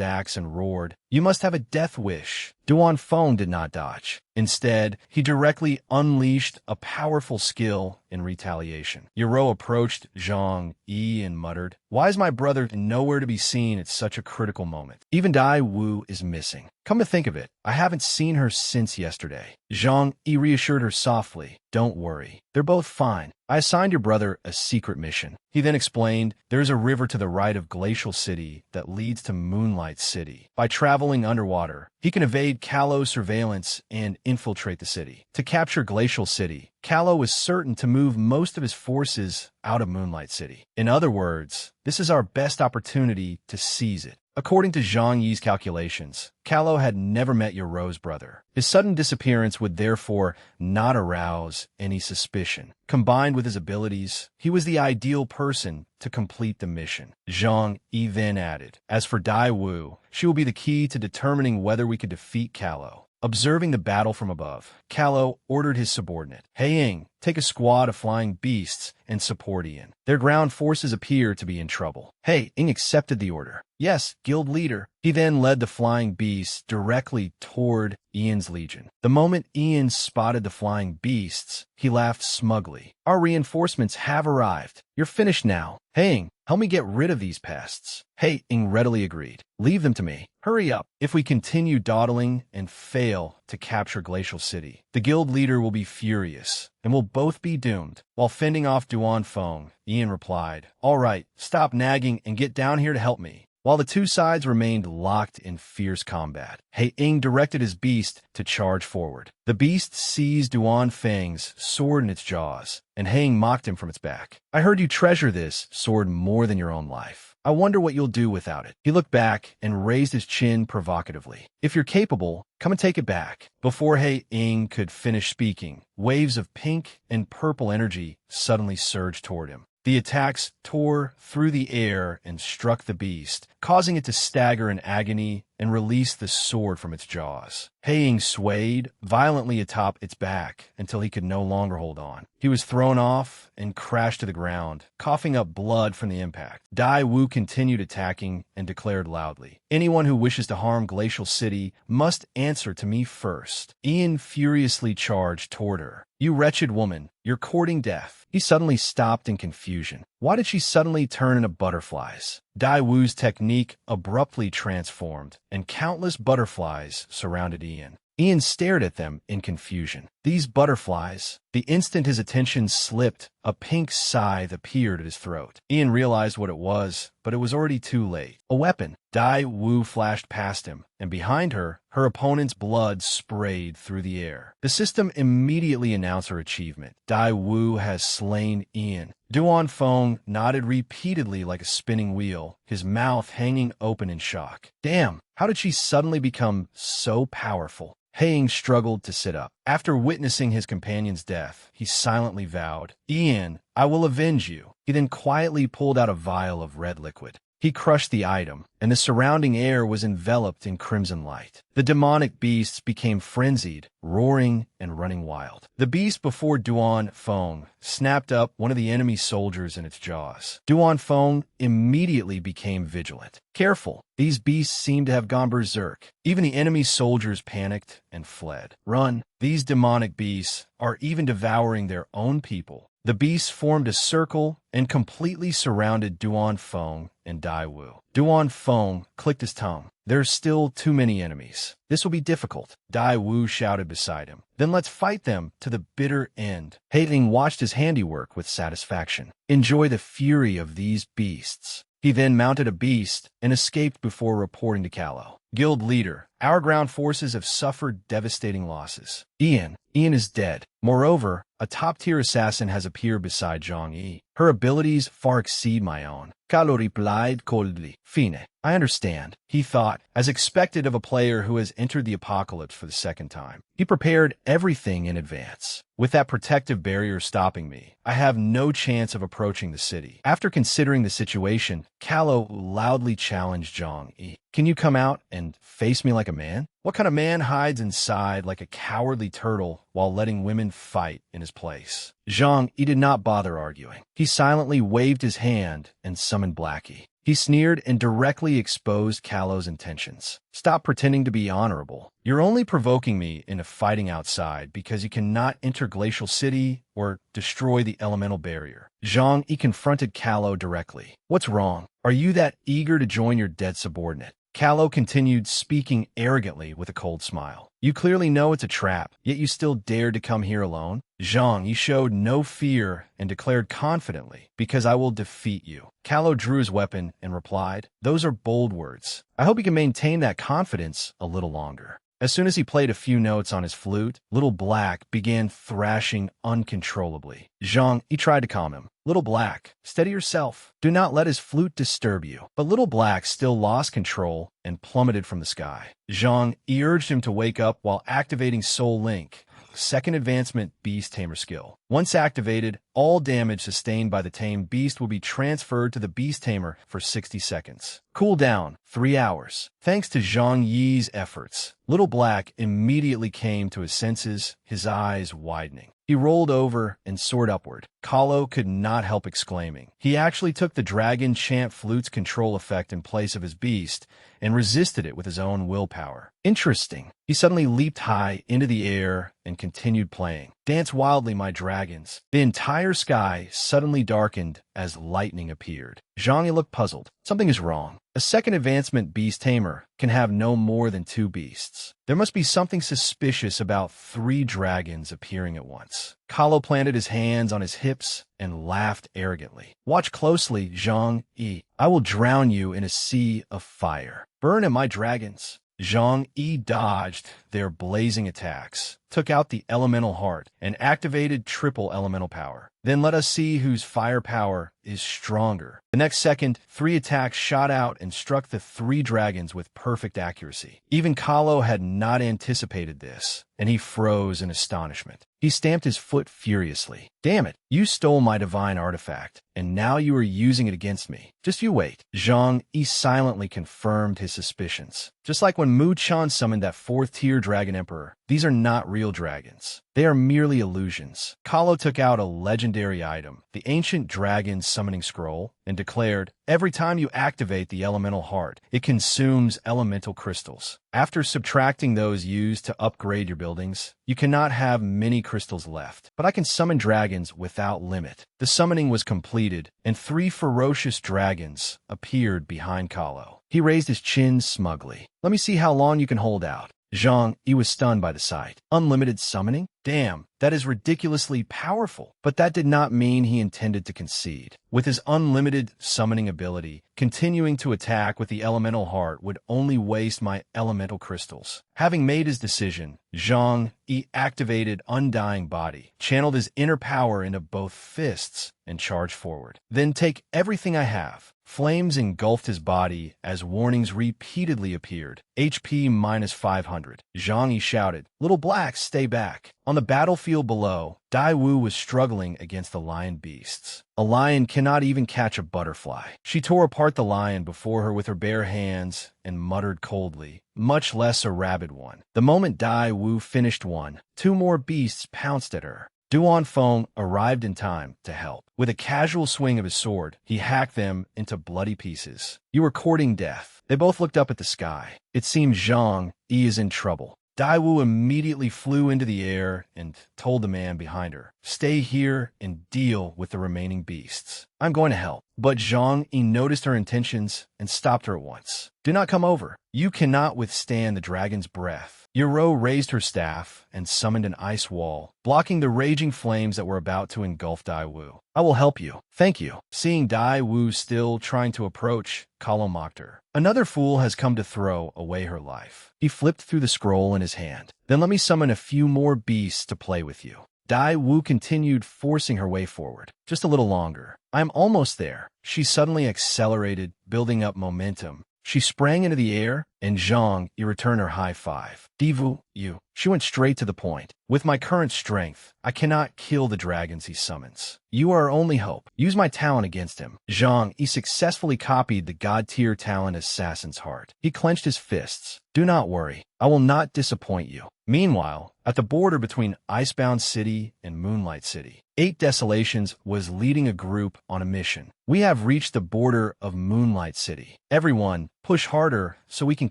axe and roared, "You must have a death wish." Duan Feng did not dodge. Instead, he directly unleashed a powerful skill in retaliation. Yoro approached Zhang Yi and muttered, "Why is my brother nowhere to be seen at such a critical moment? Even Dai Wu is missing. Come to think of it, I haven't seen her since yesterday." Zhang Yi reassured her softly, "Don't worry, they're both fine. I assigned your brother a secret mission." He then explained, "There's a river to the right of Glacial City that leads to Moonlight City. By traveling underwater, he can evade Kalo's surveillance and infiltrate the city. To capture Glacial City, Kalo is certain to move most of his forces out of Moonlight City. In other words, this is our best opportunity to seize it." According to Zhang Yi's calculations, Kalo had never met Yoro's brother. His sudden disappearance would therefore not arouse any suspicion. Combined with his abilities, he was the ideal person to complete the mission. Zhang Yi then added, "As for Dai Wu, she will be the key to determining whether we could defeat Kalo." Observing the battle from above, Kalo ordered his subordinate, "Hey Ying, take a squad of flying beasts and support Ian. Their ground forces appear to be in trouble." Hey Ying accepted the order. "Yes, guild leader." He then led the flying beasts directly toward Ian's legion. The moment Ian spotted the flying beasts, he laughed smugly. "Our reinforcements have arrived. You're finished now. Hey Ying, help me get rid of these pests." Hey Ying readily agreed. "Leave them to me. Hurry up. If we continue dawdling and fail to capture Glacial City, the guild leader will be furious, and we'll both be doomed." While fending off Duan Feng, Ian replied, "All right, stop nagging and get down here to help me." While the two sides remained locked in fierce combat, He Ying directed his beast to charge forward. The beast seized Duan Feng's sword in its jaws, and He Ying mocked him from its back. "I heard you treasure this sword more than your own life. I wonder what you'll do without it." He looked back and raised his chin provocatively. "If you're capable, come and take it back." Before He Ying could finish speaking, waves of pink and purple energy suddenly surged toward him. The attacks tore through the air and struck the beast, causing it to stagger in agony and release the sword from its jaws. He Ying swayed violently atop its back until he could no longer hold on. He was thrown off and crashed to the ground, coughing up blood from the impact. Dai Wu continued attacking and declared loudly, "Anyone who wishes to harm Glacial City must answer to me first." Ian furiously charged toward her. "You wretched woman, you're courting death." He suddenly stopped in confusion. Why did she suddenly turn into butterflies? Dai Wu's technique abruptly transformed, and countless butterflies surrounded Ian. Ian stared at them in confusion. These butterflies, the instant his attention slipped, a pink scythe appeared at his throat. Ian realized what it was, but it was already too late. A weapon. Dai Wu flashed past him, and behind her, her opponent's blood sprayed through the air. The system immediately announced her achievement. Dai Wu has slain Ian. Duan Feng nodded repeatedly like a spinning wheel, his mouth hanging open in shock. Damn, how did she suddenly become so powerful? He Ying struggled to sit up. After witnessing his companion's death, he silently vowed, "Ian, I will avenge you." He then quietly pulled out a vial of red liquid. He crushed the item, and the surrounding air was enveloped in crimson light. The demonic beasts became frenzied, roaring and running wild. The beast before Duan Feng snapped up one of the enemy soldiers in its jaws. Duan Feng immediately became vigilant. Careful, these beasts seemed to have gone berserk. Even the enemy soldiers panicked and fled. Run, these demonic beasts are even devouring their own people. The beasts formed a circle and completely surrounded Duan Feng and Dai Wu. Duan Feng clicked his tongue. There's still too many enemies. This will be difficult. Dai Wu shouted beside him. Then let's fight them to the bitter end. He Ying watched his handiwork with satisfaction. Enjoy the fury of these beasts. He then mounted a beast and escaped before reporting to Kalo. Guild leader, our ground forces have suffered devastating losses. Ian is dead. Moreover, a top-tier assassin has appeared beside Zhang Yi. Her abilities far exceed my own. Kalo replied coldly. Fine, I understand, he thought, as expected of a player who has entered the apocalypse for the second time. He prepared everything in advance. With that protective barrier stopping me, I have no chance of approaching the city. After considering the situation, Kalo loudly challenged Zhang Yi. Can you come out and face me like a man? What kind of man hides inside like a cowardly turtle while letting women fight in his place? Zhang Yi did not bother arguing. He silently waved his hand and summoned Blackie. He sneered and directly exposed Kalo's intentions. Stop pretending to be honorable. You're only provoking me into fighting outside because you cannot enter Glacial City or destroy the elemental barrier. Zhang Yi confronted Kalo directly. What's wrong? Are you that eager to join your dead subordinate? Kalo continued, speaking arrogantly with a cold smile. You clearly know it's a trap, yet you still dared to come here alone? Zhang Yi showed no fear and declared confidently, because I will defeat you. Kalo drew his weapon and replied, those are bold words. I hope you can maintain that confidence a little longer. As soon as he played a few notes on his flute, Little Black began thrashing uncontrollably. Zhang Yi tried to calm him. Little Black, steady yourself. Do not let his flute disturb you. But Little Black still lost control and plummeted from the sky. Zhang Yi urged him to wake up while activating Soul Link, second advancement beast tamer skill. Once activated, all damage sustained by the tamed beast will be transferred to the beast tamer for 60 seconds. Cooldown, 3 hours. Thanks to Zhang Yi's efforts, Little Black immediately came to his senses, his eyes widening. He rolled over and soared upward. Kalo could not help exclaiming. He actually took the Dragon Chant Flute's control effect in place of his beast and resisted it with his own willpower. Interesting. He suddenly leaped high into the air and continued playing. Dance wildly, my dragons. The entire sky suddenly darkened as lightning appeared. Zhang Yi looked puzzled. Something is wrong. A second advancement beast tamer can have no more than 2 beasts. There must be something suspicious about 3 dragons appearing at once. Kalo planted his hands on his hips and laughed arrogantly. Watch closely, Zhang Yi. I will drown you in a sea of fire. Burn at my dragons. Zhang Yi dodged their blazing attacks, took out the elemental heart, and activated triple elemental power. Then let us see whose firepower is stronger. The next second, 3 attacks shot out and struck the 3 dragons with perfect accuracy. Even Kalo had not anticipated this, and he froze in astonishment. He stamped his foot furiously. Damn it, you stole my divine artifact, and now you are using it against me. Just you wait. Zhang Yi silently confirmed his suspicions. Just like when Mu Chan summoned that 4th-tier dragon emperor, these are not real dragons. They are merely illusions. Kalo took out a legendary item, the ancient dragon summoning scroll, and declared, every time you activate the elemental heart, it consumes elemental crystals. After subtracting those used to upgrade your buildings, you cannot have many crystals left. But I can summon dragons without limit. The summoning was completed, and 3 ferocious dragons appeared behind Kalo. He raised his chin smugly. Let me see how long you can hold out. Zhang Yi was stunned by the sight. Unlimited summoning? Damn, that is ridiculously powerful. But that did not mean he intended to concede. With his unlimited summoning ability, continuing to attack with the elemental heart would only waste my elemental crystals. Having made his decision, Zhang Yi activated Undying Body, channeled his inner power into both fists, and charged forward. Then take everything I have. Flames engulfed his body as warnings repeatedly appeared. HP minus 500. Zhang Yi shouted, Little Black, stay back. On the battlefield below, Dai Wu was struggling against the lion beasts. A lion cannot even catch a butterfly. She tore apart the lion before her with her bare hands and muttered coldly, much less a rabid one. The moment Dai Wu finished one, 2 more beasts pounced at her. Duan Feng arrived in time to help. With a casual swing of his sword, he hacked them into bloody pieces. You were courting death. They both looked up at the sky. It seemed Zhang Yi is in trouble. Dai Wu immediately flew into the air and told the man behind her, stay here and deal with the remaining beasts. I'm going to help. But Zhang Yi noticed her intentions and stopped her at once. Do not come over. You cannot withstand the dragon's breath. Yuro raised her staff and summoned an ice wall, blocking the raging flames that were about to engulf Dai Wu. I will help you. Thank you. Seeing Dai Wu still trying to approach, Kalo mocked her. Another fool has come to throw away her life. He flipped through the scroll in his hand. Then let me summon a few more beasts to play with you. Dai Wu continued forcing her way forward. Just a little longer. I'm almost there. She suddenly accelerated, building up momentum. She sprang into the air, and Zhang Yi returned her high five. Divu, you. She went straight to the point. With my current strength, I cannot kill the dragons he summons. You are our only hope. Use my talent against him. Zhang Yi successfully copied the god-tier talent Assassin's Heart. He clenched his fists. Do not worry. I will not disappoint you. Meanwhile, at the border between Icebound City and Moonlight City, 8 Desolations was leading a group on a mission. We have reached the border of Moonlight City. Everyone, push harder so we can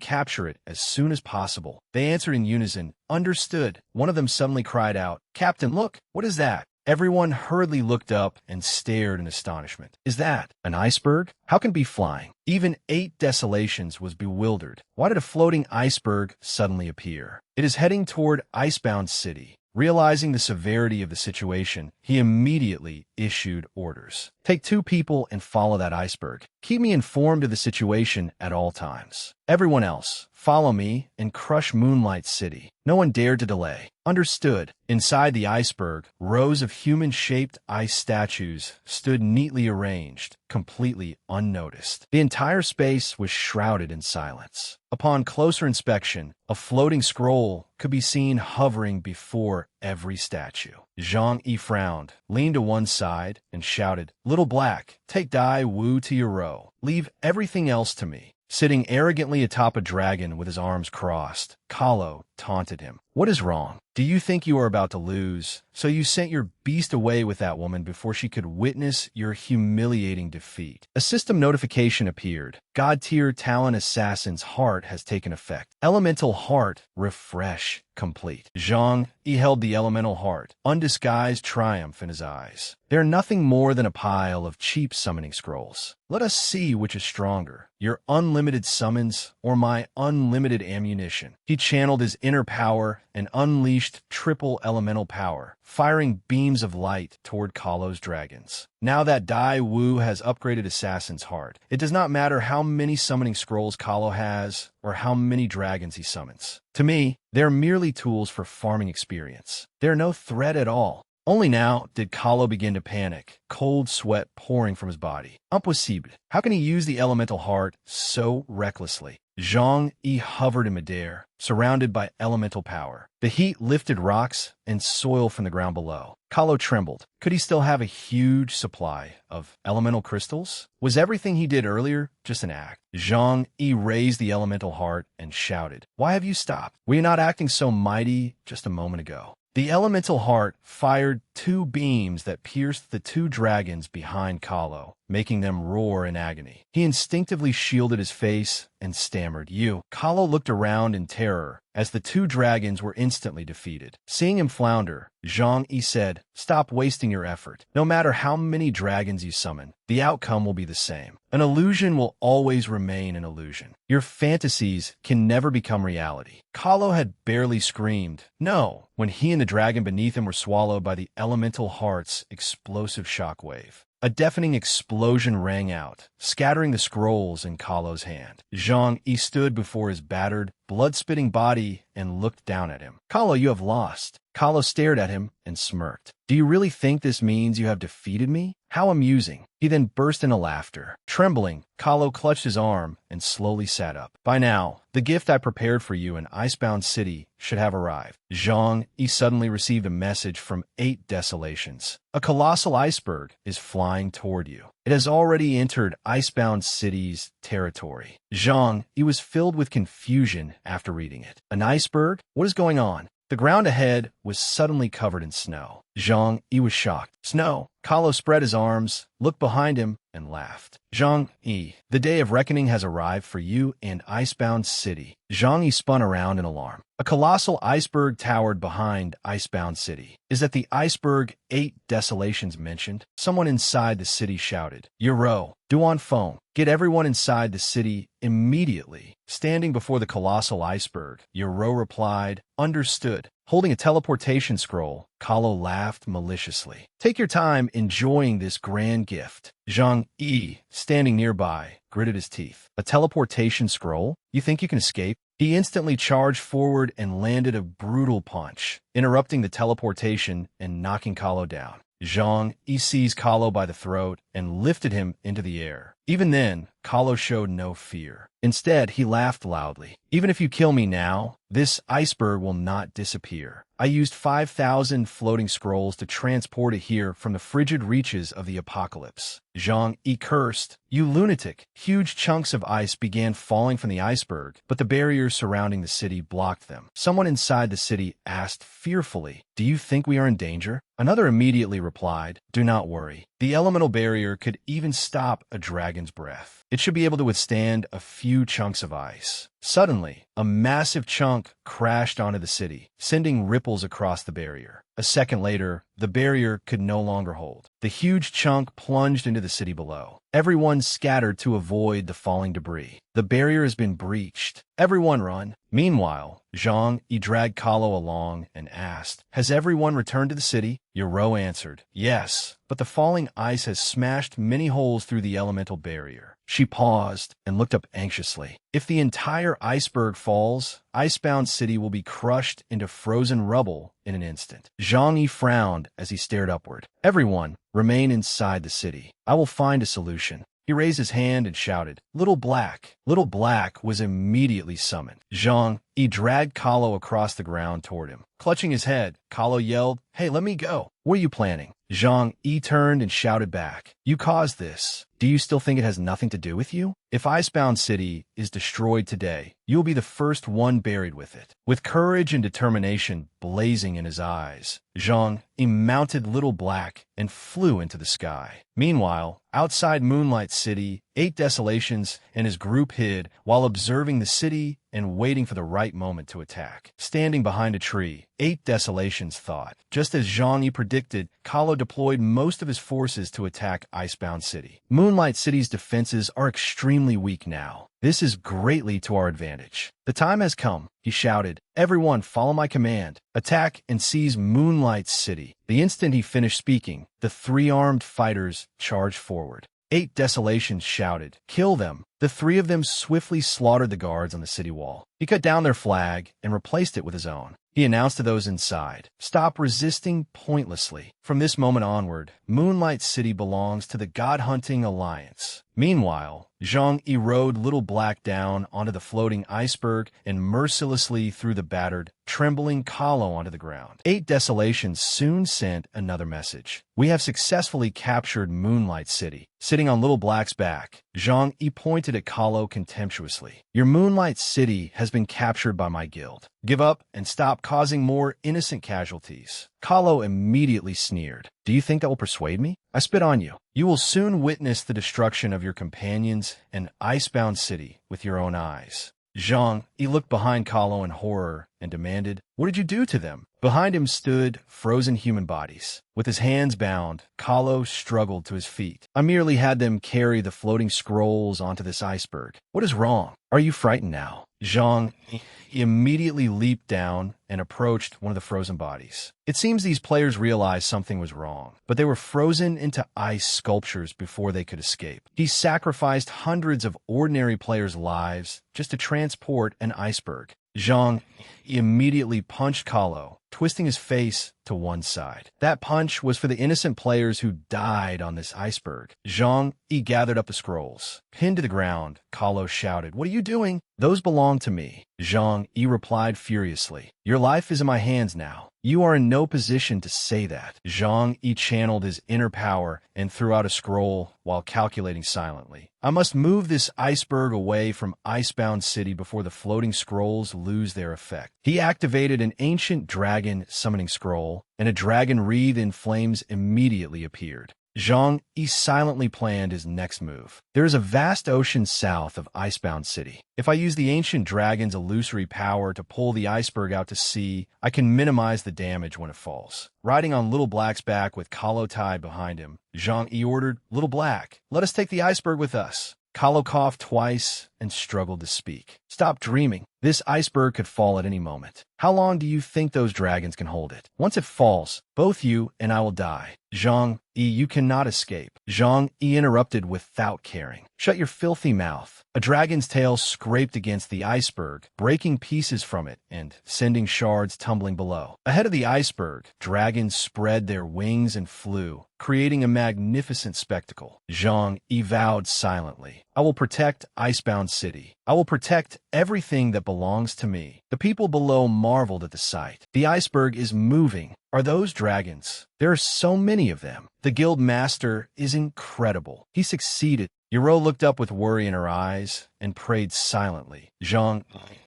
capture it as soon as possible. They answered in unison. Understood. One of them suddenly cried out, Captain, look, what is that? Everyone hurriedly looked up and stared in astonishment. Is that an iceberg? How can it be flying? Even 8 Desolations was bewildered. Why did a floating iceberg suddenly appear? It is heading toward Icebound City. Realizing the severity of the situation, he immediately issued orders. Take 2 people and follow that iceberg. Keep me informed of the situation at all times. Everyone else, follow me and crush Moonlight City. No one dared to delay. Understood. Inside the iceberg, rows of human-shaped ice statues stood neatly arranged, completely unnoticed. The entire space was shrouded in silence. Upon closer inspection, a floating scroll could be seen hovering before every statue. Zhang Yi frowned, leaned to one side, and shouted, Little Black, take Dai Wu to your row. Leave everything else to me. Sitting arrogantly atop a dragon with his arms crossed, Kahlo taunted him. What is wrong? Do you think you are about to lose? So you sent your beast away with that woman before she could witness your humiliating defeat. A system notification appeared. God-tier talent Assassin's Heart has taken effect. Elemental Heart, refresh, complete. Zhang Yi held the Elemental Heart, undisguised triumph in his eyes. They're nothing more than a pile of cheap summoning scrolls. Let us see which is stronger, your unlimited summons or my unlimited ammunition. He channeled his inner power and unleashed triple elemental power, firing beams of light toward Kahlo's dragons. Now that Dai Wu has upgraded Assassin's Heart, it does not matter how many summoning scrolls Kahlo has or how many dragons he summons. To me, they're merely tools for farming experience. They're no threat at all. Only now did Kahlo begin to panic, cold sweat pouring from his body. Impossible. How can he use the Elemental Heart so recklessly? Zhang Yi hovered in midair, surrounded by elemental power. The heat lifted rocks and soil from the ground below. Kahlo trembled. Could he still have a huge supply of elemental crystals? Was everything he did earlier just an act? Zhang Yi raised the Elemental Heart and shouted, Why have you stopped? Were you not acting so mighty just a moment ago? The Elemental Heart fired 2 beams that pierced the 2 dragons behind Kahlo, making them roar in agony. He instinctively shielded his face and stammered, You. Kahlo looked around in terror as the 2 dragons were instantly defeated. Seeing him flounder, Zhang Yi said, Stop wasting your effort. No matter how many dragons you summon, the outcome will be the same. An illusion will always remain an illusion. Your fantasies can never become reality. Kahlo had barely screamed, No, when he and the dragon beneath him were swallowed by the Elemental Heart's explosive shockwave. A deafening explosion rang out, scattering the scrolls in Kahlo's hand. Zhang Yi stood before his battered, blood-spitting body and looked down at him. Kahlo, you have lost. Kahlo stared at him and smirked. Do you really think this means you have defeated me? How amusing. He then burst into laughter. Trembling, Kahlo clutched his arm and slowly sat up. By now, the gift I prepared for you in Icebound City should have arrived. Zhang Yi suddenly received a message from 8 Desolations. A colossal iceberg is flying toward you. It has already entered Icebound City's territory. Zhang Yi was filled with confusion after reading it. An iceberg? What is going on? The ground ahead was suddenly covered in snow. Zhang Yi was shocked. Snow. Kahlo spread his arms, looked behind him, and laughed. Zhang Yi, the day of reckoning has arrived for you and Icebound City. Zhang Yi spun around in alarm. A colossal iceberg towered behind Icebound City. Is that the iceberg 8 Desolations mentioned? Someone inside the city shouted, Euro, Duan Feng, get everyone inside the city immediately. Standing before the colossal iceberg, Euro replied, Understood. Holding a teleportation scroll, Kahlo laughed maliciously. Take your time enjoying this grand gift. Zhang Yi, standing nearby, gritted his teeth. A teleportation scroll? You think you can escape? He instantly charged forward and landed a brutal punch, interrupting the teleportation and knocking Kahlo down. Zhang Yi seized Kahlo by the throat and lifted him into the air. Even then, Kahlo showed no fear. Instead, he laughed loudly. Even if you kill me now, this iceberg will not disappear. I used 5,000 floating scrolls to transport it here from the frigid reaches of the apocalypse. Zhang Yi cursed. You lunatic! Huge chunks of ice began falling from the iceberg, but the barriers surrounding the city blocked them. Someone inside the city asked fearfully, "Do you think we are in danger?" Another immediately replied, "Do not worry. The elemental barrier could even stop a dragon's breath. It should be able to withstand a few chunks of ice." Suddenly, a massive chunk crashed onto the city, sending ripples across the barrier. A second later, the barrier could no longer hold. The huge chunk plunged into the city below. Everyone scattered to avoid the falling debris. The barrier has been breached. Everyone run. Meanwhile, Zhang Yi dragged Kahlo along and asked, "Has everyone returned to the city?" Yoro answered, "Yes, but the falling ice has smashed many holes through the elemental barrier." She paused and looked up anxiously. If the entire iceberg falls, Icebound City will be crushed into frozen rubble in an instant. Zhang Yi frowned as he stared upward. "Everyone, remain inside the city. I will find a solution." He raised his hand and shouted, "Little Black!" Little Black was immediately summoned. Zhang Yi dragged Kahlo across the ground toward him. Clutching his head, Kahlo yelled, "Hey, let me go. What are you planning?" Zhang Yi turned and shouted back, "You caused this. Do you still think it has nothing to do with you? If Icebound City is destroyed today, you will be the first one buried with it." With courage and determination blazing in his eyes, Zhang Yi mounted Little Black and flew into the sky. Meanwhile, outside Moonlight City, 8 Desolations and his group hid while observing the city and waiting for the right moment to attack. Standing behind a tree, 8 Desolations thought. Just as Zhang Yi predicted, Kahlo deployed most of his forces to attack Icebound City. Moonlight City's defenses are extremely weak now. This is greatly to our advantage. The time has come, he shouted. "Everyone follow my command. Attack and seize Moonlight City." The instant he finished speaking, the 3 armed fighters charged forward. 8 Desolations shouted, "Kill them." The 3 of them swiftly slaughtered the guards on the city wall. He cut down their flag and replaced it with his own. He announced to those inside, "Stop resisting pointlessly. From this moment onward, Moonlight City belongs to the God-Hunting Alliance." Meanwhile, Zhang Yi rode Little Black down onto the floating iceberg and mercilessly threw the battered, trembling Kahlo onto the ground. 8 Desolations soon sent another message. "We have successfully captured Moonlight City." Sitting on Little Black's back, Zhang Yi pointed at Kahlo contemptuously. "Your Moonlight City has been captured by my guild. Give up and stop causing more innocent casualties." Kahlo immediately sneered. "Do you think that will persuade me? I spit on you. You will soon witness the destruction of your companions and Icebound City with your own eyes." Zhang Yi looked behind Kahlo in horror and demanded, "What did you do to them?" Behind him stood frozen human bodies. With his hands bound, Kahlo struggled to his feet. "I merely had them carry the floating scrolls onto this iceberg. What is wrong? Are you frightened now?" Zhang Yi immediately leaped down and approached one of the frozen bodies. It seems these players realized something was wrong, but they were frozen into ice sculptures before they could escape. He sacrificed hundreds of ordinary players' lives just to transport an iceberg. Zhang immediately punched Kahlo, twisting his face to one side. That punch was for the innocent players who died on this iceberg. Zhang Yi gathered up the scrolls. Pinned to the ground, Kahlo shouted, "What are you doing?" "Those belong to me." Zhang Yi replied furiously, "Your life is in my hands now. You are in no position to say that." Zhang Yi channeled his inner power and threw out a scroll while calculating silently. "I must move this iceberg away from Icebound City before the floating scrolls lose their effect." He activated an ancient dragon summoning scroll, and a dragon wreathed in flames immediately appeared. Zhang Yi silently planned his next move. There is a vast ocean south of Icebound City. If I use the ancient dragon's illusory power to pull the iceberg out to sea, I can minimize the damage when it falls. Riding on Little Black's back with Kahlo tied behind him, Zhang Yi ordered, "Little Black, let us take the iceberg with us." Kahlo coughed twice and struggled to speak. "Stop dreaming. This iceberg could fall at any moment. How long do you think those dragons can hold it? Once it falls, both you and I will die. Zhang Yi, you cannot escape. Zhang Yi interrupted without caring. Shut your filthy mouth. A dragon's tail scraped against the iceberg, breaking pieces from it and sending shards tumbling below. Ahead of the iceberg, dragons spread their wings and flew, creating a magnificent spectacle. Zhang Yi vowed silently, I will protect Icebound City. I will protect everything that belongs to me. The people below marveled at the sight. The iceberg is moving. Are those dragons? There are so many of them. The guild master is incredible. He succeeded. Yoro looked up with worry in her eyes and prayed silently. Zhang,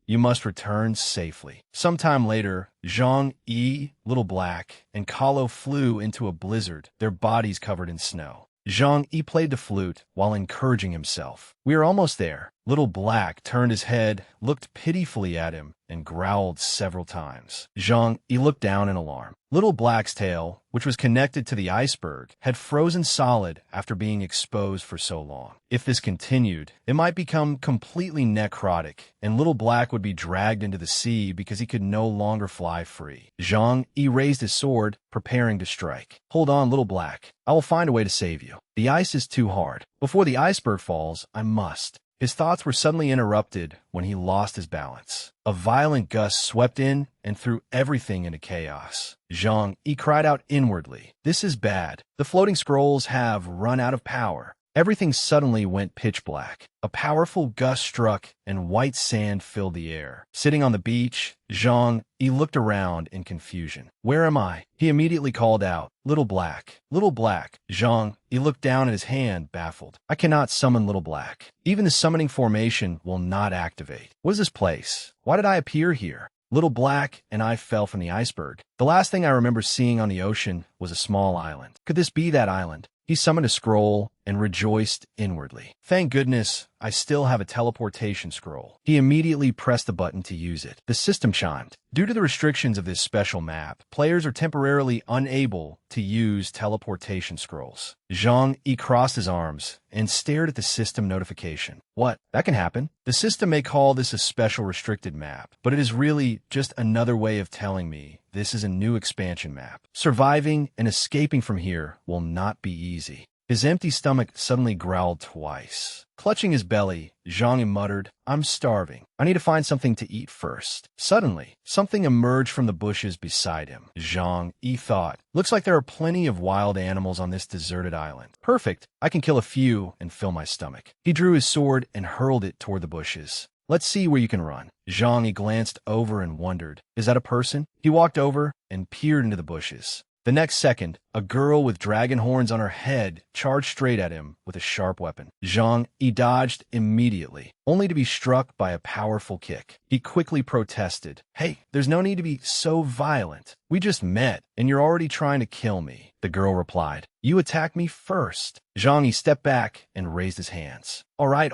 you must return safely. Sometime later, Zhang Yi, Little Black, and Kahlo flew into a blizzard, their bodies covered in snow. Zhang Yi played the flute while encouraging himself. We are almost there. Little Black turned his head, looked pitifully at him, and growled several times. Zhang Yi looked down in alarm. Little Black's tail, which was connected to the iceberg, had frozen solid after being exposed for so long. If this continued, it might become completely necrotic, and Little Black would be dragged into the sea because he could no longer fly free. Zhang Yi raised his sword, preparing to strike. Hold on, Little Black. I will find a way to save you. The ice is too hard. Before the iceberg falls, I must. His thoughts were suddenly interrupted when he lost his balance. A violent gust swept in and threw everything into chaos. Zhang Yi cried out inwardly, "This is bad. The floating scrolls have run out of power." Everything suddenly went pitch black. A powerful gust struck, and white sand filled the air. Sitting on the beach, Zhang Yi looked around in confusion. "Where am I?" He immediately called out, "Little Black, Little Black." Zhang Yi looked down at his hand, baffled. "I cannot summon Little Black. Even the summoning formation will not activate. What is this place? Why did I appear here?" Little Black and I fell from the iceberg. The last thing I remember seeing on the ocean was a small island. Could this be that island? He summoned a scroll and rejoiced inwardly. Thank goodness, I still have a teleportation scroll. He immediately pressed the button to use it. The system chimed. Due to the restrictions of this special map, players are temporarily unable to use teleportation scrolls. Zhang Yi crossed his arms and stared at the system notification. What? That can happen. The system may call this a special restricted map, but it is really just another way of telling me this is a new expansion map. Surviving and escaping from here will not be easy. His empty stomach suddenly growled twice. Clutching his belly, Zhang Yi muttered, "I'm starving. I need to find something to eat first." Suddenly, something emerged from the bushes beside him. Zhang Yi thought, "Looks like there are plenty of wild animals on this deserted island. Perfect. I can kill a few and fill my stomach." He drew his sword and hurled it toward the bushes. "Let's see where you can run." Zhang Yi glanced over and wondered, "Is that a person?" He walked over and peered into the bushes. The next second, a girl with dragon horns on her head charged straight at him with a sharp weapon. Zhang Yi dodged immediately, only to be struck by a powerful kick. He quickly protested, "Hey, there's no need to be so violent. We just met, and you're already trying to kill me." The girl replied, "You attacked me first." Zhang Yi stepped back and raised his hands. All right.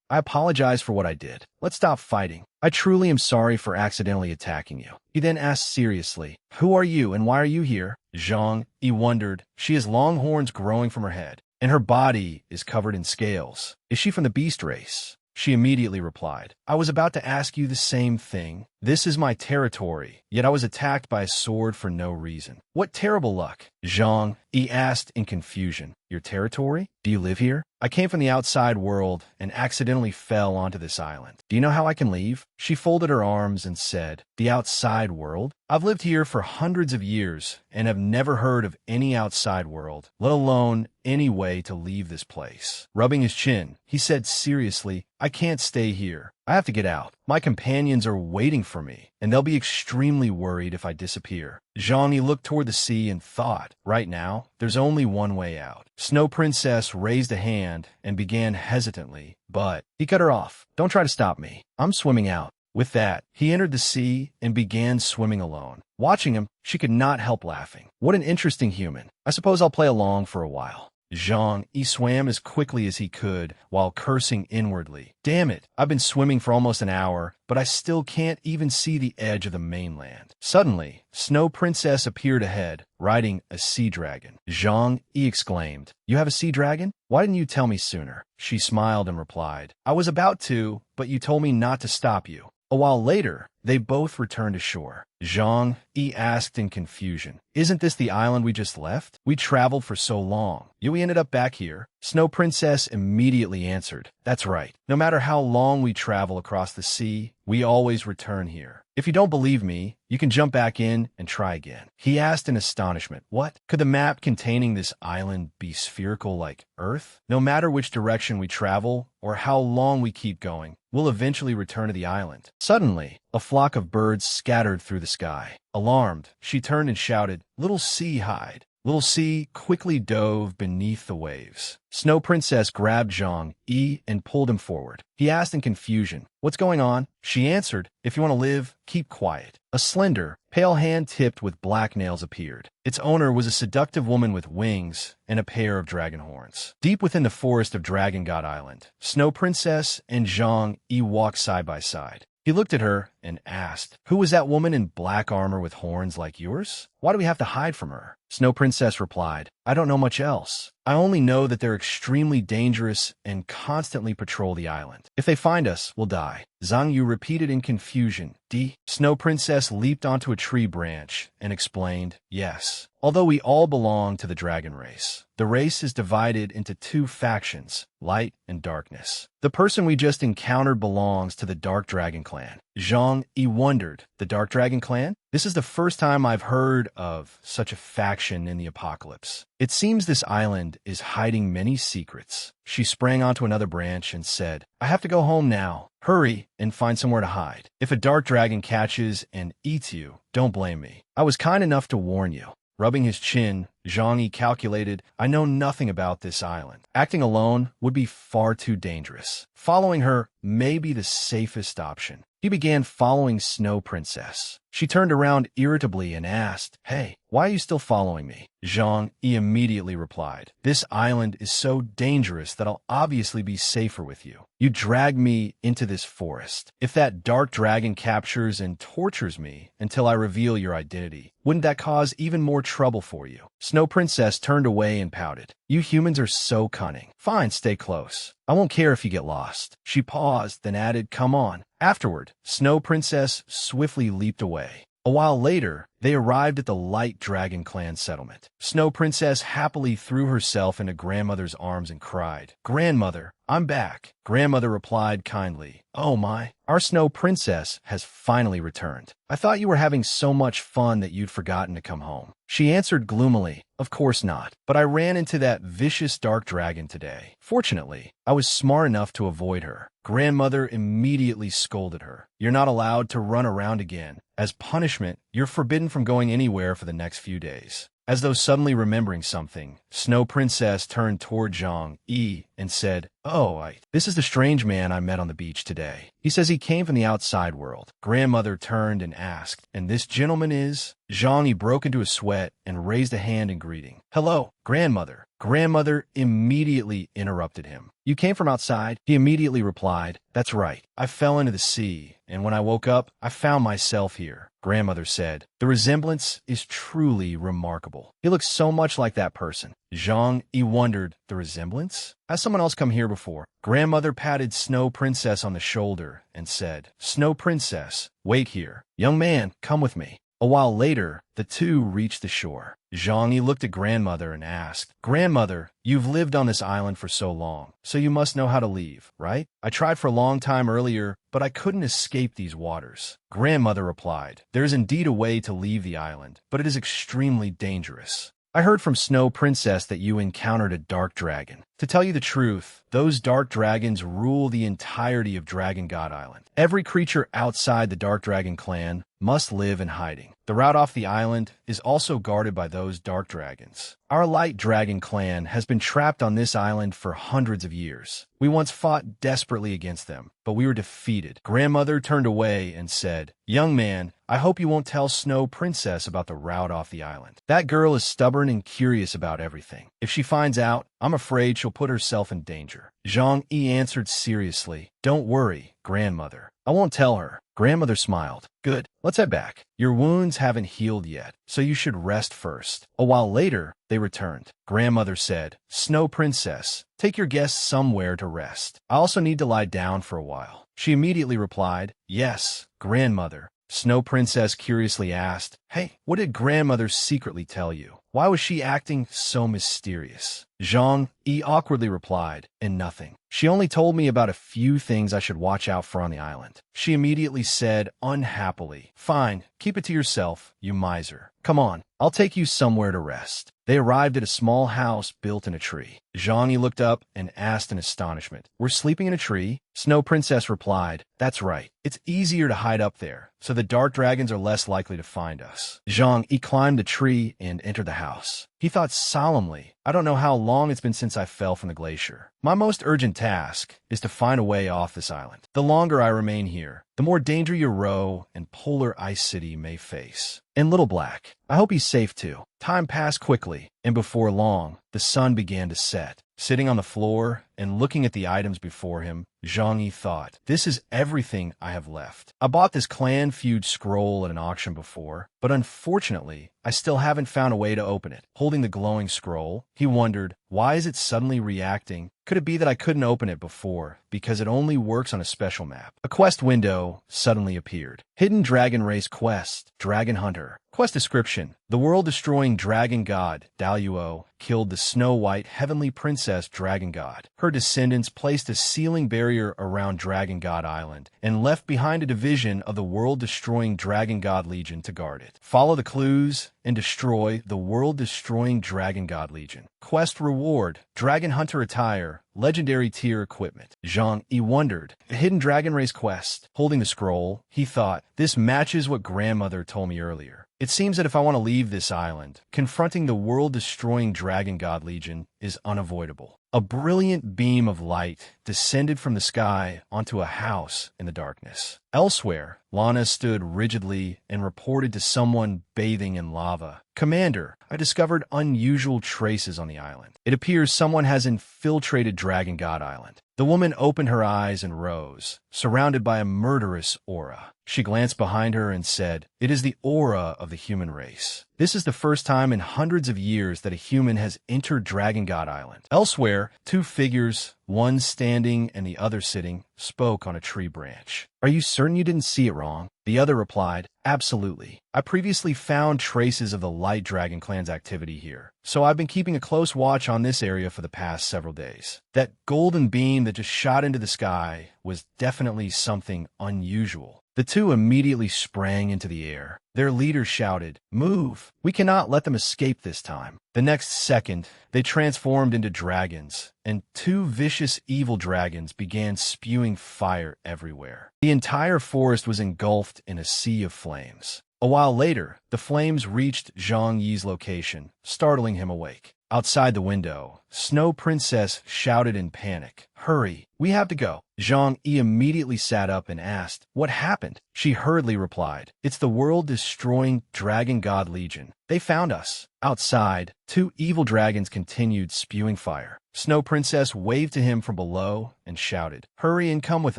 I apologize for what I did. Let's stop fighting. I truly am sorry for accidentally attacking you." He then asked seriously, "Who are you and why are you here?" Zhang Yi wondered. She has long horns growing from her head, and her body is covered in scales. Is she from the beast race? She immediately replied, "I was about to ask you the same thing. This is my territory, yet I was attacked by a sword for no reason. What terrible luck." Zhang Yi asked in confusion, "Your territory? Do you live here?" "I came from the outside world and accidentally fell onto this island. Do you know how I can leave?" She folded her arms and said, "The outside world? I've lived here for hundreds of years and have never heard of any outside world, let alone any way to leave this place." Rubbing his chin, he said seriously, "I can't stay here. I have to get out. My companions are waiting for me, and they'll be extremely worried if I disappear." Zhang Yi looked toward the sea and thought, right now, there's only one way out. Snow Princess raised a hand and began hesitantly, but he cut her off. "Don't try to stop me. I'm swimming out." With that, he entered the sea and began swimming alone. Watching him, she could not help laughing. What an interesting human. I suppose I'll play along for a while. Zhang Yi swam as quickly as he could while cursing inwardly. "Damn it, I've been swimming for almost an hour, but I still can't even see the edge of the mainland." Suddenly, Snow Princess appeared ahead, riding a sea dragon. Zhang Yi exclaimed, "You have a sea dragon? Why didn't you tell me sooner?" She smiled and replied, "I was about to, but you told me not to stop you." A while later, they both returned to shore. Zhang Yi asked in confusion, "Isn't this the island we just left? We traveled for so long, yet we ended up back here." Snow Princess immediately answered, "That's right. No matter how long we travel across the sea, we always return here. If you don't believe me, you can jump back in and try again." He asked in astonishment, "What? Could the map containing this island be spherical like Earth? No matter which direction we travel or how long we keep going, we'll eventually return to the island." Suddenly, a flock of birds scattered through the sky. Alarmed, she turned and shouted, "Little Sea, hide!" Little Sea quickly dove beneath the waves. Snow Princess grabbed Zhang Yi and pulled him forward. He asked in confusion, "What's going on?" She answered, "If you want to live, keep quiet." A slender, pale hand tipped with black nails appeared. Its owner was a seductive woman with wings and a pair of dragon horns. Deep within the forest of Dragon God Island, Snow Princess and Zhang Yi walked side by side. He looked at her and asked, "Who was that woman in black armor with horns like yours? Why do we have to hide from her?" Snow Princess replied, "I don't know much else. I only know that they're extremely dangerous and constantly patrol the island. If they find us, we'll die." Zhang Yu repeated in confusion, "D?" Snow Princess leaped onto a tree branch and explained, "Yes. Although we all belong to the dragon race, the race is divided into two factions, light and darkness. The person we just encountered belongs to the Dark Dragon Clan." Zhang Yi wondered, "The Dark Dragon Clan? This is the first time I've heard of such a faction in the apocalypse. It seems this island is hiding many secrets." She sprang onto another branch and said, "I have to go home now. Hurry and find somewhere to hide. If a dark dragon catches and eats you, don't blame me. I was kind enough to warn you." Rubbing his chin, Zhang Yi calculated, "I know nothing about this island. Acting alone would be far too dangerous. Following her may be the safest option." He began following Snow Princess. She turned around irritably and asked, "Hey, why are you still following me?" Zhang Yi immediately replied, "This island is so dangerous that I'll obviously be safer with you. You dragged me into this forest. If that dark dragon captures and tortures me until I reveal your identity, wouldn't that cause even more trouble for you?" Snow Princess turned away and pouted. "You humans are so cunning. Fine, stay close. I won't care if you get lost." She paused, then added, "Come on." Afterward, Snow Princess swiftly leaped away. A while later, they arrived at the Light Dragon Clan settlement. Snow Princess happily threw herself into Grandmother's arms and cried, "Grandmother, I'm back." Grandmother replied kindly, "Oh my, our Snow Princess has finally returned. I thought you were having so much fun that you'd forgotten to come home." She answered gloomily, "Of course not, but I ran into that vicious dark dragon today. Fortunately, I was smart enough to avoid her." Grandmother immediately scolded her. "You're not allowed to run around again. As punishment, you're forbidden from going anywhere for the next few days." As though suddenly remembering something, Snow Princess turned toward Zhang Yi and said, "Oh, this is the strange man I met on the beach today. He says he came from the outside world." Grandmother turned and asked, "And this gentleman is?" Zhang Yi broke into a sweat and raised a hand in greeting. "Hello, Grandmother." Grandmother immediately interrupted him. "You came from outside?" He immediately replied, "That's right. I fell into the sea, and when I woke up, I found myself here." Grandmother said, "The resemblance is truly remarkable. He looks so much like that person." Zhang Yi wondered, "The resemblance? Has someone else come here before?" Grandmother patted Snow Princess on the shoulder and said, "Snow Princess, wait here. Young man, come with me." A while later, the two reached the shore. Zhang Yi looked at Grandmother and asked, "Grandmother, you've lived on this island for so long, so you must know how to leave, right? I tried for a long time earlier, but I couldn't escape these waters." Grandmother replied, "There is indeed a way to leave the island, but it is extremely dangerous. I heard from Snow Princess that you encountered a dark dragon. To tell you the truth, those dark dragons rule the entirety of Dragon God Island. Every creature outside the Dark Dragon Clan must live in hiding. The route off the island is also guarded by those dark dragons. Our Light Dragon Clan has been trapped on this island for hundreds of years. We once fought desperately against them, but we were defeated." Grandmother turned away and said, "Young man, I hope you won't tell Snow Princess about the route off the island. That girl is stubborn and curious about everything. If she finds out, I'm afraid she'll put herself in danger. Zhang Yi answered seriously. Don't worry, grandmother. I won't tell her. Grandmother smiled. Good, let's head back. Your wounds haven't healed yet, so you should rest first. A while later, they returned. Grandmother said, Snow Princess, take your guests somewhere to rest. I also need to lie down for a while. She immediately replied, Yes, grandmother. Snow Princess curiously asked, Hey, what did grandmother secretly tell you? Why was she acting so mysterious? Zhang Yi awkwardly replied, And nothing. She only told me about a few things I should watch out for on the island. She immediately said, unhappily, Fine, keep it to yourself, you miser. Come on, I'll take you somewhere to rest. They arrived at a small house built in a tree. Zhang Yi looked up and asked in astonishment, We're sleeping in a tree? Snow Princess replied, That's right. It's easier to hide up there, so the dark dragons are less likely to find us. Zhang Yi climbed the tree and entered the house. He thought solemnly, I don't know how long it's been since I fell from the glacier. My most urgent task is to find a way off this island. The longer I remain here, the more danger your row and Polar Ice City may face. And Little Black, I hope he's safe too. Time passed quickly, and before long, the sun began to set. Sitting on the floor and looking at the items before him, Zhang Yi thought, This is everything I have left. I bought this clan feud scroll at an auction before, but unfortunately, I still haven't found a way to open it. Holding the glowing scroll, he wondered, why is it suddenly reacting? Could it be that I couldn't open it before because it only works on a special map? A quest window suddenly appeared. Hidden Dragon Race Quest, Dragon Hunter. Quest description. The world-destroying dragon god, Daluo, killed the Snow-White Heavenly Princess Dragon God. Her descendants placed a sealing barrier around Dragon God Island and left behind a division of the world-destroying Dragon God Legion to guard it. Follow the clues and destroy the world-destroying Dragon God Legion. Quest reward, Dragon Hunter attire, legendary tier equipment. Zhang Yi wondered, a hidden dragon race quest. Holding the scroll, he thought, this matches what grandmother told me earlier. It seems that if I want to leave this island, confronting the world-destroying Dragon God Legion is unavoidable. A brilliant beam of light descended from the sky onto a house in the darkness. Elsewhere, Lana stood rigidly and reported to someone bathing in lava. Commander, I discovered unusual traces on the island. It appears someone has infiltrated Dragon God Island. The woman opened her eyes and rose, surrounded by a murderous aura. She glanced behind her and said, It is the aura of the human race. This is the first time in hundreds of years that a human has entered Dragon God Island. Elsewhere, two figures, one standing and the other sitting, spoke on a tree branch. Are you certain you didn't see it wrong? The other replied, Absolutely. I previously found traces of the Light Dragon clan's activity here, so I've been keeping a close watch on this area for the past several days. That golden beam that just shot into the sky was definitely something unusual. The two immediately sprang into the air. Their leader shouted, Move! We cannot let them escape this time. The next second, they transformed into dragons, and two vicious evil dragons began spewing fire everywhere. The entire forest was engulfed in a sea of flames. A while later, the flames reached Zhang Yi's location, startling him awake. Outside the window, Snow Princess shouted in panic, Hurry, we have to go. Zhang Yi immediately sat up and asked, What happened? She hurriedly replied, It's the world-destroying Dragon God Legion. They found us. Outside, two evil dragons continued spewing fire. Snow Princess waved to him from below and shouted, Hurry and come with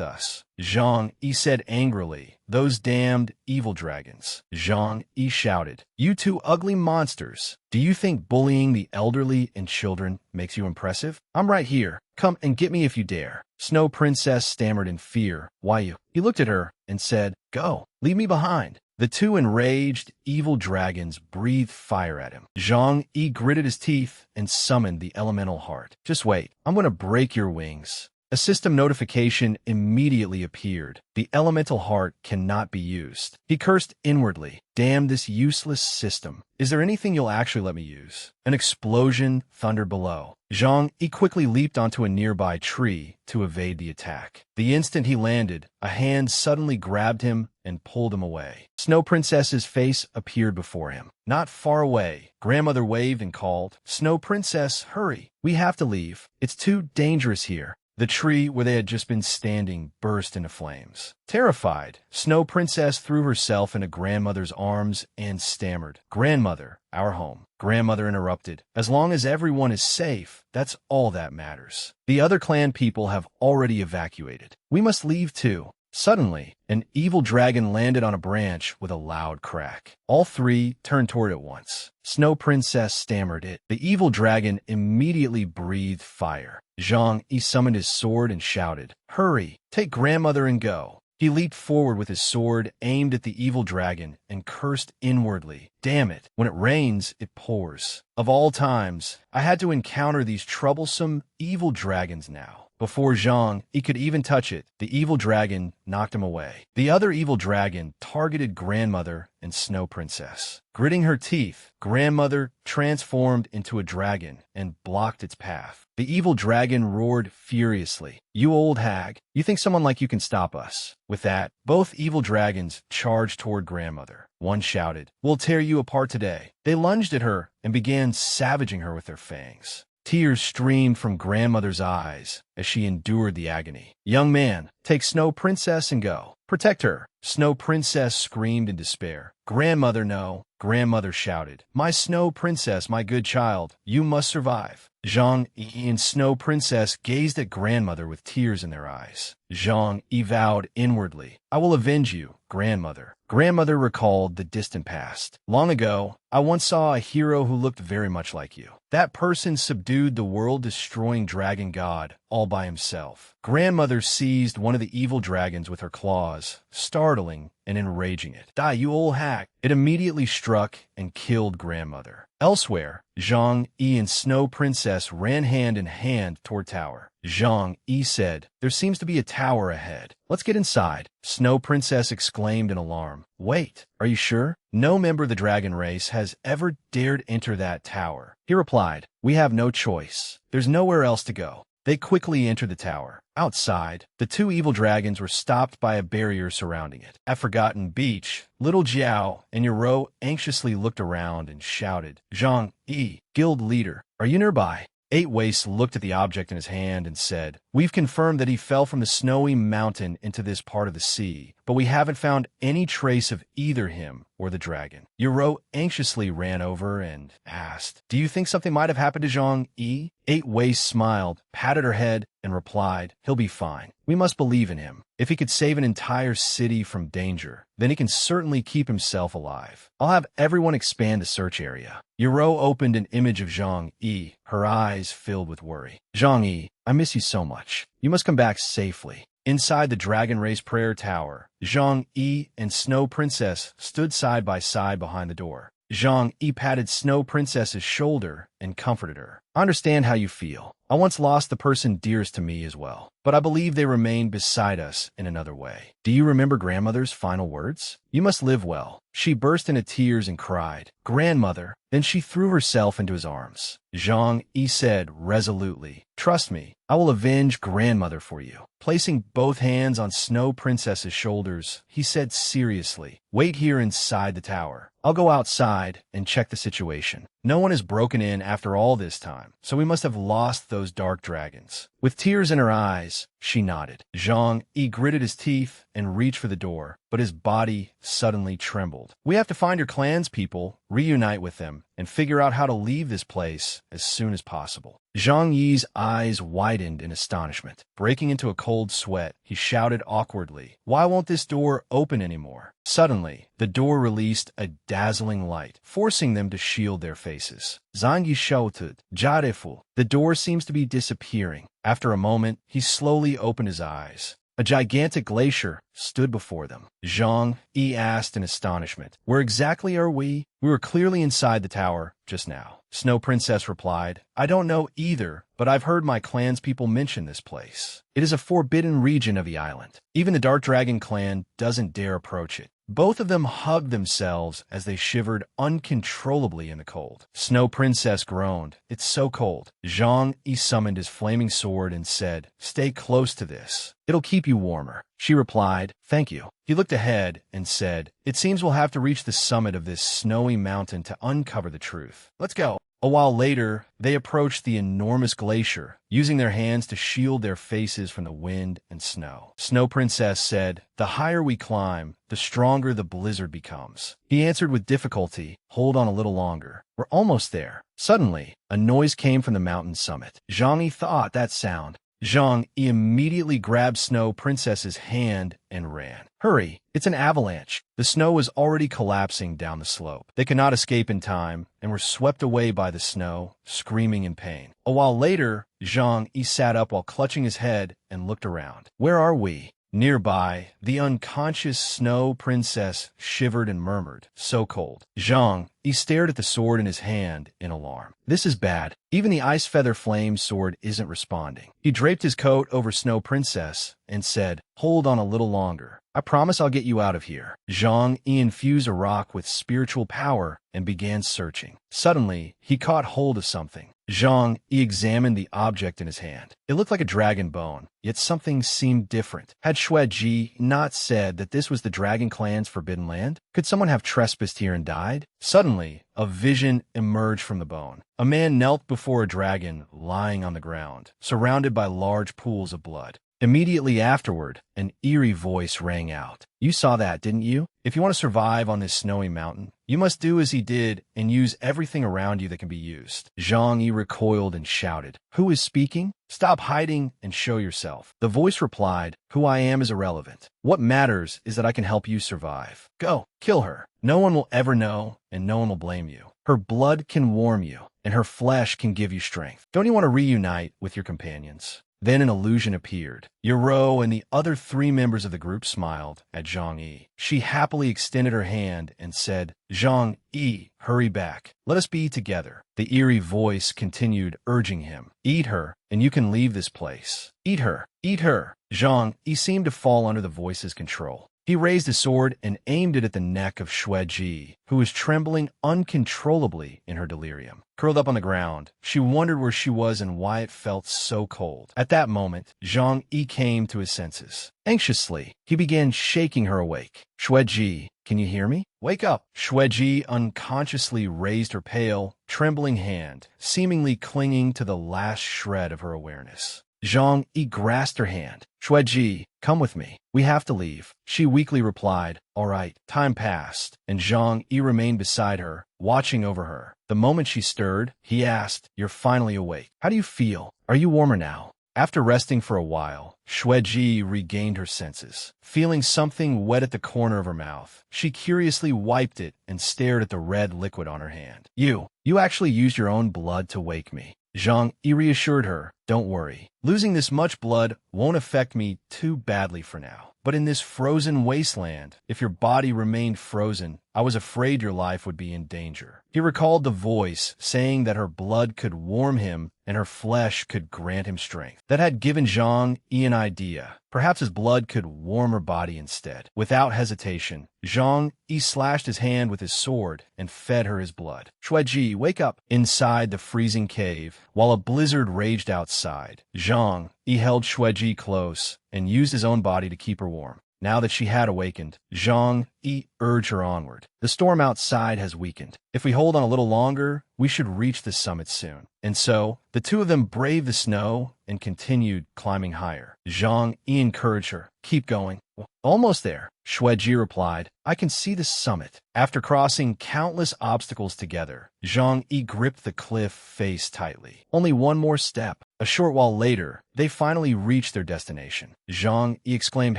us. Zhang Yi said angrily, Those damned evil dragons. Zhang Yi shouted, You two ugly monsters. Do you think bullying the elderly and children makes you impressive? I'm right here. Come and get me if you dare. Snow Princess stammered in fear. Why you? He looked at her and said, Go, leave me behind. The two enraged, evil dragons breathed fire at him. Zhang Yi gritted his teeth and summoned the elemental heart. Just wait, I'm going to break your wings. A system notification immediately appeared. The elemental heart cannot be used. He cursed inwardly. Damn this useless system. Is there anything you'll actually let me use? An explosion thundered below. Zhang Yi quickly leaped onto a nearby tree to evade the attack. The instant he landed, a hand suddenly grabbed him and pulled him away. Snow Princess's face appeared before him. Not far away, grandmother waved and called, Snow Princess, hurry. We have to leave. It's too dangerous here. The tree where they had just been standing burst into flames. Terrified, Snow Princess threw herself into Grandmother's arms and stammered, "Grandmother, our home." Grandmother interrupted, "As long as everyone is safe, that's all that matters. The other clan people have already evacuated. We must leave too." Suddenly, an evil dragon landed on a branch with a loud crack. All three turned toward it once. Snow Princess stammered it. The evil dragon immediately breathed fire. Zhang Yi summoned his sword and shouted, "Hurry, take Grandmother and go." He leaped forward with his sword, aimed at the evil dragon, and cursed inwardly. "Damn it, when it rains, it pours. Of all times, I had to encounter these troublesome, evil dragons now." Before Zhang Yi could even touch it, the evil dragon knocked him away. The other evil dragon targeted Grandmother and Snow Princess. Gritting her teeth, Grandmother transformed into a dragon and blocked its path. The evil dragon roared furiously, "You old hag, you think someone like you can stop us?" With that, both evil dragons charged toward Grandmother. One shouted, "We'll tear you apart today." They lunged at her and began savaging her with their fangs. Tears streamed from Grandmother's eyes as she endured the agony. "Young man, take Snow Princess and go. Protect her." Snow Princess screamed in despair. "Grandmother, no." Grandmother shouted, "My Snow Princess, my good child, you must survive." Zhang Yi and Snow Princess gazed at Grandmother with tears in their eyes. Zhang Yi vowed inwardly, "I will avenge you, Grandmother." Grandmother recalled the distant past. "Long ago, I once saw a hero who looked very much like you. That person subdued the world-destroying dragon god all by himself." Grandmother seized one of the evil dragons with her claws, startling and enraging it. "Die, you old hack!" It immediately struck and killed Grandmother. Elsewhere, Zhang Yi and Snow Princess ran hand in hand toward tower. Zhang Yi said, "There seems to be a tower ahead. Let's get inside." Snow Princess exclaimed in alarm, "Wait, are you sure? No member of the dragon race has ever dared enter that tower." He replied, "We have no choice. There's nowhere else to go." They quickly entered the tower. Outside, the two evil dragons were stopped by a barrier surrounding it. At Forgotten Beach, little Jiao and Yoro anxiously looked around and shouted, "Zhang Yi, guild leader, are you nearby?" Eight Wastes looked at the object in his hand and said, "We've confirmed that he fell from the snowy mountain into this part of the sea, but we haven't found any trace of either him or the dragon." Yoro anxiously ran over and asked, "Do you think something might have happened to Zhang Yi?" Eight Wastes smiled, patted her head, and replied, "He'll be fine. We must believe in him. If he could save an entire city from danger, then he can certainly keep himself alive. I'll have everyone expand the search area." Yoro opened an image of Zhang Yi, her eyes filled with worry. "Zhang Yi, I miss you so much. You must come back safely." Inside the Dragon Race Prayer Tower, Zhang Yi and Snow Princess stood side by side behind the door. Zhang Yi patted Snow Princess's shoulder and comforted her. "I understand how you feel. I once lost the person dearest to me as well, but I believe they remain beside us in another way." "Do you remember Grandmother's final words? You must live well." She burst into tears and cried, "Grandmother." Then she threw herself into his arms. Zhang Yi said resolutely, "Trust me, I will avenge Grandmother for you." Placing both hands on Snow Princess's shoulders, he said seriously, "Wait here inside the tower. I'll go outside and check the situation. No one has broken in after all this time, so we must have lost those dark dragons." With tears in her eyes, she nodded. Zhang Yi gritted his teeth and reached for the door, but his body suddenly trembled. "We have to find your clan's people, reunite with them, and figure out how to leave this place as soon as possible." Zhang Yi's eyes widened in astonishment. Breaking into a cold sweat, he shouted awkwardly, "Why won't this door open anymore?" Suddenly, the door released a dazzling light, forcing them to shield their faces. Zhang Yi shouted, "Jadefu." The door seems to be disappearing. After a moment, he slowly opened his eyes. A gigantic glacier stood before them. Zhang Yi asked in astonishment, "Where exactly are we?" "We were clearly inside the tower just now." Snow Princess replied, "I don't know either, but I've heard my clan's people mention this place. It is a forbidden region of the island. Even the Dark Dragon clan doesn't dare approach it." Both of them hugged themselves as they shivered uncontrollably in the cold. Snow Princess groaned, "It's so cold." Zhang Yi summoned his flaming sword and said, "Stay close to this. It'll keep you warmer." She replied, "Thank you." He looked ahead and said, "It seems we'll have to reach the summit of this snowy mountain to uncover the truth. Let's go." A while later, they approached the enormous glacier, using their hands to shield their faces from the wind and snow. Snow Princess said, "The higher we climb, the stronger the blizzard becomes." He answered with difficulty, "Hold on a little longer. We're almost there." Suddenly, a noise came from the mountain summit. Zhang Yi thought that sound. Zhang Yi immediately grabbed Snow Princess's hand and ran. "Hurry, it's an avalanche." The snow was already collapsing down the slope. They could not escape in time and were swept away by the snow, screaming in pain. A while later, Zhang Yi sat up while clutching his head and looked around. "Where are we?" Nearby, the unconscious Snow Princess shivered and murmured, "So cold." Zhang Yi stared at the sword in his hand in alarm. "This is bad. Even the Ice Feather Flame sword isn't responding." He draped his coat over Snow Princess and said, "Hold on a little longer. I promise I'll get you out of here." Zhang Yi infused a rock with spiritual power and began searching. Suddenly, he caught hold of something. Zhang Yi examined the object in his hand. It looked like a dragon bone, yet something seemed different. Had Xueji not said that this was the Dragon Clan's forbidden land? Could someone have trespassed here and died? Suddenly, a vision emerged from the bone. A man knelt before a dragon lying on the ground, surrounded by large pools of blood. Immediately afterward, an eerie voice rang out. "You saw that, didn't you? If you want to survive on this snowy mountain, you must do as he did and use everything around you that can be used." Zhang Yi recoiled and shouted, "Who is speaking? Stop hiding and show yourself." The voice replied, "Who I am is irrelevant. What matters is that I can help you survive. Go, kill her. No one will ever know, and no one will blame you. Her blood can warm you, and her flesh can give you strength. Don't you want to reunite with your companions?" Then an illusion appeared. Yoro and the other 3 members of the group smiled at Zhang Yi. She happily extended her hand and said, "Zhang Yi, hurry back. Let us be together." The eerie voice continued urging him, "Eat her, and you can leave this place. Eat her, eat her." Zhang Yi seemed to fall under the voice's control. He raised his sword and aimed it at the neck of Xueji, who was trembling uncontrollably in her delirium. Curled up on the ground, she wondered where she was and why it felt so cold. At that moment, Zhang Yi came to his senses. Anxiously, he began shaking her awake. "Xueji, can you hear me? Wake up." Xueji unconsciously raised her pale, trembling hand, seemingly clinging to the last shred of her awareness. Zhang Yi grasped her hand. "Xueji, come with me. We have to leave." She weakly replied, "All right." Time passed, and Zhang Yi remained beside her, watching over her. The moment she stirred, he asked, "You're finally awake. How do you feel? Are you warmer now?" After resting for a while, Xueji regained her senses. Feeling something wet at the corner of her mouth, she curiously wiped it and stared at the red liquid on her hand. You actually used your own blood to wake me." Zhang Yi reassured her, "Don't worry. Losing this much blood won't affect me too badly for now. But in this frozen wasteland, if your body remained frozen, I was afraid your life would be in danger." He recalled the voice saying that her blood could warm him and her flesh could grant him strength. That had given Zhang Yi an idea. Perhaps his blood could warm her body instead. Without hesitation, Zhang Yi slashed his hand with his sword and fed her his blood. "Xueji, wake up!" Inside the freezing cave, while a blizzard raged outside, Zhang Yi held Xueji close and used his own body to keep her warm. Now that she had awakened, Zhang Yi urged her onward. "The storm outside has weakened. If we hold on a little longer, we should reach the summit soon." And so, the two of them braved the snow and continued climbing higher. Zhang Yi encouraged her, "Keep going." "Almost there," Xueji replied. "I can see the summit." After crossing countless obstacles together, Zhang Yi gripped the cliff face tightly. Only one more step. A short while later, they finally reached their destination. Zhang Yi exclaimed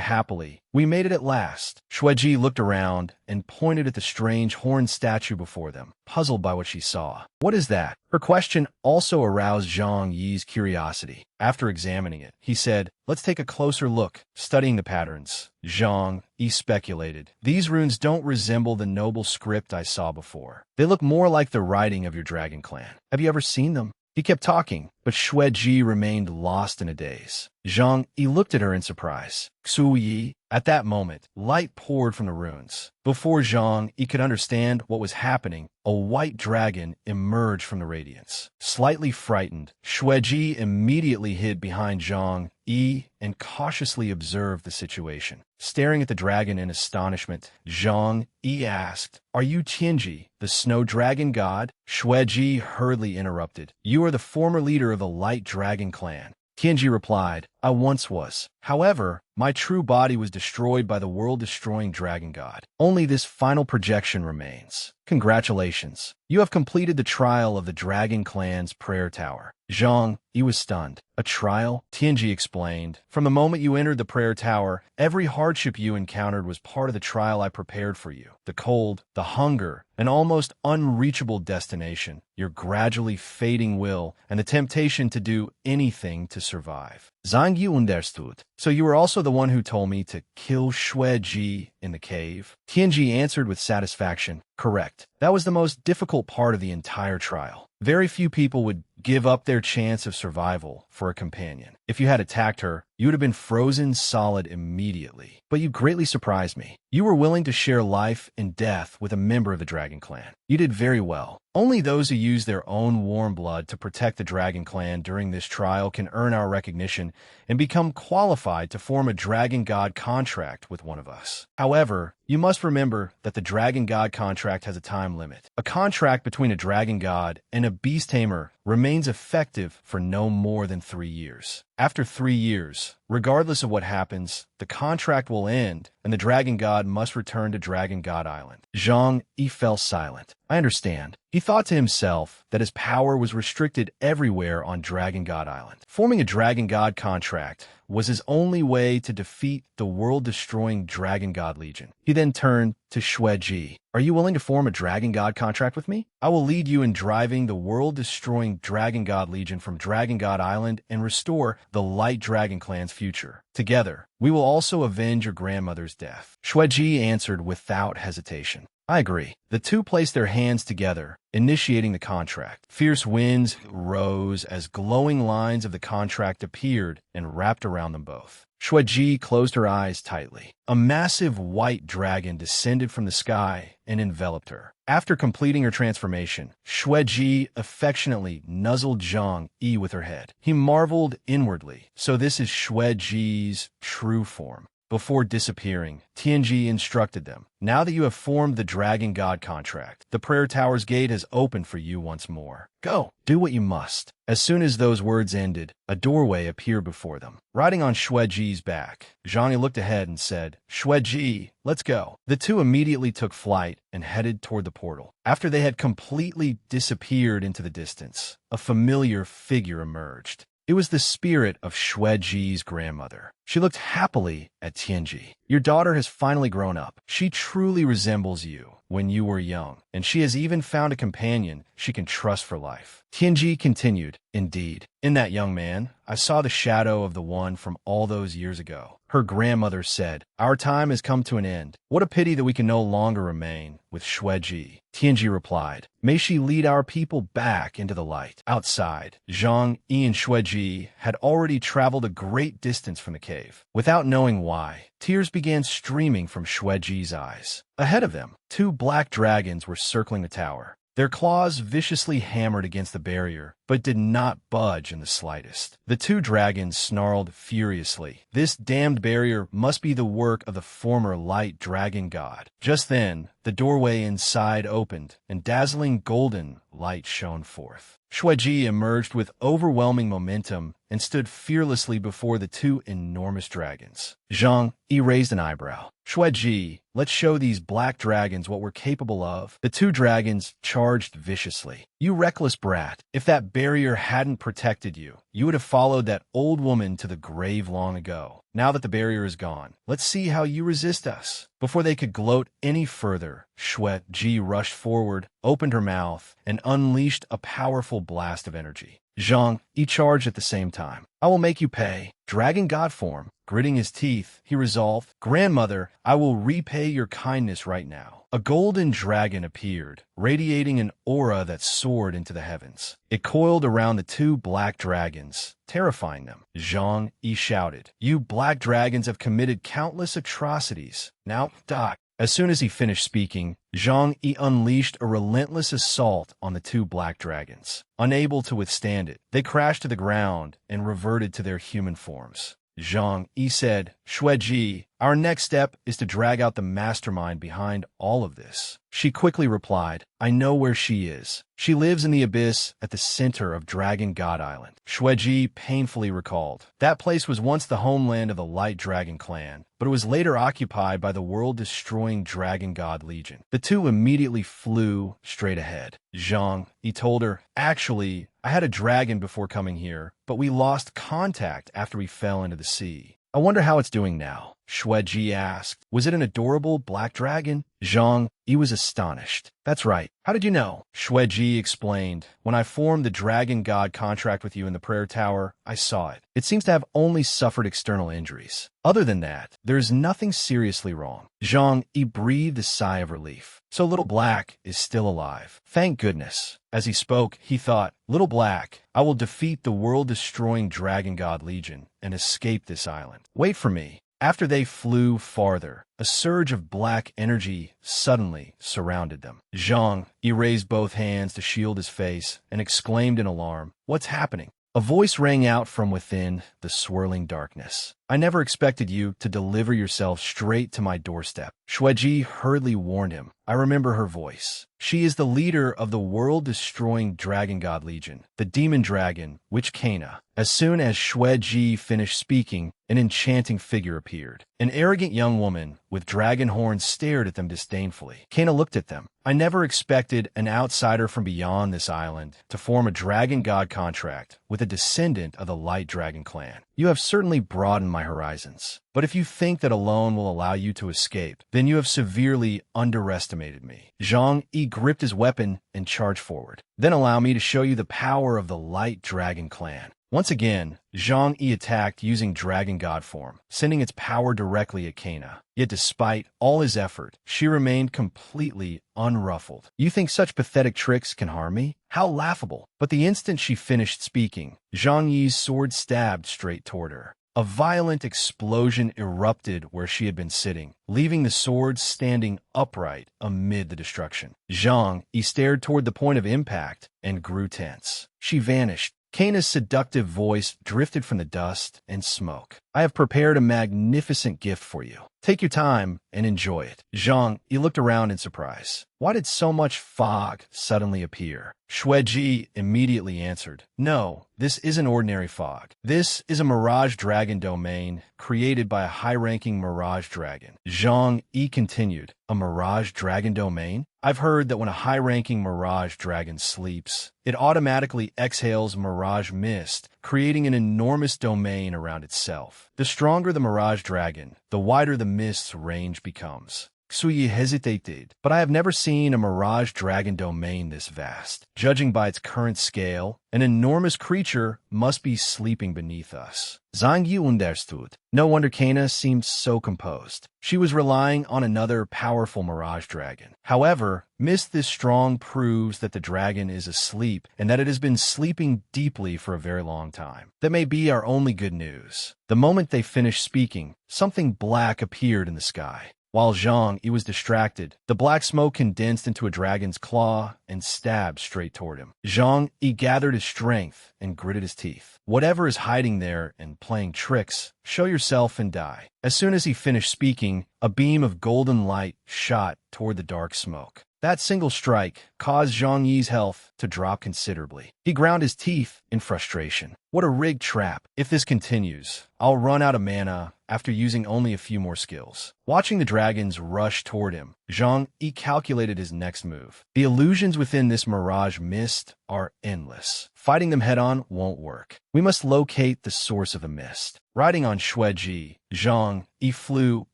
happily, "We made it at last." Xueji looked around and pointed at the strange horned statue before them, puzzled by what she saw. "What is that?" Her question also aroused Zhang Yi's curiosity. After examining it, he said, "Let's take a closer look." Studying the patterns, Zhang Yi speculated, "These runes don't resemble the noble script I saw before. They look more like the writing of your dragon clan. Have you ever seen them?" He kept talking, but Xueji remained lost in a daze. Zhang Yi looked at her in surprise. "Xu Yi?" At that moment, light poured from the runes. Before Zhang Yi could understand what was happening, a white dragon emerged from the radiance. Slightly frightened, Xueji immediately hid behind Zhang Yi and cautiously observed the situation. Staring at the dragon in astonishment, Zhang Yi asked, "Are you Tianji, the snow dragon god?" Shueji hurriedly interrupted. "You are the former leader of the Light Dragon clan." Tianji replied, "I once was. However, my true body was destroyed by the world-destroying dragon god. Only this final projection remains. Congratulations. You have completed the trial of the dragon clan's prayer tower." Zhang Yi was stunned. "A trial?" Tianji explained. "From the moment you entered the prayer tower, every hardship you encountered was part of the trial I prepared for you. The cold, the hunger, an almost unreachable destination, your gradually fading will, and the temptation to do anything to survive." Zhang Yi understood. "So you were also the one who told me to kill Shueji in the cave?" Tianji answered with satisfaction. "Correct. That was the most difficult part of the entire trial. Very few people would give up their chance of survival for a companion. If you had attacked her, you would have been frozen solid immediately. But you greatly surprised me. You were willing to share life and death with a member of the Dragon Clan. You did very well. Only those who use their own warm blood to protect the Dragon Clan during this trial can earn our recognition and become qualified to form a Dragon God contract with one of us. However, you must remember that the Dragon God contract has a time limit. A contract between a Dragon God and a Beast Tamer remains effective for no more than 3 years. After 3 years, regardless of what happens, the contract will end and the Dragon God must return to Dragon God Island." Zhang Yi fell silent. "I understand." He thought to himself that his power was restricted everywhere on Dragon God Island. Forming a Dragon God contract was his only way to defeat the world-destroying Dragon God Legion. He then turned to Shueji. "Are you willing to form a Dragon God contract with me? I will lead you in driving the world-destroying Dragon God Legion from Dragon God Island and restore the Light Dragon Clan's future. Together, we will also avenge your grandmother's death." Shueji answered without hesitation. "I agree." The two placed their hands together, initiating the contract. Fierce winds rose as glowing lines of the contract appeared and wrapped around them both. Shueji closed her eyes tightly. A massive white dragon descended from the sky and enveloped her. After completing her transformation, Shueji affectionately nuzzled Zhang Yi with her head. He marveled inwardly. So this is Shueji's true form. Before disappearing, Tianji instructed them, "Now that you have formed the Dragon God contract, the Prayer Tower's gate has opened for you once more. Go, do what you must." As soon as those words ended, a doorway appeared before them. Riding on Shueji's back, Zhang Yi looked ahead and said, "Shueji, let's go." The two immediately took flight and headed toward the portal. After they had completely disappeared into the distance, a familiar figure emerged. It was the spirit of Shueji's grandmother. She looked happily at Tianji. "Your daughter has finally grown up. She truly resembles you when you were young, and she has even found a companion she can trust for life." Tianji continued, "Indeed, in that young man, I saw the shadow of the one from all those years ago." Her grandmother said, "Our time has come to an end. What a pity that we can no longer remain with Shueji." Tianji replied, "May she lead our people back into the light." Outside, Zhang Yi and Shueji had already traveled a great distance from the cave. Without knowing why, tears began streaming from Shueji's eyes. Ahead of them, 2 black dragons were circling the tower. Their claws viciously hammered against the barrier, but did not budge in the slightest. The 2 dragons snarled furiously. This damned barrier must be the work of the former Light Dragon God. Just then, the doorway inside opened, and dazzling golden light shone forth. Shueji emerged with overwhelming momentum and stood fearlessly before the 2 enormous dragons. Zhang Yi raised an eyebrow. "Shueji, let's show these black dragons what we're capable of." The 2 dragons charged viciously. "You reckless brat. If that barrier hadn't protected you, you would have followed that old woman to the grave long ago. Now that the barrier is gone, let's see how you resist us." Before they could gloat any further, Shueji rushed forward, opened her mouth, and unleashed a powerful blast of energy. Zhang Yi charged at the same time. "I will make you pay." Dragon God form. Gritting his teeth, he resolved, "Grandmother, I will repay your kindness right now." A golden dragon appeared, radiating an aura that soared into the heavens. It coiled around the 2 black dragons, terrifying them. Zhang Yi shouted, "You black dragons have committed countless atrocities. Now die." As soon as he finished speaking, Zhang Yi unleashed a relentless assault on the two black dragons. Unable to withstand it, they crashed to the ground and reverted to their human forms. Zhang Yi said, "Xueji, our next step is to drag out the mastermind behind all of this." She quickly replied, "I know where she is. She lives in the abyss at the center of Dragon God Island." Xueji painfully recalled. That place was once the homeland of the Light Dragon clan, but it was later occupied by the world-destroying Dragon God Legion. The two immediately flew straight ahead. Zhang Yi told her, "Actually, I had a dragon before coming here, but we lost contact after we fell into the sea. I wonder how it's doing now." Xueji asked, "Was it an adorable black dragon?" Zhang Yi was astonished. "That's right. How did you know?" Xueji explained, "When I formed the Dragon God contract with you in the prayer tower, I saw it. It seems to have only suffered external injuries. Other than that, there is nothing seriously wrong." Zhang Yi breathed a sigh of relief. "So Little Black is still alive. Thank goodness." As he spoke, he thought, "Little Black, I will defeat the world-destroying Dragon God Legion and escape this island. Wait for me." After they flew farther, a surge of black energy suddenly surrounded them. Zhang Yi raised both hands to shield his face and exclaimed in alarm, "What's happening?" A voice rang out from within the swirling darkness. "I never expected you to deliver yourself straight to my doorstep." Xueji hurriedly warned him, "I remember her voice. She is the leader of the world-destroying Dragon God Legion, the demon dragon, Witch Kana." As soon as Xueji finished speaking, an enchanting figure appeared. An arrogant young woman with dragon horns stared at them disdainfully. Kana looked at them. "I never expected an outsider from beyond this island to form a Dragon God contract with a descendant of the Light Dragon clan. You have certainly broadened my horizons. But if you think that alone will allow you to escape, then you have severely underestimated me." Zhang Yi gripped his weapon and charged forward. "Then allow me to show you the power of the Light Dragon clan." Once again, Zhang Yi attacked using Dragon God form, sending its power directly at Kana. Yet despite all his effort, she remained completely unruffled. "You think such pathetic tricks can harm me? How laughable." But the instant she finished speaking, Zhang Yi's sword stabbed straight toward her. A violent explosion erupted where she had been sitting, leaving the sword standing upright amid the destruction. Zhang Yi stared toward the point of impact and grew tense. She vanished. Kana's seductive voice drifted from the dust and smoke. "I have prepared a magnificent gift for you. Take your time and enjoy it." Zhang Yi looked around in surprise. Why did so much fog suddenly appear? Xueji immediately answered, "No, this isn't ordinary fog. This is a Mirage Dragon domain created by a high-ranking Mirage Dragon." Zhang Yi continued, "A Mirage Dragon domain? I've heard that when a high-ranking Mirage Dragon sleeps, it automatically exhales Mirage Mist, creating an enormous domain around itself. The stronger the Mirage Dragon, the wider the mist's range becomes." Xuyi hesitated, "But I have never seen a Mirage Dragon domain this vast. Judging by its current scale, an enormous creature must be sleeping beneath us." Zhang Yi understood. No wonder Kana seemed so composed. She was relying on another powerful Mirage Dragon. However, mist this strong proves that the dragon is asleep and that it has been sleeping deeply for a very long time. That may be our only good news. The moment they finished speaking, something black appeared in the sky. While Zhang Yi was distracted, the black smoke condensed into a dragon's claw and stabbed straight toward him. Zhang Yi gathered his strength and gritted his teeth. Whatever is hiding there and playing tricks, show yourself and die. As soon as he finished speaking, a beam of golden light shot toward the dark smoke. That single strike caused Zhang Yi's health to drop considerably. He ground his teeth in frustration. What a rigged trap. If this continues, I'll run out of mana after using only a few more skills. Watching the dragons rush toward him, Zhang Yi calculated his next move. The illusions within this Mirage Mist are endless. Fighting them head-on won't work. We must locate the source of the mist. Riding on Xueji, Zhang Yi flew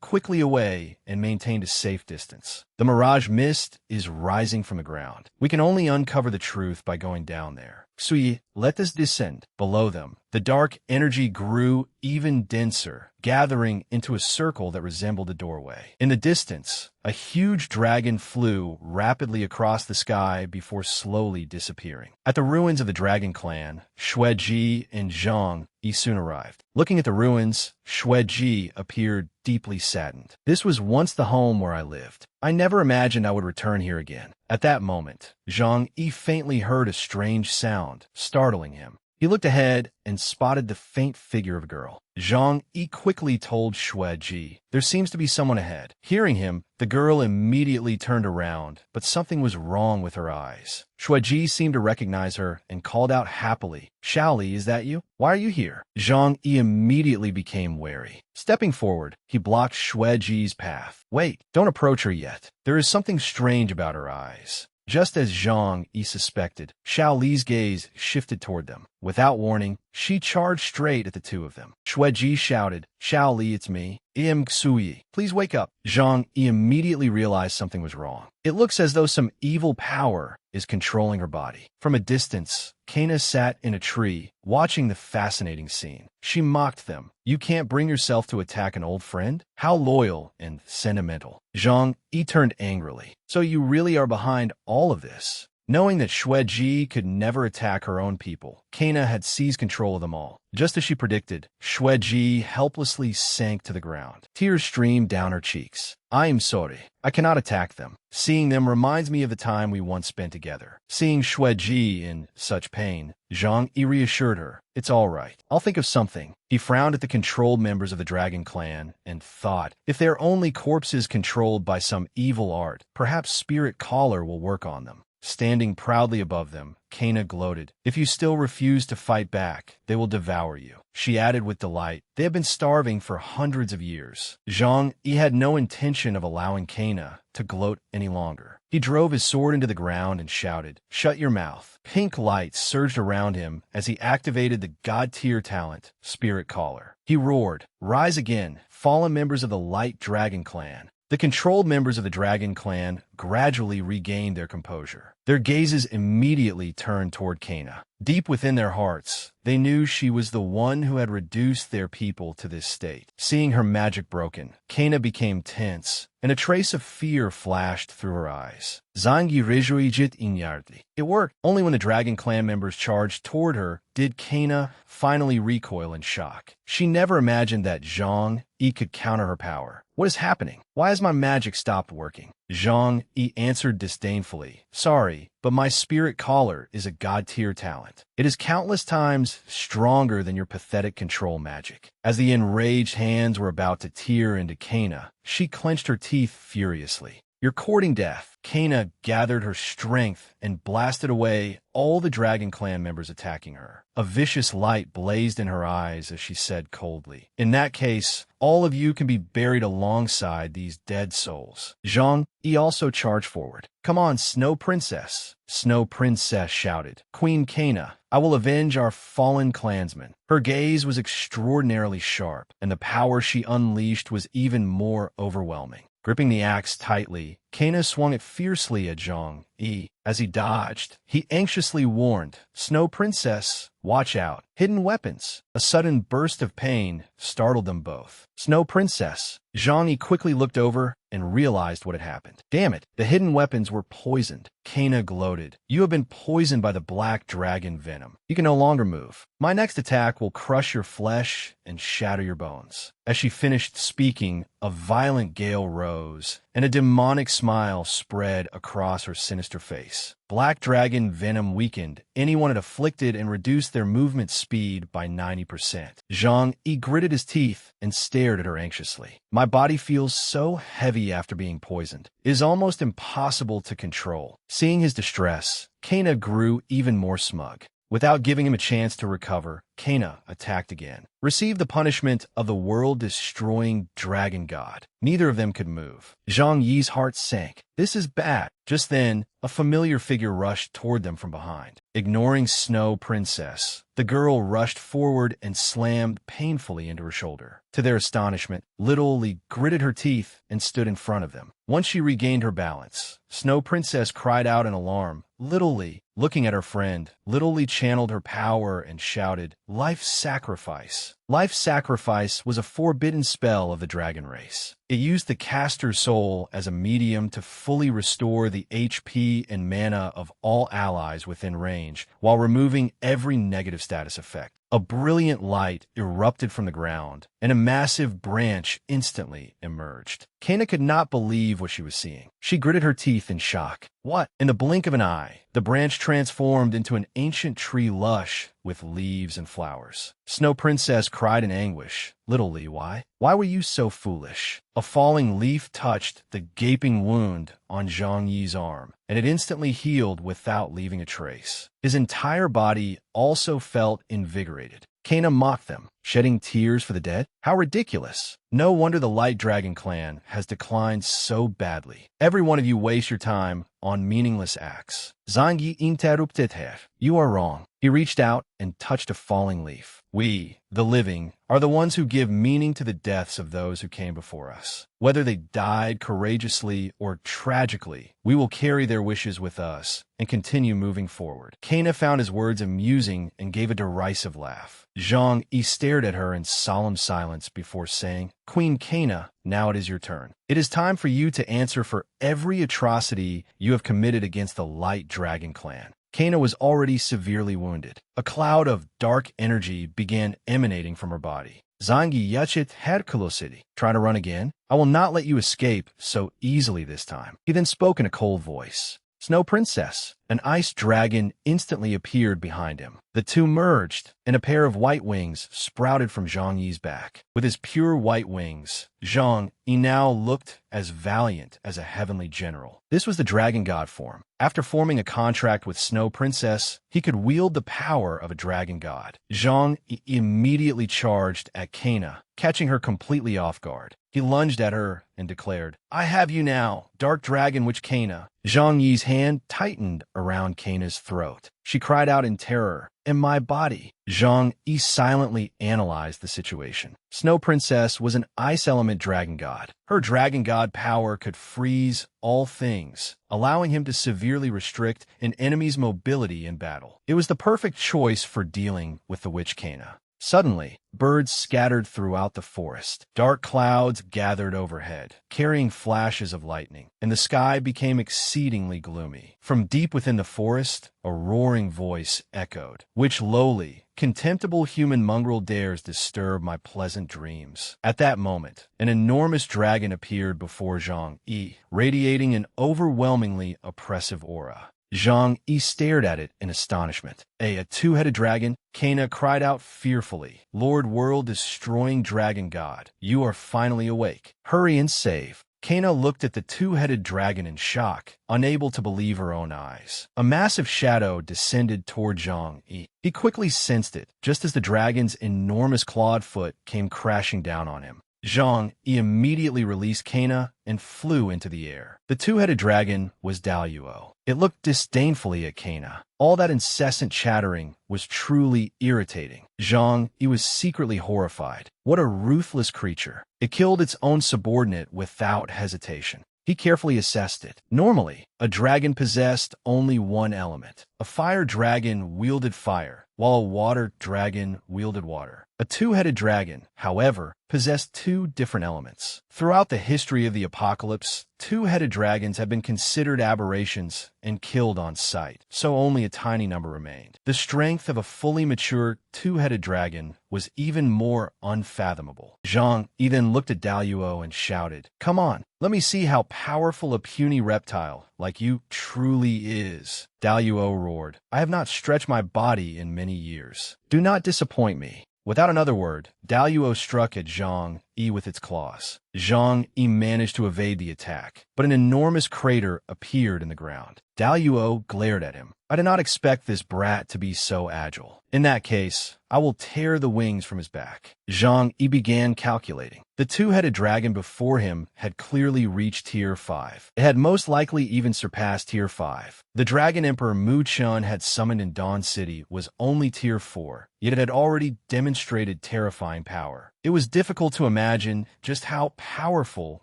quickly away and maintained a safe distance. The Mirage Mist is rising from the ground. We can only uncover the truth by going down there. Xuyi, let us descend. Below them, the dark energy grew even denser, gathering into a circle that resembled a doorway. In the distance, a huge dragon flew rapidly across the sky before slowly disappearing. At the ruins of the dragon clan, Xueji and Zhang Yi soon arrived. Looking at the ruins, Xueji appeared deeply saddened. This was once the home where I lived. I never imagined I would return here again. At that moment, Zhang Yi faintly heard a strange sound, startling him. He looked ahead and spotted the faint figure of a girl. Zhang Yi quickly told Xueji, "There seems to be someone ahead." Hearing him, the girl immediately turned around, but something was wrong with her eyes. Xueji seemed to recognize her and called out happily, "Xiaoli, is that you? Why are you here?" Zhang Yi immediately became wary. Stepping forward, he blocked Xueji's path. "Wait, don't approach her yet. There is something strange about her eyes." Just as Zhang Yi suspected, Xiao Li's gaze shifted toward them. Without warning, she charged straight at the two of them. Xueji shouted, "Xiao Li, it's me. Im Xuyi. Please wake up." Zhang Yi immediately realized something was wrong. It looks as though some evil power is controlling her body. From a distance, Kana sat in a tree, watching the fascinating scene. She mocked them. "You can't bring yourself to attack an old friend? How loyal and sentimental." Zhang Yi turned angrily. "So you really are behind all of this?" Knowing that Xueji could never attack her own people, Kana had seized control of them all. Just as she predicted, Xueji helplessly sank to the ground. Tears streamed down her cheeks. "I am sorry. I cannot attack them. Seeing them reminds me of the time we once spent together." Seeing Xueji in such pain, Zhang Yi reassured her, "It's all right. I'll think of something." He frowned at the controlled members of the dragon clan and thought, if they're only corpses controlled by some evil art, perhaps Spirit Caller will work on them. Standing proudly above them, Kana gloated, "If you still refuse to fight back, they will devour you." She added with delight, "They have been starving for hundreds of years." Zhang Yi had no intention of allowing Kana to gloat any longer. He drove his sword into the ground and shouted, "Shut your mouth." Pink light surged around him as he activated the god-tier talent, Spirit Caller. He roared, "Rise again, fallen members of the Light Dragon Clan." The controlled members of the Dragon Clan gradually regained their composure. Their gazes immediately turned toward Kana. Deep within their hearts, they knew she was the one who had reduced their people to this state. Seeing her magic broken, Kana became tense, and a trace of fear flashed through her eyes. Zangi rejuijit inyardi. It worked. Only when the Dragon Clan members charged toward her did Kana finally recoil in shock. She never imagined that Zhang Yi could counter her power. "What is happening? Why has my magic stopped working?" Zhang Yi answered disdainfully, "Sorry, but my Spirit Caller is a god-tier talent. It is countless times stronger than your pathetic control magic." As the enraged hands were about to tear into Kana, she clenched her teeth furiously. "You're courting death." Kana gathered her strength and blasted away all the Dragon Clan members attacking her. A vicious light blazed in her eyes as she said coldly, "In that case, all of you can be buried alongside these dead souls." Zhang Yi also charged forward. "Come on, Snow Princess." Snow Princess shouted, "Queen Kana, I will avenge our fallen clansmen." Her gaze was extraordinarily sharp, and the power she unleashed was even more overwhelming. Gripping the axe tightly, Kana swung it fiercely at Zhang Yi. As he dodged, he anxiously warned, "Snow Princess, watch out. Hidden weapons." A sudden burst of pain startled them both. "Snow Princess." Zhang Yi quickly looked over and realized what had happened. "Damn it, the hidden weapons were poisoned." Kana gloated, "You have been poisoned by the black dragon venom. You can no longer move. My next attack will crush your flesh and shatter your bones." As she finished speaking, a violent gale rose, and a demonic smile spread across her sinister face. Black dragon venom weakened anyone it afflicted and reduced their movement speed by 90%. Zhang Yi gritted his teeth and stared at her anxiously. "My body feels so heavy after being poisoned. It is almost impossible to control." Seeing his distress, Kana grew even more smug. Without giving him a chance to recover, Kana attacked again. Receive the punishment of the world-destroying dragon god. Neither of them could move. Zhang Yi's heart sank. This is bad. Just then, a familiar figure rushed toward them from behind. Ignoring Snow Princess, the girl rushed forward and slammed painfully into her shoulder. To their astonishment, Little Li gritted her teeth and stood in front of them. Once she regained her balance, Snow Princess cried out in alarm, "Little Li!" Looking at her friend, Little Li channeled her power and shouted, Life Sacrifice. Life Sacrifice was a forbidden spell of the dragon race. It used the caster's soul as a medium to fully restore the HP and mana of all allies within range, while removing every negative status effect. A brilliant light erupted from the ground, and a massive branch instantly emerged. Kana could not believe what she was seeing. She gritted her teeth in shock. What? In the blink of an eye, the branch transformed into an ancient tree lush with leaves and flowers. Snow Princess cried in anguish. Little Lee, why? Why were you so foolish? A falling leaf touched the gaping wound on Zhang Yi's arm, and it instantly healed without leaving a trace. His entire body also felt invigorated. Kana mocked them, shedding tears for the dead? How ridiculous. No wonder the Light Dragon clan has declined so badly. Every one of you waste your time on meaningless acts. Zhang Yi interrupted her. You are wrong. He reached out and touched a falling leaf. We, the living, are the ones who give meaning to the deaths of those who came before us. Whether they died courageously or tragically, we will carry their wishes with us and continue moving forward. Kana found his words amusing and gave a derisive laugh. Zhang Yi stared at her in solemn silence before saying, Queen Kana, now it is your turn. It is time for you to answer for every atrocity you have committed against the Light Dragon clan. Kana was already severely wounded. A cloud of dark energy began emanating from her body. Zangi Yachit had City. Try to run again? I will not let you escape so easily this time. He then spoke in a cold voice. Snow Princess. An ice dragon instantly appeared behind him. The two merged, and a pair of white wings sprouted from Zhang Yi's back. With his pure white wings, Zhang Yi now looked as valiant as a heavenly general. This was the dragon god form. After forming a contract with Snow Princess, he could wield the power of a dragon god. Zhang Yi immediately charged at Kana, catching her completely off guard. He lunged at her and declared, I have you now, Dark Dragon Witch Kana. Zhang Yi's hand tightened around Kana's throat. She cried out in terror, in my body. Zhang Yi silently analyzed the situation. Snow Princess was an ice element dragon god. Her dragon god power could freeze all things, allowing him to severely restrict an enemy's mobility in battle. It was the perfect choice for dealing with the witch Kana. Suddenly, birds scattered throughout the forest. Dark clouds gathered overhead, carrying flashes of lightning, and the sky became exceedingly gloomy. From deep within the forest, a roaring voice echoed. Which lowly, contemptible human mongrel dares disturb my pleasant dreams? At that moment, an enormous dragon appeared before Zhang Yi, radiating an overwhelmingly oppressive aura. Zhang Yi stared at it in astonishment. A two-headed dragon? Kana cried out fearfully. Lord World-destroying dragon god, you are finally awake. Hurry and save. Kana looked at the two-headed dragon in shock, unable to believe her own eyes. A massive shadow descended toward Zhang Yi. He quickly sensed it, just as the dragon's enormous clawed foot came crashing down on him. Zhang Yi immediately released Kana and flew into the air. The two-headed dragon was Daluo. It looked disdainfully at Kana. All that incessant chattering was truly irritating. Zhang Yi was secretly horrified. What a ruthless creature. It killed its own subordinate without hesitation. He carefully assessed it. Normally, a dragon possessed only one element. A fire dragon wielded fire, while a water dragon wielded water. A two-headed dragon, however, possessed two different elements. Throughout the history of the apocalypse, two-headed dragons have been considered aberrations and killed on sight, so only a tiny number remained. The strength of a fully mature two-headed dragon was even more unfathomable. Zhang Yi then looked at Daluo and shouted, Come on, let me see how powerful a puny reptile like you truly is. Daluo roared, I have not stretched my body in many years. Do not disappoint me. Without another word, Daluo struck at Zhang Yi with its claws. Zhang Yi managed to evade the attack, but an enormous crater appeared in the ground. Daluo glared at him. I did not expect this brat to be so agile. In that case, I will tear the wings from his back. Zhang Yi began calculating. The two-headed dragon before him had clearly reached Tier 5. It had most likely even surpassed Tier 5. The Dragon Emperor Mu Chun had summoned in Dawn City was only Tier 4, yet it had already demonstrated terrifying power. It was difficult to imagine just how powerful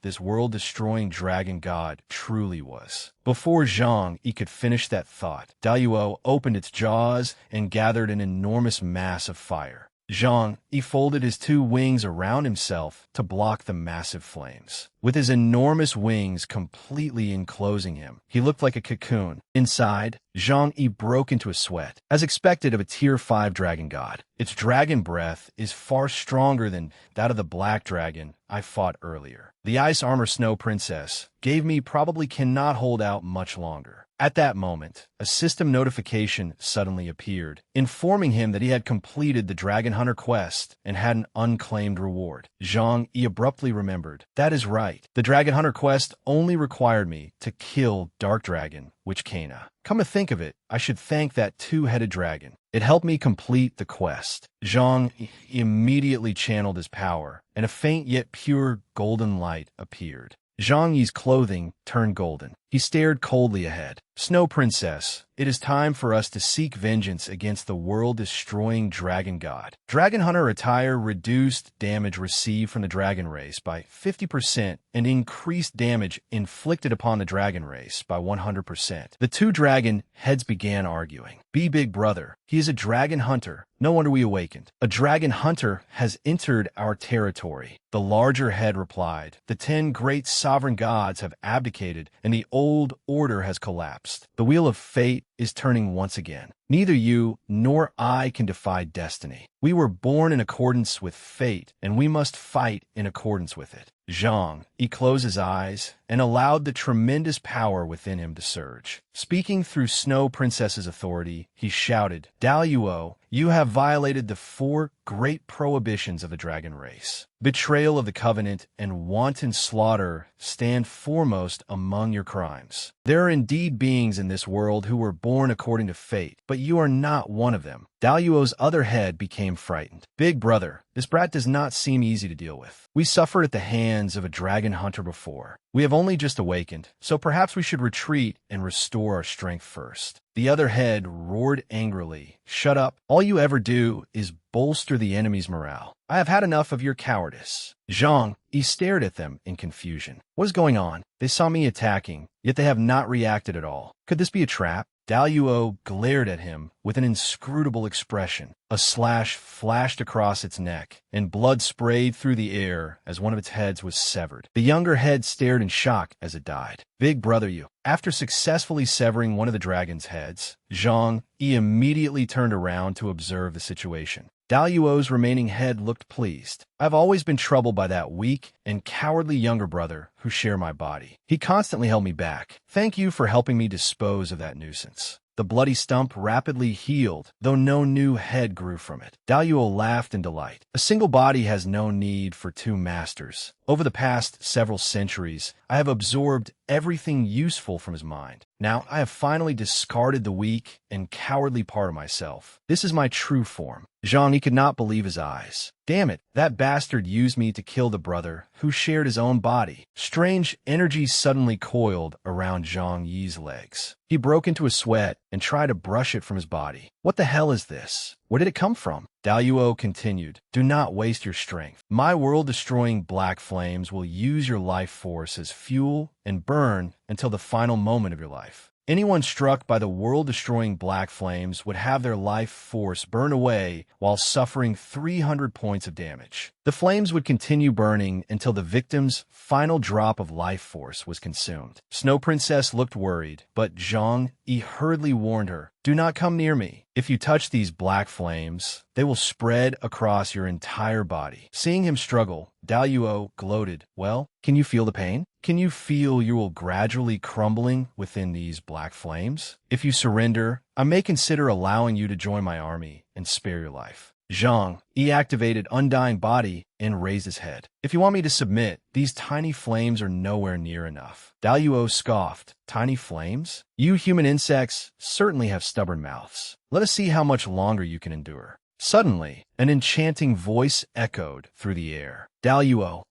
this world-destroying dragon god truly was. Before Zhang Yi could finish that thought, Daluo opened its jaws and gathered an enormous mass of fire. Zhang Yi folded his two wings around himself to block the massive flames. With his enormous wings completely enclosing him, he looked like a cocoon. Inside, Zhang Yi broke into a sweat, as expected of a Tier 5 dragon god. Its dragon breath is far stronger than that of the black dragon I fought earlier. The Ice Armor Snow Princess gave me probably cannot hold out much longer. At that moment, a system notification suddenly appeared, informing him that he had completed the Dragon Hunter quest and had an unclaimed reward. Zhang Yi abruptly remembered. That is right. The Dragon Hunter quest only required me to kill Dark Dragon, Witch Kana. Come to think of it, I should thank that two-headed dragon. It helped me complete the quest. Zhang immediately channeled his power, and a faint yet pure golden light appeared. Zhang Yi's clothing turned golden. He stared coldly ahead. Snow Princess, it is time for us to seek vengeance against the world-destroying dragon god. Dragon Hunter attire reduced damage received from the dragon race by 50% and increased damage inflicted upon the dragon race by 100%. The two dragon heads began arguing. Be big brother. He is a dragon hunter. No wonder we awakened. A dragon hunter has entered our territory. The larger head replied, the 10 great sovereign gods have abdicated and the old order has collapsed. The wheel of fate is turning once again. Neither you nor I can defy destiny. We were born in accordance with fate, and we must fight in accordance with it. Zhang Yi closed his eyes and allowed the tremendous power within him to surge. Speaking through Snow Princess's authority, he shouted, Daluo, you have violated the 4 great prohibitions of the dragon race. Betrayal of the covenant and wanton slaughter stand foremost among your crimes. There are indeed beings in this world who were born according to fate, but you are not one of them. Daluo's other head became frightened. Big brother, this brat does not seem easy to deal with. We suffered at the hands of a dragon hunter before. We have only just awakened, so perhaps we should retreat and restore our strength first. The other head roared angrily. Shut up. All you ever do is bolster the enemy's morale. I have had enough of your cowardice. Zhang Yi stared at them in confusion. What is going on? They saw me attacking, yet they have not reacted at all. Could this be a trap? Daluo glared at him with an inscrutable expression. A slash flashed across its neck, and blood sprayed through the air as one of its heads was severed. The younger head stared in shock as it died. Big brother you. After successfully severing one of the dragon's heads, Zhang Yi immediately turned around to observe the situation. Daluo's remaining head looked pleased. I've always been troubled by that weak and cowardly younger brother who shared my body. He constantly held me back. Thank you for helping me dispose of that nuisance. The bloody stump rapidly healed, though no new head grew from it. Daluo laughed in delight. A single body has no need for 2 masters. Over the past several centuries, I have absorbed everything useful from his mind. Now I have finally discarded the weak and cowardly part of myself. This is my true form. Zhang Yi could not believe his eyes. Damn it, that bastard used me to kill the brother who shared his own body. Strange energy suddenly coiled around Zhang Yi's legs. He broke into a sweat and tried to brush it from his body. What the hell is this? Where did it come from? Daluo continued, do not waste your strength. My world-destroying black flames will use your life force as fuel and burn until the final moment of your life. Anyone struck by the world-destroying black flames would have their life force burn away while suffering 300 points of damage. The flames would continue burning until the victim's final drop of life force was consumed. Snow Princess looked worried, but Zhang Yi hurriedly warned her, do not come near me. If you touch these black flames, they will spread across your entire body. Seeing him struggle, Daluo gloated, well, can you feel the pain? Can you feel you will gradually crumbling within these black flames? If you surrender, I may consider allowing you to join my army and spare your life. Zhang Yi activated Undying Body and raised his head. If you want me to submit, these tiny flames are nowhere near enough. Daluo scoffed. Tiny flames? You human insects certainly have stubborn mouths. Let us see how much longer you can endure. Suddenly, an enchanting voice echoed through the air. Daluo.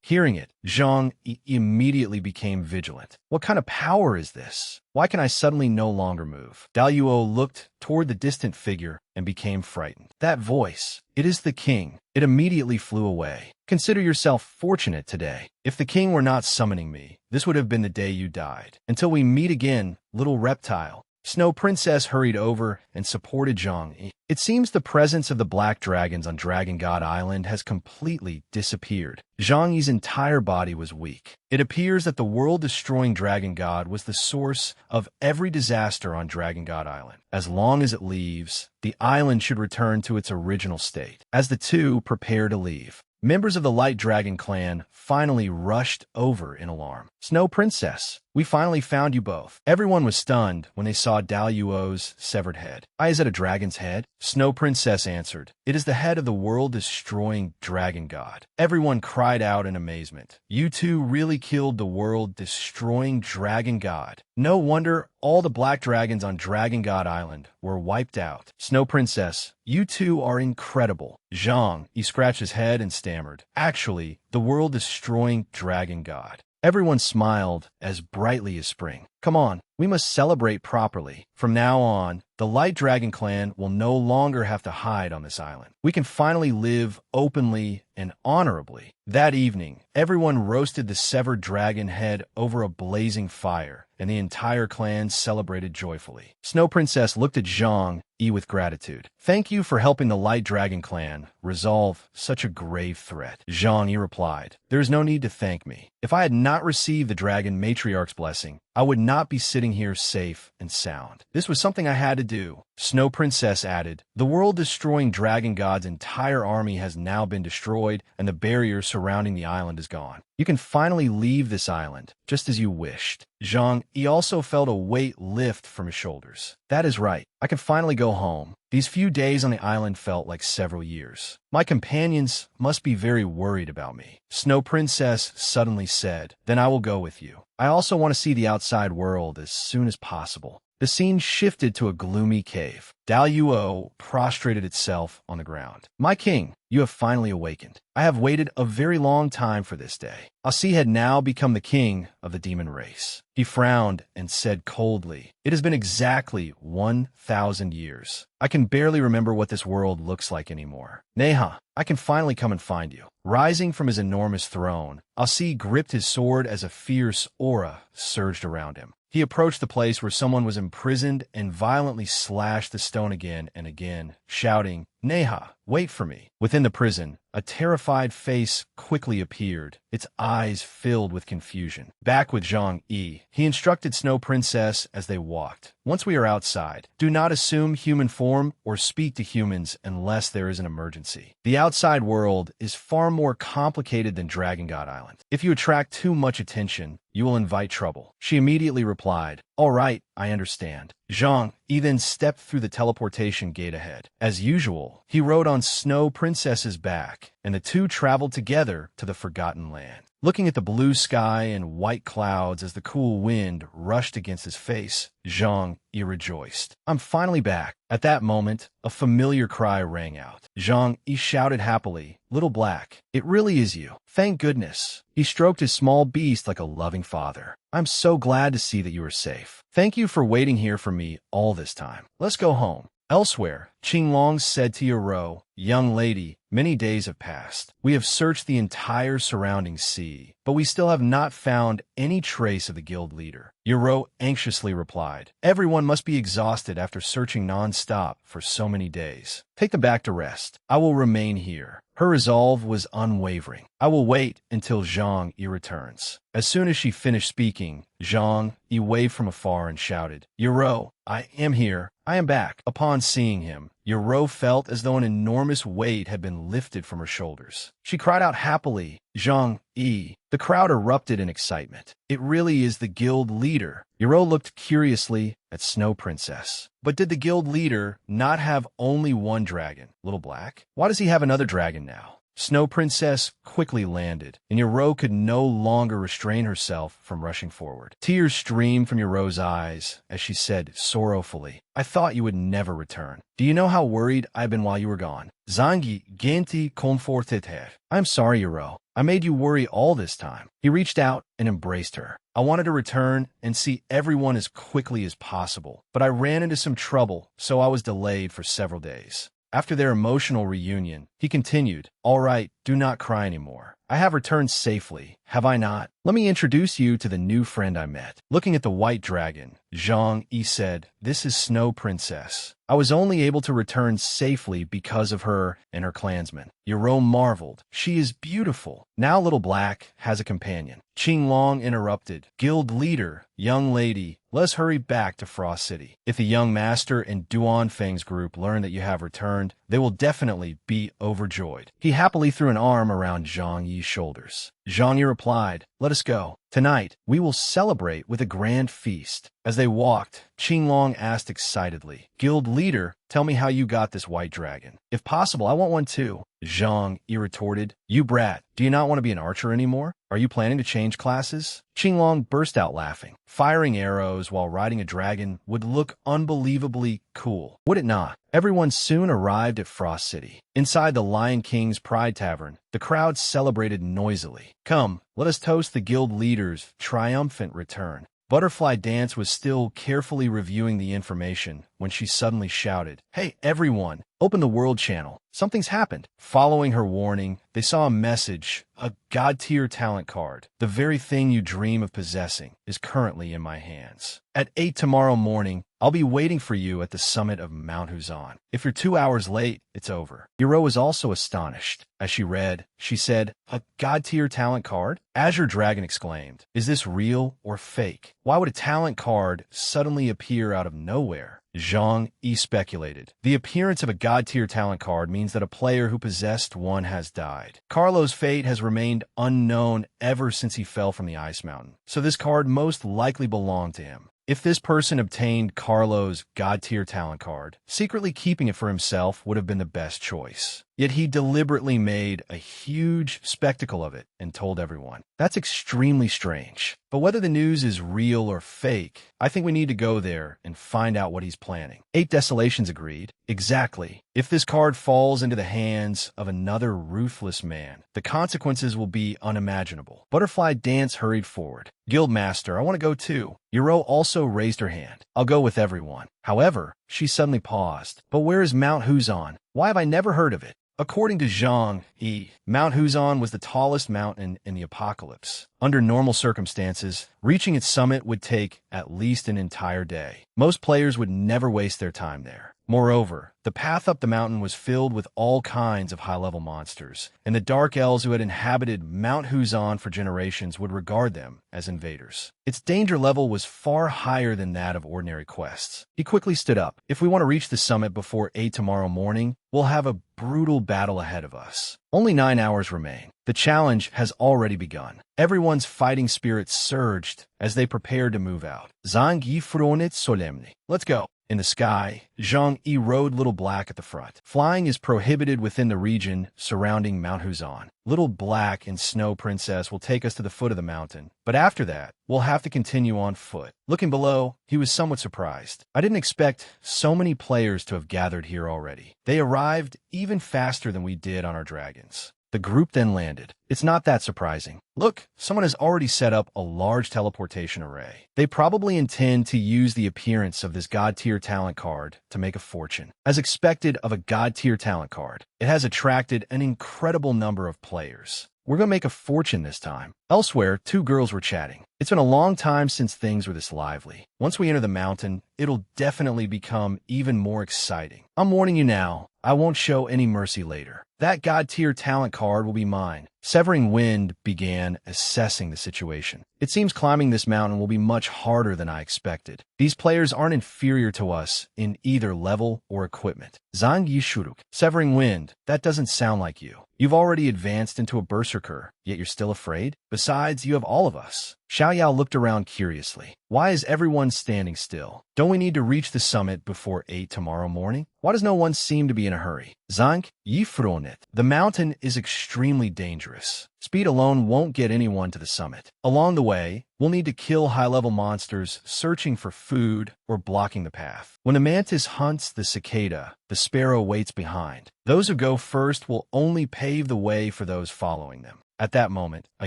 Hearing it, Zhang immediately became vigilant. What kind of power is this? Why can I suddenly no longer move? Daluo looked toward the distant figure and became frightened. That voice, it is the king. It immediately flew away. Consider yourself fortunate today. If the king were not summoning me, this would have been the day you died. Until we meet again, little reptile. Snow Princess hurried over and supported Zhang. It seems the presence of the black dragons on Dragon God Island has completely disappeared. Zhang Yi's entire body was weak. It appears that the world-destroying Dragon God was the source of every disaster on Dragon God Island. As long as it leaves, the island should return to its original state. As the two prepare to leave, members of the Light Dragon clan finally rushed over in alarm. Snow Princess, we finally found you both. Everyone was stunned when they saw Daluo's severed head. Is it a dragon's head? Snow Princess answered, it is the head of the world-destroying dragon god. Everyone cried out in amazement. You two really killed the world-destroying dragon god. No wonder all the black dragons on Dragon God Island were wiped out. Snow Princess, you two are incredible. Zhang, he scratched his head and stammered. Actually, the world-destroying dragon god. Everyone smiled as brightly as spring. Come on, we must celebrate properly. From now on, the Light Dragon clan will no longer have to hide on this island. We can finally live openly and honorably. That evening, everyone roasted the severed dragon head over a blazing fire, and the entire clan celebrated joyfully. Snow Princess looked at Zhang Yi with gratitude. Thank you for helping the Light Dragon clan resolve such a grave threat. Zhang Yi replied, there is no need to thank me. If I had not received the dragon matriarch's blessing, I would not be sitting here safe and sound. This was something I had to do. Snow Princess added, the world-destroying dragon god's entire army has now been destroyed, and the barrier surrounding the island is gone. You can finally leave this island, just as you wished. Zhang Yi also felt a weight lift from his shoulders. That is right. I can finally go home. These few days on the island felt like several years. My companions must be very worried about me. Snow Princess suddenly said, then I will go with you. I also want to see the outside world as soon as possible. The scene shifted to a gloomy cave. Daluo prostrated itself on the ground. My king, you have finally awakened. I have waited a very long time for this day. Asi had now become the king of the demon race. He frowned and said coldly, it has been exactly 1,000 years. I can barely remember what this world looks like anymore. Neha, I can finally come and find you. Rising from his enormous throne, Asi gripped his sword as a fierce aura surged around him. He approached the place where someone was imprisoned and violently slashed the stone again and again, shouting, Neha, wait for me. Within the prison, a terrified face quickly appeared, its eyes filled with confusion. Back with Zhang Yi, he instructed Snow Princess as they walked. Once we are outside, do not assume human form or speak to humans unless there is an emergency. The outside world is far more complicated than Dragon God Island. If you attract too much attention, you will invite trouble. She immediately replied, all right, I understand. Zhang Yi then stepped through the teleportation gate ahead. As usual, he rode on Snow Princess's back, and the two traveled together to the Forgotten Land. Looking at the blue sky and white clouds as the cool wind rushed against his face, Zhang Yi rejoiced. I'm finally back. At that moment, a familiar cry rang out. Zhang Yi shouted happily, Little Black, it really is you. Thank goodness. He stroked his small beast like a loving father. I'm so glad to see that you are safe. Thank you for waiting here for me all this time. Let's go home. Elsewhere, Qinglong said to Yoro, young lady, many days have passed. We have searched the entire surrounding sea, but we still have not found any trace of the guild leader. Yoro anxiously replied, everyone must be exhausted after searching non-stop for so many days. Take them back to rest. I will remain here. Her resolve was unwavering. I will wait until Zhang Yi returns. As soon as she finished speaking, Zhang Yi waved from afar and shouted, Yoro, I am here. I am back. Upon seeing him, Yoro felt as though an enormous weight had been lifted from her shoulders. She cried out happily, Zhang Yi. The crowd erupted in excitement. It really is the guild leader. Yoro looked curiously at Snow Princess. But did the guild leader not have only one dragon, Little Black? Why does he have another dragon now? Snow Princess quickly landed, and Yoro could no longer restrain herself from rushing forward. Tears streamed from Yoro's eyes as she said sorrowfully, I thought you would never return. Do you know how worried I've been while you were gone? Zangi genti confortet her. I'm sorry, Yoro. I made you worry all this time. He reached out and embraced her. I wanted to return and see everyone as quickly as possible, but I ran into some trouble, so I was delayed for several days. After their emotional reunion, he continued, All right, do not cry anymore. I have returned safely, have I not? Let me introduce you to the new friend I met. Looking at the white dragon, Zhang Yi said, This is Snow Princess. I was only able to return safely because of her and her clansmen. Yoro marveled. She is beautiful. Now Little Black has a companion. Qinglong interrupted. Guild leader, young lady, let us hurry back to Frost City. If the young master and Duan Feng's group learn that you have returned, they will definitely be overjoyed. He happily threw an arm around Zhang Yi's shoulders. Zhang Yi replied, Let us go. Tonight, we will celebrate with a grand feast. As they walked, Qinglong asked excitedly, Guild leader, tell me how you got this white dragon. If possible, I want one too. Zhang Yi retorted, You brat, do you not want to be an archer anymore? Are you planning to change classes? Qinglong burst out laughing. Firing arrows while riding a dragon would look unbelievably cool, would it not? Everyone soon arrived at Frost City. Inside the Lion King's Pride Tavern, the crowd celebrated noisily. Come, let us toast the guild leader's triumphant return. Butterfly Dance was still carefully reviewing the information when she suddenly shouted, Hey, everyone, open the World Channel. Something's happened. Following her warning, they saw a message, a God-tier talent card. The very thing you dream of possessing is currently in my hands. At 8 tomorrow morning, I'll be waiting for you at the summit of Mount Huzan. If you're 2 hours late, it's over. Yoro was also astonished. As she read, she said, A God-tier talent card? Azure Dragon exclaimed, Is this real or fake? Why would a talent card suddenly appear out of nowhere? Zhang Yi speculated. The appearance of a God-tier talent card means that a player who possessed one has died. Carlo's fate has remained unknown ever since he fell from the Ice Mountain, so this card most likely belonged to him. If this person obtained Carlo's God-tier talent card, secretly keeping it for himself would have been the best choice. Yet he deliberately made a huge spectacle of it and told everyone. That's extremely strange. But whether the news is real or fake, I think we need to go there and find out what he's planning. 8 Desolations agreed. Exactly. If this card falls into the hands of another ruthless man, the consequences will be unimaginable. Butterfly Dance hurried forward. Guildmaster, I want to go too. Yoro also raised her hand. I'll go with everyone. However, she suddenly paused. But where is Mount Huzan? Why have I never heard of it? According to Zhang Yi, Mount Huzan was the tallest mountain in the apocalypse. Under normal circumstances, reaching its summit would take at least an entire day. Most players would never waste their time there. Moreover, the path up the mountain was filled with all kinds of high-level monsters, and the Dark Elves who had inhabited Mount Huzan for generations would regard them as invaders. Its danger level was far higher than that of ordinary quests. He quickly stood up. If we want to reach the summit before 8 tomorrow morning, we'll have a brutal battle ahead of us. Only 9 hours remain. The challenge has already begun. Everyone's fighting spirits surged as they prepared to move out. Zhang Yi fronit solemne. Let's go. In the sky, Zhang Yi rode Little Black at the front. Flying is prohibited within the region surrounding Mount Huzan. Little Black and Snow Princess will take us to the foot of the mountain, but after that, we'll have to continue on foot. Looking below, he was somewhat surprised. I didn't expect so many players to have gathered here already. They arrived even faster than we did on our dragons. The group then landed. It's not that surprising. Look, someone has already set up a large teleportation array. They probably intend to use the appearance of this God-tier talent card to make a fortune. As expected of a God-tier talent card, it has attracted an incredible number of players. We're going to make a fortune this time. Elsewhere, 2 girls were chatting. It's been a long time since things were this lively. Once we enter the mountain, it'll definitely become even more exciting. I'm warning you now, I won't show any mercy later. That God-tier talent card will be mine. Severing Wind began assessing the situation. It seems climbing this mountain will be much harder than I expected. These players aren't inferior to us in either level or equipment. Zhang Yishuruk. Severing Wind, that doesn't sound like you. You've already advanced into a berserker, yet you're still afraid? Besides, you have all of us. Xiaoyao looked around curiously. Why is everyone standing still? Don't we need to reach the summit before 8 tomorrow morning? Why does no one seem to be in a hurry? Zhang Yifronet. The mountain is extremely dangerous. Speed alone won't get anyone to the summit. Along the way, we'll need to kill high-level monsters searching for food or blocking the path. When the mantis hunts the cicada, the sparrow waits behind. Those who go first will only pave the way for those following them. At that moment, a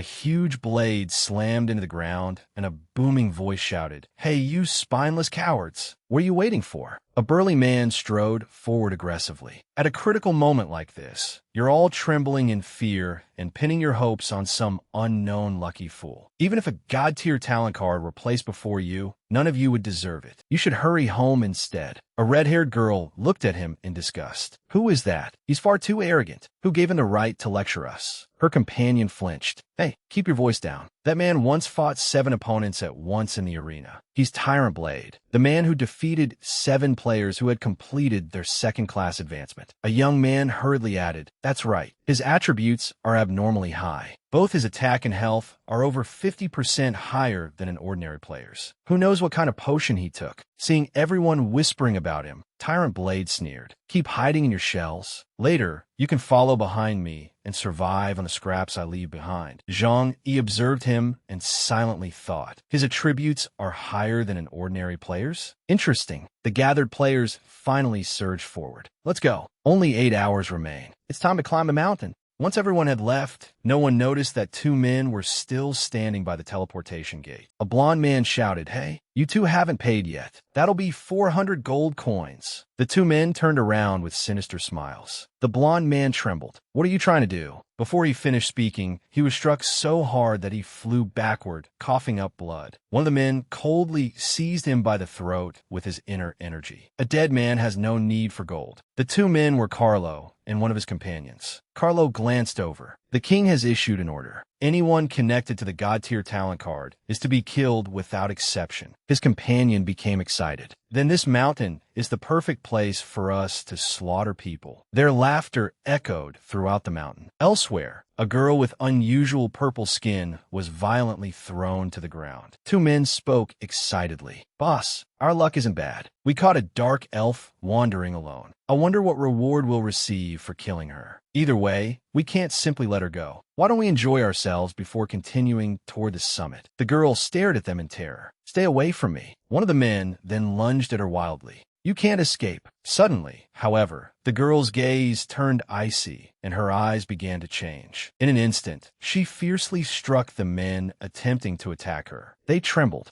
huge blade slammed into the ground, and a booming voice shouted, "Hey, you spineless cowards! What are you waiting for?" A burly man strode forward aggressively. At a critical moment like this, you're all trembling in fear and pinning your hopes on some unknown lucky fool. Even if a god-tier talent card were placed before you, none of you would deserve it. You should hurry home instead. A red-haired girl looked at him in disgust. Who is that? He's far too arrogant. Who gave him the right to lecture us? Her companion flinched. Hey, keep your voice down. That man once fought 7 opponents at once in the arena. He's Tyrant Blade, the man who defeated 7 players who had completed their second-class advancement. A young man hurriedly added, "That's right. His attributes are abnormally high. Both his attack and health are over 50% higher than an ordinary player's. Who knows what kind of potion he took?" Seeing everyone whispering about him, Tyrant Blade sneered. "Keep hiding in your shells. Later, you can follow behind me and survive on the scraps I leave behind." Zhang Yi observed him and silently thought, his attributes are higher than an ordinary player's? Interesting. The gathered players finally surged forward. Let's go. Only 8 hours remain. It's time to climb the mountain. Once everyone had left, no one noticed that 2 men were still standing by the teleportation gate. A blond man shouted, "Hey, you 2 haven't paid yet. That'll be 400 gold coins." The 2 men turned around with sinister smiles. The blond man trembled. "What are you trying to do?" Before he finished speaking, he was struck so hard that he flew backward, coughing up blood. One of the men coldly seized him by the throat with his inner energy. A dead man has no need for gold. The 2 men were Carlo and one of his companions. Carlo glanced over. The king has issued an order. Anyone connected to the god-tier talent card is to be killed without exception. His companion became excited. Then this mountain is the perfect place for us to slaughter people. Their laughter echoed throughout the mountain. Elsewhere, a girl with unusual purple skin was violently thrown to the ground. 2 men spoke excitedly. "Boss, our luck isn't bad. We caught a dark elf wandering alone. I wonder what reward we'll receive for killing her. Either way, we can't simply let her go. Why don't we enjoy ourselves before continuing toward the summit?" The girl stared at them in terror. "Stay away from me." One of the men then lunged at her wildly. "You can't escape." Suddenly, however, the girl's gaze turned icy and her eyes began to change. In an instant, she fiercely struck the men attempting to attack her. They trembled.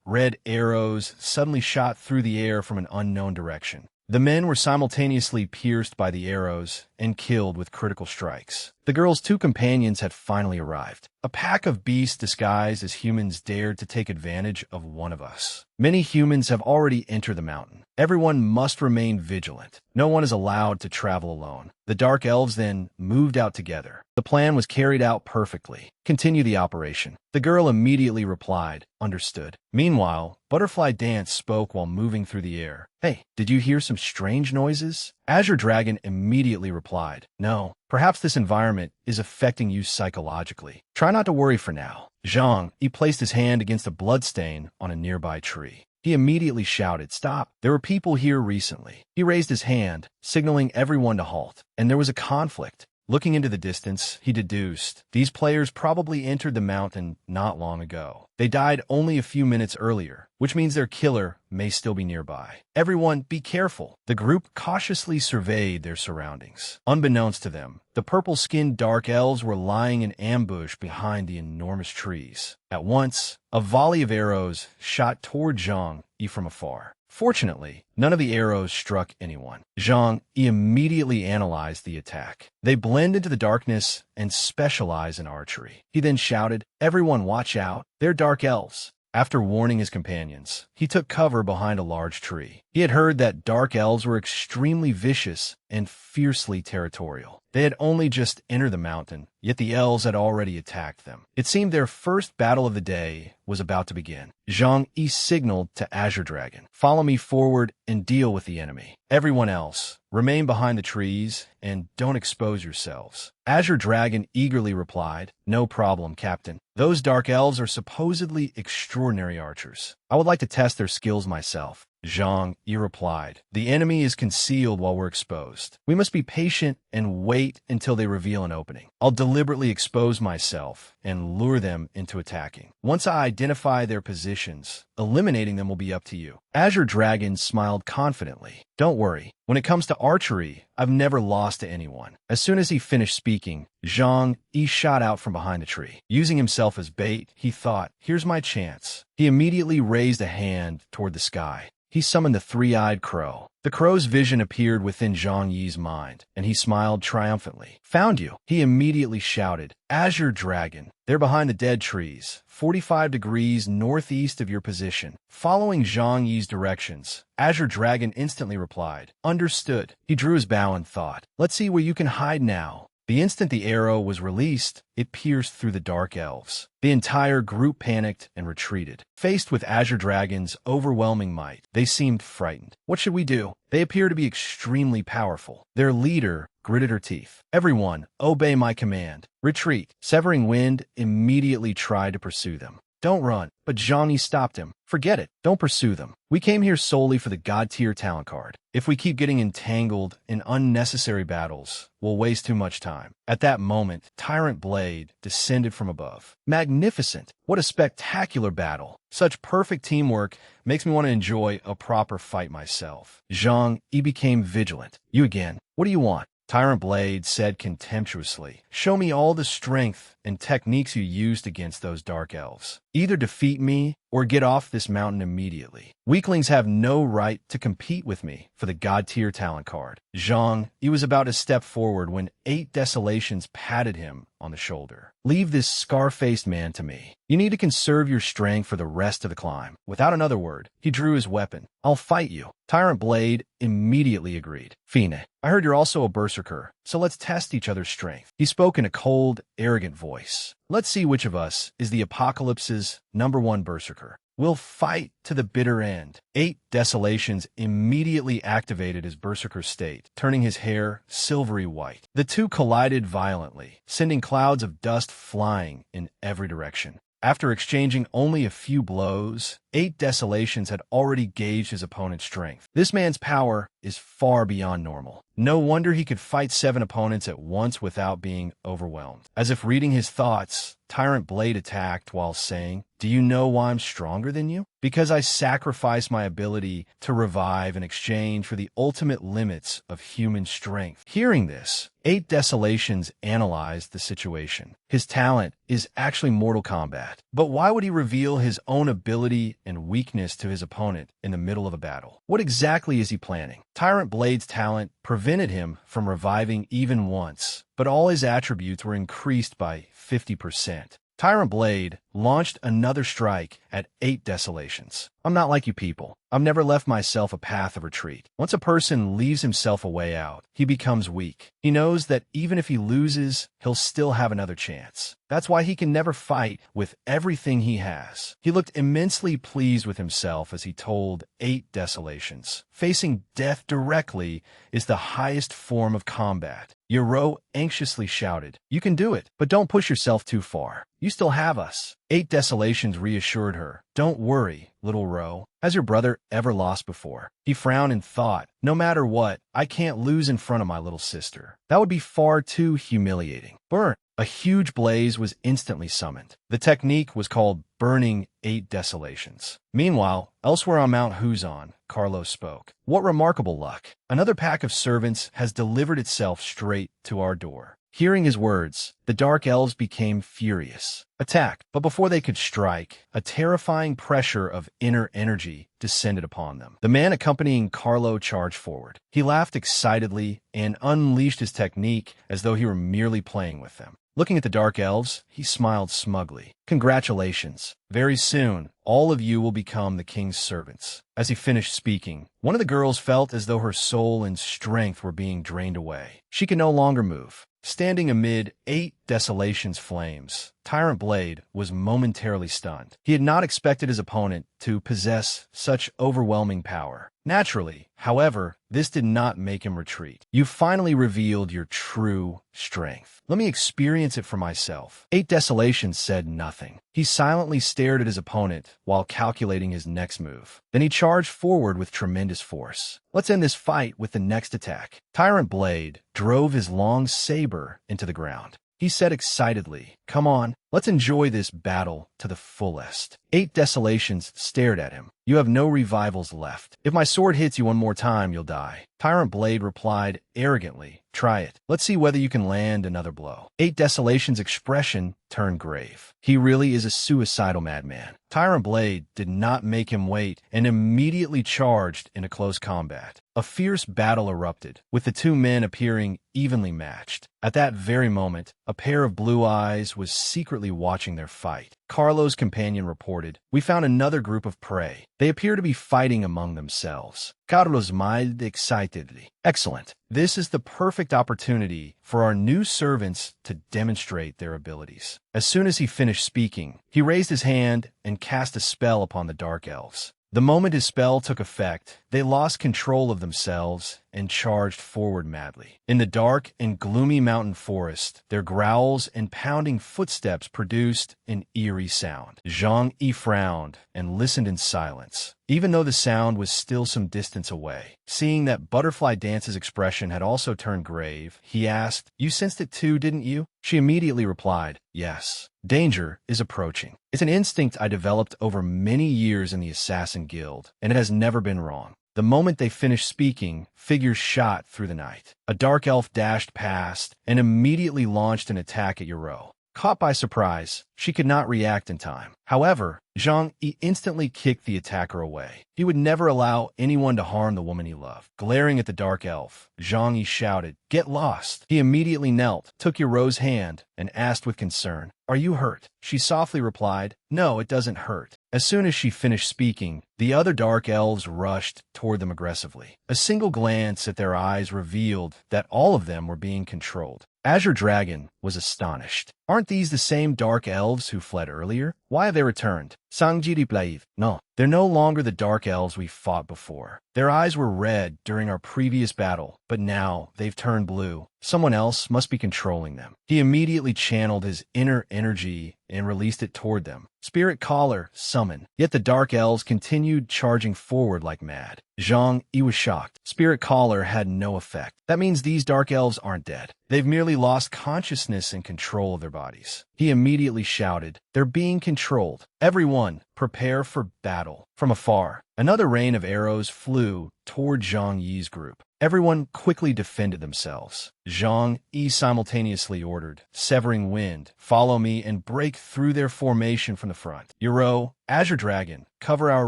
Red arrows suddenly shot through the air from an unknown direction. The men were simultaneously pierced by the arrows and killed with critical strikes. The girl's 2 companions had finally arrived. A pack of beasts disguised as humans dared to take advantage of one of us. Many humans have already entered the mountain. Everyone must remain vigilant. No one is allowed to travel alone. The Dark Elves then moved out together. The plan was carried out perfectly. "Continue the operation." The girl immediately replied, "Understood." Meanwhile, Butterfly Dance spoke while moving through the air. "Hey, did you hear some strange noises?" Azure Dragon immediately replied, "No. Perhaps this environment is affecting you psychologically. Try not to worry for now." Zhang, he placed his hand against a bloodstain on a nearby tree. He immediately shouted, "Stop! There were people here recently." He raised his hand, signaling everyone to halt, and there was a conflict. Looking into the distance, he deduced, these players probably entered the mountain not long ago. They died only a few minutes earlier, which means their killer may still be nearby. "Everyone, be careful." The group cautiously surveyed their surroundings. Unbeknownst to them, the purple-skinned Dark Elves were lying in ambush behind the enormous trees. At once, a volley of arrows shot toward Zhang Yi from afar. Fortunately, none of the arrows struck anyone. Zhang Yi immediately analyzed the attack. They blend into the darkness and specialize in archery. He then shouted, "Everyone watch out, they're Dark Elves." After warning his companions, he took cover behind a large tree. He had heard that dark elves were extremely vicious and fiercely territorial. They had only just entered the mountain, yet the elves had already attacked them. It seemed their first battle of the day was about to begin. Zhang Yi signaled to Azure Dragon, "Follow me forward and deal with the enemy. Everyone else, remain behind the trees and don't expose yourselves." Azure Dragon eagerly replied, "No problem, Captain. Those dark elves are supposedly extraordinary archers. I would like to test their skills myself." Zhang Yi replied, "The enemy is concealed while we're exposed. We must be patient and wait until they reveal an opening. I'll deliberately expose myself and lure them into attacking. Once I identify their positions, eliminating them will be up to you." Azure Dragon smiled confidently. "Don't worry. When it comes to archery, I've never lost to anyone." As soon as he finished speaking, Zhang Yi shot out from behind a tree. Using himself as bait, he thought, "Here's my chance." He immediately raised a hand toward the sky. He summoned the three-eyed crow. The crow's vision appeared within Zhang Yi's mind, and he smiled triumphantly. "Found you!" He immediately shouted, "Azure Dragon, they're behind the dead trees, 45 degrees northeast of your position." Following Zhang Yi's directions, Azure Dragon instantly replied, "Understood." He drew his bow and thought, "Let's see where you can hide now." The instant the arrow was released, it pierced through the dark elves. The entire group panicked and retreated. Faced with Azure Dragon's overwhelming might, they seemed frightened. "What should we do? They appear to be extremely powerful." Their leader gritted her teeth. "Everyone, obey my command. Retreat." Severing Wind immediately tried to pursue them. "Don't run." But Zhang Yi stopped him. "Forget it. Don't pursue them. We came here solely for the God-tier talent card. If we keep getting entangled in unnecessary battles, we'll waste too much time." At that moment, Tyrant Blade descended from above. "Magnificent! What a spectacular battle! Such perfect teamwork makes me want to enjoy a proper fight myself." Zhang Yi became vigilant. "You again. What do you want?" Tyrant Blade said contemptuously, "Show me all the strength and techniques you used against those dark elves. Either defeat me or get off this mountain immediately. Weaklings have no right to compete with me for the God-tier talent card." Zhang Yi was about to step forward when 8 Desolations patted him on the shoulder. "Leave this scar-faced man to me. You need to conserve your strength for the rest of the climb." Without another word, he drew his weapon. "I'll fight you." Tyrant Blade immediately agreed. "Fine, I heard you're also a berserker, so let's test each other's strength." He spoke in a cold, arrogant voice. "Let's see which of us is the Apocalypse's #1 berserker. We'll fight to the bitter end." 8 Desolations immediately activated his berserker state, turning his hair silvery white. The two collided violently, sending clouds of dust flying in every direction. After exchanging only a few blows, 8 Desolations had already gauged his opponent's strength. This man's power is far beyond normal. No wonder he could fight 7 opponents at once without being overwhelmed. As if reading his thoughts, Tyrant Blade attacked while saying, "Do you know why I'm stronger than you? Because I sacrificed my ability to revive in exchange for the ultimate limits of human strength." Hearing this, 8 Desolations analyzed the situation. His talent is actually Mortal Kombat. But why would he reveal his own ability and weakness to his opponent in the middle of a battle? What exactly is he planning? Tyrant Blade's talent prevented him from reviving even once, but all his attributes were increased by 50%. Tyrant Blade launched another strike at 8 Desolations. "I'm not like you people. I've never left myself a path of retreat. Once a person leaves himself a way out, he becomes weak. He knows that even if he loses, he'll still have another chance. That's why he can never fight with everything he has." He looked immensely pleased with himself as he told 8 Desolations, "Facing death directly is the highest form of combat." Yoro anxiously shouted, "You can do it, but don't push yourself too far. You still have us." 8 Desolations reassured her, "Don't worry, little Ro. Has your brother ever lost before?" He frowned and thought, "No matter what, I can't lose in front of my little sister. That would be far too humiliating." Burn! A huge blaze was instantly summoned. The technique was called Burning 8 Desolations. Meanwhile, elsewhere on Mount Huzon, Carlos spoke. "What remarkable luck. Another pack of servants has delivered itself straight to our door. Hearing his words, the Dark Elves became furious. Attack! But before they could strike, a terrifying pressure of inner energy descended upon them. The man accompanying Carlo charged forward. He laughed excitedly and unleashed his technique as though he were merely playing with them. Looking at the Dark Elves, he smiled smugly. Congratulations. Very soon, all of you will become the king's servants. As he finished speaking, one of the girls felt as though her soul and strength were being drained away. She could no longer move. Standing amid 8 Desolation's flames, Tyrant Blade was momentarily stunned. He had not expected his opponent to possess such overwhelming power. Naturally, however, this did not make him retreat. You finally revealed your true strength. Let me experience it for myself. 8 Desolations said nothing. He silently stared at his opponent while calculating his next move. Then he charged forward with tremendous force. Let's end this fight with the next attack. Tyrant Blade drove his long saber into the ground. He said excitedly, "Come on, let's enjoy this battle to the fullest." 8 Desolations stared at him. "You have no revivals left. If my sword hits you one more time, you'll die." Tyrant Blade replied arrogantly, "Try it. Let's see whether you can land another blow." 8 Desolations' expression turned grave. He really is a suicidal madman. Tyrant Blade did not make him wait and immediately charged into close combat. A fierce battle erupted, with the two men appearing evenly matched. At that very moment, a pair of blue eyes was secretly watching their fight. Carlo's companion reported, "We found another group of prey. They appear to be fighting among themselves." Carlos smiled excitedly. "Excellent. This is the perfect opportunity for our new servants to demonstrate their abilities." As soon as he finished speaking, he raised his hand and cast a spell upon the Dark Elves. The moment his spell took effect, they lost control of themselves and charged forward madly. In the dark and gloomy mountain forest, their growls and pounding footsteps produced an eerie sound. Zhang Yi frowned and listened in silence, even though the sound was still some distance away. Seeing that Butterfly Dance's expression had also turned grave, he asked, "You sensed it too, didn't you?" She immediately replied, "Yes. Danger is approaching. It's an instinct I developed over many years in the Assassin Guild, and it has never been wrong." The moment they finished speaking, figures shot through the night. A dark elf dashed past and immediately launched an attack at Yuro. Caught by surprise, she could not react in time. However, Zhang Yi instantly kicked the attacker away. He would never allow anyone to harm the woman he loved. Glaring at the dark elf, Zhang Yi shouted, "Get lost!" He immediately knelt, took Yuro's hand, and asked with concern, "Are you hurt?" She softly replied, "No, it doesn't hurt." As soon as she finished speaking, the other dark elves rushed toward them aggressively. A single glance at their eyes revealed that all of them were being controlled. Azure Dragon was astonished. "Aren't these the same dark elves who fled earlier? Why have they returned?" Sangji replied, "No, they're no longer the dark elves we fought before. Their eyes were red during our previous battle, but now they've turned blue. Someone else must be controlling them." He immediately channeled his inner energy and released it toward them. Spirit Caller summoned, yet the dark elves continued charging forward like mad. Zhang Yi was shocked. Spirit Caller had no effect. That means these dark elves aren't dead. They've merely lost consciousness and control of their bodies. He immediately shouted, "They're being controlled. Everyone, prepare for battle." From afar, another rain of arrows flew toward Zhang Yi's group. Everyone quickly defended themselves. Zhang Yi simultaneously ordered, "Severing Wind, follow me and break through their formation from the front. Yuro, Azure Dragon, cover our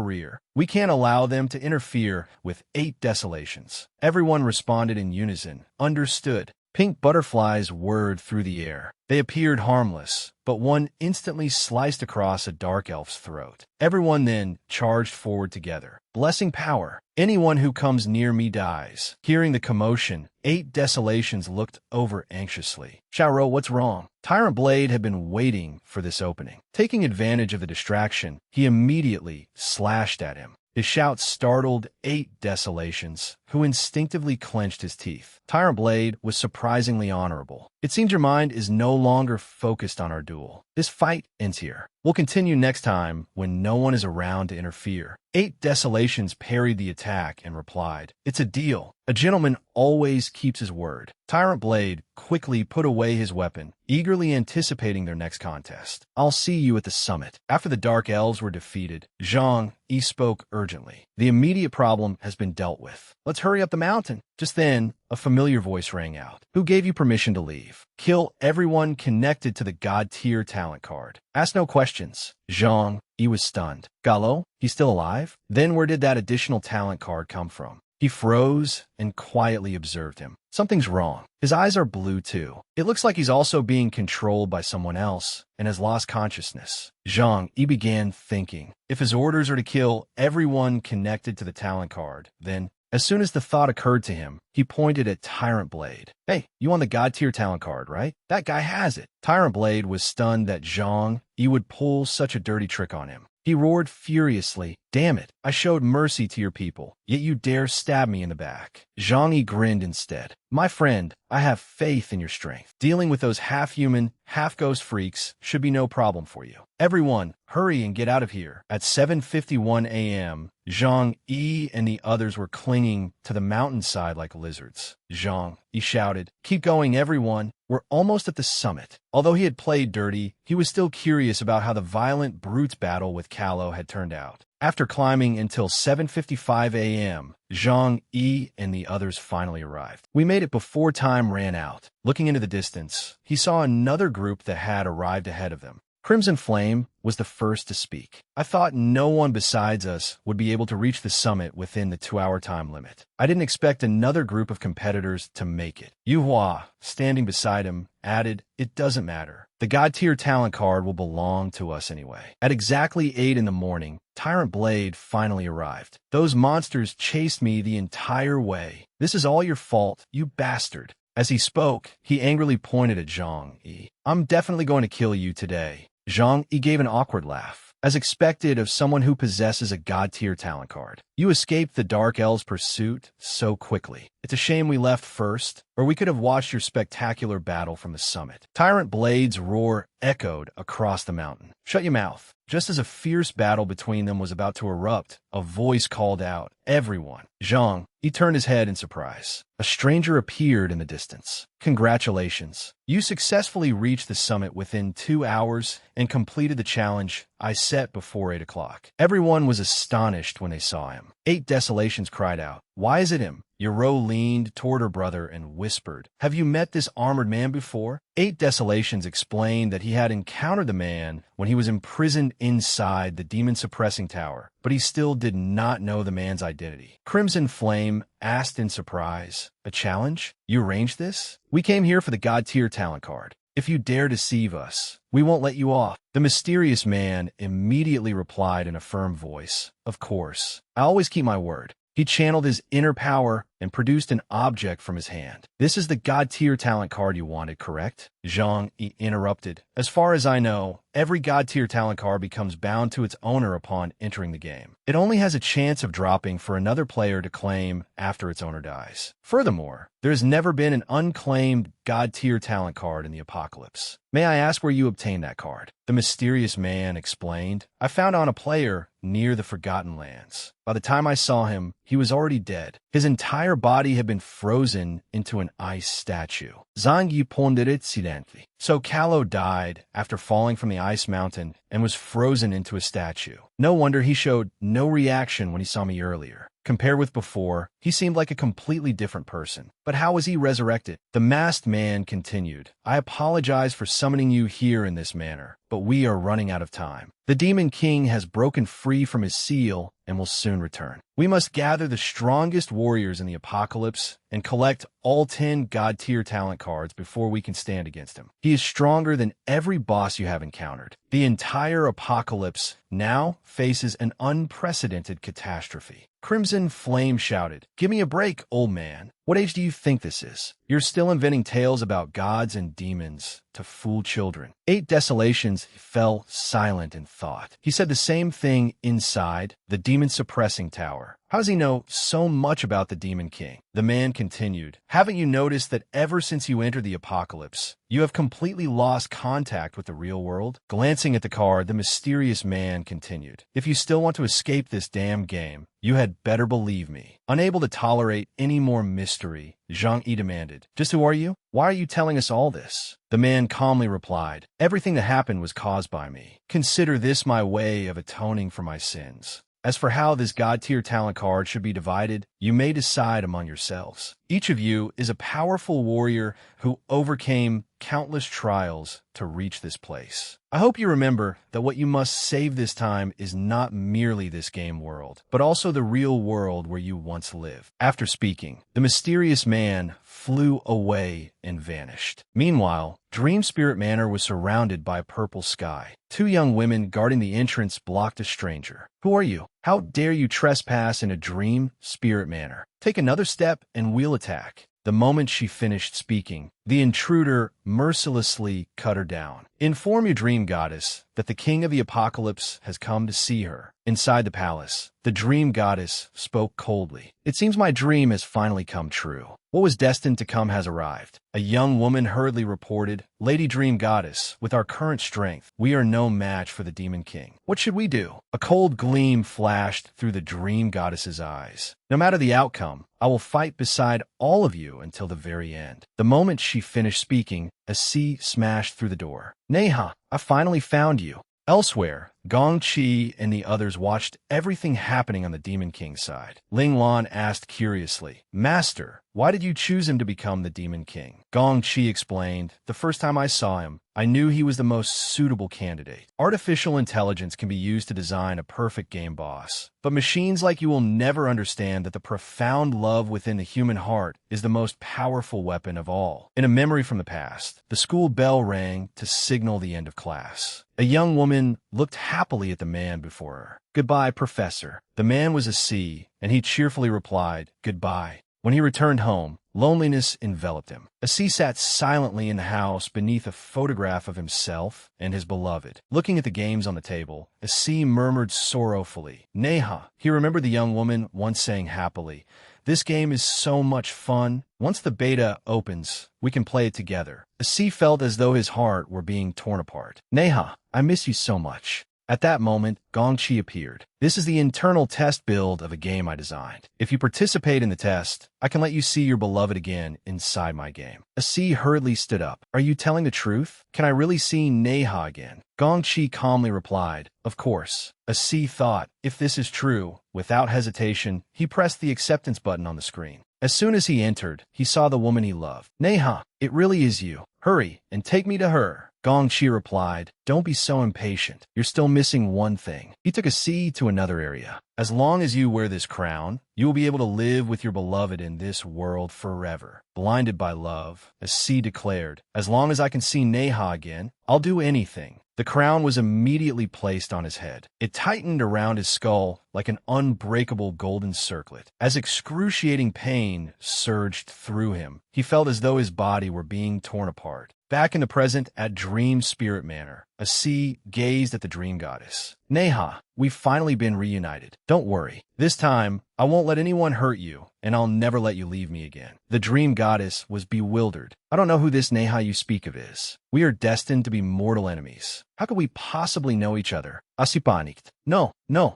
rear. We can't allow them to interfere with 8 Desolations." Everyone responded in unison. Understood. Pink butterflies whirred through the air. They appeared harmless, but one instantly sliced across a dark elf's throat. Everyone then charged forward together. Blessing power. "Anyone who comes near me dies." Hearing the commotion, 8 Desolations looked over anxiously. "Xiaoro, what's wrong?" Tyrant Blade had been waiting for this opening. Taking advantage of the distraction, he immediately slashed at him. His shout startled 8 Desolations, who instinctively clenched his teeth. Tyrant Blade was surprisingly honorable. "It seems your mind is no longer focused on our duel. This fight ends here. We'll continue next time when no one is around to interfere." 8 Desolations parried the attack and replied, "It's a deal. A gentleman always keeps his word." Tyrant Blade quickly put away his weapon, eagerly anticipating their next contest. "I'll see you at the summit." After the Dark Elves were defeated, Zhang Yi spoke urgently. "The immediate problem has been dealt with. Let's hurry up the mountain." Just then, A familiar voice rang out. Who gave you permission to leave? Kill everyone connected to the God-tier talent card. Ask no questions. Zhang Yi was stunned. Galo? He's still alive? Then where did that additional talent card come from? He froze and quietly observed him. Something's wrong. His eyes are blue too. It looks like he's also being controlled by someone else and has lost consciousness. Zhang Yi began thinking. If his orders are to kill everyone connected to the talent card, then, as soon as the thought occurred to him, he pointed at Tyrant Blade. Hey, you want the God-tier talent card, right? That guy has it. Tyrant Blade was stunned that Zhang Yi would pull such a dirty trick on him. He roared furiously, "Damn it, I showed mercy to your people, yet you dare stab me in the back." Zhang Yi grinned instead. "My friend, I have faith in your strength. Dealing with those half-human, half-ghost freaks should be no problem for you. Everyone, hurry and get out of here." At 7:51 a.m., Zhang Yi and the others were clinging to the mountainside like lizards. Zhang Yi shouted, "Keep going, everyone. We're almost at the summit." Although he had played dirty, he was still curious about how the violent brutes battle with Callow had turned out. After climbing until 7:55 a.m., Zhang Yi and the others finally arrived. We made it before time ran out. Looking into the distance, he saw another group that had arrived ahead of them. Crimson Flame was the first to speak. "I thought no one besides us would be able to reach the summit within the 2-hour time limit. I didn't expect another group of competitors to make it." Yu Hua, standing beside him, added, "It doesn't matter. The God-tier talent card will belong to us anyway." At exactly 8 in the morning, Tyrant Blade finally arrived. "Those monsters chased me the entire way. This is all your fault, you bastard." As he spoke, he angrily pointed at Zhang Yi. "I'm definitely going to kill you today." Zhang Yi gave an awkward laugh, as expected of someone who possesses a God-tier talent card. "You escaped the Dark Elves' pursuit so quickly. It's a shame we left first, or we could have watched your spectacular battle from the summit." Tyrant Blade's roar echoed across the mountain. "Shut your mouth." Just as a fierce battle between them was about to erupt, a voice called out, "Everyone." Zhang Yi turned his head in surprise. A stranger appeared in the distance. "Congratulations. You successfully reached the summit within 2 hours and completed the challenge I set before 8 o'clock." Everyone was astonished when they saw him. 8 Desolations cried out, "Why is it him?" Yoro leaned toward her brother and whispered, "Have you met this armored man before?" 8 Desolations explained that he had encountered the man when he was imprisoned inside the demon-suppressing tower, but he still did not know the man's identity. Crimson Flame asked in surprise, "A challenge? You arranged this?" "We came here for the God-tier talent card. If you dare deceive us, we won't let you off." The mysterious man immediately replied in a firm voice, "Of course. I always keep my word." He channeled his inner power and produced an object from his hand. "This is the God-tier talent card you wanted, correct?" Zhang Yi interrupted. "As far as I know, every God-tier talent card becomes bound to its owner upon entering the game. It only has a chance of dropping for another player to claim after its owner dies. Furthermore, there has never been an unclaimed God-tier talent card in the Apocalypse. May I ask where you obtained that card?" The mysterious man explained, "I found on a player near the Forgotten Lands. By the time I saw him, he was already dead. His entire body had been frozen into an ice statue." Zhang Yi pondered silently. So Callow died after falling from the ice mountain and was frozen into a statue. No wonder he showed no reaction when he saw me earlier. Compared with before, he seemed like a completely different person. But how was he resurrected? The masked man continued, "I apologize for summoning you here in this manner, but we are running out of time. The Demon King has broken free from his seal and will soon return. We must gather the strongest warriors in the Apocalypse and collect all 10 God-tier talent cards before we can stand against him. He is stronger than every boss you have encountered. The entire Apocalypse now faces an unprecedented catastrophe." Crimson Flame shouted, "Give me a break, old man. What age do you think this is? You're still inventing tales about gods and demons to fool children." 8 Desolations fell silent in thought. He said the same thing inside the demon-suppressing tower. How does he know so much about the Demon King? The man continued, "Haven't you noticed that ever since you entered the Apocalypse, you have completely lost contact with the real world?" Glancing at the card, the mysterious man continued, "If you still want to escape this damn game, you had better believe me." Unable to tolerate any more mystery, Zhang Yi demanded, "Just who are you? Why are you telling us all this?" The man calmly replied, "Everything that happened was caused by me. Consider this my way of atoning for my sins. As for how this God-tier talent card should be divided, you may decide among yourselves. Each of you is a powerful warrior who overcame countless trials to reach this place. I hope you remember that what you must save this time is not merely this game world, but also the real world where you once lived. After speaking, the mysterious man flew away and vanished. Meanwhile, Dream Spirit Manor was surrounded by a purple sky. Two young women guarding the entrance blocked a stranger. Who are you? How dare you trespass in a Dream Spirit Manor? Take another step and we'll attack. The moment she finished speaking, the intruder mercilessly cut her down. Inform your dream goddess that the king of the apocalypse has come to see her. Inside the palace, the dream goddess spoke coldly. It seems my dream has finally come true. What was destined to come has arrived. A young woman hurriedly reported, Lady Dream Goddess, with our current strength, we are no match for the Demon King. What should we do? A cold gleam flashed through the Dream Goddess's eyes. No matter the outcome, I will fight beside all of you until the very end. The moment she finished speaking, a sea smashed through the door. Neha, I finally found you. Elsewhere, Gong Chi and the others watched everything happening on the Demon King's side. Ling Lan asked curiously, Master, why did you choose him to become the Demon King? Gong Chi explained, the first time I saw him, I knew he was the most suitable candidate. Artificial intelligence can be used to design a perfect game boss, but machines like you will never understand that the profound love within the human heart is the most powerful weapon of all. In a memory from the past, the school bell rang to signal the end of class. A young woman looked happily at the man before her. Goodbye, Professor. The man was a C, and he cheerfully replied, Goodbye. When he returned home, loneliness enveloped him. Assis sat silently in the house beneath a photograph of himself and his beloved. Looking at the games on the table, Assis murmured sorrowfully, Neha. He remembered the young woman once saying happily, This game is so much fun. Once the beta opens, we can play it together. Assis felt as though his heart were being torn apart. Neha, I miss you so much. At that moment, Gong Chi appeared. This is the internal test build of a game I designed. If you participate in the test, I can let you see your beloved again inside my game. Assis hurriedly stood up. Are you telling the truth? Can I really see Neha again? Gong Chi calmly replied, Of course. Assis thought, if this is true, without hesitation, he pressed the acceptance button on the screen. As soon as he entered, he saw the woman he loved. Neha, it really is you. Hurry and take me to her. Gong Chi replied, Don't be so impatient. You're still missing one thing. He took Assis to another area. As long as you wear this crown, you will be able to live with your beloved in this world forever. Blinded by love, Assis declared, As long as I can see Neha again, I'll do anything. The crown was immediately placed on his head. It tightened around his skull like an unbreakable golden circlet. As excruciating pain surged through him, he felt as though his body were being torn apart. Back in the present at Dream Spirit Manor, Assis gazed at the Dream Goddess. Neha, we've finally been reunited. Don't worry. This time, I won't let anyone hurt you, and I'll never let you leave me again. The Dream Goddess was bewildered. I don't know who this Neha you speak of is. We are destined to be mortal enemies. How could we possibly know each other? Assis panicked. No,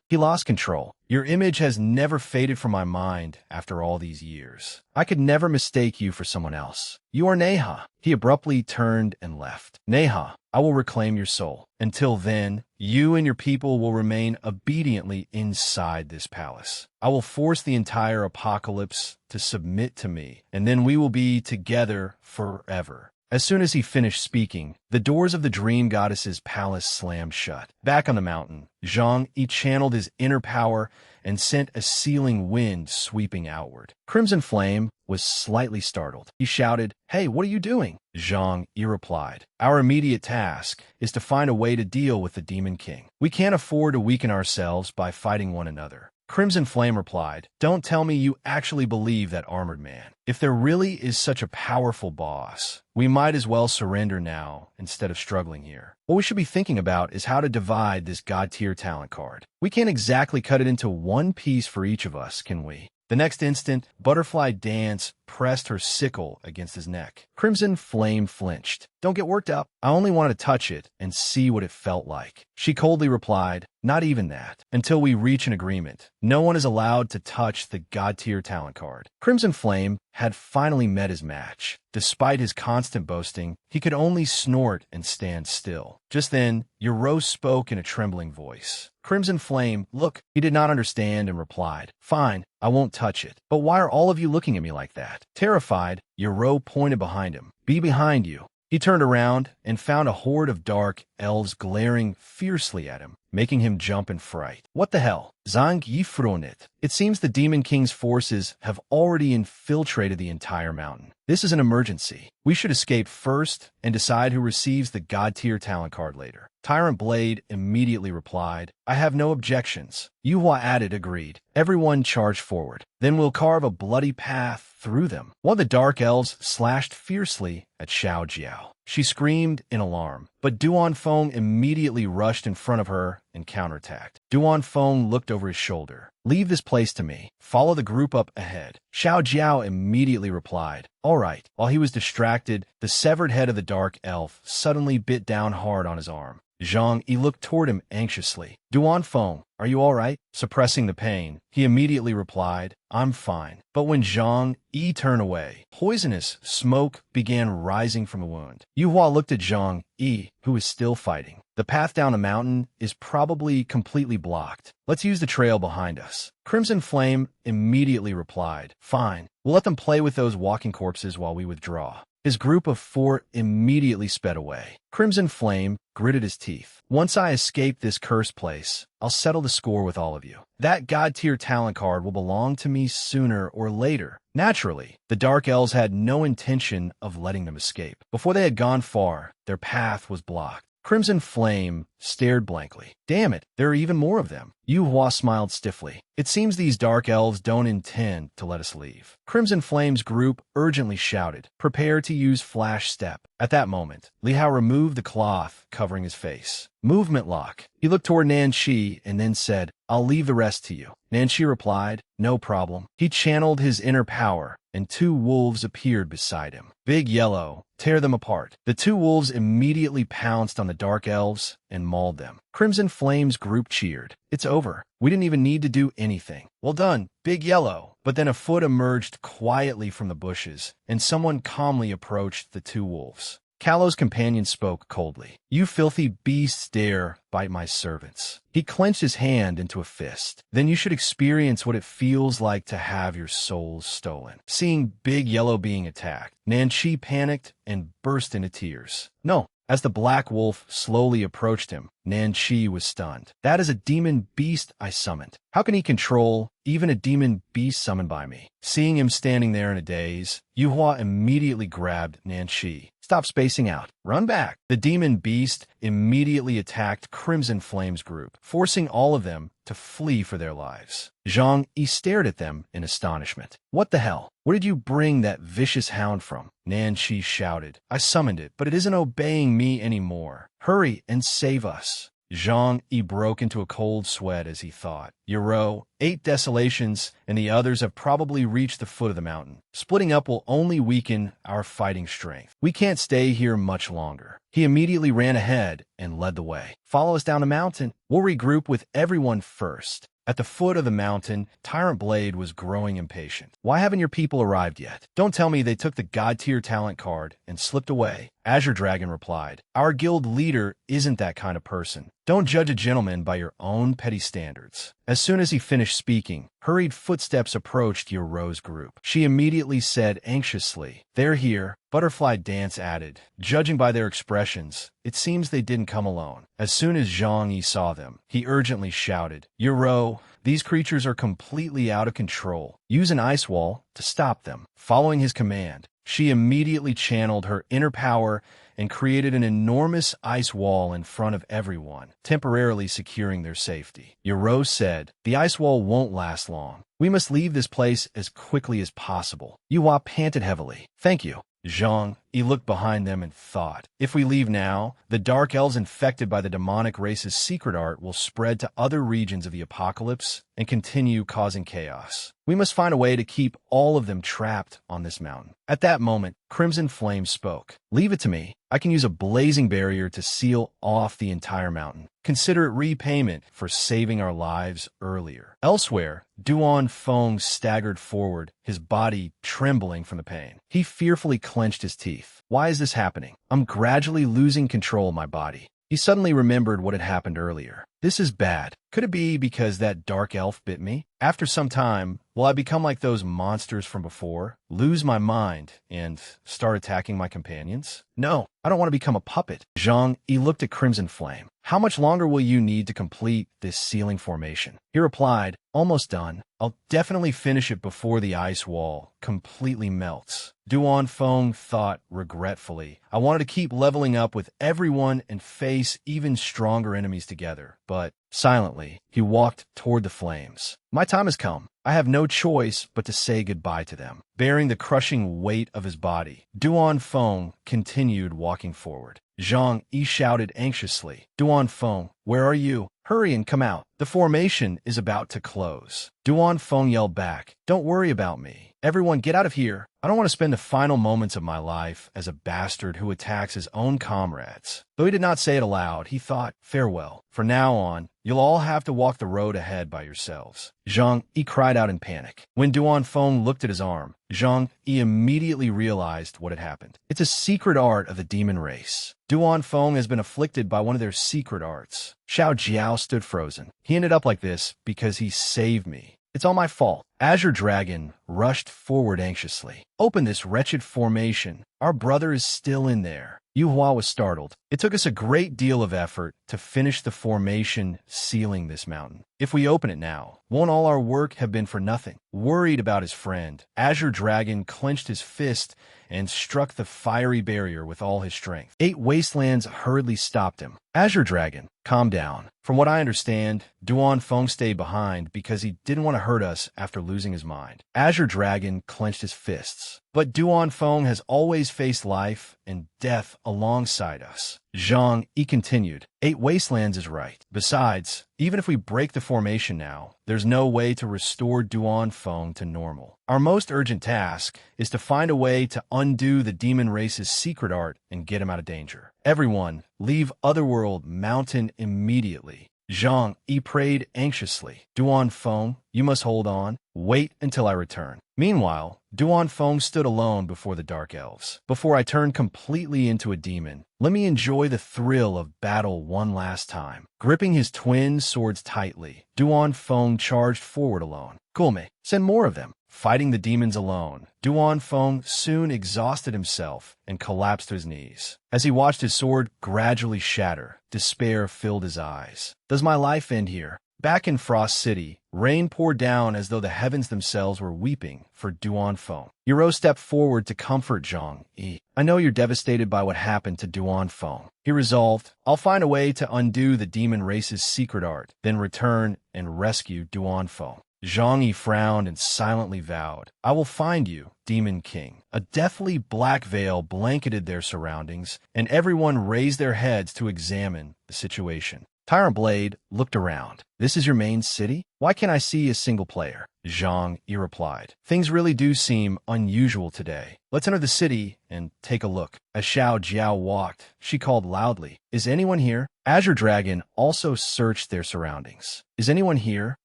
he lost control. Your image has never faded from my mind after all these years. I could never mistake you for someone else. You are Neha. He abruptly turned and left. Neha, I will reclaim your soul. Until then, you and your people will remain obediently inside this palace. I will force the entire apocalypse to submit to me, and then we will be together forever. As soon as he finished speaking, the doors of the Dream Goddess's palace slammed shut. Back on the mountain, Zhang Yi channeled his inner power and sent a sealing wind sweeping outward. Crimson Flame was slightly startled. He shouted, Hey, what are you doing? Zhang Yi replied, Our immediate task is to find a way to deal with the Demon King. We can't afford to weaken ourselves by fighting one another. Crimson Flame replied, Don't tell me you actually believe that armored man. If there really is such a powerful boss, we might as well surrender now instead of struggling here. What we should be thinking about is how to divide this God-tier talent card. We can't exactly cut it into one piece for each of us, can we? The next instant, Butterfly Dance pressed her sickle against his neck. Crimson Flame flinched. "Don't get worked up. I only wanted to touch it and see what it felt like." She coldly replied, "Not even that. Until we reach an agreement, no one is allowed to touch the God-tier talent card." Crimson Flame had finally met his match. Despite his constant boasting, he could only snort and stand still. Just then, Yoro spoke in a trembling voice. Crimson Flame, look, he did not understand and replied, "Fine, I won't touch it. But why are all of you looking at me like that?" Terrified, Yoro pointed behind him. "Be behind you." He turned around and found a horde of dark elves glaring fiercely at him, making him jump in fright. "What the hell? Zang Yifronit." It seems the Demon King's forces have already infiltrated the entire mountain. This is an emergency. We should escape first and decide who receives the God-tier talent card later. Tyrant Blade immediately replied, "I have no objections." Yuhua added, agreed. Everyone charged forward. "Then we'll carve a bloody path through them." One of the dark elves slashed fiercely at Xiao Jiao. She screamed in alarm, but Duan Feng immediately rushed in front of her and counterattacked. Duan Feng looked over his shoulder. "Leave this place to me. Follow the group up ahead." Xiao Jiao immediately replied, "All right." While he was distracted, the severed head of the dark elf suddenly bit down hard on his arm. Zhang Yi looked toward him anxiously. "Duan Feng, are you all right?" Suppressing the pain, he immediately replied, "I'm fine." But when Zhang Yi turned away, poisonous smoke began rising from the wound. Yuhua looked at Zhang Yi, who was still fighting. "The path down the mountain is probably completely blocked. Let's use the trail behind us." Crimson Flame immediately replied, "Fine. We'll let them play with those walking corpses while we withdraw." His group of 4 immediately sped away. Crimson Flame gritted his teeth. "Once I escape this cursed place, I'll settle the score with all of you. That God-tier talent card will belong to me sooner or later." Naturally, the Dark Elves had no intention of letting them escape. Before they had gone far, their path was blocked. Crimson Flame stared blankly. "Damn it, there are even more of them." Yuhua smiled stiffly. "It seems these dark elves don't intend to let us leave." Crimson Flame's group urgently shouted, "Prepare to use Flash Step." At that moment, Li Hao removed the cloth covering his face. "Movement lock." He looked toward Nanqi and then said, "I'll leave the rest to you." Nanqi replied, "No problem." He channeled his inner power, and 2 wolves appeared beside him. Big Yellow, tear them apart. The 2 wolves immediately pounced on the dark elves and mauled them. Crimson Flame's group cheered. "It's over. We didn't even need to do anything." "Well done, Big Yellow." But then a foot emerged quietly from the bushes, and someone calmly approached the 2 wolves. Kalo's companion spoke coldly. "You filthy beasts dare bite my servants." He clenched his hand into a fist. "Then you should experience what it feels like to have your souls stolen." Seeing Big Yellow being attacked, Nanqi panicked and burst into tears. "No." As the black wolf slowly approached him, Nanqi was stunned. "That is a demon beast I summoned. How can he control even a demon beast summoned by me?" Seeing him standing there in a daze, Yuhua immediately grabbed Nanqi. "Stop spacing out. Run back." The demon beast immediately attacked Crimson Flame's group, forcing all of them to flee for their lives. Zhang Yi stared at them in astonishment. "What the hell? Where did you bring that vicious hound from?" Nanqi shouted. "I summoned it, but it isn't obeying me anymore. Hurry and save us." Zhang Yi broke into a cold sweat as he thought. "Yoro, 8 desolations, and the others have probably reached the foot of the mountain. Splitting up will only weaken our fighting strength. We can't stay here much longer." He immediately ran ahead and led the way. "Follow us down the mountain. We'll regroup with everyone first." At the foot of the mountain, Tyrant Blade was growing impatient. "Why haven't your people arrived yet? Don't tell me they took the God-tier talent card and slipped away." Azure Dragon replied, "Our guild leader isn't that kind of person. Don't judge a gentleman by your own petty standards." As soon as he finished speaking, hurried footsteps approached Yoro's group. She immediately said anxiously, "They're here." Butterfly Dance added, "Judging by their expressions, it seems they didn't come alone." As soon as Zhang Yi saw them, he urgently shouted, "Yoro, these creatures are completely out of control. Use an ice wall to stop them." Following his command, she immediately channeled her inner power and created an enormous ice wall in front of everyone, temporarily securing their safety. Yoro said, "The ice wall won't last long. We must leave this place as quickly as possible." Yuhua panted heavily. "Thank you." Zhang Yi looked behind them and thought, if we leave now, the Dark Elves infected by the demonic race's secret art will spread to other regions of the apocalypse and continue causing chaos. We must find a way to keep all of them trapped on this mountain. At that moment, Crimson Flame spoke. Leave it to me. I can use a blazing barrier to seal off the entire mountain. Consider it repayment for saving our lives earlier. Elsewhere, Duan Feng staggered forward, his body trembling from the pain. He fearfully clenched his teeth. Why is this happening? I'm gradually losing control of my body. He suddenly remembered what had happened earlier. This is bad. Could it be because that dark elf bit me? After some time, will I become like those monsters from before, lose my mind, and start attacking my companions? No, I don't want to become a puppet. Zhang Yi looked at Crimson Flame. How much longer will you need to complete this sealing formation? He replied, almost done. I'll definitely finish it before the ice wall completely melts. Duan Feng thought regretfully. I wanted to keep leveling up with everyone and face even stronger enemies together, but silently, he walked toward the flames. My time has come. I have no choice but to say goodbye to them. Bearing the crushing weight of his body, Duan Feng continued walking forward. Zhang Yi shouted anxiously, Duan Feng, where are you? Hurry and come out. The formation is about to close. Duan Feng yelled back, don't worry about me. Everyone get out of here. I don't want to spend the final moments of my life as a bastard who attacks his own comrades. Though he did not say it aloud, he thought, farewell. From now on, you'll all have to walk the road ahead by yourselves. Zhang Yi cried out in panic. When Duan Feng looked at his arm, Zhang Yi immediately realized what had happened. It's a secret art of the demon race. Duan Feng has been afflicted by one of their secret arts. Xiao Jiao stood frozen. He ended up like this because he saved me. It's all my fault. Azure Dragon rushed forward anxiously. Open this wretched formation. Our brother is still in there. Yu Hua was startled. It took us a great deal of effort to finish the formation sealing this mountain. If we open it now, won't all our work have been for nothing? Worried about his friend, Azure Dragon clenched his fist and struck the fiery barrier with all his strength. 8 wastelands hurriedly stopped him. Azure Dragon, calm down. From what I understand, Duan Feng stayed behind because he didn't want to hurt us after losing his mind. Azure Dragon clenched his fists. But Duan Feng has always faced life and death alongside us. Zhang Yi continued, 8 wastelands is right. Besides, even if we break the formation now, there's no way to restore Duan Feng to normal. Our most urgent task is to find a way to undo the demon race's secret art and get him out of danger. Everyone, leave Otherworld Mountain immediately. Zhang Yi prayed anxiously. Duan Feng, you must hold on. Wait until I return. Meanwhile, Duan Feng stood alone before the Dark Elves. Before I turn completely into a demon, let me enjoy the thrill of battle one last time. Gripping his twin swords tightly, Duan Feng charged forward alone. Gulme, send more of them. Fighting the demons alone, Duan Feng soon exhausted himself and collapsed to his knees. As he watched his sword gradually shatter, despair filled his eyes. Does my life end here? Back in Frost City, rain poured down as though the heavens themselves were weeping for Duan Feng. Yuro stepped forward to comfort Zhang Yi. I know you're devastated by what happened to Duan Feng. He resolved, I'll find a way to undo the demon race's secret art, then return and rescue Duan Feng. Zhang Yi frowned and silently vowed, I will find you, Demon King. A deathly black veil blanketed their surroundings, and everyone raised their heads to examine the situation. Tyrant Blade looked around. This is your main city? Why can't I see a single player? Zhang Yi replied. Things really do seem unusual today. Let's enter the city and take a look. As Xiao Jiao walked, she called loudly, Is anyone here? Azure Dragon also searched their surroundings. Is anyone here?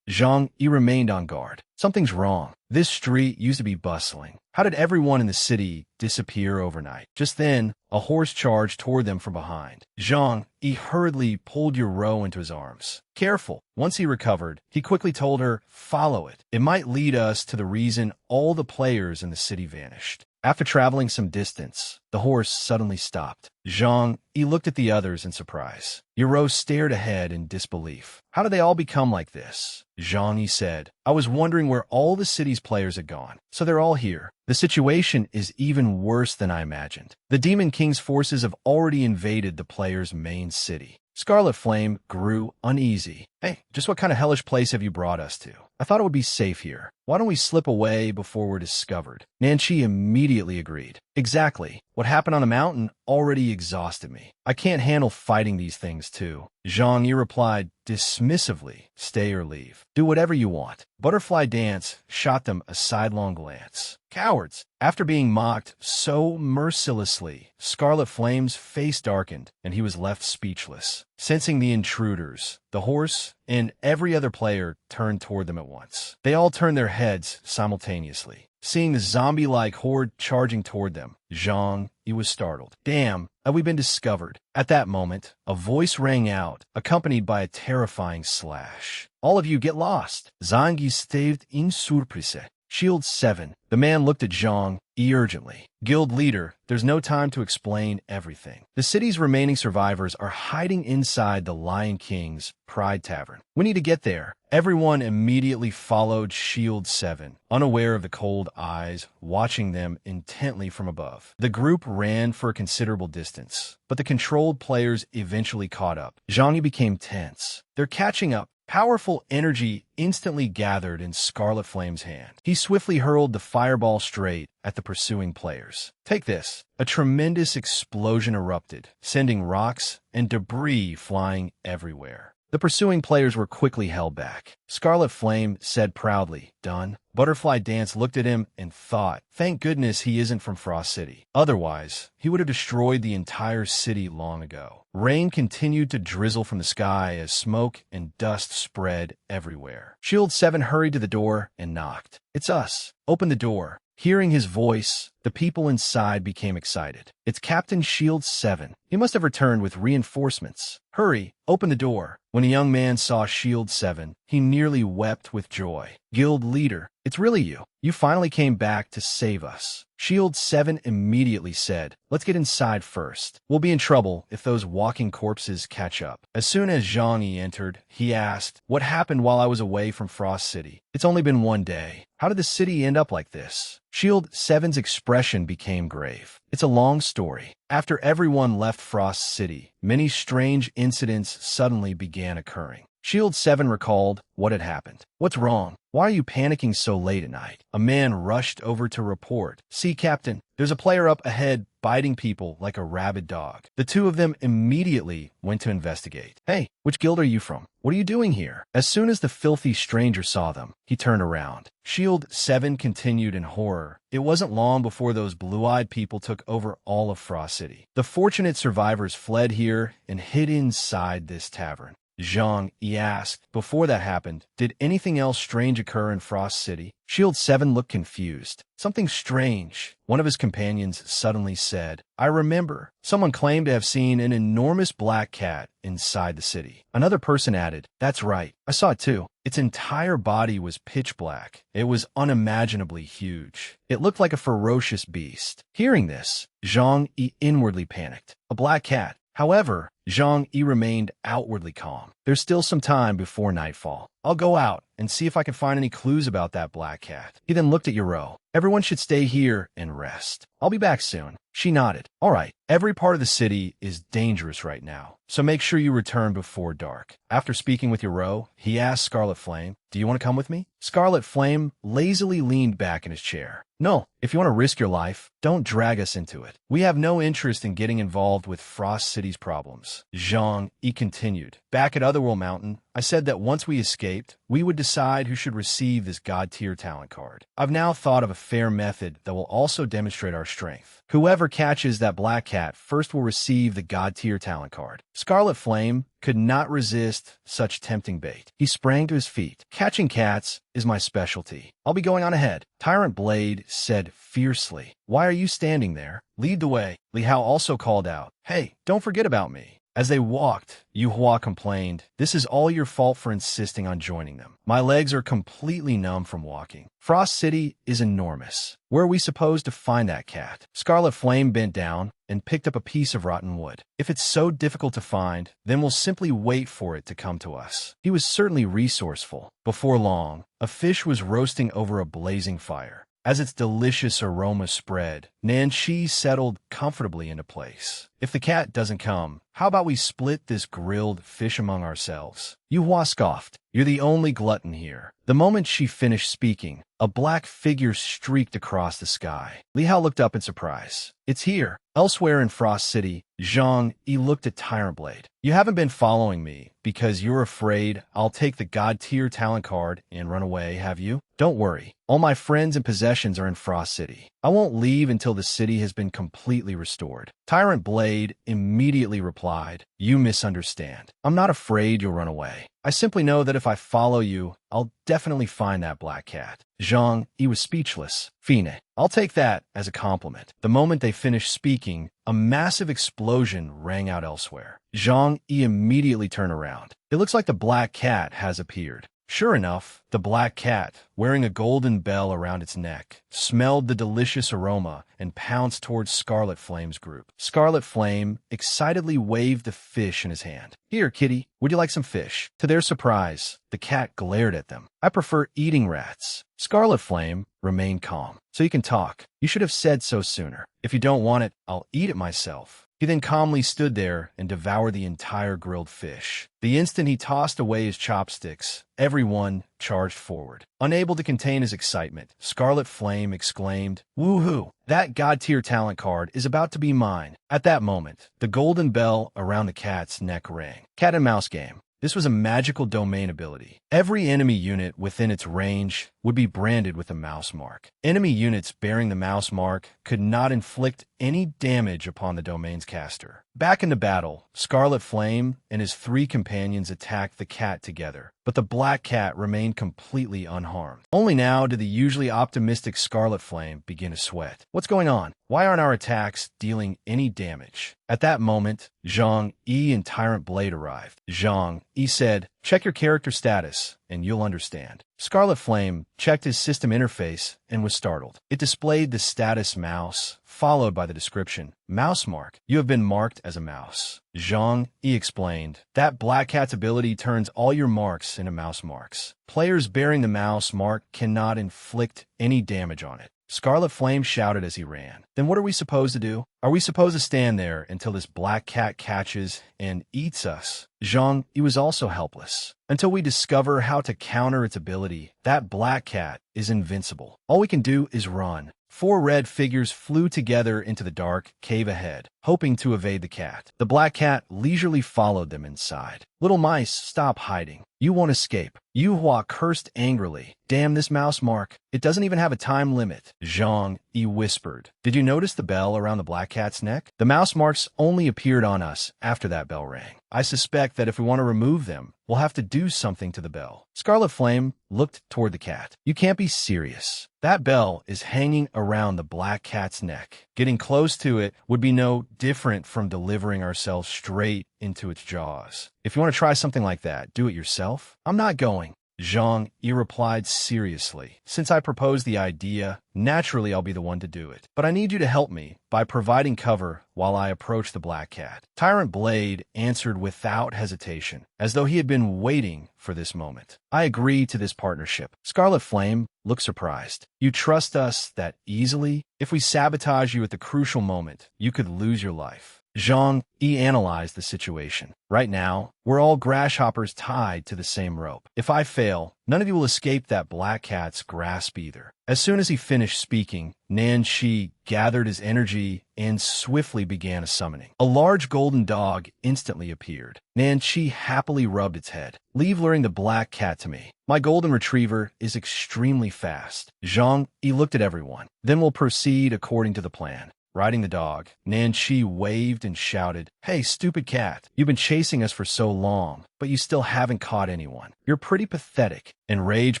Zhang Yi remained on guard. Something's wrong. This street used to be bustling. How did everyone in the city disappear overnight? Just then, a horse charged toward them from behind. Zhang Yi hurriedly pulled Yuro into his arms. Careful. Once he recovered, he quickly told her, follow it. It might lead us to the reason all the players in the city vanished. After traveling some distance, the horse suddenly stopped. Zhang Yi looked at the others in surprise. Yuro stared ahead in disbelief. How did they all become like this? Zhang Yi said, I was wondering where all the city's players had gone. So they're all here. The situation is even worse than I imagined. The Demon King's forces have already invaded the players' main city. Scarlet Flame grew uneasy. Hey, just what kind of hellish place have you brought us to? I thought it would be safe here. Why don't we slip away before we're discovered? Nanchi immediately agreed. Exactly. What happened on the mountain already exhausted me. I can't handle fighting these things too. Zhang Yi replied dismissively, stay or leave. Do whatever you want. Butterfly Dance shot them a sidelong glance. Cowards! After being mocked so mercilessly, Scarlet Flame's face darkened and he was left speechless. Sensing the intruders, the horse and every other player turned toward them at once. They all turned their heads simultaneously. Seeing the zombie-like horde charging toward them, Zhang Yi was startled. Damn, have we been discovered? At that moment, a voice rang out, accompanied by a terrifying slash. All of you get lost. Zhang Yi staved in surprise. Shield 7. The man looked at Zhang Yi urgently. Guild leader, there's no time to explain everything. The city's remaining survivors are hiding inside the Lion King's Pride Tavern. We need to get there. Everyone immediately followed Shield 7, unaware of the cold eyes watching them intently from above. The group ran for a considerable distance, but the controlled players eventually caught up. Zhang Yi became tense. They're catching up. Powerful energy instantly gathered in Scarlet Flame's hand. He swiftly hurled the fireball straight at the pursuing players. Take this. A tremendous explosion erupted, sending rocks and debris flying everywhere. The pursuing players were quickly held back. Scarlet Flame said proudly, done. Butterfly Dance looked at him and thought, thank goodness he isn't from Frost City. Otherwise, he would have destroyed the entire city long ago. Rain continued to drizzle from the sky as smoke and dust spread everywhere. Shield 7 hurried to the door and knocked. It's us. Open the door. Hearing his voice, the people inside became excited. It's Captain Shield 7. He must have returned with reinforcements. Hurry, open the door. When a young man saw Shield 7, he nearly wept with joy. Guild leader, it's really you. You finally came back to save us. Shield 7 immediately said, let's get inside first. We'll be in trouble if those walking corpses catch up. As soon as Zhang Yi entered, he asked, what happened while I was away from Frost City? It's only been one day. How did the city end up like this? Shield 7's expression became grave. It's a long story. After everyone left Frost City, many strange incidents suddenly began occurring. Shield 7 recalled what had happened. What's wrong? Why are you panicking so late at night? A man rushed over to report. See, Captain, there's a player up ahead biting people like a rabid dog. The two of them immediately went to investigate. Hey, which guild are you from? What are you doing here? As soon as the filthy stranger saw them, he turned around. Shield 7 continued in horror. It wasn't long before those blue-eyed people took over all of Frost City. The fortunate survivors fled here and hid inside this tavern. Zhang Yi asked, before that happened, did anything else strange occur in Frost City? Shield 7 looked confused. Something strange. One of his companions suddenly said, I remember. Someone claimed to have seen an enormous black cat inside the city. Another person added, that's right. I saw it too. Its entire body was pitch black. It was unimaginably huge. It looked like a ferocious beast. Hearing this, Zhang Yi inwardly panicked. A black cat. However, Zhang Yi remained outwardly calm. There's still some time before nightfall. I'll go out and see if I can find any clues about that black cat. He then looked at Yoro. Everyone should stay here and rest. I'll be back soon. She nodded. All right, every part of the city is dangerous right now, so make sure you return before dark. After speaking with Yoro, he asked Scarlet Flame, do you want to come with me? Scarlet Flame lazily leaned back in his chair. No, if you want to risk your life, don't drag us into it. We have no interest in getting involved with Frost City's problems. Zhang Yi continued. Back at Otherworld Mountain, I said that once we escaped, we would decide who should receive this God-tier talent card. I've now thought of a fair method that will also demonstrate our strength. Whoever catches that black cat first will receive the God-tier talent card. Scarlet Flame could not resist such tempting bait. He sprang to his feet. Catching cats is my specialty. I'll be going on ahead. Tyrant Blade said fiercely. Why are you standing there? Lead the way. Li Hao also called out. Hey, don't forget about me. As they walked, Yu Hua complained, this is all your fault for insisting on joining them. My legs are completely numb from walking. Frost City is enormous. Where are we supposed to find that cat? Scarlet Flame bent down and picked up a piece of rotten wood. If it's so difficult to find, then we'll simply wait for it to come to us. He was certainly resourceful. Before long, a fish was roasting over a blazing fire. As its delicious aroma spread, Nanqi settled comfortably into place. If the cat doesn't come, how about we split this grilled fish among ourselves? Yuhua scoffed. You're the only glutton here. The moment she finished speaking, a black figure streaked across the sky. Li Hao looked up in surprise. It's here. Elsewhere in Frost City, Zhang Yi looked at Tyrant Blade. You haven't been following me because you're afraid I'll take the God-tier talent card and run away, have you? Don't worry. All my friends and possessions are in Frost City. I won't leave until the city has been completely restored. Tyrant Blade immediately replied, You misunderstand. I'm not afraid you'll run away. I simply know that if I follow you, I'll definitely find that black cat. Zhang Yi was speechless. Fine. I'll take that as a compliment. The moment they finished speaking, a massive explosion rang out elsewhere. Zhang Yi immediately turned around. It looks like the black cat has appeared. Sure enough, the black cat, wearing a golden bell around its neck, smelled the delicious aroma and pounced towards Scarlet Flame's group. Scarlet Flame excitedly waved the fish in his hand. Here, kitty, would you like some fish? To their surprise, the cat glared at them. I prefer eating rats. Scarlet Flame remained calm. So you can talk. You should have said so sooner. If you don't want it, I'll eat it myself. He then calmly stood there and devoured the entire grilled fish. The instant he tossed away his chopsticks, everyone charged forward. Unable to contain his excitement, Scarlet Flame exclaimed, Woohoo! That God-tier talent card is about to be mine. At that moment, the golden bell around the cat's neck rang. Cat and mouse game. This was a magical domain ability. Every enemy unit within its range would be branded with a mouse mark. Enemy units bearing the mouse mark could not inflict any damage upon the domain's caster. Back into battle, Scarlet Flame and his 3 companions attacked the cat together, but the black cat remained completely unharmed. Only now did the usually optimistic Scarlet Flame begin to sweat. What's going on? Why aren't our attacks dealing any damage? At that moment, Zhang Yi and Tyrant Blade arrived. Zhang Yi said, Check your character status, and you'll understand. Scarlet Flame checked his system interface and was startled. It displayed the status mouse, followed by the description, Mouse mark. You have been marked as a mouse. Zhang Yi explained, That black cat's ability turns all your marks into mouse marks. Players bearing the mouse mark cannot inflict any damage on it. Scarlet Flame shouted as he ran. Then what are we supposed to do? Are we supposed to stand there until this black cat catches and eats us? Zhang Yi was also helpless. Until we discover how to counter its ability, that black cat is invincible. All we can do is run. 4 red figures flew together into the dark cave ahead, hoping to evade the cat. The black cat leisurely followed them inside. Little mice, stop hiding. You won't escape. Yuhua cursed angrily. Damn this mouse mark. It doesn't even have a time limit. Zhang Yi whispered. Did you notice the bell around the black cat's neck? The mouse marks only appeared on us after that bell rang. I suspect that if we want to remove them, we'll have to do something to the bell. Scarlet Flame looked toward the cat. You can't be serious. That bell is hanging around the black cat's neck. Getting close to it would be no different from delivering ourselves straight into its jaws. If you want to try something like that, do it yourself. I'm not going. Zhang Yi replied seriously. Since I proposed the idea, naturally I'll be the one to do it. But I need you to help me by providing cover while I approach the black cat. Tyrant Blade answered without hesitation, as though he had been waiting for this moment. I agree to this partnership. Scarlet Flame looked surprised. You trust us that easily? If we sabotage you at the crucial moment, you could lose your life. Zhang Yi analyzed the situation. Right now, we're all grasshoppers tied to the same rope. If I fail, none of you will escape that black cat's grasp either. As soon as he finished speaking, Nanqi gathered his energy and swiftly began a summoning. A large golden dog instantly appeared. Nanqi happily rubbed its head. Leave luring the black cat to me. My golden retriever is extremely fast. Zhang Yi looked at everyone. Then we'll proceed according to the plan. Riding the dog, Nanqi waved and shouted, Hey, stupid cat, you've been chasing us for so long, but you still haven't caught anyone. You're pretty pathetic. Enraged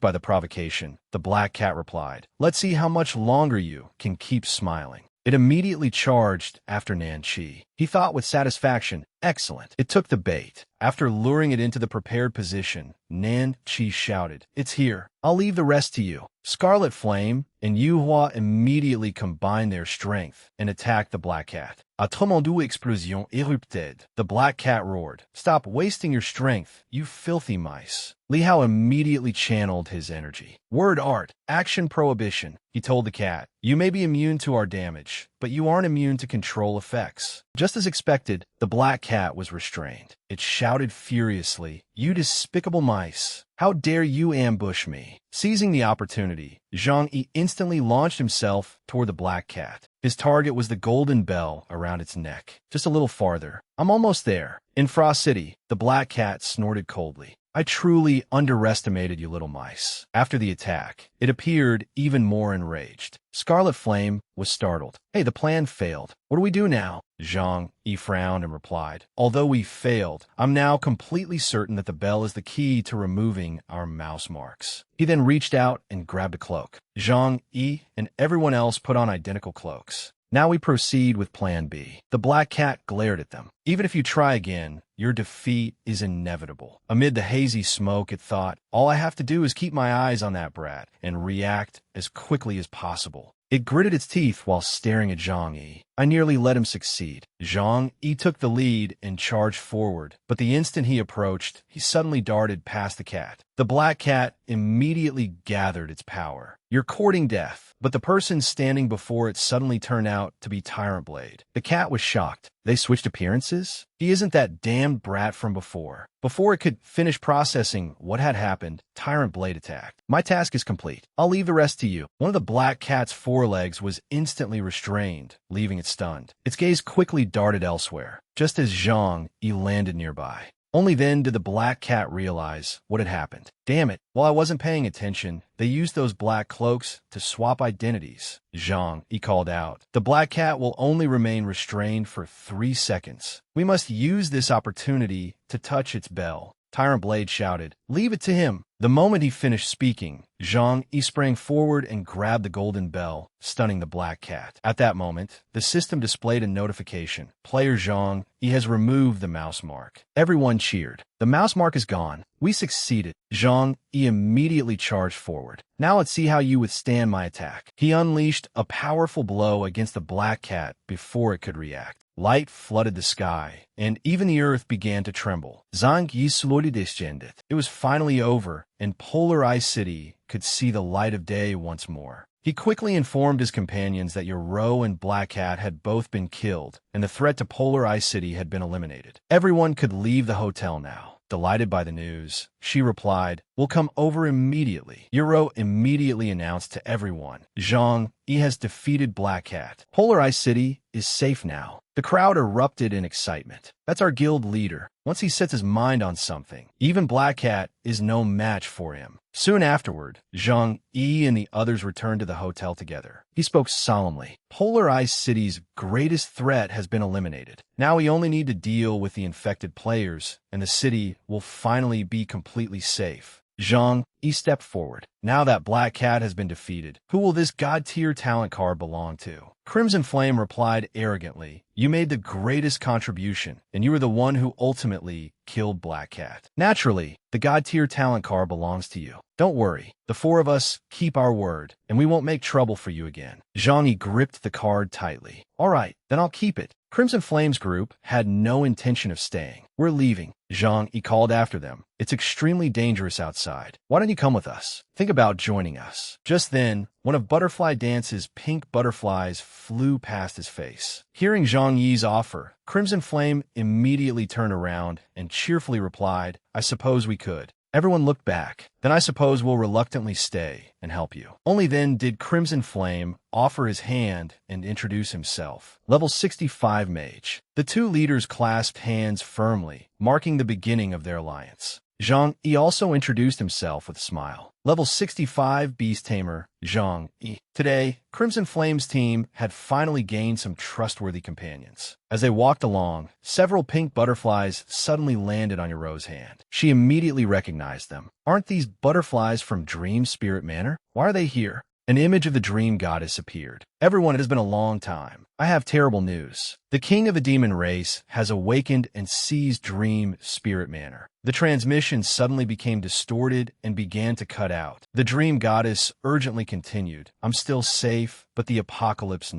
by the provocation, the black cat replied, Let's see how much longer you can keep smiling. It immediately charged after Nanqi. He thought with satisfaction, excellent. It took the bait. After luring it into the prepared position, Nan Chi shouted, "It's here. I'll leave the rest to you." Scarlet Flame and Yuhua immediately combined their strength and attacked the black cat. A tremendous explosion érupted. The black cat roared, "Stop wasting your strength, you filthy mice." Li Hao immediately channeled his energy. "Word art, action prohibition," he told the cat. "You may be immune to our damage, but you aren't immune to control effects." Just as expected, the black cat was restrained. It shouted furiously, "You despicable mice! How dare you ambush me?" Seizing the opportunity, Zhang Yi instantly launched himself toward the black cat. His target was the golden bell around its neck. Just a little farther. "I'm almost there." In Frost City, the black cat snorted coldly. "I truly underestimated you little mice." After the attack, it appeared even more enraged. Scarlet Flame was startled. "Hey, the plan failed. What do we do now?" Zhang Yi frowned and replied, "Although we failed, I'm now completely certain that the bell is the key to removing our mouse marks." He then reached out and grabbed a cloak. Zhang Yi and everyone else put on identical cloaks. "Now we proceed with Plan B." The black cat glared at them. "Even if you try again, your defeat is inevitable." Amid the hazy smoke, it thought, "All I have to do is keep my eyes on that brat and react as quickly as possible." It gritted its teeth while staring at Zhang Yi. "I nearly let him succeed." Zhang Yi took the lead and charged forward, but the instant he approached, he suddenly darted past the cat. The black cat immediately gathered its power. "You're courting death." But the person standing before it suddenly turned out to be Tyrant Blade. The cat was shocked. They switched appearances? He isn't that damned brat from before. Before it could finish processing what had happened, Tyrant Blade attacked. "My task is complete. I'll leave the rest to you." One of the black cat's forelegs was instantly restrained, leaving it stunned. Its gaze quickly darted elsewhere, just as Zhang Yi landed nearby. Only then did the black cat realize what had happened. "Damn it, while I wasn't paying attention, they used those black cloaks to swap identities." Zhang Yi called out. "The black cat will only remain restrained for 3 seconds. We must use this opportunity to touch its bell." Tyrant Blade shouted, "Leave it to him." The moment he finished speaking, Zhang Yi sprang forward and grabbed the golden bell, stunning the black cat. At that moment, the system displayed a notification. "Player Zhang Yi has removed the mouse mark." Everyone cheered. "The mouse mark is gone. We succeeded." Zhang Yi immediately charged forward. "Now let's see how you withstand my attack." He unleashed a powerful blow against the black cat before it could react. Light flooded the sky, and even the earth began to tremble. Zhang Yi slowly descended. It was finally over, and Polar Ice City could see the light of day once more. He quickly informed his companions that Yoro and Black Cat had both been killed, and the threat to Polar Ice City had been eliminated. Everyone could leave the hotel now. Delighted by the news, she replied, "We'll come over immediately." Yoro immediately announced to everyone, "Zhang Yi has defeated Black Cat. Polar Ice City is safe now." The crowd erupted in excitement. "That's our guild leader. Once he sets his mind on something, even Black Cat is no match for him." Soon afterward, Zhang Yi and the others returned to the hotel together. He spoke solemnly. "Polar Ice City's greatest threat has been eliminated. Now we only need to deal with the infected players, and the city will finally be completely safe." Zhang Yi stepped forward. "Now that Black Cat has been defeated, who will this god-tier talent card belong to?" Crimson Flame replied arrogantly, "You made the greatest contribution, and you were the one who ultimately killed Black Cat. Naturally, the god-tier talent card belongs to you. Don't worry, the 4 of us keep our word, and we won't make trouble for you again." Zhang Yi gripped the card tightly. "All right, then I'll keep it." Crimson Flame's group had no intention of staying. "We're leaving," Zhang Yi called after them. "It's extremely dangerous outside. Why don't you come with us? Think about joining us." Just then, one of Butterfly Dance's pink butterflies flew past his face. Hearing Zhang Yi's offer, Crimson Flame immediately turned around and cheerfully replied, "I suppose we could." Everyone looked back. "Then I suppose we'll reluctantly stay and help you." Only then did Crimson Flame offer his hand and introduce himself. Level 65 Mage. The 2 leaders clasped hands firmly, marking the beginning of their alliance. Zhang Yi also introduced himself with a smile. Level 65 Beast Tamer, Zhang Yi. Today, Crimson Flame's team had finally gained some trustworthy companions. As they walked along, several pink butterflies suddenly landed on Yoro's hand. She immediately recognized them. "Aren't these butterflies from Dream Spirit Manor? Why are they here?" An image of the dream goddess appeared. "Everyone, it has been a long time. I have terrible news. The king of the demon race has awakened and seized Dream Spirit Manor. The transmission suddenly became distorted and began to cut out. The dream goddess urgently continued, I'm still safe, but the apocalypse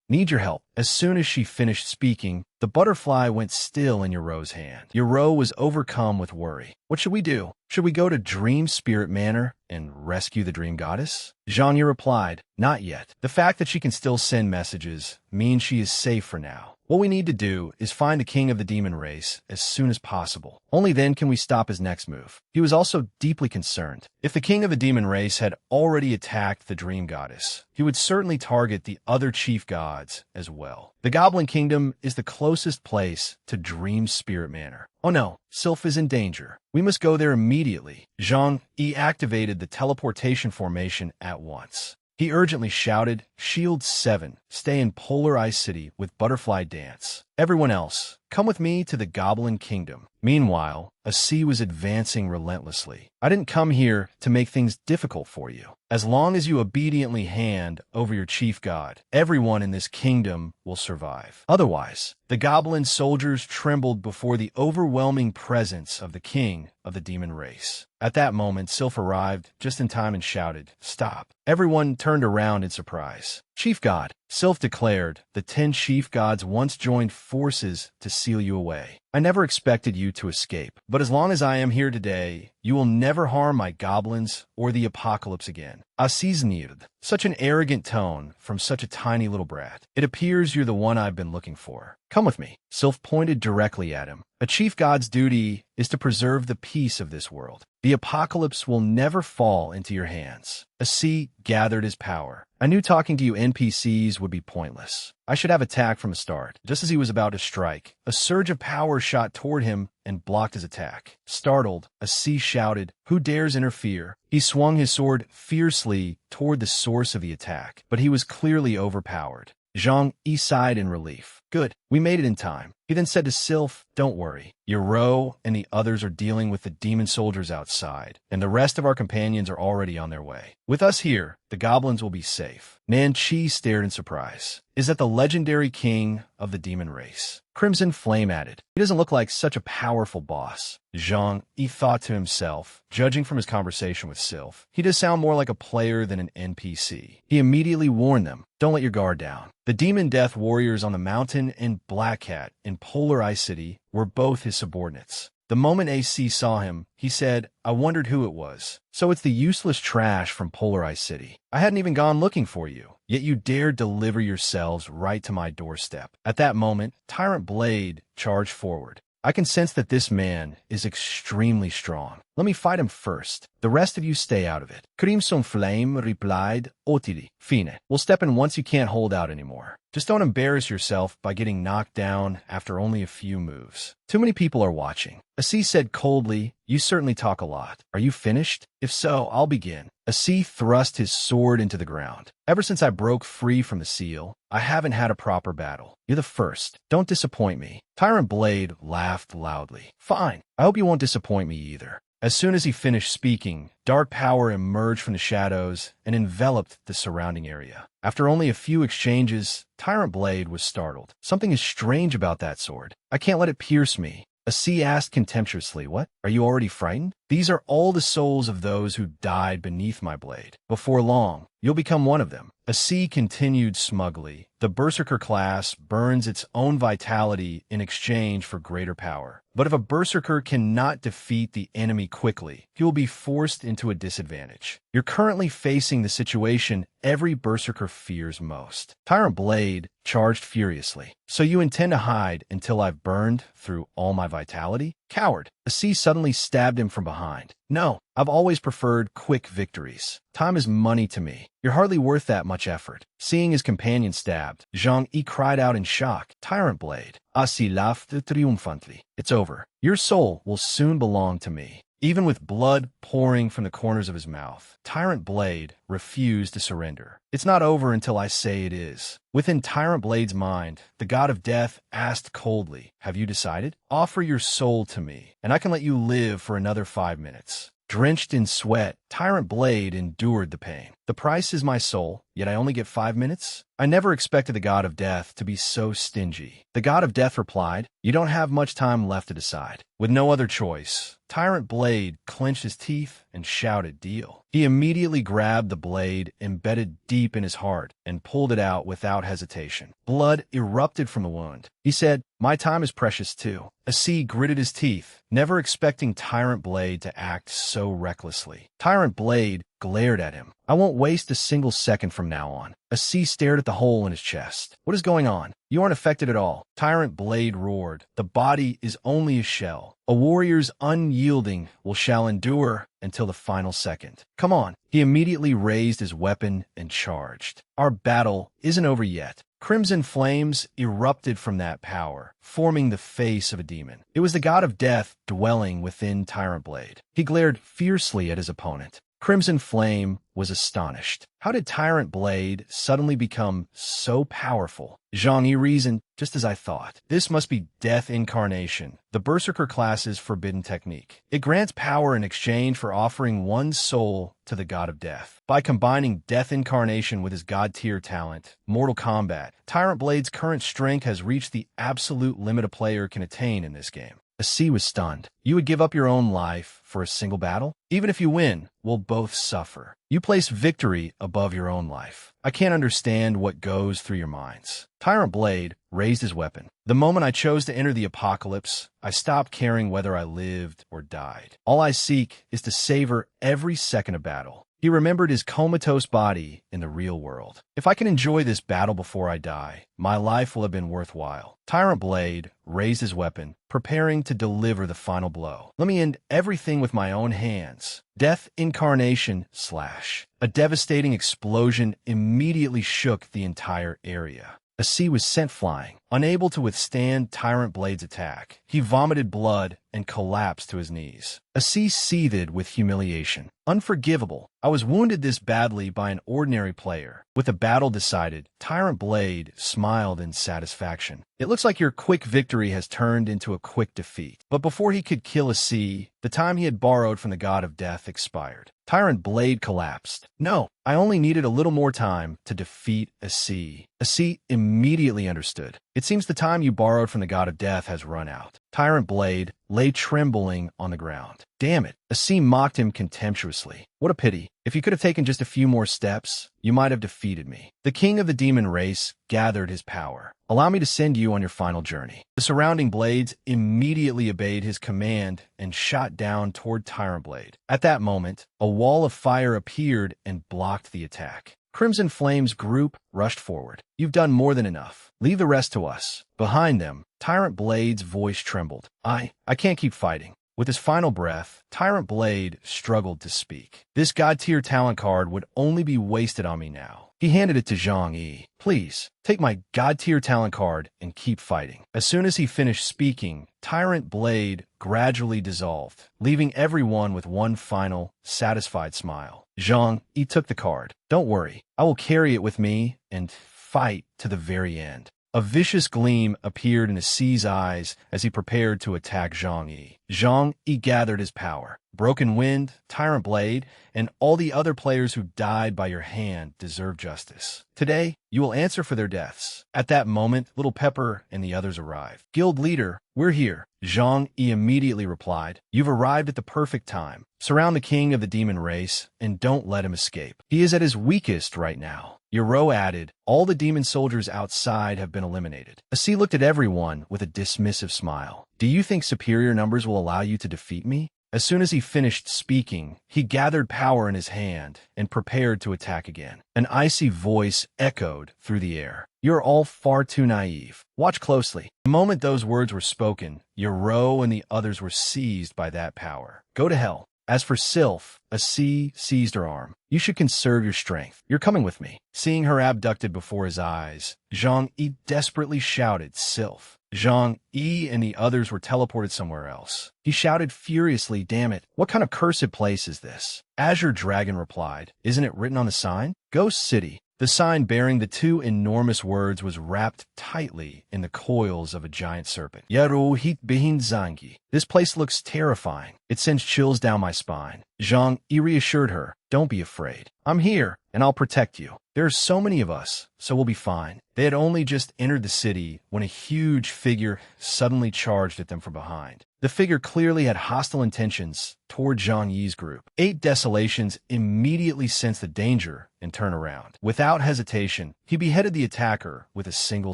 Need your help. As soon as she finished speaking, the butterfly went still in Yoro's hand. Yoro was overcome with worry. What should we do? Should we go to Dream Spirit Manor and rescue the dream goddess? Zhanya replied, not yet. The fact that she can still send messages means she is safe for now. What we need to do is find the king of the demon race as soon as possible. Only then can we stop his next move. He was also deeply concerned. If the king of the demon race had already attacked the dream goddess, he would certainly target the other chief gods as well. The Goblin Kingdom is the closest place to Dream Spirit Manor. Oh no, Sylph is in danger. We must go there immediately. Zhang Yi activated the teleportation formation at once. He urgently shouted, Shield 7, stay in Polar Ice City with Butterfly Dance. Everyone else, come with me to the Goblin Kingdom. Meanwhile, a sea was advancing relentlessly. I didn't come here to make things difficult for you. As long as you obediently hand over your chief god, everyone in this kingdom will survive. Otherwise, the goblin soldiers trembled before the overwhelming presence of the king of the demon race. At that moment, Sylph arrived just in time and shouted, Stop. Everyone turned around in surprise. Chief God, Sylph declared, the 10 chief gods once joined forces to seal you away. I never expected you to escape, but as long as I am here today, you will never harm my goblins or the apocalypse again. Asisnird. Such an arrogant tone from such a tiny little brat. It appears you're the one I've been looking for. Come with me. Sylph pointed directly at him. A chief god's duty is to preserve the peace of this world. The apocalypse will never fall into your hands. Asi gathered his power. I knew talking to you NPCs would be pointless. I should have attacked from the start. Just as he was about to strike, a surge of power shot toward him and blocked his attack. Startled, Asi shouted, Who dares interfere? He swung his sword fiercely toward the source of the attack, but he was clearly overpowered. Zhang Yi sighed in relief. Good, we made it in time. He then said to Sylph, Don't worry. Yoro and the others are dealing with the demon soldiers outside, and the rest of our companions are already on their way. With us here, the goblins will be safe. Nan Chi stared in surprise. Is that the legendary king of the demon race? Crimson Flame added. He doesn't look like such a powerful boss. Zhang Yi thought to himself, judging from his conversation with Sylph, he does sound more like a player than an NPC. He immediately warned them, Don't let your guard down. The demon death warriors on the mountain and Black Cat in Polar Ice City were both his subordinates. The moment AC saw him, he said, I wondered who it was. So it's the useless trash from Polar Ice City. I hadn't even gone looking for you, yet you dared deliver yourselves right to my doorstep. At that moment, Tyrant Blade charged forward. I can sense that this man is extremely strong. Let me fight him first. The rest of you stay out of it. Crimson Flame replied, Otiri, fine. We'll step in once you can't hold out anymore. Just don't embarrass yourself by getting knocked down after only a few moves. Too many people are watching. Asi said coldly, You certainly talk a lot. Are you finished? If so, I'll begin. Asi thrust his sword into the ground. Ever since I broke free from the seal, I haven't had a proper battle. You're the first. Don't disappoint me. Tyrant Blade laughed loudly. Fine. I hope you won't disappoint me either. As soon as he finished speaking, dark power emerged from the shadows and enveloped the surrounding area. After only a few exchanges, Tyrant Blade was startled. Something is strange about that sword. I can't let it pierce me. Asi asked contemptuously, What? Are you already frightened? These are all the souls of those who died beneath my blade. Before long, you'll become one of them. Asi continued smugly. The Berserker class burns its own vitality in exchange for greater power. But if a Berserker cannot defeat the enemy quickly, he will be forced into a disadvantage. You're currently facing the situation every Berserker fears most. Tyrant Blade charged furiously. So you intend to hide until I've burned through all my vitality? Coward. Asi suddenly stabbed him from behind. No, I've always preferred quick victories. Time is money to me. You're hardly worth that much effort. Seeing his companion stabbed, Zhang Yi cried out in shock. Tyrant Blade. Asi laughed triumphantly. It's over. Your soul will soon belong to me. Even with blood pouring from the corners of his mouth, Tyrant Blade refused to surrender. It's not over until I say it is. Within Tyrant Blade's mind, the god of death asked coldly, Have you decided? Offer your soul to me, and I can let you live for another 5 minutes. Drenched in sweat, Tyrant Blade endured the pain. The price is my soul, yet I only get 5 minutes? I never expected the god of death to be so stingy. The god of death replied, you don't have much time left to decide. With no other choice, Tyrant Blade clenched his teeth and shouted, deal. He immediately grabbed the blade embedded deep in his heart and pulled it out without hesitation. Blood erupted from the wound. He said, my time is precious too. Asi gritted his teeth, never expecting Tyrant Blade to act so recklessly. Tyrant Blade glared at him. I won't waste a single second from now on. Asi stared at the hole in his chest. What is going on? You aren't affected at all. Tyrant Blade roared. The body is only a shell. A warrior's unyielding will shall endure until the final second. Come on. He immediately raised his weapon and charged. Our battle isn't over yet. Crimson flames erupted from that power, forming the face of a demon. It was the god of death dwelling within Tyrant Blade. He glared fiercely at his opponent. Crimson Flame was astonished. How did Tyrant Blade suddenly become so powerful? Zhang Yi reasoned, just as I thought. This must be Death Incarnation, the Berserker class's forbidden technique. It grants power in exchange for offering one's soul to the god of death. By combining Death Incarnation with his god-tier talent, Mortal Kombat, Tyrant Blade's current strength has reached the absolute limit a player can attain in this game. Asi was stunned. You would give up your own life for a single battle? Even if you win, we'll both suffer. You place victory above your own life. I can't understand what goes through your minds. Tyrant Blade raised his weapon. The moment I chose to enter the apocalypse, I stopped caring whether I lived or died. All I seek is to savor every second of battle. He remembered his comatose body in the real world. If I can enjoy this battle before I die, my life will have been worthwhile. Tyrant Blade raised his weapon, preparing to deliver the final blow. Let me end everything with my own hands. Death Incarnation / A devastating explosion immediately shook the entire area. Asi was sent flying. Unable to withstand Tyrant Blade's attack, he vomited blood and collapsed to his knees. Asi seethed with humiliation. Unforgivable. I was wounded this badly by an ordinary player. With the battle decided, Tyrant Blade smiled in satisfaction. It looks like your quick victory has turned into a quick defeat. But before he could kill Asi, the time he had borrowed from the god of death expired. Tyrant Blade collapsed. No, I only needed a little more time to defeat Asi. Asi immediately understood. It seems the time you borrowed from the god of death has run out. Tyrant Blade lay trembling on the ground. Damn it. Asi mocked him contemptuously. What a pity. If you could have taken just a few more steps, you might have defeated me. The king of the demon race gathered his power. Allow me to send you on your final journey. The surrounding blades immediately obeyed his command and shot down toward Tyrant Blade. At that moment, a wall of fire appeared and blocked the attack. Crimson Flame's group rushed forward. You've done more than enough. Leave the rest to us. Behind them, Tyrant Blade's voice trembled. I can't keep fighting. With his final breath, Tyrant Blade struggled to speak. This god-tier talent card would only be wasted on me now. He handed it to Zhang Yi. Please, take my god-tier talent card and keep fighting. As soon as he finished speaking, Tyrant Blade gradually dissolved, leaving everyone with one final, satisfied smile. Zhang Yi took the card. Don't worry, I will carry it with me and fight to the very end. A vicious gleam appeared in Asi's eyes as he prepared to attack Zhang Yi. Zhang Yi gathered his power. Broken Wind, Tyrant Blade, and all the other players who died by your hand deserve justice. Today, you will answer for their deaths. At that moment, Little Pepper and the others arrived. Guild leader, we're here. Zhang Yi immediately replied, you've arrived at the perfect time. Surround the king of the demon race and don't let him escape. He is at his weakest right now. Yoro added, all the demon soldiers outside have been eliminated. Asi looked at everyone with a dismissive smile. Do you think superior numbers will allow you to defeat me? As soon as he finished speaking, he gathered power in his hand and prepared to attack again. An icy voice echoed through the air. You're all far too naive. Watch closely. The moment those words were spoken, Yoro and the others were seized by that power. Go to hell. As for Sylph, Asi seized her arm. You should conserve your strength. You're coming with me. Seeing her abducted before his eyes, Zhang Yi desperately shouted, Sylph. Zhang Yi and the others were teleported somewhere else. He shouted furiously, damn it, what kind of cursed place is this? Azure Dragon replied, isn't it written on the sign? Ghost City. The sign bearing the two enormous words was wrapped tightly in the coils of a giant serpent. Yaru hit behin zangi. This place looks terrifying. It sends chills down my spine. Zhang Yi reassured her, don't be afraid. I'm here, and I'll protect you. There are so many of us, so we'll be fine. They had only just entered the city when a huge figure suddenly charged at them from behind. The figure clearly had hostile intentions toward Zhang Yi's group. 8 Desolations immediately sensed the danger and turned around. Without hesitation, he beheaded the attacker with a single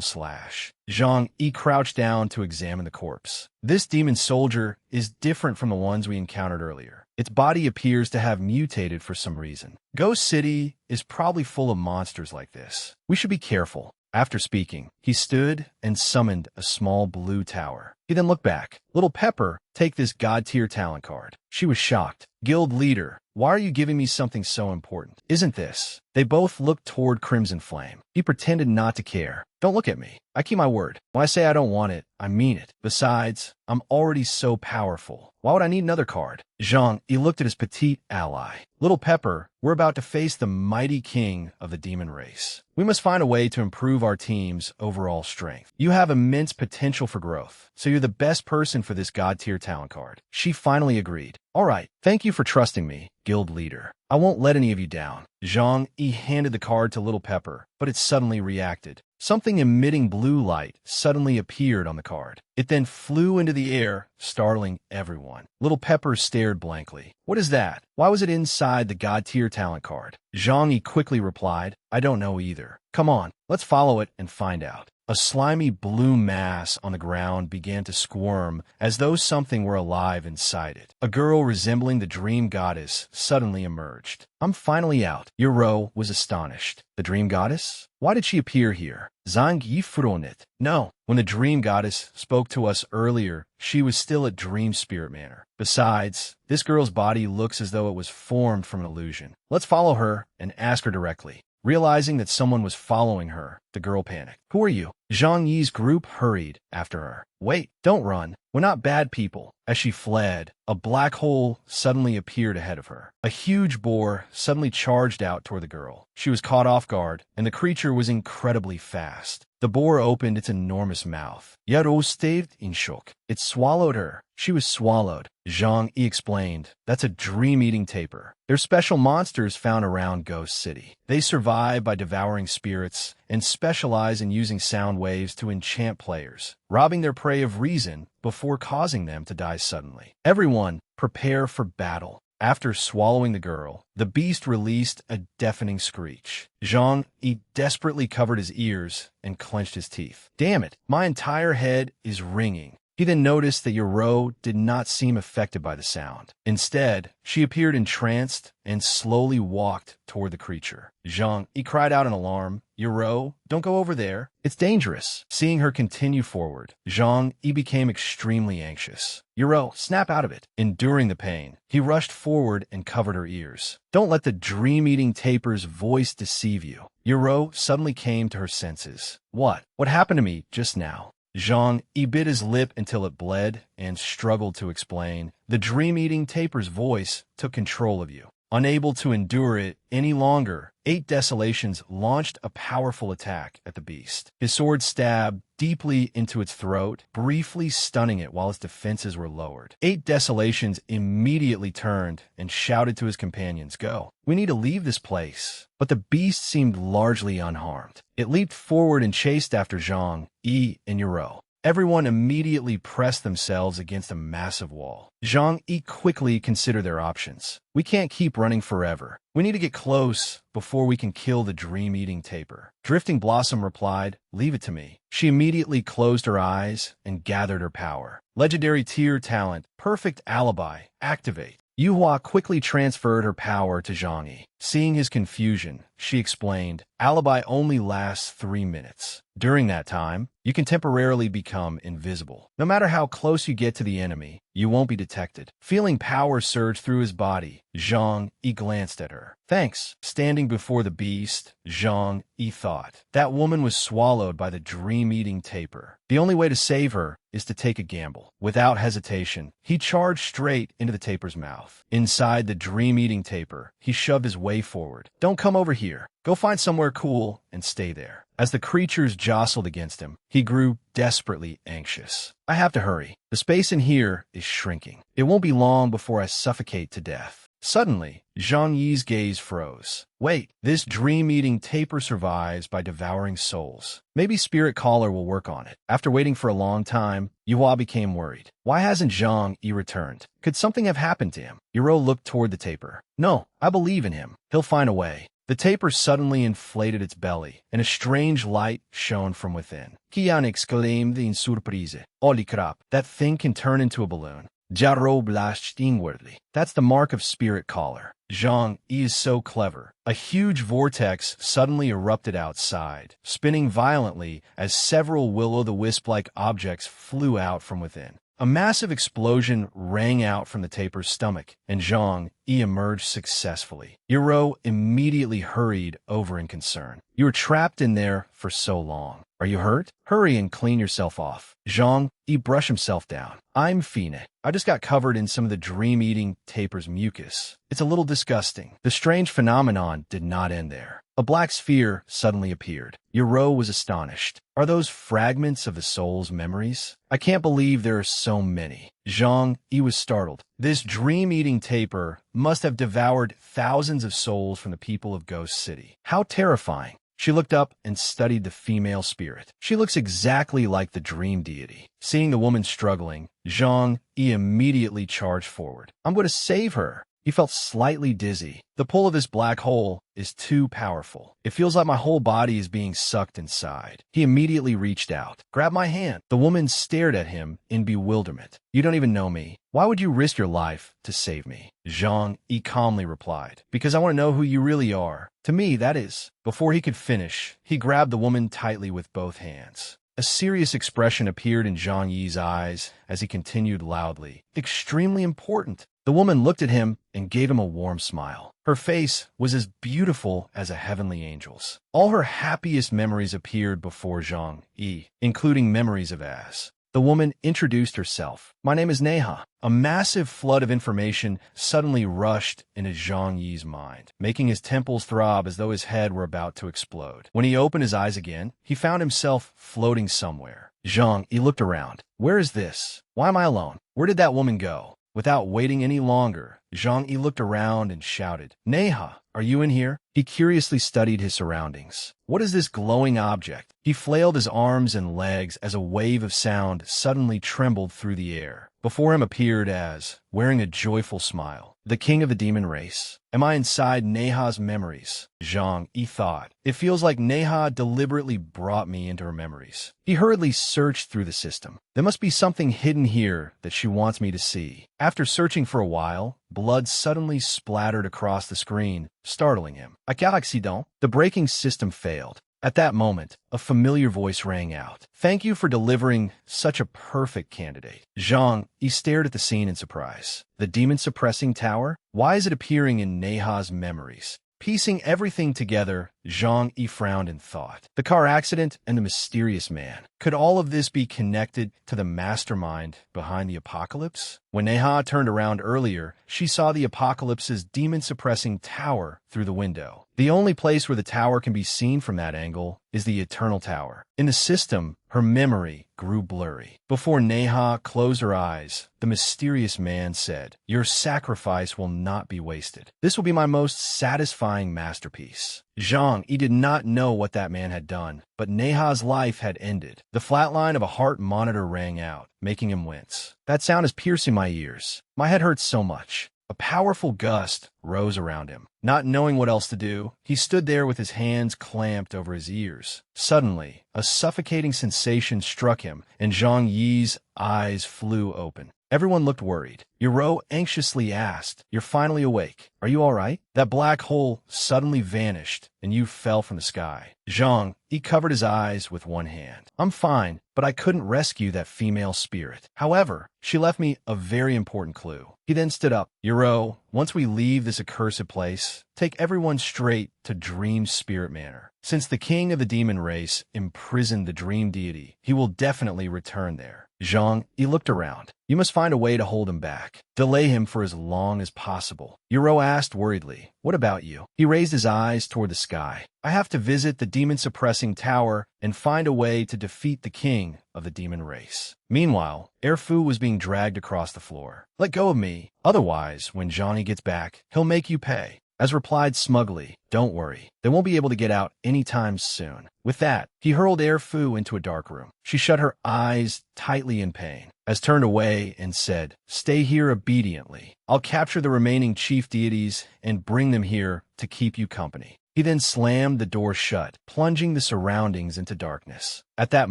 slash. Zhang Yi crouched down to examine the corpse. This demon soldier is different from the ones we encountered earlier. Its body appears to have mutated for some reason. Ghost City is probably full of monsters like this. We should be careful. After speaking, he stood and summoned a small blue tower. He then looked back. Little Pepper, take this God-tier talent card. She was shocked. Guild leader, why are you giving me something so important? Isn't this? They both looked toward Crimson Flame. He pretended not to care. Don't look at me. I keep my word. When I say I don't want it, I mean it. Besides, I'm already so powerful. Why would I need another card? Zhang Yi looked at his petite ally. Little Pepper, we're about to face the mighty king of the demon race. We must find a way to improve our team's overall strength. You have immense potential for growth, so you're the best person for this God-tier talent card. She finally agreed. All right, thank you for trusting me, guild leader. I won't let any of you down. Zhang Yi handed the card to Little Pepper, but it suddenly reacted. Something emitting blue light suddenly appeared on the card. It then flew into the air, startling everyone. Little Pepper stared blankly. What is that? Why was it inside the God-tier talent card? Zhang Yi quickly replied, I don't know either. Come on, let's follow it and find out. A slimy blue mass on the ground began to squirm as though something were alive inside it. A girl resembling the dream goddess suddenly emerged. I'm finally out. Yuro was astonished. The dream goddess? Why did she appear here? Zhang Yi Furonit. No, when the dream goddess spoke to us earlier, she was still at Dream Spirit Manor. Besides, this girl's body looks as though it was formed from an illusion. Let's follow her and ask her directly. Realizing that someone was following her, the girl panicked. Who are you? Zhang Yi's group hurried after her. Wait, don't run. We're not bad people. As she fled, a black hole suddenly appeared ahead of her. A huge boar suddenly charged out toward the girl. She was caught off guard, and the creature was incredibly fast. The boar opened its enormous mouth. Yaro stayed in shock. It swallowed her. She was swallowed. Zhang Yi explained, that's a dream-eating tapir. They're special monsters found around Ghost City. They survive by devouring spirits and specialize in using sound waves to enchant players, robbing their prey of reason before causing them to die suddenly. Everyone, prepare for battle. After swallowing the girl, the beast released a deafening screech. Zhang Yi desperately covered his ears and clenched his teeth. Damn it, my entire head is ringing. He then noticed that Yoro did not seem affected by the sound. Instead, she appeared entranced and slowly walked toward the creature. Zhang Yi cried out in alarm, Yoro, don't go over there. It's dangerous. Seeing her continue forward, Zhang Yi became extremely anxious. Yoro, snap out of it. Enduring the pain, he rushed forward and covered her ears. Don't let the dream-eating tapir's voice deceive you. Yoro suddenly came to her senses. What? What happened to me just now? Zhang Yi bit his lip until it bled and struggled to explain. The dream-eating tapir's voice took control of you. Unable to endure it any longer, 8 Desolations launched a powerful attack at the beast. His sword stabbed deeply into its throat, briefly stunning it while its defenses were lowered. 8 Desolations immediately turned and shouted to his companions, Go. We need to leave this place. But the beast seemed largely unharmed. It leaped forward and chased after Zhang Yi and Yuro. Everyone immediately pressed themselves against a massive wall. Zhang Yi quickly considered their options. We can't keep running forever. We need to get close before we can kill the dream-eating tapir. Drifting Blossom replied, Leave it to me. She immediately closed her eyes and gathered her power. Legendary tier talent, Perfect Alibi, activate. Yuhua quickly transferred her power to Zhang Yi. Seeing his confusion, she explained, Alibi only lasts 3 minutes. During that time, you can temporarily become invisible. No matter how close you get to the enemy, you won't be detected. Feeling power surge through his body, Zhang Yi glanced at her. Thanks. Standing before the beast, Zhang Yi thought. That woman was swallowed by the dream-eating tapir. The only way to save her is to take a gamble. Without hesitation, he charged straight into the tapir's mouth. Inside the dream-eating tapir, he shoved his way forward. Don't come over here. Go find somewhere cool and stay there. As the creatures jostled against him, he grew desperately anxious. I have to hurry. The space in here is shrinking. It won't be long before I suffocate to death. Suddenly, Zhang Yi's gaze froze. Wait, this dream-eating tapir survives by devouring souls. Maybe Spirit Caller will work on it. After waiting for a long time, Yuhua became worried. Why hasn't Zhang Yi returned? Could something have happened to him? Yuro looked toward the tapir. No, I believe in him. He'll find a way. The tapir suddenly inflated its belly, and a strange light shone from within. Kian exclaimed in surprise. Holy crap, that thing can turn into a balloon. Jaro blashed inwardly. That's the mark of Spirit Caller. Zhang Yi is so clever. A huge vortex suddenly erupted outside, spinning violently as several will-o'-the-wisp-like objects flew out from within. A massive explosion rang out from the tapir's stomach, and Zhang Yi emerged successfully. Yuro immediately hurried over in concern. You were trapped in there for so long. Are you hurt? Hurry and clean yourself off. Zhang Yi brushed himself down. I'm Fine. I just got covered in some of the dream-eating tapir's mucus. It's a little disgusting. The strange phenomenon did not end there. A black sphere suddenly appeared. Yuro was astonished. Are those fragments of the soul's memories? I can't believe there are so many. Zhang Yi was startled. This dream-eating tapir must have devoured thousands of souls from the people of Ghost City. How terrifying. She looked up and studied the female spirit. She looks exactly like the dream deity. Seeing the woman struggling, Zhang Yi immediately charged forward. I'm going to save her. He felt slightly dizzy. The pull of this black hole is too powerful. It feels like my whole body is being sucked inside. He immediately reached out. Grab my hand. The woman stared at him in bewilderment. You don't even know me. Why would you risk your life to save me? Zhang Yi calmly replied. Because I want to know who you really are. To me, that is. Before he could finish, he grabbed the woman tightly with both hands. A serious expression appeared in Zhang Yi's eyes as he continued loudly. Extremely important. The woman looked at him and gave him a warm smile. Her face was as beautiful as a heavenly angel's. All her happiest memories appeared before Zhang Yi, including memories of Az. The woman introduced herself. My name is Neha. A massive flood of information suddenly rushed into Zhang Yi's mind, making his temples throb as though his head were about to explode. When he opened his eyes again, he found himself floating somewhere. Zhang Yi looked around. Where is this? Why am I alone? Where did that woman go? Without waiting any longer, Zhang Yi looked around and shouted, Neha, are you in here? He curiously studied his surroundings. What is this glowing object? He flailed his arms and legs as a wave of sound suddenly trembled through the air. Before him appeared Az, wearing a joyful smile, the king of the demon race. Am I inside Neha's memories? Zhang Yi thought. It feels like Neha deliberately brought me into her memories. He hurriedly searched through the system. There must be something hidden here that she wants me to see. After searching for a while, blood suddenly splattered across the screen, startling him. A accident. The braking system failed. At that moment, a familiar voice rang out. Thank you for delivering such a perfect candidate. Zhang Yi stared at the scene in surprise. The demon-suppressing tower? Why is it appearing in Neha's memories? Piecing everything together, Zhang Yi frowned in thought. The car accident and the mysterious man. Could all of this be connected to the mastermind behind the apocalypse? When Neha turned around earlier, she saw the apocalypse's demon-suppressing tower through the window. The only place where the tower can be seen from that angle is the Eternal Tower. In the system, her memory grew blurry. Before Neha closed her eyes, the mysterious man said, Your sacrifice will not be wasted. This will be my most satisfying masterpiece. Zhang Yi did not know what that man had done, but Neha's life had ended. The flat line of a heart monitor rang out, making him wince. That sound is piercing my ears. My head hurts so much. A powerful gust rose around him. Not knowing what else to do, he stood there with his hands clamped over his ears. Suddenly, a suffocating sensation struck him, and Zhang Yi's eyes flew open. Everyone looked worried. Yuro anxiously asked, You're finally awake. Are you all right? That black hole suddenly vanished, and you fell from the sky. Zhang Yi covered his eyes with one hand. I'm fine, but I couldn't rescue that female spirit. However, she left me a very important clue. He then stood up. Yuro, once we leave this accursed place, take everyone straight to Dream Spirit Manor. Since the king of the demon race imprisoned the dream deity, he will definitely return there. Zhang Yi looked around. You must find a way to hold him back. Delay him for as long as possible. Yuro asked worriedly, what about you? He raised his eyes toward the sky. I have to visit the demon-suppressing tower and find a way to defeat the king of the demon race. Meanwhile, Erfu was being dragged across the floor. Let go of me. Otherwise, when Johnny gets back, he'll make you pay. As replied smugly, don't worry, they won't be able to get out anytime soon. With that, he hurled Erfu into a dark room. She shut her eyes tightly in pain, as turned away and said, stay here obediently. I'll capture the remaining chief deities and bring them here to keep you company. He then slammed the door shut, plunging the surroundings into darkness. At that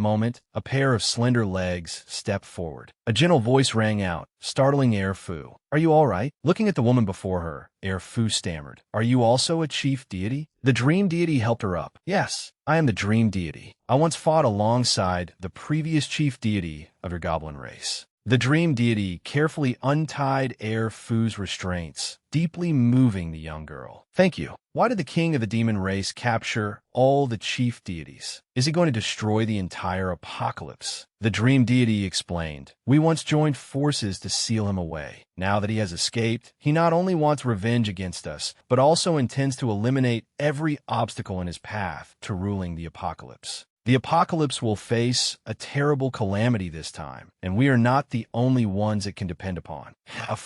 moment, a pair of slender legs stepped forward. A gentle voice rang out, startling Erfu. Are you all right? Looking at the woman before her, Erfu stammered. Are you also a chief deity? The dream deity helped her up. Yes, I am the dream deity. I once fought alongside the previous chief deity of your goblin race. The dream deity carefully untied Erfu's restraints, deeply moving the young girl. Thank you. Why did the king of the demon race capture all the chief deities? Is he going to destroy the entire apocalypse? The dream deity explained, we once joined forces to seal him away. Now that he has escaped, he not only wants revenge against us, but also intends to eliminate every obstacle in his path to ruling the apocalypse. The apocalypse will face a terrible calamity this time, and we are not the only ones it can depend upon. I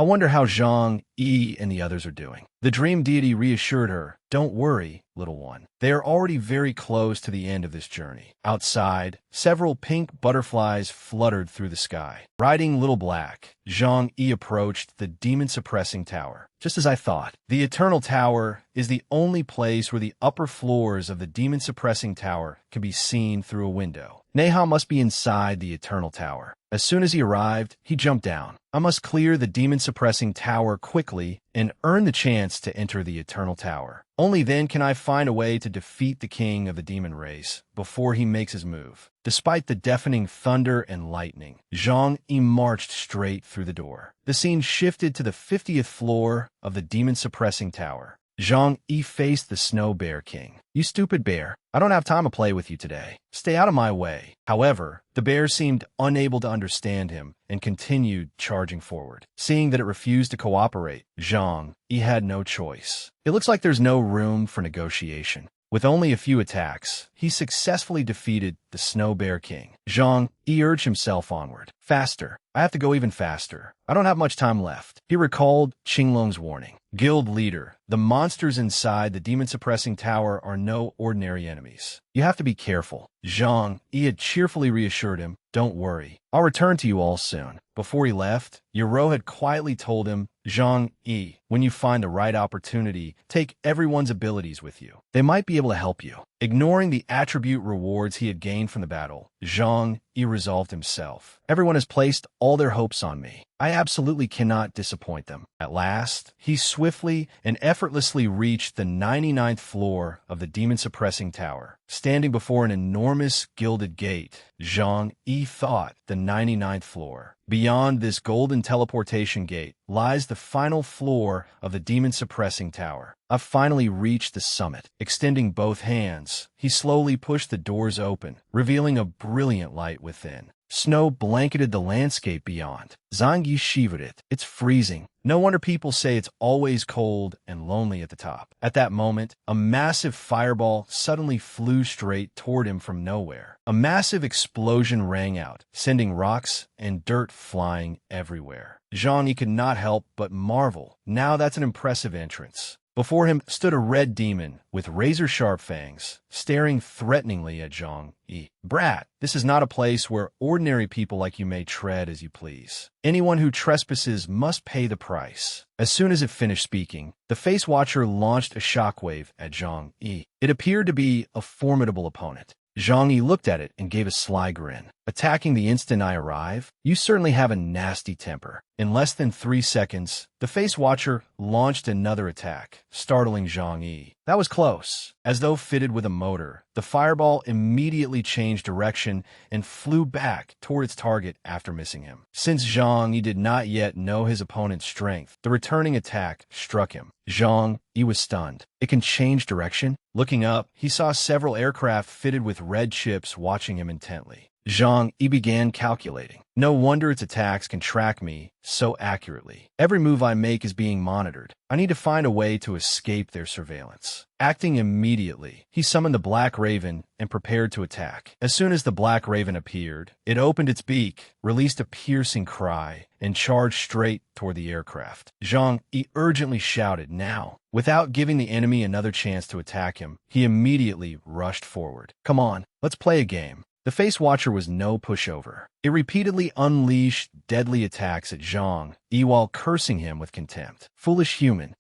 wonder how Zhang Yi and the others are doing. The dream deity reassured her, don't worry, little one. They are already very close to the end of this journey. Outside, several pink butterflies fluttered through the sky. Riding Little Black, Zhang Yi approached the demon-suppressing tower. Just as I thought, the Eternal Tower is the only place where the upper floors of the demon-suppressing tower can be seen through a window. Neha must be inside the Eternal Tower. As soon as he arrived, he jumped down. I must clear the demon-suppressing tower quickly and earn the chance to enter the Eternal Tower. Only then can I find a way to defeat the king of the demon race before he makes his move. Despite the deafening thunder and lightning, Zhang Yi marched straight through the door. The scene shifted to the 50th floor of the demon-suppressing tower. Zhang Yi faced the Snow Bear King. You stupid bear, I don't have time to play with you today. Stay out of my way. However, the bear seemed unable to understand him and continued charging forward. Seeing that it refused to cooperate, Zhang Yi had no choice. It looks like there's no room for negotiation. With only a few attacks, he successfully defeated the Snow Bear King. Zhang Yi urged himself onward. Faster. I have to go even faster. I don't have much time left. He recalled Qinglong's warning. Guild leader, the monsters inside the demon-suppressing tower are no ordinary enemies. You have to be careful. Zhang Yi had cheerfully reassured him, don't worry. I'll return to you all soon. Before he left, Yuro had quietly told him, Zhang Yi, when you find the right opportunity, take everyone's abilities with you. They might be able to help you. Ignoring the attribute rewards he had gained from the battle, Zhang Yi resolved himself. Everyone has placed all their hopes on me. I absolutely cannot disappoint them. At last, he swiftly and effortlessly reached the 99th floor of the demon-suppressing tower. Standing before an enormous gilded gate, Zhang Yi thought the 99th floor. Beyond this golden teleportation gate lies the final floor of the demon-suppressing tower. I've finally reached the summit. Extending both hands, he slowly pushed the doors open, revealing a brilliant light within. Snow blanketed the landscape beyond. Zhang Yi shivered it. It's freezing. No wonder people say it's always cold and lonely at the top. At that moment, a massive fireball suddenly flew straight toward him from nowhere. A massive explosion rang out, sending rocks and dirt flying everywhere. Zhang Yi could not help but marvel. Now that's an impressive entrance. Before him stood a red demon with razor-sharp fangs, staring threateningly at Zhang Yi. Brat, this is not a place where ordinary people like you may tread as you please. Anyone who trespasses must pay the price. As soon as it finished speaking, the Face Watcher launched a shockwave at Zhang Yi. It appeared to be a formidable opponent. Zhang Yi looked at it and gave a sly grin. Attacking the instant I arrive? You certainly have a nasty temper. In less than 3 seconds, the Face Watcher launched another attack, startling Zhang Yi. That was close. As though fitted with a motor, the fireball immediately changed direction and flew back toward its target after missing him. Since Zhang Yi did not yet know his opponent's strength, the returning attack struck him. Zhang Yi was stunned. It can change direction? Looking up, he saw several aircraft fitted with red chips watching him intently. Zhang Yi began calculating. No wonder its attacks can track me so accurately. Every move I make is being monitored. I need to find a way to escape their surveillance. Acting immediately, he summoned the Black Raven and prepared to attack. As soon as the Black Raven appeared, it opened its beak, released a piercing cry, and charged straight toward the aircraft. Zhang Yi urgently shouted, "Now!" Without giving the enemy another chance to attack him, he immediately rushed forward. "Come on, let's play a game." The Face Watcher was no pushover. It repeatedly unleashed deadly attacks at Zhang Yi while cursing him with contempt. Foolish human.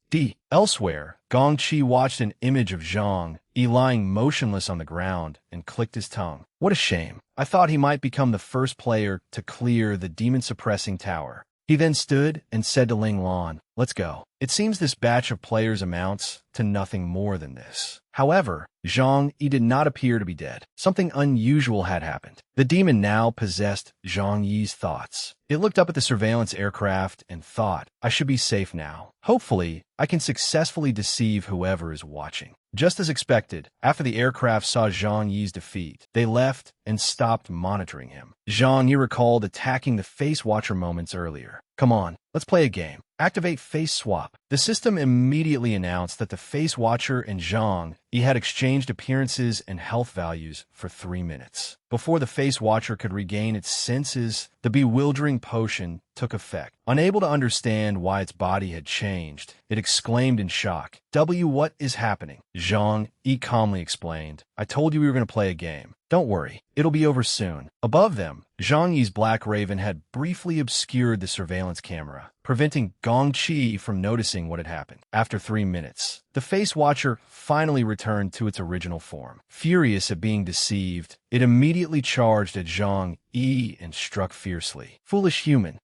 Elsewhere, Gong Qi watched an image of Zhang Yi lying motionless on the ground and clicked his tongue. What a shame. I thought he might become the first player to clear the demon-suppressing tower. He then stood and said to Ling Lan, "Let's go." It seems this batch of players amounts to nothing more than this. However, Zhang Yi did not appear to be dead. Something unusual had happened. The demon now possessed Zhang Yi's thoughts. It looked up at the surveillance aircraft and thought, "I should be safe now. Hopefully, I can successfully deceive whoever is watching." Just as expected, after the aircraft saw Zhang Yi's defeat, they left and stopped monitoring him. Zhang Yi recalled attacking the Face Watcher moments earlier. "Come on, let's play a game. Activate Face Swap." The system immediately announced that the Face Watcher and Zhang Yi had exchanged appearances and health values for 3 minutes. Before the Face Watcher could regain its senses, the bewildering potion took effect. Unable to understand why its body had changed, it exclaimed in shock, What is happening?" Zhang Yi calmly explained, "I told you we were going to play a game. Don't worry, it'll be over soon." Above them, Zhang Yi's Black Raven had briefly obscured the surveillance camera, preventing Gong Qi from noticing what had happened. After 3 minutes, the Face Watcher finally returned to its original form. Furious at being deceived, it immediately charged at Zhang Yi and struck fiercely. Foolish human.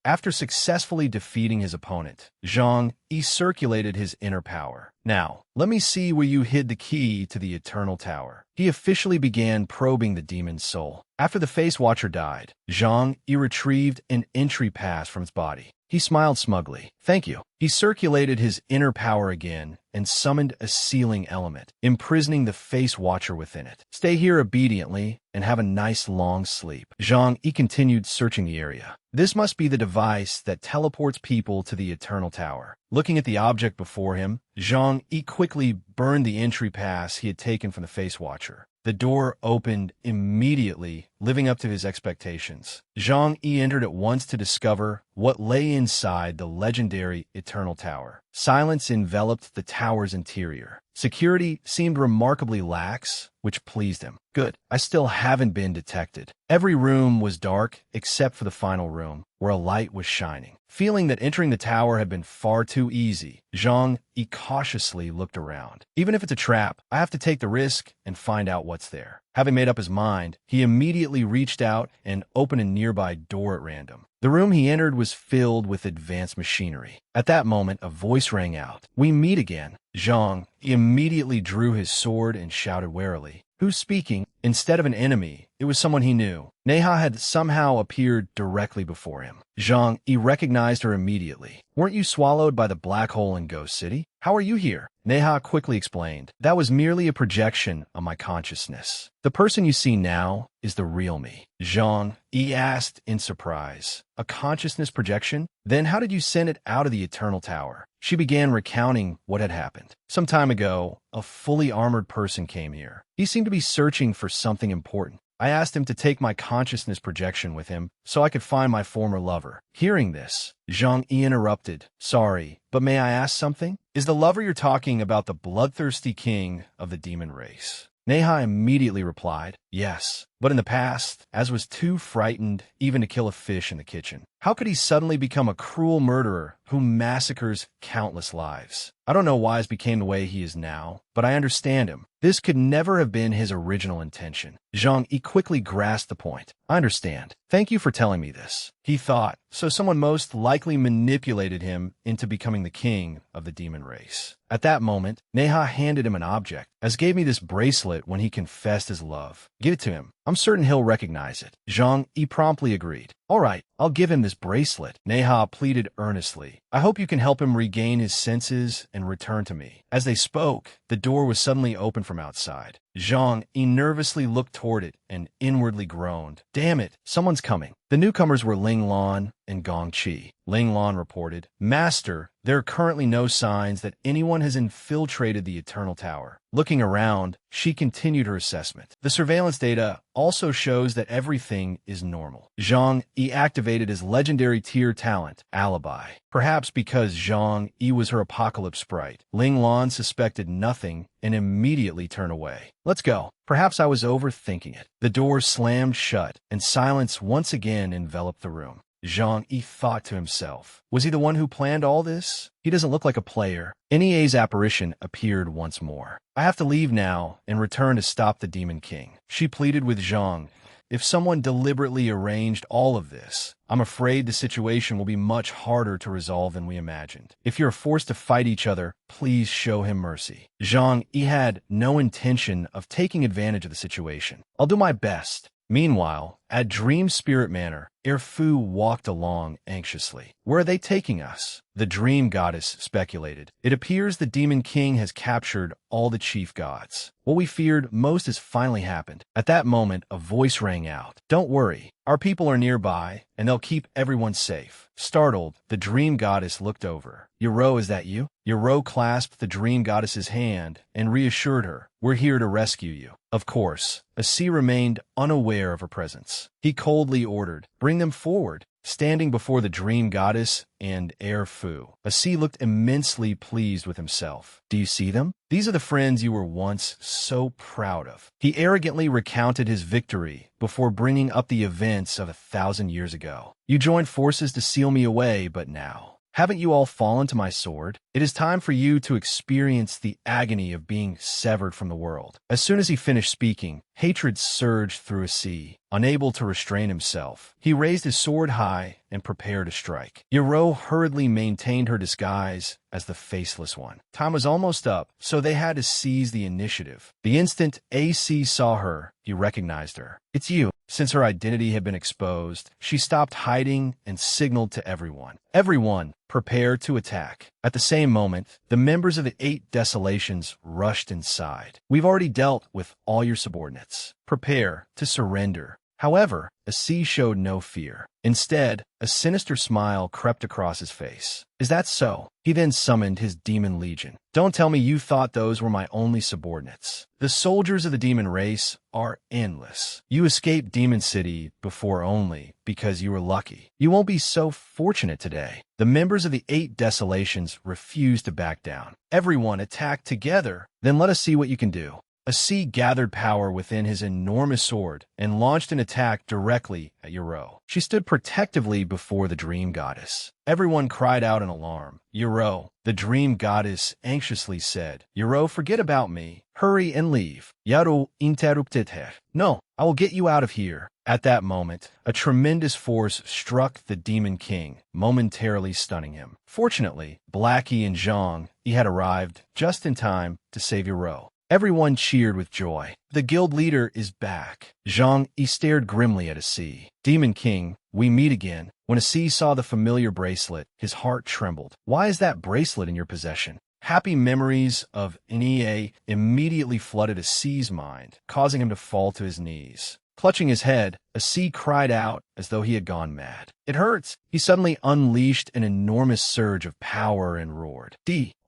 After successfully defeating his opponent, Zhang Yi circulated his inner power. "Now, let me see where you hid the key to the Eternal Tower." He officially began probing the demon's soul. After the Face Watcher died, Zhang Yi retrieved an entry pass from its body. He smiled smugly. "Thank you." He circulated his inner power again and summoned a sealing element, imprisoning the Face Watcher within it. "Stay here obediently and have a nice long sleep." Zhang Yi continued searching the area. This must be the device that teleports people to the Eternal Tower. Looking at the object before him, Zhang Yi quickly burned the entry pass he had taken from the Face Watcher. The door opened immediately, living up to his expectations. Zhang Yi entered at once to discover what lay inside the legendary Eternal Tower. Silence enveloped the tower's interior. Security seemed remarkably lax, which pleased him. Good, I still haven't been detected. Every room was dark except for the final room, where a light was shining. Feeling that entering the tower had been far too easy, Zhang Yi cautiously looked around. Even if it's a trap, I have to take the risk and find out what's there. Having made up his mind, he immediately reached out and opened a nearby door at random. The room he entered was filled with advanced machinery. At that moment, a voice rang out. "We meet again." Zhang immediately drew his sword and shouted warily, "Who's speaking?" Instead of an enemy, it was someone he knew. Neha had somehow appeared directly before him. Zhang Yi recognized her immediately. "Weren't you swallowed by the black hole in Ghost City? How are you here?" Neha quickly explained, "That was merely a projection of my consciousness. The person you see now is the real me." Zhang Yi asked in surprise, "A consciousness projection? Then how did you send it out of the Eternal Tower?" She began recounting what had happened. "Some time ago, a fully armored person came here. He seemed to be searching for something important. I asked him to take my consciousness projection with him so I could find my former lover." Hearing this, Zhang Yi interrupted, "Sorry, but may I ask something? Is the lover you're talking about the bloodthirsty king of the demon race?" Neha immediately replied, "Yes, but in the past, Az was too frightened even to kill a fish in the kitchen. How could he suddenly become a cruel murderer who massacres countless lives? I don't know why Az became the way he is now, but I understand him. This could never have been his original intention." Zhang Yi quickly grasped the point. "I understand. Thank you for telling me this." He thought, so someone most likely manipulated him into becoming the king of the demon race. At that moment, Neha handed him an object. "Az gave me this bracelet when he confessed his love. Give it to him. I'm certain he'll recognize it." Zhang Yi promptly agreed. "All right, I'll give him this bracelet. Neha pleaded earnestly. I hope you can help him regain his senses and return to me. As they spoke, the door was suddenly opened from outside. Zhang Yi nervously looked toward it and inwardly groaned. Damn it, someone's coming. The newcomers were Ling Lan and Gong Qi. Ling Lan reported, Master, there are currently no signs that anyone has infiltrated the Eternal Tower. Looking around, she continued her assessment. The surveillance data also shows that everything is normal. Zhang Yi activated his legendary tier talent, Alibi. Perhaps because Zhang Yi was her apocalypse sprite, Ling Lan suspected nothing and immediately turned away. Let's go. Perhaps I was overthinking it. The door slammed shut, and silence once again enveloped the room. Zhang Yi thought to himself, was he the one who planned all this? He doesn't look like a player. NEA's apparition appeared once more. I have to leave now and return to stop the Demon King. She pleaded with Zhang. If someone deliberately arranged all of this, I'm afraid the situation will be much harder to resolve than we imagined. If you're forced to fight each other, please show him mercy. Zhang Yi had no intention of taking advantage of the situation. I'll do my best. Meanwhile, at Dream Spirit Manor, Erfu walked along anxiously. Where are they taking us? The Dream Goddess speculated. It appears the Demon King has captured all the chief gods. What we feared most has finally happened. At that moment, a voice rang out. Don't worry. Our people are nearby, and they'll keep everyone safe. Startled, the Dream Goddess looked over. Yoro, is that you? Yoro clasped the Dream Goddess's hand and reassured her. We're here to rescue you. Of course, Asi remained unaware of her presence. He coldly ordered, bring them forward. Standing before the Dream Goddess and Erfu, Asi looked immensely pleased with himself. Do you see them? These are the friends you were once so proud of. He arrogantly recounted his victory before bringing up the events of 1,000 years ago. You joined forces to seal me away, but now, haven't you all fallen to my sword? It is time for you to experience the agony of being severed from the world. As soon as he finished speaking, hatred surged through Asi. Unable to restrain himself, he raised his sword high and prepared to strike. Yoro hurriedly maintained her disguise as the Faceless One. Time was almost up, so they had to seize the initiative. The instant AC saw her, he recognized her. It's you. Since her identity had been exposed, she stopped hiding and signaled to everyone. Everyone, prepare to attack. At the same moment, the members of the 8 Desolations rushed inside. We've already dealt with all your subordinates. Prepare to surrender. However, Asi showed no fear. Instead, a sinister smile crept across his face. Is that so? He then summoned his demon legion. Don't tell me you thought those were my only subordinates. The soldiers of the demon race are endless. You escaped Demon City before only because you were lucky. You won't be so fortunate today. The members of the 8 Desolations refused to back down. Everyone attacked together. Then let us see what you can do. Asi gathered power within his enormous sword and launched an attack directly at Yoro. She stood protectively before the Dream Goddess. Everyone cried out in alarm. Yoro, the Dream Goddess anxiously said, Yoro, forget about me. Hurry and leave. Yaro interrupted her. No, I will get you out of here. At that moment, a tremendous force struck the Demon King, momentarily stunning him. Fortunately, Blackie and Zhang Yi had arrived just in time to save Yoro. Everyone cheered with joy. The guild leader is back. Zhang Yi stared grimly at Asi. Demon King, we meet again. When Asi saw the familiar bracelet, his heart trembled. Why is that bracelet in your possession? Happy memories of NEA immediately flooded Asi's mind, causing him to fall to his knees. Clutching his head, Asi cried out as though he had gone mad. It hurts. He suddenly unleashed an enormous surge of power and roared.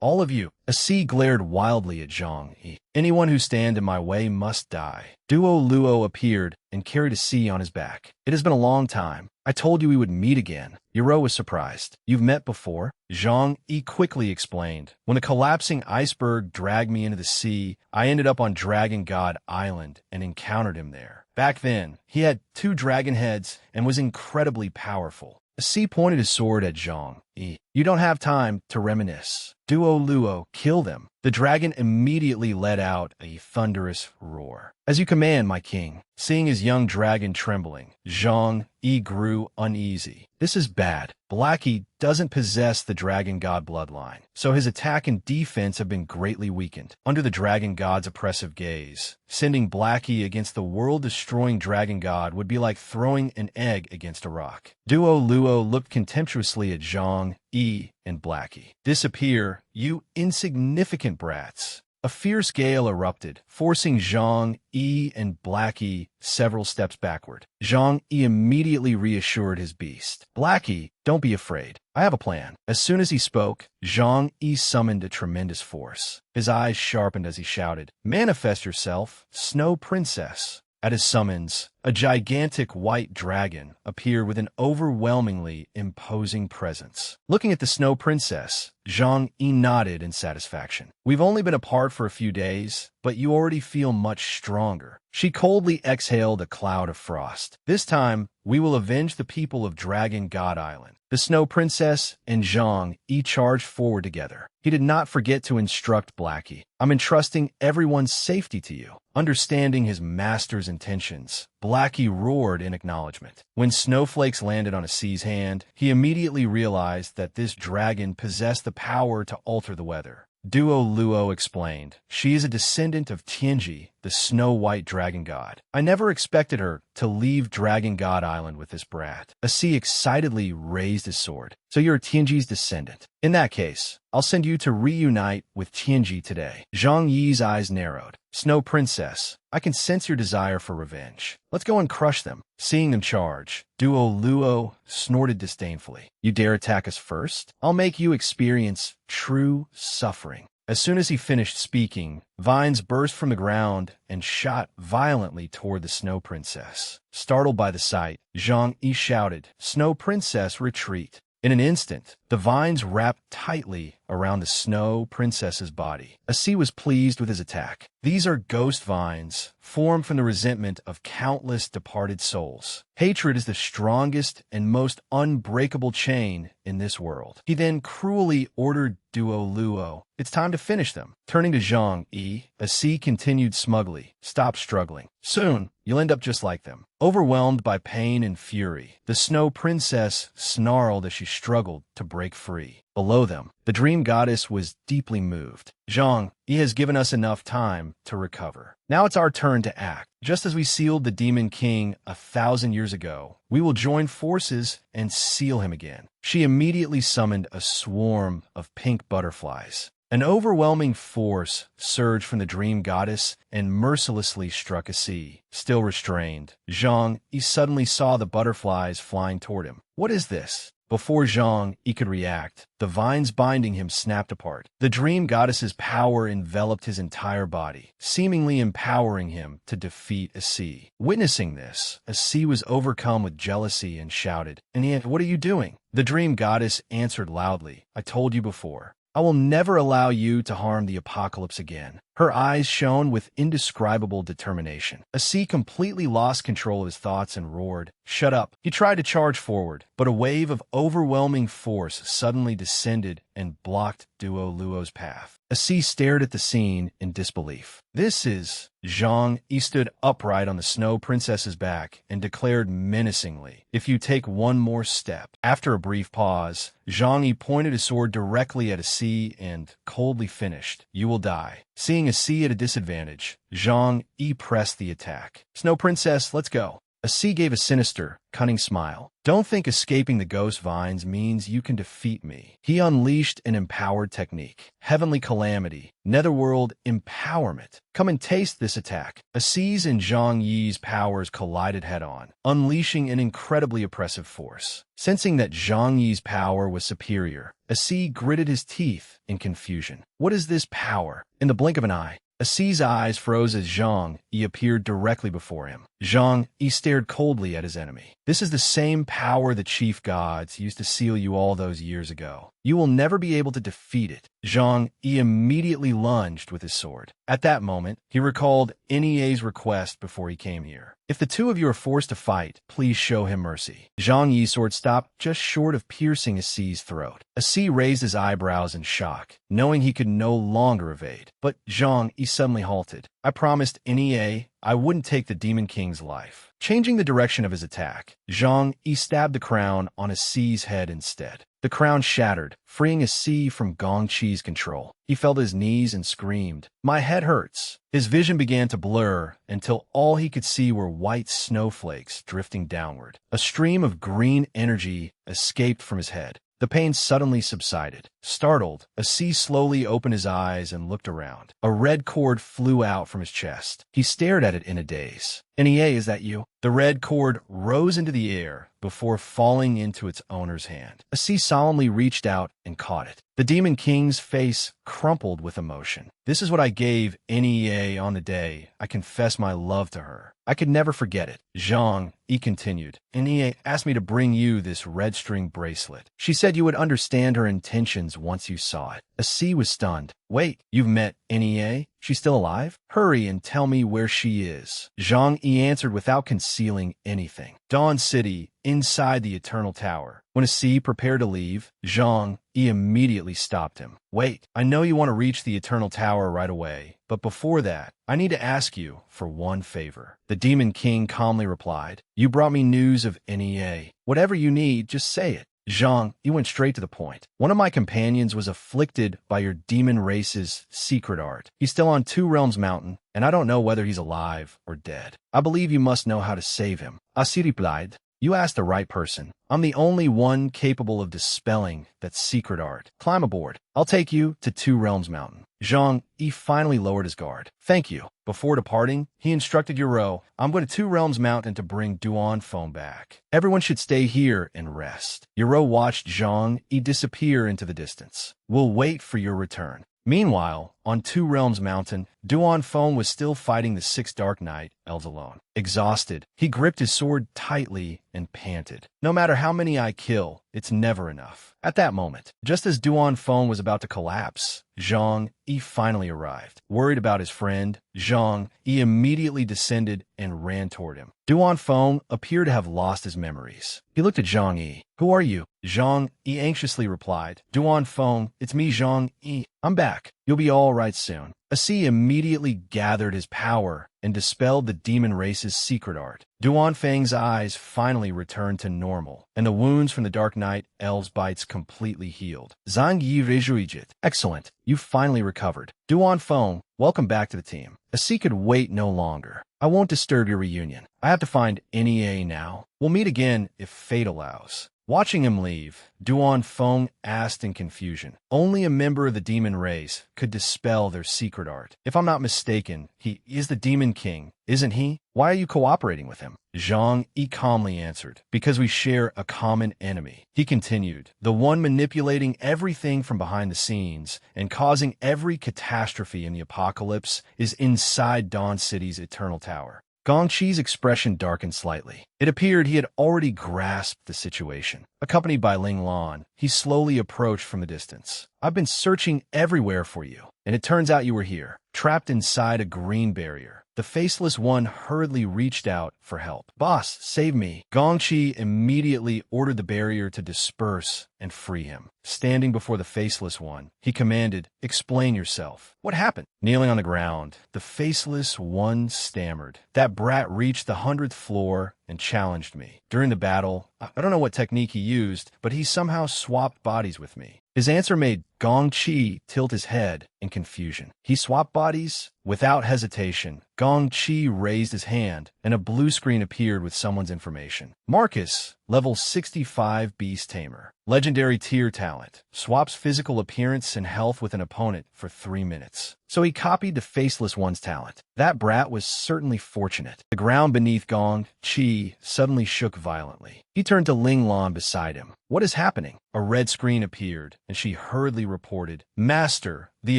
All of you. Asi glared wildly at Zhang Yi. Anyone who stand in my way must die. Duo Luo appeared and carried Asi on his back. It has been a long time. I told you we would meet again. Yoro was surprised. You've met before? Zhang Yi quickly explained. When a collapsing iceberg dragged me into the sea, I ended up on Dragon God Island and encountered him there. Back then, he had 2 dragon heads and was incredibly powerful. Asi pointed his sword at Zhang. Yi. You don't have time to reminisce. Duo Luo, kill them. The dragon immediately let out a thunderous roar. As you command, my king. Seeing his young dragon trembling, Zhang Yi grew uneasy. This is bad. Blackie doesn't possess the dragon god bloodline, so his attack and defense have been greatly weakened. Under the dragon god's oppressive gaze, sending Blackie against the world-destroying dragon god would be like throwing an egg against a rock. Duo Luo looked contemptuously at Zhang Yi and Blackie. Disappear, you insignificant brats. A fierce gale erupted, forcing Zhang Yi and Blackie several steps backward. Zhang Yi immediately reassured his beast. Blackie, don't be afraid. I have a plan. As soon as he spoke, Zhang Yi summoned a tremendous force. His eyes sharpened as he shouted, "Manifest yourself, Snow Princess." At his summons, a gigantic white dragon appeared with an overwhelmingly imposing presence. Looking at the Snow Princess, Zhang Yi nodded in satisfaction. We've only been apart for a few days, but you already feel much stronger. She coldly exhaled a cloud of frost. This time, we will avenge the people of Dragon God Island. The Snow Princess and Zhang Yi charged forward together. He did not forget to instruct Blackie. I'm entrusting everyone's safety to you. Understanding his master's intentions, Blackie roared in acknowledgement. When snowflakes landed on Asi's hand, he immediately realized that this dragon possessed the power to alter the weather. Duo Luo explained, she is a descendant of Tianji, the snow-white dragon god. I never expected her to leave Dragon God Island with this brat. Asi excitedly raised his sword. So you're Tianji's descendant. In that case, I'll send you to reunite with Tianji today. Zhang Yi's eyes narrowed. Snow Princess, I can sense your desire for revenge. Let's go and crush them. Seeing them charge, Duo Luo snorted disdainfully. You dare attack us first? I'll make you experience true suffering. As soon as he finished speaking, vines burst from the ground and shot violently toward the Snow Princess. Startled by the sight, Zhang Yi shouted, "Snow Princess, retreat." In an instant, the vines wrapped tightly around the Snow Princess's body. Asi was pleased with his attack. These are ghost vines, formed from the resentment of countless departed souls. Hatred is the strongest and most unbreakable chain in this world. He then cruelly ordered Duo Luo, "It's time to finish them." Turning to Zhang Yi, Asi continued smugly, "Stop struggling. Soon, you'll end up just like them." Overwhelmed by pain and fury, the Snow Princess snarled as she struggled to break free. Below them, the dream goddess was deeply moved. Zhang Yi has given us enough time to recover. Now it's our turn to act. Just as we sealed the Demon King 1,000 years ago, we will join forces and seal him again. She immediately summoned a swarm of pink butterflies. An overwhelming force surged from the dream goddess and mercilessly struck Asi. Still restrained, Zhang Yi suddenly saw the butterflies flying toward him. What is this? Before Zhang Yi could react, the vines binding him snapped apart. The dream goddess's power enveloped his entire body, seemingly empowering him to defeat Asi. Witnessing this, Asi was overcome with jealousy and shouted, "And what are you doing?" The dream goddess answered loudly, "I told you before. I will never allow you to harm the apocalypse again." Her eyes shone with indescribable determination. Asi completely lost control of his thoughts and roared, "Shut up." He tried to charge forward, but a wave of overwhelming force suddenly descended and blocked Duo Luo's path. Asi stared at the scene in disbelief. "This is..." Zhang Yi stood upright on the Snow Princess's back and declared menacingly, "If you take one more step." After a brief pause, Zhang Yi pointed his sword directly at Asi and coldly finished, "You will die." Seeing Asi at a disadvantage, Zhang Yi pressed the attack. "Snow Princess, let's go." Asi gave a sinister, cunning smile. "Don't think escaping the ghost vines means you can defeat me." He unleashed an empowered technique. Heavenly Calamity, Netherworld Empowerment. Come and taste this attack. Asi's and Zhang Yi's powers collided head-on, unleashing an incredibly oppressive force. Sensing that Zhang Yi's power was superior, Asi gritted his teeth in confusion. What is this power? In the blink of an eye, Asi's eyes froze as Zhang Yi appeared directly before him. Zhang Yi stared coldly at his enemy. This is the same power the chief gods used to seal you all those years ago. You will never be able to defeat it. Zhang Yi immediately lunged with his sword. At that moment, he recalled Nie's request before he came here. If the two of you are forced to fight, please show him mercy. Zhang Yi's sword stopped just short of piercing Asi's throat. Asi raised his eyebrows in shock, knowing he could no longer evade. But Zhang Yi suddenly halted. I promised Nie I wouldn't take the Demon King's life. Changing the direction of his attack, Zhang Yi stabbed the crown on Asi's head instead. The crown shattered, freeing Asi from Gong Qi's control. He fell to his knees and screamed, "My head hurts." His vision began to blur until all he could see were white snowflakes drifting downward. A stream of green energy escaped from his head. The pain suddenly subsided. Startled, Asi slowly opened his eyes and looked around. A red cord flew out from his chest. He stared at it in a daze. "Nie, is that you?" The red cord rose into the air before falling into its owner's hand. Asi solemnly reached out and caught it. The Demon King's face crumpled with emotion. "This is what I gave Nie on the day I confessed my love to her. I could never forget it." Zhang Yi continued. "Nie asked me to bring you this red string bracelet. She said you would understand her intentions once you saw it." Asi was stunned. "Wait, you've met Nie? She's still alive? Hurry and tell me where she is." Zhang Yi answered without concealing anything. Dawn City, inside the Eternal Tower. When Asi prepared to leave, Zhang Yi immediately stopped him. "Wait, I know you want to reach the Eternal Tower right away, but before that, I need to ask you for one favor." The Demon King calmly replied, "You brought me news of Nie. Whatever you need, just say it." Zhang Yi went straight to the point. "One of my companions was afflicted by your demon race's secret art. He's still on Two Realms Mountain, and I don't know whether he's alive or dead. I believe you must know how to save him." Asi replied, "You asked the right person. I'm the only one capable of dispelling that secret art. Climb aboard. I'll take you to Two Realms Mountain." Zhang Yi finally lowered his guard. "Thank you." Before departing, he instructed Yoro, "I'm going to Two Realms Mountain to bring Duan Feng back. Everyone should stay here and rest." Yoro watched Zhang Yi disappear into the distance. "We'll wait for your return." Meanwhile, on Two Realms Mountain, Duan Feng was still fighting the Six Dark Knight elves alone. Exhausted, he gripped his sword tightly and panted. "No matter how many I kill, it's never enough." At that moment, just as Duan Feng was about to collapse, Zhang Yi finally arrived. Worried about his friend, Zhang Yi immediately descended and ran toward him. Duan Feng appeared to have lost his memories. He looked at Zhang Yi. "Who are you?" Zhang Yi anxiously replied, "Duan Feng, it's me, Zhang Yi. I'm back. You'll be all right soon." Asi immediately gathered his power and dispelled the demon race's secret art. Duan Feng's eyes finally returned to normal, and the wounds from the Dark Knight elves' bites completely healed. Zhang Yi rejuijit. "Excellent. You finally recovered. Duan Feng, welcome back to the team." Asi could wait no longer. "I won't disturb your reunion. I have to find Nie now. We'll meet again if fate allows." Watching him leave, Duan Feng asked in confusion. Only a member of the demon race could dispel their secret art. "If I'm not mistaken, he is the Demon King, isn't he? Why are you cooperating with him?" Zhang Yi calmly answered, "Because we share a common enemy." He continued, "The one manipulating everything from behind the scenes and causing every catastrophe in the apocalypse is inside Dawn City's Eternal Tower." Gong Qi's expression darkened slightly. It appeared he had already grasped the situation. Accompanied by Ling Lan, he slowly approached from the distance. "I've been searching everywhere for you, and it turns out you were here, trapped inside a green barrier." The Faceless One hurriedly reached out for help. "Boss, save me." Gong Qi immediately ordered the barrier to disperse and free him. Standing before the Faceless One, he commanded, "Explain yourself. What happened?" Kneeling on the ground, the Faceless One stammered. "That brat reached the 100th floor and challenged me. During the battle, I don't know what technique he used, but he somehow swapped bodies with me." His answer made Gong Qi tilt his head in confusion. "He swapped bodies?" Without hesitation, Gong Qi raised his hand, and a blue screen appeared with someone's information. "Marcus, level 65 Beast Tamer. Legendary tier talent. Swaps physical appearance and health with an opponent for 3 minutes." So he copied the Faceless One's talent. That brat was certainly fortunate. The ground beneath Gong Qi suddenly shook violently. He turned to Ling Lan beside him. "What is happening?" A red screen appeared, and she hurriedly reported, "Master, the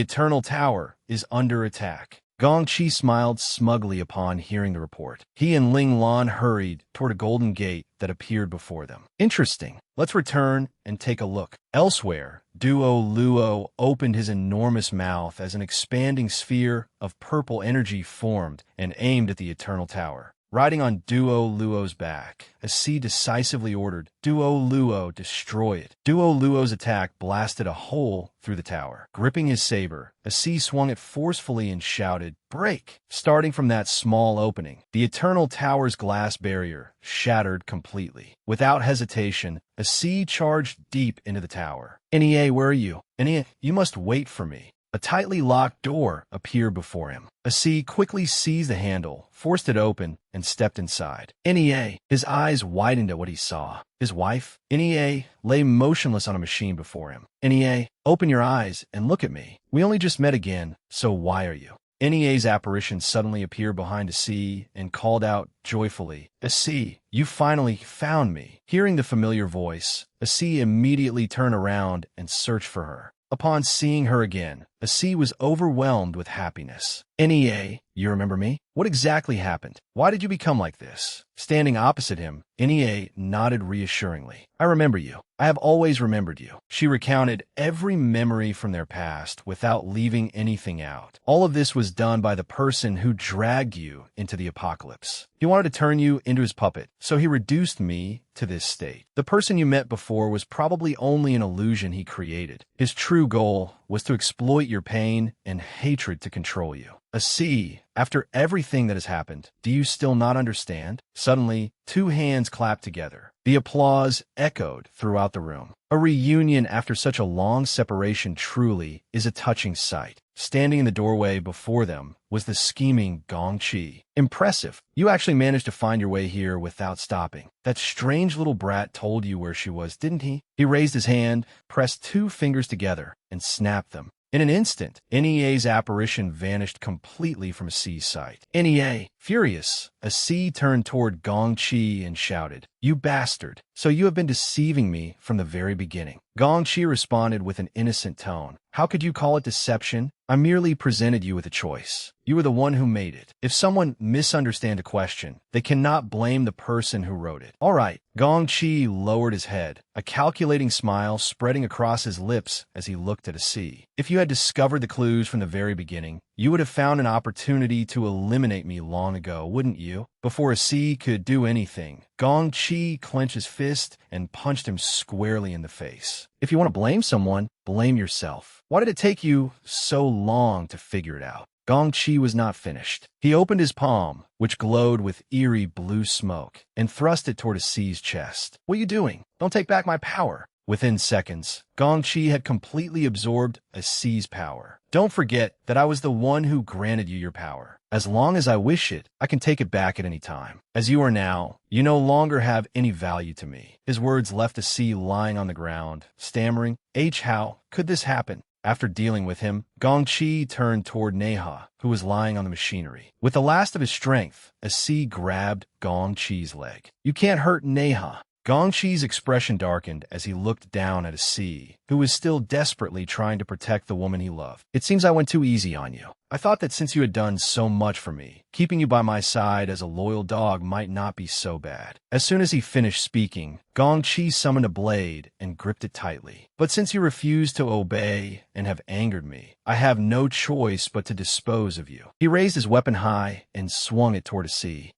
Eternal Tower is under attack." Gong Chi smiled smugly upon hearing the report. He and Ling Lan hurried toward a golden gate that appeared before them. Interesting. Let's return and take a look. Elsewhere, Duo Luo opened his enormous mouth as an expanding sphere of purple energy formed and aimed at the Eternal Tower. Riding on Duo Luo's back, a sea decisively ordered Duo Luo destroy it. Duo Luo's attack blasted a hole through the tower. Gripping his saber, a sea swung it forcefully and shouted, "Break!" Starting from that small opening, the Eternal Tower's glass barrier shattered completely. Without hesitation, a sea charged deep into the tower. "NEA, where are you? NEA, you must wait for me." A tightly locked door appeared before him. Asi quickly seized the handle, forced it open, and stepped inside. NEA, his eyes widened at what he saw. His wife, NEA, lay motionless on a machine before him. NEA, open your eyes and look at me. We only just met again, so why are you? NEA's apparition suddenly appeared behind Asi and called out joyfully, "Asi, you finally found me." Hearing the familiar voice, Asi immediately turned around and searched for her. Upon seeing her again, Asi was overwhelmed with happiness. NEA, you remember me? What exactly happened? Why did you become like this? Standing opposite him, NEA nodded reassuringly. "I remember you. I have always remembered you." She recounted every memory from their past without leaving anything out. All of this was done by the person who dragged you into the apocalypse. He wanted to turn you into his puppet, so he reduced me to this state. The person you met before was probably only an illusion he created. His true goal was to exploit your pain and hatred to control you. Asi, after everything that has happened, do you still not understand? Suddenly, two hands clapped together. The applause echoed throughout the room. A reunion after such a long separation truly is a touching sight. Standing in the doorway before them was the scheming Gong Chi. "Impressive. You actually managed to find your way here without stopping. That strange little brat told you where she was, didn't he?" He raised his hand, pressed two fingers together, and snapped them. In an instant, NEA's apparition vanished completely from Asi's sight. NEA, furious, Asi turned toward Gong Chi and shouted, "You bastard! So you have been deceiving me from the very beginning." Gong Chi responded with an innocent tone. "How could you call it deception? I merely presented you with a choice. You were the one who made it. If someone misunderstands a question, they cannot blame the person who wrote it." "All right." Gong Chi lowered his head, a calculating smile spreading across his lips as he looked at Asi. "If you had discovered the clues from the very beginning, you would have found an opportunity to eliminate me long ago, wouldn't you?" Before Asi could do anything, Gong Chi clenched his fist and punched him squarely in the face. "If you want to blame someone, blame yourself. Why did it take you so long to figure it out?" Gong Chi was not finished. He opened his palm, which glowed with eerie blue smoke, and thrust it toward Asi's chest. "What are you doing? Don't take back my power." Within seconds, Gong Chi had completely absorbed Asi's power. "Don't forget that I was the one who granted you your power. As long as I wish it, I can take it back at any time. As you are now, you no longer have any value to me." His words left Asi lying on the ground, stammering, "How could this happen?" After dealing with him, Gong Chi turned toward Neha, who was lying on the machinery. With the last of his strength, Asi grabbed Gong Chi's leg. "You can't hurt Neha." Gong Chi's expression darkened as he looked down at Asi, who was still desperately trying to protect the woman he loved. "It seems I went too easy on you. I thought that since you had done so much for me, keeping you by my side as a loyal dog might not be so bad." As soon as he finished speaking, Gong Chi summoned a blade and gripped it tightly. "But since you refuse to obey and have angered me, I have no choice but to dispose of you." He raised his weapon high and swung it toward Asi.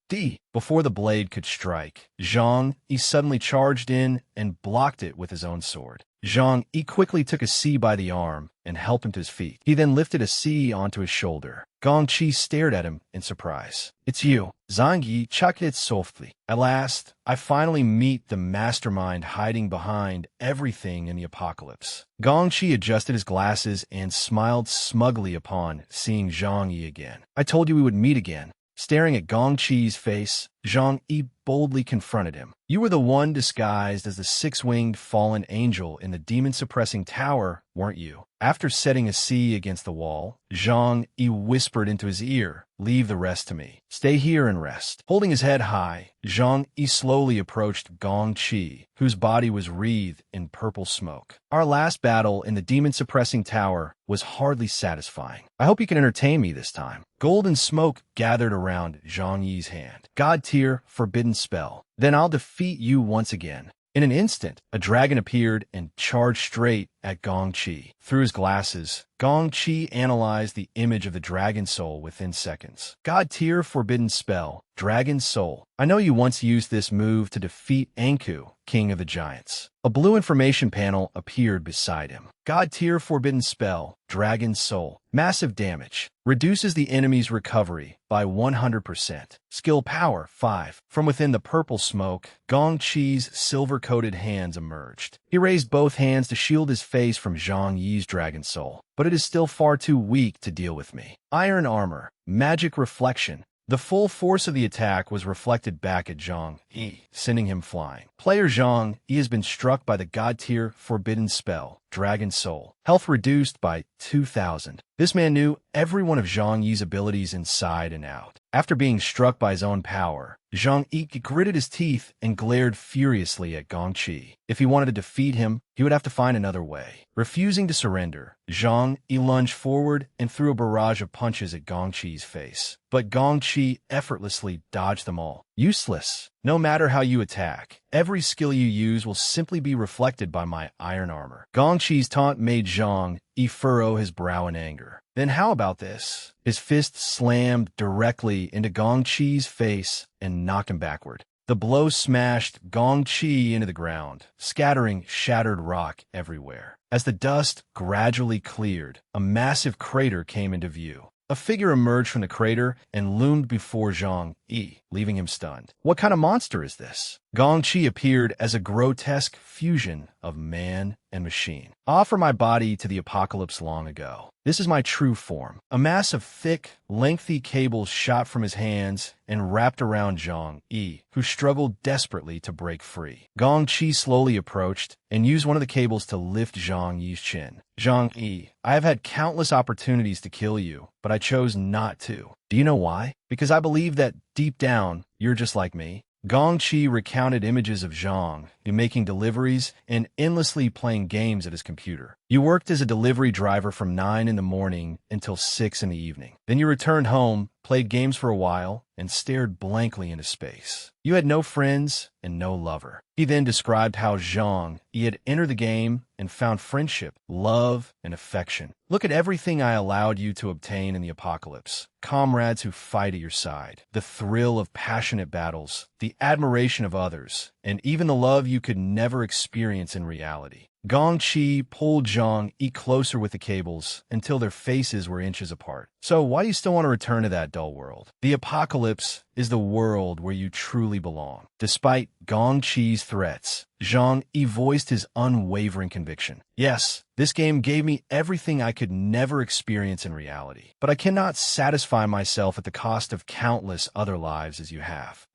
Before the blade could strike, Zhang Yi suddenly charged in and blocked it with his own sword. Zhang Yi quickly took Asi by the arm and helped him to his feet. He then lifted Asi onto his shoulder. Gong Chi stared at him in surprise. "It's you." Zhang Yi chuckled softly. "At last, I finally meet the mastermind hiding behind everything in the apocalypse." Gong Chi adjusted his glasses and smiled smugly upon seeing Zhang Yi again. "I told you we would meet again." Staring at Gong Chi's face, Zhang Yi boldly confronted him. You were the one disguised as the six-winged fallen angel in the demon-suppressing tower, weren't you? After setting a C against the wall, Zhang Yi whispered into his ear, "Leave the rest to me. Stay here and rest." Holding his head high, Zhang Yi slowly approached Gong Qi, whose body was wreathed in purple smoke. Our last battle in the demon-suppressing tower was hardly satisfying. I hope you can entertain me this time. Golden smoke gathered around Zhang Yi's hand. God tier, forbidden spell. Then I'll defeat you once again. In an instant, a dragon appeared and charged straight at Gong Qi. Through his glasses, Gong Qi analyzed the image of the dragon soul within seconds. God tier, forbidden spell. Dragon soul. I know you once used this move to defeat Anku, king of the giants. A blue information panel appeared beside him. God tier, forbidden spell. Dragon soul. Massive damage. Reduces the enemy's recovery by 100%. Skill power 5. From within the purple smoke, Gong Qi's silver-coated hands emerged. He raised both hands to shield his face from Zhang Yi's dragon soul. But it is still far too weak to deal with me. Iron armor. Magic reflection. The full force of the attack was reflected back at Zhang Yi, sending him flying. Player Zhang Yi has been struck by the God-tier forbidden spell, Dragon Soul. Health reduced by 2,000. This man knew every one of Zhang Yi's abilities inside and out. After being struck by his own power, Zhang Yi gritted his teeth and glared furiously at Gong Qi. If he wanted to defeat him, he would have to find another way. Refusing to surrender, Zhang Yi lunged forward and threw a barrage of punches at Gong Qi's face. But Gong Qi effortlessly dodged them all. Useless. No matter how you attack, every skill you use will simply be reflected by my iron armor. Gong Qi's taunt made Zhang Yi furrow his brow in anger. Then how about this? His fist slammed directly into Gong Qi's face and knocked him backward. The blow smashed Gong Qi into the ground, scattering shattered rock everywhere. As the dust gradually cleared, a massive crater came into view. A figure emerged from the crater and loomed before Zhang Yi, leaving him stunned. What kind of monster is this? Gong Qi appeared as a grotesque fusion of man and machine. I offer my body to the apocalypse long ago. This is my true form. A mass of thick, lengthy cables shot from his hands and wrapped around Zhang Yi, who struggled desperately to break free. Gong Qi slowly approached and used one of the cables to lift Zhang Yi's chin. Zhang Yi, I have had countless opportunities to kill you, but I chose not to. Do you know why? Because I believe that deep down, you're just like me. Gong Qi recounted images of Zhang Yi making deliveries and endlessly playing games at his computer. You worked as a delivery driver from 9 in the morning until 6 in the evening. Then you returned home, played games for a while, and stared blankly into space. You had no friends and no lover. He then described how Zhang Yi had entered the game and found friendship, love, and affection. Look at everything I allowed you to obtain in the apocalypse. Comrades who fight at your side, the thrill of passionate battles, the admiration of others, and even the love you could never experience in reality. Gong Qi pulled Zhang Yi closer with the cables until their faces were inches apart. So why do you still want to return to that dull world? The apocalypse is the world where you truly belong. Despite Gong Qi's threats, Zhang Yi voiced his unwavering conviction. Yes, this game gave me everything I could never experience in reality, but I cannot satisfy myself at the cost of countless other lives as you have.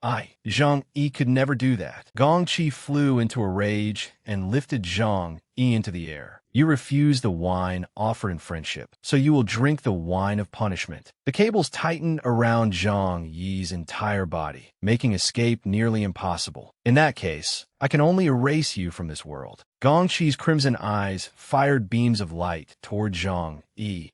Zhang Yi could never do that. Gong Qi flew into a rage and lifted Zhang Yi into the air. You refuse the wine offered in friendship, so you will drink the wine of punishment. The cables tightened around Zhang Yi's entire body, making escape nearly impossible. In that case, I can only erase you from this world. Gong Qi's crimson eyes fired beams of light toward Zhang Yi.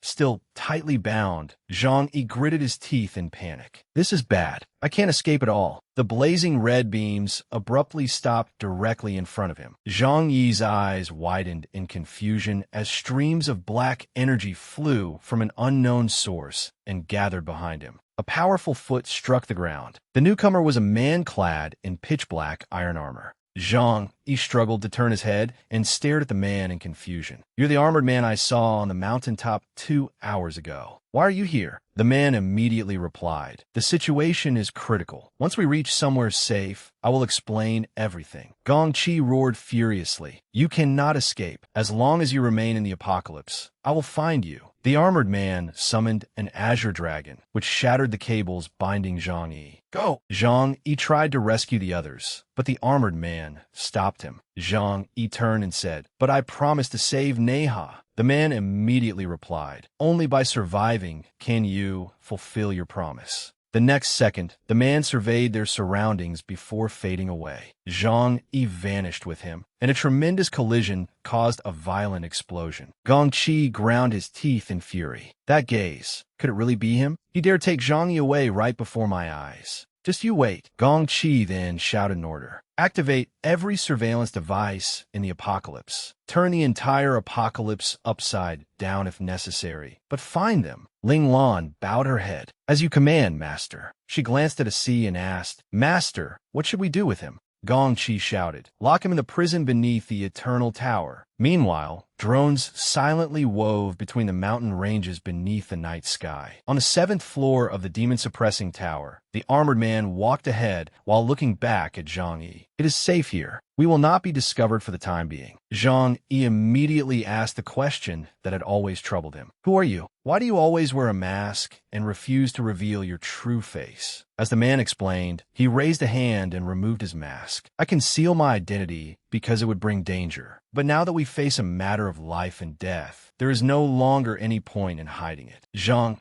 Still tightly bound, Zhang Yi gritted his teeth in panic. This is bad. I can't escape at all. The blazing red beams abruptly stopped directly in front of him. Zhang Yi's eyes widened in confusion as streams of black energy flew from an unknown source and gathered behind him. A powerful foot struck the ground. The newcomer was a man clad in pitch-black iron armor. Zhang Yi struggled to turn his head and stared at the man in confusion. You're the armored man I saw on the mountaintop 2 hours ago. Why are you here? The man immediately replied, the situation is critical. Once we reach somewhere safe, I will explain everything. Gong Qi roared furiously. You cannot escape. As long as you remain in the apocalypse, I will find you, The armored man summoned an azure dragon, which shattered the cables binding Zhang Yi. Go! Zhang Yi tried to rescue the others, but the armored man stopped him. Zhang Yi turned and said, "But I promised to save Neha." The man immediately replied, "Only by surviving can you fulfill your promise." The next second, the man surveyed their surroundings before fading away. Zhang Yi vanished with him, and a tremendous collision caused a violent explosion. Gong Qi ground his teeth in fury. That gaze, could it really be him? He dared take Zhang Yi away right before my eyes. Just you wait. Gong Qi then shouted an order. Activate every surveillance device in the apocalypse. Turn the entire apocalypse upside down if necessary, but find them. Ling Lan bowed her head. "As you command, Master." She glanced at Asi and asked, "Master, what should we do with him?" Gong Qi shouted, "Lock him in the prison beneath the Eternal Tower." Meanwhile, drones silently wove between the mountain ranges beneath the night sky. On the 7th floor of the demon-suppressing tower, the armored man walked ahead while looking back at Zhang Yi. "It is safe here. We will not be discovered for the time being." Zhang Yi immediately asked the question that had always troubled him. "Who are you? Why do you always wear a mask and refuse to reveal your true face?" As the man explained, he raised a hand and removed his mask. "I conceal my identity because it would bring danger. But now that we face a matter of life and death, there is no longer any point in hiding it." "Zhang,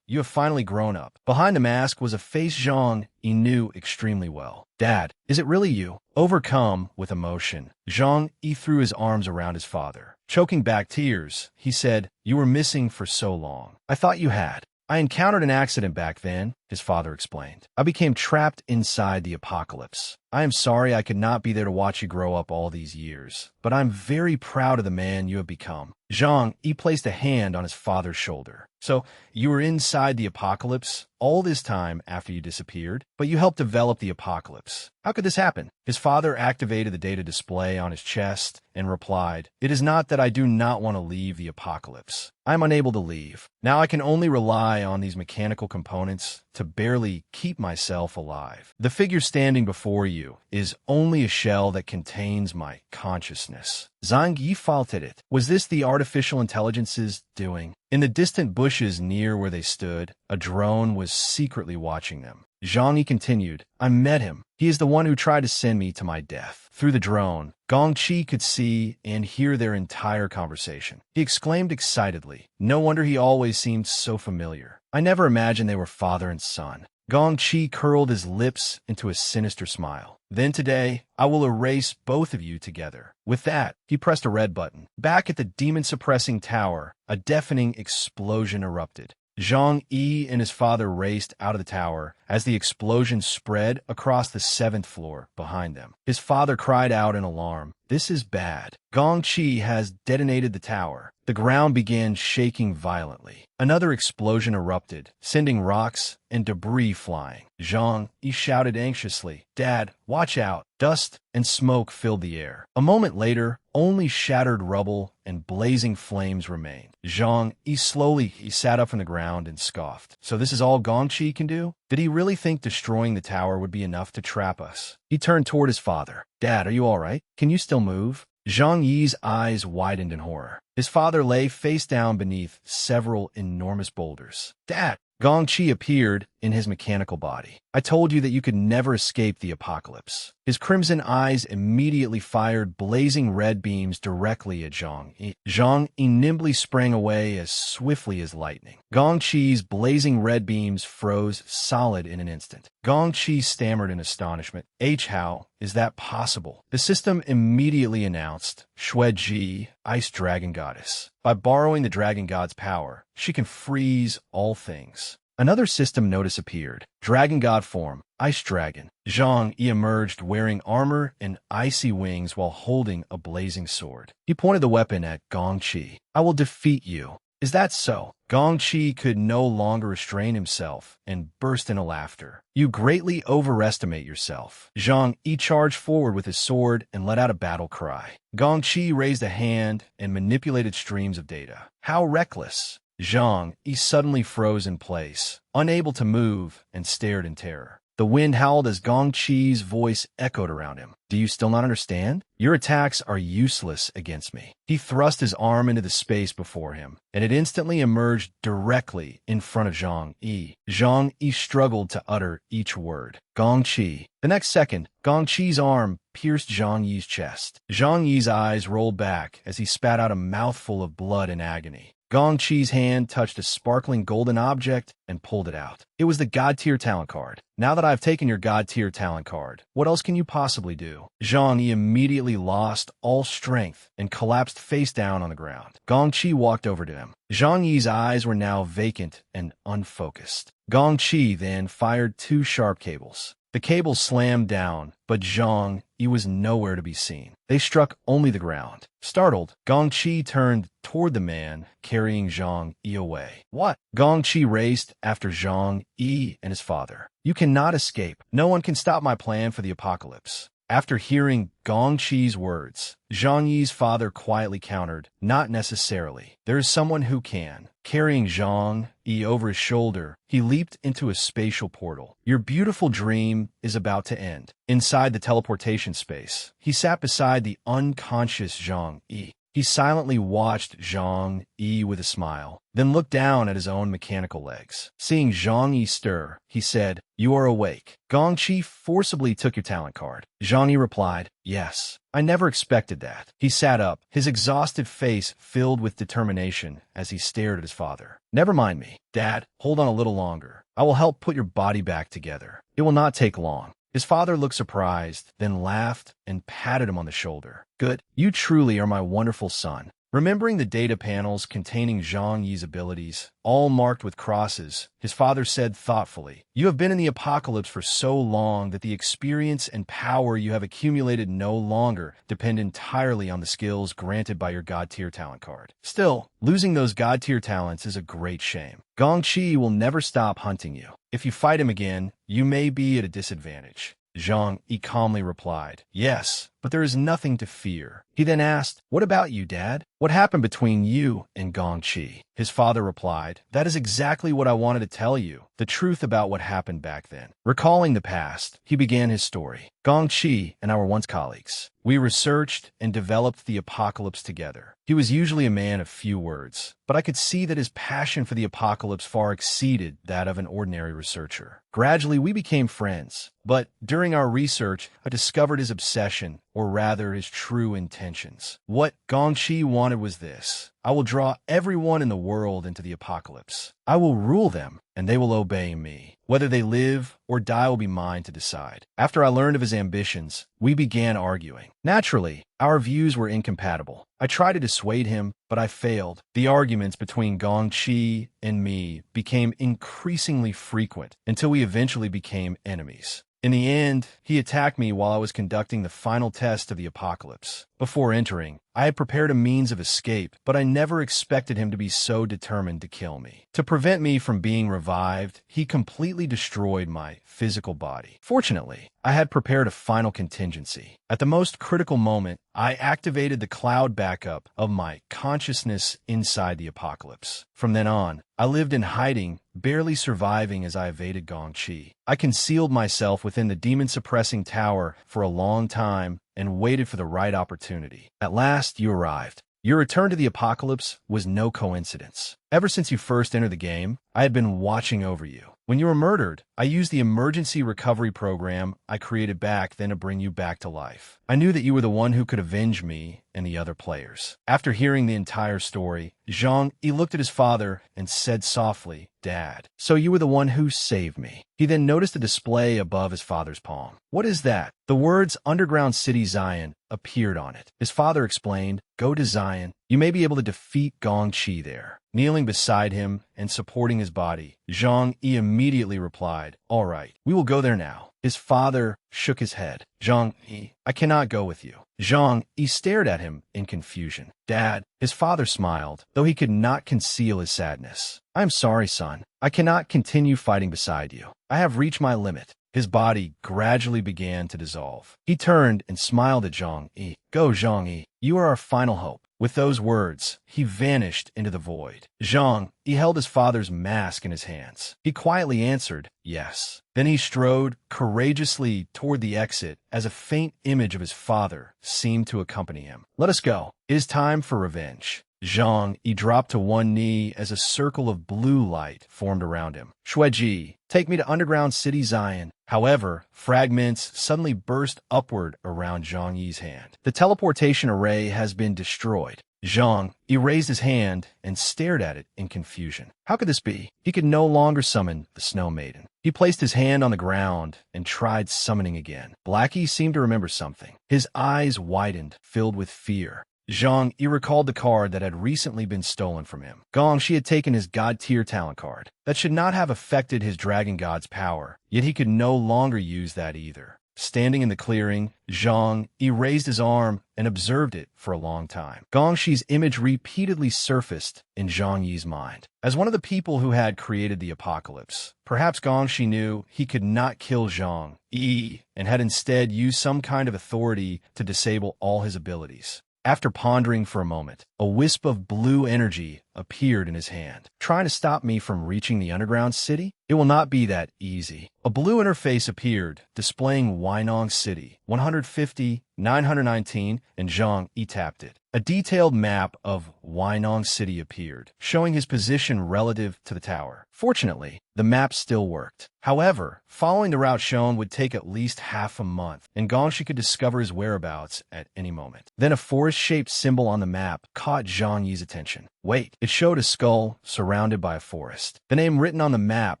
you have finally grown up." Behind the mask was a face Zhang Yi knew extremely well. "Dad, is it really you?" Overcome with emotion, Zhang Yi threw his arms around his father. Choking back tears, he said, "You were missing for so long. I thought you had." "I encountered an accident back then," his father explained. "I became trapped inside the apocalypse. I am sorry I could not be there to watch you grow up all these years, but I'm very proud of the man you have become." Zhang Yi placed a hand on his father's shoulder. "So, you were inside the apocalypse all this time after you disappeared, but you helped develop the apocalypse. How could this happen?" His father activated the data display on his chest and replied, "It is not that I do not want to leave the apocalypse. I am unable to leave. Now I can only rely on these mechanical components to barely keep myself alive. The figure standing before you is only a shell that contains my consciousness." Zhang Yi faltered it. Was this the artificial intelligence's doing? In the distant bushes near where they stood, a drone was secretly watching them. Zhang Yi continued, "I met him. He is the one who tried to send me to my death." Through the drone, Gong Qi could see and hear their entire conversation. He exclaimed excitedly, "No wonder he always seemed so familiar. I never imagined they were father and son." Gong Qi curled his lips into a sinister smile. "Then today, I will erase both of you together." With that, he pressed a red button. Back at the demon-suppressing tower, a deafening explosion erupted. Zhang Yi and his father raced out of the tower as the explosion spread across the 7th floor behind them. His father cried out in alarm, "This is bad. Gong Qi has detonated the tower." The ground began shaking violently. Another explosion erupted, sending rocks and debris flying. Zhang Yi shouted anxiously, "Dad, watch out." Dust and smoke filled the air. A moment later, only shattered rubble and blazing flames remained. Zhang Yi slowly sat up from the ground and scoffed. "So this is all Gong Qi can do? Did he really think destroying the tower would be enough to trap us?" He turned toward his father. "Dad, are you all right? Can you still move?" Zhang Yi's eyes widened in horror. His father lay face down beneath several enormous boulders. "Dad!" Gong Qi appeared in his mechanical body. "I told you that you could never escape the apocalypse." His crimson eyes immediately fired blazing red beams directly at Zhang Yi. Zhang Yi nimbly sprang away as swiftly as lightning. Gong Qi's blazing red beams froze solid in an instant. Gong Qi stammered in astonishment. How is that possible?" The system immediately announced, "Shui Ji, Ice Dragon Goddess. By borrowing the Dragon God's power, she can freeze all things." Another system notice appeared. Dragon God form, Ice Dragon. Zhang Yi emerged wearing armor and icy wings while holding a blazing sword. He pointed the weapon at Gong Qi. "I will defeat you." "Is that so?" Gong Qi could no longer restrain himself and burst into laughter. "You greatly overestimate yourself." Zhang Yi charged forward with his sword and let out a battle cry. Gong Qi raised a hand and manipulated streams of data. How reckless! Zhang Yi suddenly froze in place, unable to move, and stared in terror. The wind howled as Gong Qi's voice echoed around him. Do you still not understand? Your attacks are useless against me. He thrust his arm into the space before him, and it instantly emerged directly in front of Zhang Yi. Zhang Yi struggled to utter each word. Gong Qi. The next second, Gong Qi's arm pierced Zhang Yi's chest. Zhang Yi's eyes rolled back as he spat out a mouthful of blood in agony. Gong Qi's hand touched a sparkling golden object and pulled it out. It was the God-tier talent card. Now that I've taken your God-tier talent card, what else can you possibly do? Zhang Yi immediately lost all strength and collapsed face down on the ground. Gong Qi walked over to him. Zhang Yi's eyes were now vacant and unfocused. Gong Qi then fired 2 sharp cables. The cables slammed down, but Zhang Yi was nowhere to be seen. They struck only the ground. Startled, Gong Qi turned toward the man carrying Zhang Yi away. What? Gong Qi raced after Zhang Yi and his father. You cannot escape. No one can stop my plan for the apocalypse. After hearing Gong Qi's words, Zhang Yi's father quietly countered, not necessarily. There is someone who can. Carrying Zhang Yi over his shoulder, he leaped into a spatial portal. Your beautiful dream is about to end. Inside the teleportation space, he sat beside the unconscious Zhang Yi. He silently watched Zhang Yi with a smile, then looked down at his own mechanical legs. Seeing Zhang Yi stir, he said, "You are awake." Gong Qi forcibly took your talent card. Zhang Yi replied, "Yes. I never expected that." He sat up, his exhausted face filled with determination as he stared at his father. "Never mind me. Dad, hold on a little longer. I will help put your body back together. It will not take long." His father looked surprised, then laughed and patted him on the shoulder. "Good. You truly are my wonderful son." Remembering the data panels containing Zhang Yi's abilities, all marked with crosses, his father said thoughtfully, "You have been in the apocalypse for so long that the experience and power you have accumulated no longer depend entirely on the skills granted by your God-tier talent card. Still, losing those God-tier talents is a great shame. Gong Qi will never stop hunting you. If you fight him again, you may be at a disadvantage." Zhang Yi calmly replied, "Yes, but there is nothing to fear." He then asked, "What about you, Dad? What happened between you and Gong Qi?" His father replied, "That is exactly what I wanted to tell you, the truth about what happened back then." Recalling the past, he began his story. "Gong Qi and I were once colleagues. We researched and developed the apocalypse together. He was usually a man of few words, but I could see that his passion for the apocalypse far exceeded that of an ordinary researcher. Gradually, we became friends, but during our research, I discovered his obsession, or rather his true intentions. What Gong Qi wanted was this: I will draw everyone in the world into the apocalypse. I will rule them, and they will obey me. Whether they live or die will be mine to decide." After I learned of his ambitions, we began arguing. Naturally, our views were incompatible. I tried to dissuade him, but I failed. The arguments between Gong Qi and me became increasingly frequent until we eventually became enemies. In the end, he attacked me while I was conducting the final test of the apocalypse. Before entering, I had prepared a means of escape, but I never expected him to be so determined to kill me. To prevent me from being revived, he completely destroyed my physical body. Fortunately, I had prepared a final contingency. At the most critical moment, I activated the cloud backup of my consciousness inside the apocalypse. From then on, I lived in hiding, barely surviving as I evaded Gong Qi. I concealed myself within the demon-suppressing tower for a long time and waited for the right opportunity. At last, you arrived. Your return to the apocalypse was no coincidence. Ever since you first entered the game, I had been watching over you. When you were murdered, I used the emergency recovery program I created back then to bring you back to life. I knew that you were the one who could avenge me and the other players. After hearing the entire story, Zhang Yi looked at his father and said softly, "Dad, so you were the one who saved me." He then noticed a display above his father's palm. "What is that?" The words Underground City Zion appeared on it. His father explained, "Go to Zion. You may be able to defeat Gong Qi there." Kneeling beside him and supporting his body, Zhang Yi immediately replied, "All right, we will go there now." His father shook his head. "Zhang Yi, I cannot go with you." Zhang Yi stared at him in confusion. "Dad," his father smiled, though he could not conceal his sadness. "I am sorry, son. I cannot continue fighting beside you. I have reached my limit." His body gradually began to dissolve. He turned and smiled at Zhang Yi. "Go, Zhang Yi. You are our final hope." With those words, he vanished into the void. Zhang, he held his father's mask in his hands. He quietly answered, yes. Then he strode courageously toward the exit as a faint image of his father seemed to accompany him. Let us go. It is time for revenge. Zhang, he dropped to one knee as a circle of blue light formed around him. Shueji, take me to underground city Zion. However, fragments suddenly burst upward around Zhang Yi's hand. The teleportation array has been destroyed. Zhang, he raised his hand and stared at it in confusion. How could this be? He could no longer summon the Snow Maiden. He placed his hand on the ground and tried summoning again. Blackie seemed to remember something. His eyes widened, filled with fear. Zhang, he recalled the card that had recently been stolen from him. Gong, she had taken his God-tier talent card. That should not have affected his Dragon God's power, yet he could no longer use that either. Standing in the clearing, Zhang, he raised his arm and observed it for a long time. Gong Shi's image repeatedly surfaced in Zhang Yi's mind. As one of the people who had created the apocalypse, perhaps Gong Shi knew he could not kill Zhang Yi and had instead used some kind of authority to disable all his abilities. After pondering for a moment, a wisp of blue energy appeared in his hand. Trying to stop me from reaching the underground city? It will not be that easy. A blue interface appeared, displaying Wainong City, 150, 919, and Zhang Yi tapped it. A detailed map of Wainong City appeared, showing his position relative to the tower. Fortunately, the map still worked. However, following the route shown would take at least half a month, and Gongshi could discover his whereabouts at any moment. Then a forest-shaped symbol on the map caught Zhang Yi's attention. Wait, it showed a skull surrounded by a forest. The name written on the map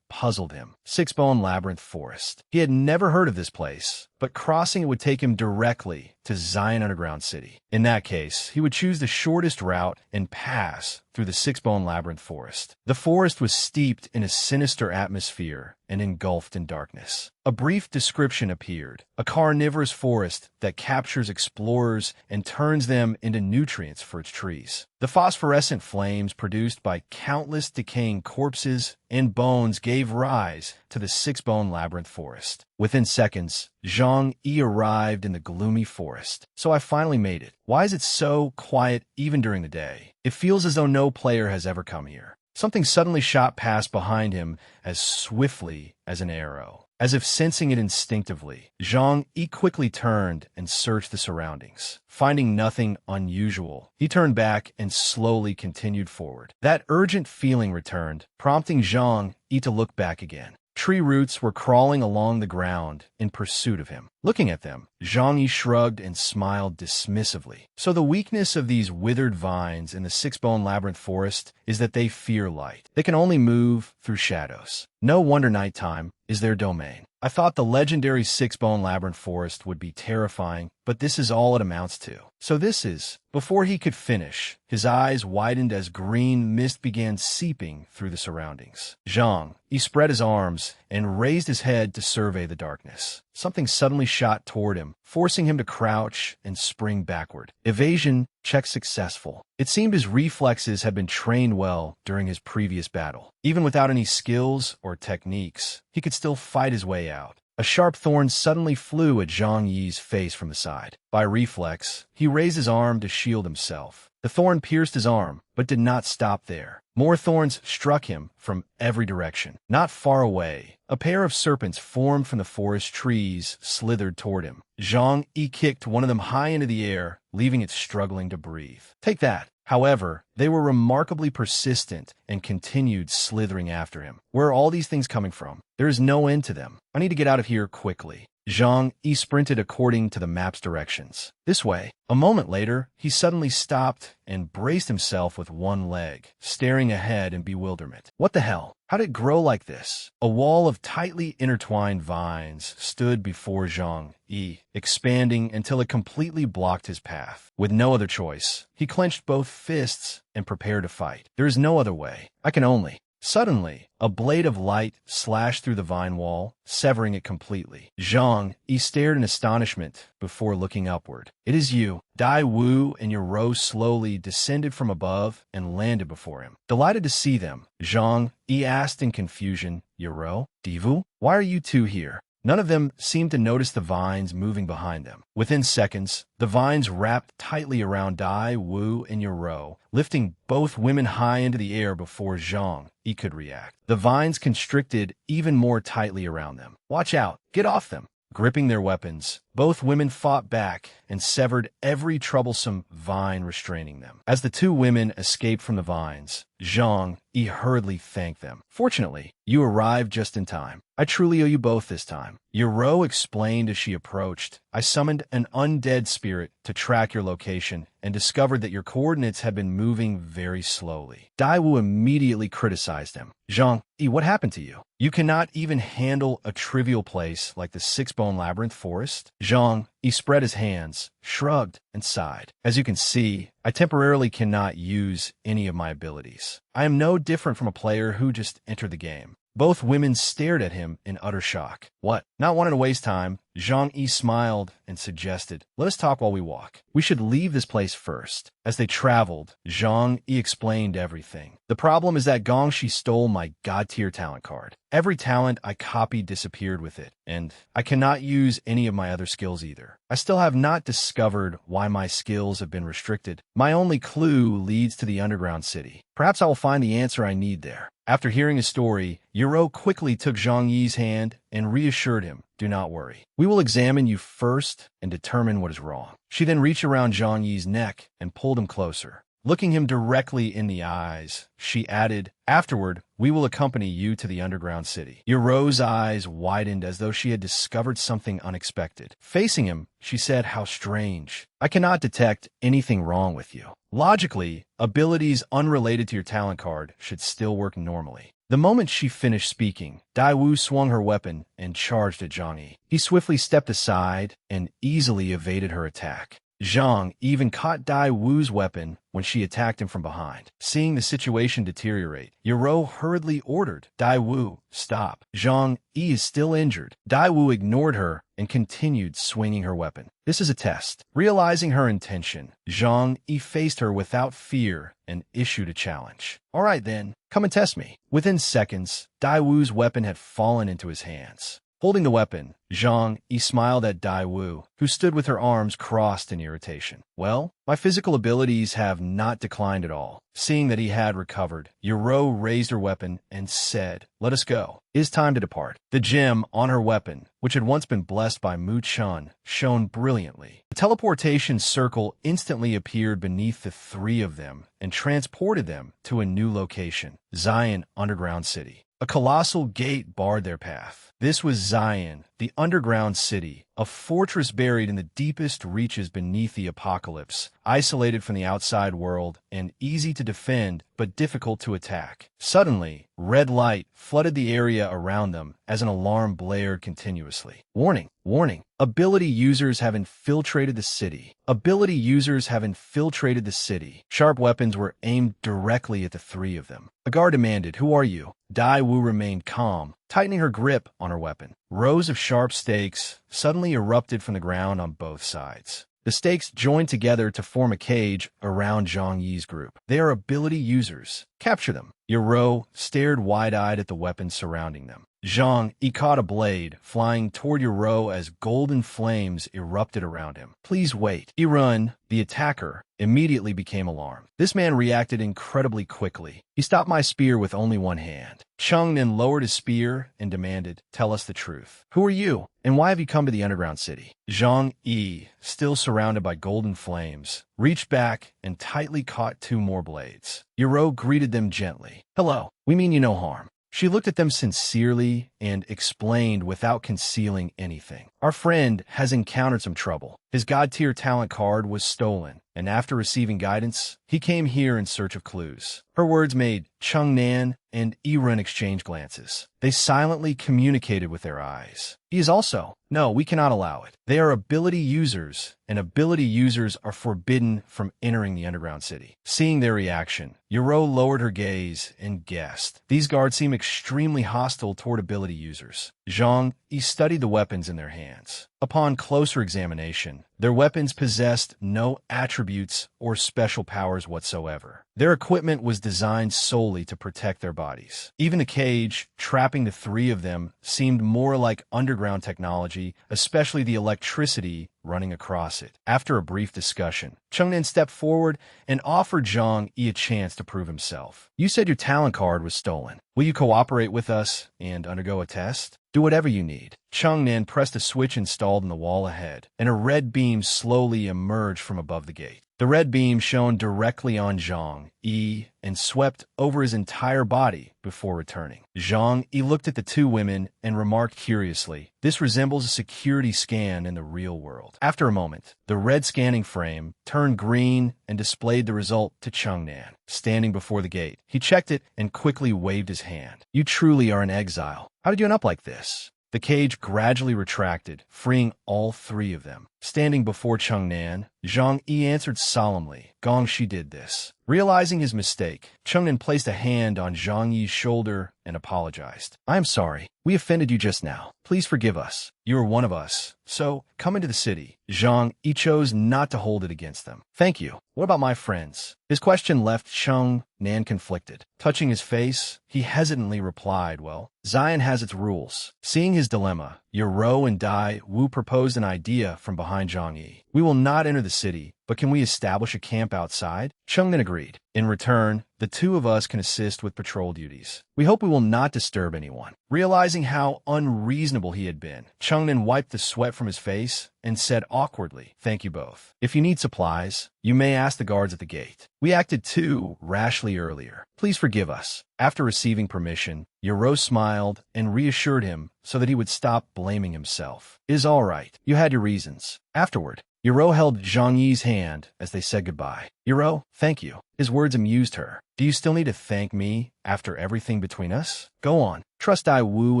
puzzled him. Six-Bone Labyrinth Forest. He had never heard of this place, but crossing it would take him directly to Zion Underground City. In that case, he would choose the shortest route and pass through the Six-Bone Labyrinth Forest. The forest was steeped in a sinister atmosphere and engulfed in darkness. A brief description appeared, a carnivorous forest that captures explorers and turns them into nutrients for its trees. The phosphorescent flames produced by countless decaying corpses and bones gave rise to the Six-Bone Labyrinth Forest. Within seconds, Zhang Yi arrived in the gloomy forest. So I finally made it. Why is it so quiet even during the day? It feels as though no player has ever come here. Something suddenly shot past behind him as swiftly as an arrow. As if sensing it instinctively, Zhang Yi quickly turned and searched the surroundings. Finding nothing unusual, he turned back and slowly continued forward. That urgent feeling returned, prompting Zhang Yi to look back again. Tree roots were crawling along the ground in pursuit of him. Looking at them, Zhang Yi shrugged and smiled dismissively. So the weakness of these withered vines in the Six-Bone Labyrinth Forest is that they fear light. They can only move through shadows. No wonder nighttime is their domain. I thought the legendary Six-Bone Labyrinth Forest would be terrifying, but this is all it amounts to. So this is... Before he could finish, his eyes widened as green mist began seeping through the surroundings. Zhang, he spread his arms and raised his head to survey the darkness. Something suddenly shot toward him, forcing him to crouch and spring backward. Evasion check successful. It seemed his reflexes had been trained well during his previous battle. Even without any skills or techniques, he could still fight his way out. A sharp thorn suddenly flew at Zhang Yi's face from the side. By reflex, he raised his arm to shield himself. The thorn pierced his arm, but did not stop there. More thorns struck him from every direction. Not far away, a pair of serpents formed from the forest trees slithered toward him. Zhang Yi kicked one of them high into the air, leaving it struggling to breathe. Take that. However, they were remarkably persistent and continued slithering after him. Where are all these things coming from? There is no end to them. I need to get out of here quickly. Zhang Yi sprinted according to the map's directions. This way. A moment later, he suddenly stopped and braced himself with one leg, staring ahead in bewilderment. What the hell? How did it grow like this? A wall of tightly intertwined vines stood before Zhang Yi, expanding until it completely blocked his path. With no other choice, he clenched both fists and prepared to fight. There is no other way. I can only... Suddenly, a blade of light slashed through the vine wall, severing it completely. Zhang Yi stared in astonishment before looking upward. It is you. Dai Wu and your rose slowly descended from above and landed before him. Delighted to see them, Zhang Yi asked in confusion, Yoro, Divu, why are you two here? None of them seemed to notice the vines moving behind them. Within seconds, the vines wrapped tightly around Dai, Wu, and Yoro, lifting both women high into the air before Zhang Yi could react. The vines constricted even more tightly around them. "Watch out! Get off them!" Gripping their weapons, both women fought back and severed every troublesome vine restraining them. As the two women escaped from the vines, Zhang Yi hurriedly thanked them. "Fortunately, you arrived just in time. I truly owe you both this time." Yoro explained as she approached. "I summoned an undead spirit to track your location and discovered that your coordinates had been moving very slowly." Daiwu immediately criticized him. "Zhang Yi, what happened to you? You cannot even handle a trivial place like the Six-Bone Labyrinth Forest?" Zhang Yi spread his hands, shrugged, and sighed. "As you can see, I temporarily cannot use any of my abilities. I am no different from a player who just entered the game." Both women stared at him in utter shock. "What?" Not wanting to waste time, Zhang Yi smiled and suggested, "Let us talk while we walk. We should leave this place first." As they traveled, Zhang Yi explained everything. "The problem is that Gongxi stole my God-tier talent card. Every talent I copied disappeared with it, and I cannot use any of my other skills either. I still have not discovered why my skills have been restricted. My only clue leads to the underground city. Perhaps I will find the answer I need there." After hearing his story, Yoro quickly took Zhang Yi's hand and reassured him, "Do not worry. We will examine you first and determine what is wrong." She then reached around Zhang Yi's neck and pulled him closer. Looking him directly in the eyes, she added, "Afterward, we will accompany you to the underground city." Yoro's eyes widened as though she had discovered something unexpected. Facing him, she said, "How strange. I cannot detect anything wrong with you. Logically, abilities unrelated to your talent card should still work normally." The moment she finished speaking, Daiwu swung her weapon and charged at Zhang Yi. He swiftly stepped aside and easily evaded her attack. Zhang even caught Dai Wu's weapon when she attacked him from behind. Seeing the situation deteriorate, Yoro hurriedly ordered, "Dai Wu, stop. Zhang Yi is still injured." Dai Wu ignored her and continued swinging her weapon. "This is a test." Realizing her intention, Zhang Yi faced her without fear and issued a challenge. "All right then, come and test me." Within seconds, Dai Wu's weapon had fallen into his hands. Holding the weapon, Zhang Yi smiled at Dai Wu, who stood with her arms crossed in irritation. "Well, my physical abilities have not declined at all." Seeing that he had recovered, Yoro raised her weapon and said, "Let us go. It is time to depart." The gem on her weapon, which had once been blessed by Mu Chun, shone brilliantly. The teleportation circle instantly appeared beneath the three of them and transported them to a new location, Zion Underground City. A colossal gate barred their path. This was Zion, the underground city, a fortress buried in the deepest reaches beneath the apocalypse, isolated from the outside world and easy to defend but difficult to attack. Suddenly, red light flooded the area around them as an alarm blared continuously. "Warning! Warning! Ability users have infiltrated the city. Ability users have infiltrated the city." Sharp weapons were aimed directly at the three of them. A guard demanded, "Who are you?" Dai Wu remained calm, tightening her grip on her weapon. Rows of sharp stakes suddenly erupted from the ground on both sides. The stakes joined together to form a cage around Zhang Yi's group. "They are ability users. Capture them." Yoro stared wide-eyed at the weapons surrounding them. Zhang Yi caught a blade, flying toward Yoro as golden flames erupted around him. "Please wait." Irun, the attacker, immediately became alarmed. This man reacted incredibly quickly. He stopped my spear with only one hand. Chung then lowered his spear and demanded, "Tell us the truth. Who are you, and why have you come to the underground city?" Zhang Yi, still surrounded by golden flames, reached back and tightly caught two more blades. Yoro greeted them gently. "Hello, we mean you no harm." She looked at them sincerely and explained without concealing anything. "Our friend has encountered some trouble. His God-tier talent card was stolen, and after receiving guidance, he came here in search of clues." Her words made Chung Nan and Irun exchange glances. They silently communicated with their eyes. "He is also..." "No, we cannot allow it. They are ability users, and ability users are forbidden from entering the underground city." Seeing their reaction, Yoro lowered her gaze and guessed. These guards seem extremely hostile toward ability users. Zhang Yi studied the weapons in their hands. Upon closer examination, their weapons possessed no attributes or special powers powers whatsoever. Their equipment was designed solely to protect their bodies. Even the cage, trapping the three of them, seemed more like underground technology, especially the electricity running across it. After a brief discussion, Changnan stepped forward and offered Zhang Yi a chance to prove himself. You said your talent card was stolen. Will you cooperate with us and undergo a test? Do whatever you need. Changnan pressed a switch installed in the wall ahead, and a red beam slowly emerged from above the gate. The red beam shone directly on Zhang Yi and swept over his entire body before returning. Zhang Yi looked at the two women and remarked curiously, "This resembles a security scan in the real world." After a moment, the red scanning frame turned green and displayed the result to Changnan, standing before the gate. He checked it and quickly waved his hand. "You truly are an exile. How did you end up like this?" The cage gradually retracted, freeing all three of them. Standing before Changnan, Zhang Yi answered solemnly, "Gongxi did this." Realizing his mistake, Changnan placed a hand on Zhang Yi's shoulder and apologized. "I am sorry. We offended you just now. Please forgive us. You are one of us. So, come into the city." Zhang Yi chose not to hold it against them. "Thank you. What about my friends?" His question left Changnan conflicted. Touching his face, he hesitantly replied, "Well, Zion has its rules." Seeing his dilemma, Yero and Dai Wu proposed an idea from behind Zhang Yi. "We will not enter the city, but can we establish a camp outside?" Changnan agreed. "In return, the two of us can assist with patrol duties. We hope we will not disturb anyone." Realizing how unreasonable he had been, Changnan wiped the sweat from his face and said awkwardly, "Thank you both. If you need supplies, you may ask the guards at the gate. We acted too rashly earlier. Please forgive us." After receiving permission, Yero smiled and reassured him so that he would stop blaming himself. "It is all right. You had your reasons." Afterward, Yero held Zhang Yi's hand as they said goodbye. "Yero, thank you." His words amused her. "Do you still need to thank me after everything between us? Go on. Trust Dai Wu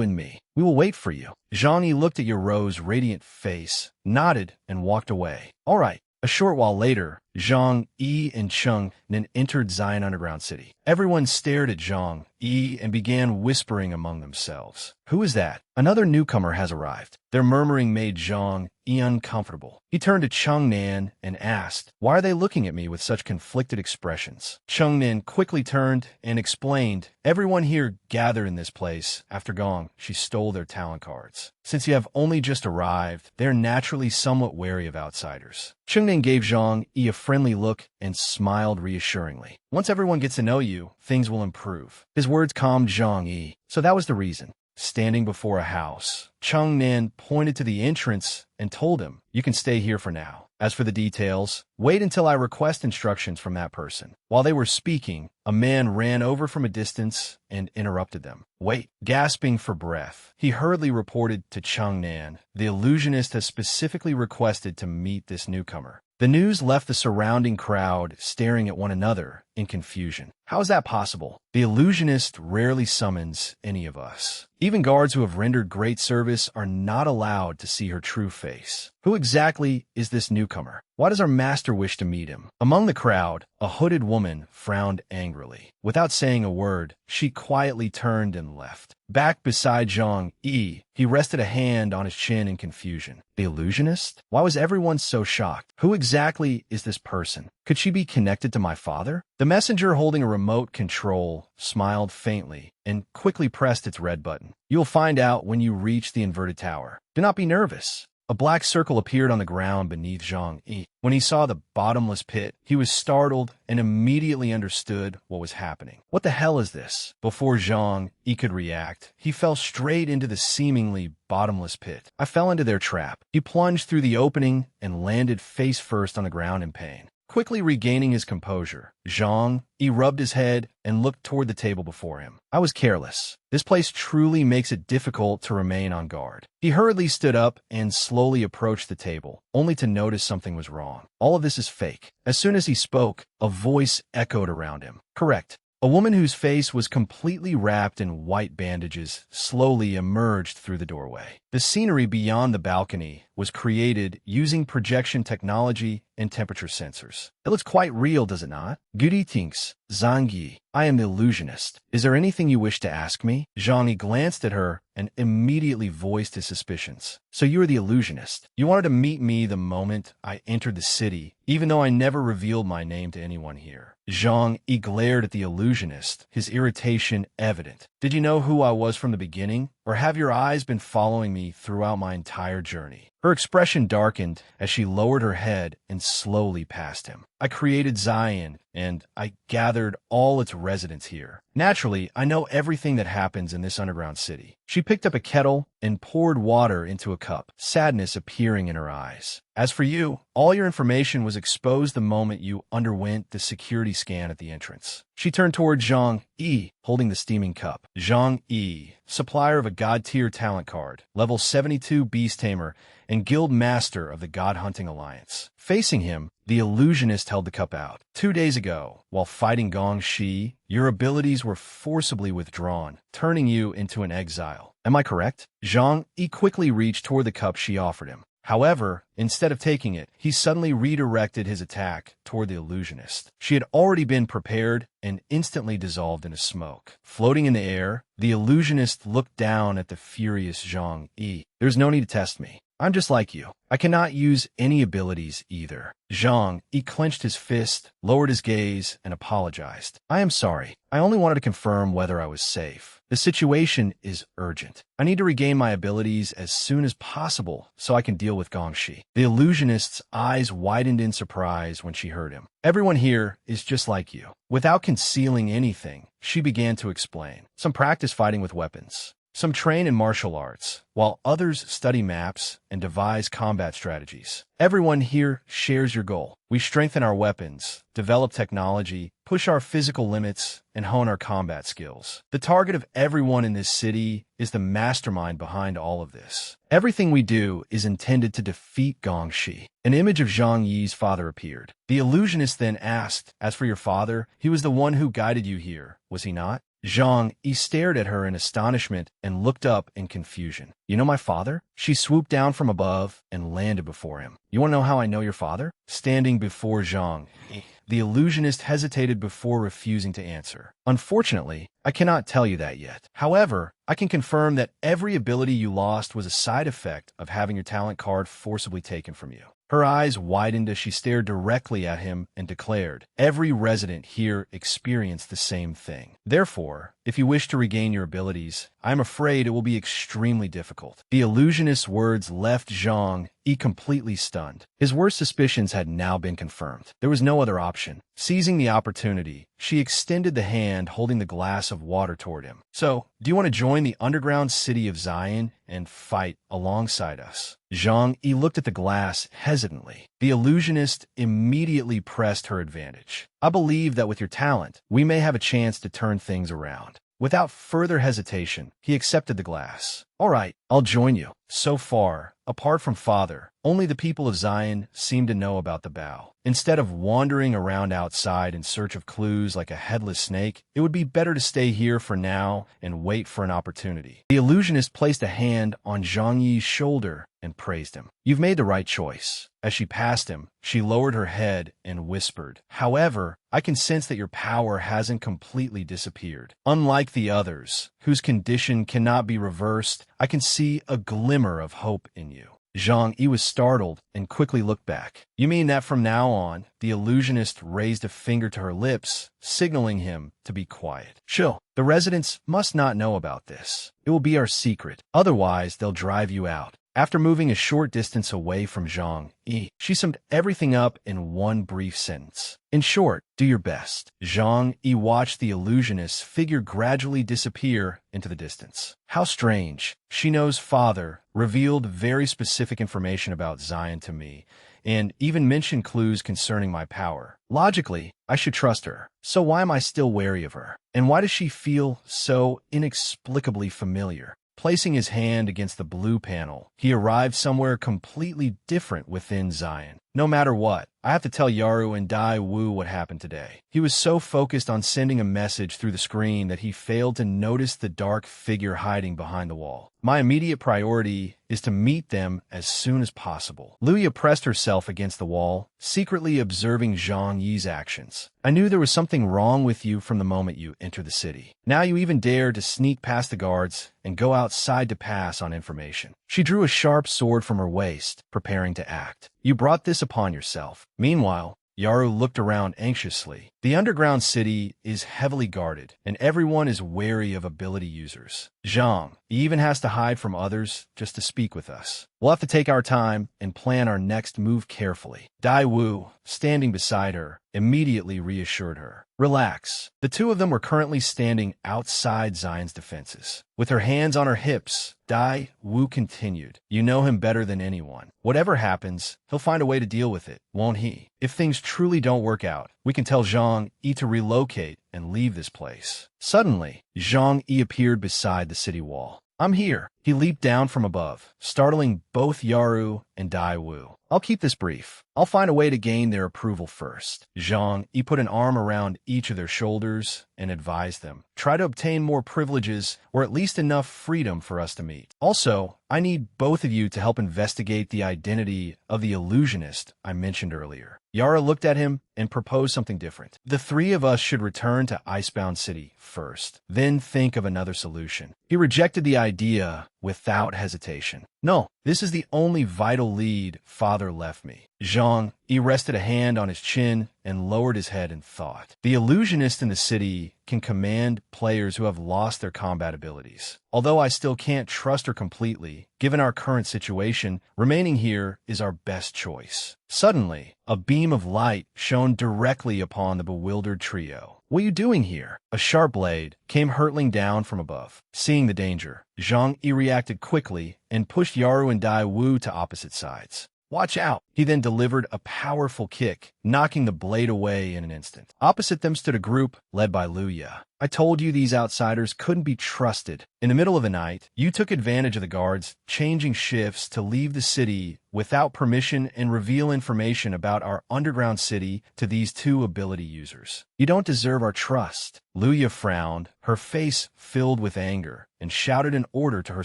and me. We will wait for you." Zhang Yi looked at Yero's radiant face, nodded, and walked away. "All right." A short while later, Zhang Yi and Changnan entered Zion Underground City. Everyone stared at Zhang Yi and began whispering among themselves. "Who is that? Another newcomer has arrived." Their murmuring made Zhang Yi uncomfortable. He turned to Changnan and asked, "Why are they looking at me with such conflicted expressions?" Changnan quickly turned and explained, "Everyone here gathered in this place after Gong. She stole their talent cards. Since you have only just arrived, they are naturally somewhat wary of outsiders." Changnan gave Zhang Yi a friendly look and smiled reassuringly. "Once everyone gets to know you, things will improve." His words calmed Zhang Yi. So that was the reason. Standing before a house, Changnan pointed to the entrance and told him, "You can stay here for now. As for the details, wait until I request instructions from that person." While they were speaking, a man ran over from a distance and interrupted them. "Wait." Gasping for breath, he hurriedly reported to Changnan, "The illusionist has specifically requested to meet this newcomer." The news left the surrounding crowd staring at one another in confusion. How is that possible? The illusionist rarely summons any of us. Even guards who have rendered great service are not allowed to see her true face. Who exactly is this newcomer? Why does our master wish to meet him? Among the crowd, a hooded woman frowned angrily. Without saying a word, she quietly turned and left. Back beside Zhang Yi, he rested a hand on his chin in confusion. The illusionist? Why was everyone so shocked? Who exactly is this person? Could she be connected to my father? The messenger holding a remote control smiled faintly and quickly pressed its red button. "You'll find out when you reach the inverted tower. Do not be nervous." A black circle appeared on the ground beneath Zhang Yi. When he saw the bottomless pit, he was startled and immediately understood what was happening. "What the hell is this?" Before Zhang Yi could react, he fell straight into the seemingly bottomless pit. "I fell into their trap." He plunged through the opening and landed face first on the ground in pain. Quickly regaining his composure, Zhang Yi rubbed his head and looked toward the table before him. "I was careless. This place truly makes it difficult to remain on guard." He hurriedly stood up and slowly approached the table, only to notice something was wrong. "All of this is fake." As soon as he spoke, a voice echoed around him. "Correct." A woman whose face was completely wrapped in white bandages slowly emerged through the doorway. The scenery beyond the balcony was created using projection technology and temperature sensors. It looks quite real, does it not? Greetings, Zhang. I am the illusionist. Is there anything you wish to ask me? Zhang glanced at her and immediately voiced his suspicions. So you are the illusionist. You wanted to meet me the moment I entered the city, even though I never revealed my name to anyone here. Zhang glared at the illusionist, his irritation evident. Did you know who I was from the beginning? Or have your eyes been following me throughout my entire journey? Her expression darkened as she lowered her head and slowly passed him. I created Zion, and I gathered all its residents here. Naturally, I know everything that happens in this underground city. She picked up a kettle and poured water into a cup, sadness appearing in her eyes. As for you, all your information was exposed the moment you underwent the security scan at the entrance. She turned toward Zhang Yi, holding the steaming cup. Zhang Yi, supplier of a God-tier talent card, level 72 Beast Tamer, and Guild Master of the God Hunting Alliance. Facing him, the illusionist held the cup out. 2 days ago, while fighting Gong Shi, your abilities were forcibly withdrawn, turning you into an exile. Am I correct? Zhang Yi quickly reached toward the cup she offered him. However, instead of taking it, he suddenly redirected his attack toward the illusionist. She had already been prepared and instantly dissolved into smoke. Floating in the air, the illusionist looked down at the furious Zhang Yi. There's no need to test me. I'm just like you. I cannot use any abilities either. Zhang Yi clenched his fist, lowered his gaze, and apologized. I am sorry. I only wanted to confirm whether I was safe. The situation is urgent. I need to regain my abilities as soon as possible so I can deal with Gongxi. The illusionist's eyes widened in surprise when she heard him. Everyone here is just like you. Without concealing anything, she began to explain. Some practice fighting with weapons. Some train in martial arts, while others study maps and devise combat strategies. Everyone here shares your goal. We strengthen our weapons, develop technology, push our physical limits, and hone our combat skills. The target of everyone in this city is the mastermind behind all of this. Everything we do is intended to defeat Gongxi. An image of Zhang Yi's father appeared. The illusionist then asked, as for your father, he was the one who guided you here, was he not? Zhang Yi stared at her in astonishment and looked up in confusion. You know my father? She swooped down from above and landed before him. You want to know how I know your father? Standing before Zhang Yi, the illusionist hesitated before refusing to answer. Unfortunately, I cannot tell you that yet. However, I can confirm that every ability you lost was a side effect of having your talent card forcibly taken from you. Her eyes widened as she stared directly at him and declared, every resident here experienced the same thing. Therefore, if you wish to regain your abilities, I am afraid it will be extremely difficult. The illusionist's words left Zhang Yi completely stunned. His worst suspicions had now been confirmed. There was no other option. Seizing the opportunity, she extended the hand holding the glass of water toward him. So, do you want to join the underground city of Zion and fight alongside us? Zhang Yi looked at the glass hesitantly. The illusionist immediately pressed her advantage. I believe that with your talent, we may have a chance to turn things around. Without further hesitation, he accepted the glass. All right, I'll join you. So far, apart from Father, only the people of Zion seem to know about the bow. Instead of wandering around outside in search of clues like a headless snake, it would be better to stay here for now and wait for an opportunity. The illusionist placed a hand on Zhang Yi's shoulder and praised him. You've made the right choice. As she passed him, she lowered her head and whispered, however, I can sense that your power hasn't completely disappeared. Unlike the others, whose condition cannot be reversed, I can see a glimmer of hope in you. Zhang Yi was startled and quickly looked back. You mean that from now on, the illusionist raised a finger to her lips, signaling him to be quiet. Chill. The residents must not know about this. It will be our secret. Otherwise, they'll drive you out. After moving a short distance away from Zhang Yi, she summed everything up in one brief sentence. In short, do your best. Zhang Yi watched the illusionist's figure gradually disappear into the distance. How strange. She knows Father revealed very specific information about Zion to me, and even mentioned clues concerning my power. Logically, I should trust her. So why am I still wary of her? And why does she feel so inexplicably familiar? Placing his hand against the blue panel, he arrived somewhere completely different within Zion. No matter what, I have to tell Yaru and Dai Wu what happened today. He was so focused on sending a message through the screen that he failed to notice the dark figure hiding behind the wall. My immediate priority is to meet them as soon as possible. Luya pressed herself against the wall, secretly observing Zhang Yi's actions. I knew there was something wrong with you from the moment you entered the city. Now you even dare to sneak past the guards and go outside to pass on information. She drew a sharp sword from her waist, preparing to act. You brought this upon yourself. Meanwhile, Yaru looked around anxiously. The underground city is heavily guarded, and everyone is wary of ability users. Zhang, he even has to hide from others just to speak with us. We'll have to take our time and plan our next move carefully. Dai Wu, standing beside her, immediately reassured her. Relax. The two of them were currently standing outside Zion's defenses. With her hands on her hips, Dai Wu continued. You know him better than anyone. Whatever happens, he'll find a way to deal with it, won't he? If things truly don't work out, we can tell Zhang Yi to relocate and leave this place. Suddenly, Zhang Yi appeared beside the city wall. I'm here. He leaped down from above, startling both Yaru and Dai Wu. I'll keep this brief. I'll find a way to gain their approval first. Zhang Yi put an arm around each of their shoulders and advised them. Try to obtain more privileges or at least enough freedom for us to meet. Also, I need both of you to help investigate the identity of the illusionist I mentioned earlier. Yara looked at him and proposed something different. The three of us should return to Icebound City first, then think of another solution. He rejected the idea without hesitation. No, this is the only vital lead Father left me. Zhang Yi rested a hand on his chin and lowered his head in thought. The illusionist in the city can command players who have lost their combat abilities. Although I still can't trust her completely, given our current situation, remaining here is our best choice. Suddenly, a beam of light shone directly upon the bewildered trio. What are you doing here? A sharp blade came hurtling down from above. Seeing the danger, Zhang Yi reacted quickly and pushed Yaru and Dai Wu to opposite sides. Watch out! He then delivered a powerful kick, knocking the blade away in an instant. Opposite them stood a group led by Luya. I told you these outsiders couldn't be trusted. In the middle of the night, you took advantage of the guards, changing shifts to leave the city without permission and reveal information about our underground city to these two ability users. You don't deserve our trust. Luya frowned, her face filled with anger, and shouted an order to her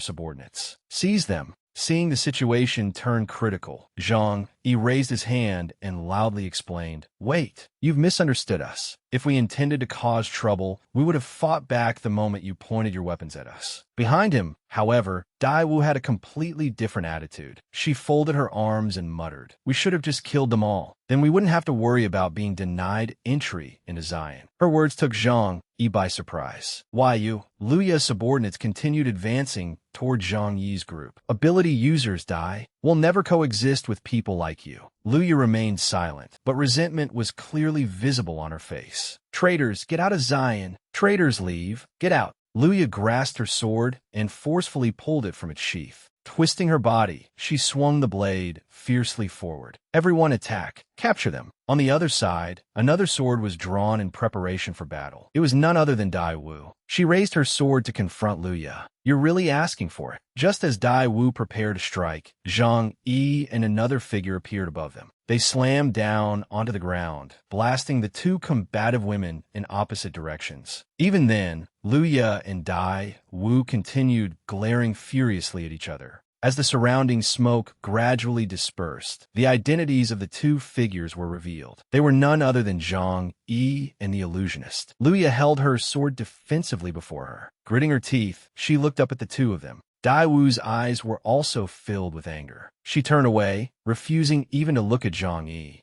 subordinates. Seize them. Seeing the situation turn critical, Zhang Yi raised his hand and loudly explained, Wait, you've misunderstood us. If we intended to cause trouble, we would have fought back the moment you pointed your weapons at us. Behind him, however, Dai Wu had a completely different attitude. She folded her arms and muttered, We should have just killed them all. Then we wouldn't have to worry about being denied entry into Zion. Her words took Zhang Yi by surprise. Why you? Luya's subordinates continued advancing toward Zhang Yi's group. Ability users, Dai, will never coexist with people like you. Luya remained silent, but resentment was clearly visible on her face. Traitors, get out of Zion. Traitors, leave. Get out. Luya grasped her sword and forcefully pulled it from its sheath. Twisting her body, she swung the blade fiercely forward. Everyone attack. Capture them. On the other side, another sword was drawn in preparation for battle. It was none other than Dai Wu. She raised her sword to confront Luya. You're really asking for it. Just as Dai Wu prepared to strike, Zhang Yi and another figure appeared above them. They slammed down onto the ground, blasting the two combative women in opposite directions. Even then, Luya and Dai Wu continued glaring furiously at each other. As the surrounding smoke gradually dispersed, the identities of the two figures were revealed. They were none other than Zhang Yi and the illusionist. Luya held her sword defensively before her. Gritting her teeth, she looked up at the two of them. Dai Wu's eyes were also filled with anger. She turned away, refusing even to look at Zhang Yi.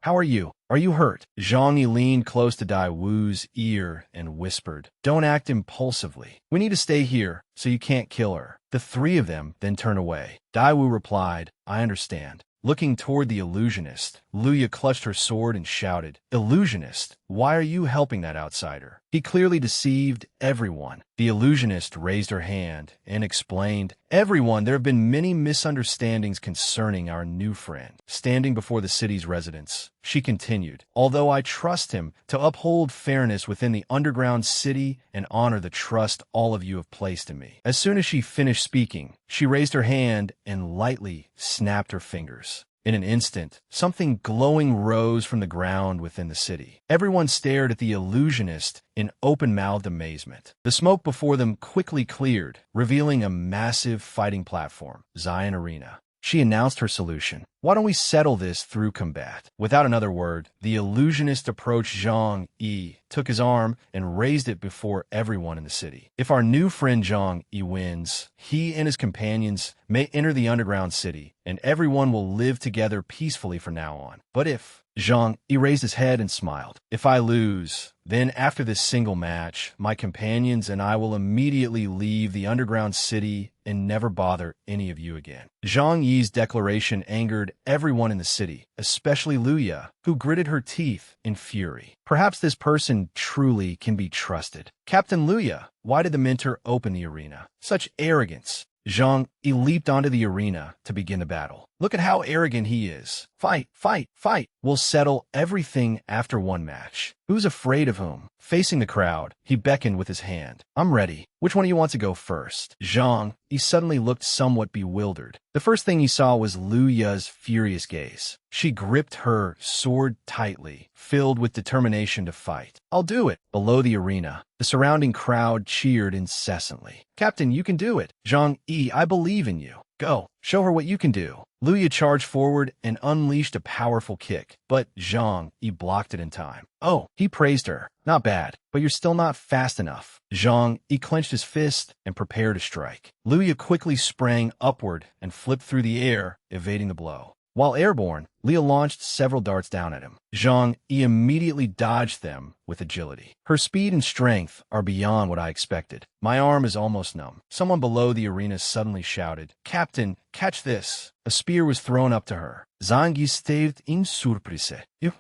How are you? Are you hurt? Zhang Yi leaned close to Dai Wu's ear and whispered, Don't act impulsively. We need to stay here, so you can't kill her. The three of them then turned away. Dai Wu replied, I understand. Looking toward the illusionist, Luya clutched her sword and shouted, Illusionist, why are you helping that outsider? He clearly deceived everyone. The illusionist raised her hand and explained, "Everyone, there have been many misunderstandings concerning our new friend." Standing before the city's residents, she continued, "Although I trust him to uphold fairness within the underground city and honor the trust all of you have placed in me." As soon as she finished speaking, she raised her hand and lightly snapped her fingers. In an instant, something glowing rose from the ground within the city. Everyone stared at the illusionist in open-mouthed amazement. The smoke before them quickly cleared, revealing a massive fighting platform, Zion Arena. She announced her solution. "Why don't we settle this through combat?" Without another word, the illusionist approached Zhang Yi, took his arm, and raised it before everyone in the city. "If our new friend Zhang Yi wins, he and his companions may enter the underground city, and everyone will live together peacefully from now on. But if..." Zhang Yi raised his head and smiled. "If I lose, then after this single match, my companions and I will immediately leave the underground city and never bother any of you again." Zhang Yi's declaration angered everyone in the city, especially Luya, who gritted her teeth in fury. Perhaps this person truly can be trusted. "Captain Luya, why did the mentor open the arena? Such arrogance." Zhang Yi leaped onto the arena to begin the battle. "Look at how arrogant he is. Fight, fight, fight. We'll settle everything after one match. Who's afraid of whom?" Facing the crowd, he beckoned with his hand. "I'm ready. Which one do you want to go first?" Zhang Yi suddenly looked somewhat bewildered. The first thing he saw was Luya's furious gaze. She gripped her sword tightly, filled with determination to fight. "I'll do it." Below the arena, the surrounding crowd cheered incessantly. "Captain, you can do it. Zhang Yi, I believe in you. Go, show her what you can do." Luya charged forward and unleashed a powerful kick, but Zhang Yi blocked it in time. "Oh," he praised her. "Not bad, but you're still not fast enough." Zhang Yi clenched his fist and prepared to strike. Luya quickly sprang upward and flipped through the air, evading the blow. While airborne, Leah launched several darts down at him. Zhang Yi immediately dodged them with agility. "Her speed and strength are beyond what I expected. My arm is almost numb." Someone below the arena suddenly shouted, "Captain, catch this." A spear was thrown up to her. Zhang Yi staved in surprise.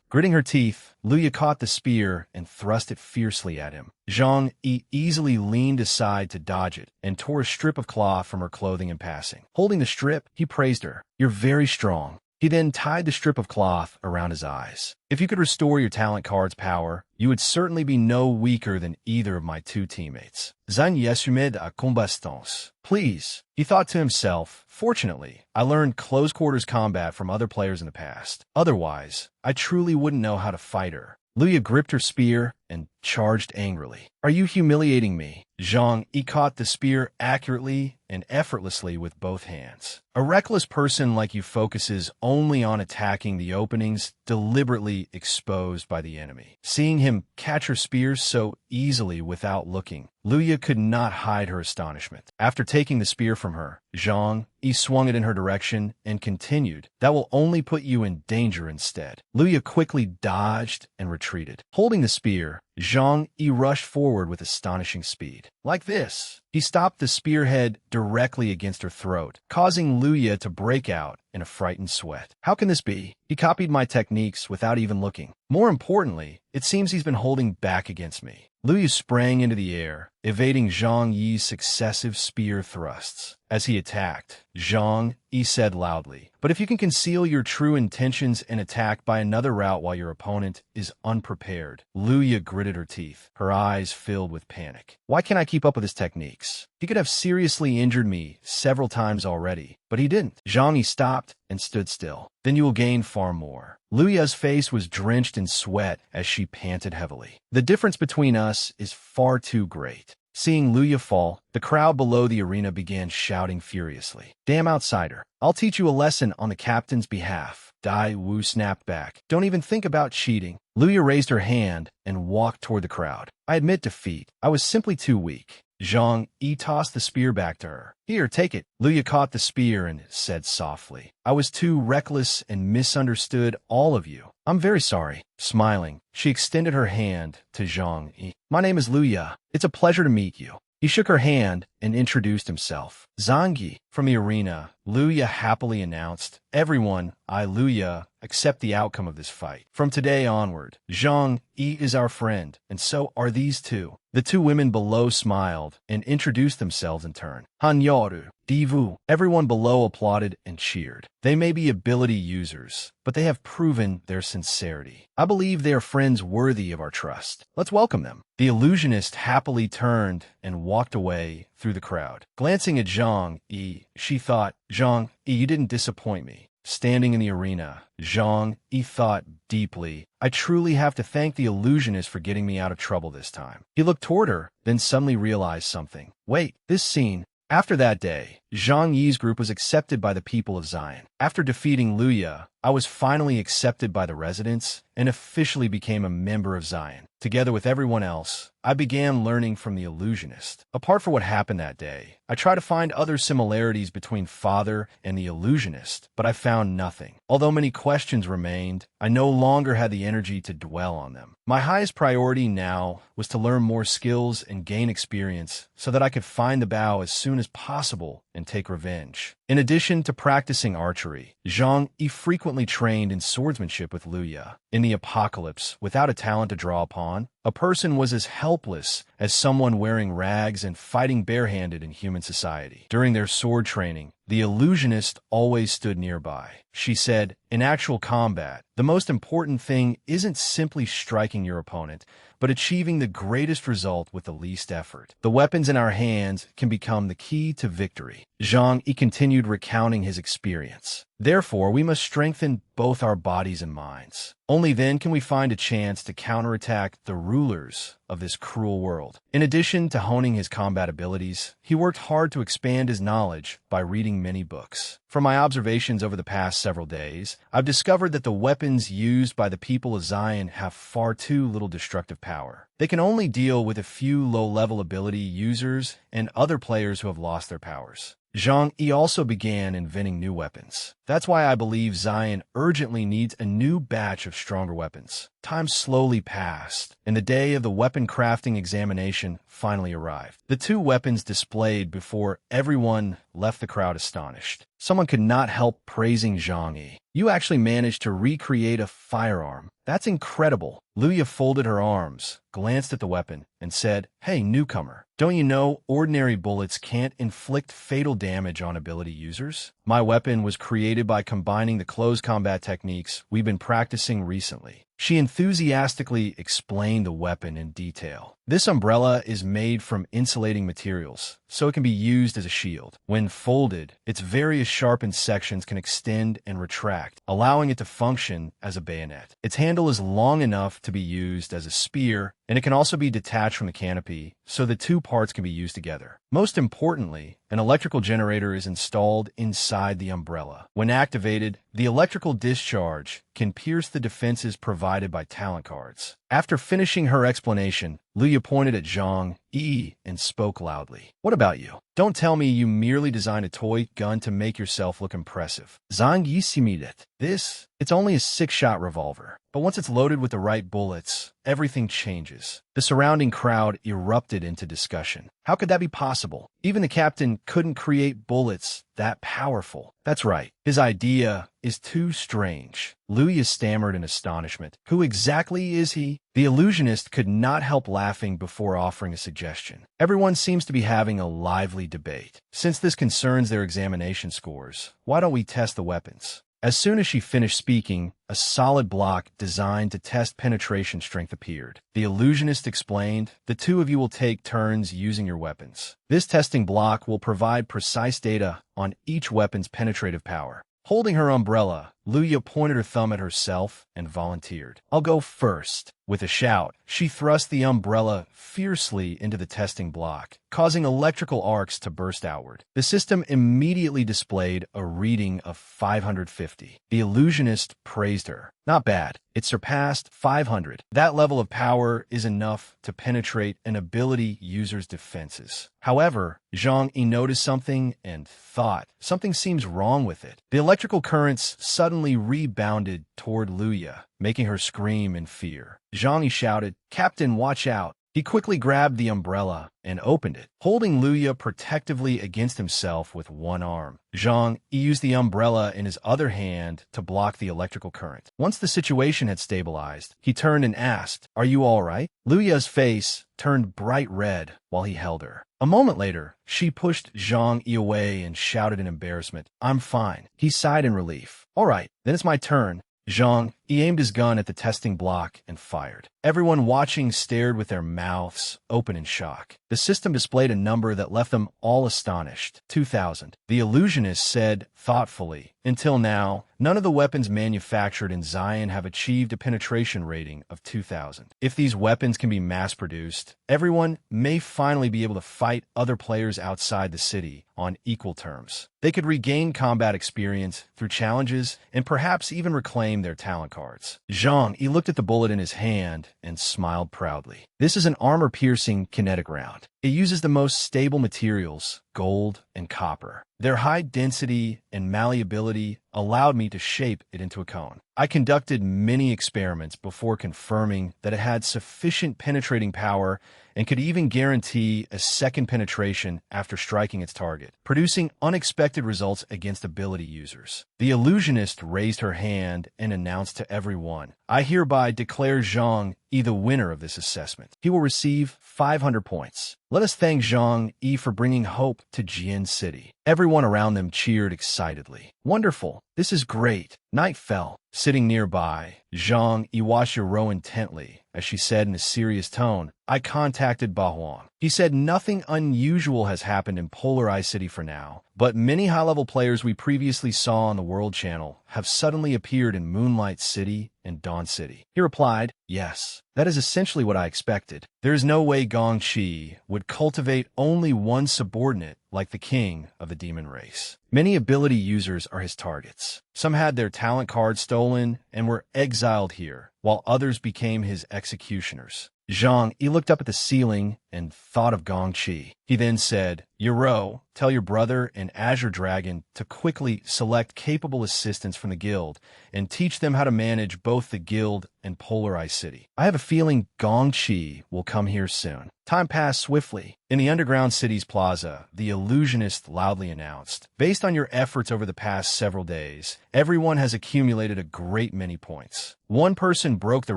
Gritting her teeth, Luya caught the spear and thrust it fiercely at him. Zhang Yi easily leaned aside to dodge it and tore a strip of cloth from her clothing in passing. Holding the strip, he praised her. "You're very strong." He then tied the strip of cloth around his eyes. "If you could restore your talent card's power, you would certainly be no weaker than either of my two teammates. Zan yasumed a combatants. Please," he thought to himself, "fortunately, I learned close-quarters combat from other players in the past. Otherwise, I truly wouldn't know how to fight her." Luya gripped her spear and charged angrily. "Are you humiliating me?" Zhang Yi caught the spear accurately and effortlessly with both hands. A reckless person like you focuses only on attacking the openings deliberately exposed by the enemy. Seeing him catch her spear so easily without looking, Luya could not hide her astonishment. After taking the spear from her, Zhang Yi swung it in her direction and continued, "That will only put you in danger instead." Luya quickly dodged and retreated. Holding the spear, Zhang Yi rushed forward with astonishing speed. Like this, he stopped the spearhead directly against her throat, causing Luya to break out in a frightened sweat. "How can this be? He copied my techniques without even looking. More importantly, it seems he's been holding back against me." Luya sprang into the air, evading Zhang Yi's successive spear thrusts. As he attacked, Zhang Yi said loudly, "But if you can conceal your true intentions and attack by another route while your opponent is unprepared." Luya gritted her teeth, her eyes filled with panic. "Why can't I keep up with his techniques? He could have seriously injured me several times already, but he didn't." Zhang Yi stopped and stood still. "Then you will gain far more." Luya's face was drenched in sweat as she panted heavily. "The difference between us is far too great." Seeing Luya fall, the crowd below the arena began shouting furiously. "Damn outsider. I'll teach you a lesson on the captain's behalf." Dai Wu snapped back. "Don't even think about cheating." Luya raised her hand and walked toward the crowd. "I admit defeat. I was simply too weak." Zhang Yi tossed the spear back to her. "Here, take it." Luya caught the spear and said softly, "I was too reckless and misunderstood all of you. I'm very sorry." Smiling, she extended her hand to Zhang Yi. "My name is Luya. It's a pleasure to meet you." He shook her hand and introduced himself. Zhang Yi. From the arena, Luya happily announced, "Everyone, Luya, accept the outcome of this fight. From today onward, Zhang Yi is our friend, and so are these two." The two women below smiled and introduced themselves in turn. Hanyoru, Divu. Everyone below applauded and cheered. They may be ability users, but they have proven their sincerity. I believe they are friends worthy of our trust. Let's welcome them. The illusionist happily turned and walked away through the crowd. Glancing at Zhang Yi, she thought, "Zhang Yi, you didn't disappoint me." Standing in the arena, Zhang Yi thought deeply, "I truly have to thank the illusionist for getting me out of trouble this time." He looked toward her, then suddenly realized something. Wait, this scene. After that day, Zhang Yi's group was accepted by the people of Zion. After defeating Luya, I was finally accepted by the residents and officially became a member of Zion. Together with everyone else, I began learning from the illusionist. Apart from what happened that day, I tried to find other similarities between Father and the illusionist, but I found nothing. Although many questions remained, I no longer had the energy to dwell on them. My highest priority now was to learn more skills and gain experience so that I could find the bow as soon as possible and take revenge. In addition to practicing archery, Zhang Yi frequently trained in swordsmanship with Luya. In the apocalypse, without a talent to draw upon, a person was as helpless as someone wearing rags and fighting barehanded in human society. During their sword training, the illusionist always stood nearby. She said, "In actual combat, the most important thing isn't simply striking your opponent, but achieving the greatest result with the least effort. The weapons in our hands can become the key to victory." Zhang Yi continued recounting his experience. "Therefore, we must strengthen both our bodies and minds. Only then can we find a chance to counterattack the rulers of this cruel world." In addition to honing his combat abilities, he worked hard to expand his knowledge by reading many books. From my observations over the past several days, I've discovered that the weapons used by the people of Zion have far too little destructive power. They can only deal with a few low-level ability users and other players who have lost their powers. Zhang Yi also began inventing new weapons. That's why I believe Zion urgently needs a new batch of stronger weapons. Time slowly passed, and the day of the weapon crafting examination finally arrived. The two weapons displayed before everyone left the crowd astonished. Someone could not help praising Zhang Yi. "You actually managed to recreate a firearm. That's incredible." Luya folded her arms, glanced at the weapon, and said, "Hey, newcomer, don't you know ordinary bullets can't inflict fatal damage on ability users? My weapon was created by combining the close combat techniques we've been practicing recently." She enthusiastically explained the weapon in detail. "This umbrella is made from insulating materials, so it can be used as a shield. When folded, its various sharpened sections can extend and retract, allowing it to function as a bayonet. Its handle is long enough to be used as a spear, and it can also be detached from the canopy, so the two parts can be used together. Most importantly, an electrical generator is installed inside the umbrella. When activated, the electrical discharge can pierce the defenses provided by talent cards." After finishing her explanation, Luya pointed at Zhang Yi and spoke loudly. "What about you? Don't tell me you merely designed a toy gun to make yourself look impressive." Zhang Yi simulated. It's only a 6-shot revolver, but once it's loaded with the right bullets, everything changes." The surrounding crowd erupted into discussion. How could that be possible? Even the captain couldn't create bullets that powerful. "That's right. His idea is too strange." Luya stammered in astonishment. "Who exactly is he?" The illusionist could not help laughing before offering a suggestion. "Everyone seems to be having a lively debate. Since this concerns their examination scores, why don't we test the weapons?" As soon as she finished speaking, a solid block designed to test penetration strength appeared. The illusionist explained, "The two of you will take turns using your weapons. This testing block will provide precise data on each weapon's penetrative power." Holding her umbrella, Luya pointed her thumb at herself and volunteered. "I'll go first." With a shout, she thrust the umbrella fiercely into the testing block, causing electrical arcs to burst outward. The system immediately displayed a reading of 550. The illusionist praised her. "Not bad. It surpassed 500. That level of power is enough to penetrate an ability user's defenses." However, Zhang Yi noticed something and thought, something seems wrong with it. The electrical currents suddenly rebounded toward Luya, making her scream in fear. Zhang Yi shouted, "Captain, watch out. He quickly grabbed the umbrella and opened it, holding Luya protectively against himself with one arm. Zhang Yi used the umbrella in his other hand to block the electrical current. Once the situation had stabilized, he turned and asked, "Are you all right?" Luya's face turned bright red while he held her. A moment later, she pushed Zhang Yi away and shouted in embarrassment, "I'm fine." He sighed in relief. "All right, then it's my turn." Zhang Yi aimed his gun at the testing block and fired. Everyone watching stared with their mouths open in shock. The system displayed a number that left them all astonished. 2,000. The illusionist said thoughtfully, "Until now, none of the weapons manufactured in Zion have achieved a penetration rating of 2,000. If these weapons can be mass-produced, everyone may finally be able to fight other players outside the city on equal terms. They could regain combat experience through challenges and perhaps even reclaim their talent cards." Zhang Yi looked at the bullet in his hand and smiled proudly. "This is an armor-piercing kinetic round. It uses the most stable materials, gold and copper. Their high density and malleability allowed me to shape it into a cone. I conducted many experiments before confirming that it had sufficient penetrating power and could even guarantee a second penetration after striking its target, producing unexpected results against ability users." The illusionist raised her hand and announced to everyone, "I hereby declare Zhang Yi the winner of this assessment. He will receive 500 points. Let us thank Zhang Yi for bringing hope to Jian City." Everyone around them cheered excitedly. "Wonderful! This is great!" Night fell. Sitting nearby, Zhang Yi watched Yoro intently as she said in a serious tone, "I contacted Bahuang. He said nothing unusual has happened in Polar Eye City for now, but many high-level players we previously saw on the World Channel have suddenly appeared in Moonlight City and Dawn City." He replied, "Yes, that is essentially what I expected. There is no way Gong Qi would cultivate only one subordinate like the king of the demon race. Many ability users are his targets. Some had their talent cards stolen and were exiled here, while others became his executioners." Zhang Yi looked up at the ceiling and thought of Gong Qi. He then said, "Yoro, tell your brother and Azure Dragon to quickly select capable assistants from the guild and teach them how to manage both the guild and Polar Eye City. I have a feeling Gong Qi will come here soon." Time passed swiftly. In the underground city's plaza, the illusionist loudly announced, "Based on your efforts over the past several days, everyone has accumulated a great many points. One person broke the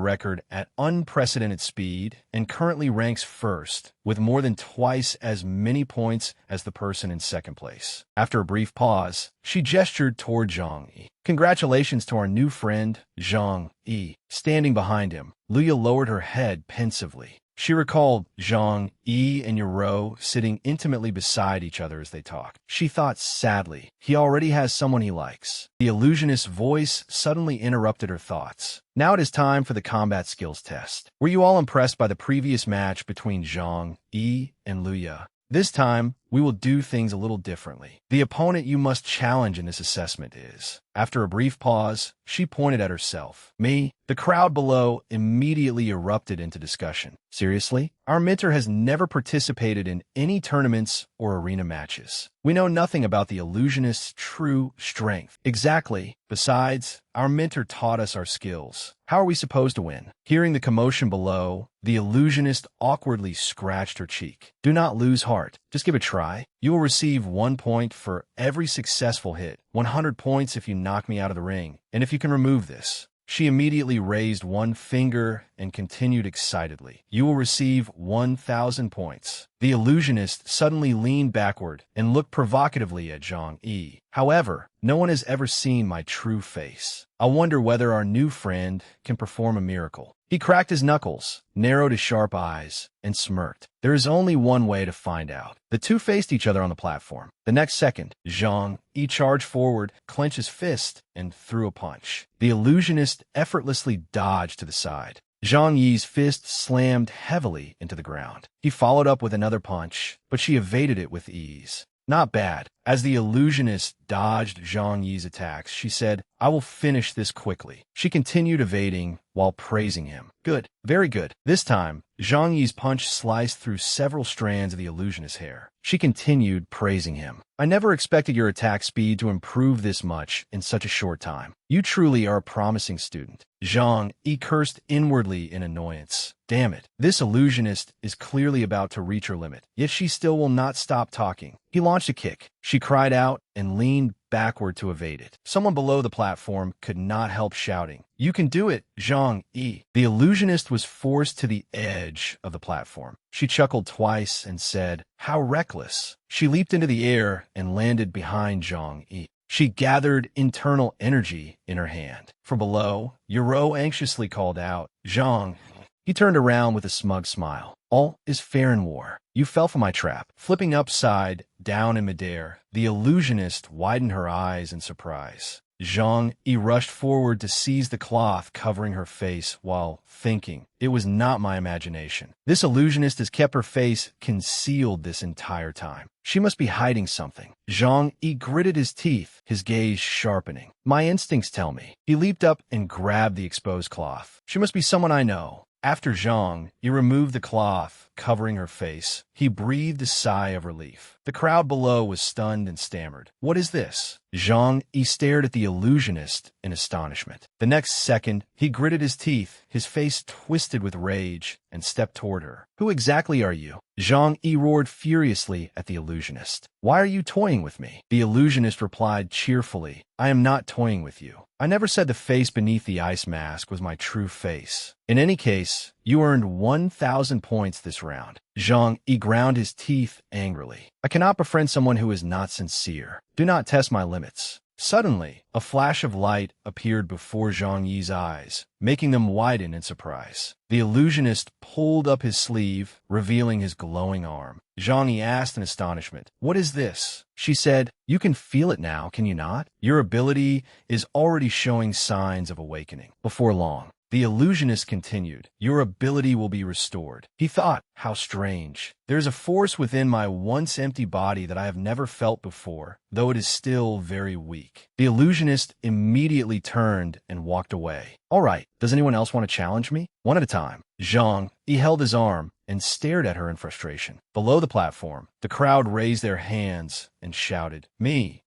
record at unprecedented speed and currently ranks first, with more than twice as many points as the person in second place." After a brief pause, she gestured toward Zhang Yi. "Congratulations to our new friend, Zhang Yi." Standing behind him, Luya lowered her head pensively. She recalled Zhang Yi and Yoro sitting intimately beside each other as they talked. She thought sadly, he already has someone he likes. The illusionist's voice suddenly interrupted her thoughts. "Now it is time for the combat skills test. Were you all impressed by the previous match between Zhang Yi and Luya? This time, we will do things a little differently. The opponent you must challenge in this assessment is..." After a brief pause, she pointed at herself. "Me?" The crowd below immediately erupted into discussion. "Seriously? Our mentor has never participated in any tournaments or arena matches. We know nothing about the illusionist's true strength." "Exactly. Besides, our mentor taught us our skills. How are we supposed to win?" Hearing the commotion below, the illusionist awkwardly scratched her cheek. "Do not lose heart. Just give it a try. You will receive 1 point for every successful hit, 100 points if you knock me out of the ring, and if you can remove this." She immediately raised one finger and continued excitedly, "You will receive 1,000 points." The illusionist suddenly leaned backward and looked provocatively at Zhang Yi. "However, no one has ever seen my true face. I wonder whether our new friend can perform a miracle." He cracked his knuckles, narrowed his sharp eyes, and smirked. "There is only one way to find out." The two faced each other on the platform. The next second, Zhang Yi charged forward, clenched his fist, and threw a punch. The illusionist effortlessly dodged to the side. Zhang Yi's fist slammed heavily into the ground. He followed up with another punch, but she evaded it with ease. "Not bad." As the illusionist dodged Zhang Yi's attacks, she said, "I will finish this quickly." She continued evading while praising him. "Good, very good. This time, Zhang Yi's punch sliced through several strands of the illusionist's hair. She continued, praising him. I never expected your attack speed to improve this much in such a short time. You truly are a promising student. Zhang Yi cursed inwardly in annoyance. Damn it, this illusionist is clearly about to reach her limit, yet she still will not stop talking. He launched a kick. She cried out and leaned backward to evade it. Someone below the platform could not help shouting, "You can do it, Zhang Yi." The illusionist was forced to the edge of the platform. She chuckled twice and said, "How reckless." She leaped into the air and landed behind Zhang Yi. She gathered internal energy in her hand. From below, Yuro anxiously called out, "Zhang." He turned around with a smug smile. "All is fair in war. You fell for my trap." Flipping upside down in midair, the illusionist widened her eyes in surprise. Zhang Yi rushed forward to seize the cloth covering her face while thinking, it was not my imagination. This illusionist has kept her face concealed this entire time. She must be hiding something. Zhang Yi gritted his teeth, his gaze sharpening. My instincts tell me. He leaped up and grabbed the exposed cloth. She must be someone I know. After Zhang Yi removed the cloth covering her face, he breathed a sigh of relief. The crowd below was stunned and stammered. What is this? Zhang Yi stared at the illusionist in astonishment. The next second, he gritted his teeth, his face twisted with rage, and stepped toward her. Who exactly are you? Zhang Yi roared furiously at the illusionist. Why are you toying with me? The illusionist replied cheerfully, I am not toying with you. I never said the face beneath the ice mask was my true face. In any case, you earned 1,000 points this round. Zhang Yi ground his teeth angrily. I cannot befriend someone who is not sincere. Do not test my limits. Suddenly, a flash of light appeared before Zhang Yi's eyes, making them widen in surprise. The illusionist pulled up his sleeve, revealing his glowing arm. Zhang Yi asked in astonishment, What is this? She said, You can feel it now, can you not? Your ability is already showing signs of awakening. Before long, the illusionist continued, Your ability will be restored. He thought, How strange. There is a force within my once empty body that I have never felt before, though it is still very weak. The illusionist immediately turned and walked away. All right, does anyone else want to challenge me? One at a time. Zhang Yi held his arm and stared at her in frustration. Below the platform, the crowd raised their hands and shouted, Me,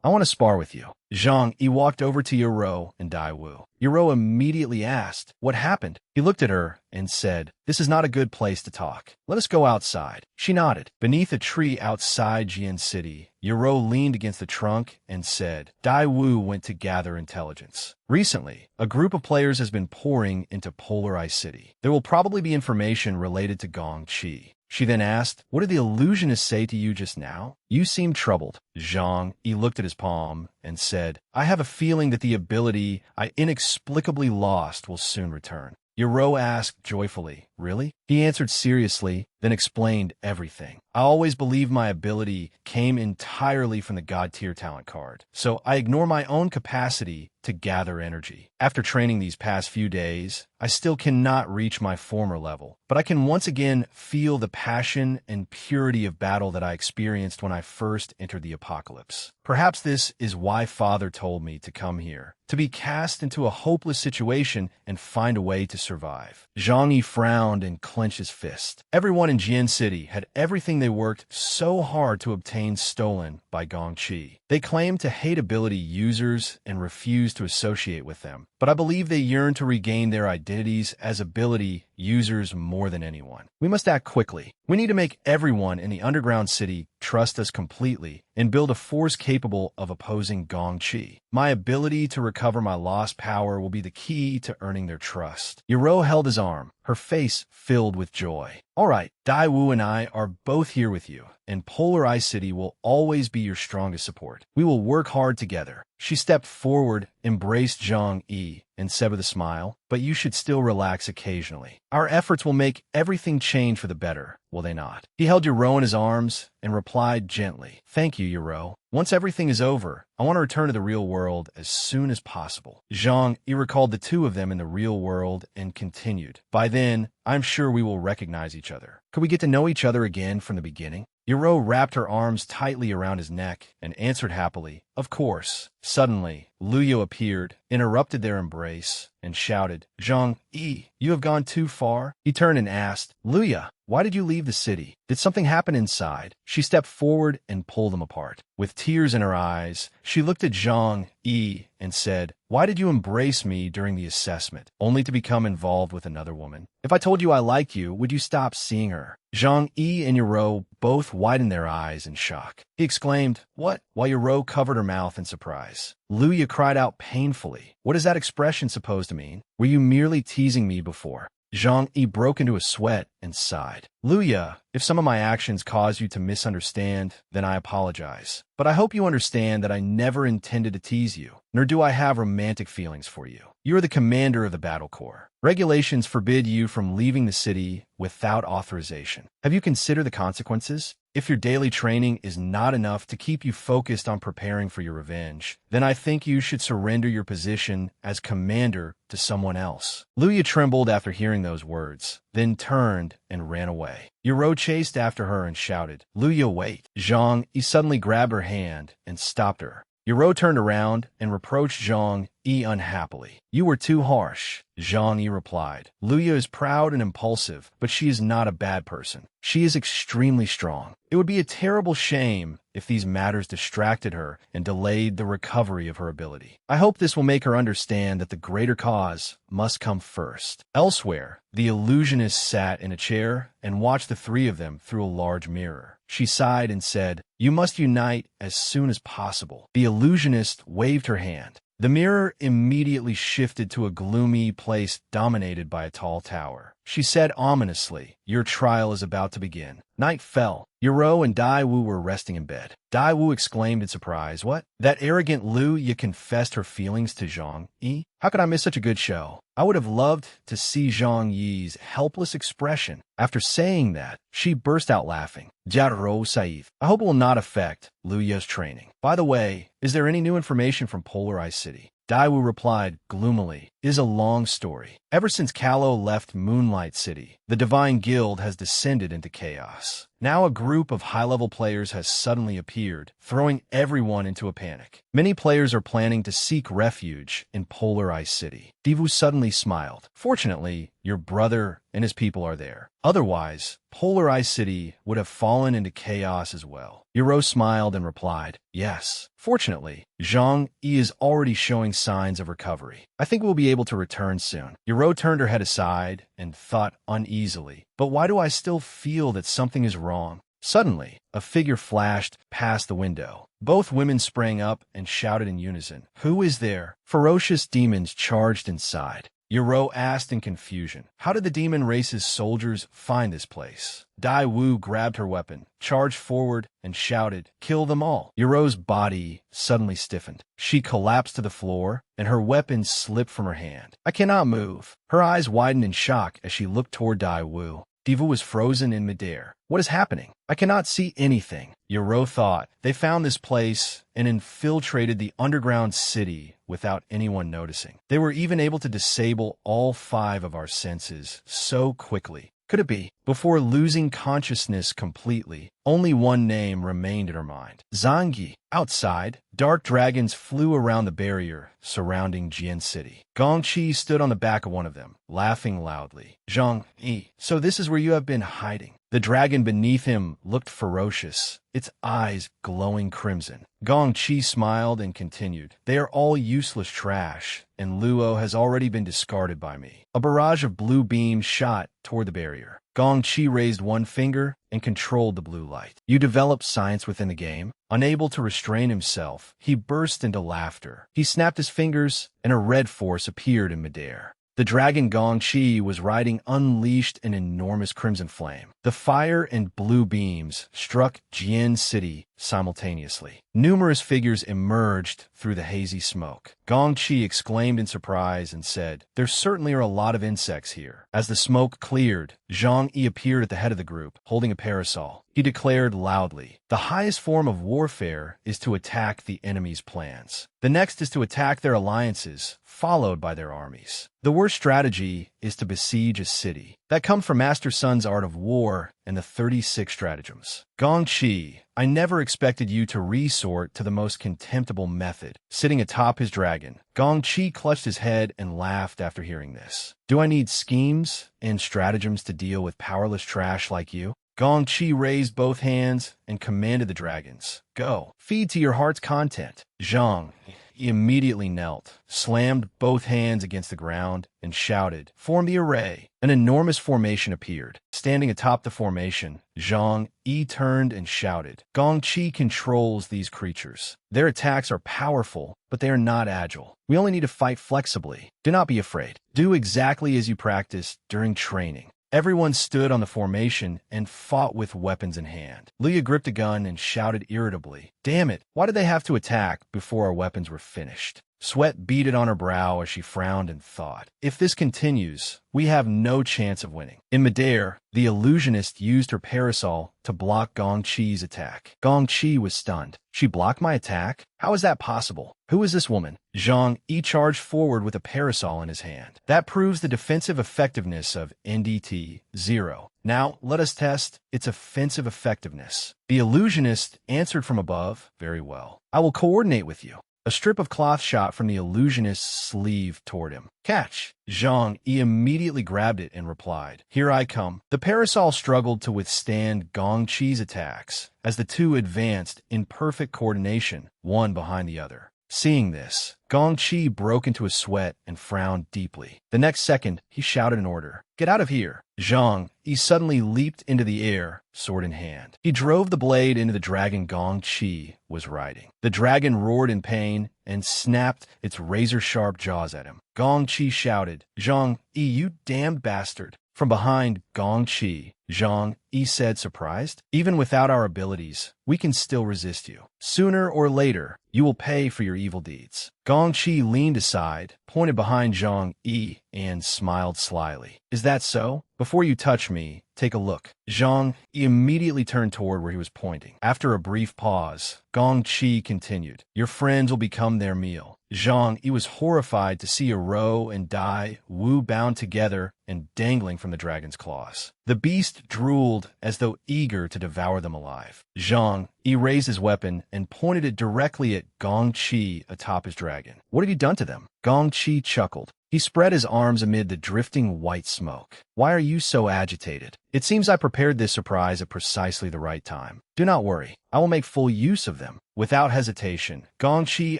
I want to spar with you. Zhang Yi walked over to Yuro and Daiwu. Yuro immediately asked, What happened? He looked at her and said, This is not a good place to talk. Let us go outside. She nodded. Beneath a tree outside Jian City, Yuro leaned against the trunk and said, Daiwu went to gather intelligence. Recently, a group of players has been pouring into Polar Ice City. There will probably be information related to Gongqi. She then asked, What did the illusionist say to you just now? You seem troubled. Zhang Yi looked at his palm and said, I have a feeling that the ability I inexplicably lost will soon return. Yuro asked joyfully, Really? He answered seriously, then explained everything. I always believed my ability came entirely from the God tier talent card, so I ignore my own capacity to gather energy. After training these past few days, I still cannot reach my former level, but I can once again feel the passion and purity of battle that I experienced when I first entered the apocalypse. Perhaps this is why Father told me to come here, to be cast into a hopeless situation and find a way to survive. Zhang Yi frowned and clenched his fist. Everyone in Jian City had everything they worked so hard to obtain stolen by Gongqi. They claimed to hate ability users and refuse to associate with them, but I believe they yearn to regain their identities as ability users more than anyone. We must act quickly. We need to make everyone in the underground city trust us completely and build a force capable of opposing Gongqi. My ability to recover my lost power will be the key to earning their trust. Yuro held his arm, her face filled with joy. All right, Daiwu and I are both here with you, and Polar Ice City will always be your strongest support. We will work hard together. She stepped forward, embraced Zhang Yi, and said with a smile, But you should still relax occasionally. Our efforts will make everything change for the better, will they not? He held Yuro in his arms and replied gently, Thank you, Yuro. Once everything is over, I want to return to the real world as soon as possible. Zhang Yi recalled the two of them in the real world and continued, By then, I'm sure we will recognize each other. Could we get to know each other again from the beginning? Yoro wrapped her arms tightly around his neck and answered happily, "Of course." Suddenly, Luyo appeared, interrupted their embrace, and shouted, "Zhang-yi, you have gone too far." He turned and asked, "Luya, why did you leave the city? Did something happen inside?" She stepped forward and pulled them apart. With tears in her eyes, she looked at Zhang-yi and said, "Why did you embrace me during the assessment, only to become involved with another woman? If I told you I like you, would you stop seeing her?" Zhang-yi and Yoro both widened their eyes in shock. He exclaimed, "What?" while Yoro covered her mouth in surprise. Luya cried out painfully, "What is that expression supposed to mean? Were you merely teasing me before?" Zhang-yi broke into a sweat and sighed. "Luya, if some of my actions caused you to misunderstand, then I apologize. But I hope you understand that I never intended to tease you, nor do I have romantic feelings for you. You are the commander of the battle corps. Regulations forbid you from leaving the city without authorization. Have you considered the consequences? If your daily training is not enough to keep you focused on preparing for your revenge, then I think you should surrender your position as commander to someone else." Luya trembled after hearing those words, then turned and ran away. Yoro chased after her and shouted, "Luya, wait!" Zhang-yi suddenly grabbed her hand and stopped her. Yoro turned around and reproached Zhang-yi unhappily. "You were too harsh." Zhang-yi replied, "Luya is proud and impulsive, but she is not a bad person. She is extremely strong. It would be a terrible shame if these matters distracted her and delayed the recovery of her ability. I hope this will make her understand that the greater cause must come first." Elsewhere, the illusionist sat in a chair and watched the three of them through a large mirror. She sighed and said, "You must unite as soon as possible." The illusionist waved her hand. The mirror immediately shifted to a gloomy place dominated by a tall tower. She said ominously, "Your trial is about to begin." Night fell. Yoro and Daiwu were resting in bed. Daiwu exclaimed in surprise, "What? That arrogant Luya confessed her feelings to Zhang-yi? How could I miss such a good show?" I would have loved to see Zhang-yi's helpless expression. After saying that, she burst out laughing. "Jaro Saif, I hope it will not affect Luya's training. By the way, is there any new information from Polar Ice City?" Daiwu replied gloomily, "It is a long story. Ever since Kallo left Moonlight City, the Divine Guild has descended into chaos. Now a group of high-level players has suddenly appeared, throwing everyone into a panic. Many players are planning to seek refuge in Polar Ice City." Divu suddenly smiled. "Fortunately, your brother and his people are there. Otherwise, Polar Ice City would have fallen into chaos as well." Yoro smiled and replied, "Yes. Fortunately, Zhang-yi is already showing signs of recovery. I think we'll be able to return soon." Yoro turned her head aside and thought uneasily, "But why do I still feel that something is wrong?" Suddenly, a figure flashed past the window. Both women sprang up and shouted in unison, "Who is there?" Ferocious demons charged inside. Yoro asked in confusion, "How did the demon race's soldiers find this place?" Daiwu grabbed her weapon, charged forward, and shouted, "Kill them all." Yoro's body suddenly stiffened. She collapsed to the floor, and her weapon slipped from her hand. "I cannot move." Her eyes widened in shock as she looked toward Daiwu. Divu was frozen in midair. "What is happening? I cannot see anything." Yoro thought, "They found this place and infiltrated the underground city without anyone noticing. They were even able to disable all 5 of our senses so quickly. Could it be?" Before losing consciousness completely, only one name remained in her mind. Zhang-yi. Outside, dark dragons flew around the barrier surrounding Jian City. Gongqi stood on the back of one of them, laughing loudly. "Zhang-yi, so this is where you have been hiding." The dragon beneath him looked ferocious, its eyes glowing crimson. Gongqi smiled and continued, "They are all useless trash, and Luo has already been discarded by me." A barrage of blue beams shot toward the barrier. Gongqi raised one finger and controlled the blue light. "You developed science within the game?" Unable to restrain himself, he burst into laughter. He snapped his fingers, and a red force appeared in midair. The dragon Gongqi was riding unleashed an enormous crimson flame. The fire and blue beams struck Jian City, simultaneously. Numerous figures emerged through the hazy smoke. Gong Qi exclaimed in surprise and said, "There certainly are a lot of insects here." As the smoke cleared, Zhang Yi appeared at the head of the group, holding a parasol. He declared loudly, "The highest form of warfare is to attack the enemy's plans. The next is to attack their alliances, followed by their armies. The worst strategy is to besiege a city." That comes from Master Sun's Art of War and the 36 Stratagems. Gong Qi, I never expected you to resort to the most contemptible method. Sitting atop his dragon, Gong Qi clutched his head and laughed after hearing this. Do I need schemes and stratagems to deal with powerless trash like you? Gong Qi raised both hands and commanded the dragons, "Go, feed to your heart's content." Zhang immediately knelt, slammed both hands against the ground, and shouted, "Form the array." An enormous formation appeared. Standing atop the formation, Zhang Yi turned and shouted, "Gong Qi controls these creatures. Their attacks are powerful, but they are not agile. We only need to fight flexibly. Do not be afraid. Do exactly as you practiced during training." Everyone stood on the formation and fought with weapons in hand. Leah gripped a gun and shouted irritably, "Damn it, why did they have to attack before our weapons were finished?" Sweat beaded on her brow as she frowned and thought, "If this continues, we have no chance of winning." In midair, the illusionist used her parasol to block Gong Qi's attack. Gong Qi was stunned. "She blocked my attack? How is that possible? Who is this woman?" Zhang Yi charged forward with a parasol in his hand. "That proves the defensive effectiveness of NDT 0. Now, let us test its offensive effectiveness." The illusionist answered from above, "Very well. I will coordinate with you." A strip of cloth shot from the illusionist's sleeve toward him. "Catch!" Zhang Yi immediately grabbed it and replied, "Here I come." The parasol struggled to withstand Gong Qi's attacks as the two advanced in perfect coordination, one behind the other. Seeing this, Gong Qi broke into a sweat and frowned deeply. The next second, he shouted an order, "Get out of here!" Zhang Yi suddenly leaped into the air, sword in hand. He drove the blade into the dragon Gong Qi was riding. The dragon roared in pain and snapped its razor-sharp jaws at him. Gong Qi shouted, "Zhang Yi, you damned bastard!" From behind Gong Qi, Zhang Yi said, surprised, "Even without our abilities, we can still resist you. Sooner or later, you will pay for your evil deeds." Gong Qi leaned aside, pointed behind Zhang Yi, and smiled slyly. "Is that so? Before you touch me, take a look." Zhang Yi immediately turned toward where he was pointing. After a brief pause, Gong Qi continued, "Your friends will become their meal." Zhang Yi was horrified to see a Ro and Dai Wu bound together and dangling from the dragon's claws. The beast drooled as though eager to devour them alive. Zhang Yi raised his weapon and pointed it directly at Gong Qi atop his dragon. "What have you done to them?" Gong Qi chuckled. He spread his arms amid the drifting white smoke. "Why are you so agitated? It seems I prepared this surprise at precisely the right time. Do not worry. I will make full use of them." Without hesitation, Gong Qi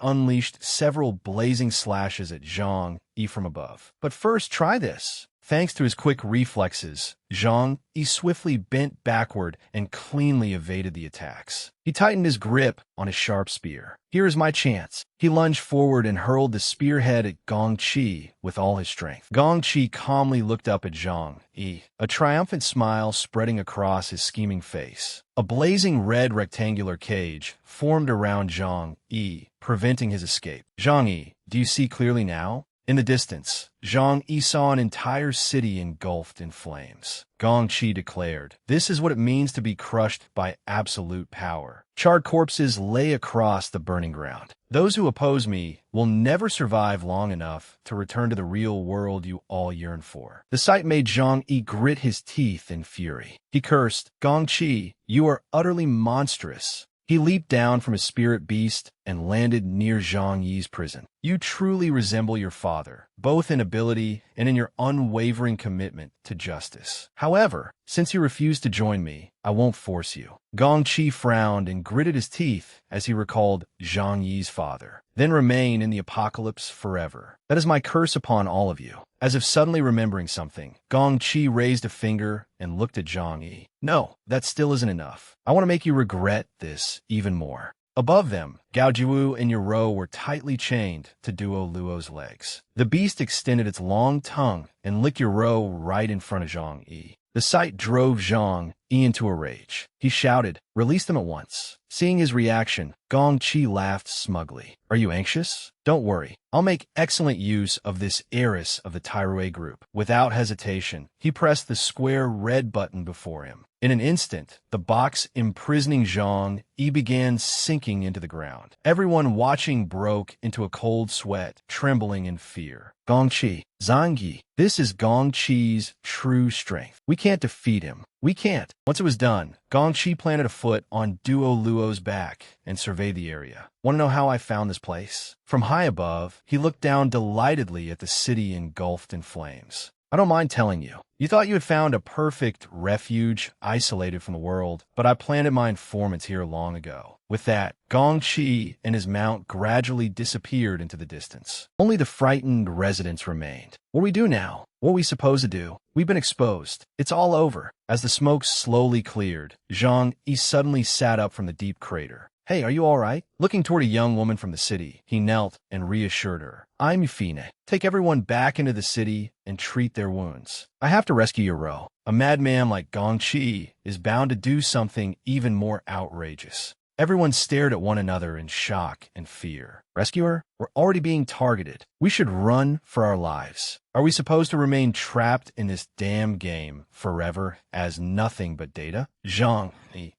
unleashed several blazing slashes at Zhang Yi from above. "But first, try this." Thanks to his quick reflexes, Zhang Yi swiftly bent backward and cleanly evaded the attacks. He tightened his grip on his sharp spear. "Here is my chance." He lunged forward and hurled the spearhead at Gong Qi with all his strength. Gong Qi calmly looked up at Zhang Yi, a triumphant smile spreading across his scheming face. A blazing red rectangular cage formed around Zhang Yi, preventing his escape. "Zhang Yi, do you see clearly now?" In the distance, Zhang Yi saw an entire city engulfed in flames. Gong Qi declared, "This is what it means to be crushed by absolute power." Charred corpses lay across the burning ground. "Those who oppose me will never survive long enough to return to the real world you all yearn for." The sight made Zhang Yi grit his teeth in fury. He cursed, "Gong Qi, you are utterly monstrous." He leaped down from his spirit beast and landed near Zhang Yi's prison. "You truly resemble your father, both in ability and in your unwavering commitment to justice. However, since you refuse to join me, I won't force you." Gong Qi frowned and gritted his teeth as he recalled Zhang Yi's father. "Then remain in the apocalypse forever. That is my curse upon all of you." As if suddenly remembering something, Gong Qi raised a finger and looked at Zhang Yi. "No, that still isn't enough. I want to make you regret this even more." Above them, Gao Jiwu and Yoro were tightly chained to Duo Luo's legs. The beast extended its long tongue and licked Yoro right in front of Zhang Yi. The sight drove Zhang Yi into a rage. He shouted, "Release them at once." Seeing his reaction, Gong Chi laughed smugly. "Are you anxious? Don't worry. I'll make excellent use of this heiress of the Tyrue group." Without hesitation, he pressed the square red button before him. In an instant, the box imprisoning Zhang Yi began sinking into the ground. Everyone watching broke into a cold sweat, trembling in fear. Gong Chi, Zhang Yi, this is Gong Chi's true strength. We can't defeat him. We can't. Once it was done, Gong Chi planted a foot on Duo Luo's back and surveyed the area. "Want to know how I found this place?" From high above, he looked down delightedly at the city engulfed in flames. "I don't mind telling you. You thought you had found a perfect refuge, isolated from the world, but I planted my informants here long ago." With that, Gong Chi and his mount gradually disappeared into the distance. Only the frightened residents remained. "What do we do now? What are we supposed to do? We've been exposed. It's all over." As the smoke slowly cleared, Zhang Yi suddenly sat up from the deep crater. "Hey, are you all right?" Looking toward a young woman from the city, he knelt and reassured her. "I'm Yufine. Take everyone back into the city and treat their wounds. I have to rescue your Ro. A madman like Gong Chi is bound to do something even more outrageous." Everyone stared at one another in shock and fear. "Rescue her? We're already being targeted. We should run for our lives. Are we supposed to remain trapped in this damn game forever as nothing but data?" "Zhang,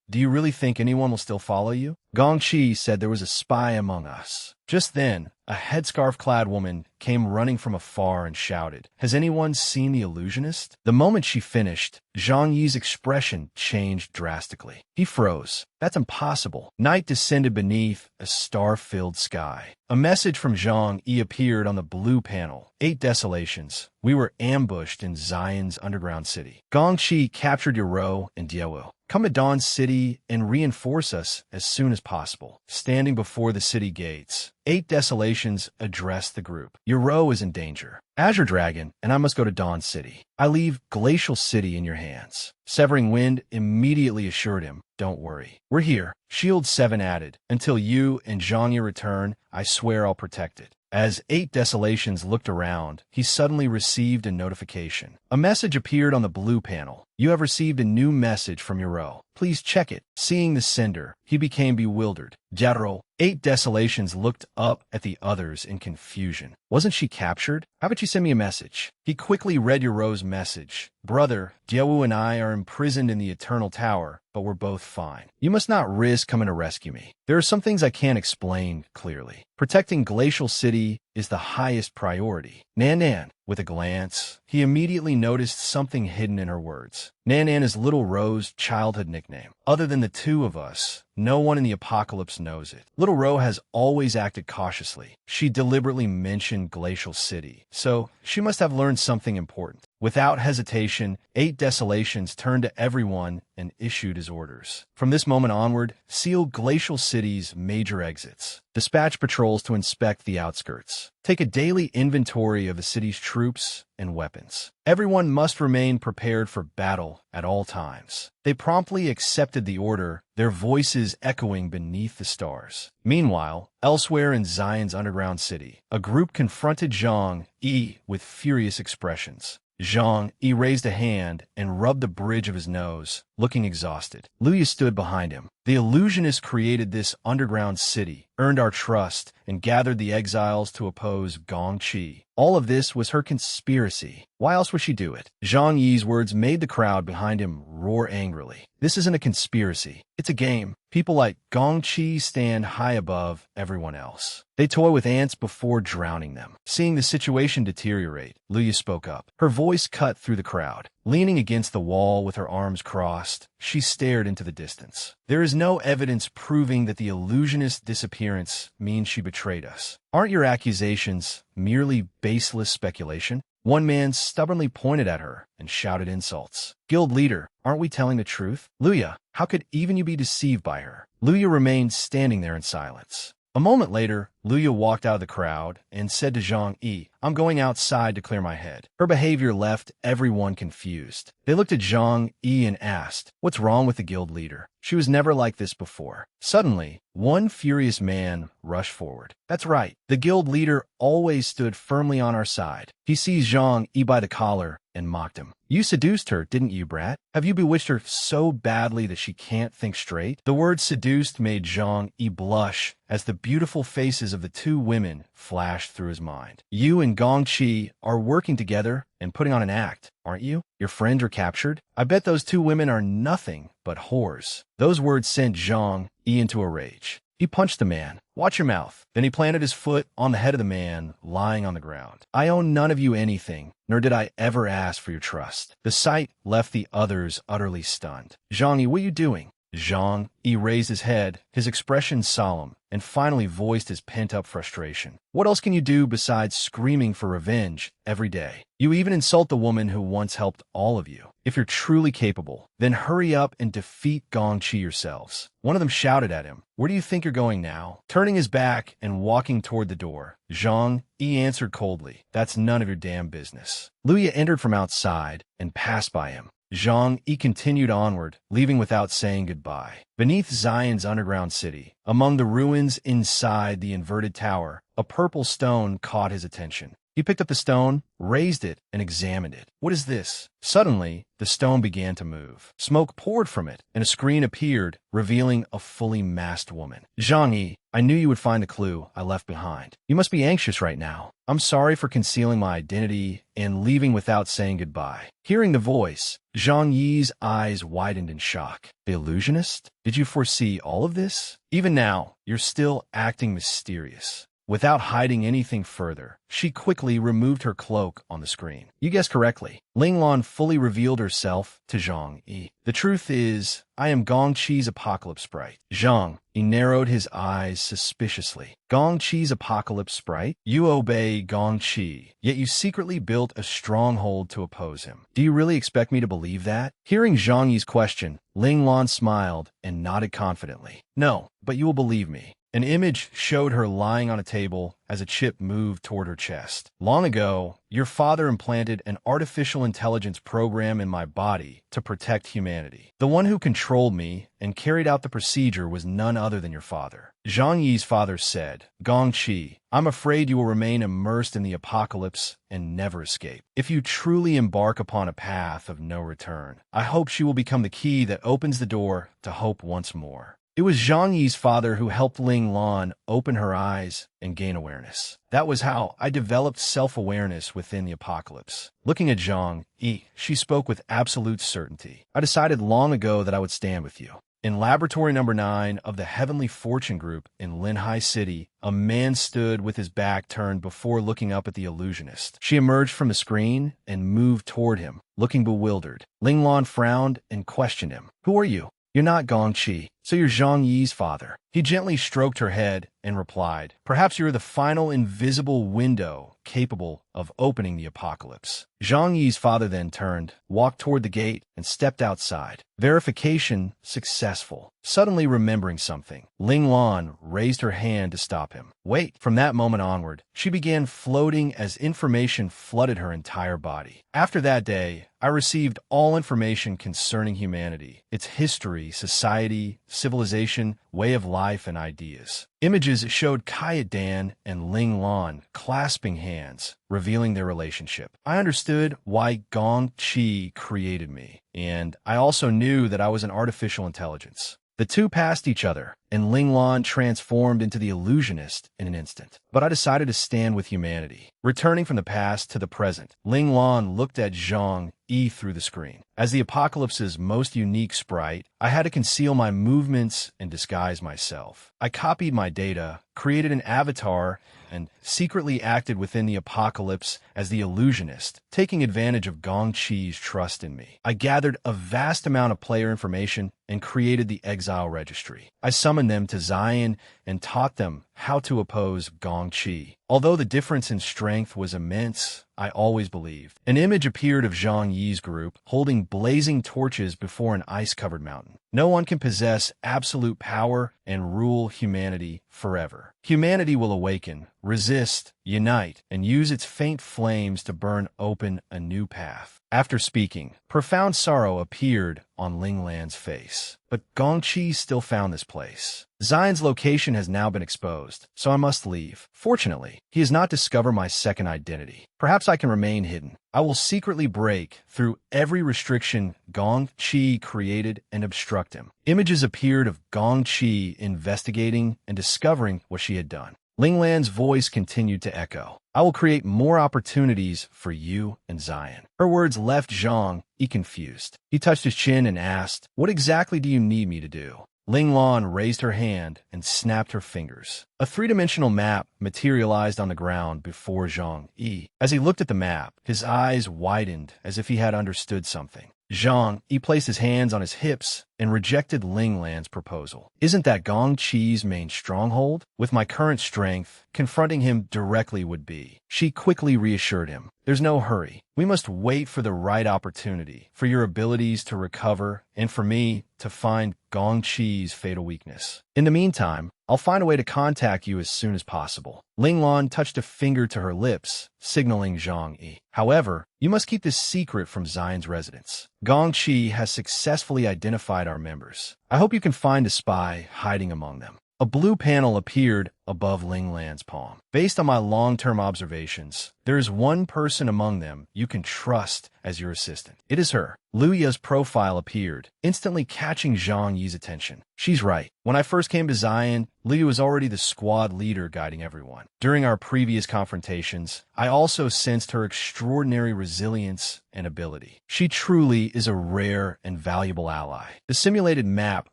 do you really think anyone will still follow you?" Gong Chi said there was a spy among us. Just then, a headscarf-clad woman came running from afar and shouted, "Has anyone seen the illusionist?" The moment she finished, Zhang Yi's expression changed drastically. He froze. That's impossible. Night descended beneath a star-filled sky. A message from Zhang Yi appeared on the blue panel. 8 desolations. We were ambushed in Zion's underground city. Gong Chi captured your Ro and Diawu. Come to Dawn's city and reinforce us as soon as possible. Standing before the city gates, 8 desolations addressed the group. Your Ro is in danger. Azure Dragon and I must go to Dawn City. I leave Glacial City in your hands. Severing Wind immediately assured him, "Don't worry. We're here." Shield 7 added, "Until you and Zhang Yi return, I swear I'll protect it." As 8 desolations looked around, he suddenly received a notification. A message appeared on the blue panel. "You have received a new message from your Ro. Please check it." Seeing the sender, he became bewildered. "Jaro." 8 desolations looked up at the others in confusion. "Wasn't she captured? How about you send me a message?" He quickly read Ro's message. "Brother, Diawu and I are imprisoned in the Eternal Tower, but we're both fine. You must not risk coming to rescue me. There are some things I can't explain clearly. Protecting Glacial City is the highest priority." Nan, with a glance, he immediately noticed something hidden in her words. Nan is Little Ro's childhood nickname. Other than the two of us, no one in the apocalypse knows it. Little Ro has always acted cautiously. She deliberately mentioned Glacial City, so she must have learned something important. Without hesitation, 8 desolations turned to everyone and issued his orders. From this moment onward, seal Glacial City's major exits. Dispatch patrols to inspect the outskirts. Take a daily inventory of the city's troops and weapons. Everyone must remain prepared for battle at all times. They promptly accepted the order, their voices echoing beneath the stars. Meanwhile, elsewhere in Zion's underground city, a group confronted Zhang Yi with furious expressions. Zhang Yi raised a hand and rubbed the bridge of his nose, looking exhausted. Luya stood behind him. "The illusionist created this underground city, earned our trust, and gathered the exiles to oppose Gong Chi. All of this was her conspiracy. Why else would she do it?" Zhang Yi's words made the crowd behind him roar angrily. "This isn't a conspiracy. It's a game. People like Gong Chi stand high above everyone else. They toy with ants before drowning them." Seeing the situation deteriorate, Luya spoke up. Her voice cut through the crowd. Leaning against the wall with her arms crossed, she stared into the distance. "There is no evidence proving that the illusionist's disappearance means she betrayed us. Aren't your accusations merely baseless speculation?" One man stubbornly pointed at her and shouted insults. "Guild leader, aren't we telling the truth? Luya, how could even you be deceived by her?" Luya remained standing there in silence. A moment later, Luya walked out of the crowd and said to Zhang Yi, "I'm going outside to clear my head." Her behavior left everyone confused. They looked at Zhang Yi and asked, "What's wrong with the guild leader? She was never like this before." Suddenly, one furious man rushed forward. "That's right. The guild leader always stood firmly on our side." He seized Zhang Yi by the collar and mocked him. You seduced her, didn't you, brat? Have you bewitched her so badly that she can't think straight? The word seduced made Zhang Yi blush as the beautiful faces of the two women flashed through his mind. You and Gong Qi are working together and putting on an act, aren't you? Your friends are captured? I bet those two women are nothing but whores. Those words sent Zhang Yi into a rage. He punched the man. Watch your mouth. Then he planted his foot on the head of the man lying on the ground. I owe none of you anything, nor did I ever ask for your trust. The sight left the others utterly stunned. Zhang Yi, what are you doing? Zhang Yi raised his head, his expression solemn, and finally voiced his pent-up frustration. What else can you do besides screaming for revenge every day? You even insult the woman who once helped all of you. If you're truly capable, then hurry up and defeat Gong Qi yourselves. One of them shouted at him. Where do you think you're going now? Turning his back and walking toward the door, Zhang Yi answered coldly, That's none of your damn business. Luya entered from outside and passed by him. Zhang Yi continued onward, leaving without saying goodbye. Beneath Zion's underground city, among the ruins inside the inverted tower, a purple stone caught his attention. He picked up the stone, raised it, and examined it. What is this? Suddenly, the stone began to move. Smoke poured from it, and a screen appeared, revealing a fully masked woman. Zhang Yi, I knew you would find the clue I left behind. You must be anxious right now. I'm sorry for concealing my identity and leaving without saying goodbye. Hearing the voice, Zhang Yi's eyes widened in shock. The illusionist? Did you foresee all of this? Even now, you're still acting mysterious. Without hiding anything further, she quickly removed her cloak on the screen. You guessed correctly. Ling Lan fully revealed herself to Zhang Yi. The truth is, I am Gong Qi's apocalypse sprite. Zhang Yi narrowed his eyes suspiciously. Gong Qi's apocalypse sprite? You obey Gong Qi, yet you secretly built a stronghold to oppose him. Do you really expect me to believe that? Hearing Zhang Yi's question, Ling Lan smiled and nodded confidently. No, but you will believe me. An image showed her lying on a table as a chip moved toward her chest. Long ago, your father implanted an artificial intelligence program in my body to protect humanity. The one who controlled me and carried out the procedure was none other than your father. Zhang Yi's father said, Gong Qi, I'm afraid you will remain immersed in the apocalypse and never escape. If you truly embark upon a path of no return, I hope she will become the key that opens the door to hope once more. It was Zhang Yi's father who helped Ling Lan open her eyes and gain awareness. That was how I developed self-awareness within the apocalypse. Looking at Zhang Yi, she spoke with absolute certainty. I decided long ago that I would stand with you. In laboratory number 9 of the Heavenly Fortune Group in Linhai City, a man stood with his back turned before looking up at the illusionist. She emerged from the screen and moved toward him, looking bewildered. Ling Lan frowned and questioned him. Who are you? You're not Gong Qi, so you're Zhang Yi's father. He gently stroked her head and replied, Perhaps you're the final invisible window capable of opening the apocalypse. Zhang Yi's father then turned, walked toward the gate, and stepped outside. Verification successful. Suddenly remembering something, Ling Lan raised her hand to stop him. Wait. From that moment onward, she began floating as information flooded her entire body. After that day, I received all information concerning humanity, its history, society, civilization, way of life, and ideas. Images showed Kayadan and Ling Lan clasping hands, revealing their relationship. I understood why Gong Qi created me, and I also knew that I was an artificial intelligence. The two passed each other, and Ling Lan transformed into the illusionist in an instant. But I decided to stand with humanity. Returning from the past to the present, Ling Lan looked at Zhang Yi through the screen. As the apocalypse's most unique sprite, I had to conceal my movements and disguise myself. I copied my data, created an avatar, and secretly acted within the apocalypse as the illusionist, taking advantage of Gong Qi's trust in me. I gathered a vast amount of player information and created the exile registry. I summoned them to Zion and taught them how to oppose Gong Qi. Although the difference in strength was immense, I always believed. An image appeared of Zhang Yi's group, holding blazing torches before an ice-covered mountain. No one can possess absolute power and rule humanity forever. Humanity will awaken, resist, unite, and use its faint flames to burn open a new path. After speaking, profound sorrow appeared on Ling Lan's face. But Gong Qi still found this place. Zion's location has now been exposed. exposed, so I must leave. Fortunately, he has not discovered my second identity. Perhaps I can remain hidden. I will secretly break through every restriction Gong Chi created and obstruct him. Images appeared of Gong Chi investigating and discovering what she had done. Ling Lan's voice continued to echo. I will create more opportunities for you and Zion. Her words left Zhang Yi confused. He touched his chin and asked, "What exactly do you need me to do?" Ling Lan raised her hand and snapped her fingers. A three-dimensional map materialized on the ground before Zhang Yi. As he looked at the map, his eyes widened as if he had understood something. Zhang Yi placed his hands on his hips and rejected Ling Lan's proposal. Isn't that Gong Chi's main stronghold? With my current strength, confronting him directly would be. She quickly reassured him. There's no hurry. We must wait for the right opportunity, for your abilities to recover, and for me to find Gong Chi's fatal weakness. In the meantime, I'll find a way to contact you as soon as possible. Ling Lan touched a finger to her lips, signaling Zhang Yi. However, you must keep this secret from Zion's residents. Gong Chi has successfully identified our members. I hope you can find a spy hiding among them. A blue panel appeared above Ling Lan's palm. Based on my long-term observations, there is one person among them you can trust as your assistant. It is her. Luya's profile appeared, instantly catching Zhang Yi's attention. She's right. When I first came to Zion, Luya was already the squad leader guiding everyone. During our previous confrontations, I also sensed her extraordinary resilience and ability. She truly is a rare and valuable ally. The simulated map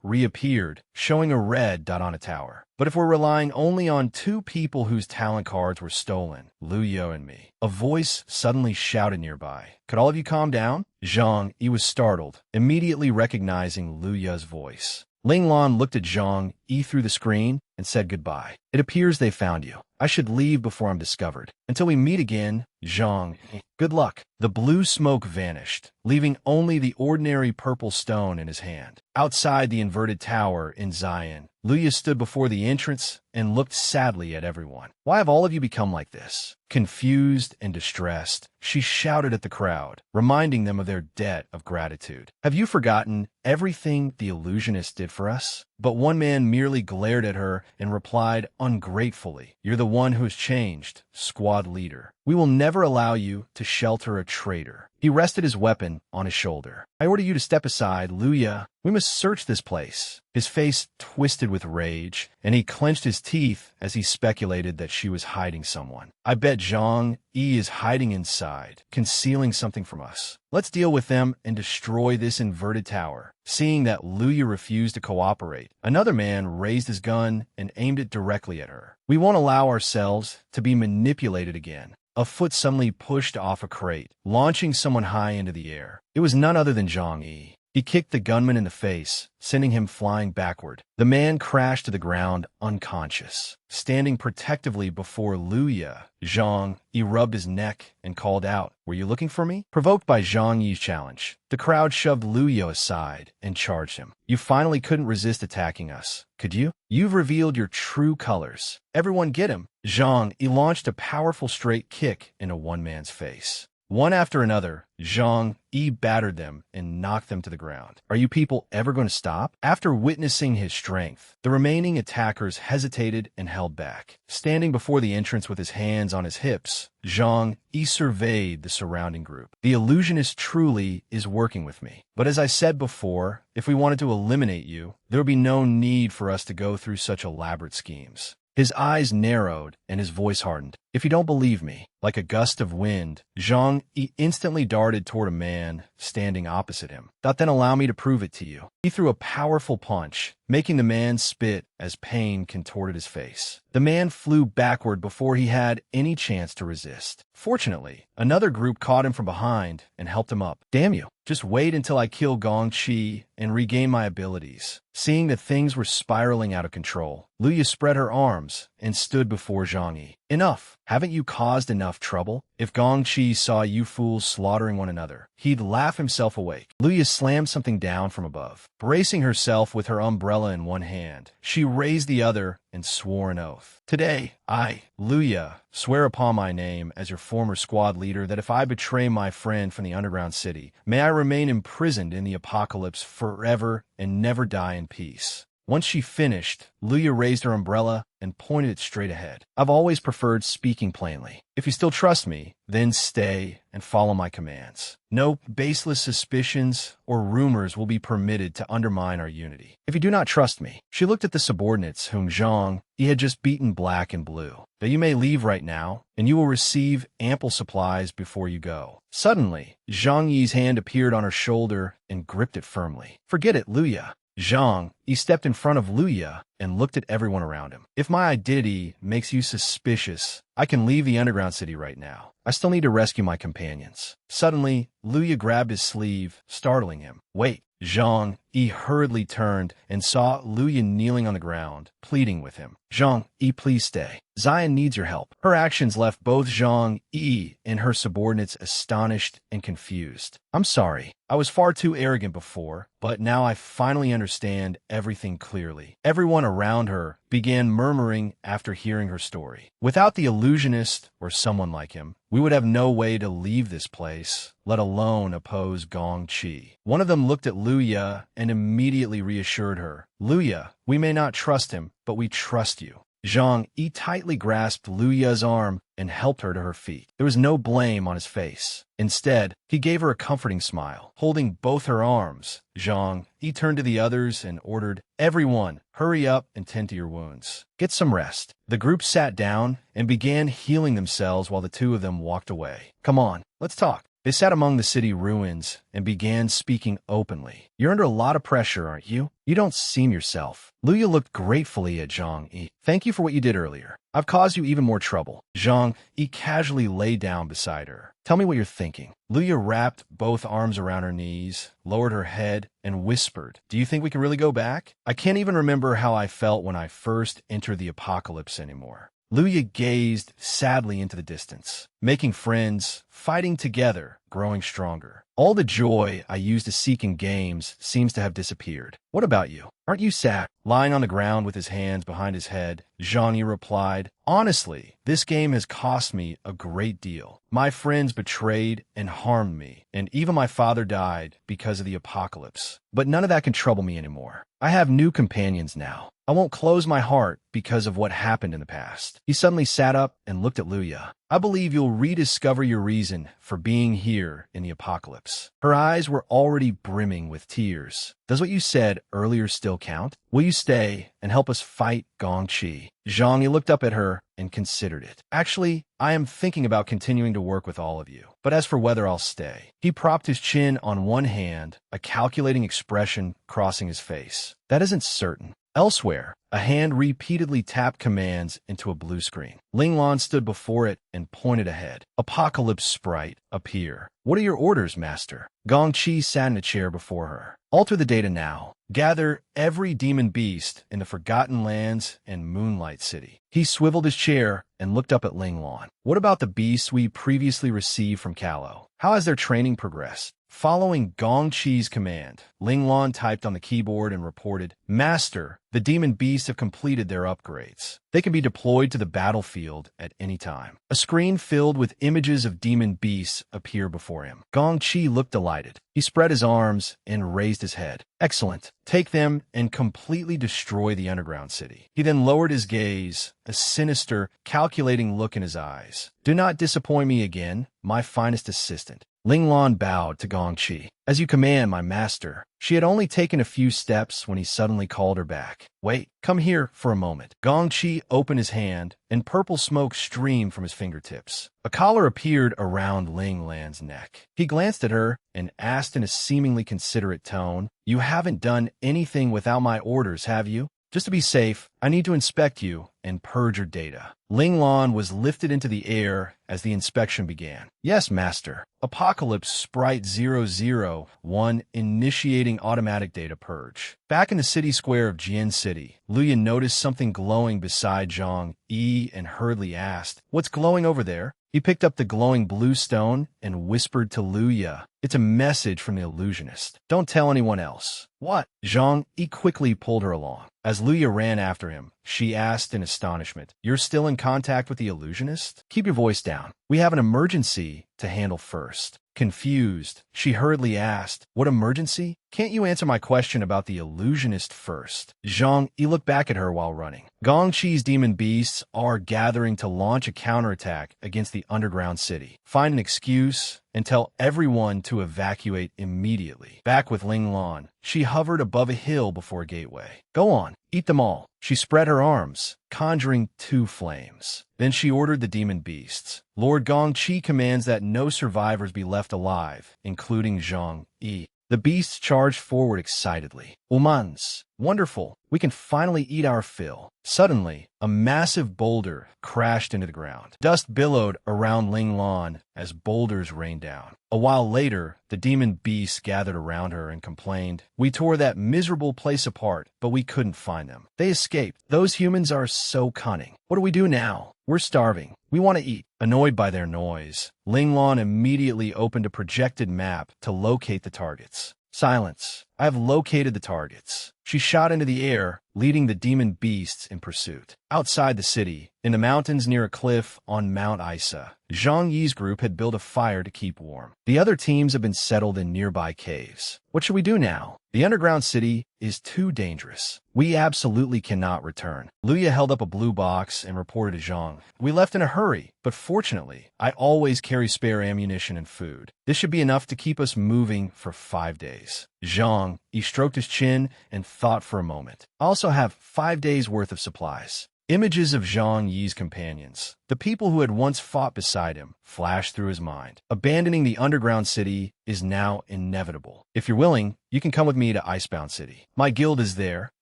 reappeared, showing a red dot on a tower. But if we're relying only on two people whose talent cards were stolen, Luya and me, a voice suddenly shouted nearby. Could all of you calm down? Zhang Yi was startled, immediately recognizing Luya's voice. Ling Lan looked at Zhang Yi through the screen and said goodbye. It appears they found you. I should leave before I'm discovered. Until we meet again, Zhang Yi. Good luck. The blue smoke vanished, leaving only the ordinary purple stone in his hand. Outside the inverted tower in Zion, Luya stood before the entrance and looked sadly at everyone. Why have all of you become like this? Confused and distressed, she shouted at the crowd, reminding them of their debt of gratitude. Have you forgotten everything the illusionist did for us? But one man merely glared at her and replied ungratefully, "You're the one who has changed, squad leader. We will never allow you to shelter a traitor." He rested his weapon on his shoulder. I order you to step aside, Luya. We must search this place. His face twisted with rage, and he clenched his teeth as he speculated that she was hiding someone. I bet Zhang Yi is hiding inside, concealing something from us. Let's deal with them and destroy this inverted tower. Seeing that Luya refused to cooperate, another man raised his gun and aimed it directly at her. We won't allow ourselves to be manipulated again. A foot suddenly pushed off a crate, launching someone high into the air. It was none other than Zhang Yi. He kicked the gunman in the face, sending him flying backward. The man crashed to the ground unconscious. Standing protectively before Luya, Zhang Yi rubbed his neck and called out, "Were you looking for me?" Provoked by Zhang Yi's challenge, the crowd shoved Luya aside and charged him. You finally couldn't resist attacking us, could you? You've revealed your true colors. Everyone get him. Zhang Yi launched a powerful straight kick into one man's face. One after another, Zhang Yi battered them and knocked them to the ground. Are you people ever going to stop? After witnessing his strength, the remaining attackers hesitated and held back. Standing before the entrance with his hands on his hips, Zhang Yi surveyed the surrounding group. The illusionist truly is working with me. But as I said before, if we wanted to eliminate you, there would be no need for us to go through such elaborate schemes. His eyes narrowed and his voice hardened. If you don't believe me, like a gust of wind, Zhang Yi instantly darted toward a man standing opposite him. Then allow me to prove it to you. He threw a powerful punch, making the man spit as pain contorted his face. The man flew backward before he had any chance to resist. Fortunately, another group caught him from behind and helped him up. Damn you. Just wait until I kill Gong Chi and regain my abilities. Seeing that things were spiraling out of control, Luya spread her arms and stood before Zhang Yi. Enough. Haven't you caused enough trouble? If Gong Chi saw you fools slaughtering one another, he'd laugh himself awake. Luya slammed something down from above. Bracing herself with her umbrella in one hand, she raised the other and swore an oath. Today, I, Luya, swear upon my name as your former squad leader that if I betray my friend from the underground city, may I remain imprisoned in the apocalypse forever and never die in peace. Once she finished, Luya raised her umbrella and pointed it straight ahead. I've always preferred speaking plainly. If you still trust me, then stay and follow my commands. No baseless suspicions or rumors will be permitted to undermine our unity. If you do not trust me, she looked at the subordinates whom Zhang Yi had just beaten black and blue. Now you may leave right now, and you will receive ample supplies before you go. Suddenly, Zhang Yi's hand appeared on her shoulder and gripped it firmly. Forget it, Luya. Zhang Yi stepped in front of Luya and looked at everyone around him. If my identity makes you suspicious, I can leave the underground city right now. I still need to rescue my companions. Suddenly, Luya grabbed his sleeve, startling him. Wait. Zhang Yi hurriedly turned and saw Luya kneeling on the ground, pleading with him. Zhang Yi, please stay. Zion needs your help. Her actions left both Zhang Yi and her subordinates astonished and confused. I'm sorry. I was far too arrogant before, but now I finally understand everything clearly. Everyone around her began murmuring after hearing her story. Without the illusionist or someone like him, we would have no way to leave this place, let alone oppose Gong Qi. One of them looked at Luya and immediately reassured her. Luya, we may not trust him, but we trust you. Zhang Yi tightly grasped Luya's arm and helped her to her feet. There was no blame on his face. Instead, he gave her a comforting smile. Holding both her arms, Zhang Yi turned to the others and ordered, everyone, hurry up and tend to your wounds. Get some rest. The group sat down and began healing themselves while the two of them walked away. Come on, let's talk. They sat among the city ruins and began speaking openly. You're under a lot of pressure, aren't you? You don't seem yourself. Luya looked gratefully at Zhang Yi. Thank you for what you did earlier. I've caused you even more trouble. Zhang Yi casually lay down beside her. Tell me what you're thinking. Luya wrapped both arms around her knees, lowered her head, and whispered, do you think we can really go back? I can't even remember how I felt when I first entered the apocalypse anymore. Luya gazed sadly into the distance. Making friends, fighting together, growing stronger. All the joy I used to seek in games seems to have disappeared. What about you? Aren't you sad? Lying on the ground with his hands behind his head, Zhang Yi replied, honestly, this game has cost me a great deal. My friends betrayed and harmed me, and even my father died because of the apocalypse. But none of that can trouble me anymore. I have new companions now. I won't close my heart because of what happened in the past. He suddenly sat up and looked at Luya. I believe you'll rediscover your reason for being here in the apocalypse. Her eyes were already brimming with tears. Does what you said earlier still count? Will you stay and help us fight Gong Qi? Zhang Yi looked up at her and considered it. Actually, I am thinking about continuing to work with all of you. But as for whether I'll stay, he propped his chin on one hand, a calculating expression crossing his face. That isn't certain. Elsewhere, a hand repeatedly tapped commands into a blue screen. Ling Lan stood before it and pointed ahead. Apocalypse Sprite, appear. What are your orders, Master? Gong Qi sat in a chair before her. Alter the data now. Gather every demon beast in the Forgotten Lands and Moonlight City. He swiveled his chair and looked up at Ling Lan. What about the beasts we previously received from Callow? How has their training progressed? Following Gong Qi's command, Ling Lan typed on the keyboard and reported, Master, the demon beasts have completed their upgrades. They can be deployed to the battlefield at any time. A screen filled with images of demon beasts appeared before him. Gong Qi looked delighted. He spread his arms and raised his head. Excellent. Take them and completely destroy the underground city. He then lowered his gaze, a sinister, calculating look in his eyes. Do not disappoint me again, my finest assistant. Ling Lan bowed to Gong Qi. As you command, my master. She had only taken a few steps when he suddenly called her back. Wait, come here for a moment. Gong Qi opened his hand, and purple smoke streamed from his fingertips. A collar appeared around Ling Lan's neck. He glanced at her and asked in a seemingly considerate tone, You haven't done anything without my orders, have you? Just to be safe, I need to inspect you and purge your data. Ling Lan was lifted into the air as the inspection began. Yes, Master. Apocalypse Sprite 001 initiating automatic data purge. Back in the city square of Jian City, Luya noticed something glowing beside Zhang Yi and hurriedly asked, What's glowing over there? He picked up the glowing blue stone and whispered to Luya, It's a message from the illusionist. Don't tell anyone else. What? Zhang Yi quickly pulled her along. As Luya ran after him, she asked in astonishment, You're still in contact with the illusionist? Keep your voice down. We have an emergency to handle first. Confused, she hurriedly asked, "What emergency? Can't you answer my question about the illusionist first?" Zhang Yi looked back at her while running. Gongqi's demon beasts are gathering to launch a counterattack against the underground city. Find an excuse and tell everyone to evacuate immediately. Back with Ling Lan, she hovered above a hill before a gateway. "Go on, eat them all." She spread her arms, conjuring 2 flames. Then she ordered the demon beasts. Lord Gongqi commands that no survivors be left alive, including Zhang Yi. The beasts charged forward excitedly. "Umans! Wonderful! We can finally eat our fill." Suddenly, a massive boulder crashed into the ground. Dust billowed around Ling Lan as boulders rained down. A while later, the demon beasts gathered around her and complained, "We tore that miserable place apart, but we couldn't find them. They escaped. Those humans are so cunning. What do we do now? We're starving. We want to eat." Annoyed by their noise, Ling Lan immediately opened a projected map to locate the targets. "Silence. I have located the targets." She shot into the air, leading the demon beasts in pursuit. Outside the city, in the mountains near a cliff on Mount Isa, Zhang Yi's group had built a fire to keep warm. The other teams have been settled in nearby caves. "What should we do now? The underground city is too dangerous. We absolutely cannot return." Luya held up a blue box and reported to Zhang, "We left in a hurry, but fortunately, I always carry spare ammunition and food. This should be enough to keep us moving for 5 days." Zhang Yi stroked his chin and thought for a moment. "I also have 5 days' worth of supplies." Images of Zhang Yi's companions, the people who had once fought beside him, flashed through his mind. Abandoning the underground city is now inevitable. "If you're willing, you can come with me to Icebound City. My guild is there,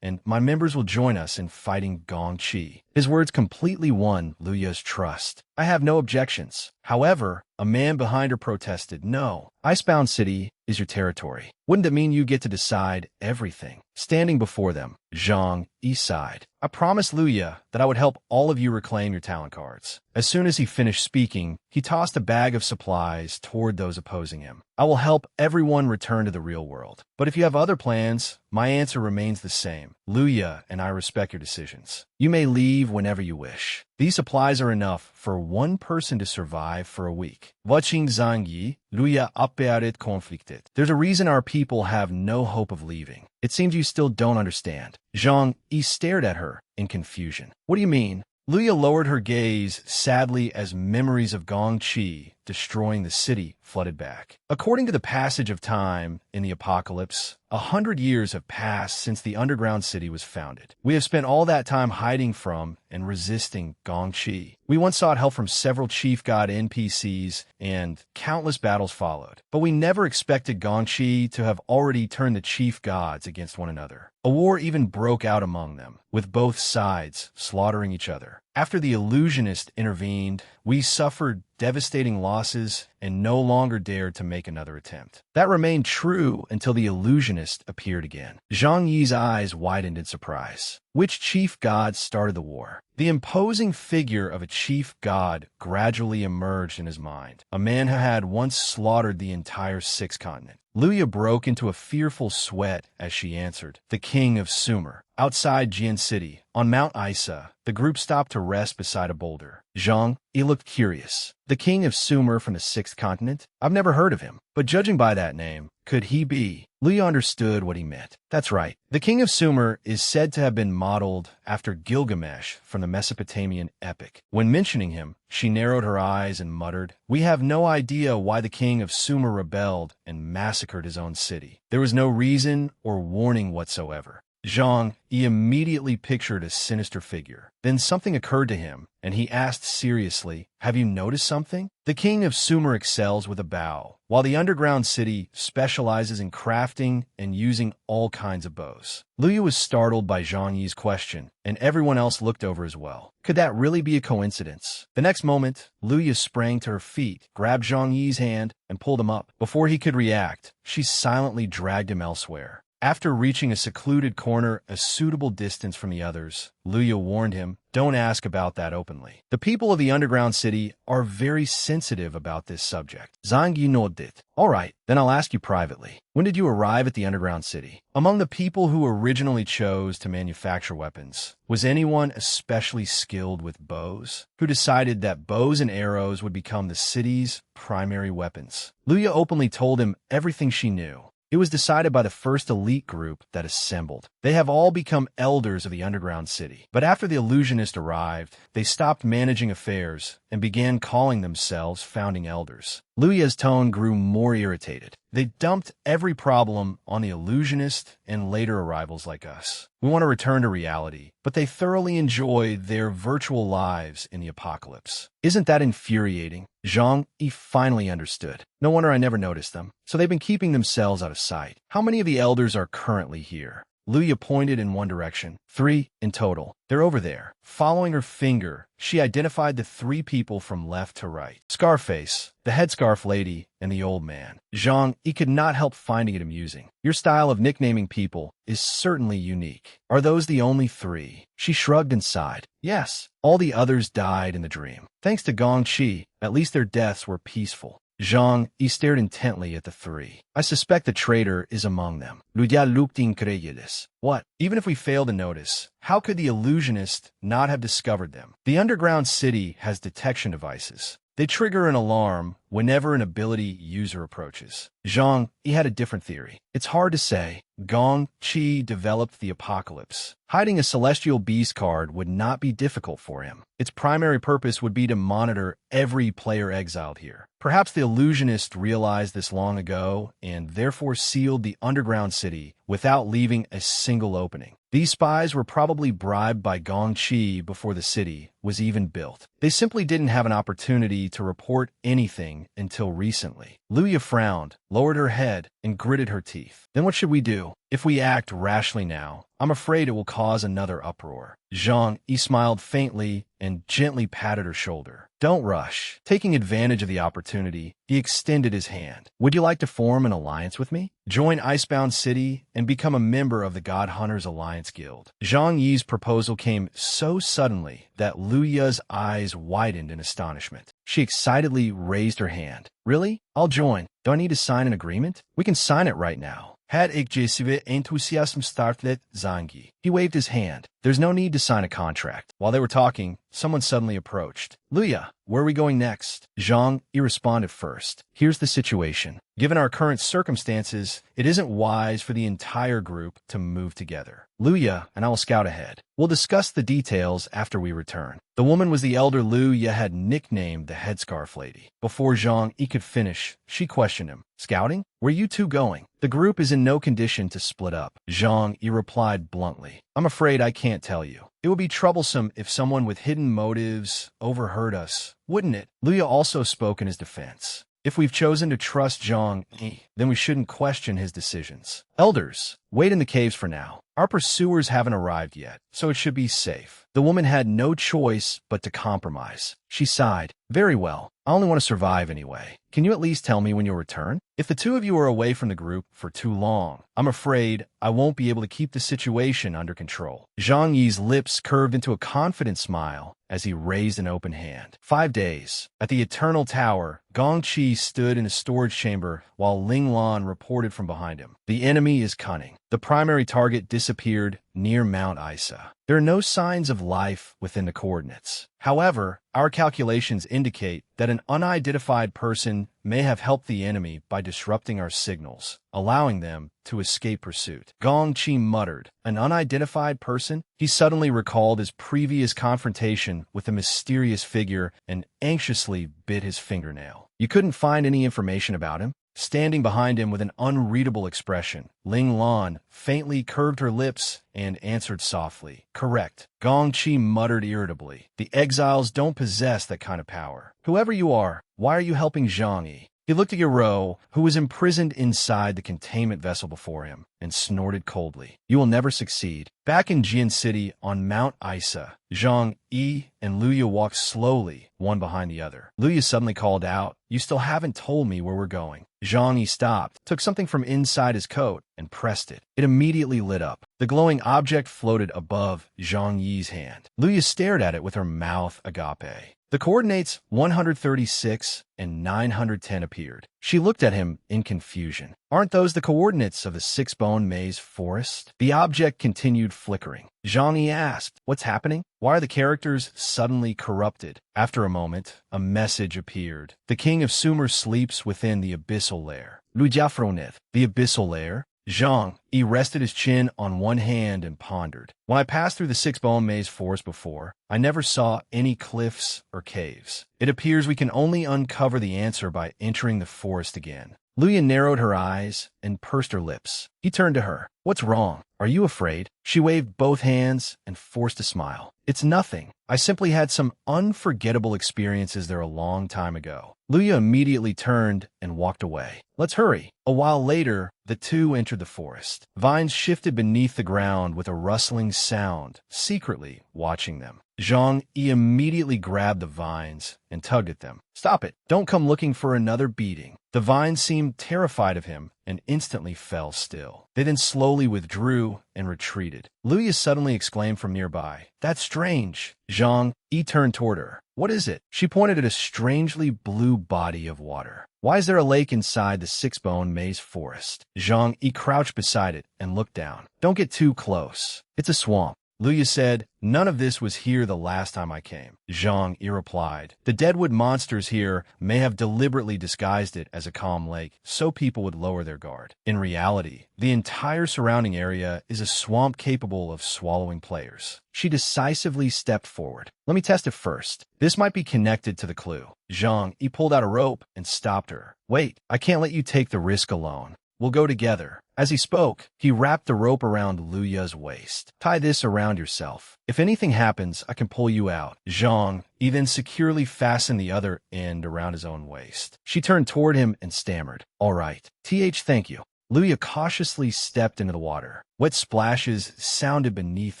and my members will join us in fighting Gongqi." His words completely won Luya's trust. "I have no objections." However, a man behind her protested, "No, Icebound City is your territory. Wouldn't it mean you get to decide everything?" Standing before them, Zhang Yi sighed. "I promised Luya that I would help all of you reclaim your talent cards." As soon as he finished speaking, he tossed a bag of supplies toward those opposing him. "I will help everyone return to the real world. But if you have other plans, my answer remains the same. Luya and I respect your decisions. You may leave whenever you wish." These supplies are enough for one person to survive for a week. Watching Zhang Yi, Luya abwehrte konfliktet. "There's a reason our people have no hope of leaving. It seems you still don't understand." Zhang Yi stared at her in confusion. "What do you mean?" Luya lowered her gaze sadly as memories of Gongqi destroying the city flooded back. According to the passage of time in the apocalypse, 100 years have passed since the underground city was founded. We have spent all that time hiding from and resisting Gongqi. We once sought help from several chief god NPCs, and countless battles followed. But we never expected Gongqi to have already turned the chief gods against one another. A war even broke out among them, with both sides slaughtering each other. After the illusionist intervened, we suffered devastating losses and no longer dared to make another attempt. That remained true until the illusionist appeared again. Zhang Yi's eyes widened in surprise. Which chief god started the war? The imposing figure of a chief god gradually emerged in his mind, a man who had once slaughtered the entire 6th continent. Luya broke into a fearful sweat as she answered, "The king of Sumer." Outside Jian City, on Mount Isa, the group stopped to rest beside a boulder. Zhang Yi looked curious. "The king of Sumer from the 6th continent? I've never heard of him, but judging by that name, could he be?" Luya understood what he meant. "That's right. The king of Sumer is said to have been modeled after Gilgamesh from the Mesopotamian epic." When mentioning him, she narrowed her eyes and muttered, "We have no idea why the king of Sumer rebelled and massacred his own city. There was no reason or warning whatsoever." Zhang Yi immediately pictured a sinister figure. Then something occurred to him, and he asked seriously, "Have you noticed something?" The king of Sumer excels with a bow, while the underground city specializes in crafting and using all kinds of bows. Luya was startled by Zhang Yi's question, and everyone else looked over as well. Could that really be a coincidence? The next moment, Luya sprang to her feet, grabbed Zhang Yi's hand, and pulled him up. Before he could react, she silently dragged him elsewhere. After reaching a secluded corner a suitable distance from the others, Luya warned him, "Don't ask about that openly. The people of the underground city are very sensitive about this subject." Zhang Yi nodded. "All right, then I'll ask you privately. When did you arrive at the underground city? Among the people who originally chose to manufacture weapons, was anyone especially skilled with bows? Who decided that bows and arrows would become the city's primary weapons?" Luya openly told him everything she knew. It was decided by the first elite group that assembled. They have all become elders of the underground city. But after the illusionist arrived, they stopped managing affairs and began calling themselves founding elders. Luya's tone grew more irritated. They dumped every problem on the illusionist and later arrivals like us. We want to return to reality, but they thoroughly enjoy their virtual lives in the apocalypse. Isn't that infuriating? Zhang Yi finally understood. No wonder I never noticed them. So they've been keeping themselves out of sight. How many of the elders are currently here? Luya pointed in one direction. 3 in total. They're over there. Following her finger, she identified the 3 people from left to right. Scarface, the headscarf lady, and the old man. Zhang Yi could not help finding it amusing. Your style of nicknaming people is certainly unique. Are those the only 3? She shrugged and sighed. Yes, all the others died in the dream. Thanks to Gong Qi, at least their deaths were peaceful. Zhang Yi stared intently at the 3. I suspect the traitor is among them. Luya looked incredulous. What? Even if we fail to notice, how could the illusionist not have discovered them? The underground city has detection devices. They trigger an alarm whenever an ability user approaches. Zhang Yi had a different theory. It's hard to say. Gong Qi developed the apocalypse. Hiding a celestial beast card would not be difficult for him. Its primary purpose would be to monitor every player exiled here. Perhaps the illusionist realized this long ago and therefore sealed the underground city without leaving a single opening. These spies were probably bribed by Gong Qi before the city was even built. They simply didn't have an opportunity to report anything until recently. Luya frowned, lowered her head, and gritted her teeth. Then what should we do? If we act rashly now, I'm afraid it will cause another uproar. Zhang Yi smiled faintly and gently patted her shoulder. Don't rush. Taking advantage of the opportunity, he extended his hand. Would you like to form an alliance with me? Join Icebound City and become a member of the God Hunters Alliance Guild. Zhang Yi's proposal came so suddenly that Luya's eyes widened in astonishment. She excitedly raised her hand. Really? I'll join. Do I need to sign an agreement? We can sign it right now. Had excessive enthusiasm startlet Zhang Yi. He waved his hand. There's no need to sign a contract. While they were talking, someone suddenly approached. Luya, where are we going next? Zhang Yi responded first. Here's the situation. Given our current circumstances, it isn't wise for the entire group to move together. Luya and I will scout ahead. We'll discuss the details after we return. The woman was the elder Luya had nicknamed the headscarf lady. Before Zhang Yi could finish, she questioned him. Scouting? Where are you two going? The group is in no condition to split up. Zhang Yi replied bluntly. I'm afraid I can't tell you. It would be troublesome if someone with hidden motives overheard us, wouldn't it? Luya also spoke in his defense. If we've chosen to trust Zhang Yi, then we shouldn't question his decisions. Elders, wait in the caves for now. Our pursuers haven't arrived yet, so it should be safe. The woman had no choice but to compromise. She sighed. Very well. I only want to survive anyway. Can you at least tell me when you'll return? If the 2 of you are away from the group for too long, I'm afraid I won't be able to keep the situation under control. Zhang Yi's lips curved into a confident smile as he raised an open hand. 5 days. At the Eternal Tower, Gong Qi stood in a storage chamber while Ling Lan reported from behind him. The enemy is cunning. The primary target disappeared near Mount Isa. There are no signs of life within the coordinates. However, our calculations indicate that an unidentified person may have helped the enemy by disrupting our signals, allowing them to escape pursuit. Gong Qi muttered. An unidentified person? He suddenly recalled his previous confrontation with a mysterious figure and anxiously bit his fingernail. You couldn't find any information about him? Standing behind him with an unreadable expression, Ling Lan faintly curved her lips and answered softly. Correct. Gong Qi muttered irritably. The exiles don't possess that kind of power. Whoever you are, why are you helping Zhang Yi? He looked at Yaro, who was imprisoned inside the containment vessel before him, and snorted coldly. You will never succeed. Back in Jian City on Mount Isa, Zhang Yi and Luya walked slowly, one behind the other. Luya suddenly called out, You still haven't told me where we're going. Zhang Yi stopped, took something from inside his coat, and pressed it. It immediately lit up. The glowing object floated above Zhang Yi's hand. Luya stared at it with her mouth agape. The coordinates 136 and 910 appeared. She looked at him in confusion. Aren't those the coordinates of the six-bone maze forest? The object continued flickering. Zhang Yi asked, "What's happening? Why are the characters suddenly corrupted?" After a moment, a message appeared. The king of Sumer sleeps within the abyssal lair. Lu Jiafronith, the abyssal lair? Zhang Yi rested his chin on one hand and pondered. When I passed through the six-bone maze forest before, I never saw any cliffs or caves. It appears we can only uncover the answer by entering the forest again. Luya narrowed her eyes and pursed her lips. He turned to her. "What's wrong? Are you afraid?" She waved both hands and forced a smile. "It's nothing. I simply had some unforgettable experiences there a long time ago." Luya immediately turned and walked away. "Let's hurry." A while later, the two entered the forest. Vines shifted beneath the ground with a rustling sound, secretly watching them. Zhang Yi immediately grabbed the vines and tugged at them. "Stop it. Don't come looking for another beating." The vines seemed terrified of him and instantly fell still. They then slowly withdrew and retreated. Luya suddenly exclaimed from nearby, "That's strange." Zhang Yi turned toward her. "What is it?" She pointed at a strangely blue body of water. "Why is there a lake inside the six-bone maze forest?" Zhang Yi crouched beside it and looked down. "Don't get too close. It's a swamp." Luya said, "None of this was here the last time I came." Zhang Yi replied, "The deadwood monsters here may have deliberately disguised it as a calm lake so people would lower their guard. In reality, the entire surrounding area is a swamp capable of swallowing players." She decisively stepped forward. "Let me test it first. This might be connected to the clue." Zhang Yi pulled out a rope and stopped her. "Wait, I can't let you take the risk alone. We'll go together." As he spoke, he wrapped the rope around Luya's waist. "Tie this around yourself. If anything happens, I can pull you out." Zhang Yi then securely fastened the other end around his own waist. She turned toward him and stammered, "All right. Thank you." Luya cautiously stepped into the water. Wet splashes sounded beneath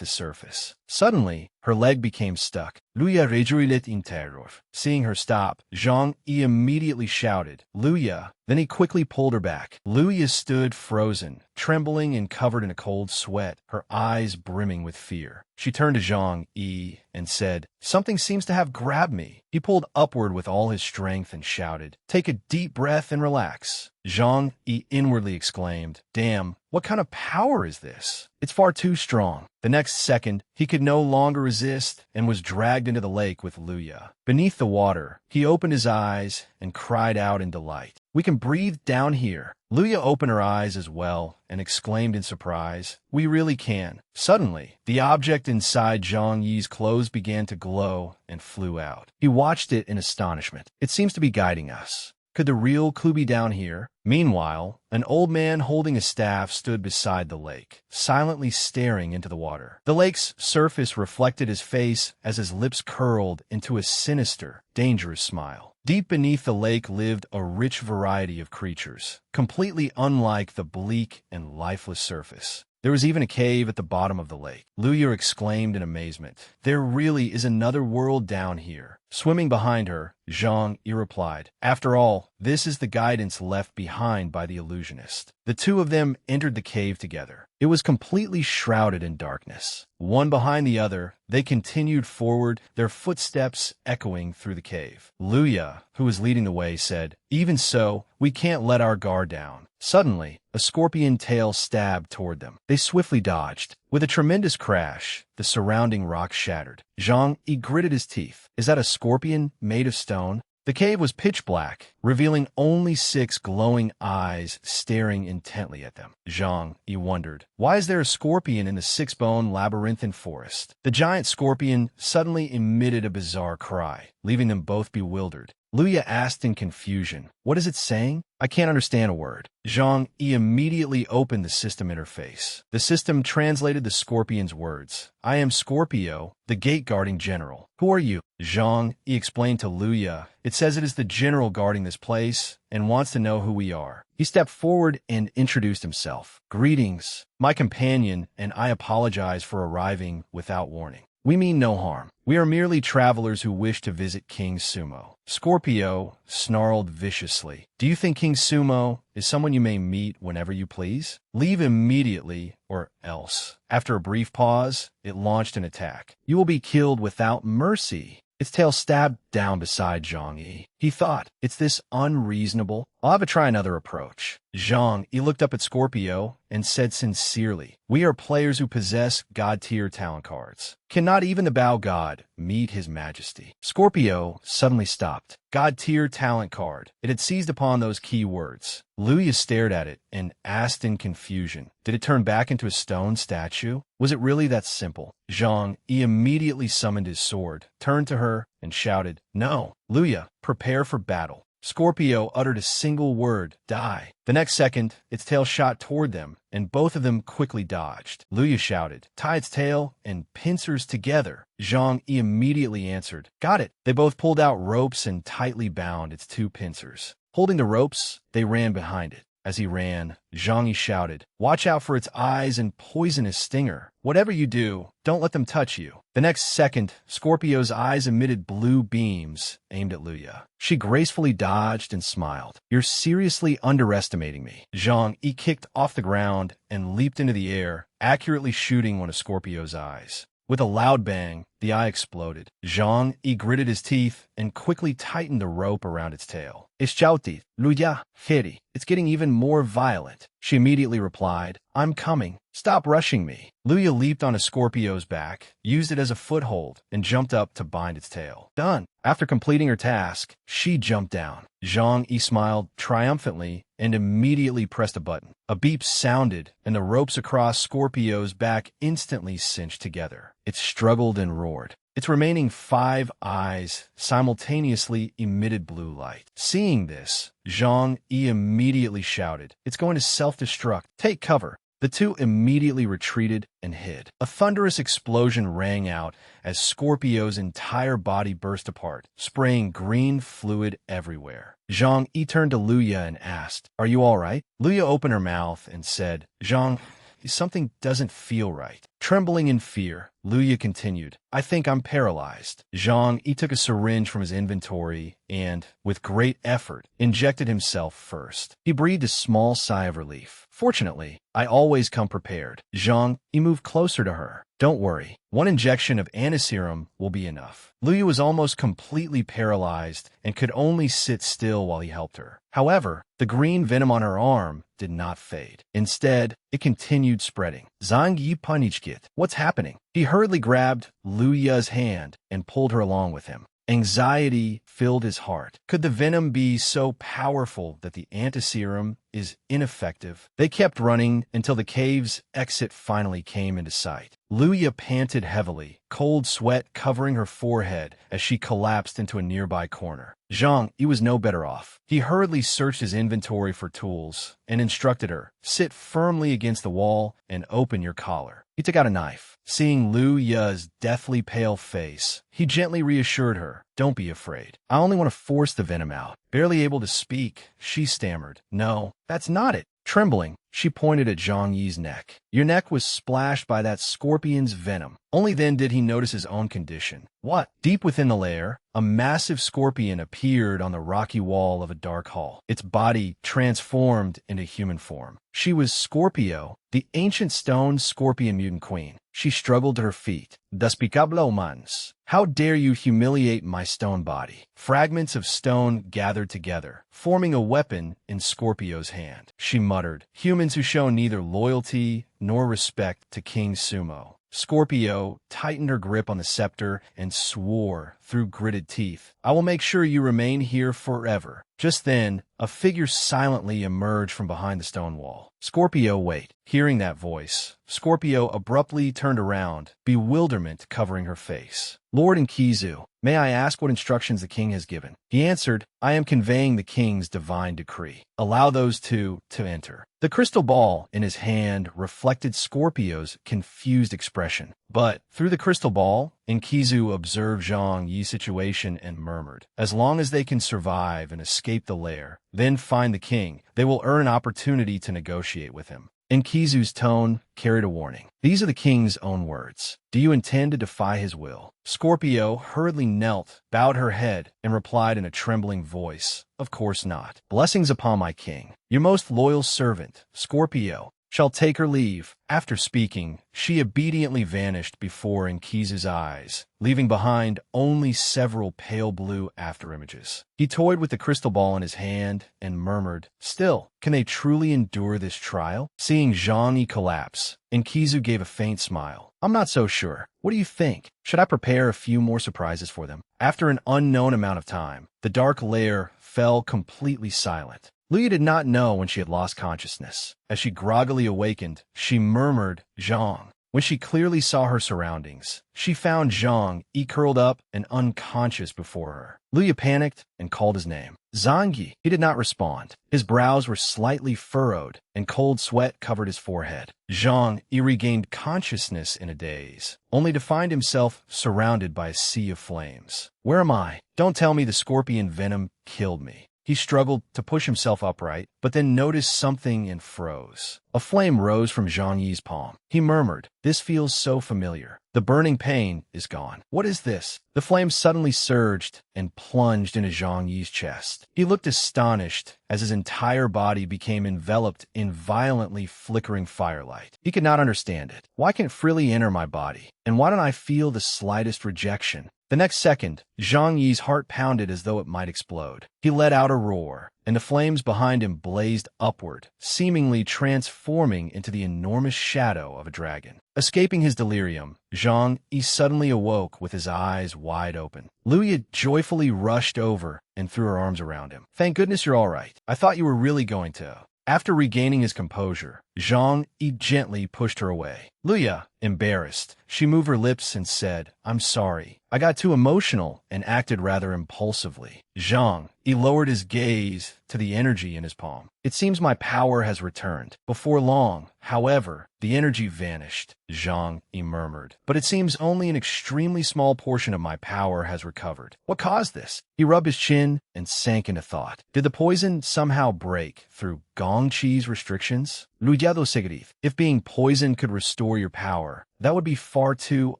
the surface. Suddenly, her leg became stuck. Luya rejuilet in terror. Seeing her stop, Zhang Yi immediately shouted, "Luya!" Then he quickly pulled her back. Luya stood frozen, trembling and covered in a cold sweat, her eyes brimming with fear. She turned to Zhang Yi and said, "Something seems to have grabbed me." He pulled upward with all his strength and shouted, "Take a deep breath and relax." Zhang Yi inwardly exclaimed, "Damn, what kind of power is this? It's far too strong." The next second, he could no longer resist and was dragged into the lake with Luya. Beneath the water, he opened his eyes and cried out in delight. "We can breathe down here." Luya opened her eyes as well and exclaimed in surprise, "We really can." Suddenly, the object inside Zhang Yi's clothes began to glow and flew out. He watched it in astonishment. "It seems to be guiding us. Could the real clue be down here?" Meanwhile, an old man holding a staff stood beside the lake, silently staring into the water. The lake's surface reflected his face as his lips curled into a sinister, dangerous smile. Deep beneath the lake lived a rich variety of creatures, completely unlike the bleak and lifeless surface. There was even a cave at the bottom of the lake. Luya exclaimed in amazement, "There really is another world down here." Swimming behind her, Zhang Yi replied, "After all, this is the guidance left behind by the illusionist." The two of them entered the cave together. It was completely shrouded in darkness. One behind the other, they continued forward, their footsteps echoing through the cave. Luya, who was leading the way, said, "Even so, we can't let our guard down." Suddenly, a scorpion tail stabbed toward them. They swiftly dodged. With a tremendous crash, the surrounding rock shattered. Zhang Yi gritted his teeth. "Is that a scorpion made of stone?" The cave was pitch black, revealing only 6 glowing eyes staring intently at them. Zhang Yi wondered, "Why is there a scorpion in the six-bone labyrinthine forest?" The giant scorpion suddenly emitted a bizarre cry, leaving them both bewildered. Luya asked in confusion, "What is it saying? I can't understand a word." Zhang Yi immediately opened the system interface. The system translated the scorpion's words. "I am Scorpio, the gate-guarding general. Who are you?" Zhang Yi explained to Luya, "It says it is the general guarding this place and wants to know who we are." He stepped forward and introduced himself. "Greetings, my companion, and I apologize for arriving without warning." We mean no harm. We are merely travelers who wish to visit King Sumo. Scorpio snarled viciously. Do you think King Sumo is someone you may meet whenever you please? Leave immediately or else. After a brief pause, it launched an attack. You will be killed without mercy. Its tail stabbed down beside Zhang Yi. He thought, it's this unreasonable. I'll have to try another approach. Zhang Yi looked up at Scorpio and said sincerely, we are players who possess God-tier talent cards. Cannot even the Bao God meet his majesty? Scorpio suddenly stopped. God-tier talent card. It had seized upon those key words. Luya stared at it and asked in confusion, did it turn back into a stone statue? Was it really that simple? Zhang Yi immediately summoned his sword, turned to her, and shouted, no, Luya, prepare for battle. Scorpio uttered a single word, die. The next second, its tail shot toward them, and both of them quickly dodged. Luya shouted, tie its tail and pincers together. Zhang Yi immediately answered, got it. They both pulled out ropes and tightly bound its two pincers. Holding the ropes, they ran behind it. As he ran, Zhang Yi shouted, watch out for its eyes and poisonous stinger. Whatever you do, don't let them touch you. The next second, Scorpio's eyes emitted blue beams aimed at Luya. She gracefully dodged and smiled. You're seriously underestimating me. Zhang Yi kicked off the ground and leaped into the air, accurately shooting one of Scorpio's eyes. With a loud bang, the eye exploded. Zhang Yi gritted his teeth and quickly tightened the rope around its tail. It's Chauti, Luya, Heri. It's getting even more violent. She immediately replied, I'm coming. Stop rushing me. Luya leaped on a Scorpio's back, used it as a foothold, and jumped up to bind its tail. Done. After completing her task, she jumped down. Zhang Yi smiled triumphantly and immediately pressed a button. A beep sounded, and the ropes across Scorpio's back instantly cinched together. It struggled and roared. Its remaining 5 eyes simultaneously emitted blue light. Seeing this, Zhang Yi immediately shouted, it's going to self-destruct. Take cover. The two immediately retreated and hid. A thunderous explosion rang out as Scorpio's entire body burst apart, spraying green fluid everywhere. Zhang Yi turned to Luya and asked, are you all right? Luya opened her mouth and said, Zhang, something doesn't feel right. Trembling in fear, Luya continued, I think I'm paralyzed. Zhang Yi took a syringe from his inventory and, with great effort, injected himself first. He breathed a small sigh of relief. Fortunately, I always come prepared. Zhang Yi moved closer to her. Don't worry, 1 injection of antiserum will be enough. Luya was almost completely paralyzed and could only sit still while he helped her. However, the green venom on her arm did not fade. Instead, it continued spreading. Zhang Yi panicked. What's happening? He hurriedly grabbed Luya's hand and pulled her along with him. Anxiety filled his heart. Could the venom be so powerful that the antiserum is ineffective? They kept running until the cave's exit finally came into sight. Luya panted heavily, cold sweat covering her forehead as she collapsed into a nearby corner. Zhang Yi was no better off. He hurriedly searched his inventory for tools and instructed her, sit firmly against the wall and open your collar. He took out a knife. Seeing Luya's deathly pale face, he gently reassured her, don't be afraid. I only want to force the venom out. Barely able to speak, she stammered, no, that's not it. Trembling, she pointed at Zhang Yi's neck. Your neck was splashed by that scorpion's venom. Only then did he notice his own condition. What? Deep within the lair, a massive scorpion appeared on the rocky wall of a dark hall. Its body transformed into human form. She was Scorpio, the ancient stone scorpion mutant queen. She struggled to her feet. Despicable humans. How dare you humiliate my stone body? Fragments of stone gathered together, forming a weapon in Scorpio's hand. She muttered, humans who show neither loyalty nor respect to King Sumo. Scorpio tightened her grip on the scepter and swore through gritted teeth, I will make sure you remain here forever. Just then, a figure silently emerged from behind the stone wall. Scorpio, wait. Hearing that voice, Scorpio abruptly turned around, bewilderment covering her face. Lord Nkizu, may I ask what instructions the king has given? He answered, I am conveying the king's divine decree. Allow those two to enter. The crystal ball in his hand reflected Scorpio's confused expression. But through the crystal ball, Nkizu observed Zhang Yi's situation and murmured, as long as they can survive and escape the lair, then find the king, they will earn an opportunity to negotiate with him. Enkidu's tone carried a warning. These are the king's own words. Do you intend to defy his will? Scorpio hurriedly knelt, bowed her head, and replied in a trembling voice, Of course not. Blessings upon my king. Your most loyal servant, Scorpio, shall take her leave. After speaking, she obediently vanished before Enkidu's eyes, leaving behind only several pale blue afterimages. He toyed with the crystal ball in his hand and murmured, Still, can they truly endure this trial? Seeing Zhang Yi collapse, Enkidu gave a faint smile. I'm not so sure. What do you think? Should I prepare a few more surprises for them? After an unknown amount of time, the dark lair fell completely silent. Luya did not know when she had lost consciousness. As she groggily awakened, she murmured, Zhang. When she clearly saw her surroundings, she found Zhang Yi curled up and unconscious before her. Luya panicked and called his name. Zhang Yi. He did not respond. His brows were slightly furrowed, and cold sweat covered his forehead. Zhang Yi regained consciousness in a daze, only to find himself surrounded by a sea of flames. Where am I? Don't tell me the scorpion venom killed me. He struggled to push himself upright, but then noticed something and froze. A flame rose from Zhang Yi's palm. He murmured, This feels so familiar. The burning pain is gone. What is this? The flame suddenly surged and plunged into Zhang Yi's chest. He looked astonished as his entire body became enveloped in violently flickering firelight. He could not understand it. Why can't it freely enter my body? And why don't I feel the slightest rejection? The next second, Zhang Yi's heart pounded as though it might explode. He let out a roar, and the flames behind him blazed upward, seemingly transforming into the enormous shadow of a dragon. Escaping his delirium, Zhang Yi suddenly awoke with his eyes wide open. Luya joyfully rushed over and threw her arms around him. Thank goodness you're all right. I thought you were really going to. After regaining his composure, Zhang Yi gently pushed her away. Luya, embarrassed, she moved her lips and said, I'm sorry. I got too emotional and acted rather impulsively. Zhang Yi lowered his gaze to the energy in his palm. It seems my power has returned. Before long, however, the energy vanished, Zhang Yi murmured. But it seems only an extremely small portion of my power has recovered. What caused this? He rubbed his chin and sank into thought. Did the poison somehow break through Gongqi's restrictions? If being poisoned could restore your power, that would be far too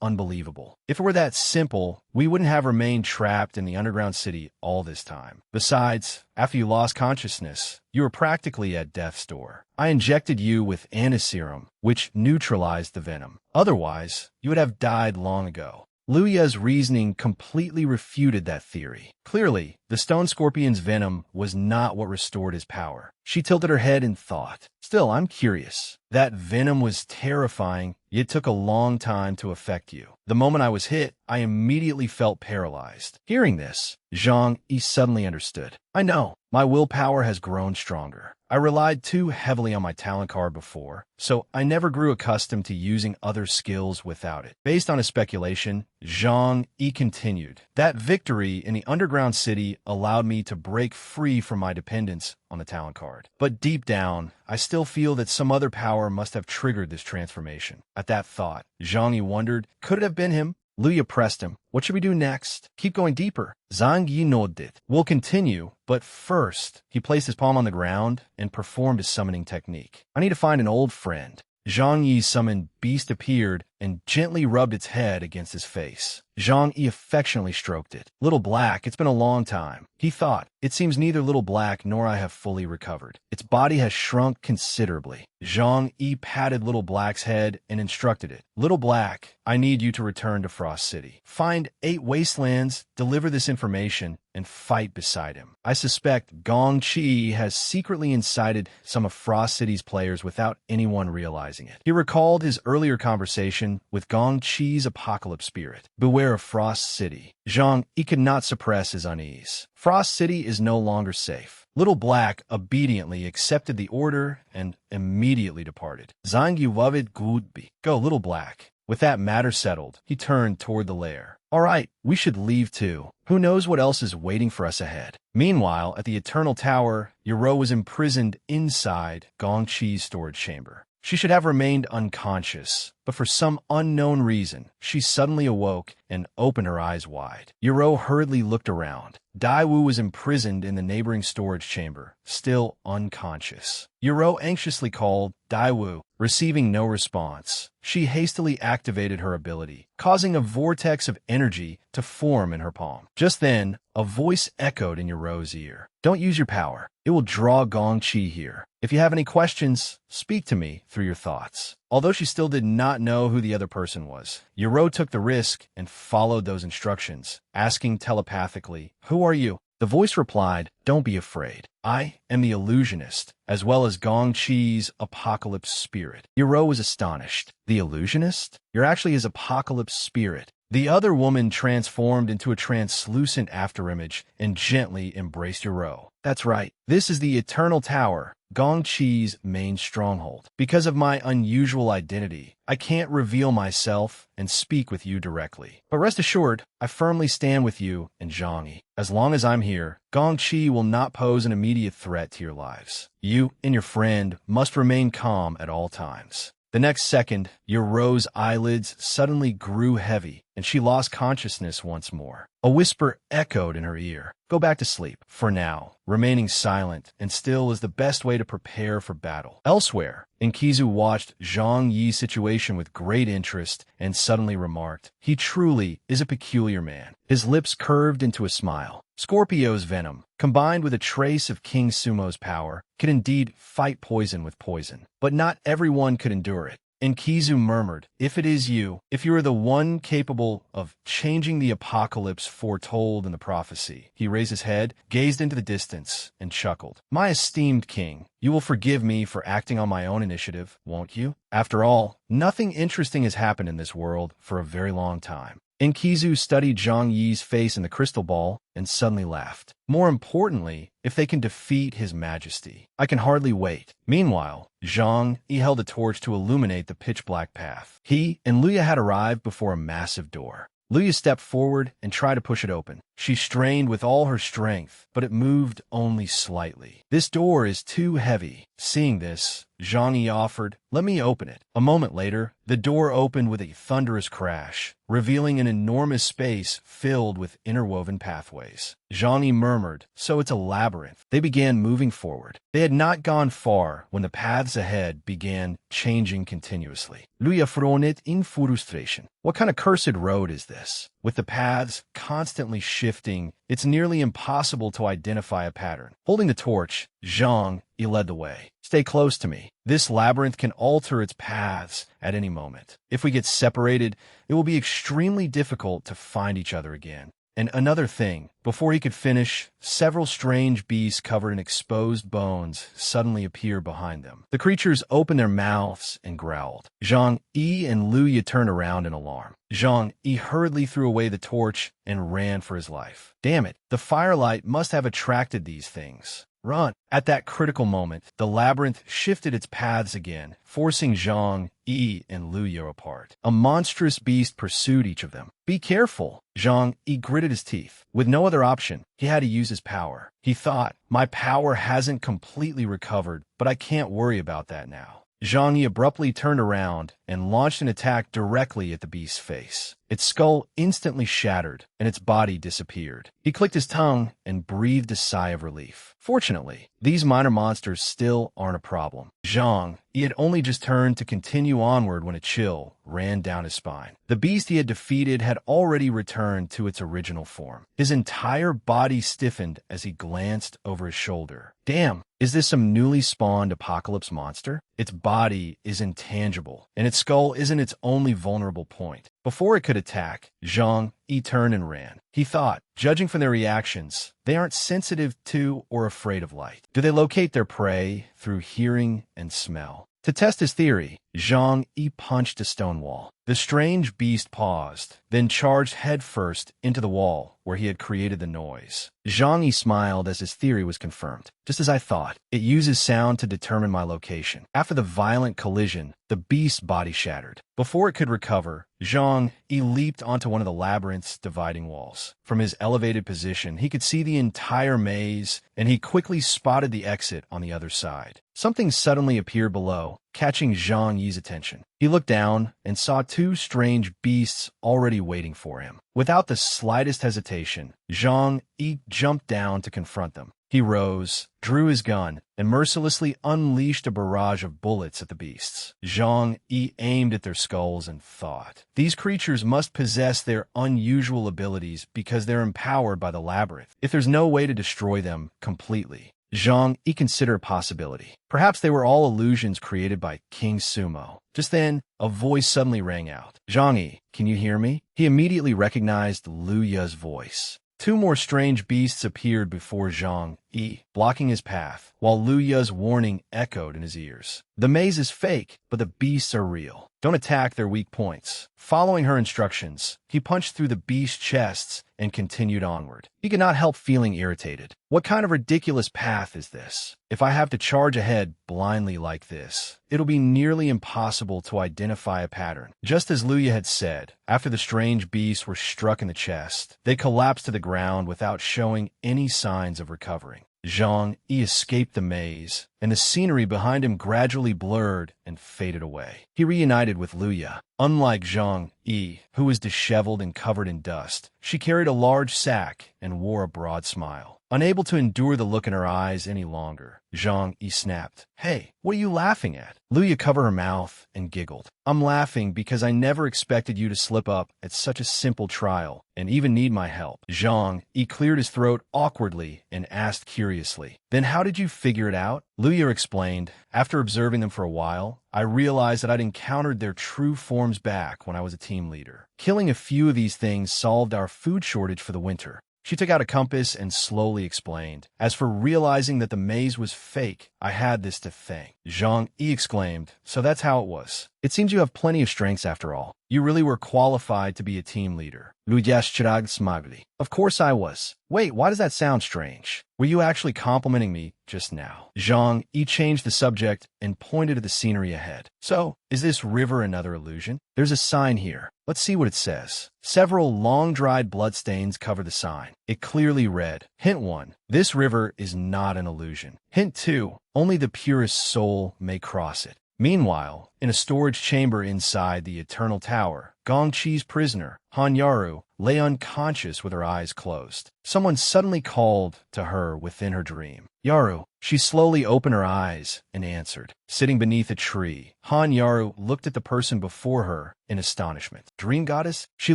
unbelievable. If it were that simple, we wouldn't have remained trapped in the underground city all this time. Besides, after you lost consciousness, you were practically at death's door. I injected you with antiserum, which neutralized the venom. Otherwise, you would have died long ago. Luya's reasoning completely refuted that theory. Clearly, the stone scorpion's venom was not what restored his power. She tilted her head in thought. Still, I'm curious. That venom was terrifying, yet took a long time to affect you. The moment I was hit, I immediately felt paralyzed. Hearing this, Zhang Yi suddenly understood. I know. My willpower has grown stronger. I relied too heavily on my talent card before, so I never grew accustomed to using other skills without it. Based on a speculation, Zhang Yi continued. That victory in the underground city allowed me to break free from my dependence on the talent card. But deep down, I still feel that some other power must have triggered this transformation. At that thought, Zhang Yi wondered, could it have been him? Luya pressed him. What should we do next? Keep going deeper. Zhang Yi nodded. We'll continue, but first, he placed his palm on the ground and performed his summoning technique. I need to find an old friend. Zhang Yi's summoned beast appeared and gently rubbed its head against his face. Zhang Yi affectionately stroked it. Little Black, it's been a long time. He thought, it seems neither Little Black nor I have fully recovered. Its body has shrunk considerably. Zhang Yi patted Little Black's head and instructed it. Little Black, I need you to return to Frost City. Find 8 wastelands, deliver this information, and fight beside him. I suspect Gongqi has secretly incited some of Frost City's players without anyone realizing it. He recalled his earlier conversation with Gongqi's apocalypse spirit. Beware of Frost City. Zhang Yi could not suppress his unease. Frost City is no longer safe. Little Black obediently accepted the order and immediately departed. Zhang Yi wavid gudbi. Go, Little Black. With that matter settled, he turned toward the lair. All right, we should leave too. Who knows what else is waiting for us ahead? Meanwhile, at the Eternal Tower, Yoro was imprisoned inside Gongqi's storage chamber. She should have remained unconscious, but for some unknown reason, she suddenly awoke and opened her eyes wide. Yuro hurriedly looked around. Daiwu was imprisoned in the neighboring storage chamber, still unconscious. Yuro anxiously called Daiwu, receiving no response. She hastily activated her ability, causing a vortex of energy to form in her palm. Just then, a voice echoed in Yuro's ear. "Don't use your power. It will draw Gong Qi here. If you have any questions, speak to me through your thoughts." Although she still did not know who the other person was, Yuro took the risk and followed those instructions, asking telepathically, "Who are you?" The voice replied, "Don't be afraid. I am the illusionist, as well as Gong Qi's apocalypse spirit." Yuro was astonished. "The illusionist? You're actually his apocalypse spirit." The other woman transformed into a translucent afterimage and gently embraced Yuro. "That's right. This is the Eternal Tower, Gong Qi's main stronghold. Because of my unusual identity, I can't reveal myself and speak with you directly. But rest assured, I firmly stand with you and Zhangyi. As long as I'm here, Gong Qi will not pose an immediate threat to your lives. You and your friend must remain calm at all times." The next second, Yuro's eyelids suddenly grew heavy, and she lost consciousness once more. A whisper echoed in her ear. "Go back to sleep. For now, remaining silent and still is the best way to prepare for battle." Elsewhere, Inkizu watched Zhang Yi's situation with great interest and suddenly remarked, "He truly is a peculiar man." His lips curved into a smile. Scorpio's venom, combined with a trace of King Sumo's power, could indeed fight poison with poison. But not everyone could endure it. Inkizu murmured, "If it is you, if you are the one capable of changing the apocalypse foretold in the prophecy." He raised his head, gazed into the distance, and chuckled. "My esteemed king, you will forgive me for acting on my own initiative, won't you? After all, nothing interesting has happened in this world for a very long time." Inkizu studied Zhang Yi's face in the crystal ball and suddenly laughed. "More importantly, if they can defeat His Majesty, I can hardly wait." Meanwhile, Zhang Yi held a torch to illuminate the pitch-black path. He and Luya had arrived before a massive door. Luya stepped forward and tried to push it open. She strained with all her strength, but it moved only slightly. "This door is too heavy." Seeing this, Zhang Yi offered, "Let me open it." A moment later, the door opened with a thunderous crash, revealing an enormous space filled with interwoven pathways. Zhang Yi murmured, "So it's a labyrinth." They began moving forward. They had not gone far when the paths ahead began changing continuously. Luya fronit in frustration. "What kind of cursed road is this? With the paths constantly shifting, it's nearly impossible to identify a pattern." Holding the torch, Zhang Yi led the way. "Stay close to me. This labyrinth can alter its paths at any moment. If we get separated, it will be extremely difficult to find each other again. And another thing," before he could finish, several strange beasts covered in exposed bones suddenly appeared behind them. The creatures opened their mouths and growled. Zhang Yi and Luya turned around in alarm. Zhang Yi hurriedly threw away the torch and ran for his life. "Damn it, the firelight must have attracted these things. Run!" At that critical moment, the labyrinth shifted its paths again, forcing Zhang Yi and Luya apart. A monstrous beast pursued each of them. "Be careful!" Zhang Yi gritted his teeth. With no other option, he had to use his power. He thought, "My power hasn't completely recovered, but I can't worry about that now." Zhang Yi abruptly turned around and launched an attack directly at the beast's face. Its skull instantly shattered, and its body disappeared. He clicked his tongue and breathed a sigh of relief. Fortunately, these minor monsters still aren't a problem. Zhang Yi had only just turned to continue onward when a chill ran down his spine. The beast he had defeated had already returned to its original form. His entire body stiffened as he glanced over his shoulder. "Damn, is this some newly spawned apocalypse monster? Its body is intangible, and its skull isn't its only vulnerable point." Before it could attack, Zhang Yi turned and ran. He thought, judging from their reactions, they aren't sensitive to or afraid of light. Do they locate their prey through hearing and smell? To test his theory, Zhang Yi punched a stone wall. The strange beast paused, then charged headfirst into the wall where he had created the noise. Zhang Yi smiled as his theory was confirmed. "Just as I thought, it uses sound to determine my location." After the violent collision, the beast's body shattered. Before it could recover, Zhang Yi leaped onto one of the labyrinth's dividing walls. From his elevated position, he could see the entire maze, and he quickly spotted the exit on the other side. Something suddenly appeared below, catching Zhang Yi's attention. He looked down and saw two strange beasts already waiting for him. Without the slightest hesitation, Zhang Yi jumped down to confront them. He rose, drew his gun, and mercilessly unleashed a barrage of bullets at the beasts. Zhang Yi aimed at their skulls and thought, "These creatures must possess their unusual abilities because they're empowered by the labyrinth. If there's no way to destroy them completely." Zhang Yi considered a possibility. Perhaps they were all illusions created by King Sumo. Just then, a voice suddenly rang out. "Zhang Yi, can you hear me?" He immediately recognized Liu Ye's voice. Two more strange beasts appeared before Zhang Yi, blocking his path, while Liu Ye's warning echoed in his ears. "The maze is fake, but the beasts are real. Don't attack their weak points." Following her instructions, he punched through the beast's chests and continued onward. He could not help feeling irritated. What kind of ridiculous path is this? If I have to charge ahead blindly like this, it'll be nearly impossible to identify a pattern. Just as Liu Ye had said, after the strange beasts were struck in the chest, they collapsed to the ground without showing any signs of recovering. Zhang Yi escaped the maze, and the scenery behind him gradually blurred and faded away. He reunited with Liu Ye. Unlike Zhang Yi, who was disheveled and covered in dust, she carried a large sack and wore a broad smile. Unable to endure the look in her eyes any longer, Zhang Yi snapped, "Hey, what are you laughing at?" Liu Ye covered her mouth and giggled. "I'm laughing because I never expected you to slip up at such a simple trial and even need my help." Zhang Yi cleared his throat awkwardly and asked curiously, "Then how did you figure it out?" Liu Ye explained, "After observing them for a while, I realized that I'd encountered their true forms back when I was a team leader. Killing a few of these things solved our food shortage for the winter." She took out a compass and slowly explained, "As for realizing that the maze was fake, I had this to thank." Zhang Yi exclaimed, "So that's how it was. It seems you have plenty of strengths after all. You really were qualified to be a team leader." Liu Ye smiled. "Of course I was. Wait, why does that sound strange? Were you actually complimenting me just now?" Zhang Yi changed the subject and pointed at the scenery ahead. "So, is this river another illusion? There's a sign here. Let's see what it says." Several long-dried bloodstains cover the sign. It clearly read, "Hint 1. This river is not an illusion. Hint 2. Only the purest soul may cross it." Meanwhile, in a storage chamber inside the Eternal Tower, Gongqi's prisoner, Han Yaru, lay unconscious with her eyes closed. Someone suddenly called to her within her dream. "Yaru." She slowly opened her eyes and answered. Sitting beneath a tree, Han Yaru looked at the person before her in astonishment. "Dream goddess?" She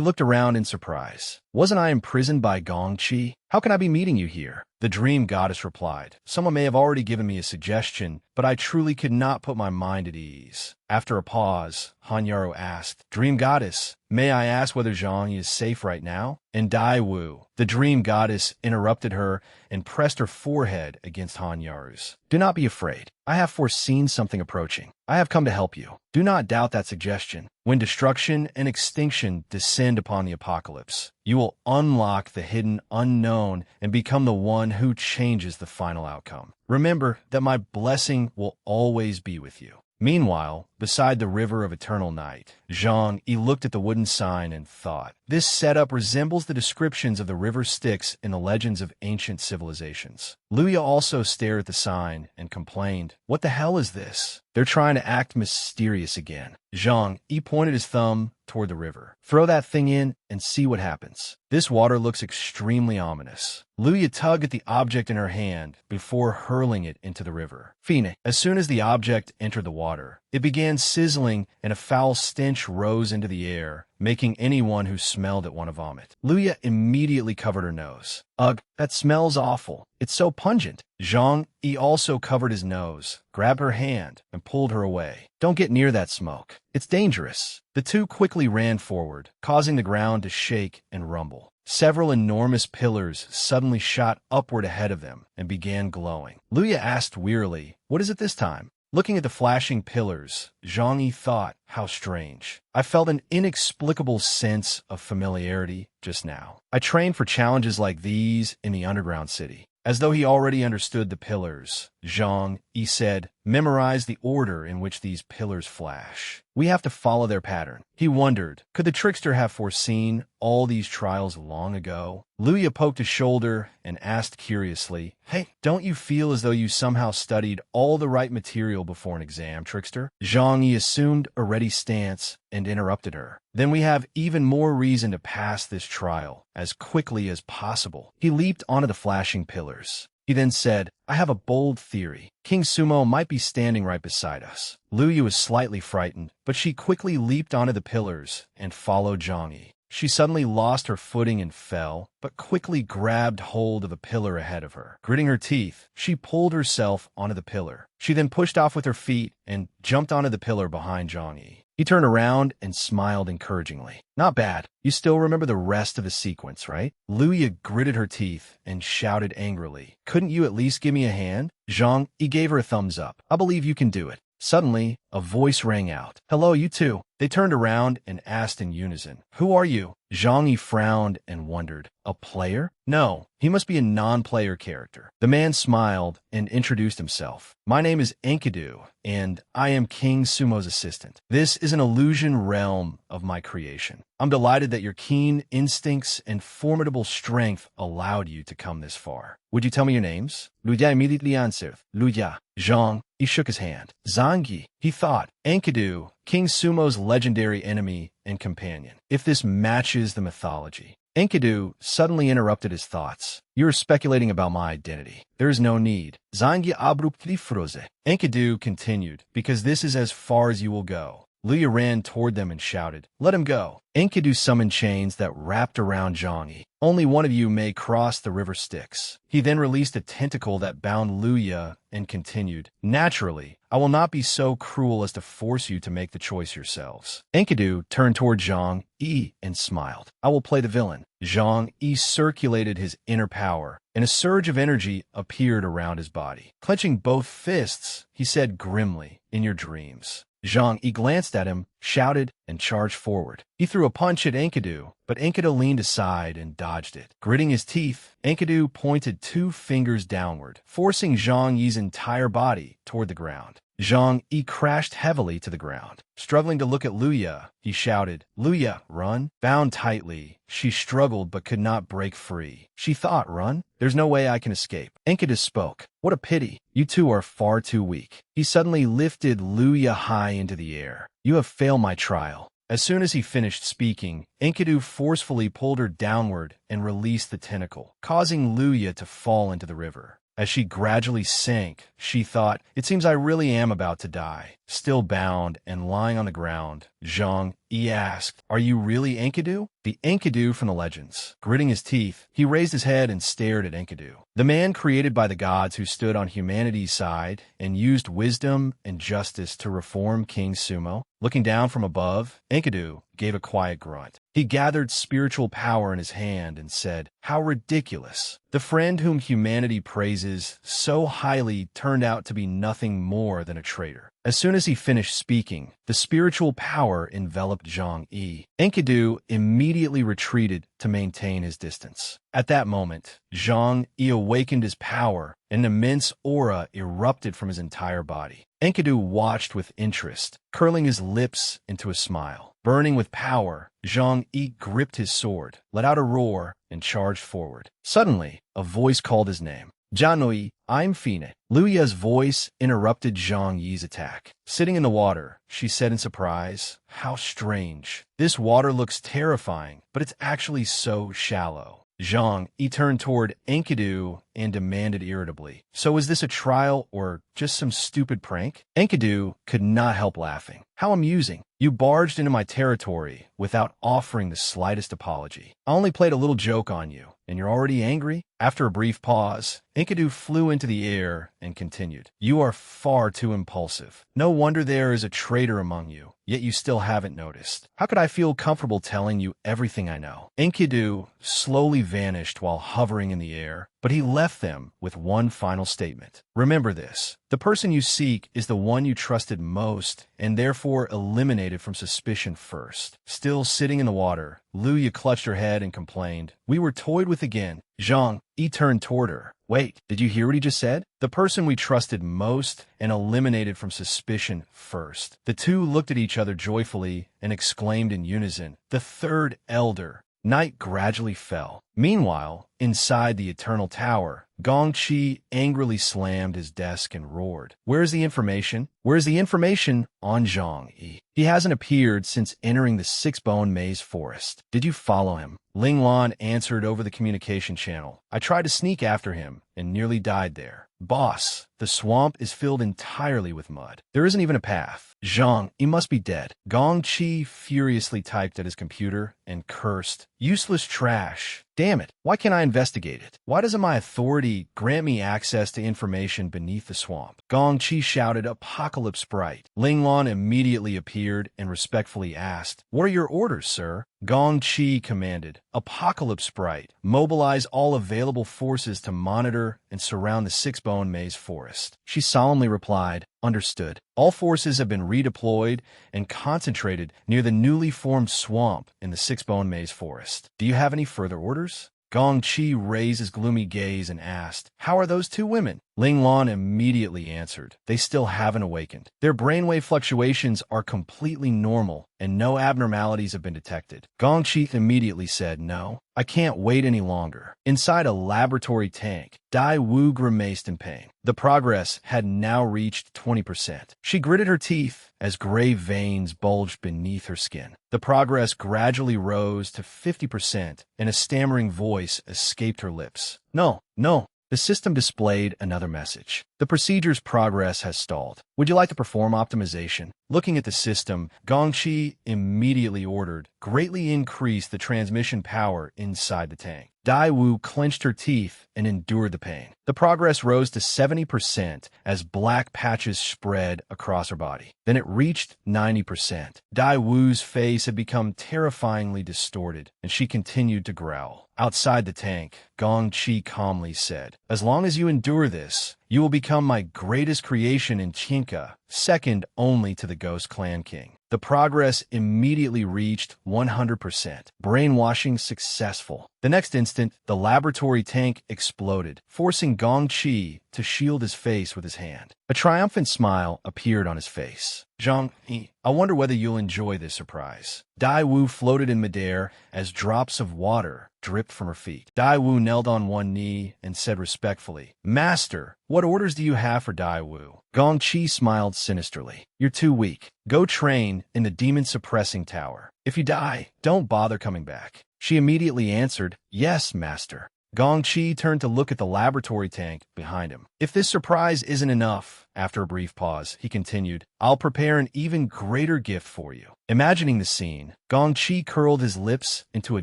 looked around in surprise. "Wasn't I imprisoned by Gongqi? How can I be meeting you here?" The dream goddess replied, "Someone may have already given me a suggestion, but I truly could not put my mind at ease." After a pause, Han Yaru asked, "Dream goddess, may I ask whether Zhang is safe right now?" And Dai Wu, the dream goddess, interrupted her and pressed her forehead against Han Yaru's. "Do not be afraid. I have foreseen something approaching. I have come to help you. Do not doubt that suggestion. When destruction and extinction descend upon the apocalypse, you will unlock the hidden unknown and become the one who changes the final outcome. Remember that my blessing will always be with you." Meanwhile, beside the river of eternal night, Zhang Yi looked at the wooden sign and thought, "This setup resembles the descriptions of the river Styx in the legends of ancient civilizations." Liu Ye also stared at the sign and complained, "What the hell is this? They're trying to act mysterious again." Zhang Yi pointed his thumb toward the river. "Throw that thing in and see what happens. This water looks extremely ominous." Liu Ye tugged at the object in her hand before hurling it into the river. Phoenix. As soon as the object entered the water, it began sizzling and a foul stench rose into the air, making anyone who smelled it want to vomit. Liu Ye immediately covered her nose. "Ugh, that smells awful. It's so pungent." Zhang Yi also covered his nose, grabbed her hand, and pulled her away. "Don't get near that smoke. It's dangerous." The two quickly ran forward, causing the ground to shake and rumble. Several enormous pillars suddenly shot upward ahead of them and began glowing. Liu Ye asked wearily, "What is it this time?" Looking at the flashing pillars, Zhang Yi thought, "How strange. I felt an inexplicable sense of familiarity just now. I trained for challenges like these in the underground city." As though he already understood the pillars, Zhang Yi said. Memorize the order in which these pillars flash. We have to follow their pattern. He wondered, could the trickster have foreseen all these trials long ago? Luya poked his shoulder and asked curiously, Hey, don't you feel as though you somehow studied all the right material before an exam, trickster? Zhang Yi assumed a ready stance and interrupted her. Then we have even more reason to pass this trial as quickly as possible. He leaped onto the flashing pillars. He then said, I have a bold theory. King Sumo might be standing right beside us. Luya was slightly frightened, but she quickly leaped onto the pillars and followed Zhang Yi. She suddenly lost her footing and fell, but quickly grabbed hold of a pillar ahead of her. Gritting her teeth, she pulled herself onto the pillar. She then pushed off with her feet and jumped onto the pillar behind Zhang Yi. He turned around and smiled encouragingly. Not bad. You still remember the rest of the sequence, right? Luya gritted her teeth and shouted angrily. Couldn't you at least give me a hand? Zhang Yi gave her a thumbs up. I believe you can do it. Suddenly, a voice rang out. Hello, you two. They turned around and asked in unison. Who are you? Zhang Yi frowned and wondered. A player? No, he must be a non-player character. The man smiled and introduced himself. My name is Enkidu, and I am King Sumo's assistant. This is an illusion realm of my creation. I'm delighted that your keen instincts and formidable strength allowed you to come this far. Would you tell me your names? Luya immediately answered. Luya. Zhang Yi shook his hand. Zhang Yi, he thought. Enkidu, King Sumo's legendary enemy and companion. If this matches the mythology. Enkidu suddenly interrupted his thoughts. You're speculating about my identity. There is no need. Zhang Yi abruptly froze. Enkidu continued, because this is as far as you will go. Luya ran toward them and shouted, Let him go. Enkidu summoned chains that wrapped around Zhang Yi. Only one of you may cross the river Styx. He then released a tentacle that bound Luya and continued, Naturally, I will not be so cruel as to force you to make the choice yourselves. Enkidu turned toward Zhang Yi and smiled. I will play the villain. Zhang Yi circulated his inner power, and a surge of energy appeared around his body. Clenching both fists, he said grimly, In your dreams. Zhang Yi glanced at him, shouted, and charged forward. He threw a punch at Enkidu, but Enkidu leaned aside and dodged it. Gritting his teeth, Enkidu pointed 2 fingers downward, forcing Zhang Yi's entire body toward the ground. Zhang Yi crashed heavily to the ground. Struggling to look at Luya, he shouted, Luya, run. Bound tightly, she struggled but could not break free. She thought, run? There's no way I can escape. Enkidu spoke. What a pity. You two are far too weak. He suddenly lifted Luya high into the air. You have failed my trial. As soon as he finished speaking, Enkidu forcefully pulled her downward and released the tentacle, causing Luya to fall into the river. As she gradually sank, she thought, It seems I really am about to die. Still bound and lying on the ground, Zhang Yi asked, Are you really Enkidu? The Enkidu from the legends. Gritting his teeth, he raised his head and stared at Enkidu. The man created by the gods who stood on humanity's side and used wisdom and justice to reform King Sumo. Looking down from above, Enkidu gave a quiet grunt. He gathered spiritual power in his hand and said, How ridiculous. The friend whom humanity praises so highly turned out to be nothing more than a traitor. As soon as he finished speaking, the spiritual power enveloped Zhang Yi. Enkidu immediately retreated to maintain his distance. At that moment, Zhang Yi awakened his power, and an immense aura erupted from his entire body. Enkidu watched with interest, curling his lips into a smile. Burning with power, Zhang Yi gripped his sword, let out a roar, and charged forward. Suddenly, a voice called his name. Janui, I'm Fine. Luya's voice interrupted Zhang Yi's attack. Sitting in the water, she said in surprise, How strange. This water looks terrifying, but it's actually so shallow. Zhang Yi turned toward Enkidu and demanded irritably, So is this a trial or just some stupid prank? Enkidu could not help laughing. How amusing. You barged into my territory without offering the slightest apology. I only played a little joke on you, and you're already angry? After a brief pause, Enkidu flew into the air and continued, You are far too impulsive. No wonder there is a traitor among you, yet you still haven't noticed. How could I feel comfortable telling you everything I know? Enkidu slowly vanished while hovering in the air, but he left them with one final statement. Remember this. The person you seek is the one you trusted most and therefore eliminated from suspicion first. Still sitting in the water, Luya clutched her head and complained, We were toyed with again. Zhang Yi turned toward her. Wait, did you hear what he just said? The person we trusted most and eliminated from suspicion first. The two looked at each other joyfully and exclaimed in unison, "The third elder." Night gradually fell. Meanwhile, inside the Eternal Tower, Gongqi angrily slammed his desk and roared. Where's the information? Where's the information on Zhang Yi? He hasn't appeared since entering the Six-Bone Maze Forest. Did you follow him? Ling Lan answered over the communication channel. I tried to sneak after him and nearly died there. Boss, the swamp is filled entirely with mud. There isn't even a path. Zhang, he must be dead. Gongqi furiously typed at his computer and cursed. Useless trash. Damn it, why can't I investigate it? Why doesn't my authority grant me access to information beneath the swamp? Gongqi shouted, Apocalypse Sprite. Ling Lan immediately appeared and respectfully asked, What are your orders, sir? Gongqi commanded, Apocalypse Sprite, mobilize all available forces to monitor and surround the Six-Bone Maze Forest. She solemnly replied, Understood. All forces have been redeployed and concentrated near the newly formed swamp in the Six-Bone Maze Forest. Do you have any further orders? Gongqi raised his gloomy gaze and asked, How are those two women? Ling Lan immediately answered, They still haven't awakened. Their brainwave fluctuations are completely normal, and no abnormalities have been detected. Gongqi immediately said, No, I can't wait any longer. Inside a laboratory tank, Dai Wu grimaced in pain. The progress had now reached 20%. She gritted her teeth as gray veins bulged beneath her skin. The progress gradually rose to 50%, and a stammering voice escaped her lips. No, no. The system displayed another message. The procedure's progress has stalled. Would you like to perform optimization? Looking at the system, Gongqi immediately ordered, greatly increase the transmission power inside the tank. Dai Wu clenched her teeth and endured the pain. The progress rose to 70% as black patches spread across her body. Then it reached 90%. Dai Wu's face had become terrifyingly distorted, and she continued to growl. Outside the tank, Gongqi calmly said, As long as you endure this, you will become my greatest creation in Chinka, second only to the Ghost Clan King. The progress immediately reached 100%. Brainwashing successful. The next instant, the laboratory tank exploded, forcing Gongqi to shield his face with his hand. A triumphant smile appeared on his face. Zhang Yi, I wonder whether you'll enjoy this surprise. Dai Wu floated in midair as drops of water dripped from her feet. Dai Wu knelt on one knee and said respectfully, Master, what orders do you have for Dai Wu? Gongqi smiled sinisterly. You're too weak. Go train in the demon-suppressing tower. If you die, don't bother coming back. She immediately answered, Yes, Master. Gongqi turned to look at the laboratory tank behind him. If this surprise isn't enough, after a brief pause, he continued, I'll prepare an even greater gift for you. Imagining the scene, Gongqi curled his lips into a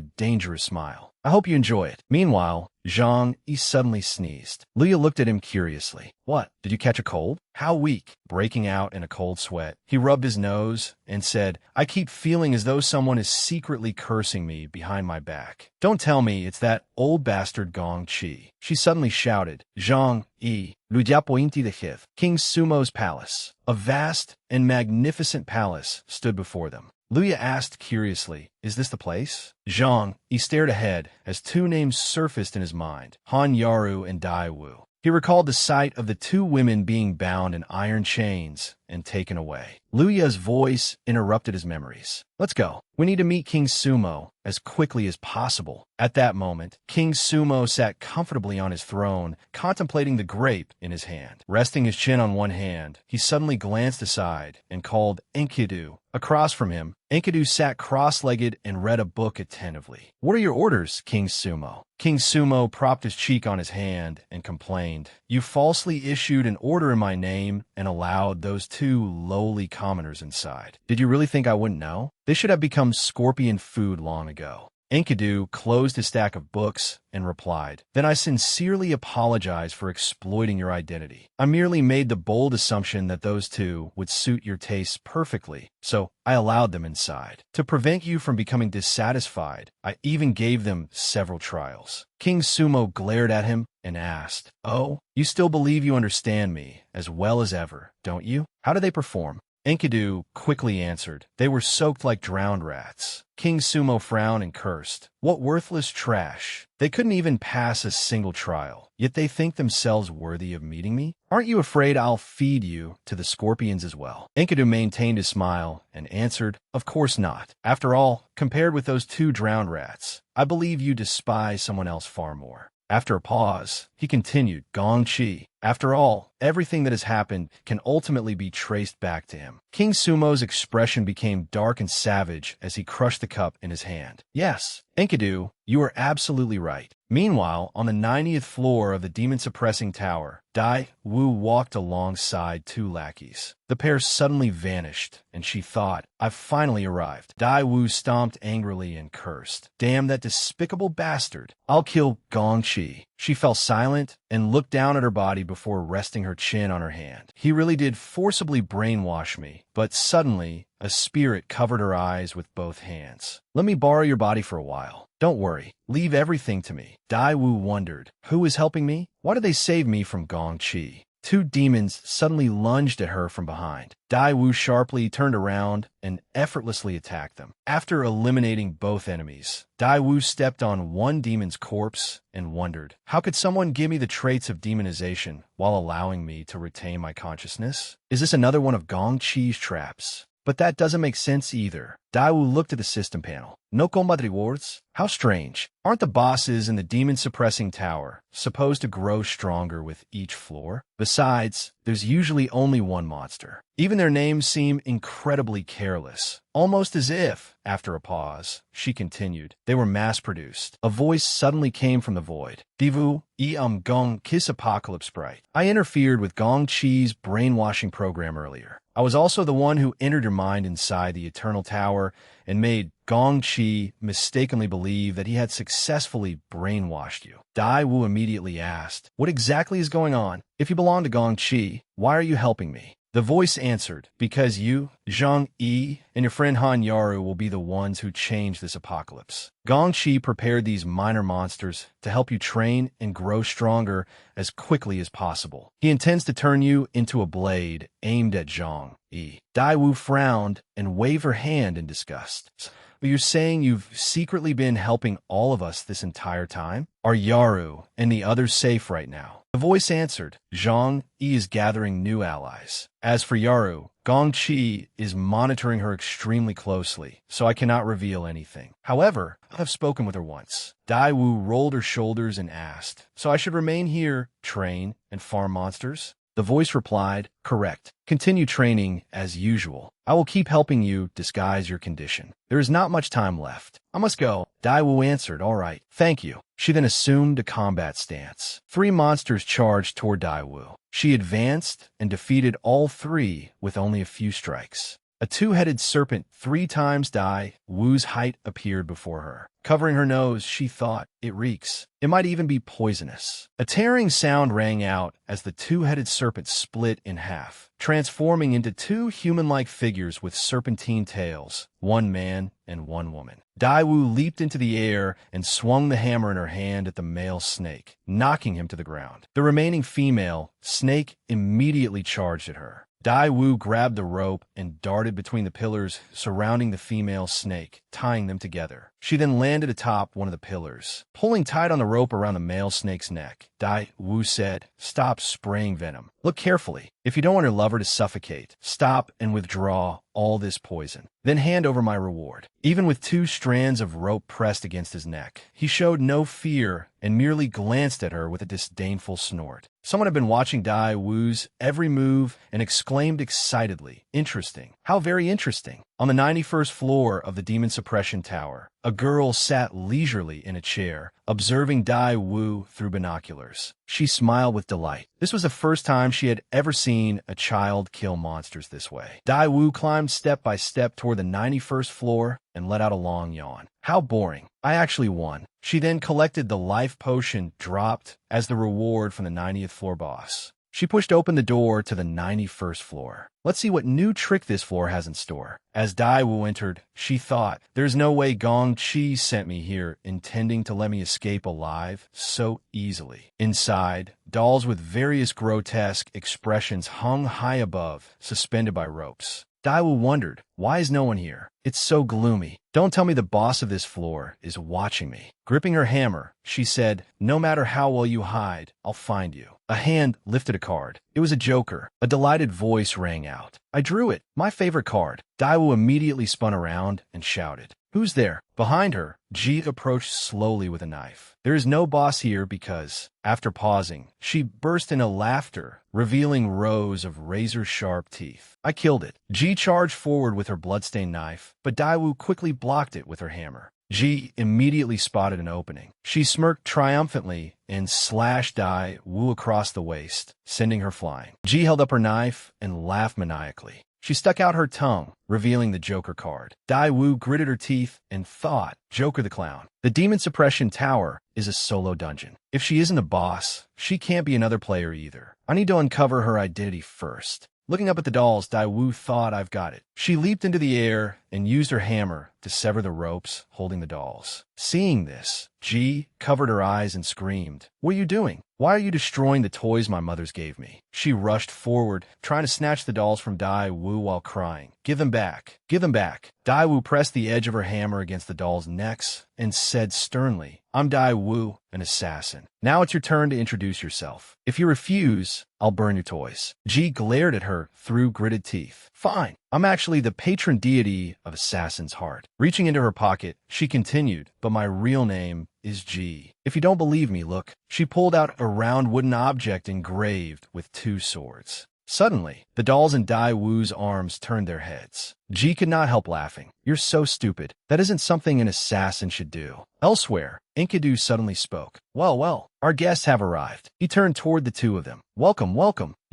dangerous smile. I hope you enjoy it. Meanwhile, Zhang Yi suddenly sneezed. Luya looked at him curiously. What? Did you catch a cold? How weak? Breaking out in a cold sweat, he rubbed his nose and said, I keep feeling as though someone is secretly cursing me behind my back. Don't tell me it's that old bastard Gongqi. She suddenly shouted, Zhang Yi, Lujiapointi the Hith, King Sumo's palace. A vast and magnificent palace stood before them. Luya asked curiously, Is this the place? Zhang Yi stared ahead as two names surfaced in his mind, Han Yaru and Dai Wu. He recalled the sight of the two women being bound in iron chains and taken away. Luya's voice interrupted his memories. Let's go. We need to meet King Sumo as quickly as possible. At that moment, King Sumo sat comfortably on his throne, contemplating the grape in his hand. Resting his chin on one hand, he suddenly glanced aside and called Enkidu. Across from him, Enkidu sat cross-legged and read a book attentively. What are your orders, King Sumo? King Sumo propped his cheek on his hand and complained, You falsely issued an order in my name and allowed those two lowly commoners inside. Did you really think I wouldn't know? They should have become scorpion food long ago. Enkidu closed his stack of books and replied, Then I sincerely apologize for exploiting your identity. I merely made the bold assumption that those two would suit your tastes perfectly, so I allowed them inside. To prevent you from becoming dissatisfied, I even gave them several trials. King Sumo glared at him and asked, Oh, you still believe you understand me as well as ever, don't you? How do they perform? Enkidu quickly answered. They were soaked like drowned rats. King Sumo frowned and cursed. What worthless trash. They couldn't even pass a single trial, yet they think themselves worthy of meeting me? Aren't you afraid I'll feed you to the scorpions as well? Enkidu maintained his smile and answered, Of course not. After all, compared with those two drowned rats, I believe you despise someone else far more. After a pause, he continued, Gong Chi. After all, everything that has happened can ultimately be traced back to him. King Sumo's expression became dark and savage as he crushed the cup in his hand. Yes, Enkidu, you are absolutely right. Meanwhile, on the 90th floor of the demon-suppressing tower, Dai Wu walked alongside two lackeys. The pair suddenly vanished, and she thought, I've finally arrived. Dai Wu stomped angrily and cursed. Damn that despicable bastard. I'll kill Gong Chi. She fell silent and looked down at her body before resting her chin on her hand. He really did forcibly brainwash me, but suddenly, a spirit covered her eyes with both hands. Let me borrow your body for a while. Don't worry. Leave everything to me. Dai Wu wondered, who is helping me? Why did they save me from Gong Chi? Two demons suddenly lunged at her from behind. Dai Wu sharply turned around and effortlessly attacked them. After eliminating both enemies, Dai Wu stepped on one demon's corpse and wondered, how could someone give me the traits of demonization while allowing me to retain my consciousness? Is this another one of Gong Chi's traps? But that doesn't make sense either. Dai Wu looked at the system panel. No combat rewards? How strange. Aren't the bosses in the demon-suppressing tower supposed to grow stronger with each floor? Besides, there's usually only one monster. Even their names seem incredibly careless. Almost as if, after a pause, she continued, they were mass-produced. A voice suddenly came from the void. Divu, Gong Kiss Apocalypse Sprite. I interfered with Gong Chi's brainwashing program earlier. I was also the one who entered your mind inside the Eternal Tower and made Gong Chi mistakenly believe that he had successfully brainwashed you. Dai Wu immediately asked, what exactly is going on? If you belong to Gong Chi, why are you helping me? The voice answered, because you, Zhang Yi, and your friend Han Yaru will be the ones who change this apocalypse. Gong Chi prepared these minor monsters to help you train and grow stronger as quickly as possible. He intends to turn you into a blade aimed at Zhang Yi. Dai Wu frowned and waved her hand in disgust. But you're saying you've secretly been helping all of us this entire time? Are Yaru and the others safe right now? The voice answered, Zhang Yi is gathering new allies. As for Yaru, Gong Chi is monitoring her extremely closely, so I cannot reveal anything. However, I have spoken with her once. Dai Wu rolled her shoulders and asked, so I should remain here, train, and farm monsters? The voice replied, correct. Continue training as usual. I will keep helping you disguise your condition. There is not much time left. I must go. Dai Wu answered, all right, thank you. She then assumed a combat stance. 3 monsters charged toward Dai Wu. She advanced and defeated all 3 with only a few strikes. A 2-headed serpent 3 times Dai Wu's height appeared before her. Covering her nose, she thought, it reeks. It might even be poisonous. A tearing sound rang out as the 2-headed serpent split in half, transforming into 2 human-like figures with serpentine tails, 1 man and 1 woman. Dai Wu leaped into the air and swung the hammer in her hand at the male snake, knocking him to the ground. The remaining female snake immediately charged at her. Dai Wu grabbed the rope and darted between the pillars surrounding the female snake, tying them together. She then landed atop one of the pillars. Pulling tight on the rope around the male snake's neck, Dai Wu said, stop spraying venom. Look carefully. If you don't want your lover to suffocate, stop and withdraw all this poison. Then hand over my reward. Even with 2 strands of rope pressed against his neck, he showed no fear and merely glanced at her with a disdainful snort. Someone had been watching Dai Wu's every move and exclaimed excitedly, interesting. How very interesting. On the 91st floor of the Demon Suppression Tower, a girl sat leisurely in a chair, observing Dai Wu through binoculars. She smiled with delight. This was the first time she had ever seen a child kill monsters this way. Dai Wu climbed step by step toward the 91st floor and let out a long yawn. How boring. I actually won. She then collected the life potion dropped as the reward from the 90th floor boss. She pushed open the door to the 91st floor. Let's see what new trick this floor has in store. As Dai Wu entered, she thought, there's no way Gong Chi sent me here intending to let me escape alive so easily. Inside, dolls with various grotesque expressions hung high above, suspended by ropes. Daiwu wondered, why is no one here? It's so gloomy. Don't tell me the boss of this floor is watching me. Gripping her hammer, she said, no matter how well you hide, I'll find you. A hand lifted a card. It was a joker. A delighted voice rang out. I drew it. My favorite card. Daiwu immediately spun around and shouted. Who's there? Behind her, Ji approached slowly with a knife. There is no boss here because, after pausing, she burst into laughter, revealing rows of razor-sharp teeth. I killed it. Ji charged forward with her bloodstained knife, but Daiwu quickly blocked it with her hammer. Ji immediately spotted an opening. She smirked triumphantly and slashed Daiwu across the waist, sending her flying. Ji held up her knife and laughed maniacally. She stuck out her tongue, revealing the Joker card. Daiwu gritted her teeth and thought, Joker the Clown. The Demon Suppression Tower is a solo dungeon. If she isn't a boss, she can't be another player either. I need to uncover her identity first. Looking up at the dolls, Daiwu thought, I've got it. She leaped into the air and used her hammer to sever the ropes holding the dolls. Seeing this, Ji covered her eyes and screamed, What are you doing? Why are you destroying the toys my mothers gave me? She rushed forward, trying to snatch the dolls from Daiwu while crying, Give them back! Give them back! Daiwu pressed the edge of her hammer against the dolls' necks and said sternly, I'm Daiwu, an assassin. Now it's your turn to introduce yourself. If you refuse, I'll burn your toys. Ji glared at her through gritted teeth. Fine. I'm actually the patron deity of Assassin's Heart. Reaching into her pocket, she continued, but my real name is Ji. If you don't believe me, look. She pulled out a round wooden object engraved with 2 swords. Suddenly, the dolls in Daiwu's arms turned their heads. Ji could not help laughing. You're so stupid. That isn't something an assassin should do. Elsewhere, Enkidu suddenly spoke. Well, our guests have arrived. He turned toward the 2 of them. Welcome.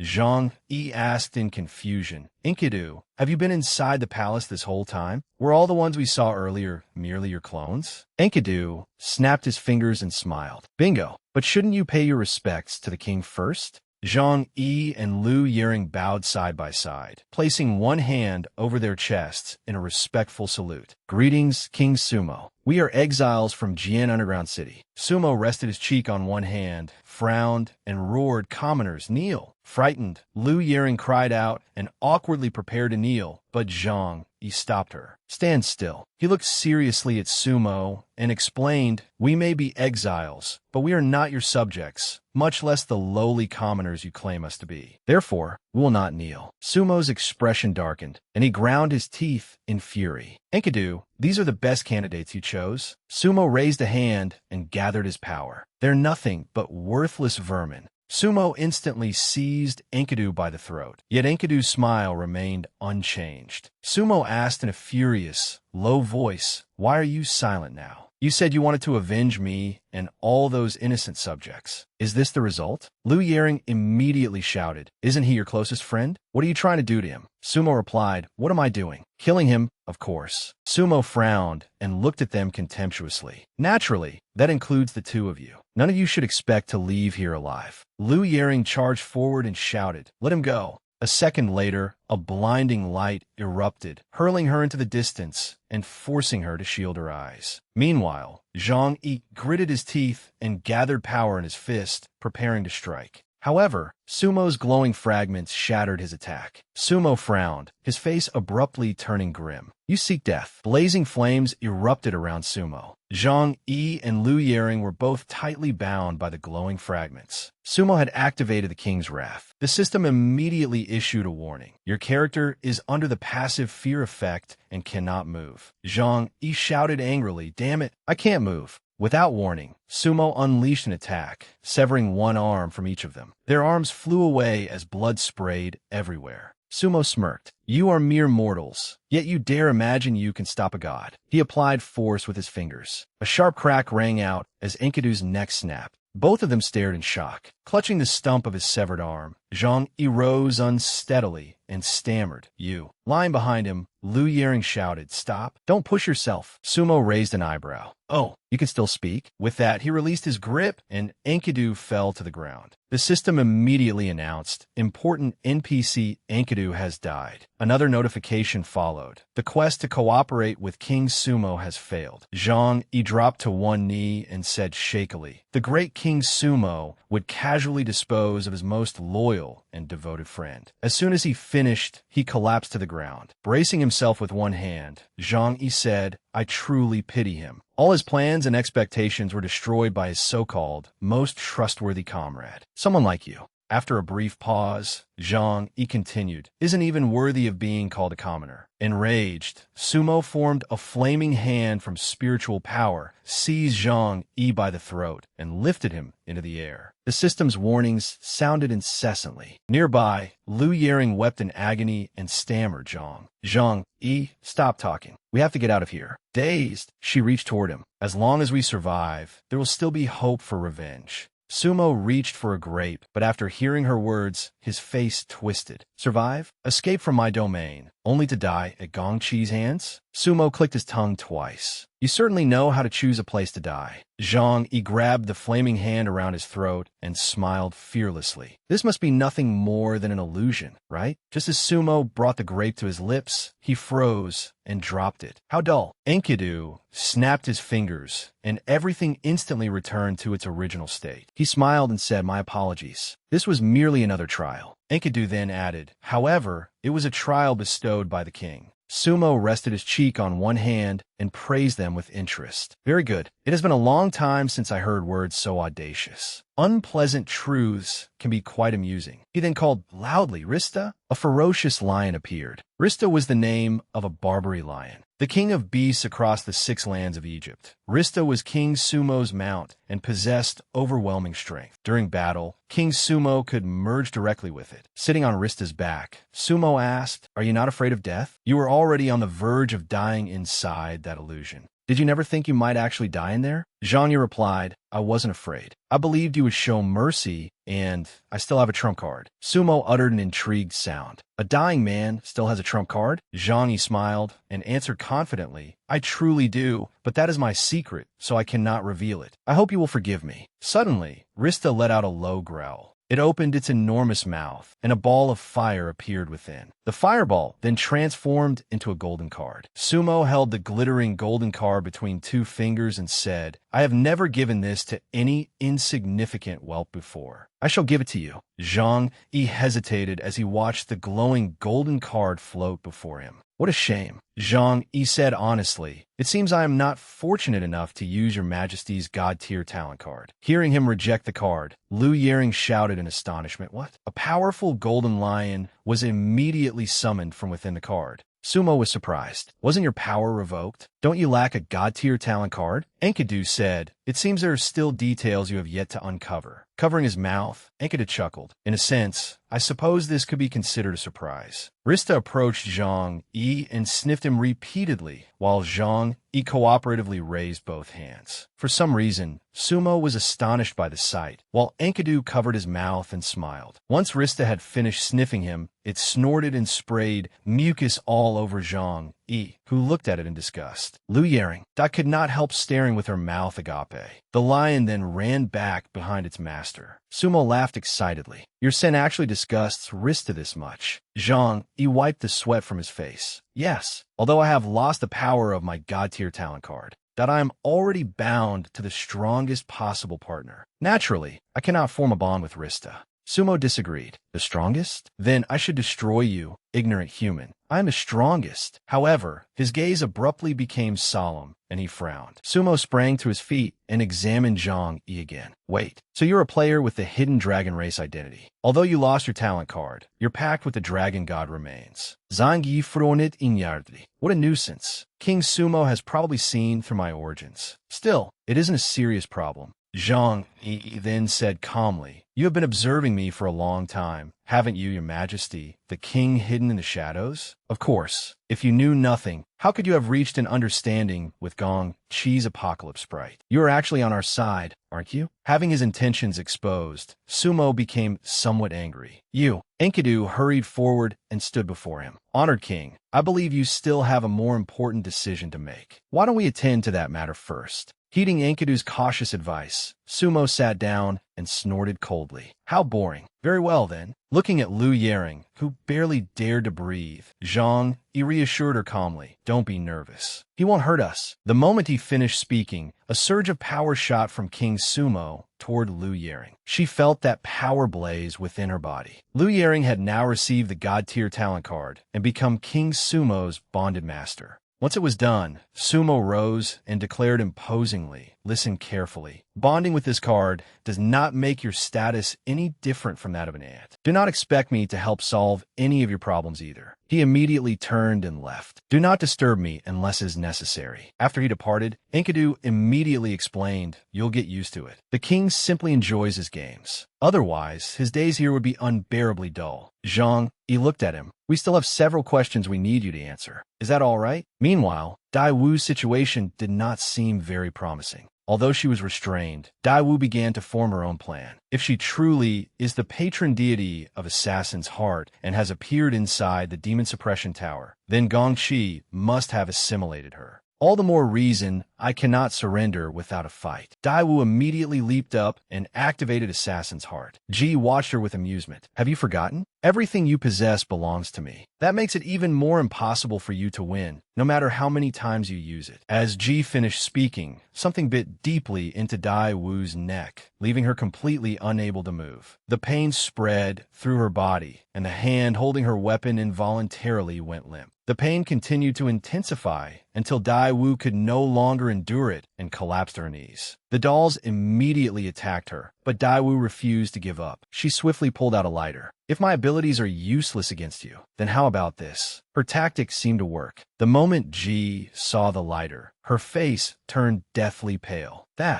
Zhang Yi asked in confusion. Enkidu, have you been inside the palace this whole time? Were all the ones we saw earlier merely your clones? Enkidu snapped his fingers and smiled. Bingo. But shouldn't you pay your respects to the king first? Zhang Yi and Lu Yering bowed side by side, placing one hand over their chests in a respectful salute. Greetings, King Sumo. We are exiles from Jian Underground City. Sumo rested his cheek on one hand, frowned, and roared, Commoners, kneel. Frightened, Lu Yering cried out and awkwardly prepared to kneel, but Zhang Yi stopped her. Stand still. He looked seriously at Sumo and explained, We may be exiles, but we are not your subjects, much less the lowly commoners you claim us to be. Therefore, we will not kneel. Sumo's expression darkened, and he ground his teeth in fury. Enkidu, these are the best candidates you chose. Sumo raised a hand and gathered his power. They're nothing but worthless vermin. Sumo instantly seized Enkidu by the throat, yet Enkidu's smile remained unchanged. Sumo asked in a furious, low voice, Why are you silent now? You said you wanted to avenge me and all those innocent subjects. Is this the result? Lu Yering immediately shouted, Isn't he your closest friend? What are you trying to do to him? Sumo replied, What am I doing? Killing him, of course. Sumo frowned and looked at them contemptuously. Naturally, that includes the 2 of you. None of you should expect to leave here alive. Lu Yering charged forward and shouted, Let him go. A second later, a blinding light erupted, hurling her into the distance and forcing her to shield her eyes. Meanwhile, Zhang Yi gritted his teeth and gathered power in his fist, preparing to strike. However, Sumo's glowing fragments shattered his attack. Sumo frowned, his face abruptly turning grim. You seek death. Blazing flames erupted around Sumo. Zhang Yi and Lu Yering were both tightly bound by the glowing fragments. Sumo had activated the king's wrath. The system immediately issued a warning. Your character is under the passive fear effect and cannot move. Zhang Yi shouted angrily, Damn it, I can't move. Without warning, Sumo unleashed an attack, severing one arm from each of them. Their arms flew away as blood sprayed everywhere. Sumo smirked. You are mere mortals, yet you dare imagine you can stop a god. He applied force with his fingers. A sharp crack rang out as Enkidu's neck snapped. Both of them stared in shock. Clutching the stump of his severed arm, Zhang Yi rose unsteadily and stammered, You. Lying behind him, Lu Yering shouted, Stop. Don't push yourself. Sumo raised an eyebrow. Oh, you can still speak? With that, he released his grip and Enkidu fell to the ground. The system immediately announced, Important NPC Enkidu has died. Another notification followed. The quest to cooperate with King Sumo has failed. Zhang Yi dropped to one knee and said shakily, The great King Sumo would casually dispose of his most loyal loyal and devoted friend. As soon as he finished, he collapsed to the ground. Bracing himself with one hand, Zhang Yi said, I truly pity him. All his plans and expectations were destroyed by his so-called most trustworthy comrade. Someone like you. After a brief pause, Zhang Yi continued, isn't even worthy of being called a commoner. Enraged, Sumo formed a flaming hand from spiritual power, seized Zhang Yi by the throat, and lifted him into the air. The system's warnings sounded incessantly. Nearby, Lu Yering wept in agony and stammered Zhang Yi, stop talking. We have to get out of here. Dazed, she reached toward him. As long as we survive, there will still be hope for revenge. Sumo reached for a grape, but after hearing her words, his face twisted. Survive? Escape from my domain, only to die at Gong Qi's hands? Sumo clicked his tongue twice. You certainly know how to choose a place to die. Zhang Yi grabbed the flaming hand around his throat and smiled fearlessly. This must be nothing more than an illusion, right? Just as Sumo brought the grape to his lips, he froze and dropped it. How dull. Enkidu snapped his fingers, and everything instantly returned to its original state. He smiled and said, my apologies. This was merely another trial. Enkidu then added, however, it was a trial bestowed by the king. Sumo rested his cheek on one hand and praised them with interest. Very good. It has been a long time since I heard words so audacious. Unpleasant truths can be quite amusing. He then called loudly, Rista? A ferocious lion appeared. Rista was the name of a Barbary lion, the king of beasts across the 6 lands of Egypt. Rista was King Sumo's mount and possessed overwhelming strength. During battle, King Sumo could merge directly with it. Sitting on Rista's back, Sumo asked, are you not afraid of death? You were already on the verge of dying inside that illusion. Did you never think you might actually die in there? Zhang Yi replied, I wasn't afraid. I believed you would show mercy, and I still have a trump card. Sumo uttered an intrigued sound. A dying man still has a trump card? Zhang Yi smiled and answered confidently, I truly do, but that is my secret, so I cannot reveal it. I hope you will forgive me. Suddenly, Rista let out a low growl. It opened its enormous mouth, and a ball of fire appeared within. The fireball then transformed into a golden card. Sumo held the glittering golden card between 2 fingers and said, I have never given this to any insignificant whelp before. I shall give it to you. Zhang Yi hesitated as he watched the glowing golden card float before him. What a shame. Zhang Yi said honestly, it seems I am not fortunate enough to use your majesty's god-tier talent card. Hearing him reject the card, Lu Yering shouted in astonishment, what? A powerful golden lion was immediately summoned from within the card. Sumo was surprised. Wasn't your power revoked? Don't you lack a god-tier talent card? Enkidu said, it seems there are still details you have yet to uncover. Covering his mouth, Enkidu chuckled. In a sense, I suppose this could be considered a surprise. Rista approached Zhang Yi and sniffed him repeatedly, while Zhang Yi cooperatively raised both hands. For some reason, Sumo was astonished by the sight, while Enkidu covered his mouth and smiled. Once Rista had finished sniffing him, it snorted and sprayed mucus all over Zhang Yi, who looked at it in disgust. Lu Yering, Dot could not help staring with her mouth agape. The lion then ran back behind its master. Sumo laughed excitedly. Your sin actually disgusts Rista this much. Zhang Yi wiped the sweat from his face. Yes, although I have lost the power of my god-tier talent card, that I am already bound to the strongest possible partner. Naturally, I cannot form a bond with Rista. Sumo disagreed. The strongest? Then I should destroy you, ignorant human. I am the strongest. However, his gaze abruptly became solemn, and he frowned. Sumo sprang to his feet and examined Zhang Yi again. Wait, so you're a player with the hidden dragon race identity. Although you lost your talent card, your pact with the dragon god remains. Zhang Yi fronit inyardli. What a nuisance. King Sumo has probably seen through my origins. Still, it isn't a serious problem. Zhang Yi then said calmly, you have been observing me for a long time, haven't you, your majesty, the king hidden in the shadows? Of course, if you knew nothing, how could you have reached an understanding with Gong Qi's apocalypse sprite? You are actually on our side, aren't you? Having his intentions exposed, Sumo became somewhat angry. You, Enkidu hurried forward and stood before him. Honored king, I believe you still have a more important decision to make. Why don't we attend to that matter first? Heeding Enkidu's cautious advice, Sumo sat down and snorted coldly. How boring. Very well, then. Looking at Liu Yering, who barely dared to breathe, Zhang, he reassured her calmly, "Don't be nervous. He won't hurt us." The moment he finished speaking, a surge of power shot from King Sumo toward Liu Yering. She felt that power blaze within her body. Liu Yering had now received the God-tier talent card and become King Sumo's bonded master. Once it was done, Sumo rose and declared imposingly, "Listen carefully. Bonding with this card does not make your status any different from that of an ant. Do not expect me to help solve any of your problems either." He immediately turned and left. "Do not disturb me unless it is necessary." After he departed, Enkidu immediately explained, "You'll get used to it. The king simply enjoys his games. Otherwise, his days here would be unbearably dull." Zhang, he looked at him. "We still have several questions we need you to answer. Is that all right?" Meanwhile, Dai Wu's situation did not seem very promising. Although she was restrained, Dai Wu began to form her own plan. If she truly is the patron deity of Assassin's Heart and has appeared inside the Demon Suppression Tower, then Gongqi must have assimilated her. All the more reason I cannot surrender without a fight. Dai Wu immediately leaped up and activated Assassin's Heart. Ji watched her with amusement. "Have you forgotten? Everything you possess belongs to me. That makes it even more impossible for you to win, no matter how many times you use it." As Ji finished speaking, something bit deeply into Dai Wu's neck, leaving her completely unable to move. The pain spread through her body, and the hand holding her weapon involuntarily went limp. The pain continued to intensify until Dai Wu could no longer endure it and collapsed to her knees. The dolls immediately attacked her, but Dai Wu refused to give up. She swiftly pulled out a lighter. "If my abilities are useless against you, then how about this?" Her tactics seemed to work. The moment Ji saw the lighter, her face turned deathly pale. "That